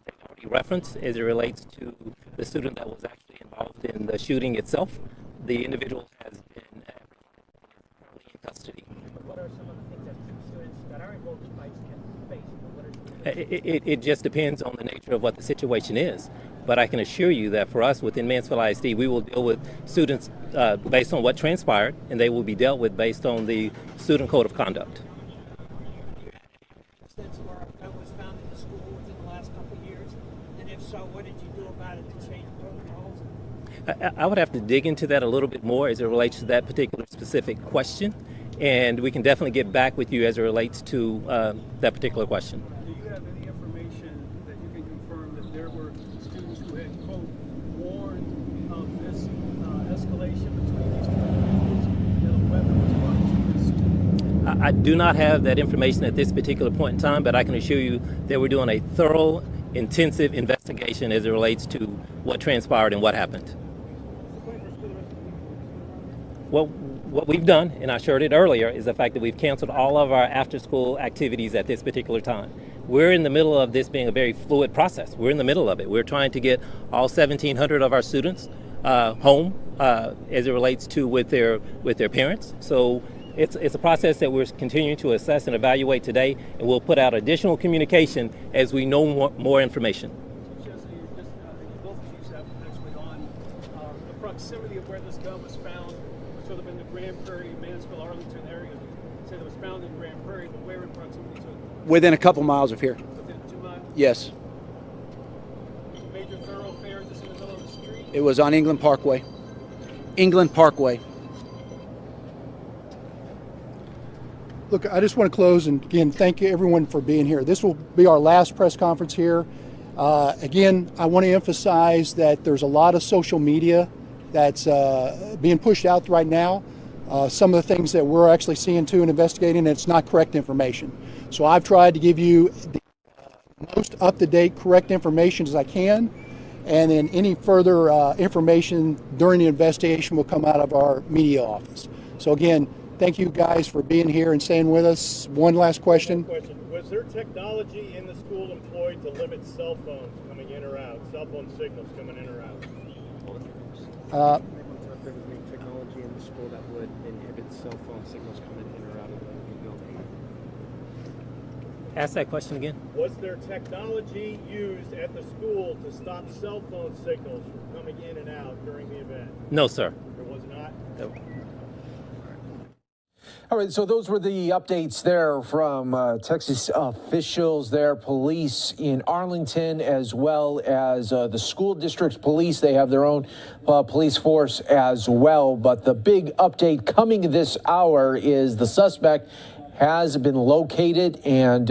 They already referenced as it relates to the student that was actually involved in the shooting itself. The individual has been currently in custody. What are some of the things that students that are involved in fights can face? It just depends on the nature of what the situation is. But I can assure you that for us within Mansfield ISD, we will deal with students based on what transpired, and they will be dealt with based on the student code of conduct. That was found in the school within the last I would have to dig into that a little bit more as it relates to that particular specific question, and we can definitely get back with you as it relates to that particular question. Do you have any information that you can confirm that there were students who had, quote, warned of this escalation between these two individuals, that a weapon was brought to this school? I do not have that information at this particular point in time, but I can assure you that we're doing a thorough, intensive investigation as it relates to what transpired and what happened. Well, what we've done, and I shared it earlier, is the fact that we've canceled all of our after-school activities at this particular time. We're in the middle of this being a very fluid process. We're in the middle of it. We're trying to get all 1,700 of our students home as it relates to with their parents. So it's a process that we're continuing to assess and evaluate today, and we'll put out additional communication as we know more information. Both chiefs have actually on the proximity of where this gun was found, sort of in the Grand Prairie, Mansfield, Arlington area. You said it was found in Grand Prairie, but where in proximity to it? Within a couple miles of here. Within 2 miles? Yes. Major thoroughfare just in the middle of the street? It was on England Parkway. England Parkway. Look, I just want to close and again thank you everyone for being here. This will be our last press conference here. Again, I want to emphasize that there's a lot of social media that's being pushed out right now. Some of the things that we're actually seeing too and investigating, and it's not correct information. So I've tried to give you the most up-to-date correct information as I can, and then any further information during the investigation will come out of our media office. So again, thank you guys for being here and staying with us. One last question. Was there technology in the school employed to limit cell phones coming in or out, cell phone signals coming in or out? There was any technology in the school that would inhibit cell phone signals coming in or out of the building? Ask that question again. Was there technology used at the school to stop cell phone signals from coming in and out during the event? No, sir. There was not? No. All right, so those were the updates there from Texas officials there, police in Arlington, as well as the school district's police. They have their own police force as well. But the big update coming this hour is the suspect has been located and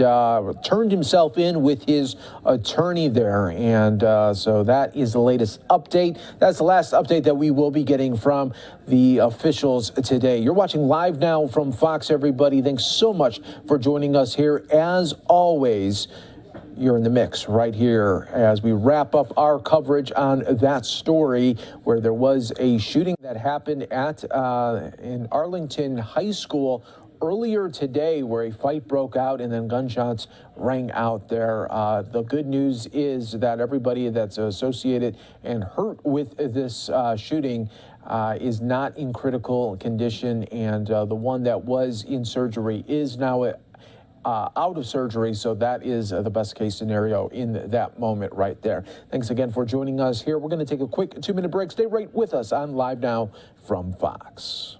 turned himself in with his attorney there. And so that is the latest update. That's the last update that we will be getting from the officials today. You're watching Live Now from Fox, everybody. Thanks so much for joining us here. As always, you're in the mix right here as we wrap up our coverage on that story where there was a shooting that happened at in Arlington High School earlier today, where a fight broke out and then gunshots rang out there. The good news is that everybody that's associated and hurt with this shooting is not in critical condition, and the one that was in surgery is now out of surgery, so that is the best case scenario in that moment right there. Thanks again for joining us here. We're going to take a quick 2-minute break. Stay right with us on Live Now from Fox.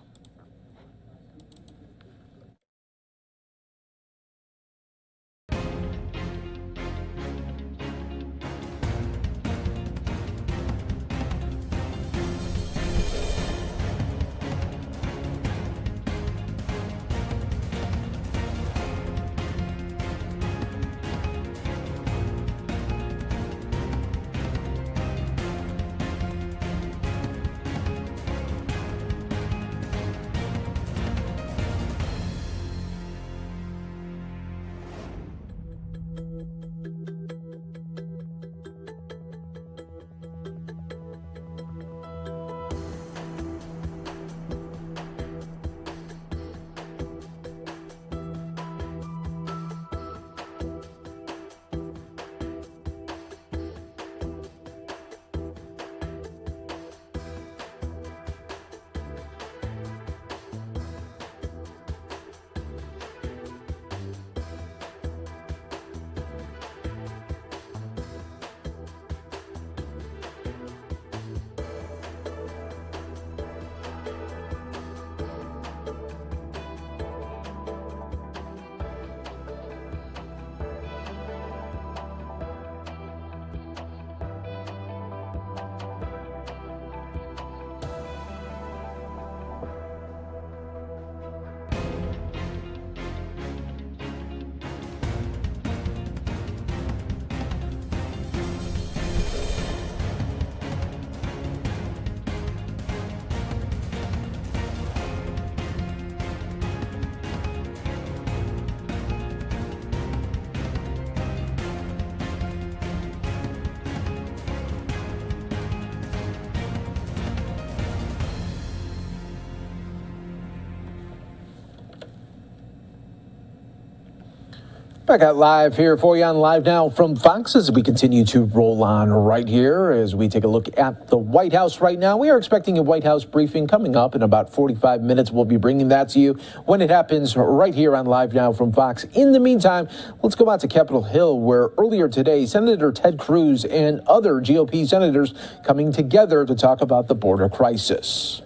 Back out live here for you on Live Now from Fox as we continue to roll on right here as we take a look at the White House right now. We are expecting a White House briefing coming up in about 45 minutes. We'll be bringing that to you when it happens right here on Live Now from Fox. In the meantime, let's go out to Capitol Hill, where earlier today, Senator Ted Cruz and other GOP senators coming together to talk about the border crisis.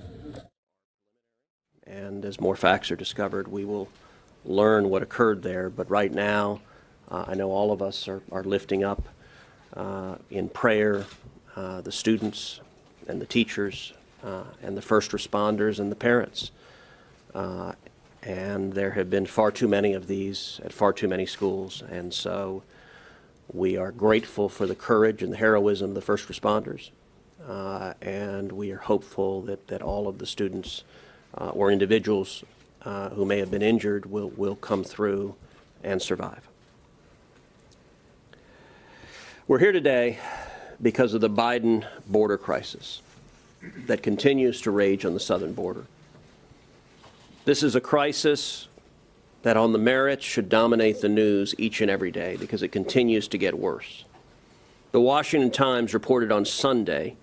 And as more facts are discovered, we will learn what occurred there. But right now, I know all of us are lifting up in prayer the students and the teachers and the first responders and the parents. And there have been far too many of these at far too many schools. And so we are grateful for the courage and the heroism of the first responders. And we are hopeful that all of the students or individuals who may have been injured will come through and survive. We're here today because of the Biden border crisis that continues to rage on the southern border. This is a crisis that on the merits should dominate the news each and every day because it continues to get worse. The Washington Times reported on Sunday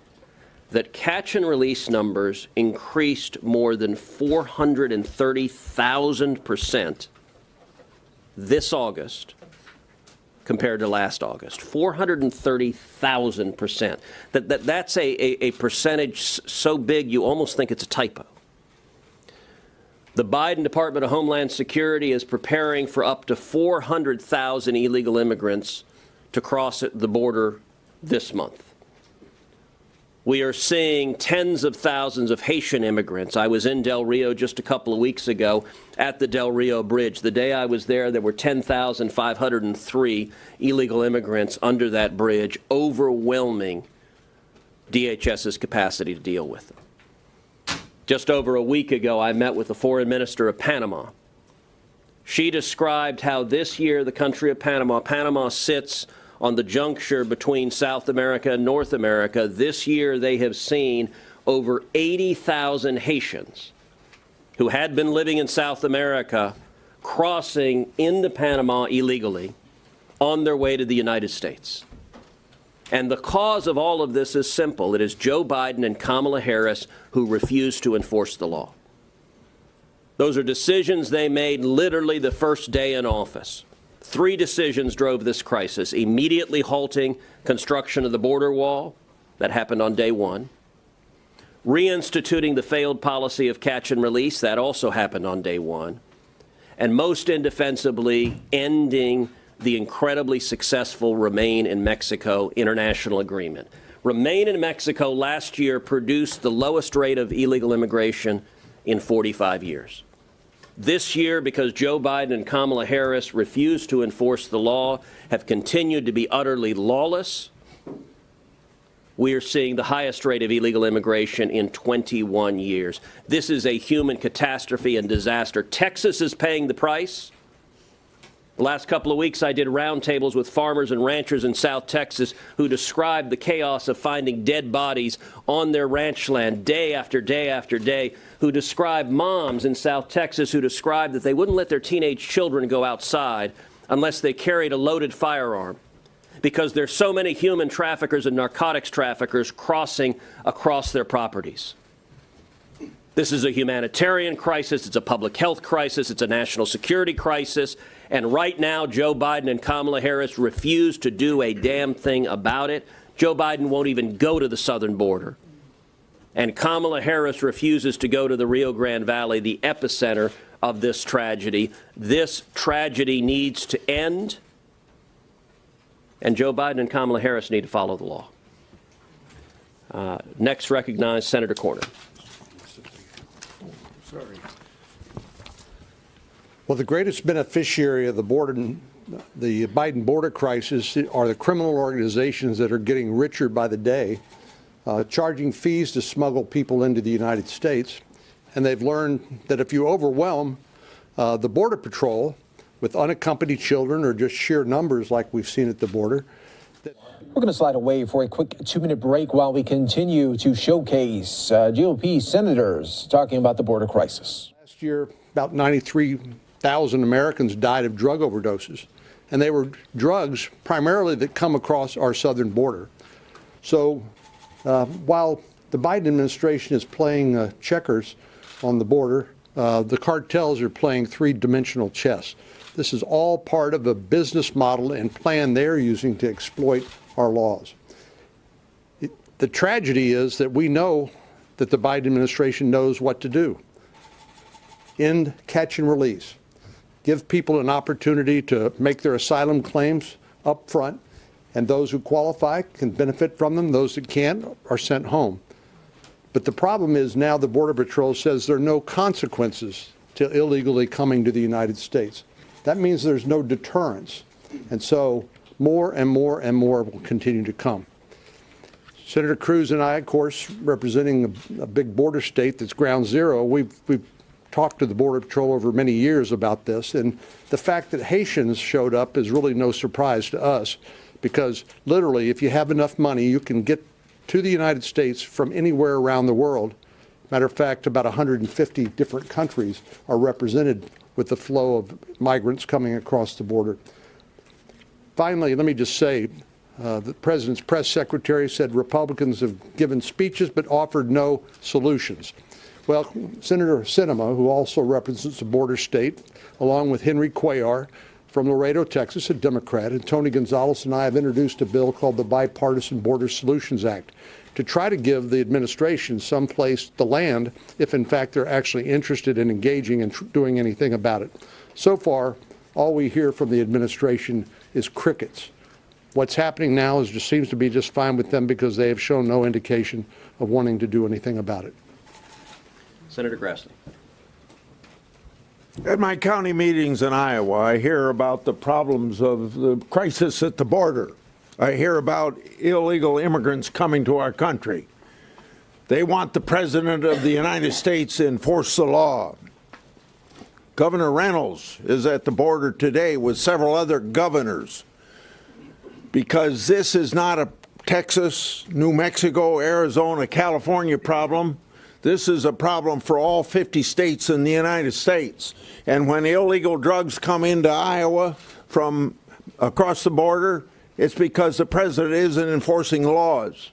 that catch and release numbers increased more than 430,000% this August compared to last August. 430,000%. That's a percentage so big you almost think it's a typo. The Biden Department of Homeland Security is preparing for up to 400,000 illegal immigrants to cross the border this month. We are seeing tens of thousands of Haitian immigrants. I was in Del Rio just a couple of weeks ago at the Del Rio Bridge. The day I was there were 10,503 illegal immigrants under that bridge, overwhelming DHS's capacity to deal with them. Just over a week ago, I met with the foreign minister of Panama. She described how this year the country of Panama sits on the juncture between South America and North America. This year they have seen over 80,000 Haitians who had been living in South America crossing into Panama illegally on their way to the United States. And the cause of all of this is simple. It is Joe Biden and Kamala Harris who refuse to enforce the law. Those are decisions they made literally the first day in office. 3 decisions drove this crisis: immediately halting construction of the border wall, that happened on day 1, reinstituting the failed policy of catch and release, that also happened on day 1, and most indefensibly ending the incredibly successful Remain in Mexico international agreement. Remain in Mexico last year produced the lowest rate of illegal immigration in 45 years. This year, because Joe Biden and Kamala Harris refused to enforce the law, have continued to be utterly lawless, we are seeing the highest rate of illegal immigration in 21 years. This is a human catastrophe and disaster. Texas is paying the price. The last couple of weeks, I did roundtables with farmers and ranchers in South Texas who described the chaos of finding dead bodies on their ranch land day after day after day, who described moms in South Texas who described that they wouldn't let their teenage children go outside unless they carried a loaded firearm because there's so many human traffickers and narcotics traffickers crossing across their properties. This is a humanitarian crisis. It's a public health crisis. It's a national security crisis. And right now, Joe Biden and Kamala Harris refuse to do a damn thing about it. Joe Biden won't even go to the southern border. And Kamala Harris refuses to go to the Rio Grande Valley, the epicenter of this tragedy. This tragedy needs to end. And Joe Biden and Kamala Harris need to follow the law. Next, recognize Senator Corner. Sorry. Well, the greatest beneficiary of the Biden border crisis are the criminal organizations that are getting richer by the day, charging fees to smuggle people into the United States. And they've learned that if you overwhelm the Border Patrol with unaccompanied children or just sheer numbers like we've seen at the border. We're going to slide away for a quick 2-minute break while we continue to showcase GOP senators talking about the border crisis. Last year, about 93,000 Americans died of drug overdoses. and they were drugs primarily that come across our southern border. So while the Biden administration is playing checkers on the border, the cartels are playing three-dimensional chess. This is all part of a business model and plan they're using to exploit our laws. The tragedy is that we know that the Biden administration knows what to do. End catch and release. Give people an opportunity to make their asylum claims up front, and those who qualify can benefit from them. Those that can't are sent home. But the problem is now the Border Patrol says there are no consequences to illegally coming to the United States. That means there's no deterrence. And so more and more and more will continue to come. Senator Cruz and I, of course, representing a big border state that's ground zero, we've talked to the Border Patrol over many years about this. And the fact that Haitians showed up is really no surprise to us, because literally, if you have enough money, you can get to the United States from anywhere around the world. Matter of fact, about 150 different countries are represented with the flow of migrants coming across the border. Finally, let me just say, the president's press secretary said Republicans have given speeches but offered no solutions. Well, Senator Sinema, who also represents a border state, along with Henry Cuellar from Laredo, Texas, a Democrat, and Tony Gonzalez and I have introduced a bill called the Bipartisan Border Solutions Act to try to give the administration some place to land if, in fact, they're actually interested in engaging and doing anything about it. So far, all we hear from the administration is crickets. What's happening now is just seems to be just fine with them because they have shown no indication of wanting to do anything about it. Senator Grassley. At my county meetings in Iowa, I hear about the problems of the crisis at the border. I hear about illegal immigrants coming to our country. They want the President of the United States to enforce the law. Governor Reynolds is at the border today with several other governors, because this is not a Texas, New Mexico, Arizona, California problem. This is a problem for all 50 states in the United States. And when illegal drugs come into Iowa from across the border, it's because the president isn't enforcing laws.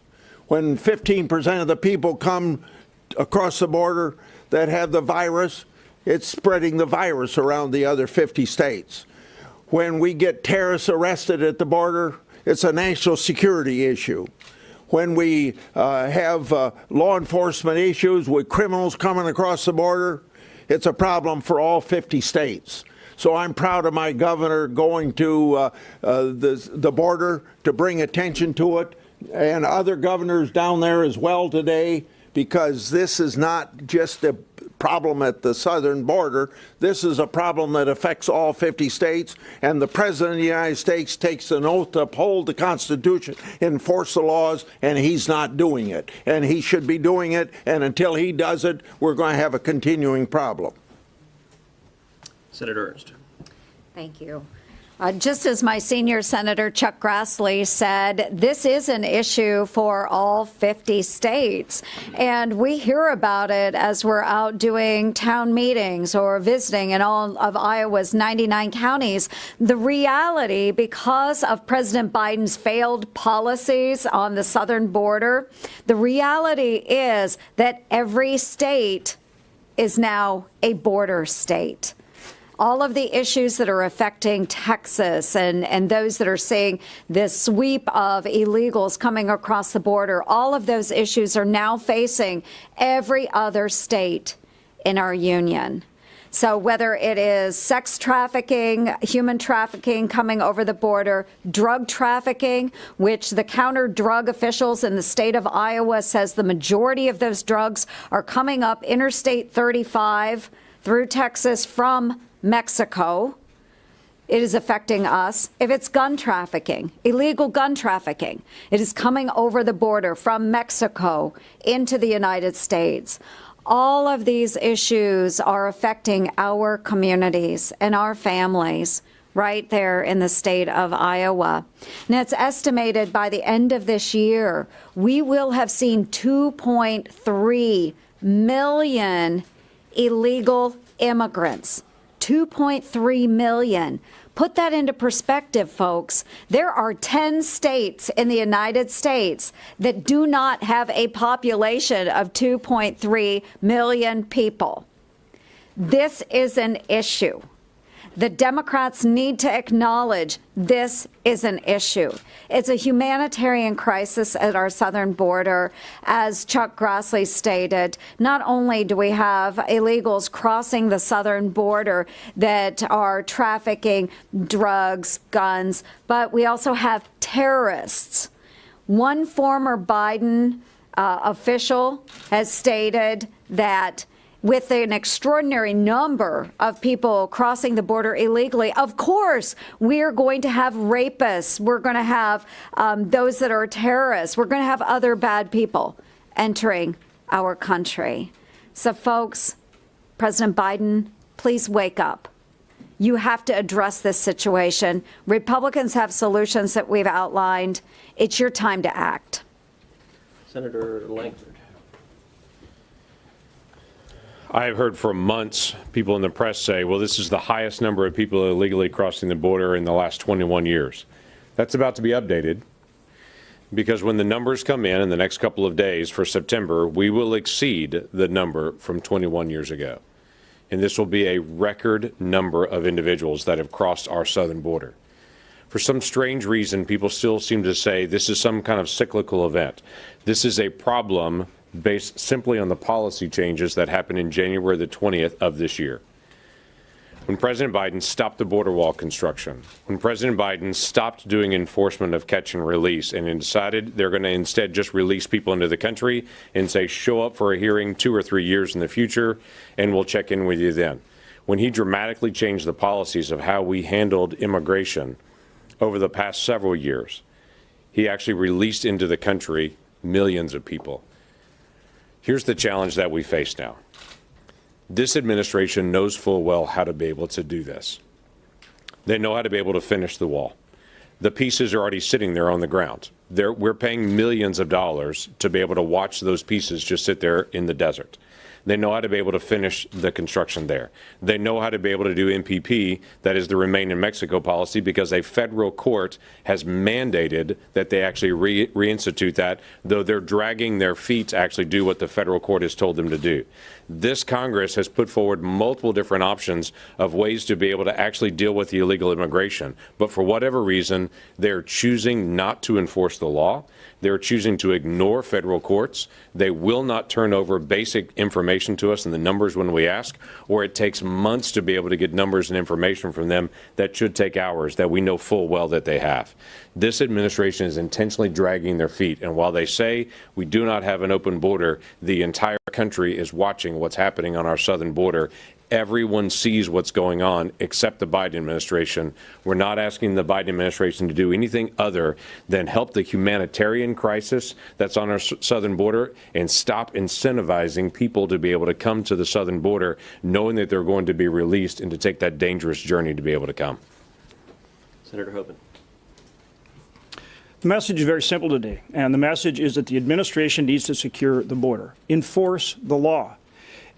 When 15% of the people come across the border that have the virus, it's spreading the virus around the other 50 states. When we get terrorists arrested at the border, it's a national security issue. When we have law enforcement issues with criminals coming across the border, it's a problem for all 50 states. So I'm proud of my governor going to the border to bring attention to it, and other governors down there as well today, because this is not just a problem at the southern border. This is a problem that affects all 50 states, and the President of the United States takes an oath to uphold the Constitution, enforce the laws, and he's not doing it. And he should be doing it, and until he does it, we're going to have a continuing problem. Senator Ernst. Thank you. Just as my senior Senator Chuck Grassley said, this is an issue for all 50 states. And we hear about it as we're out doing town meetings or visiting in all of Iowa's 99 counties. The reality, because of President Biden's failed policies on the southern border, the reality is that every state is now a border state. All of the issues that are affecting Texas and those that are seeing this sweep of illegals coming across the border, all of those issues are now facing every other state in our union. So whether it is sex trafficking, human trafficking coming over the border, drug trafficking, which the counter-drug officials in the state of Iowa says the majority of those drugs are coming up Interstate 35 through Texas from Mexico, it is affecting us. If it's gun trafficking, illegal gun trafficking, it is coming over the border from Mexico into the United States. All of these issues are affecting our communities and our families right there in the state of Iowa. And it's estimated by the end of this year, we will have seen 2.3 million illegal immigrants 2.3 million. Put that into perspective, folks. There are 10 states in the United States that do not have a population of 2.3 million people. This is an issue. The Democrats need to acknowledge this is an issue. It's a humanitarian crisis at our southern border. As Chuck Grassley stated, not only do we have illegals crossing the southern border that are trafficking drugs, guns, but we also have terrorists. One former Biden official has stated that with an extraordinary number of people crossing the border illegally, of course, we're going to have rapists. We're going to have those that are terrorists. We're going to have other bad people entering our country. So, folks, President Biden, please wake up. You have to address this situation. Republicans have solutions that we've outlined. It's your time to act. Senator Langford. I have heard for months people in the press say, well, this is the highest number of people illegally crossing the border in the last 21 years. That's about to be updated because when the numbers come in the next couple of days for September, we will exceed the number from 21 years ago. And this will be a record number of individuals that have crossed our southern border. For some strange reason, people still seem to say this is some kind of cyclical event. This is a problem based simply on the policy changes that happened in January the 20th of this year. When President Biden stopped the border wall construction, when President Biden stopped doing enforcement of catch and release and decided they're going to instead just release people into the country and say, show up for a hearing 2 or 3 years in the future and we'll check in with you then. When he dramatically changed the policies of how we handled immigration over the past several years, he actually released into the country millions of people. Here's the challenge that we face now. This administration knows full well how to be able to do this. They know how to be able to finish the wall. The pieces are already sitting there on the ground. We're paying millions of dollars to be able to watch those pieces just sit there in the desert. They know how to be able to finish the construction there. They know how to be able to do MPP, that is the Remain in Mexico policy, because a federal court has mandated that they actually reinstitute that, though they're dragging their feet to actually do what the federal court has told them to do. This Congress has put forward multiple different options of ways to be able to actually deal with the illegal immigration. But for whatever reason, they're choosing not to enforce the law. They're choosing to ignore federal courts. They will not turn over basic information to us and the numbers when we ask, or it takes months to be able to get numbers and information from them that should take hours that we know full well that they have. This administration is intentionally dragging their feet. And while they say we do not have an open border, the entire country is watching what's happening on our southern border. Everyone sees what's going on except the Biden administration. We're not asking the Biden administration to do anything other than help the humanitarian crisis that's on our southern border and stop incentivizing people to be able to come to the southern border knowing that they're going to be released and to take that dangerous journey to be able to come. Senator Hoban. The message is very simple today, and the message is that the administration needs to secure the border, enforce the law.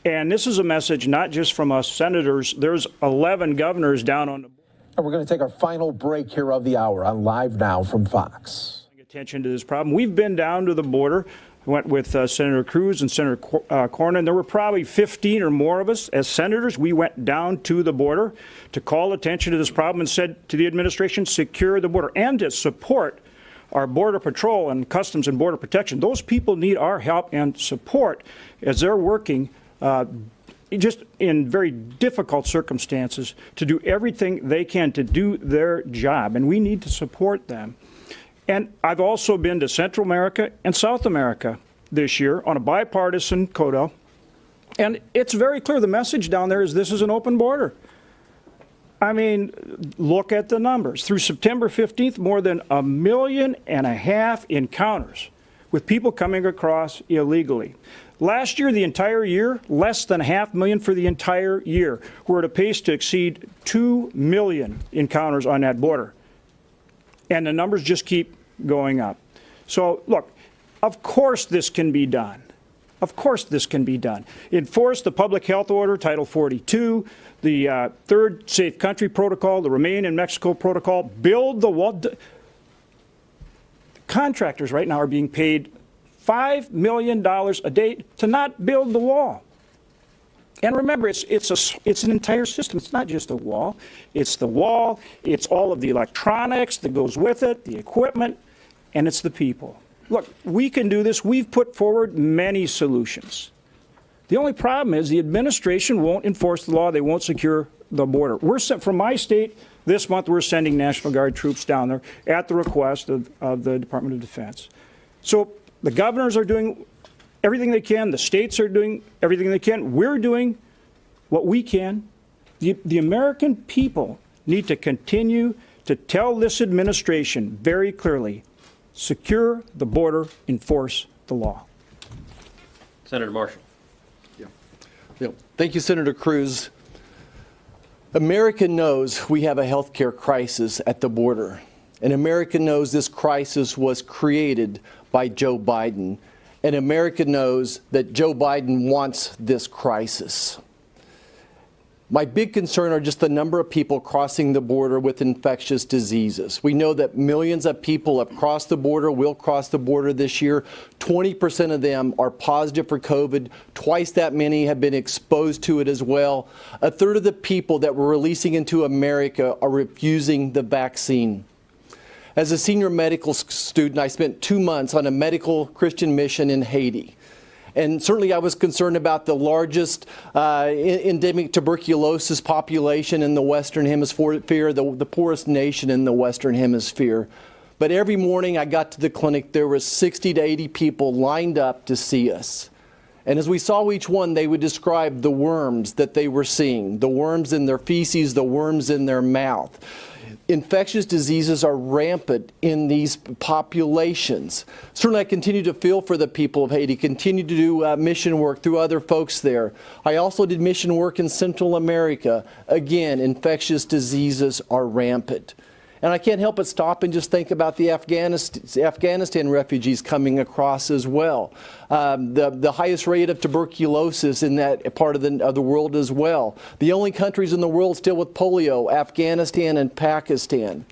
And this is a message not just from us senators. There's 11 governors down on the border. And we're going to take our final break here of the hour on Live Now from Fox. Attention to this problem. We've been down to the border. I went with Senator Cruz and Senator Cornyn. There were probably 15 or more of us as senators. We went down to the border to call attention to this problem and said to the administration, secure the border and to support our Border Patrol and Customs and Border Protection. Those people need our help and support as they're working just in very difficult circumstances to do everything they can to do their job, and we need to support them. And I've also been to Central America and South America this year on a bipartisan CODA, and it's very clear the message down there is this is an open border. I mean, look at the numbers. Through September 15th, more than 1.5 million encounters with people coming across illegally. Last year, the entire year, less than 500,000 for the entire year. We're at a pace to exceed 2 million encounters on that border. And the numbers just keep going up. So, look, of course this can be done. Of course this can be done. Enforce the public health order, Title 42, the third Safe Country Protocol, the Remain in Mexico Protocol, build the wall. Contractors right now are being paid $5 million a day to not build the wall. And remember, it's an entire system. It's not just a wall. It's the wall, it's all of the electronics that goes with it, the equipment, and it's the people. Look, we can do this. We've put forward many solutions. The only problem is the administration won't enforce the law. They won't secure the border. From my state, this month we're sending National Guard troops down there at the request of the Department of Defense. So the governors are doing everything they can. The states are doing everything they can. We're doing what we can. The American people need to continue to tell this administration very clearly, secure the border, enforce the law. Senator Marshall. Thank you, Senator Cruz. America knows we have a health care crisis at the border, and America knows this crisis was created by Joe Biden, and America knows that Joe Biden wants this crisis. My big concern are just the number of people crossing the border with infectious diseases. We know that millions of people have crossed the border, will cross the border this year. 20% of them are positive for COVID. Twice that many have been exposed to it as well. A third of the people that we're releasing into America are refusing the vaccine. As a senior medical student, I spent 2 months on a medical Christian mission in Haiti. And certainly I was concerned about the largest endemic tuberculosis population in the Western Hemisphere, the poorest nation in the Western Hemisphere. But every morning I got to the clinic, there were 60 to 80 people lined up to see us. And as we saw each one, they would describe the worms that they were seeing, the worms in their feces, the worms in their mouth. Infectious diseases are rampant in these populations. Certainly I continue to feel for the people of Haiti, continue to do mission work through other folks there. I also did mission work in Central America. Again, infectious diseases are rampant. And I can't help but stop and just think about the Afghanistan refugees coming across as well. The highest rate of tuberculosis in that part of the world as well. The only countries in the world still with polio, Afghanistan and Pakistan.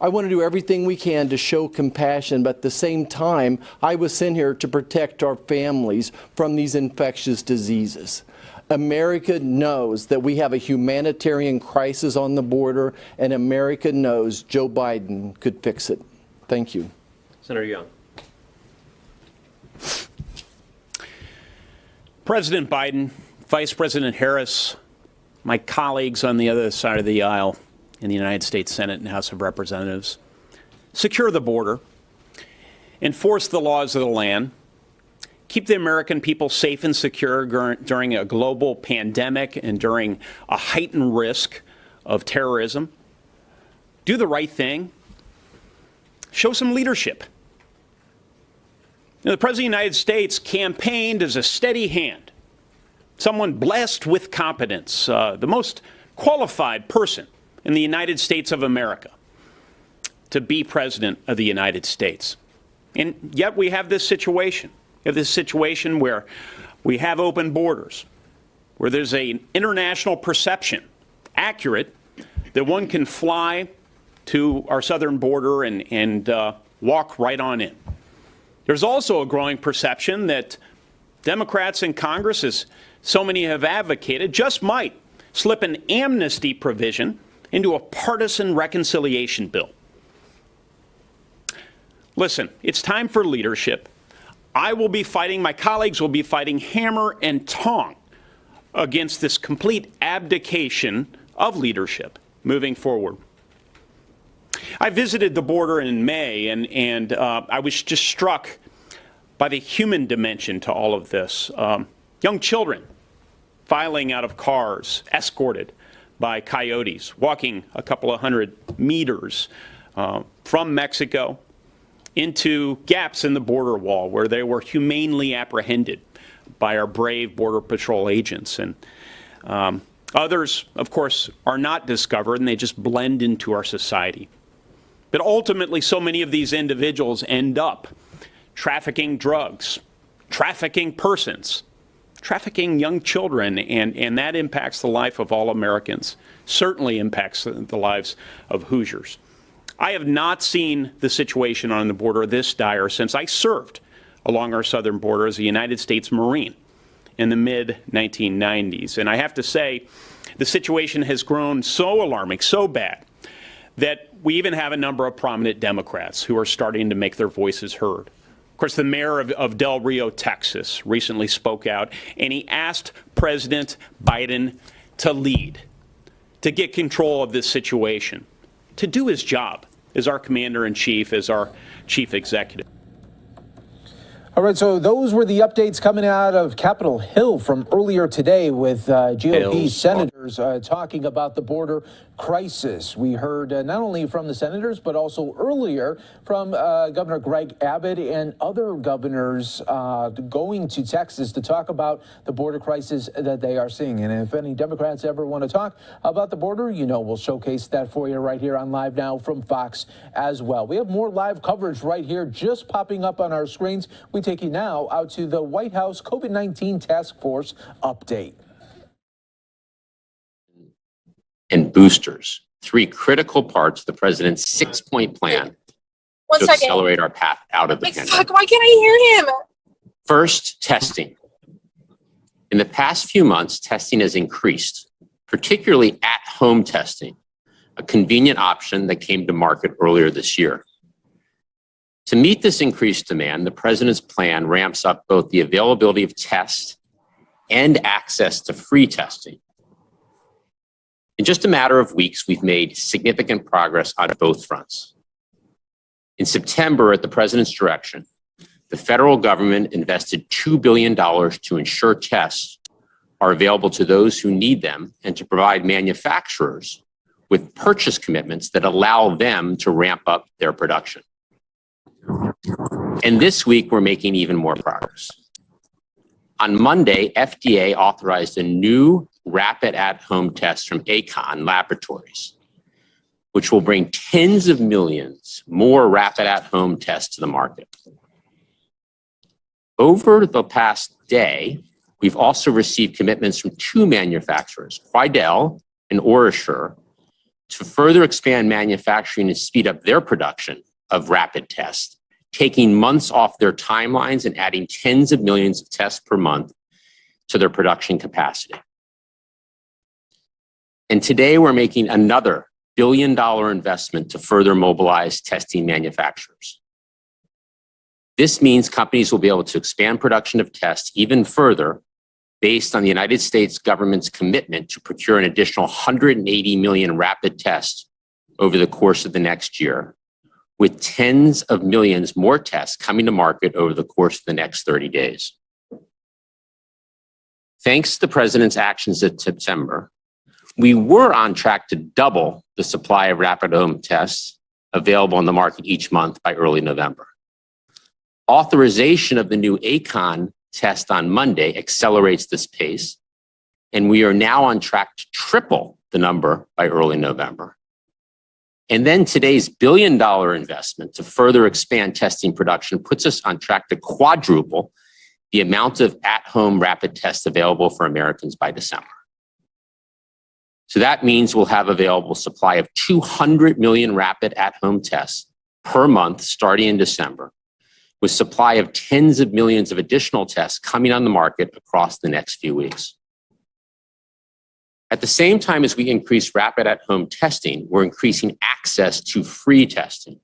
I want to do everything we can to show compassion, but at the same time, I was sent here to protect our families from these infectious diseases. America knows that we have a humanitarian crisis on the border, and America knows Joe Biden could fix it. Thank you. Senator Young. President Biden, Vice President Harris, my colleagues on the other side of the aisle in the United States Senate and House of Representatives, secure the border, enforce the laws of the land, keep the American people safe and secure during a global pandemic and during a heightened risk of terrorism. Do the right thing. Show some leadership. The President of the United States campaigned as a steady hand, someone blessed with competence, the most qualified person in the United States of America to be President of the United States. And yet we have this situation. We have this situation where we have open borders, where there's an international perception, accurate, that one can fly to our southern border and walk right on in. There's also a growing perception that Democrats in Congress, as so many have advocated, just might slip an amnesty provision into a partisan reconciliation bill. Listen, it's time for leadership. I will be fighting, my colleagues will be fighting hammer and tong against this complete abdication of leadership moving forward. I visited the border in May, and I was just struck by the human dimension to all of this. Young children filing out of cars, escorted by coyotes, walking a couple of hundred meters from Mexico into gaps in the border wall where they were humanely apprehended by our brave Border Patrol agents. And others, of course, are not discovered, and they just blend into our society. But ultimately, so many of these individuals end up trafficking drugs, trafficking persons, trafficking young children, and that impacts the life of all Americans, certainly impacts the lives of Hoosiers. I have not seen the situation on the border this dire since I served along our southern border as a United States Marine in the mid-1990s. And I have to say, the situation has grown so alarming, so bad, that we even have a number of prominent Democrats who are starting to make their voices heard. Of course, the mayor of Del Rio, Texas, recently spoke out, and he asked President Biden to lead, to get control of this situation, to do his job as our commander-in-chief, as our chief executive. All right, so those were the updates coming out of Capitol Hill from earlier today with GOP senators talking about the border crisis. We heard not only from the senators, but also earlier from Governor Greg Abbott and other governors going to Texas to talk about the border crisis that they are seeing. And if any Democrats ever want to talk about the border, you know, we'll showcase that for you right here on Live Now from Fox as well. We have more live coverage right here just popping up on our screens. We take you now out to the White House COVID-19 Task Force update. And boosters, three critical parts of the president's 6-point plan to accelerate our path out of the pandemic. Why can't I hear him? First, testing. In the past few months, testing has increased, particularly at-home testing, a convenient option that came to market earlier this year. To meet this increased demand, the president's plan ramps up both the availability of tests and access to free testing. In just a matter of weeks, we've made significant progress on both fronts. In September, at the president's direction, the federal government invested $2 billion to ensure tests are available to those who need them and to provide manufacturers with purchase commitments that allow them to ramp up their production. And this week, we're making even more progress. On Monday, FDA authorized a new rapid at-home test from Acon Laboratories, which will bring tens of millions more rapid at-home tests to the market. Over the past day, we've also received commitments from two manufacturers, Quidel and OraSure, to further expand manufacturing and speed up their production of rapid tests, taking months off their timelines and adding tens of millions of tests per month to their production capacity. And today we're making another billion-dollar investment to further mobilize testing manufacturers. This means companies will be able to expand production of tests even further based on the United States government's commitment to procure an additional 180 million rapid tests over the course of the next year, with tens of millions more tests coming to market over the course of the next 30 days. Thanks to the president's actions in September, we were on track to double the supply of rapid home tests available on the market each month by early November. Authorization of the new Acon test on Monday accelerates this pace, and we are now on track to triple the number by early November. And then today's billion-dollar investment to further expand testing production puts us on track to quadruple the amount of at-home rapid tests available for Americans by December. So that means we'll have available supply of 200 million rapid at-home tests per month starting in December, with supply of tens of millions of additional tests coming on the market across the next few weeks. At the same time as we increase rapid at-home testing, we're increasing access to free testing.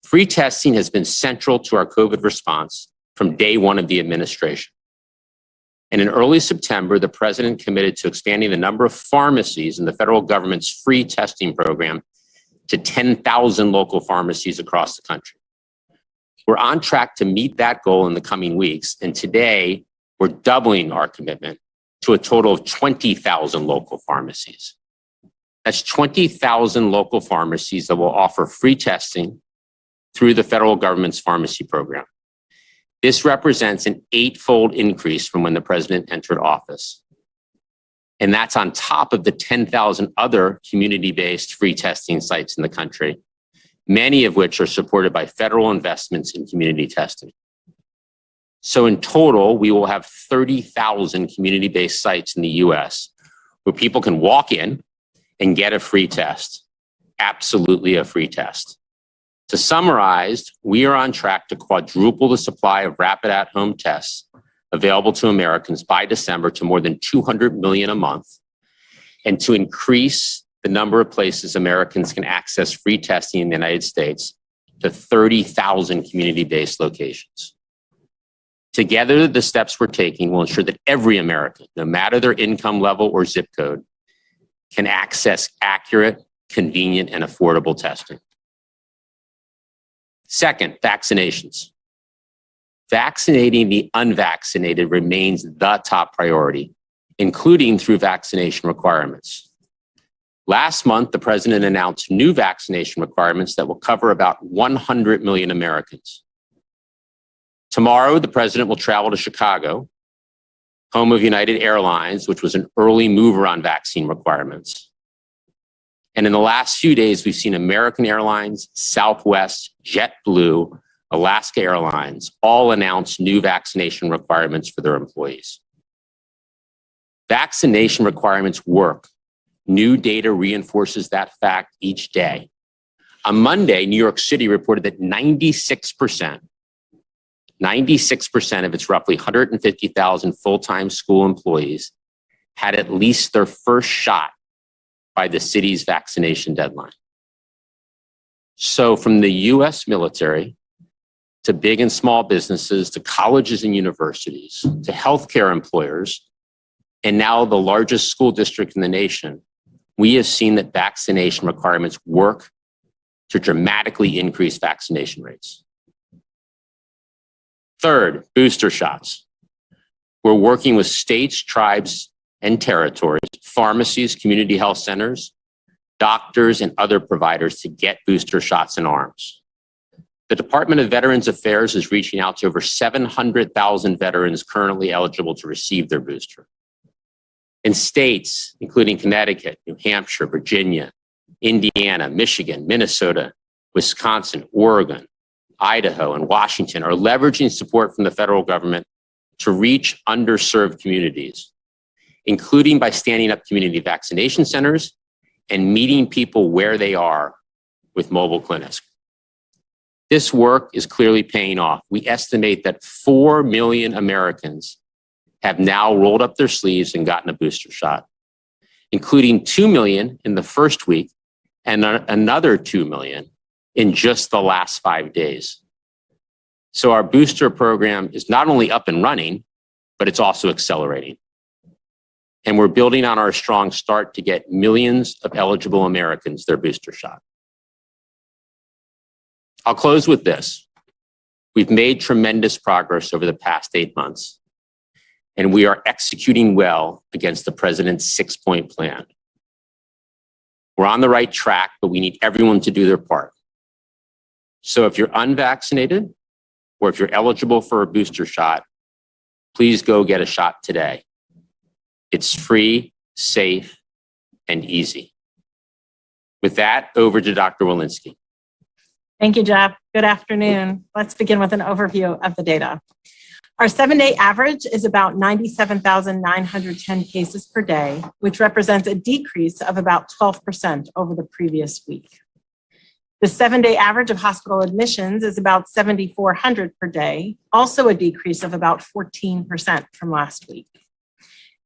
Free testing has been central to our COVID response from day one of the administration. And in early September, the president committed to expanding the number of pharmacies in the federal government's free testing program to 10,000 local pharmacies across the country. We're on track to meet that goal in the coming weeks, and today we're doubling our commitment to a total of 20,000 local pharmacies. That's 20,000 local pharmacies that will offer free testing through the federal government's pharmacy program. This represents an 8-fold increase from when the president entered office. And that's on top of the 10,000 other community-based free testing sites in the country, many of which are supported by federal investments in community testing. So in total, we will have 30,000 community-based sites in the US where people can walk in and get a free test, absolutely a free test. To summarize, we are on track to quadruple the supply of rapid at-home tests available to Americans by December to more than 200 million a month, and to increase the number of places Americans can access free testing in the United States to 30,000 community-based locations. Together, the steps we're taking will ensure that every American, no matter their income level or zip code, can access accurate, convenient, and affordable testing. Second, vaccinations. Vaccinating the unvaccinated remains the top priority, including through vaccination requirements. Last month, the president announced new vaccination requirements that will cover about 100 million Americans. Tomorrow, the president will travel to Chicago, home of United Airlines, which was an early mover on vaccine requirements. And in the last few days, we've seen American Airlines, Southwest, JetBlue, Alaska Airlines all announce new vaccination requirements for their employees. Vaccination requirements work. New data reinforces that fact each day. On Monday, New York City reported that 96% of its roughly 150,000 full-time school employees had at least their first shot by the city's vaccination deadline. So from the US military to big and small businesses, to colleges and universities, to healthcare employers, and now the largest school district in the nation, we have seen that vaccination requirements work to dramatically increase vaccination rates. Third, booster shots. We're working with states, tribes, and territories, pharmacies, community health centers, doctors, and other providers to get booster shots in arms. The Department of Veterans Affairs is reaching out to over 700,000 veterans currently eligible to receive their booster. In states, including Connecticut, New Hampshire, Virginia, Indiana, Michigan, Minnesota, Wisconsin, Oregon, Idaho, and Washington are leveraging support from the federal government to reach underserved communities, including by standing up community vaccination centers and meeting people where they are with mobile clinics. This work is clearly paying off. We estimate that 4 million Americans have now rolled up their sleeves and gotten a booster shot, including 2 million in the first week and another 2 million in just the last 5 days. So our booster program is not only up and running, but it's also accelerating. And we're building on our strong start to get millions of eligible Americans their booster shot. I'll close with this. We've made tremendous progress over the past 8 months, and we are executing well against the president's 6-point plan. We're on the right track, but we need everyone to do their part. So if you're unvaccinated, or if you're eligible for a booster shot, please go get a shot today. It's free, safe, and easy. With that, over to Dr. Walensky. Thank you, Jeff. Good afternoon. Let's begin with an overview of the data. Our 7-day average is about 97,910 cases per day, which represents a decrease of about 12% over the previous week. The 7-day average of hospital admissions is about 7,400 per day, also a decrease of about 14% from last week.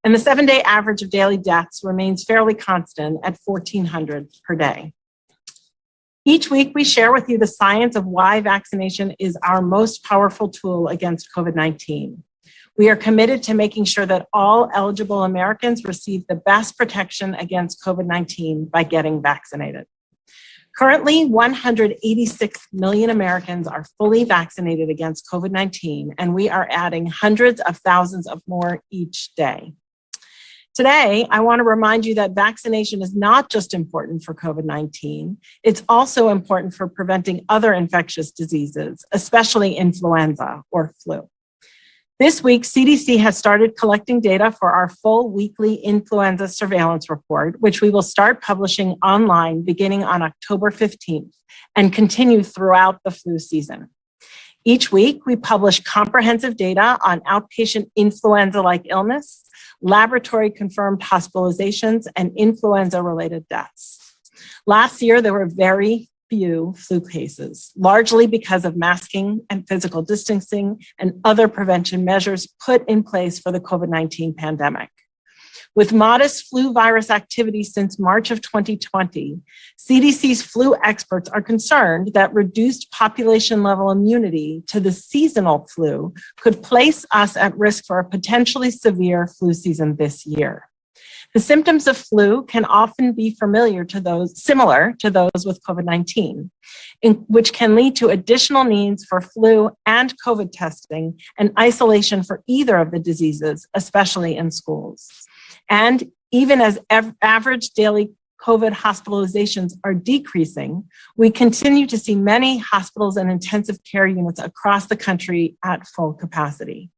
And the 7-day average of daily deaths remains fairly constant at 1,400 per day. Each week, we share with you the science of why vaccination is our most powerful tool against COVID-19. We are committed to making sure that all eligible Americans receive the best protection against COVID-19 by getting vaccinated. Currently, 186 million Americans are fully vaccinated against COVID-19, and we are adding hundreds of thousands of more each day. Today, I want to remind you that vaccination is not just important for COVID-19, it's also important for preventing other infectious diseases, especially influenza or flu. This week, CDC has started collecting data for our full weekly influenza surveillance report, which we will start publishing online beginning on October 15th and continue throughout the flu season. Each week, we publish comprehensive data on outpatient influenza-like illness, laboratory-confirmed hospitalizations, and influenza-related deaths. Last year, there were very few flu cases, largely because of masking and physical distancing and other prevention measures put in place for the COVID-19 pandemic. With modest flu virus activity since March of 2020, CDC's flu experts are concerned that reduced population-level immunity to the seasonal flu could place us at risk for a potentially severe flu season this year. The symptoms of flu can often be similar to those with COVID-19, which can lead to additional needs for flu and COVID testing and isolation for either of the diseases, especially in schools. And even as average daily COVID hospitalizations are decreasing, we continue to see many hospitals and intensive care units across the country at full capacity.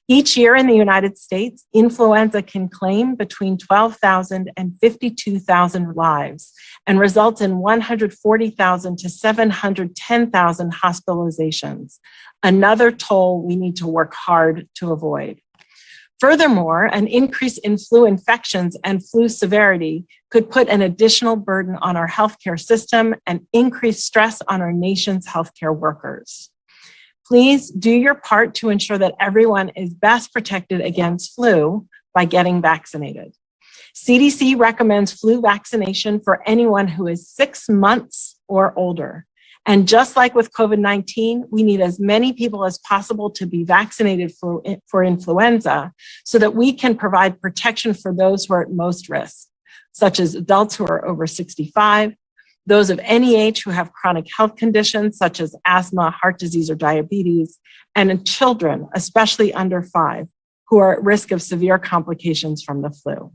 Each year in the United States, influenza can claim between 12,000 and 52,000 lives and results in 140,000 to 710,000 hospitalizations, another toll we need to work hard to avoid. Furthermore, an increase in flu infections and flu severity could put an additional burden on our healthcare system and increase stress on our nation's healthcare workers. Please do your part to ensure that everyone is best protected against flu by getting vaccinated. CDC recommends flu vaccination for anyone who is 6 months or older. And just like with COVID-19, we need as many people as possible to be vaccinated for influenza so that we can provide protection for those who are at most risk, such as adults who are over 65, those of any age who have chronic health conditions such as asthma, heart disease, or diabetes, and in children, especially under 5, who are at risk of severe complications from the flu.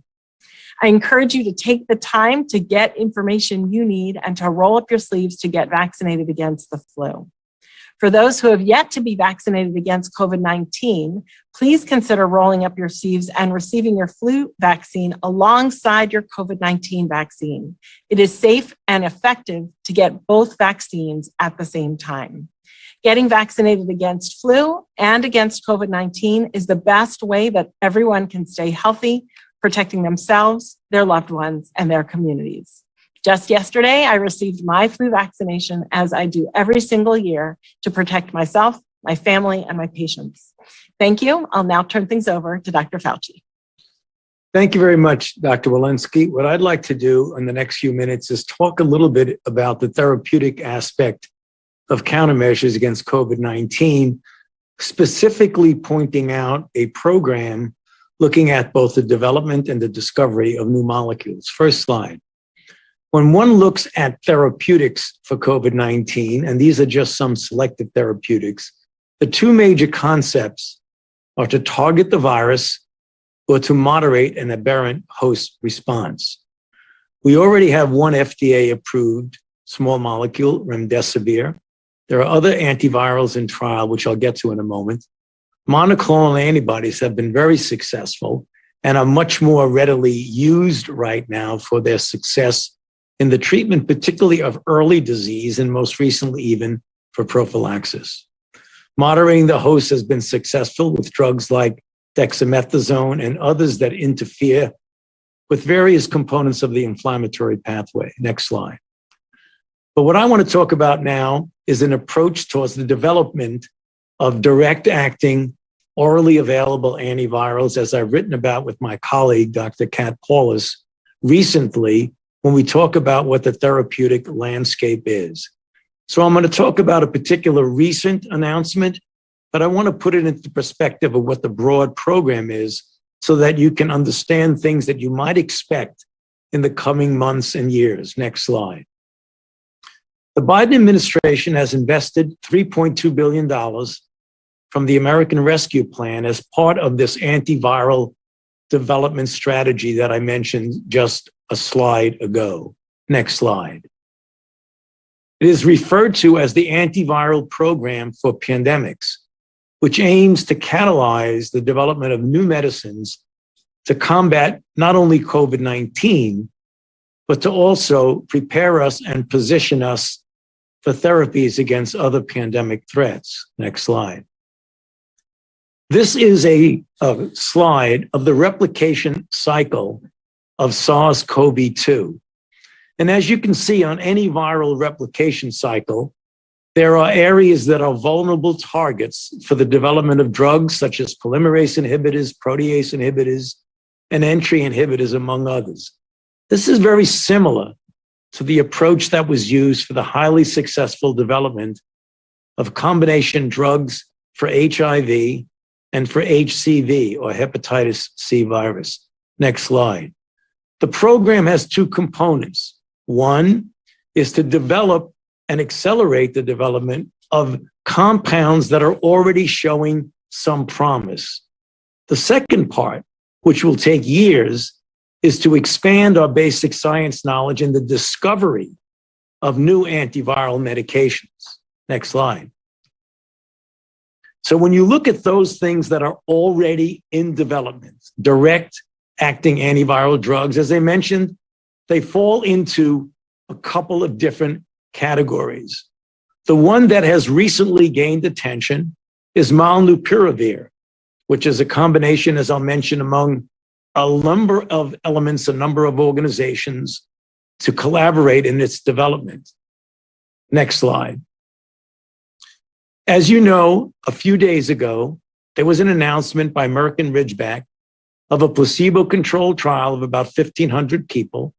I encourage you to take the time to get information you need and to roll up your sleeves to get vaccinated against the flu. For those who have yet to be vaccinated against COVID-19, please consider rolling up your sleeves and receiving your flu vaccine alongside your COVID-19 vaccine. It is safe and effective to get both vaccines at the same time. Getting vaccinated against flu and against COVID-19 is the best way that everyone can stay healthy, protecting themselves, their loved ones, and their communities. Just yesterday, I received my flu vaccination, as I do every single year, to protect myself, my family, and my patients. Thank you. I'll now turn things over to Dr. Fauci. Thank you very much, Dr. Walensky. What I'd like to do in the next few minutes is talk a little bit about the therapeutic aspect of countermeasures against COVID-19, specifically pointing out a program looking at both the development and the discovery of new molecules. First slide. When one looks at therapeutics for COVID-19, and these are just some selected therapeutics, the two major concepts are to target the virus or to moderate an aberrant host response. We already have one FDA-approved small molecule, remdesivir. There are other antivirals in trial, which I'll get to in a moment. Monoclonal antibodies have been very successful and are much more readily used right now for their success in the treatment, particularly of early disease, and most recently even for prophylaxis. Moderating the host has been successful with drugs like dexamethasone and others that interfere with various components of the inflammatory pathway. Next slide. But what I want to talk about now is an approach towards the development of direct-acting, orally available antivirals, as I've written about with my colleague, Dr. Kat Paulus, recently, when we talk about what the therapeutic landscape is. So I'm going to talk about a particular recent announcement, but I want to put it into perspective of what the broad program is so that you can understand things that you might expect in the coming months and years. Next slide. The Biden administration has invested $3.2 billion from the American Rescue Plan as part of this antiviral development strategy that I mentioned just a slide ago. Next slide. It is referred to as the Antiviral Program for Pandemics, which aims to catalyze the development of new medicines to combat not only COVID-19, but to also prepare us and position us for therapies against other pandemic threats. Next slide. This is a slide of the replication cycle of SARS-CoV-2. And as you can see on any viral replication cycle, there are areas that are vulnerable targets for the development of drugs such as polymerase inhibitors, protease inhibitors, and entry inhibitors, among others. This is very similar to the approach that was used for the highly successful development of combination drugs for HIV and for HCV, or hepatitis C virus. Next slide. The program has two components. One is to develop and accelerate the development of compounds that are already showing some promise. The second part, which will take years, is to expand our basic science knowledge in the discovery of new antiviral medications. Next slide. So when you look at those things that are already in development, direct acting antiviral drugs, as I mentioned, they fall into a couple of different categories. The one that has recently gained attention is molnupiravir, which is a combination, as I'll mention, among a number of elements, a number of organizations to collaborate in its development. Next slide. As you know, a few days ago, there was an announcement by Merck and Ridgeback of a placebo-controlled trial of about 1,500 people,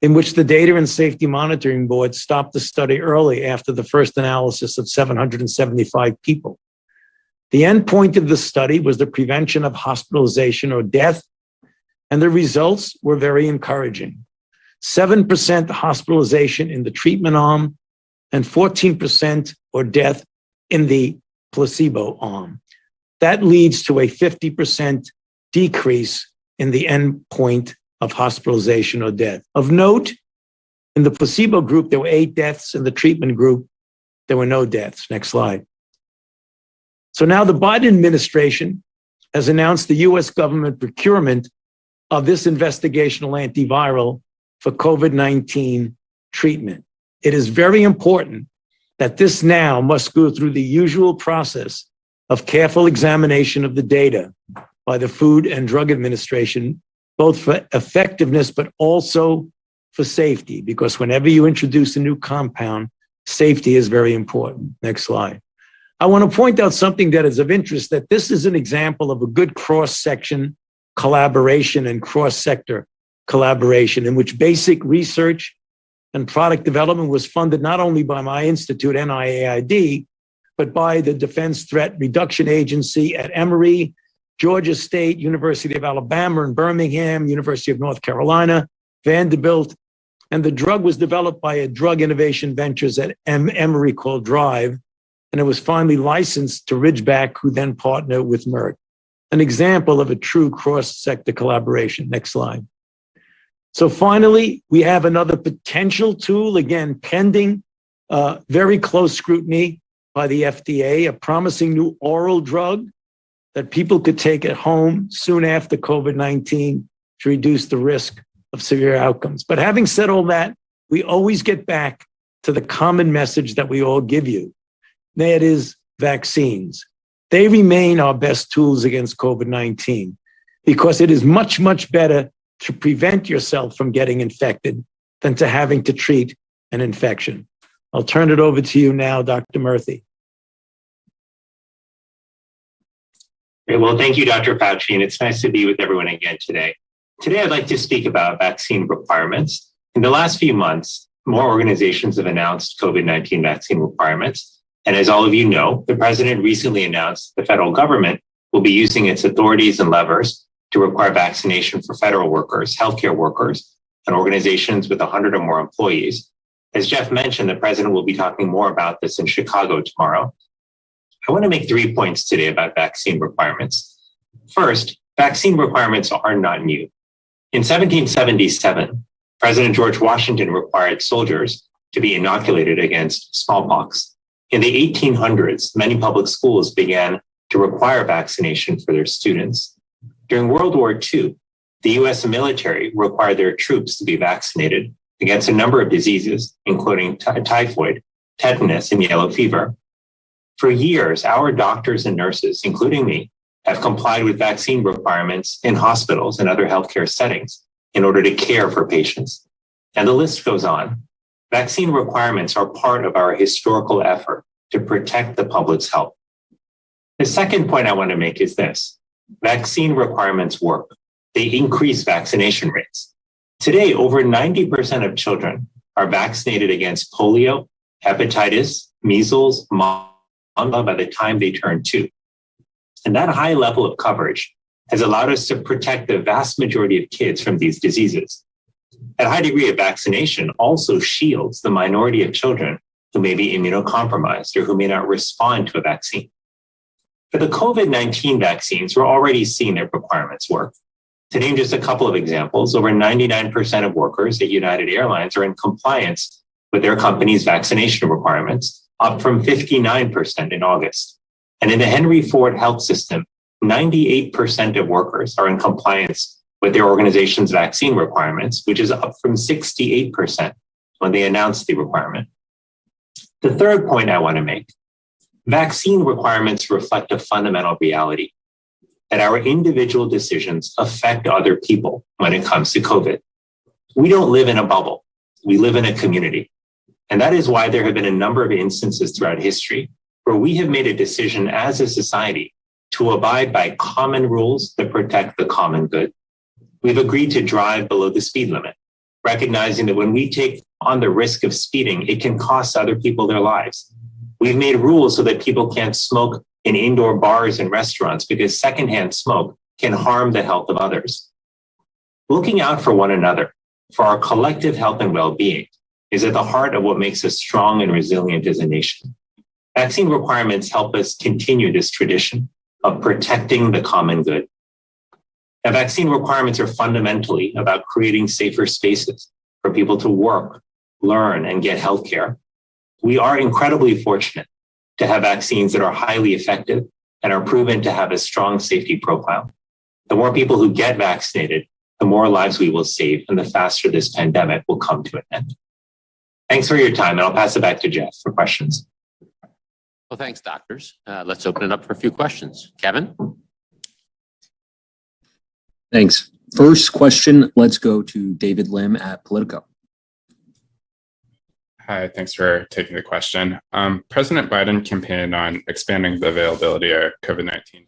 in which the Data and Safety Monitoring Board stopped the study early after the first analysis of 775 people. The endpoint of the study was the prevention of hospitalization or death, and the results were very encouraging. 7% hospitalization in the treatment arm and 14% or death in the placebo arm. That leads to a 50% decrease in the endpoint of hospitalization or death. Of note, in the placebo group, there were 8 deaths. In the treatment group, there were no deaths. Next slide. So now the Biden administration has announced the US government procurement of this investigational antiviral for COVID-19 treatment. It is very important that this now must go through the usual process of careful examination of the data by the Food and Drug Administration, both for effectiveness, but also for safety, because whenever you introduce a new compound, safety is very important. Next slide. I want to point out something that is of interest, that this is an example of a good cross-section collaboration and cross-sector collaboration in which basic research and product development was funded not only by my institute, NIAID, but by the Defense Threat Reduction Agency at Emory, Georgia State, University of Alabama in Birmingham, University of North Carolina, Vanderbilt, and the drug was developed by a drug innovation ventures at Emory called Drive, and it was finally licensed to Ridgeback, who then partnered with Merck. An example of a true cross-sector collaboration. Next slide. So finally, we have another potential tool, again, pending very close scrutiny by the FDA, a promising new oral drug that people could take at home soon after COVID-19 to reduce the risk of severe outcomes. But having said all that, we always get back to the common message that we all give you. That is vaccines. They remain our best tools against COVID-19 because it is much, much better to prevent yourself from getting infected than to having to treat an infection. I'll turn it over to you now, Dr. Murthy. Great. Well, thank you, Dr. Fauci, and it's nice to be with everyone again today. Today, I'd like to speak about vaccine requirements. In the last few months, more organizations have announced COVID-19 vaccine requirements. And as all of you know, the president recently announced the federal government will be using its authorities and levers to require vaccination for federal workers, healthcare workers, and organizations with 100 or more employees. As Jeff mentioned, the president will be talking more about this in Chicago tomorrow. I want to make 3 points today about vaccine requirements. First, vaccine requirements are not new. In 1777, President George Washington required soldiers to be inoculated against smallpox. In the 1800s, many public schools began to require vaccination for their students. During World War II, the US military required their troops to be vaccinated against a number of diseases, including typhoid, tetanus, and yellow fever. For years, our doctors and nurses, including me, have complied with vaccine requirements in hospitals and other healthcare settings in order to care for patients. And the list goes on. Vaccine requirements are part of our historical effort to protect the public's health. The second point I want to make is this. Vaccine requirements work. They increase vaccination rates. Today, over 90% of children are vaccinated against polio, hepatitis, measles, by the time they turn 2. And that high level of coverage has allowed us to protect the vast majority of kids from these diseases. A high degree of vaccination also shields the minority of children who may be immunocompromised or who may not respond to a vaccine. For the COVID-19 vaccines, we're already seeing their requirements work. To name just a couple of examples, over 99% of workers at United Airlines are in compliance with their company's vaccination requirements, up from 59% in August. And in the Henry Ford Health System, 98% of workers are in compliance with their organization's vaccine requirements, which is up from 68% when they announced the requirement. The third point I want to make, vaccine requirements reflect a fundamental reality, that our individual decisions affect other people when it comes to COVID. We don't live in a bubble. We live in a community. And that is why there have been a number of instances throughout history where we have made a decision as a society to abide by common rules that protect the common good. We've agreed to drive below the speed limit, recognizing that when we take on the risk of speeding, it can cost other people their lives. We've made rules so that people can't smoke in indoor bars and restaurants because secondhand smoke can harm the health of others. Looking out for one another, for our collective health and well-being, is at the heart of what makes us strong and resilient as a nation. Vaccine requirements help us continue this tradition of protecting the common good. Now, vaccine requirements are fundamentally about creating safer spaces for people to work, learn, and get healthcare. We are incredibly fortunate to have vaccines that are highly effective and are proven to have a strong safety profile. The more people who get vaccinated, the more lives we will save, and the faster this pandemic will come to an end. Thanks for your time, and I'll pass it back to Jeff for questions. Well, thanks, doctors. Let's open it up for a few questions. Kevin? Thanks. First question, let's go to David Lim at Politico. Hi, thanks for taking the question. President Biden campaigned on expanding the availability of COVID-19.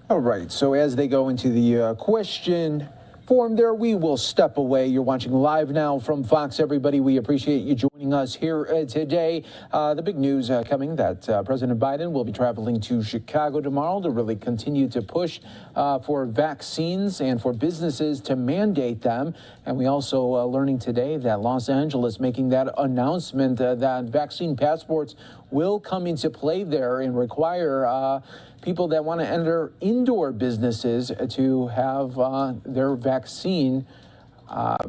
All right, so as they go into the question form there, we will step away. You're watching Live Now from Fox, everybody. We appreciate you joining us here today. The big news coming that President Biden will be traveling to Chicago tomorrow to really continue to push for vaccines and for businesses to mandate them. And we also learning today that Los Angeles making that announcement that vaccine passports will come into play there and require people that want to enter indoor businesses to have their vaccine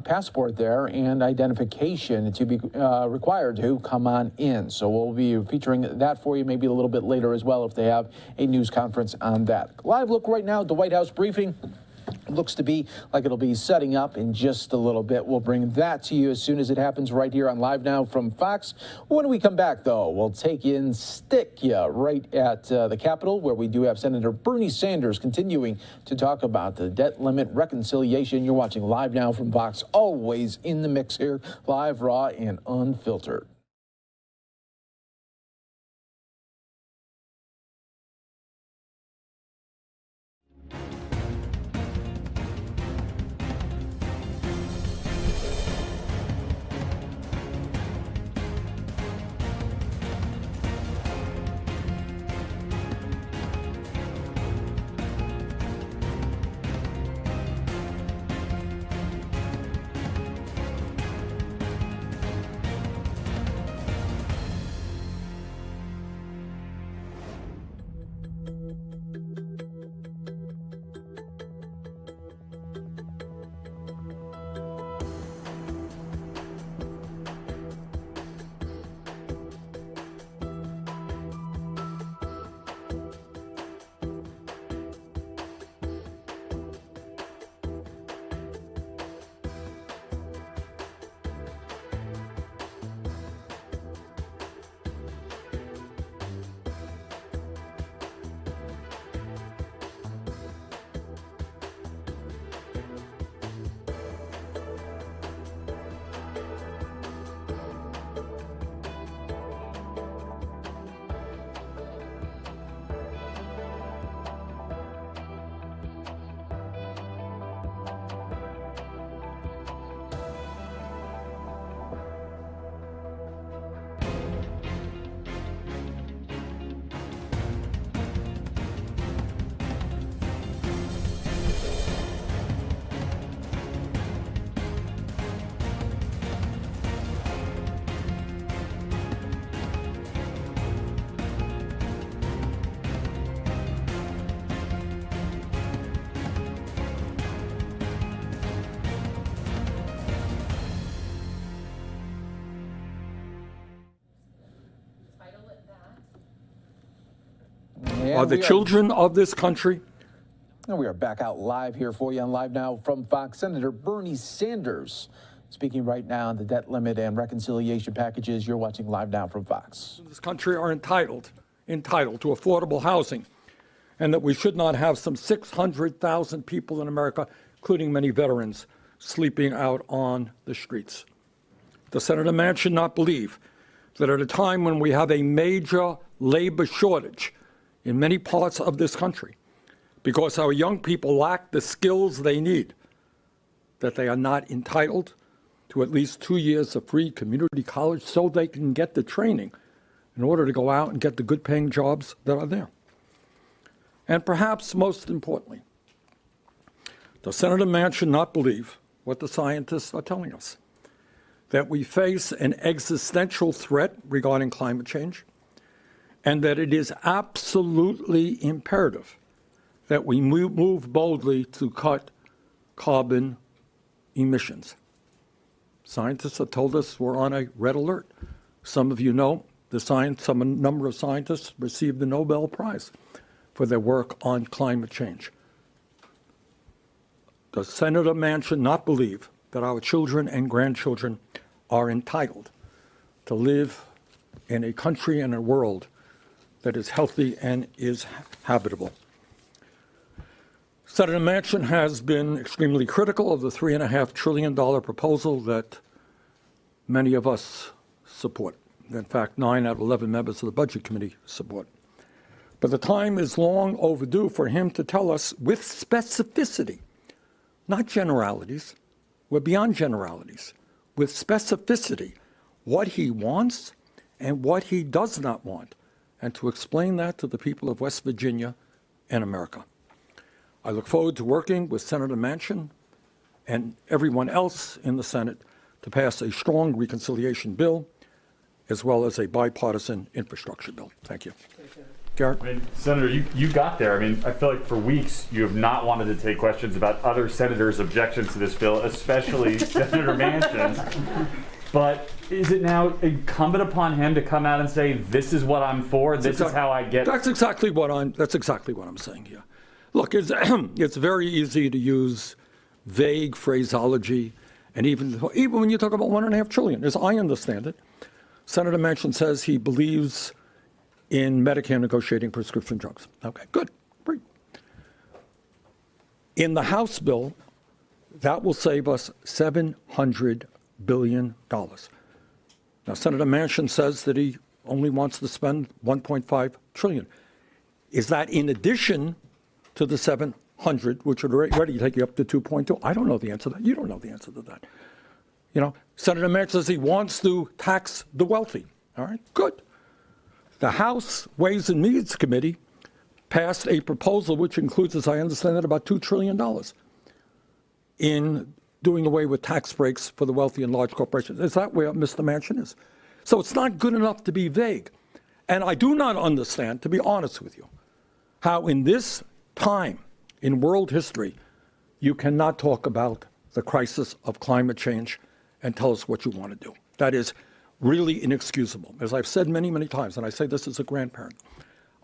passport there and identification to be required to come on in. So we'll be featuring that for you maybe a little bit later as well if they have a news conference on that. Live look right now at the White House briefing. Looks to be like it'll be setting up in just a little bit. We'll bring that to you as soon as it happens right here on Live Now from Fox. When we come back, though, we'll take you and stick you right at the Capitol, where we do have Senator Bernie Sanders continuing to talk about the debt limit reconciliation. You're watching Live Now from Fox, always in the mix here, live, raw, and unfiltered. And are the children of this country. And we are back out live here for you on Live Now from Fox. Senator Bernie Sanders speaking right now on the debt limit and reconciliation packages. You're watching Live Now from Fox. This country are entitled to affordable housing, and that we should not have some 600,000 people in America, including many veterans, sleeping out on the streets. The Senator Man should not believe that at a time when we have a major labor shortage in many parts of this country, because our young people lack the skills they need, that they are not entitled to at least 2 years of free community college so they can get the training in order to go out and get the good paying jobs that are there. And perhaps most importantly, the Senator Man should not believe what the scientists are telling us, that we face an existential threat regarding climate change, and that it is absolutely imperative that we move boldly to cut carbon emissions. Scientists have told us we're on a red alert. Some of you know a number of scientists received the Nobel Prize for their work on climate change. The Senator Man should not believe that our children and grandchildren are entitled to live in a country and a world that is healthy and is habitable. Senator Manchin has been extremely critical of the $3.5 trillion proposal that many of us support. In fact, 9 out of 11 members of the Budget Committee support. But the time is long overdue for him to tell us with specificity, not generalities, we're beyond generalities, with specificity, what he wants and what he does not want, and to explain that to the people of West Virginia and America. I look forward to working with Senator Manchin and everyone else in the Senate to pass a strong reconciliation bill, as well as a bipartisan infrastructure bill. Thank you. Garrett? I mean, Senator, you got there. I mean, I feel like for weeks you have not wanted to take questions about other senators' objections to this bill, especially Senator Manchin's. But is it now incumbent upon him to come out and say, this is what I'm for, this is how I get... That's exactly what I'm saying here. Look, it's very easy to use vague phraseology, and even when you talk about $1.5 trillion, as I understand it, Senator Manchin says he believes in Medicare negotiating prescription drugs. Okay, good, great. In the House bill, that will save us $700 billion. Now, Senator Manchin says that he only wants to spend $1.5 trillion. Is that in addition to the 700, which would already take you up to 2.2? I don't know the answer to that. You don't know the answer to that. You know, Senator Manchin says he wants to tax the wealthy. All right, good. The House Ways and Means Committee passed a proposal which includes, as I understand it, about $2 trillion in doing away with tax breaks for the wealthy and large corporations. Is that where Mr. Manchin is? So it's not good enough to be vague. And I do not understand, to be honest with you, how in this time in world history you cannot talk about the crisis of climate change and tell us what you want to do. That is really inexcusable. As I've said many, many times, and I say this as a grandparent,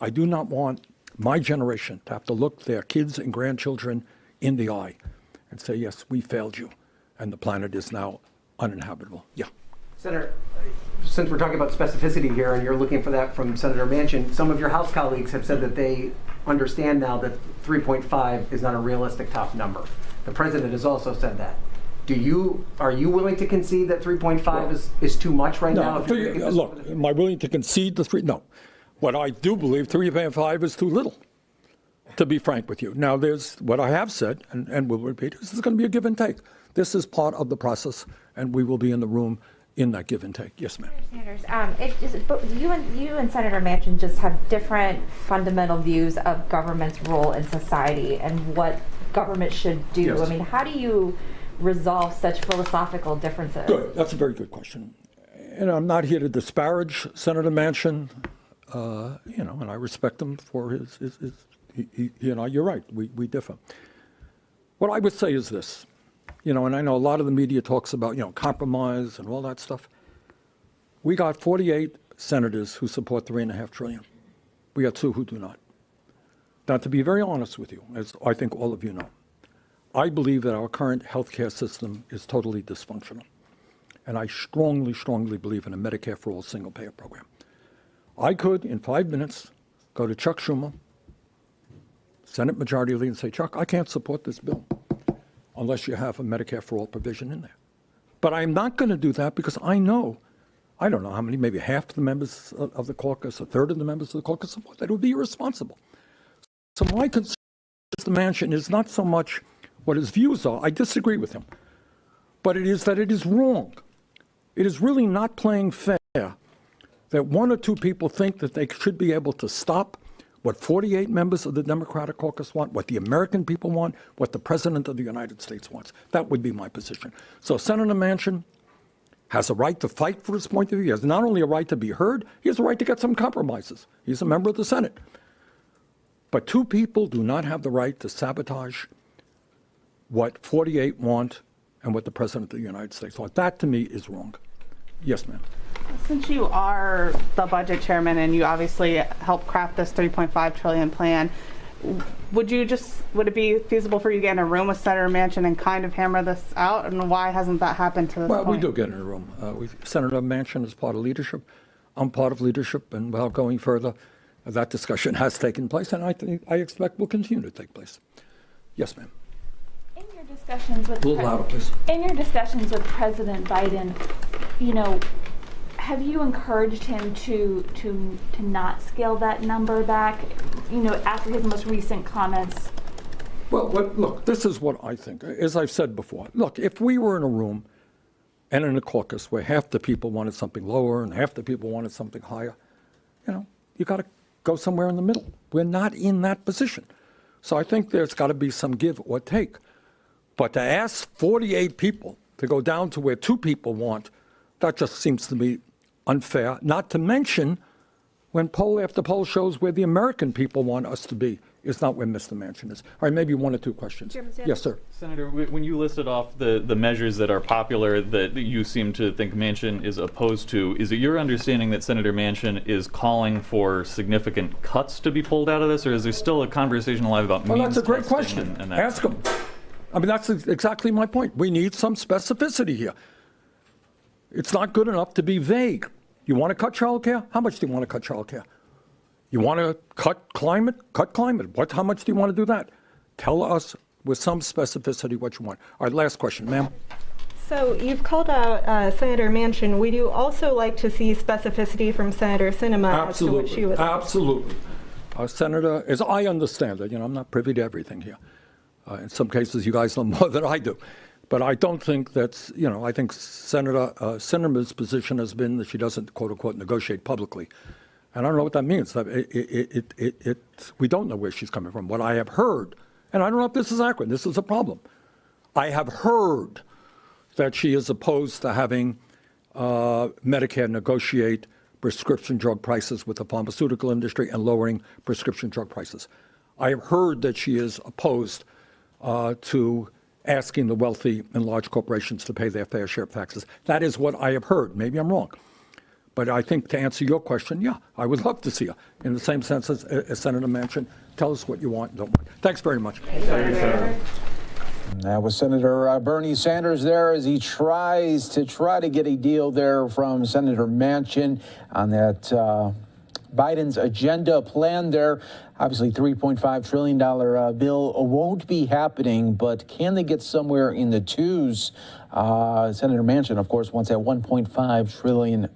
I do not want my generation to have to look their kids and grandchildren in the eye and say, yes, we failed you, and the planet is now uninhabitable. Yeah. Senator, since we're talking about specificity here, and you're looking for that from Senator Manchin, some of your House colleagues have said that they understand now that 3.5 is not a realistic top number. The president has also said that. Are you willing to concede that 3.5 is too much right now? Look, am I willing to concede the 3? No. What I do believe, 3.5 is too little, to be frank with you. Now, there's what I have said, and will repeat, this is going to be a give and take. This is part of the process, and we will be in the room in that give and take. Yes, ma'am. Sanders, you and Senator Manchin just have different fundamental views of government's role in society and what government should do. Yes. I mean, how do you resolve such philosophical differences? Good. That's a very good question. And I'm not here to disparage Senator Manchin, and I respect him for his you're right, we differ. What I would say is this, and I know a lot of the media talks about, compromise and all that stuff. We got 48 senators who support $3.5 trillion. We got 2 who do not. Now, to be very honest with you, as I think all of you know, I believe that our current healthcare system is totally dysfunctional. And I strongly, strongly believe in a Medicare for All single-payer program. I could, in 5 minutes, go to Chuck Schumer, Senate Majority Leader, and say, Chuck, I can't support this bill unless you have a Medicare for All provision in there. But I'm not going to do that because I know, I don't know how many, maybe half the members of the caucus, a third of the members of the caucus support that. It would be irresponsible. So my concern with Mr. Manchin is not so much what his views are. I disagree with him. But it is that it is wrong. It is really not playing fair that one or two people think that they should be able to stop what 48 members of the Democratic caucus want, what the American people want, what the President of the United States wants. That would be my position. So Senator Manchin has a right to fight for his point of view. He has not only a right to be heard, he has a right to get some compromises. He's a member of the Senate. But two people do not have the right to sabotage what 48 want and what the President of the United States wants. That, to me, is wrong. Yes, ma'am. Since you are the budget chairman and you obviously helped craft this $3.5 trillion plan, would it be feasible for you to get in a room with Senator Manchin and kind of hammer this out? And why hasn't that happened to this point? Well, we do get in a room. Senator Manchin is part of leadership. I'm part of leadership, and without going further, that discussion has taken place, and I expect will continue to take place. Yes, ma'am. In your discussions with A little louder, please. In your discussions with President Biden, have you encouraged him to not scale that number back? After his most recent comments. Well, look, this is what I think. As I've said before, look, if we were in a room and in a caucus where half the people wanted something lower and half the people wanted something higher, you got to go somewhere in the middle. We're not in that position. So I think there's got to be some give or take. But to ask 48 people to go down to where two people want, that just seems to me unfair, not to mention when poll after poll shows where the American people want us to be is not where Mr. Manchin is. All right, maybe one or two questions. Yes, sir. Senator, when you listed off the measures that are popular that you seem to think Manchin is opposed to, is it your understanding that Senator Manchin is calling for significant cuts to be pulled out of this, or is there still a conversation alive about means that's a great testing question. and that? Ask him. I mean, that's exactly my point. We need some specificity here. It's not good enough to be vague. You want to cut child care? How much do you want to cut child care? You want to cut climate? Cut climate. How much do you want to do that? Tell us with some specificity what you want. All right, last question, ma'am. So you've called out Senator Manchin. Would you also like to see specificity from Senator Sinema as to what she was? Absolutely. Senator, as I understand it, I'm not privy to everything here. In some cases, you guys know more than I do. But I don't think that's, I think Senator Sinema's position has been that she doesn't, quote unquote, negotiate publicly. And I don't know what that means. We don't know where she's coming from. What I have heard, and I don't know if this is accurate, this is a problem. I have heard that she is opposed to having Medicare negotiate prescription drug prices with the pharmaceutical industry and lowering prescription drug prices. I have heard that she is opposed to asking the wealthy and large corporations to pay their fair share of taxes. That is what I have heard. Maybe I'm wrong. But I think to answer your question, yeah, I would love to see her. In the same sense as Senator Manchin, tell us what you want and don't want. Thanks very much. Thank you, Senator. That was Senator Bernie Sanders there as he tries to get a deal there from Senator Manchin on that Biden's agenda plan there. Obviously, $3.5 trillion bill won't be happening, but can they get somewhere in the twos? Senator Manchin, of course, wants that $1.5 trillion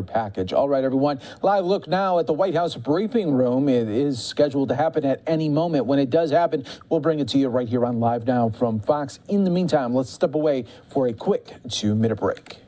package. All right, everyone. Live look now at the White House briefing room. It is scheduled to happen at any moment. When it does happen, we'll bring it to you right here on Live Now from Fox. In the meantime, let's step away for a quick 2-minute break.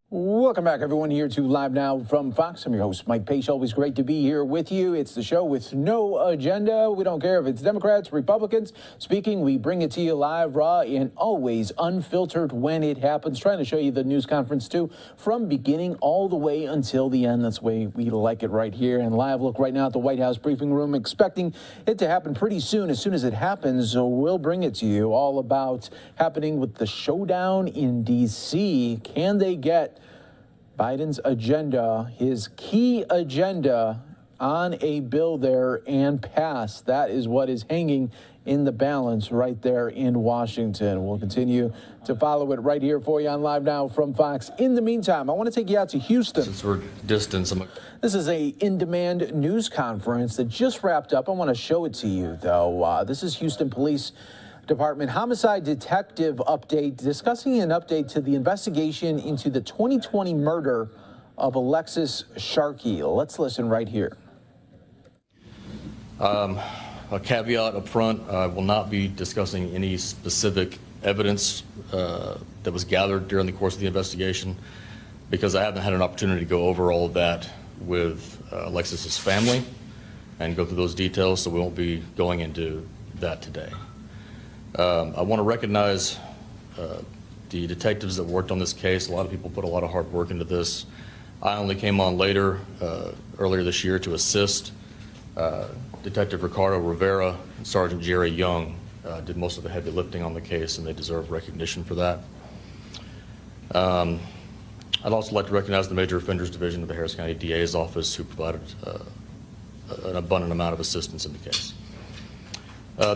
Welcome back, everyone, here to Live Now from Fox. I'm your host, Mike Page. Always great to be here with you. It's the show with no agenda. We don't care if it's Democrats, Republicans speaking. We bring it to you live, raw, and always unfiltered when it happens. Trying to show you the news conference, too, from beginning all the way until the end. That's the way we like it right here. And live look right now at the White House briefing room, expecting it to happen pretty soon. As soon as it happens, we'll bring it to you. All about happening with the showdown in D.C. Can they get Biden's agenda, his key agenda, on a bill there and pass? That is what is hanging in the balance right there in Washington. We'll continue to follow it right here for you on Live Now from Fox. In the meantime, I want to take you out to Houston. Since we're distant, This is a in-demand news conference that just wrapped up. I want to show it to you, though. This is Houston Police Department homicide detective update, discussing an update to the investigation into the 2020 murder of Alexis Sharkey. Let's listen right here. A caveat up front, I will not be discussing any specific evidence that was gathered during the course of the investigation, because I haven't had an opportunity to go over all of that with Alexis's family and go through those details, so we won't be going into that today. I want to recognize the detectives that worked on this case. A lot of people put a lot of hard work into this. I only came on later, earlier this year, to assist. Detective Ricardo Rivera and Sergeant Jerry Young did most of the heavy lifting on the case, and they deserve recognition for that. I'd also like to recognize the Major Offenders Division of the Harris County DA's office, who provided an abundant amount of assistance in the case.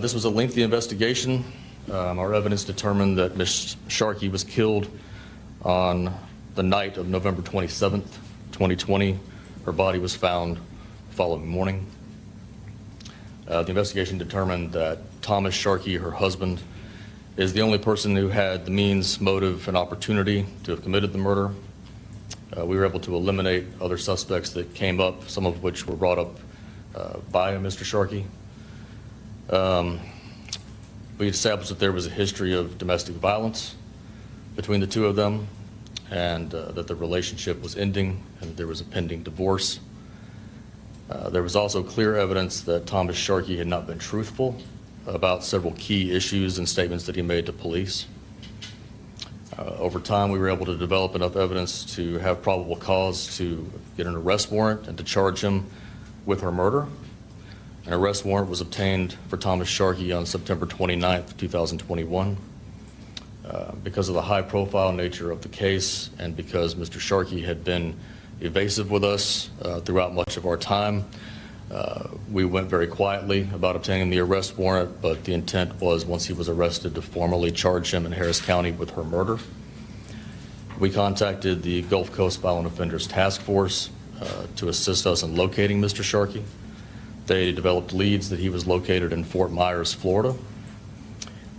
This was a lengthy investigation. Our evidence determined that Ms. Sharkey was killed on the night of November 27th, 2020. Her body was found the following morning. The investigation determined that Thomas Sharkey, her husband, is the only person who had the means, motive, and opportunity to have committed the murder. We were able to eliminate other suspects that came up, some of which were brought up by Mr. Sharkey. We established that there was a history of domestic violence between the two of them, and that the relationship was ending, and that there was a pending divorce. There was also clear evidence that Thomas Sharkey had not been truthful about several key issues and statements that he made to police. Over time, we were able to develop enough evidence to have probable cause to get an arrest warrant and to charge him with her murder. An arrest warrant was obtained for Thomas Sharkey on September 29th, 2021. Because of the high-profile nature of the case, and because Mr. Sharkey had been evasive with us throughout much of our time, we went very quietly about obtaining the arrest warrant, but the intent was, once he was arrested, to formally charge him in Harris County with her murder. We contacted the Gulf Coast Violent Offenders Task Force to assist us in locating Mr. Sharkey. They developed leads that he was located in Fort Myers, Florida,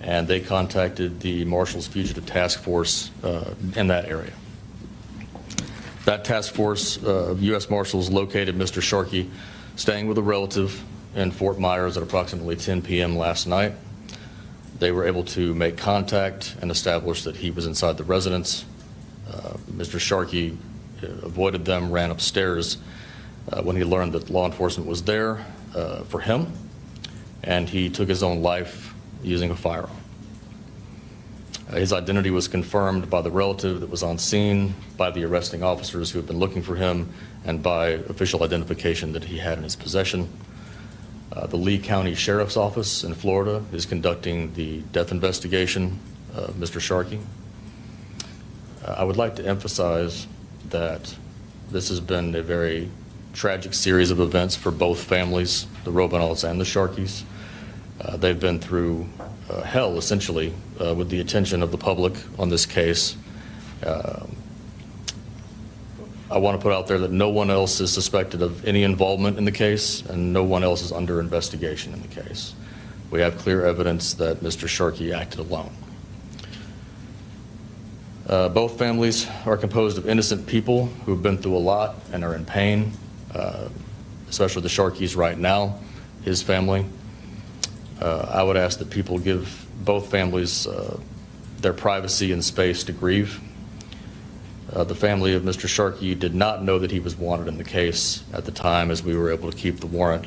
and they contacted the Marshals Fugitive Task Force in that area. That task force of U.S. Marshals located Mr. Sharkey staying with a relative in Fort Myers at approximately 10 p.m. last night. They were able to make contact and establish that he was inside the residence. Mr. Sharkey avoided them, ran upstairs when he learned that law enforcement was there for him, and he took his own life using a firearm. His identity was confirmed by the relative that was on scene, by the arresting officers who had been looking for him, and by official identification that he had in his possession. The Lee County Sheriff's Office in Florida is conducting the death investigation of Mr. Sharkey. I would like to emphasize that this has been a very tragic series of events for both families, the Robanals and the Sharkeys. They've been through hell, essentially, with the attention of the public on this case. I want to put out there that no one else is suspected of any involvement in the case, and no one else is under investigation in the case. We have clear evidence that Mr. Sharkey acted alone. Both families are composed of innocent people who have been through a lot and are in pain, especially the Sharkeys right now, his family. I would ask that people give both families their privacy and space to grieve. The family of Mr. Sharkey did not know that he was wanted in the case at the time, as we were able to keep the warrant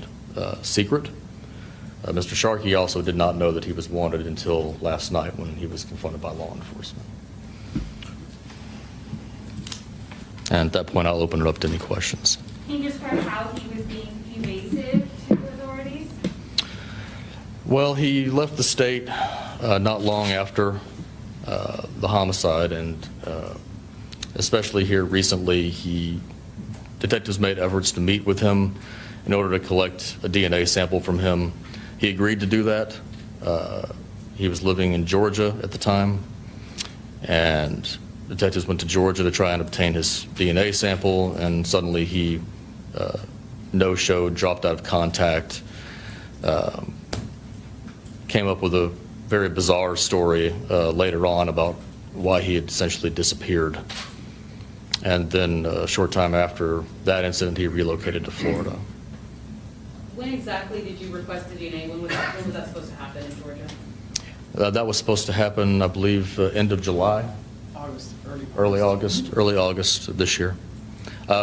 secret. Mr. Sharkey also did not know that he was wanted until last night when he was confronted by law enforcement. And at that point, I'll open it up to any questions. Can you describe how he was being evasive to authorities? Well, he left the state not long after the homicide, and especially here recently, detectives made efforts to meet with him in order to collect a DNA sample from him. He agreed to do that. He was living in Georgia at the time, and detectives went to Georgia to try and obtain his DNA sample, and suddenly he no-showed, dropped out of contact, came up with a very bizarre story later on about why he had essentially disappeared. And then a short time after that incident, he relocated to Florida. When exactly did you request the DNA? When was that supposed to happen in Georgia? That was supposed to happen, I believe, end of July. Early August of this year.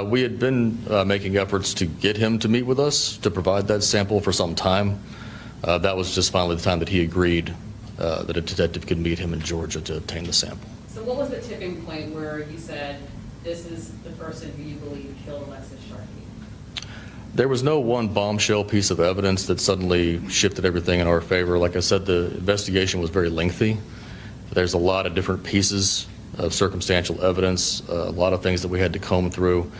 We had been making efforts to get him to meet with us to provide that sample for some time. That was just finally the time that he agreed that a detective could meet him in Georgia to obtain the sample. So what was the tipping point where you said, this is the person who you believe killed Alexis Sharkey? There was no one bombshell piece of evidence that suddenly shifted everything in our favor. Like I said, the investigation was very lengthy. There's a lot of different pieces of circumstantial evidence, a lot of things that we had to comb through.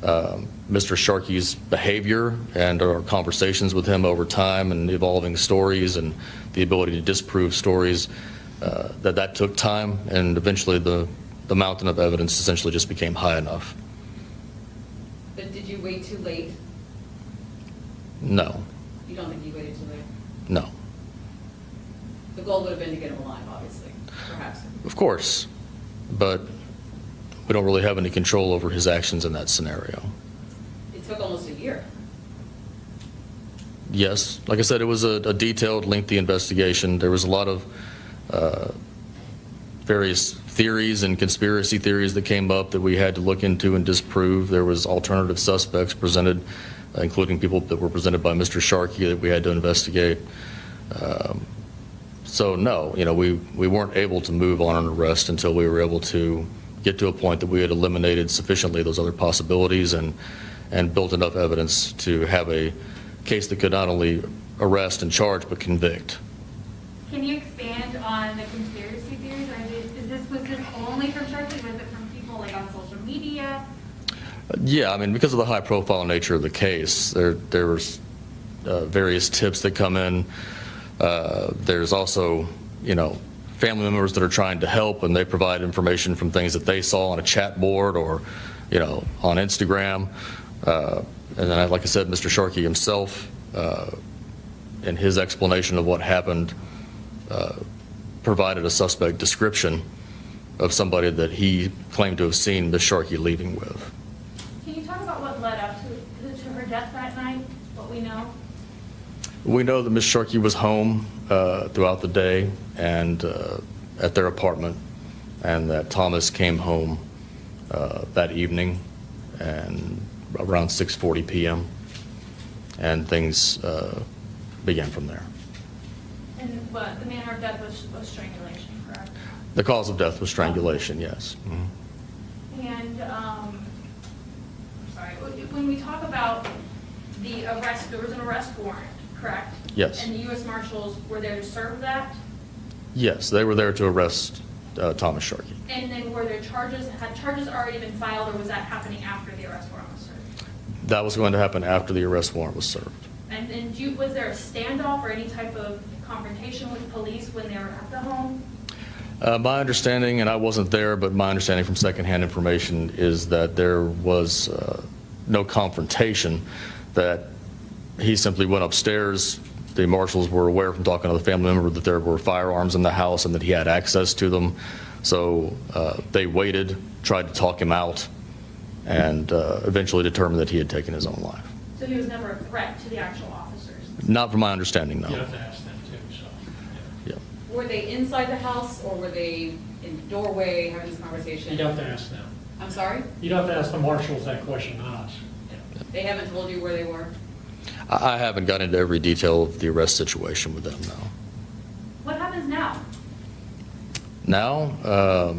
Mr. Sharkey's behavior and our conversations with him over time and evolving stories and the ability to disprove stories, that took time, and eventually the mountain of evidence essentially just became high enough. But did you wait too late? No. You don't think you waited too late? No. The goal would have been to get him alive, obviously, perhaps. Of course, but we don't really have any control over his actions in that scenario. It took almost a year. Yes, like I said, it was a detailed, lengthy investigation. There was a lot of various theories and conspiracy theories that came up that we had to look into and disprove. There was alternative suspects presented, including people that were presented by Mr. Sharkey, that we had to investigate. So no, we weren't able to move on an arrest until we were able to get to a point that we had eliminated sufficiently those other possibilities and built enough evidence to have a case that could not only arrest and charge but convict. Can you expand on the conspiracy theories? Was this only from Sharkey? Was it from people like on social media? Yeah, I mean, because of the high-profile nature of the case, there was various tips that come in. There's also, family members that are trying to help, and they provide information from things that they saw on a chat board or, on Instagram. And then, like I said, Mr. Sharkey himself, in his explanation of what happened, provided a suspect description of somebody that he claimed to have seen Ms. Sharkey leaving with. Can you talk about what led up to her death that night, what we know? We know that Ms. Sharkey was home throughout the day and at their apartment, and that Thomas came home that evening and around 6:40 p.m. and things began from there. And what the manner of death was strangulation, correct? The cause of death was strangulation, yes. Mm-hmm. And I'm sorry, when we talk about the arrest, there was an arrest warrant, correct? Yes. And the U.S. Marshals were there to serve that? Yes, they were there to arrest Thomas Sharkey. And then were there charges, had charges already been filed, or was that happening after the arrest warrant was served? That was going to happen after the arrest warrant was served. And then was there a standoff or any type of confrontation with police when they were at the home? My understanding, and I wasn't there, but my understanding from secondhand information is that there was no confrontation, that he simply went upstairs. The marshals were aware from talking to the family member that there were firearms in the house and that he had access to them. So they waited, tried to talk him out, and eventually determined that he had taken his own life. So he was never a threat to the actual officers? Not from my understanding, no. You have to ask them too, so. Were they inside the house, or were they in the doorway having this conversation? You'd have to ask them. I'm sorry? You'd have to ask the marshals that question, not us. They haven't told you where they were? I haven't got into every detail of the arrest situation with them, no. What happens now? Now,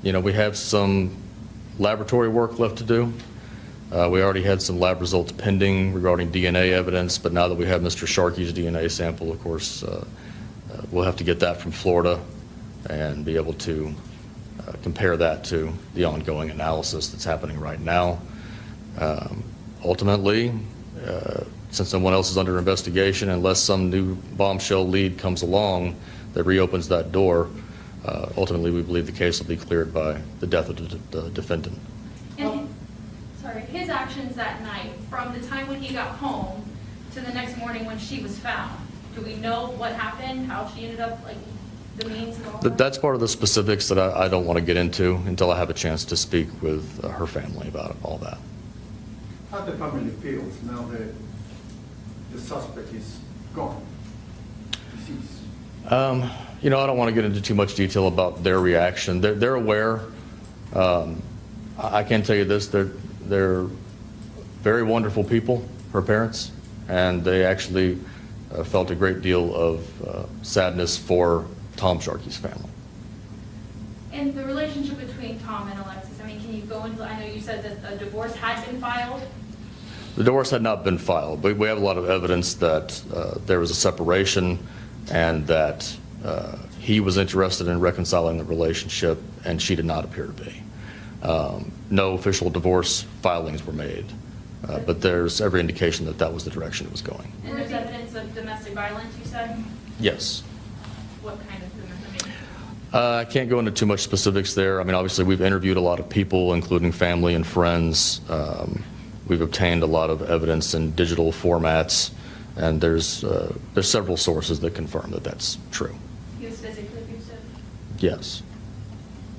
we have some laboratory work left to do. We already had some lab results pending regarding DNA evidence, but now that we have Mr. Sharkey's DNA sample, of course, we'll have to get that from Florida and be able to compare that to the ongoing analysis that's happening right now. Ultimately, since someone else is under investigation, unless some new bombshell lead comes along that reopens that door, ultimately we believe the case will be cleared by the death of the defendant. And his actions that night, from the time when he got home to the next morning when she was found, do we know what happened, how she ended up, like, the means and all that? That's part of the specifics that I don't want to get into until I have a chance to speak with her family about all that. How the family feels now that the suspect is gone, deceased? I don't want to get into too much detail about their reaction. They're aware. I can tell you this, they're very wonderful people, her parents, and they actually felt a great deal of sadness for Tom Sharkey's family. And the relationship between Tom and Alexis, I mean, can you go into, I know you said that a divorce had been filed. The divorce had not been filed, but we have a lot of evidence that there was a separation and that he was interested in reconciling the relationship and she did not appear to be. No official divorce filings were made, but there's every indication that that was the direction it was going. And there's evidence of domestic violence, you said? Yes. What kind of domestic? I can't go into too much specifics there. I mean, obviously, we've interviewed a lot of people, including family and friends. We've obtained a lot of evidence in digital formats, and there's several sources that confirm that that's true. He was physically abusive? Yes.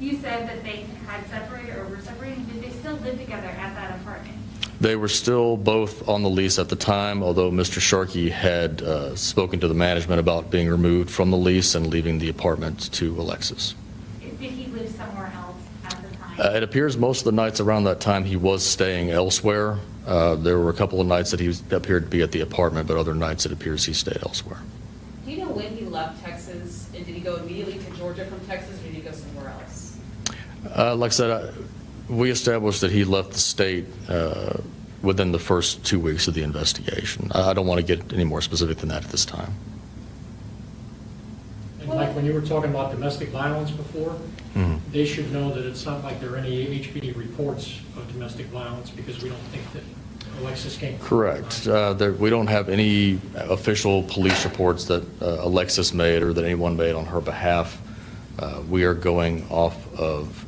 You said that they had separated or were separated. Did they still live together at that apartment? They were still both on the lease at the time, although Mr. Sharkey had spoken to the management about being removed from the lease and leaving the apartment to Alexis. Did he live somewhere else at the time? It appears most of the nights around that time he was staying elsewhere. There were a couple of nights that he appeared to be at the apartment, but other nights it appears he stayed elsewhere. Do you know when he left Texas, and did he go immediately to Georgia from Texas, or did he go somewhere else? Like I said, we established that he left the state within the first 2 weeks of the investigation. I don't want to get any more specific than that at this time. And Mike, when you were talking about domestic violence before, they should know that it's not like there are any HPD reports of domestic violence because we don't think that Alexis came. Correct. We don't have any official police reports that Alexis made or that anyone made on her behalf. We are going off of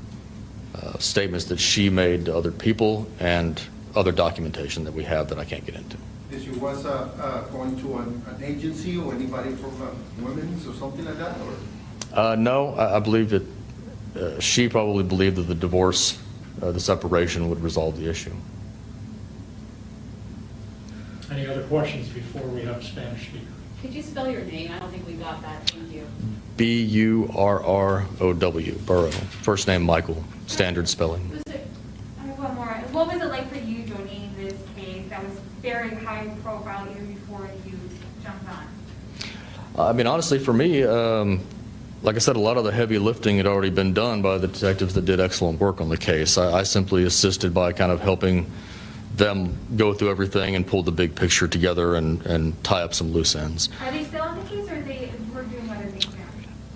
statements that she made to other people and other documentation that we have that I can't get into. Did you was going to an agency or anybody from women's or something like that? Or? No, I believe that she probably believed that the divorce, the separation would resolve the issue. Any other questions before we have a Spanish speaker? Could you spell your name? I don't think we got that. Thank you. B-U-R-R-O-W, Burrow. First name Michael, standard spelling. I have one more. What was it like for you joining this case that was very high profile even before you jumped on? I mean, honestly, for me, like I said, a lot of the heavy lifting had already been done by the detectives that did excellent work on the case. I simply assisted by kind of helping them go through everything and pull the big picture together and tie up some loose ends. Are they still on the case, or they were doing other things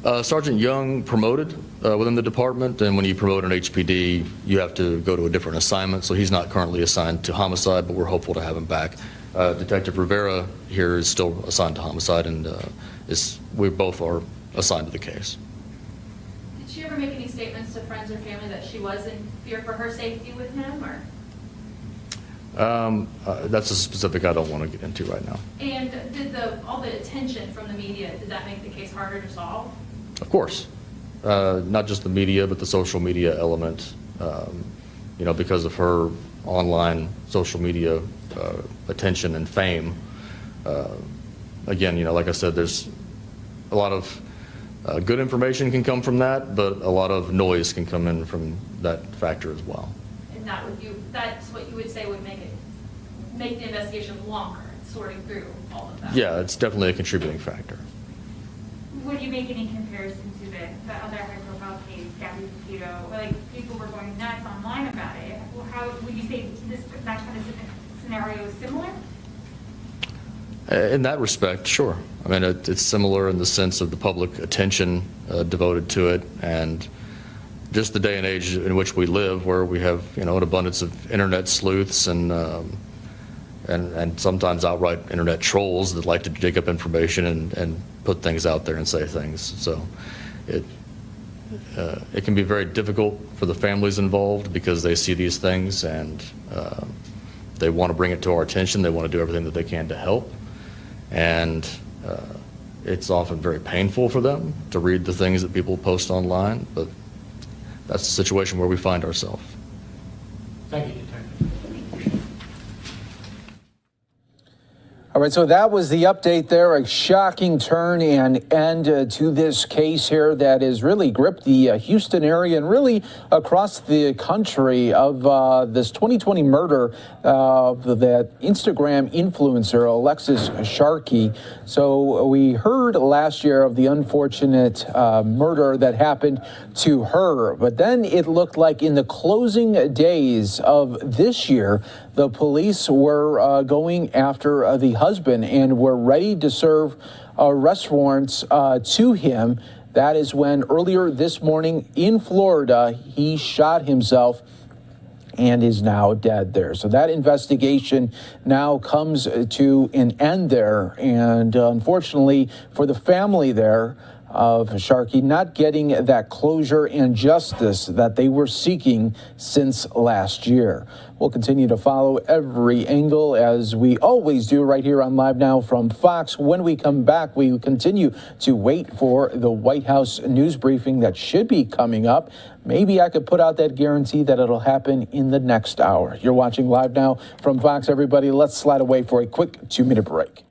now? Sergeant Young promoted within the department, and when you promote an HPD, you have to go to a different assignment, so he's not currently assigned to homicide, but we're hopeful to have him back. Detective Rivera here is still assigned to homicide, and we both are assigned to the case. Did she ever make any statements to friends or family that she was in fear for her safety with him, or? That's a specific I don't want to get into right now. And did all the attention from the media, did that make the case harder to solve? Of course. Not just the media, but the social media element. Because of her online social media attention and fame. Again, like I said, there's a lot of Good information can come from that, but a lot of noise can come in from that factor as well. And that's what you would say would make the investigation longer, sorting through all of that? Yeah, it's definitely a contributing factor. Would you make any comparison to the other high-profile case, Gabby Petito? Like, people were going nuts online about it. How would you say that kind of scenario is similar? In that respect, sure. I mean, it's similar in the sense of the public attention devoted to it, and just the day and age in which we live, where we have, an abundance of internet sleuths and sometimes outright internet trolls that like to dig up information and put things out there and say things. So it can be very difficult for the families involved because they see these things and they want to bring it to our attention. They want to do everything that they can to help. And it's often very painful for them to read the things that people post online, but that's the situation where we find ourselves. Thank you, Detective. All right, so that was the update there, a shocking turn and end to this case here that has really gripped the Houston area and really across the country of this 2020 murder of that Instagram influencer, Alexis Sharkey. So we heard last year of the unfortunate murder that happened to her, but then it looked like in the closing days of this year, the police were going after the husband and were ready to serve arrest warrants to him. That is when earlier this morning in Florida, he shot himself and is now dead there. So that investigation now comes to an end there. And unfortunately for the family there of Sharkey, not getting that closure and justice that they were seeking since last year. We'll continue to follow every angle as we always do right here on Live Now from Fox. When we come back, we continue to wait for the White House news briefing that should be coming up. Maybe I could put out that guarantee that it'll happen in the next hour. You're watching Live Now from Fox, everybody. Let's slide away for a quick 2-minute break.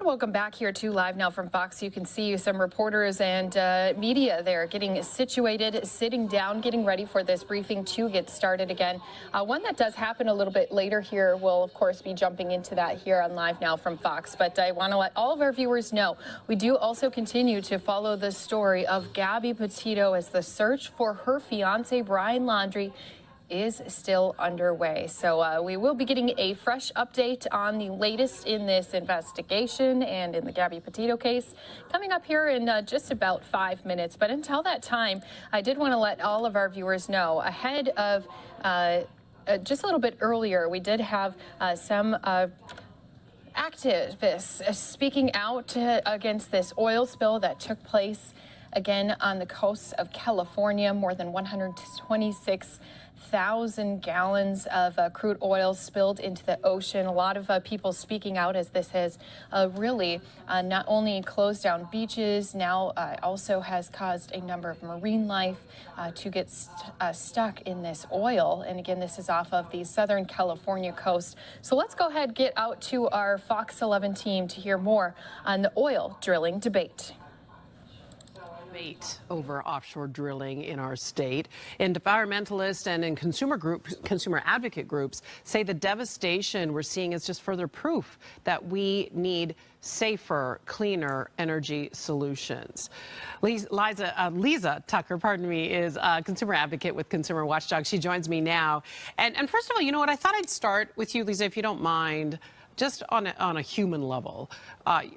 welcome back here to Live Now from Fox. You can see some reporters and media there getting situated, sitting down, getting ready for this briefing to get started again. One that does happen a little bit later here. We'll, of course, be jumping into that here on Live Now from Fox. But I want to let all of our viewers know we do also continue to follow the story of Gabby Petito as the search for her fiance, Brian Laundrie, is still underway. So we will be getting a fresh update on the latest in this investigation and in the Gabby Petito case coming up here in just about 5 minutes. But until that time, I did want to let all of our viewers know ahead of just a little bit earlier, we did have some activists speaking out against this oil spill that took place again on the coast of California. More than 126,000 gallons of crude oil spilled into the ocean. A lot of people speaking out as this has really not only closed down beaches, now also has caused a number of marine life to get stuck in this oil. And again, this is off of the Southern California coast. So let's go ahead, get out to our Fox 11 team to hear more on the oil drilling debate. Over offshore drilling in our state. And environmentalists and consumer advocate groups say the devastation we're seeing is just further proof that we need safer, cleaner energy solutions. Lisa Tucker, pardon me, is a consumer advocate with Consumer Watchdog. She joins me now. And first of all, you know what? I thought I'd start with you, Lisa, if you don't mind, just on a human level,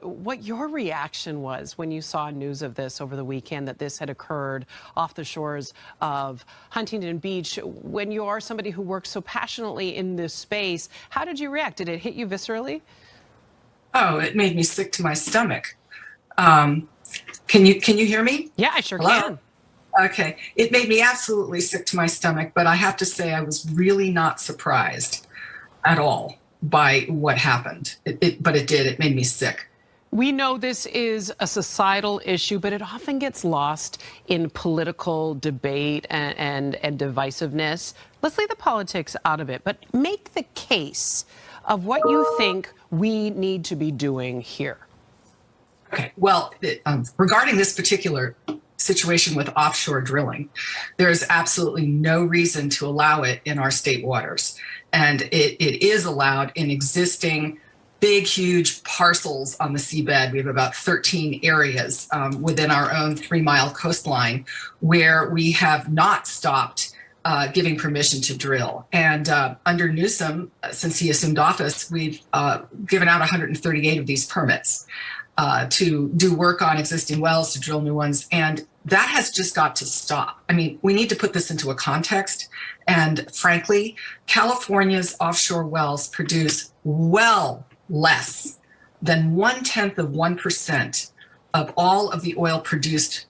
what your reaction was when you saw news of this over the weekend, that this had occurred off the shores of Huntington Beach. When you are somebody who works so passionately in this space, how did you react? Did it hit you viscerally? Oh, it made me sick to my stomach. Can you hear me? Yeah, I sure Hello? can. Okay. It made me absolutely sick to my stomach, but I have to say I was really not surprised at all by what happened. But it did. It made me sick. We know this is a societal issue, but it often gets lost in political debate and divisiveness. Let's leave the politics out of it, but make the case of what you think we need to be doing here. Okay. Well, regarding this particular situation with offshore drilling, there is absolutely no reason to allow it in our state waters. And it is allowed in existing big, huge parcels on the seabed. We have about 13 areas within our own 3-mile coastline where we have not stopped giving permission to drill. And under Newsom, since he assumed office, we've given out 138 of these permits to do work on existing wells, to drill new ones. And that has just got to stop. I mean, we need to put this into a context. And frankly, California's offshore wells produce well less than 0.1% of all of the oil produced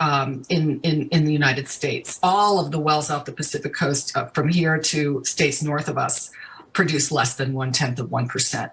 in the United States. All of the wells off the Pacific coast from here to states north of us produce less than 0.1%.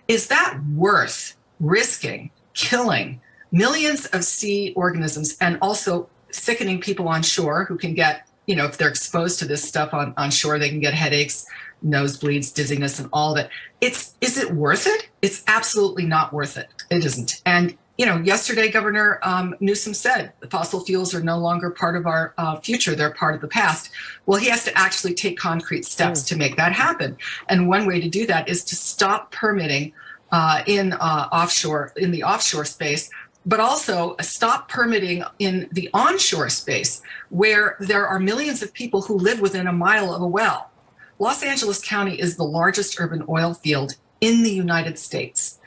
Is that worth risking killing millions of sea organisms and also sickening people on shore who can get, you know, if they're exposed to this stuff on shore, they can get headaches, nosebleeds, dizziness, and all that. Is it worth it? It's absolutely not worth it. It isn't. And, you know, yesterday, Governor Newsom said the fossil fuels are no longer part of our future. They're part of the past. Well, he has to actually take concrete steps to make that happen. And one way to do that is to stop permitting in the offshore space, but also stop permitting in the onshore space where there are millions of people who live within a mile of a well. Los Angeles County is the largest urban oil field in the United States.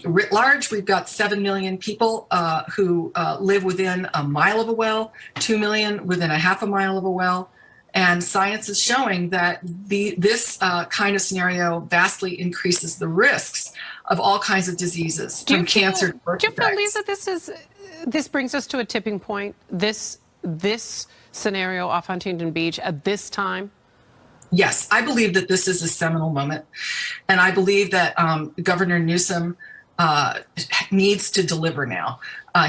Writ large, we've got 7 million people who live within a mile of a well, 2 million within a half a mile of a well. And science is showing that this kind of scenario vastly increases the risks of all kinds of diseases, from cancer to birth defects. Do you feel, Lisa, this brings us to a tipping point, this scenario off Huntington Beach at this time? Yes, I believe that this is a seminal moment. And I believe that Governor Newsom needs to deliver now.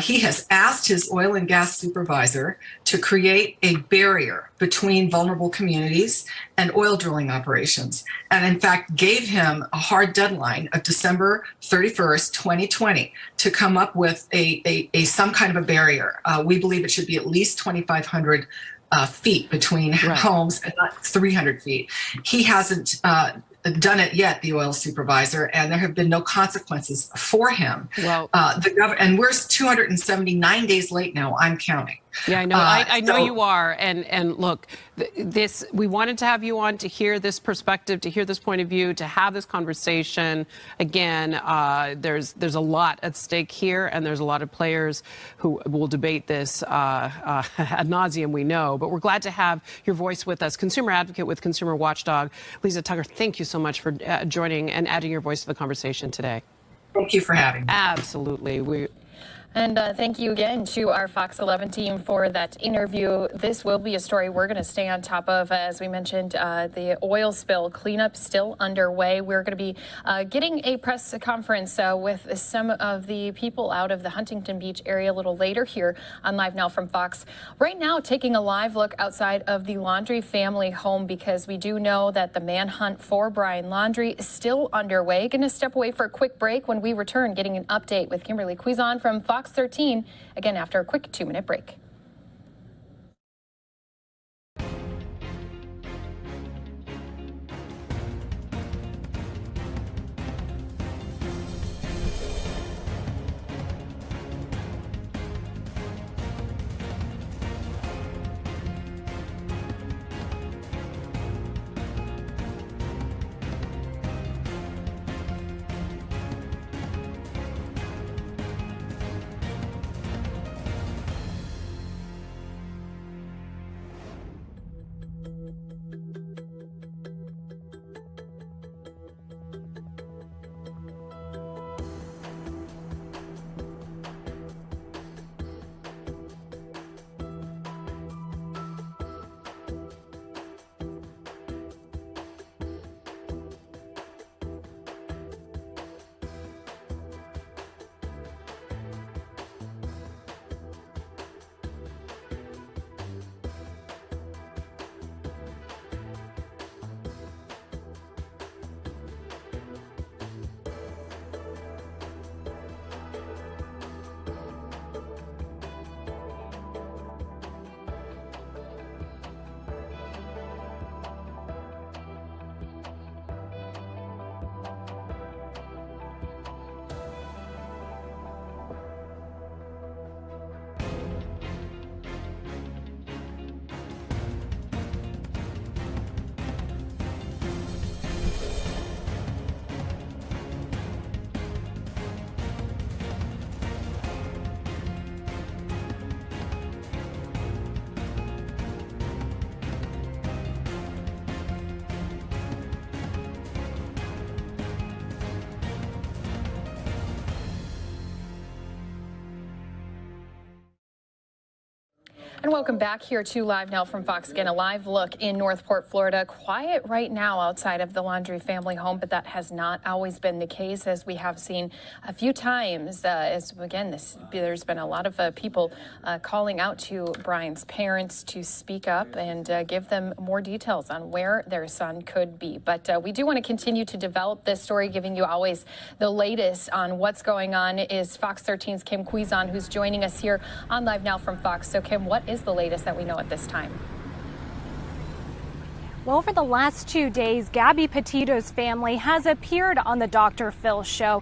He has asked his oil and gas supervisor to create a barrier between vulnerable communities and oil drilling operations, and in fact gave him a hard deadline of December 31st, 2020 to come up with a some kind of a barrier. We believe it should be at least 2,500 feet between homes and not 300 feet. He hasn't done it yet, the oil supervisor, and there have been no consequences for him. Well, and we're 279 days late now. I'm counting. Yeah, I know. I know you are. And look, this, we wanted to have you on to hear this perspective, to hear this point of view, to have this conversation. Again, there's a lot at stake here, and there's a lot of players who will debate this ad nauseum, we know. But we're glad to have your voice with us. Consumer advocate with Consumer Watchdog, Lisa Tucker, thank you so much for joining and adding your voice to the conversation today. Thank you for having me. Absolutely. And thank you again to our Fox 11 team for that interview. This will be a story we're going to stay on top of. As we mentioned, the oil spill cleanup still underway. We're going to be getting a press conference with some of the people out of the Huntington Beach area a little later here on Live Now from Fox. Right now, taking a live look outside of the Laundrie family home, because we do know that the manhunt for Brian Laundrie is still underway. Going to step away for a quick break. When we return, getting an update with Kimberly Cuizon from Fox 13, again after a quick 2-minute break. And welcome back here to Live Now from Fox. Again, a live look in Northport, Florida. Quiet right now outside of the Laundrie family home, but that has not always been the case, as we have seen a few times. As again, there's been a lot of people calling out to Brian's parents to speak up and give them more details on where their son could be. But we do want to continue to develop this story, giving you always the latest on what's going on. Is Fox 13's Kim Cuizon, who's joining us here on Live Now from Fox. So, Kim, what is the latest that we know at this time? Well, over the last 2 days, Gabby Petito's family has appeared on the Dr. Phil show,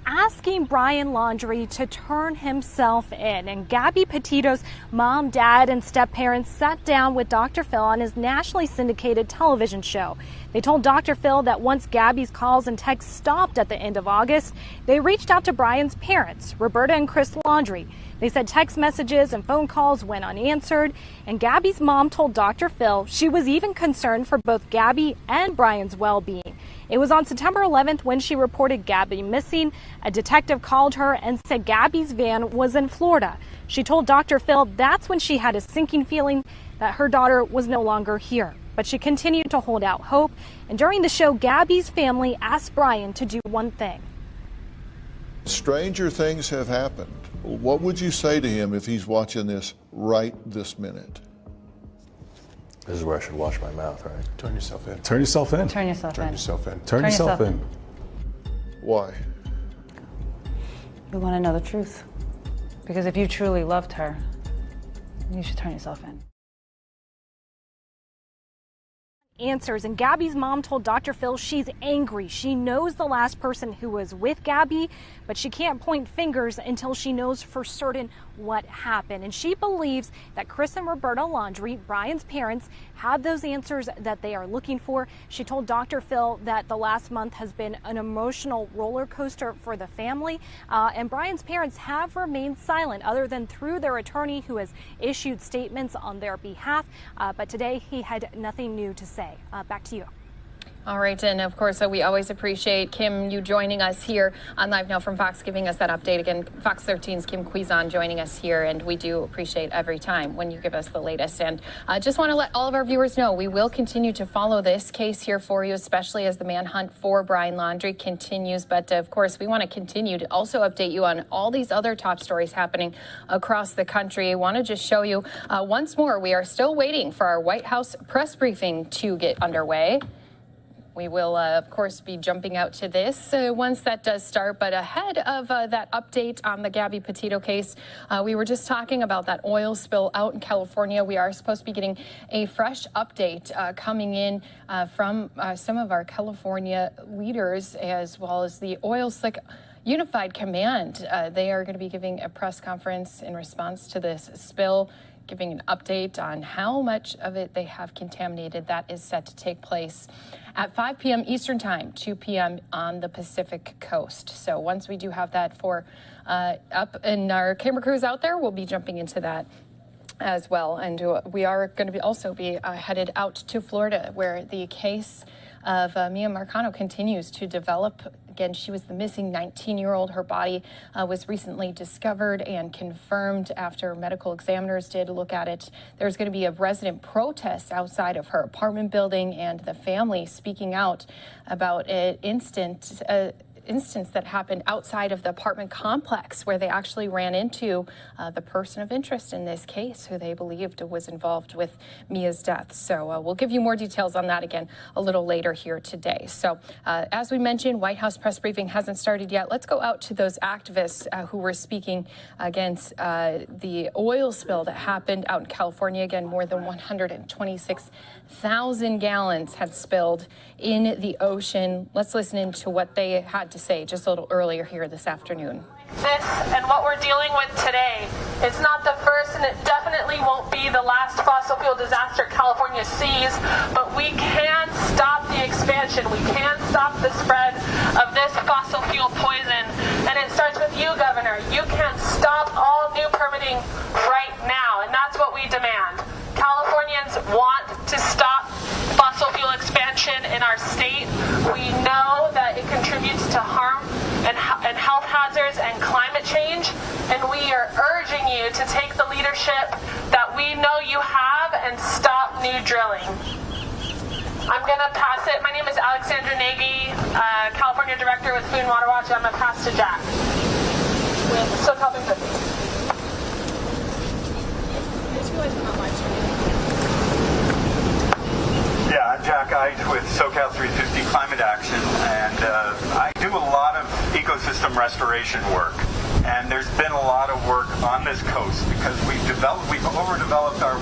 asking Brian Laundrie to turn himself in. And Gabby Petito's mom, dad, and step-parents sat down with Dr. Phil on his nationally syndicated television show. They told Dr. Phil that once Gabby's calls and texts stopped at the end of August, they reached out to Brian's parents, Roberta and Chris Laundrie. They said text messages and phone calls went unanswered, and Gabby's mom told Dr. Phil she was even concerned for both Gabby and Brian's well-being. It was on September 11th when she reported Gabby missing. A detective called her and said Gabby's van was in Florida. She told Dr. Phil that's when she had a sinking feeling that her daughter was no longer here. But she continued to hold out hope. And during the show, Gabby's family asked Brian to do one thing. Stranger things have happened. What would you say to him if he's watching this right this minute? This is where I should wash my mouth, right? Turn yourself in. Turn yourself in. Turn yourself in. Turn yourself in. Why? We want to know the truth. Because if you truly loved her, you should turn yourself in. Answers, and Gabby's mom told Dr. Phil she's angry. She knows the last person who was with Gabby, but she can't point fingers until she knows for certain what happened. And she believes that Chris and Roberta Laundrie, Brian's parents, have those answers that they are looking for. She told Dr. Phil that the last month has been an emotional roller coaster for the family, and Brian's parents have remained silent other than through their attorney, who has issued statements on their behalf, but today he had nothing new to say. Back to you. All right, and of course, we always appreciate, Kim, you joining us here on Live Now from Fox, giving us that update. Again, Fox 13's Kim Cuisinart joining us here, and we do appreciate every time when you give us the latest. And I just want to let all of our viewers know we will continue to follow this case here for you, especially as the manhunt for Brian Laundrie continues. But of course, we want to continue to also update you on all these other top stories happening across the country. I want to just show you once more, we are still waiting for our White House press briefing to get underway. We will, of course, be jumping out to this once that does start. But ahead of that update on the Gabby Petito case, we were just talking about that oil spill out in California. We are supposed to be getting a fresh update coming in from some of our California leaders, as well as the Oil Slick Unified Command. They are going to be giving a press conference in response to this spill, giving an update on how much of it they have contaminated. That is set to take place at 5 p.m. Eastern Time, 2 p.m. on the Pacific Coast. So once we do have that for up in our camera crews out there, we'll be jumping into that as well. And we are going to be also be headed out to Florida, where the case of Miya Marcano continues to develop. Again, she was the missing 19-year-old. Her body was recently discovered and confirmed after medical examiners did look at it. There's going to be a resident protest outside of her apartment building, and the family speaking out about an instance that happened outside of the apartment complex, where they actually ran into the person of interest in this case, who they believed was involved with Mia's death. So we'll give you more details on that again a little later here today. So as we mentioned, White House press briefing hasn't started yet. Let's go out to those activists who were speaking against the oil spill that happened out in California. Again, more than 126,000 gallons had spilled in the ocean. Let's listen into what they had to say just a little earlier here this afternoon. This and what we're dealing with today is not the first, and it definitely won't be the last fossil fuel disaster California sees, but we can stop the expansion. We can stop the spread of this fossil fuel poison, and it starts with you, Governor. You can stop all new permitting right now, and that's what we demand. Californians want to stop fossil fuel expansion in our state. We know that it contributes to harm and health hazards and climate change, and we are urging you to take the leadership that we know you have and stop new drilling. I'm going to pass it. My name is Alexandra Nagy, California Director with Food and Water Watch. I'm going to pass to Jack with SoCal 350. Yeah, I'm Jack Ide with SoCal 350 Climate Action, and I do a lot of ecosystem restoration work. And there's been a lot of work on this coast because we've overdeveloped our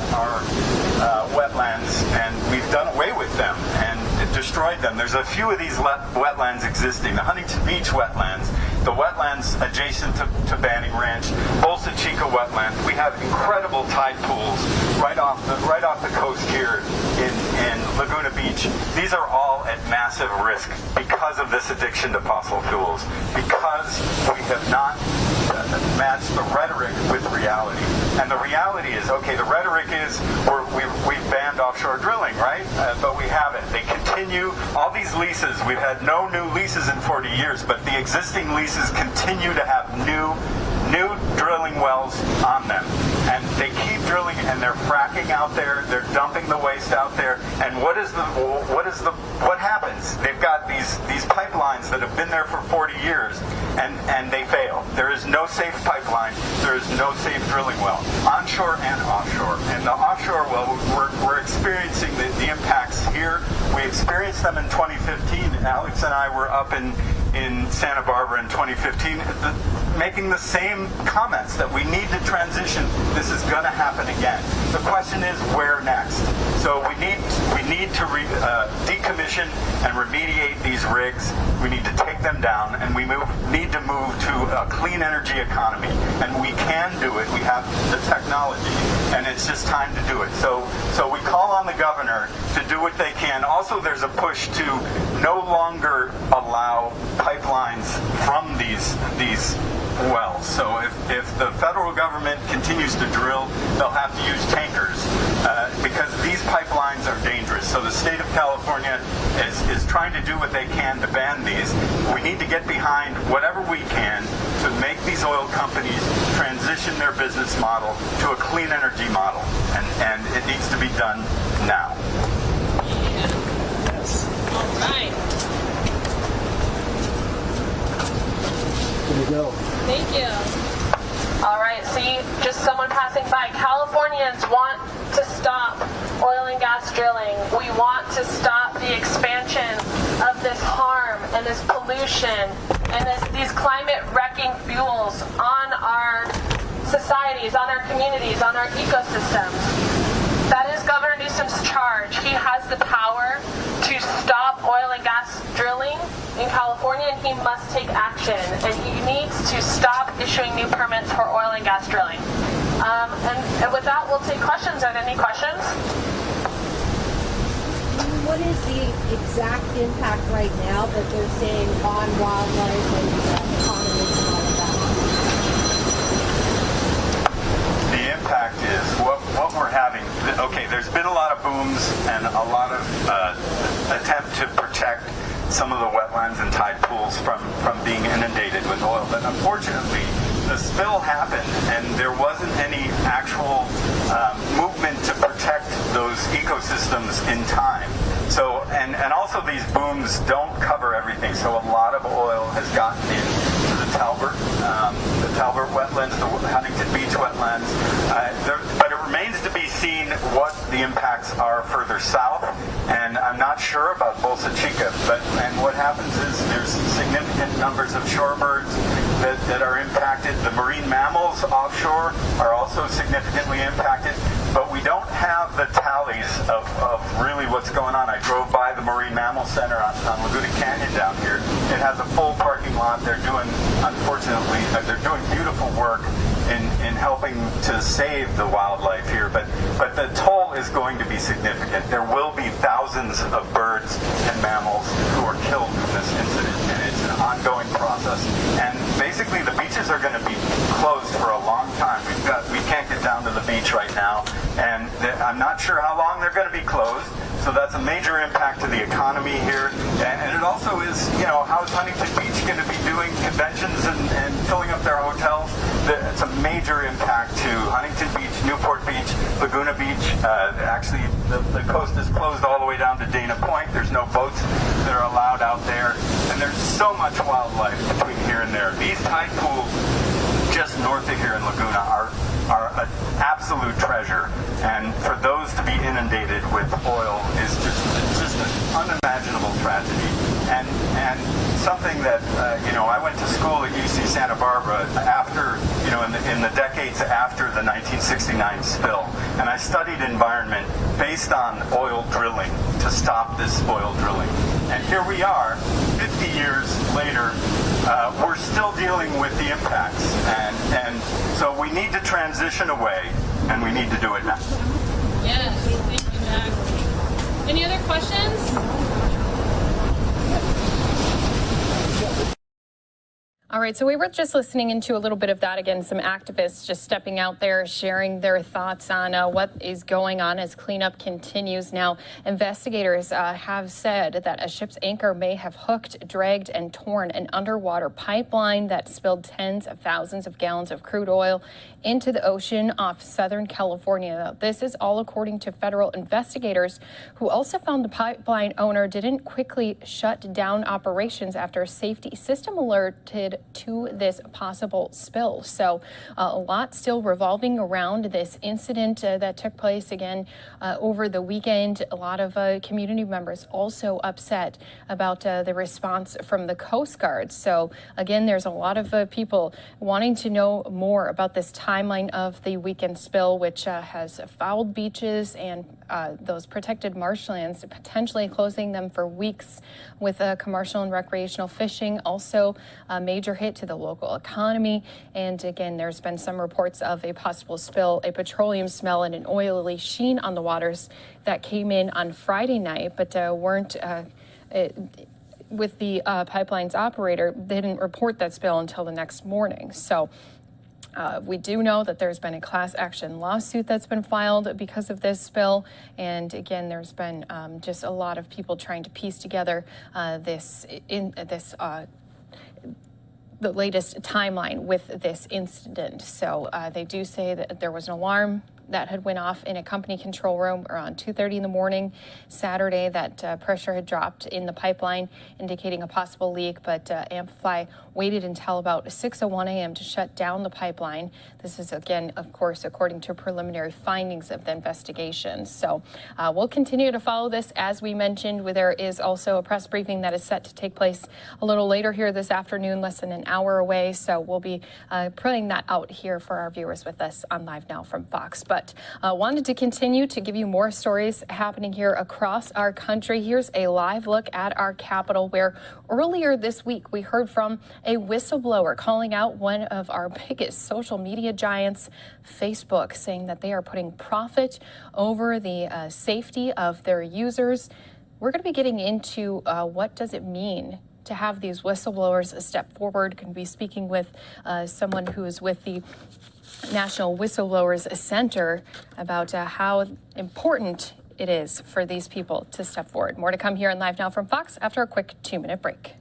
wetlands, and we've done away with them and destroyed them. There's a few of these wetlands existing. The Huntington Beach wetlands, the wetlands adjacent to Banning Ranch, Bolsa Chica wetlands. We have incredible tide pools right off the coast here in Laguna Beach. These are all at massive risk because of this addiction to fossil fuels, because we have not matched the rhetoric with reality. And the reality is, okay, the rhetoric is we've banned offshore drilling, right? But we haven't. They continue. All these leases, we've had no new leases in 40 years, but the existing leases continue to have new drilling wells on them. And they keep drilling and they're fracking out there. They're dumping the waste out there. And what happens? They've got these pipelines that have been there for 40 years, and they fail. There is no safe pipeline. There is no safe drilling well, onshore and offshore. And the offshore well, we're experiencing the impacts here. We experienced them in 2015. Alex and I were up in Santa Barbara in 2015 making the same comments that we need to transition. This is going to happen again. The question is, where next? So we need to decommission and remediate these rigs. We need to take them down, and we need to move to a clean energy economy. And we can do it. We have the technology, and it's just time to do it. So we call on the governor to do what they can. Also, there's a push to no longer allow pipelines from these wells. So if the federal government continues to drill, they'll have to use tankers because these pipelines are dangerous. So the state of California is trying to do what they can to ban these. We need to get behind whatever we can to make these oil companies transition their business model to a clean energy model. And it needs to be done now. Yes. All right. There you go. Thank you. All right, see, just someone passing by. Californians want to stop oil and gas drilling. We want to stop the expansion of this harm and this pollution and these climate-wrecking fuels on our societies, on our communities, on our ecosystems. That is Governor Newsom's charge. He has the power to stop oil and gas drilling in California, and he must take action. And he needs to stop issuing new permits for oil and gas drilling. And with that, we'll take questions. Are there any questions? What is the exact impact right now that they're saying on wildlife and economy and all of that? The impact is what we're having. Okay, there's been a lot of booms and a lot of attempt to protect some of the wetlands and tide pools from being inundated with oil. But unfortunately, the spill happened and there wasn't any actual movement to protect those ecosystems in time. So, and also these booms don't cover everything. So a lot of oil has gotten into the Talbert wetlands, the Huntington Beach wetlands. But it remains to be seen what the impacts are further south. And I'm not sure about Bolsa Chica, and what happens is there's significant numbers of shorebirds that are impacted. The marine mammals offshore are also significantly impacted, but we don't have the tallies of really what's going on. I drove by the Marine Mammal Center on Laguna Canyon down here. It has a full parking lot. They're doing, unfortunately, they're doing beautiful work in helping to save the wildlife here, but the toll is going to be significant. There will be thousands of birds and mammals who are killed from this incident, and it's an ongoing process. And basically, the beaches are going to be closed for a long time. We can't get down to the beach right now, and I'm not sure how long they're going to be closed. So that's a major impact to the economy here. And it also is, how is Huntington Beach going to be doing conventions and filling up their hotels? It's a major impact to Huntington Beach, Newport Beach, Laguna Beach. Actually, the coast is closed all the way down to Dana Point. There's no boats that are allowed out there. And there's so much wildlife between here and there. These tide pools just north of here in Laguna are an absolute treasure, and for those to be inundated with oil is just an unimaginable tragedy, and something that I went to school at UC Santa Barbara after in the decades after the 1969 spill, and I studied environment based on oil drilling to stop this oil drilling, and here we are 50 years later. We're still dealing with the impacts, and so we need to transition away, and we need to do it now. Yes, thank you, Mac. Any other questions? All right, so we were just listening into a little bit of that. Again, some activists just stepping out there, sharing their thoughts on what is going on as cleanup continues. Now, investigators have said that a ship's anchor may have hooked, dragged, and torn an underwater pipeline that spilled tens of thousands of gallons of crude oil into the ocean off Southern California. Now, this is all according to federal investigators, who also found the pipeline owner didn't quickly shut down operations after a safety system alerted to this possible spill. So a lot still revolving around this incident that took place again over the weekend. A lot of community members also upset about the response from the Coast Guard. So again, there's a lot of people wanting to know more about this timeline of the weekend spill, which has fouled beaches and those protected marshlands, potentially closing them for weeks, with commercial and recreational fishing also a major hit to the local economy. And again, there's been some reports of a possible spill, a petroleum smell and an oily sheen on the waters that came in on Friday night, but weren't with the pipeline's operator. They didn't report that spill until the next morning. So we do know that there's been a class action lawsuit that's been filed because of this spill. And again, there's been just a lot of people trying to piece together the latest timeline with this incident. So they do say that there was an alarm that had went off in a company control room around 2:30 in the morning Saturday. That pressure had dropped in the pipeline, indicating a possible leak, but Amplify waited until about 6:01 a.m. to shut down the pipeline. This is, again, of course, according to preliminary findings of the investigation. So we'll continue to follow this. As we mentioned, there is also a press briefing that is set to take place a little later here this afternoon, less than an hour away. So we'll be putting that out here for our viewers with us on Live Now from Fox. But wanted to continue to give you more stories happening here across our country. Here's a live look at our capital, where earlier this week we heard from a whistleblower calling out one of our biggest social media giants, Facebook, saying that they are putting profit over the safety of their users. We're going to be getting into what does it mean to have these whistleblowers step forward. Going to be speaking with someone who is with the National Whistleblowers Center about how important it is for these people to step forward. More to come here on Live Now from Fox after a quick 2-minute break.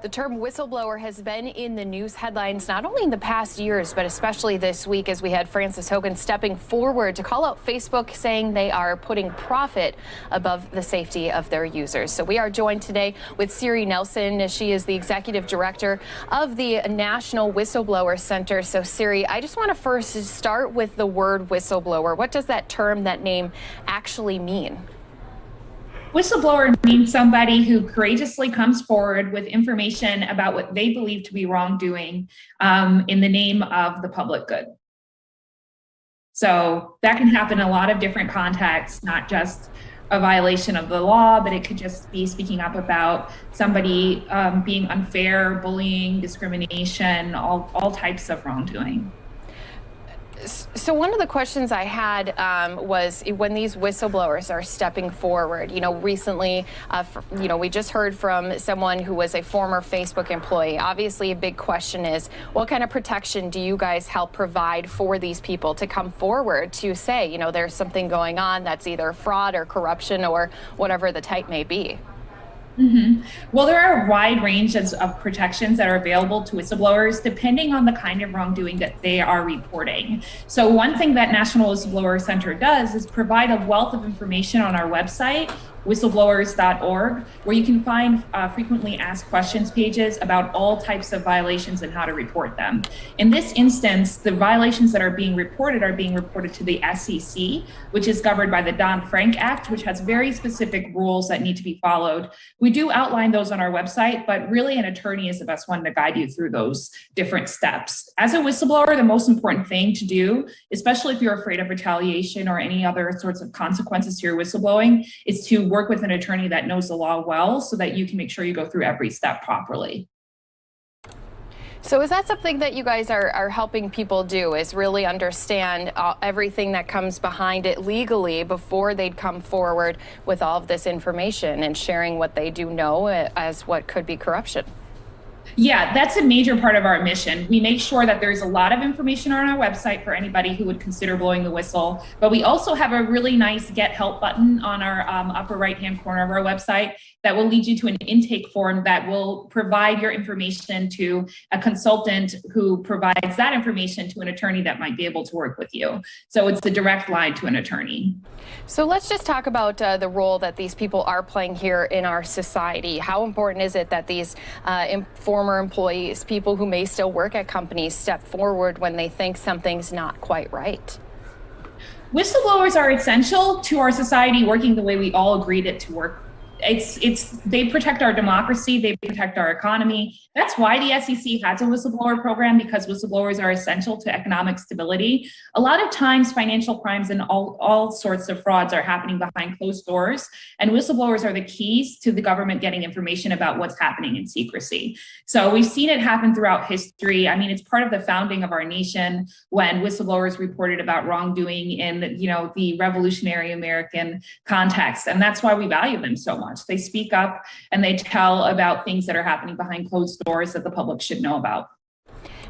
The term whistleblower has been in the news headlines not only in the past years, but especially this week as we had Frances Hogan stepping forward to call out Facebook, saying they are putting profit above the safety of their users. So we are joined today with Siri Nelson. She is the executive director of the National Whistleblower Center. So Siri, I just want to first start with the word whistleblower. What does that term, that name actually mean? Whistleblower means somebody who courageously comes forward with information about what they believe to be wrongdoing in the name of the public good. So that can happen in a lot of different contexts, not just a violation of the law, but it could just be speaking up about somebody being unfair, bullying, discrimination, all types of wrongdoing. So one of the questions I had was when these whistleblowers are stepping forward, recently, we just heard from someone who was a former Facebook employee. Obviously, a big question is, what kind of protection do you guys help provide for these people to come forward to say, there's something going on that's either fraud or corruption or whatever the type may be? Mm-hmm. Well, there are a wide range of protections that are available to whistleblowers depending on the kind of wrongdoing that they are reporting. So one thing that National Whistleblower Center does is provide a wealth of information on our website, whistleblowers.org, where you can find frequently asked questions pages about all types of violations and how to report them. In this instance, the violations that are being reported to the SEC, which is governed by the Dodd-Frank Act, which has very specific rules that need to be followed. We do outline those on our website, but really an attorney is the best one to guide you through those different steps. As a whistleblower, the most important thing to do, especially if you're afraid of retaliation or any other sorts of consequences to your whistleblowing, is to work with an attorney that knows the law well so that you can make sure you go through every step properly. So is that something that you guys are helping people do, is really understand everything that comes behind it legally before they'd come forward with all of this information and sharing what they do know as what could be corruption? Yeah, that's a major part of our mission. We make sure that there's a lot of information on our website for anybody who would consider blowing the whistle, but we also have a really nice Get Help button on our upper right-hand corner of our website that will lead you to an intake form that will provide your information to a consultant who provides that information to an attorney that might be able to work with you. So it's the direct line to an attorney. So let's just talk about the role that these people are playing here in our society. How important is it that these former employees, people who may still work at companies, step forward when they think something's not quite right? Whistleblowers are essential to our society working the way we all agreed it to work. They protect our democracy, they protect our economy. That's why the SEC has a whistleblower program, because whistleblowers are essential to economic stability. A lot of times financial crimes and all sorts of frauds are happening behind closed doors, and whistleblowers are the keys to the government getting information about what's happening in secrecy. So we've seen it happen throughout history. I mean, it's part of the founding of our nation when whistleblowers reported about wrongdoing in the revolutionary American context, and that's why we value them so much. They speak up and they tell about things that are happening behind closed doors that the public should know about.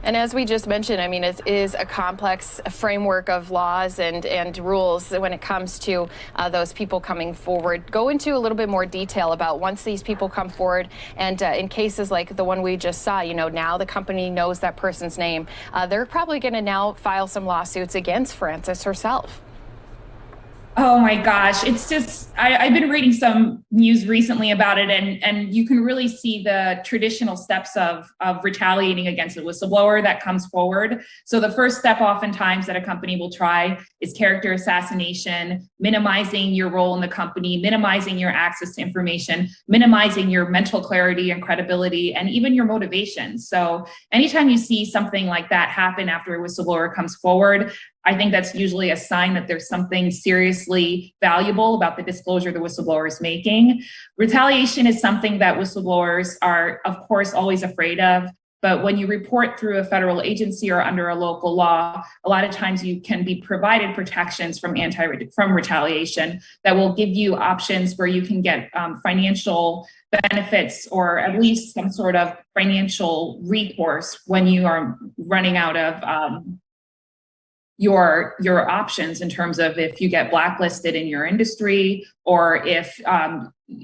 And as we just mentioned, I mean, it is a complex framework of laws and rules when it comes to those people coming forward. Go into a little bit more detail about once these people come forward, and in cases like the one we just saw, now the company knows that person's name. They're probably going to now file some lawsuits against Frances herself. Oh my gosh, it's just, I've been reading some news recently about it, and you can really see the traditional steps of retaliating against a whistleblower that comes forward. So the first step oftentimes that a company will try is character assassination, minimizing your role in the company, minimizing your access to information, minimizing your mental clarity and credibility, and even your motivation. So anytime you see something like that happen after a whistleblower comes forward, I think that's usually a sign that there's something seriously valuable about the disclosure the whistleblower is making. Retaliation is something that whistleblowers are, of course, always afraid of. But when you report through a federal agency or under a local law, a lot of times you can be provided protections from retaliation that will give you options where you can get financial benefits or at least some sort of financial recourse when you are running out of your options in terms of if you get blacklisted in your industry or if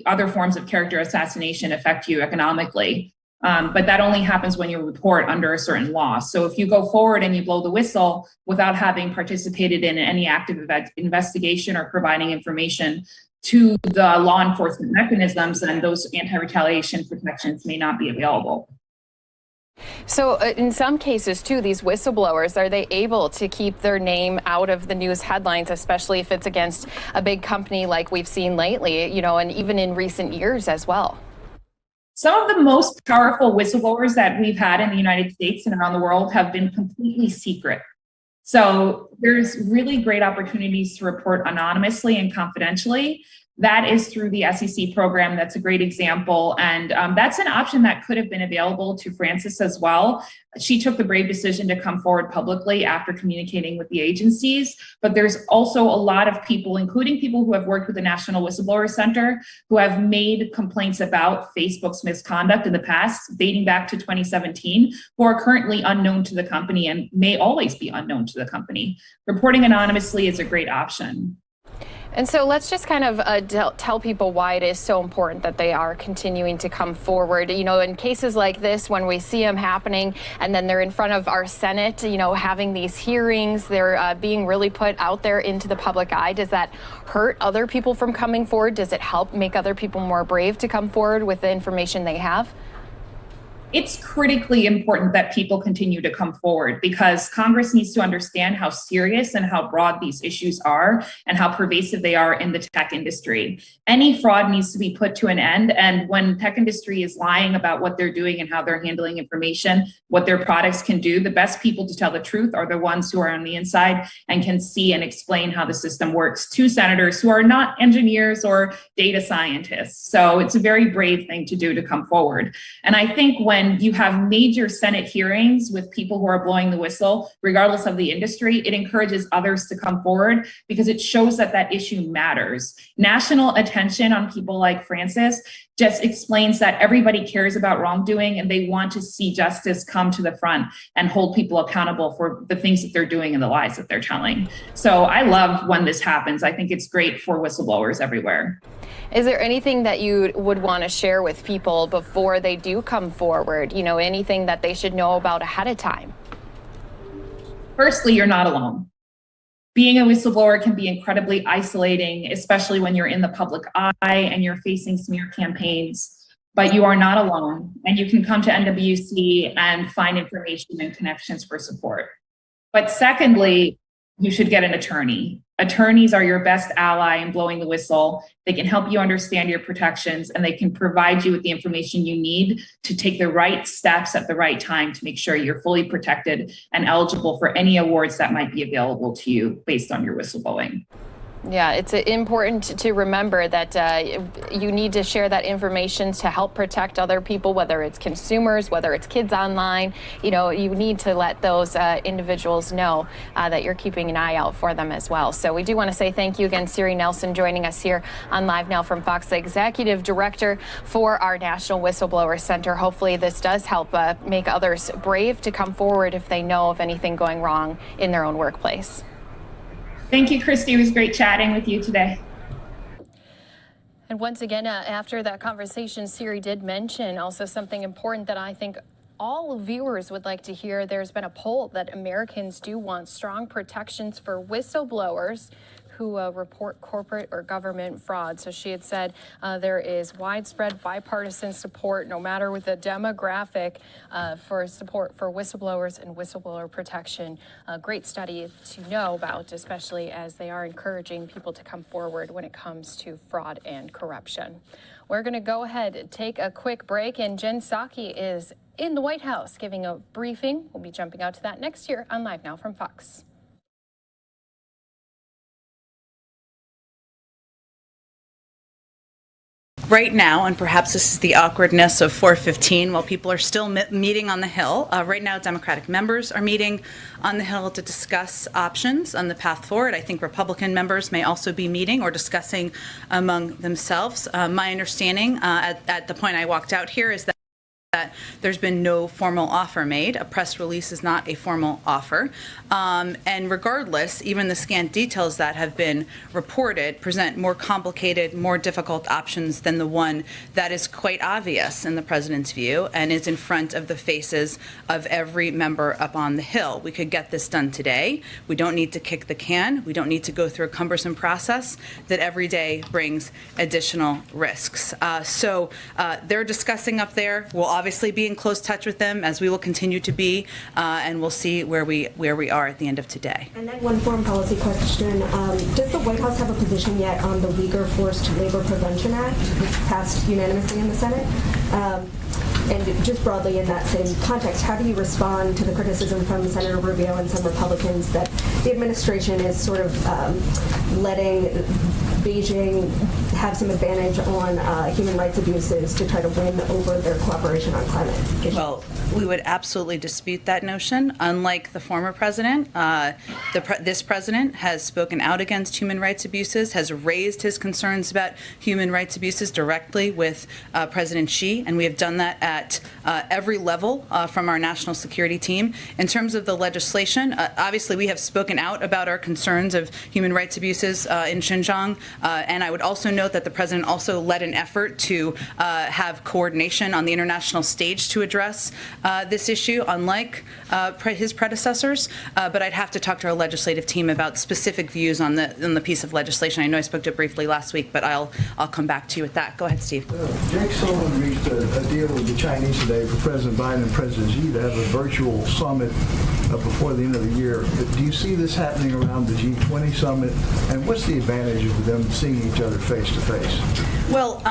other forms of character assassination affect you economically. But that only happens when you report under a certain law. So if you go forward and you blow the whistle without having participated in any active investigation or providing information to the law enforcement mechanisms, then those anti-retaliation protections may not be available. So in some cases, too, these whistleblowers, are they able to keep their name out of the news headlines, especially if it's against a big company like we've seen lately, you know, and even in recent years as well? Some of the most powerful whistleblowers that we've had in the United States and around the world have been completely secret. So there's really great opportunities to report anonymously and confidentially. That is through the SEC program. That's a great example. And that's an option that could have been available to Frances as well. She took the brave decision to come forward publicly after communicating with the agencies. But there's also a lot of people, including people who have worked with the National Whistleblower Center, who have made complaints about Facebook's misconduct in the past, dating back to 2017, who are currently unknown to the company and may always be unknown to the company. Reporting anonymously is a great option. And so let's just kind of tell people why it is so important that they are continuing to come forward. You know, in cases like this, when we see them happening and then they're in front of our Senate, you know, having these hearings, they're being really put out there into the public eye. Does that hurt other people from coming forward? Does it help make other people more brave to come forward with the information they have? It's critically important that people continue to come forward because Congress needs to understand how serious and how broad these issues are and how pervasive they are in the tech industry. Any fraud needs to be put to an end. And when tech industry is lying about what they're doing and how they're handling information, what their products can do, the best people to tell the truth are the ones who are on the inside and can see and explain how the system works to senators who are not engineers or data scientists. So it's a very brave thing to do to come forward. And I think when you have major Senate hearings with people who are blowing the whistle, regardless of the industry, it encourages others to come forward because it shows that that issue matters. National attention on people like Frances just explains that everybody cares about wrongdoing and they want to see justice come to the front and hold people accountable for the things that they're doing and the lies that they're telling. So I love when this happens. I think it's great for whistleblowers everywhere. Is there anything that you would want to share with people before they do come forward? You know, anything that they should know about ahead of time? Firstly, you're not alone. Being a whistleblower can be incredibly isolating, especially when you're in the public eye and you're facing smear campaigns, but you are not alone. And you can come to NWC and find information and connections for support. But secondly, you should get an attorney. Attorneys are your best ally in blowing the whistle. They can help you understand your protections and they can provide you with the information you need to take the right steps at the right time to make sure you're fully protected and eligible for any awards that might be available to you based on your whistleblowing. Yeah, it's important to remember that you need to share that information to help protect other people, whether it's consumers, whether it's kids online. You know, you need to let those individuals know that you're keeping an eye out for them as well. So we do want to say thank you again, Siri Nelson, joining us here on Live Now from Fox, the Executive Director for our National Whistleblower Center. Hopefully this does help make others brave to come forward if they know of anything going wrong in their own workplace. Thank you, Christy. It was great chatting with you today. And once again, after that conversation, Siri did mention also something important that I think all viewers would like to hear. There's been a poll that Americans do want strong protections for whistleblowers who report corporate or government fraud. So she had said there is widespread bipartisan support, no matter with the demographic, for support for whistleblowers and whistleblower protection. A great study to know about, especially as they are encouraging people to come forward when it comes to fraud and corruption. We're going to go ahead and take a quick break, and Jen Psaki is in the White House giving a briefing. We'll be jumping out to that next year on Live Now from Fox. Right now, and perhaps this is the awkwardness of 4:15 while people are still meeting on the Hill. Right now, Democratic members are meeting on the Hill to discuss options on the path forward. I think Republican members may also be meeting or discussing among themselves. My understanding at the point I walked out here is that that there's been no formal offer made. A press release is not a formal offer. And regardless, even the scant details that have been reported present more complicated, more difficult options than the one that is quite obvious in the president's view and is in front of the faces of every member up on the Hill. We could get this done today. We don't need to kick the can. We don't need to go through a cumbersome process that every day brings additional risks. So they're discussing up there. We'll obviously be in close touch with them, as we will continue to be, and we'll see where we are at the end of today. And then one foreign policy question. Does the White House have a position yet on the Uyghur Forced Labor Prevention Act, which passed unanimously in the Senate? And just broadly in that same context, how do you respond to the criticism from Senator Rubio and some Republicans that the administration is sort of letting Beijing have some advantage on human rights abuses to try to win over their cooperation on climate issues? Well, we would absolutely dispute that notion. Unlike the former president, this president has spoken out against human rights abuses, has raised his concerns about human rights abuses directly with President Xi, and we have done that at every level from our national security team. In terms of the legislation, obviously we have spoken out about our concerns of human rights abuses in Xinjiang, and I would also note that the president also led an effort to have coordination on the international stage to address this issue, unlike his predecessors. But I'd have to talk to our legislative team about specific views on the piece of legislation. I know I spoke to it briefly last week, but I'll come back to you with that. Go ahead, Steve. Jake Sullivan reached a deal with the Chinese today for President Biden and President Xi to have a virtual summit before the end of the year. Do you see this happening around the G20 summit? And what's the advantage of them seeing each other face to face? Well,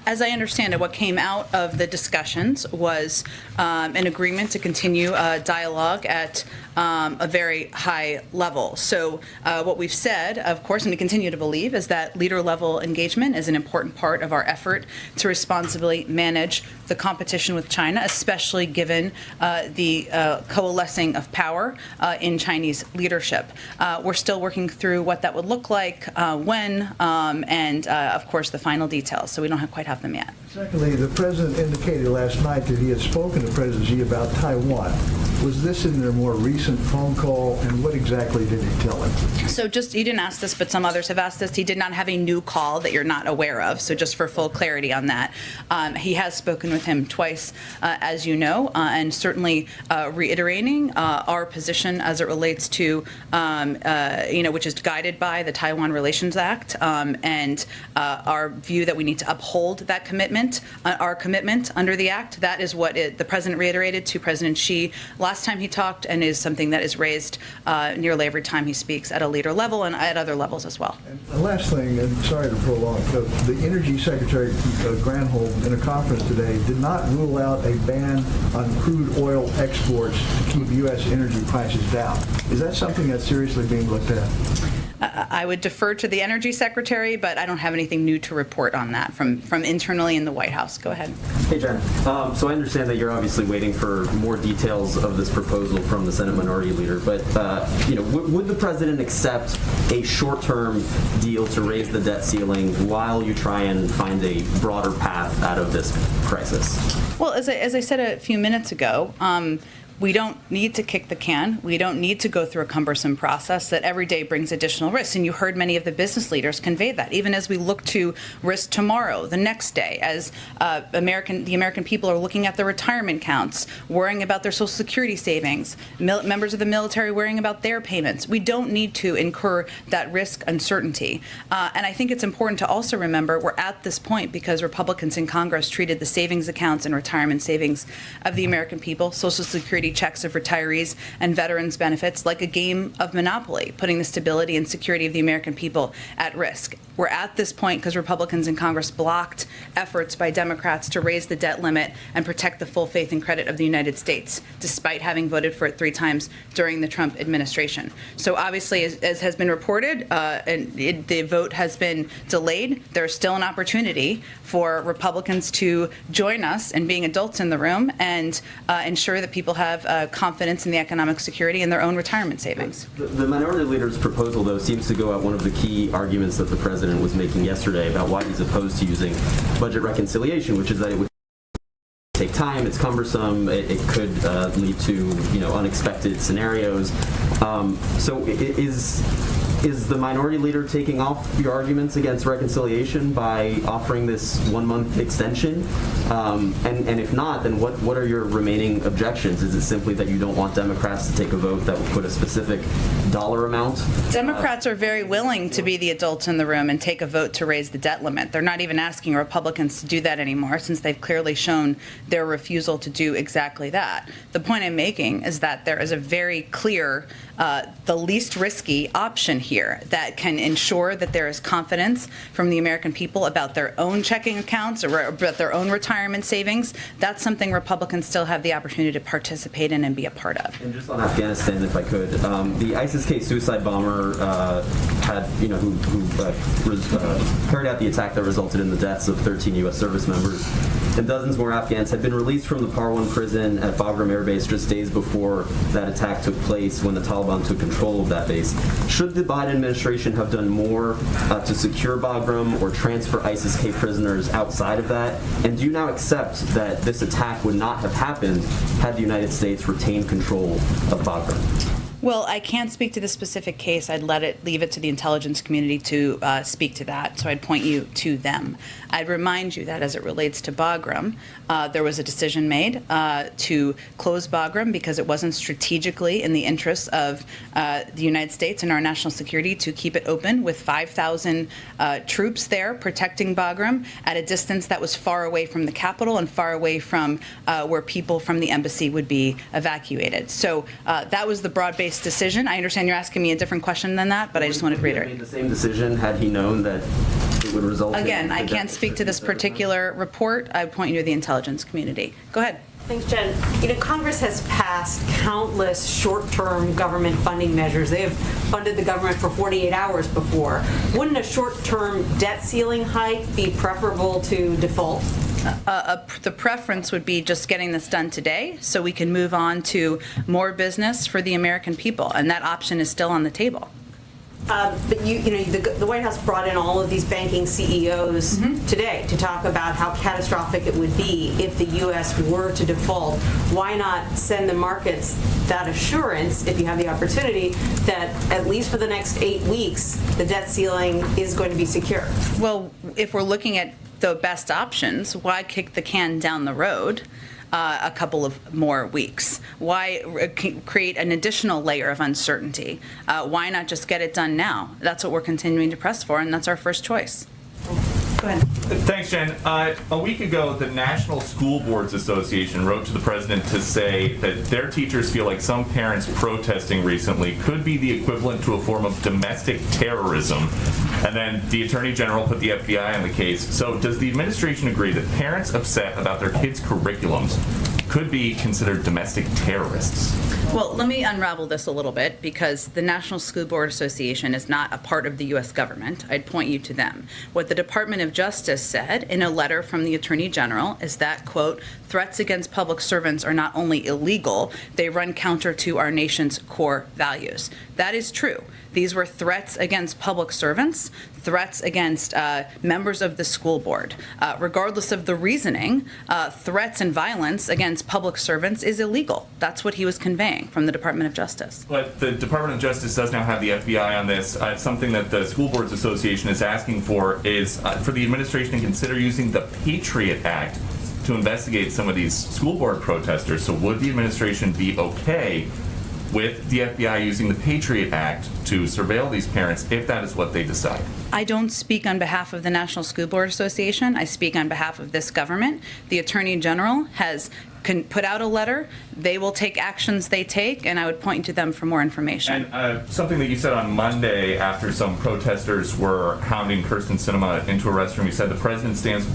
as I understand it, what came out of the discussions was an agreement to continue dialogue at a very high level. So what we've said, of course, and we continue to believe, is that leader-level engagement is an important part of our effort to responsibly manage the competition with China, especially given the coalescing of power in Chinese leadership. We're still working through what that would look like, when, and of course the final details. So we don't quite have them yet. Secondly, the president indicated last night that he had spoken to President Xi about Taiwan. Was this in their more recent phone call, and what exactly did he tell him? So you didn't ask this, but some others have asked this. He did not have a new call that you're not aware of, so just for full clarity on that. He has spoken with him twice, as you know, and certainly reiterating our position as it relates to, which is guided by the Taiwan Relations Act, and our view that we need to uphold that commitment, our commitment under the act. That is what the president reiterated to President Xi last time he talked, and is something that is raised nearly every time he speaks at a leader level and at other levels as well. And the last thing, and sorry to prolong, the Energy Secretary Granholm in a conference today did not rule out a ban on crude oil exports to keep U.S. energy prices down. Is that something that's seriously being looked at? I would defer to the Energy Secretary, but I don't have anything new to report on that from internally in the White House. Go ahead. Hey, Jen. So I understand that you're obviously waiting for more details of this proposal from the Senate Minority Leader, but would the president accept a short-term deal to raise the debt ceiling while you try and find a broader path out of this crisis? Well, as I said a few minutes ago, we don't need to kick the can. We don't need to go through a cumbersome process that every day brings additional risks. And you heard many of the business leaders convey that, even as we look to risk tomorrow, the next day, as the American people are looking at their retirement counts, worrying about their Social Security savings, members of the military worrying about their payments. We don't need to incur that risk uncertainty. And I think it's important to also remember we're at this point because Republicans in Congress treated the savings accounts and retirement savings of the American people, Social Security checks of retirees and veterans benefits, like a game of Monopoly, putting the stability and security of the American people at risk. We're at this point because Republicans in Congress blocked efforts by Democrats to raise the debt limit and protect the full faith and credit of the United States, despite having voted for it 3 times during the Trump administration. So obviously, as has been reported, the vote has been delayed. There's still an opportunity for Republicans to join us in being adults in the room and ensure that people have confidence in the economic security and their own retirement savings. The minority leader's proposal, though, seems to go at one of the key arguments that the president was making yesterday about why he's opposed to using budget reconciliation, which is that it would take time. It's cumbersome. It could lead to unexpected scenarios. So is the minority leader taking off your arguments against reconciliation by offering this 1-month extension? And if not, then what are your remaining objections? Is it simply that you don't want Democrats to take a vote that will put a specific dollar amount? Democrats are very willing to be the adults in the room and take a vote to raise the debt limit. They're not even asking Republicans to do that anymore, since they've clearly shown their refusal to do exactly that. The point I'm making is that there is a very clear, the least risky option here that can ensure that there is confidence from the American people about their own checking accounts or about their own retirement savings. That's something Republicans still have the opportunity to participate in and be a part of. And just on Afghanistan, if I could, the ISIS-K suicide bomber who carried out the attack that resulted in the deaths of 13 U.S. service members and dozens more Afghans had been released from the Parwan prison at Bagram Air Base just days before that attack took place, when the Taliban took control of that base. Should the Biden administration have done more to secure Bagram or transfer ISIS-K prisoners outside of that? And do you now accept that this attack would not have happened had the United States retained control of Bagram? Well, I can't speak to the specific case. I'd leave it to the intelligence community to speak to that, so I'd point you to them. I'd remind you that as it relates to Bagram, there was a decision made to close Bagram because it wasn't strategically in the interests of the United States and our national security to keep it open with 5,000 troops there protecting Bagram at a distance that was far away from the capital and far away from where people from the embassy would be evacuated. So that was the broad-based decision. I understand you're asking me a different question than that, but I just wanted to reiterate. Made the same decision had he known that it would result Again, I can't speak to this particular report. I would point you to the intelligence community. Go ahead. Thanks, Jen. Congress has passed countless short-term government funding measures. They have funded the government for 48 hours before. Wouldn't a short-term debt ceiling hike be preferable to default? The preference would be just getting this done today so we can move on to more business for the American people, and that option is still on the table. But the White House brought in all of these banking CEOs today to talk about how catastrophic it would be if the U.S. were to default. Why not send the markets that assurance, if you have the opportunity, that at least for the next 8 weeks, the debt ceiling is going to be secure? Well, if we're looking at the best options, why kick the can down the road a couple of more weeks? Why create an additional layer of uncertainty? Why not just get it done now? That's what we're continuing to press for, and that's our first choice. Go ahead. Thanks, Jen. A week ago, the National School Boards Association wrote to the president to say that their teachers feel like some parents protesting recently could be the equivalent to a form of domestic terrorism. And then the Attorney General put the FBI on the case. So does the administration agree that parents upset about their kids' curriculums could be considered domestic terrorists? Well, let me unravel this a little bit, because the National School Board Association is not a part of the U.S. government. I'd point you to them. What the Department of Justice said in a letter from the Attorney General is that, quote, threats against public servants are not only illegal, they run counter to our nation's core values. That is true. These were threats against public servants, threats against members of the school board. Regardless of the reasoning, threats and violence against public servants is illegal. That's what he was conveying from the Department of Justice. But the Department of Justice does now have the FBI on this. Something that the School Boards Association is asking for is for the administration to consider using the Patriot Act to investigate some of these school board protesters. So would the administration be okay with the FBI using the Patriot Act to surveil these parents if that is what they decide? I don't speak on behalf of the National School Board Association. I speak on behalf of this government. The Attorney General has put out a letter. They will take actions they take, and I would point to them for more information. And something that you said on Monday after some protesters were hounding Kirsten Sinema into a restroom, you said the president stands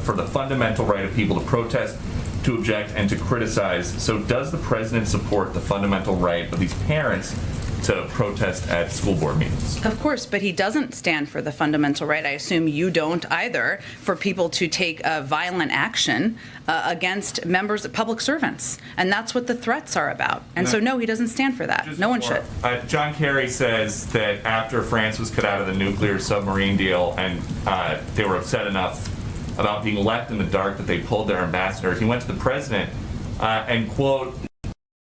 for the fundamental right of people to protest, to object, and to criticize. So does the president support the fundamental right of these parents to protest at school board meetings? Of course, but he doesn't stand for the fundamental right. I assume you don't either, for people to take violent action against members of public servants. And that's what the threats are about. And so, no, he doesn't stand for that. No one should. John Kerry says that after France was cut out of the nuclear submarine deal and they were upset enough about being left in the dark, that they pulled their ambassador. He went to the president and, quote,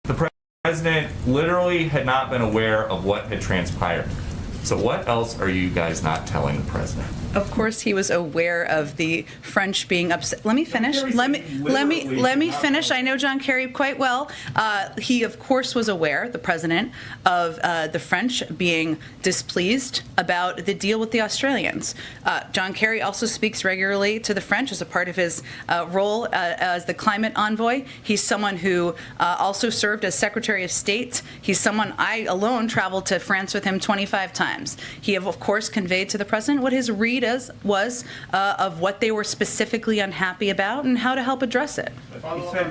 the president literally had not been aware of what had transpired. So what else are you guys not telling the president? Of course, he was aware of the French being upset. Let me finish. Let me finish. I know John Kerry quite well. He, of course, was aware, the president, of the French being displeased about the deal with the Australians. John Kerry also speaks regularly to the French as a part of his role as the climate envoy. He's someone who also served as Secretary of State. He's someone I alone traveled to France with him 25 times. He, of course, conveyed to the president what his read was of what they were specifically unhappy about and how to help address it.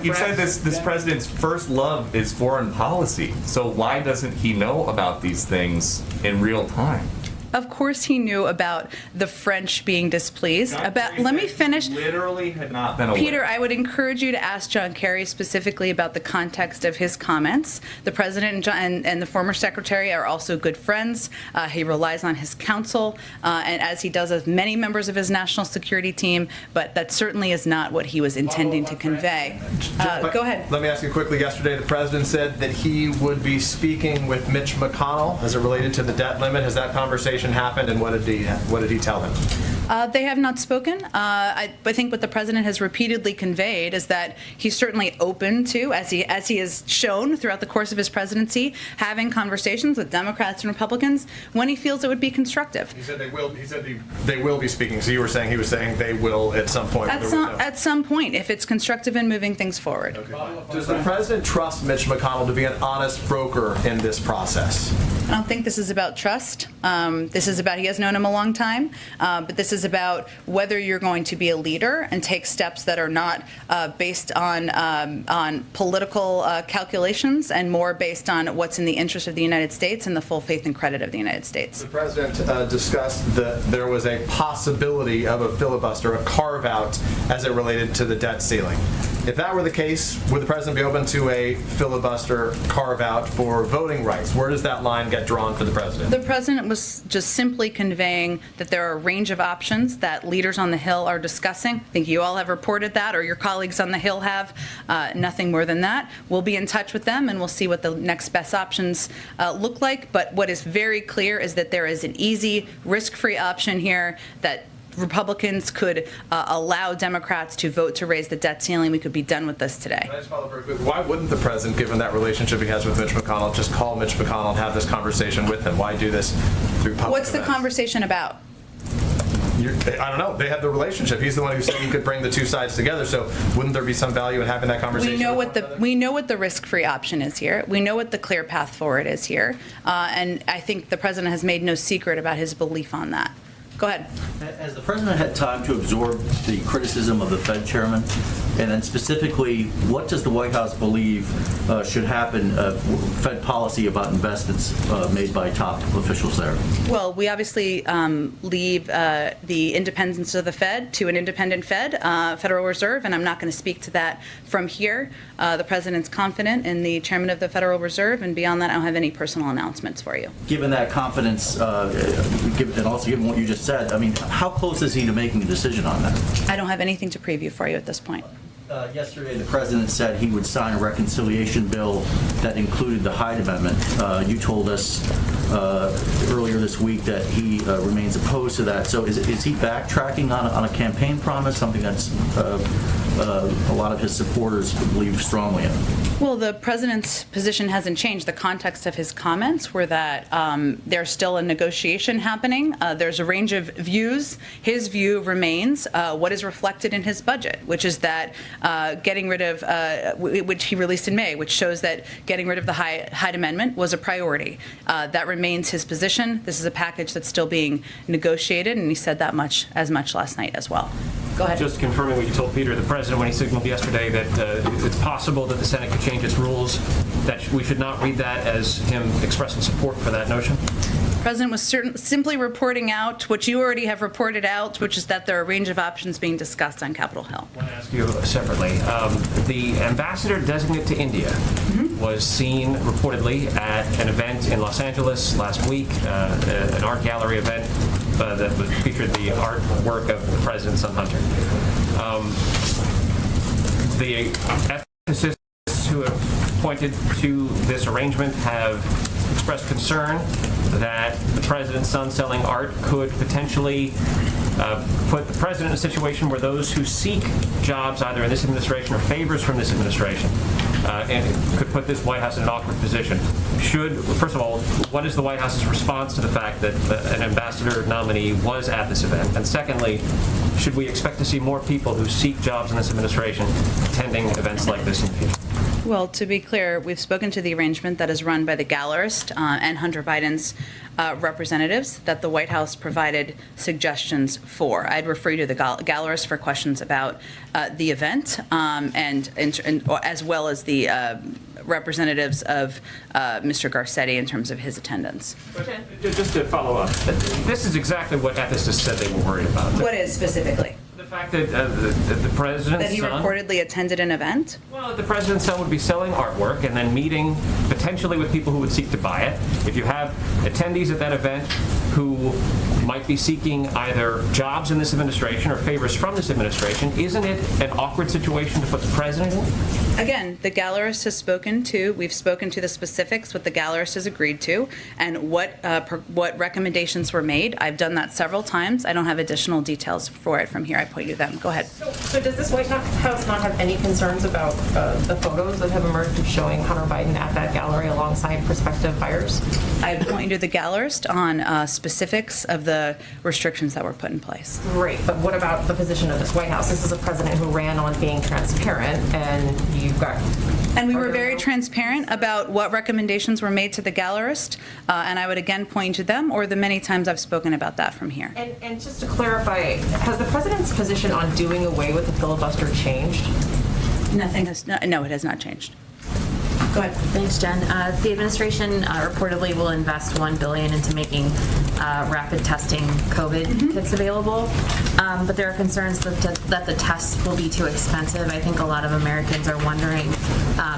You said this president's first love is foreign policy. So why doesn't he know about these things in real time? Of course he knew about the French being displeased. Let me finish. Literally had not been aware. Peter, I would encourage you to ask John Kerry specifically about the context of his comments. The president and the former secretary are also good friends. He relies on his counsel, and as he does with many members of his national security team, but that certainly is not what he was intending to convey. Go ahead. Let me ask you quickly. Yesterday, the president said that he would be speaking with Mitch McConnell as it related to the debt limit. Has that conversation happened, and what did he tell him? They have not spoken. I think what the president has repeatedly conveyed is that he's certainly open to, as he has shown throughout the course of his presidency, having conversations with Democrats and Republicans when he feels it would be constructive. He said they will. He said they will be speaking. So he was saying they will at some point. At some point, if it's constructive in moving things forward. Okay. Does the president trust Mitch McConnell to be an honest broker in this process? I don't think this is about trust. This is about, he has known him a long time, but this is about whether you're going to be a leader and take steps that are not based on political calculations and more based on what's in the interest of the United States and the full faith and credit of the United States. The president discussed that there was a possibility of a filibuster, a carve-out, as it related to the debt ceiling. If that were the case, would the president be open to a filibuster carve-out for voting rights? Where does that line get drawn for the president? The president was just simply conveying that there are a range of options that leaders on the Hill are discussing. I think you all have reported that, or your colleagues on the Hill have. Nothing more than that. We'll be in touch with them, and we'll see what the next best options look like. But what is very clear is that there is an easy, risk-free option here that Republicans could allow Democrats to vote to raise the debt ceiling. We could be done with this today. Can I just follow very quickly? Why wouldn't the president, given that relationship he has with Mitch McConnell, just call Mitch McConnell and have this conversation with him? Why do this through public What's events? the conversation about? I don't know. They have the relationship. He's the one who said he could bring the two sides together. So wouldn't there be some value in having that conversation? We know what the risk-free option is here. We know what the clear path forward is here. And I think the president has made no secret about his belief on that. Go ahead. Has the president had time to absorb the criticism of the Fed chairman? And then specifically, what does the White House believe should happen Fed policy about investments made by top officials there? Well, we obviously leave the independence of the Fed to an independent Federal Reserve, and I'm not going to speak to that from here. The president's confident in the chairman of the Federal Reserve, and beyond that, I don't have any personal announcements for you. Given that confidence, and also given what you just said, I mean, how close is he to making a decision on that? I don't have anything to preview for you at this point. Yesterday, the president said he would sign a reconciliation bill that included the Hyde Amendment. You told us earlier this week that he remains opposed to that. So is he backtracking on a campaign promise, something that's a lot of his supporters believe strongly in? Well, the president's position hasn't changed. The context of his comments were that there's still a negotiation happening. There's a range of views. His view remains what is reflected in his budget, which is that getting rid of, which he released in May, which shows that getting rid of the Hyde Amendment was a priority. That remains his position. This is a package that's still being negotiated, and he said that as much last night as well. Go ahead. Just confirming what you told Peter, the president, when he signaled yesterday that it's possible that the Senate could change its rules, that we should not read that as him expressing support for that notion? The president was simply reporting out what you already have reported out, which is that there are a range of options being discussed on Capitol Hill. I want to ask you separately. The ambassador designate to India was seen reportedly at an event in Los Angeles last week, an art gallery event. that featured the artwork of the president's son, Hunter. The ethicists who have pointed to this arrangement have expressed concern that the president's son selling art could potentially put the president in a situation where those who seek jobs either in this administration or favors from this administration and could put this White House in an awkward position. First of all, what is the White House's response to the fact that an ambassador nominee was at this event? And secondly, should we expect to see more people who seek jobs in this administration attending events like this in the future? Well, to be clear, we've spoken to the arrangement that is run by the gallerist and Hunter Biden's representatives that the White House provided suggestions for. I'd refer you to the gallerist for questions about the event and as well as the representatives of Mr. Garcetti in terms of his attendance. Just to follow up, this is exactly what ethicists said they were worried about. What is specifically? The fact that the president's that he son reportedly attended an event? Well, the president's son would be selling artwork and then meeting potentially with people who would seek to buy it. If you have attendees at that event who might be seeking either jobs in this administration or favors from this administration, isn't it an awkward situation to put the president in? Again, the gallerist has spoken to, we've spoken to the specifics, what the gallerist has agreed to, and what recommendations were made. I've done that several times. I don't have additional details for it from here. I point you them. Go ahead. So does this White House not have any concerns about the photos that have emerged of showing Hunter Biden at that gallery alongside prospective buyers? I point you to the gallerist on specifics of the restrictions that were put in place. Great, but what about the position of this White House? This is a president who ran on being transparent, and you've got... And we were very transparent about what recommendations were made to the gallerist, and I would again point to them or the many times I've spoken about that from here. And just to clarify, has the president's position on doing away with the filibuster changed? Nothing has, no, it has not changed. Go ahead. Thanks, Jen. The administration reportedly will invest $1 billion into making rapid testing COVID kits available, but there are concerns that the tests will be too expensive. I think a lot of Americans are wondering,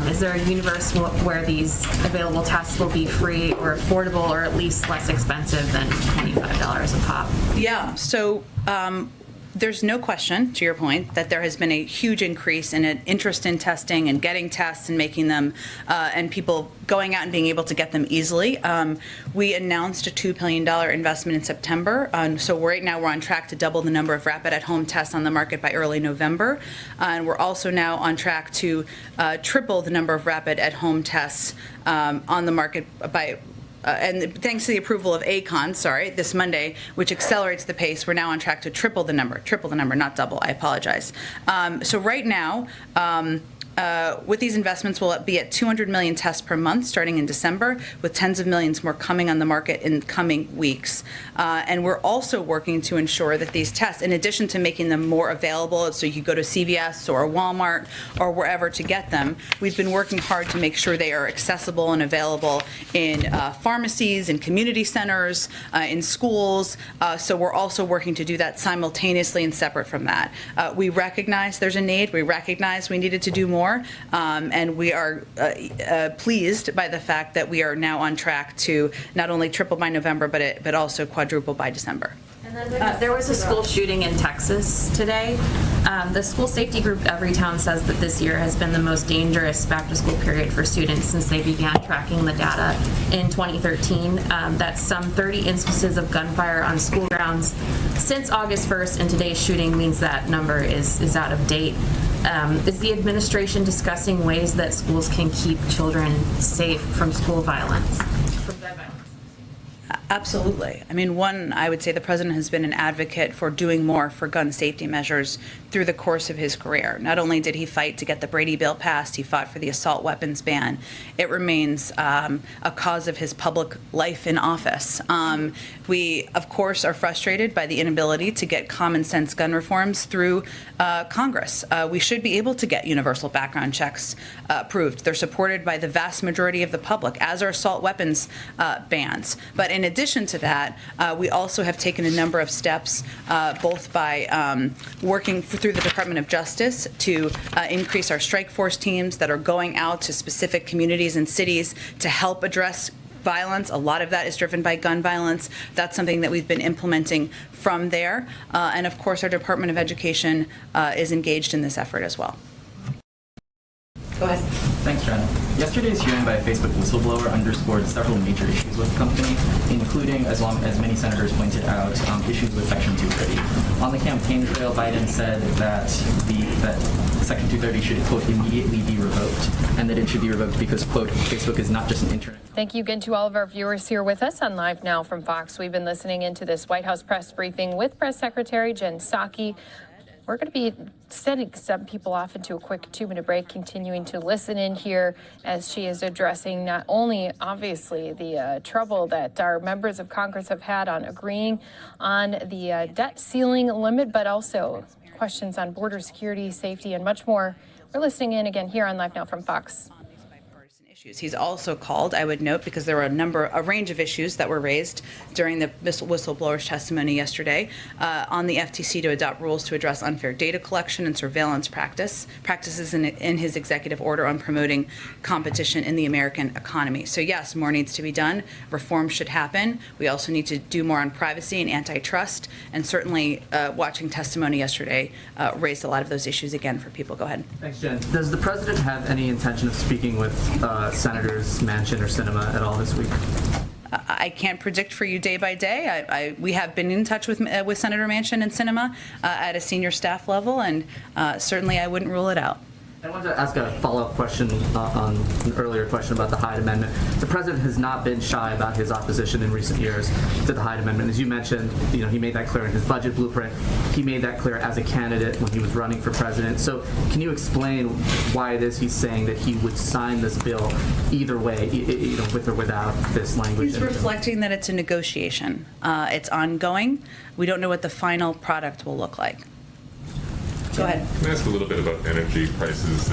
is there a universe where these available tests will be free or affordable or at least less expensive than $25 a pop? Yeah, so there's no question, to your point, that there has been a huge increase in an interest in testing and getting tests and making them, and people going out and being able to get them easily. We announced a $2 billion investment in September, so right now we're on track to double the number of rapid at-home tests on the market by early November, and we're also now on track to triple the number of rapid at-home tests on the market by and thanks to the approval of ACON, this Monday, which accelerates the pace, we're now on track to triple the number, not double, I apologize. So right now, with these investments, we'll be at 200 million tests per month starting in December, with tens of millions more coming on the market in coming weeks. And we're also working to ensure that these tests, in addition to making them more available, so you go to CVS or Walmart or wherever to get them, we've been working hard to make sure they are accessible and available in pharmacies, in community centers, in schools. So we're also working to do that simultaneously and separate from that. We recognize there's a need. We recognize we needed to do more. And we are pleased by the fact that we are now on track to not only triple by November, but also quadruple by December. And then there was a school shooting in Texas today. The school safety group Everytown says that this year has been the most dangerous back-to-school period for students since they began tracking the data in 2013. That's some 30 instances of gunfire on school grounds since August 1st, and today's shooting means that number is out of date. Is the administration discussing ways that schools can keep children safe from school violence? Absolutely. I mean, I would say the president has been an advocate for doing more for gun safety measures through the course of his career. Not only did he fight to get the Brady bill passed, he fought for the assault weapons ban. It remains a cause of his public life in office. We, of course, are frustrated by the inability to get common sense gun reforms through Congress. We should be able to get universal background checks approved. They're supported by the vast majority of the public, as are assault weapons bans. But in addition to that, we also have taken a number of steps, both by working through the Department of Justice to increase our strike force teams that are going out to specific communities and cities to help address violence. A lot of that is driven by gun violence. That's something that we've been implementing from there. And of course, our Department of Education is engaged in this effort as well. Go ahead. Thanks, Jen. Yesterday's hearing by a Facebook whistleblower underscored several major issues with the company, including, as many senators pointed out, issues with Section 230. On the campaign trail, Biden said that Section 230 should, quote, immediately be revoked, and that it should be revoked because, quote, Facebook is not just an internet. Thank you again to all of our viewers here with us on Live Now from Fox. We've been listening into this White House press briefing with Press Secretary Jen Psaki. We're going to be sending some people off into a quick 2-minute break, continuing to listen in here as she is addressing not only, obviously, the trouble that our members of Congress have had on agreeing on the debt ceiling limit, but also questions on border security, safety, and much more. We're listening in again here on Live Now from Fox. He's also called, I would note, because there were a range of issues that were raised during the whistleblower's testimony yesterday on the FTC to adopt rules to address unfair data collection and surveillance practices in his executive order on promoting competition in the American economy. So yes, more needs to be done. Reform should happen. We also need to do more on privacy and antitrust. And certainly watching testimony yesterday raised a lot of those issues again for people. Go ahead. Thanks, Jen. Does the president have any intention of speaking with Senators Manchin or Sinema at all this week? I can't predict for you day by day. We have been in touch with Senator Manchin and Sinema at a senior staff level, and certainly I wouldn't rule it out. I wanted to ask a follow-up question on an earlier question about the Hyde Amendment. The president has not been shy about his opposition in recent years to the Hyde Amendment. As you mentioned, he made that clear in his budget blueprint. He made that clear as a candidate when he was running for president. So can you explain why it is he's saying that he would sign this bill either way, with or without this language? He's reflecting that it's a negotiation. It's ongoing. We don't know what the final product will look like. Go ahead. Can I ask a little bit about energy prices?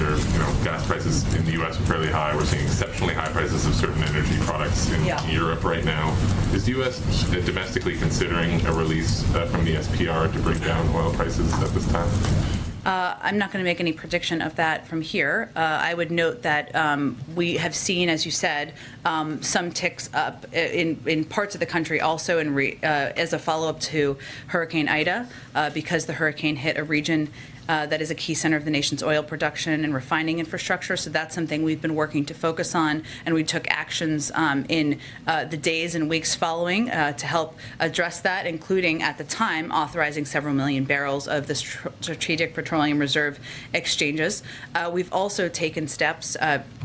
Gas prices in the U.S. are fairly high. We're seeing exceptionally high prices of certain energy products in Europe right now. Is the U.S. domestically considering a release from the SPR to bring down oil prices at this time? I'm not going to make any prediction of that from here. I would note that we have seen, as you said, some ticks up in parts of the country also as a follow-up to Hurricane Ida, because the hurricane hit a region that is a key center of the nation's oil production and refining infrastructure. So that's something we've been working to focus on, and we took actions in the days and weeks following to help address that, including at the time authorizing several million barrels of the Strategic Petroleum Reserve exchanges. We've also taken steps,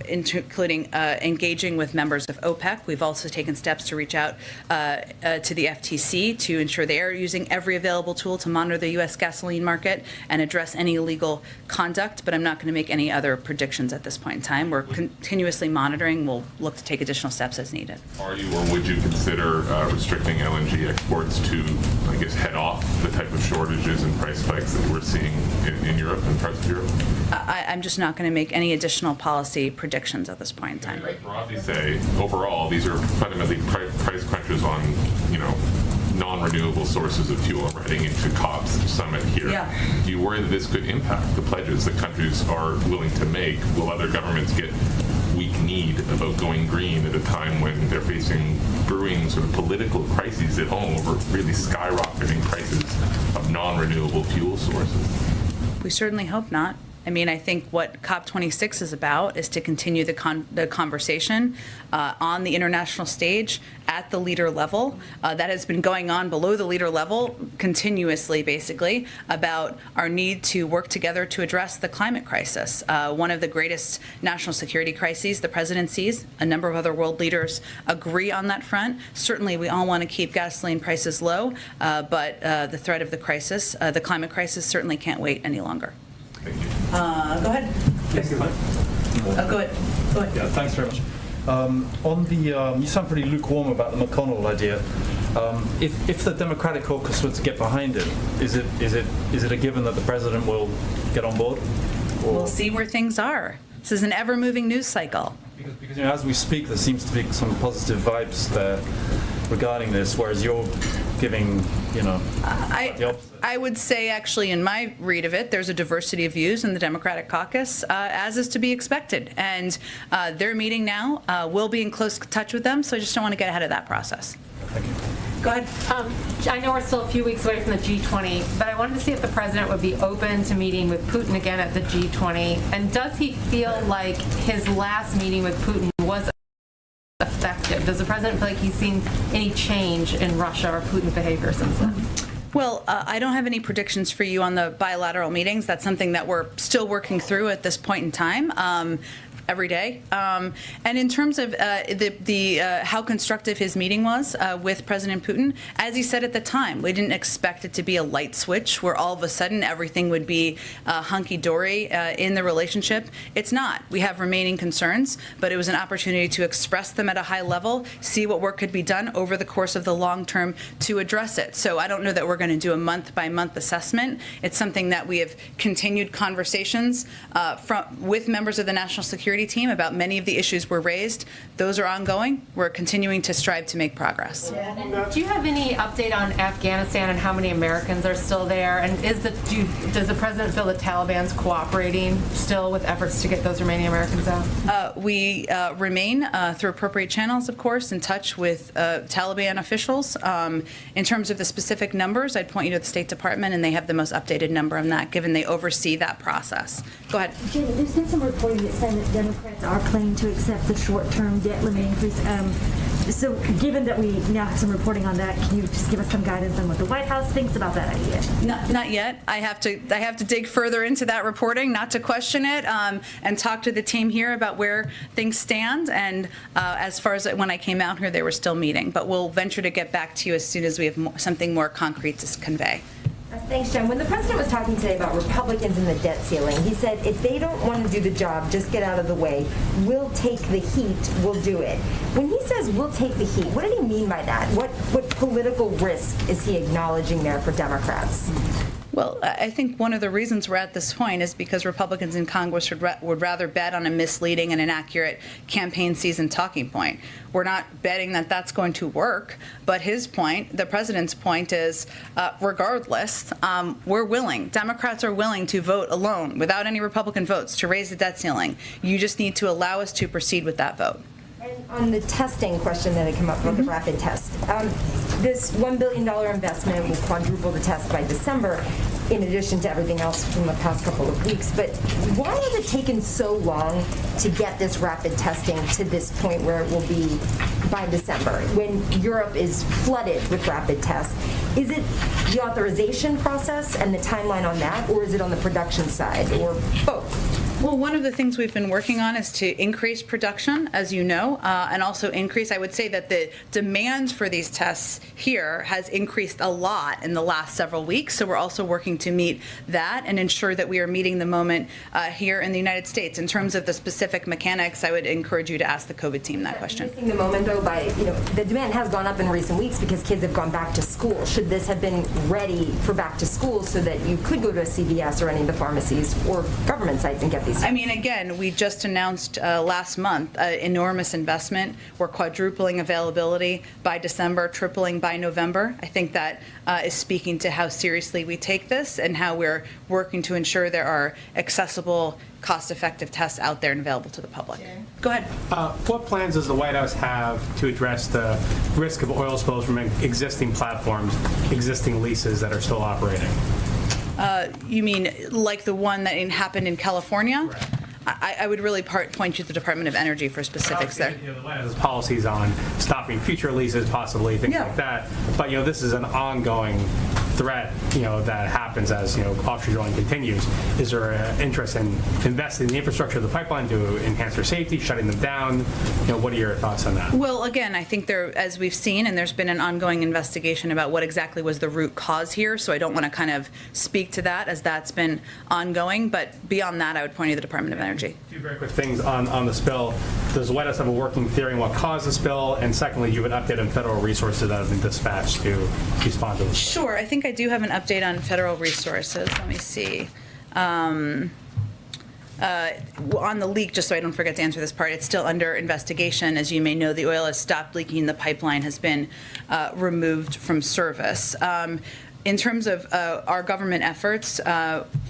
including engaging with members of OPEC. We've also taken steps to reach out to the FTC to ensure they are using every available tool to monitor the U.S. gasoline market and address any illegal conduct, but I'm not going to make any other predictions at this point in time. We're continuously monitoring. We'll look to take additional steps as needed. Are you, or would you consider restricting LNG exports to, I guess, head off the type of shortages and price spikes that we're seeing in Europe and parts of Europe? I'm just not going to make any additional policy predictions at this point in time. I broadly say, overall, these are fundamentally price crunches on, non-renewable sources of fuel. We're heading into COP's summit here. Yeah. Do you worry that this could impact the pledges that countries are willing to make? Will other governments get weak-kneed about going green at a time when they're facing brewing sort of political crises at home over really skyrocketing prices of non-renewable fuel sources? We certainly hope not. I mean, I think what COP26 is about is to continue the conversation on the international stage at the leader level. That has been going on below the leader level continuously, basically, about our need to work together to address the climate crisis. One of the greatest national security crises the president sees. A number of other world leaders agree on that front. Certainly, we all want to keep gasoline prices low, but the threat of the crisis, the climate crisis, certainly can't wait any longer. Go ahead. Go ahead. Yeah, thanks very much. On the, you sound pretty lukewarm about the McConnell idea. If the Democratic caucus were to get behind it, is it a given that the president will get on board? Or? We'll see where things are. This is an ever-moving news cycle. Because as we speak, there seems to be some positive vibes there regarding this, whereas you're giving, you know, the opposite? I would say, actually, in my read of it, there's a diversity of views in the Democratic caucus, as is to be expected. And they're meeting now. We'll be in close touch with them, so I just don't want to get ahead of that process. Thank you. Go ahead. I know we're still a few weeks away from the G20, but I wanted to see if the president would be open to meeting with Putin again at the G20. And does he feel like his last meeting with Putin was effective? Does the president feel like he's seen any change in Russia or Putin's behavior since then? Well, I don't have any predictions for you on the bilateral meetings. That's something that we're still working through at this point in time. Every day. And in terms of how constructive his meeting was with President Putin, as he said at the time, we didn't expect it to be a light switch where all of a sudden everything would be hunky-dory in the relationship. It's not. We have remaining concerns, but it was an opportunity to express them at a high level, see what work could be done over the course of the long term to address it. So I don't know that we're going to do a month-by-month assessment. It's something that we have continued conversations with members of the National Security team about many of the issues were raised. Those are ongoing. We're continuing to strive to make progress. Do you have any update on Afghanistan and how many Americans are still there? And does the president feel the Taliban's cooperating still with efforts to get those remaining Americans out? We remain, through appropriate channels, of course, in touch with Taliban officials. In terms of the specific numbers, I'd point you to the State Department, and they have the most updated number on that, given they oversee that process. Go ahead. Jim, there's been some reporting that saying that Democrats are planning to accept the short-term debt limit increase. So given that we now have some reporting on that, can you just give us some guidance on what the White House thinks about that idea? Not yet. I have to dig further into that reporting, not to question it, and talk to the team here about where things stand. And as far as when I came out here, they were still meeting. But we'll venture to get back to you as soon as we have something more concrete to convey. Thanks, Jen. When the president was talking today about Republicans and the debt ceiling, he said if they don't want to do the job, just get out of the way. We'll take the heat. We'll do it. When he says we'll take the heat, what did he mean by that? What political risk is he acknowledging there for Democrats? Well, I think one of the reasons we're at this point is because Republicans in Congress would rather bet on a misleading and inaccurate campaign season talking point. We're not betting that that's going to work, but his point, the president's point is, regardless, we're willing, Democrats are willing to vote alone without any Republican votes to raise the debt ceiling. You just need to allow us to proceed with that vote. And on the testing question that had come up about the rapid test, this $1 billion investment will quadruple the test by December, in addition to everything else from the past couple of weeks. But why has it taken so long to get this rapid testing to this point where it will be by December, when Europe is flooded with rapid tests? Is it the authorization process and the timeline on that, or is it on the production side, or both? Well, one of the things we've been working on is to increase production, as you know, and also increase, I would say that the demand for these tests here has increased a lot in the last several weeks. So we're also working to meet that and ensure that we are meeting the moment here in the United States. In terms of the specific mechanics, I would encourage you to ask the COVID team that question. Missing the moment, though, by, the demand has gone up in recent weeks because kids have gone back to school. Should this have been ready for back to school so that you could go to a CVS or any of the pharmacies or government sites and get these tests? I mean, again, we just announced last month enormous investment. We're quadrupling availability by December, tripling by November. I think that is speaking to how seriously we take this and how we're working to ensure there are accessible, cost-effective tests out there and available to the public. Go ahead. What plans does the White House have to address the risk of oil spills from existing platforms, existing leases that are still operating? You mean like the one that happened in California? Right. I would really point you to the Department of Energy for specifics there. The White House has policies on stopping future leases, possibly, things like that. But, this is an ongoing threat, that happens as, offshore drilling continues. Is there an interest in investing in the infrastructure of the pipeline to enhance their safety, shutting them down? What are your thoughts on that? Well, again, I think as we've seen, and there's been an ongoing investigation about what exactly was the root cause here, so I don't want to kind of speak to that as that's been ongoing. But beyond that, I would point you to the Department of Energy. Two very quick things on the spill. Does the White House have a working theory on what caused the spill? And secondly, you have an update on federal resources that have been dispatched to respond to the spill. Sure. I do have an update on federal resources. Let me see. On the leak, just so I don't forget to answer this part, it's still under investigation. As you may know, the oil has stopped leaking. The pipeline has been removed from service. In terms of our government efforts,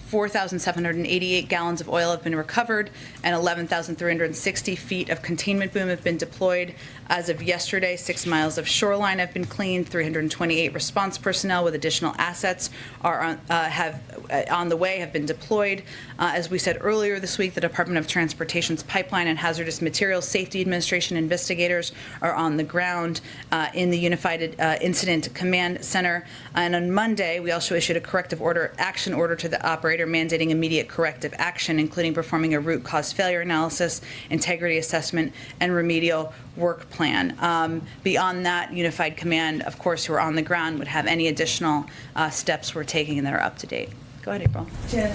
4,788 gallons of oil have been recovered and 11,360 feet of containment boom have been deployed. As of yesterday, 6 miles of shoreline have been cleaned. 328 response personnel with additional assets are on the way, have been deployed. As we said earlier this week, the Department of Transportation's Pipeline and Hazardous Materials Safety Administration investigators are on the ground in the Unified Incident Command Center. And on Monday, we also issued a corrective action order to the operator mandating immediate corrective action, including performing a root cause failure analysis, integrity assessment, and remedial work plan. Beyond that, Unified Command, of course, who are on the ground, would have any additional steps we're taking that are up to date. Go ahead, April. Jen,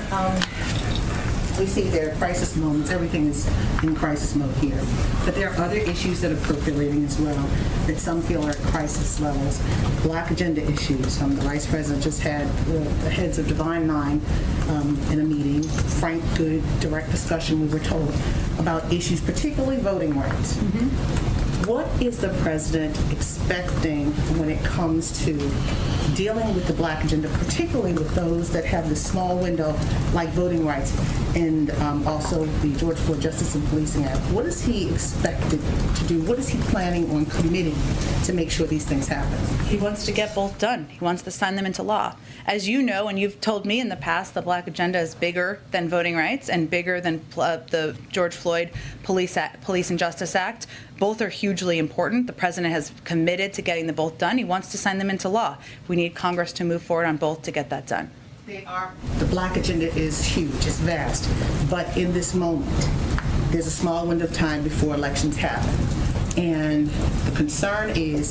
we see there are crisis moments. Everything is in crisis mode here. But there are other issues that are percolating as well that some feel are at crisis levels. Black agenda issues. The Vice President just had the heads of Divine Nine in a meeting. Frank Good, direct discussion, we were told, about issues, particularly voting rights. What is the President expecting when it comes to dealing with the Black agenda, particularly with those that have the small window like voting rights and also the George Floyd Justice and Policing Act? What is he expected to do? What is he planning on committing to make sure these things happen? He wants to get both done. He wants to sign them into law. As you know, and you've told me in the past, the Black agenda is bigger than voting rights and bigger than the George Floyd Police and Justice Act. Both are hugely important. The President has committed to getting them both done. He wants to sign them into law. We need Congress to move forward on both to get that done. They are. The Black agenda is huge. It's vast. But in this moment, there's a small window of time before elections happen. And the concern is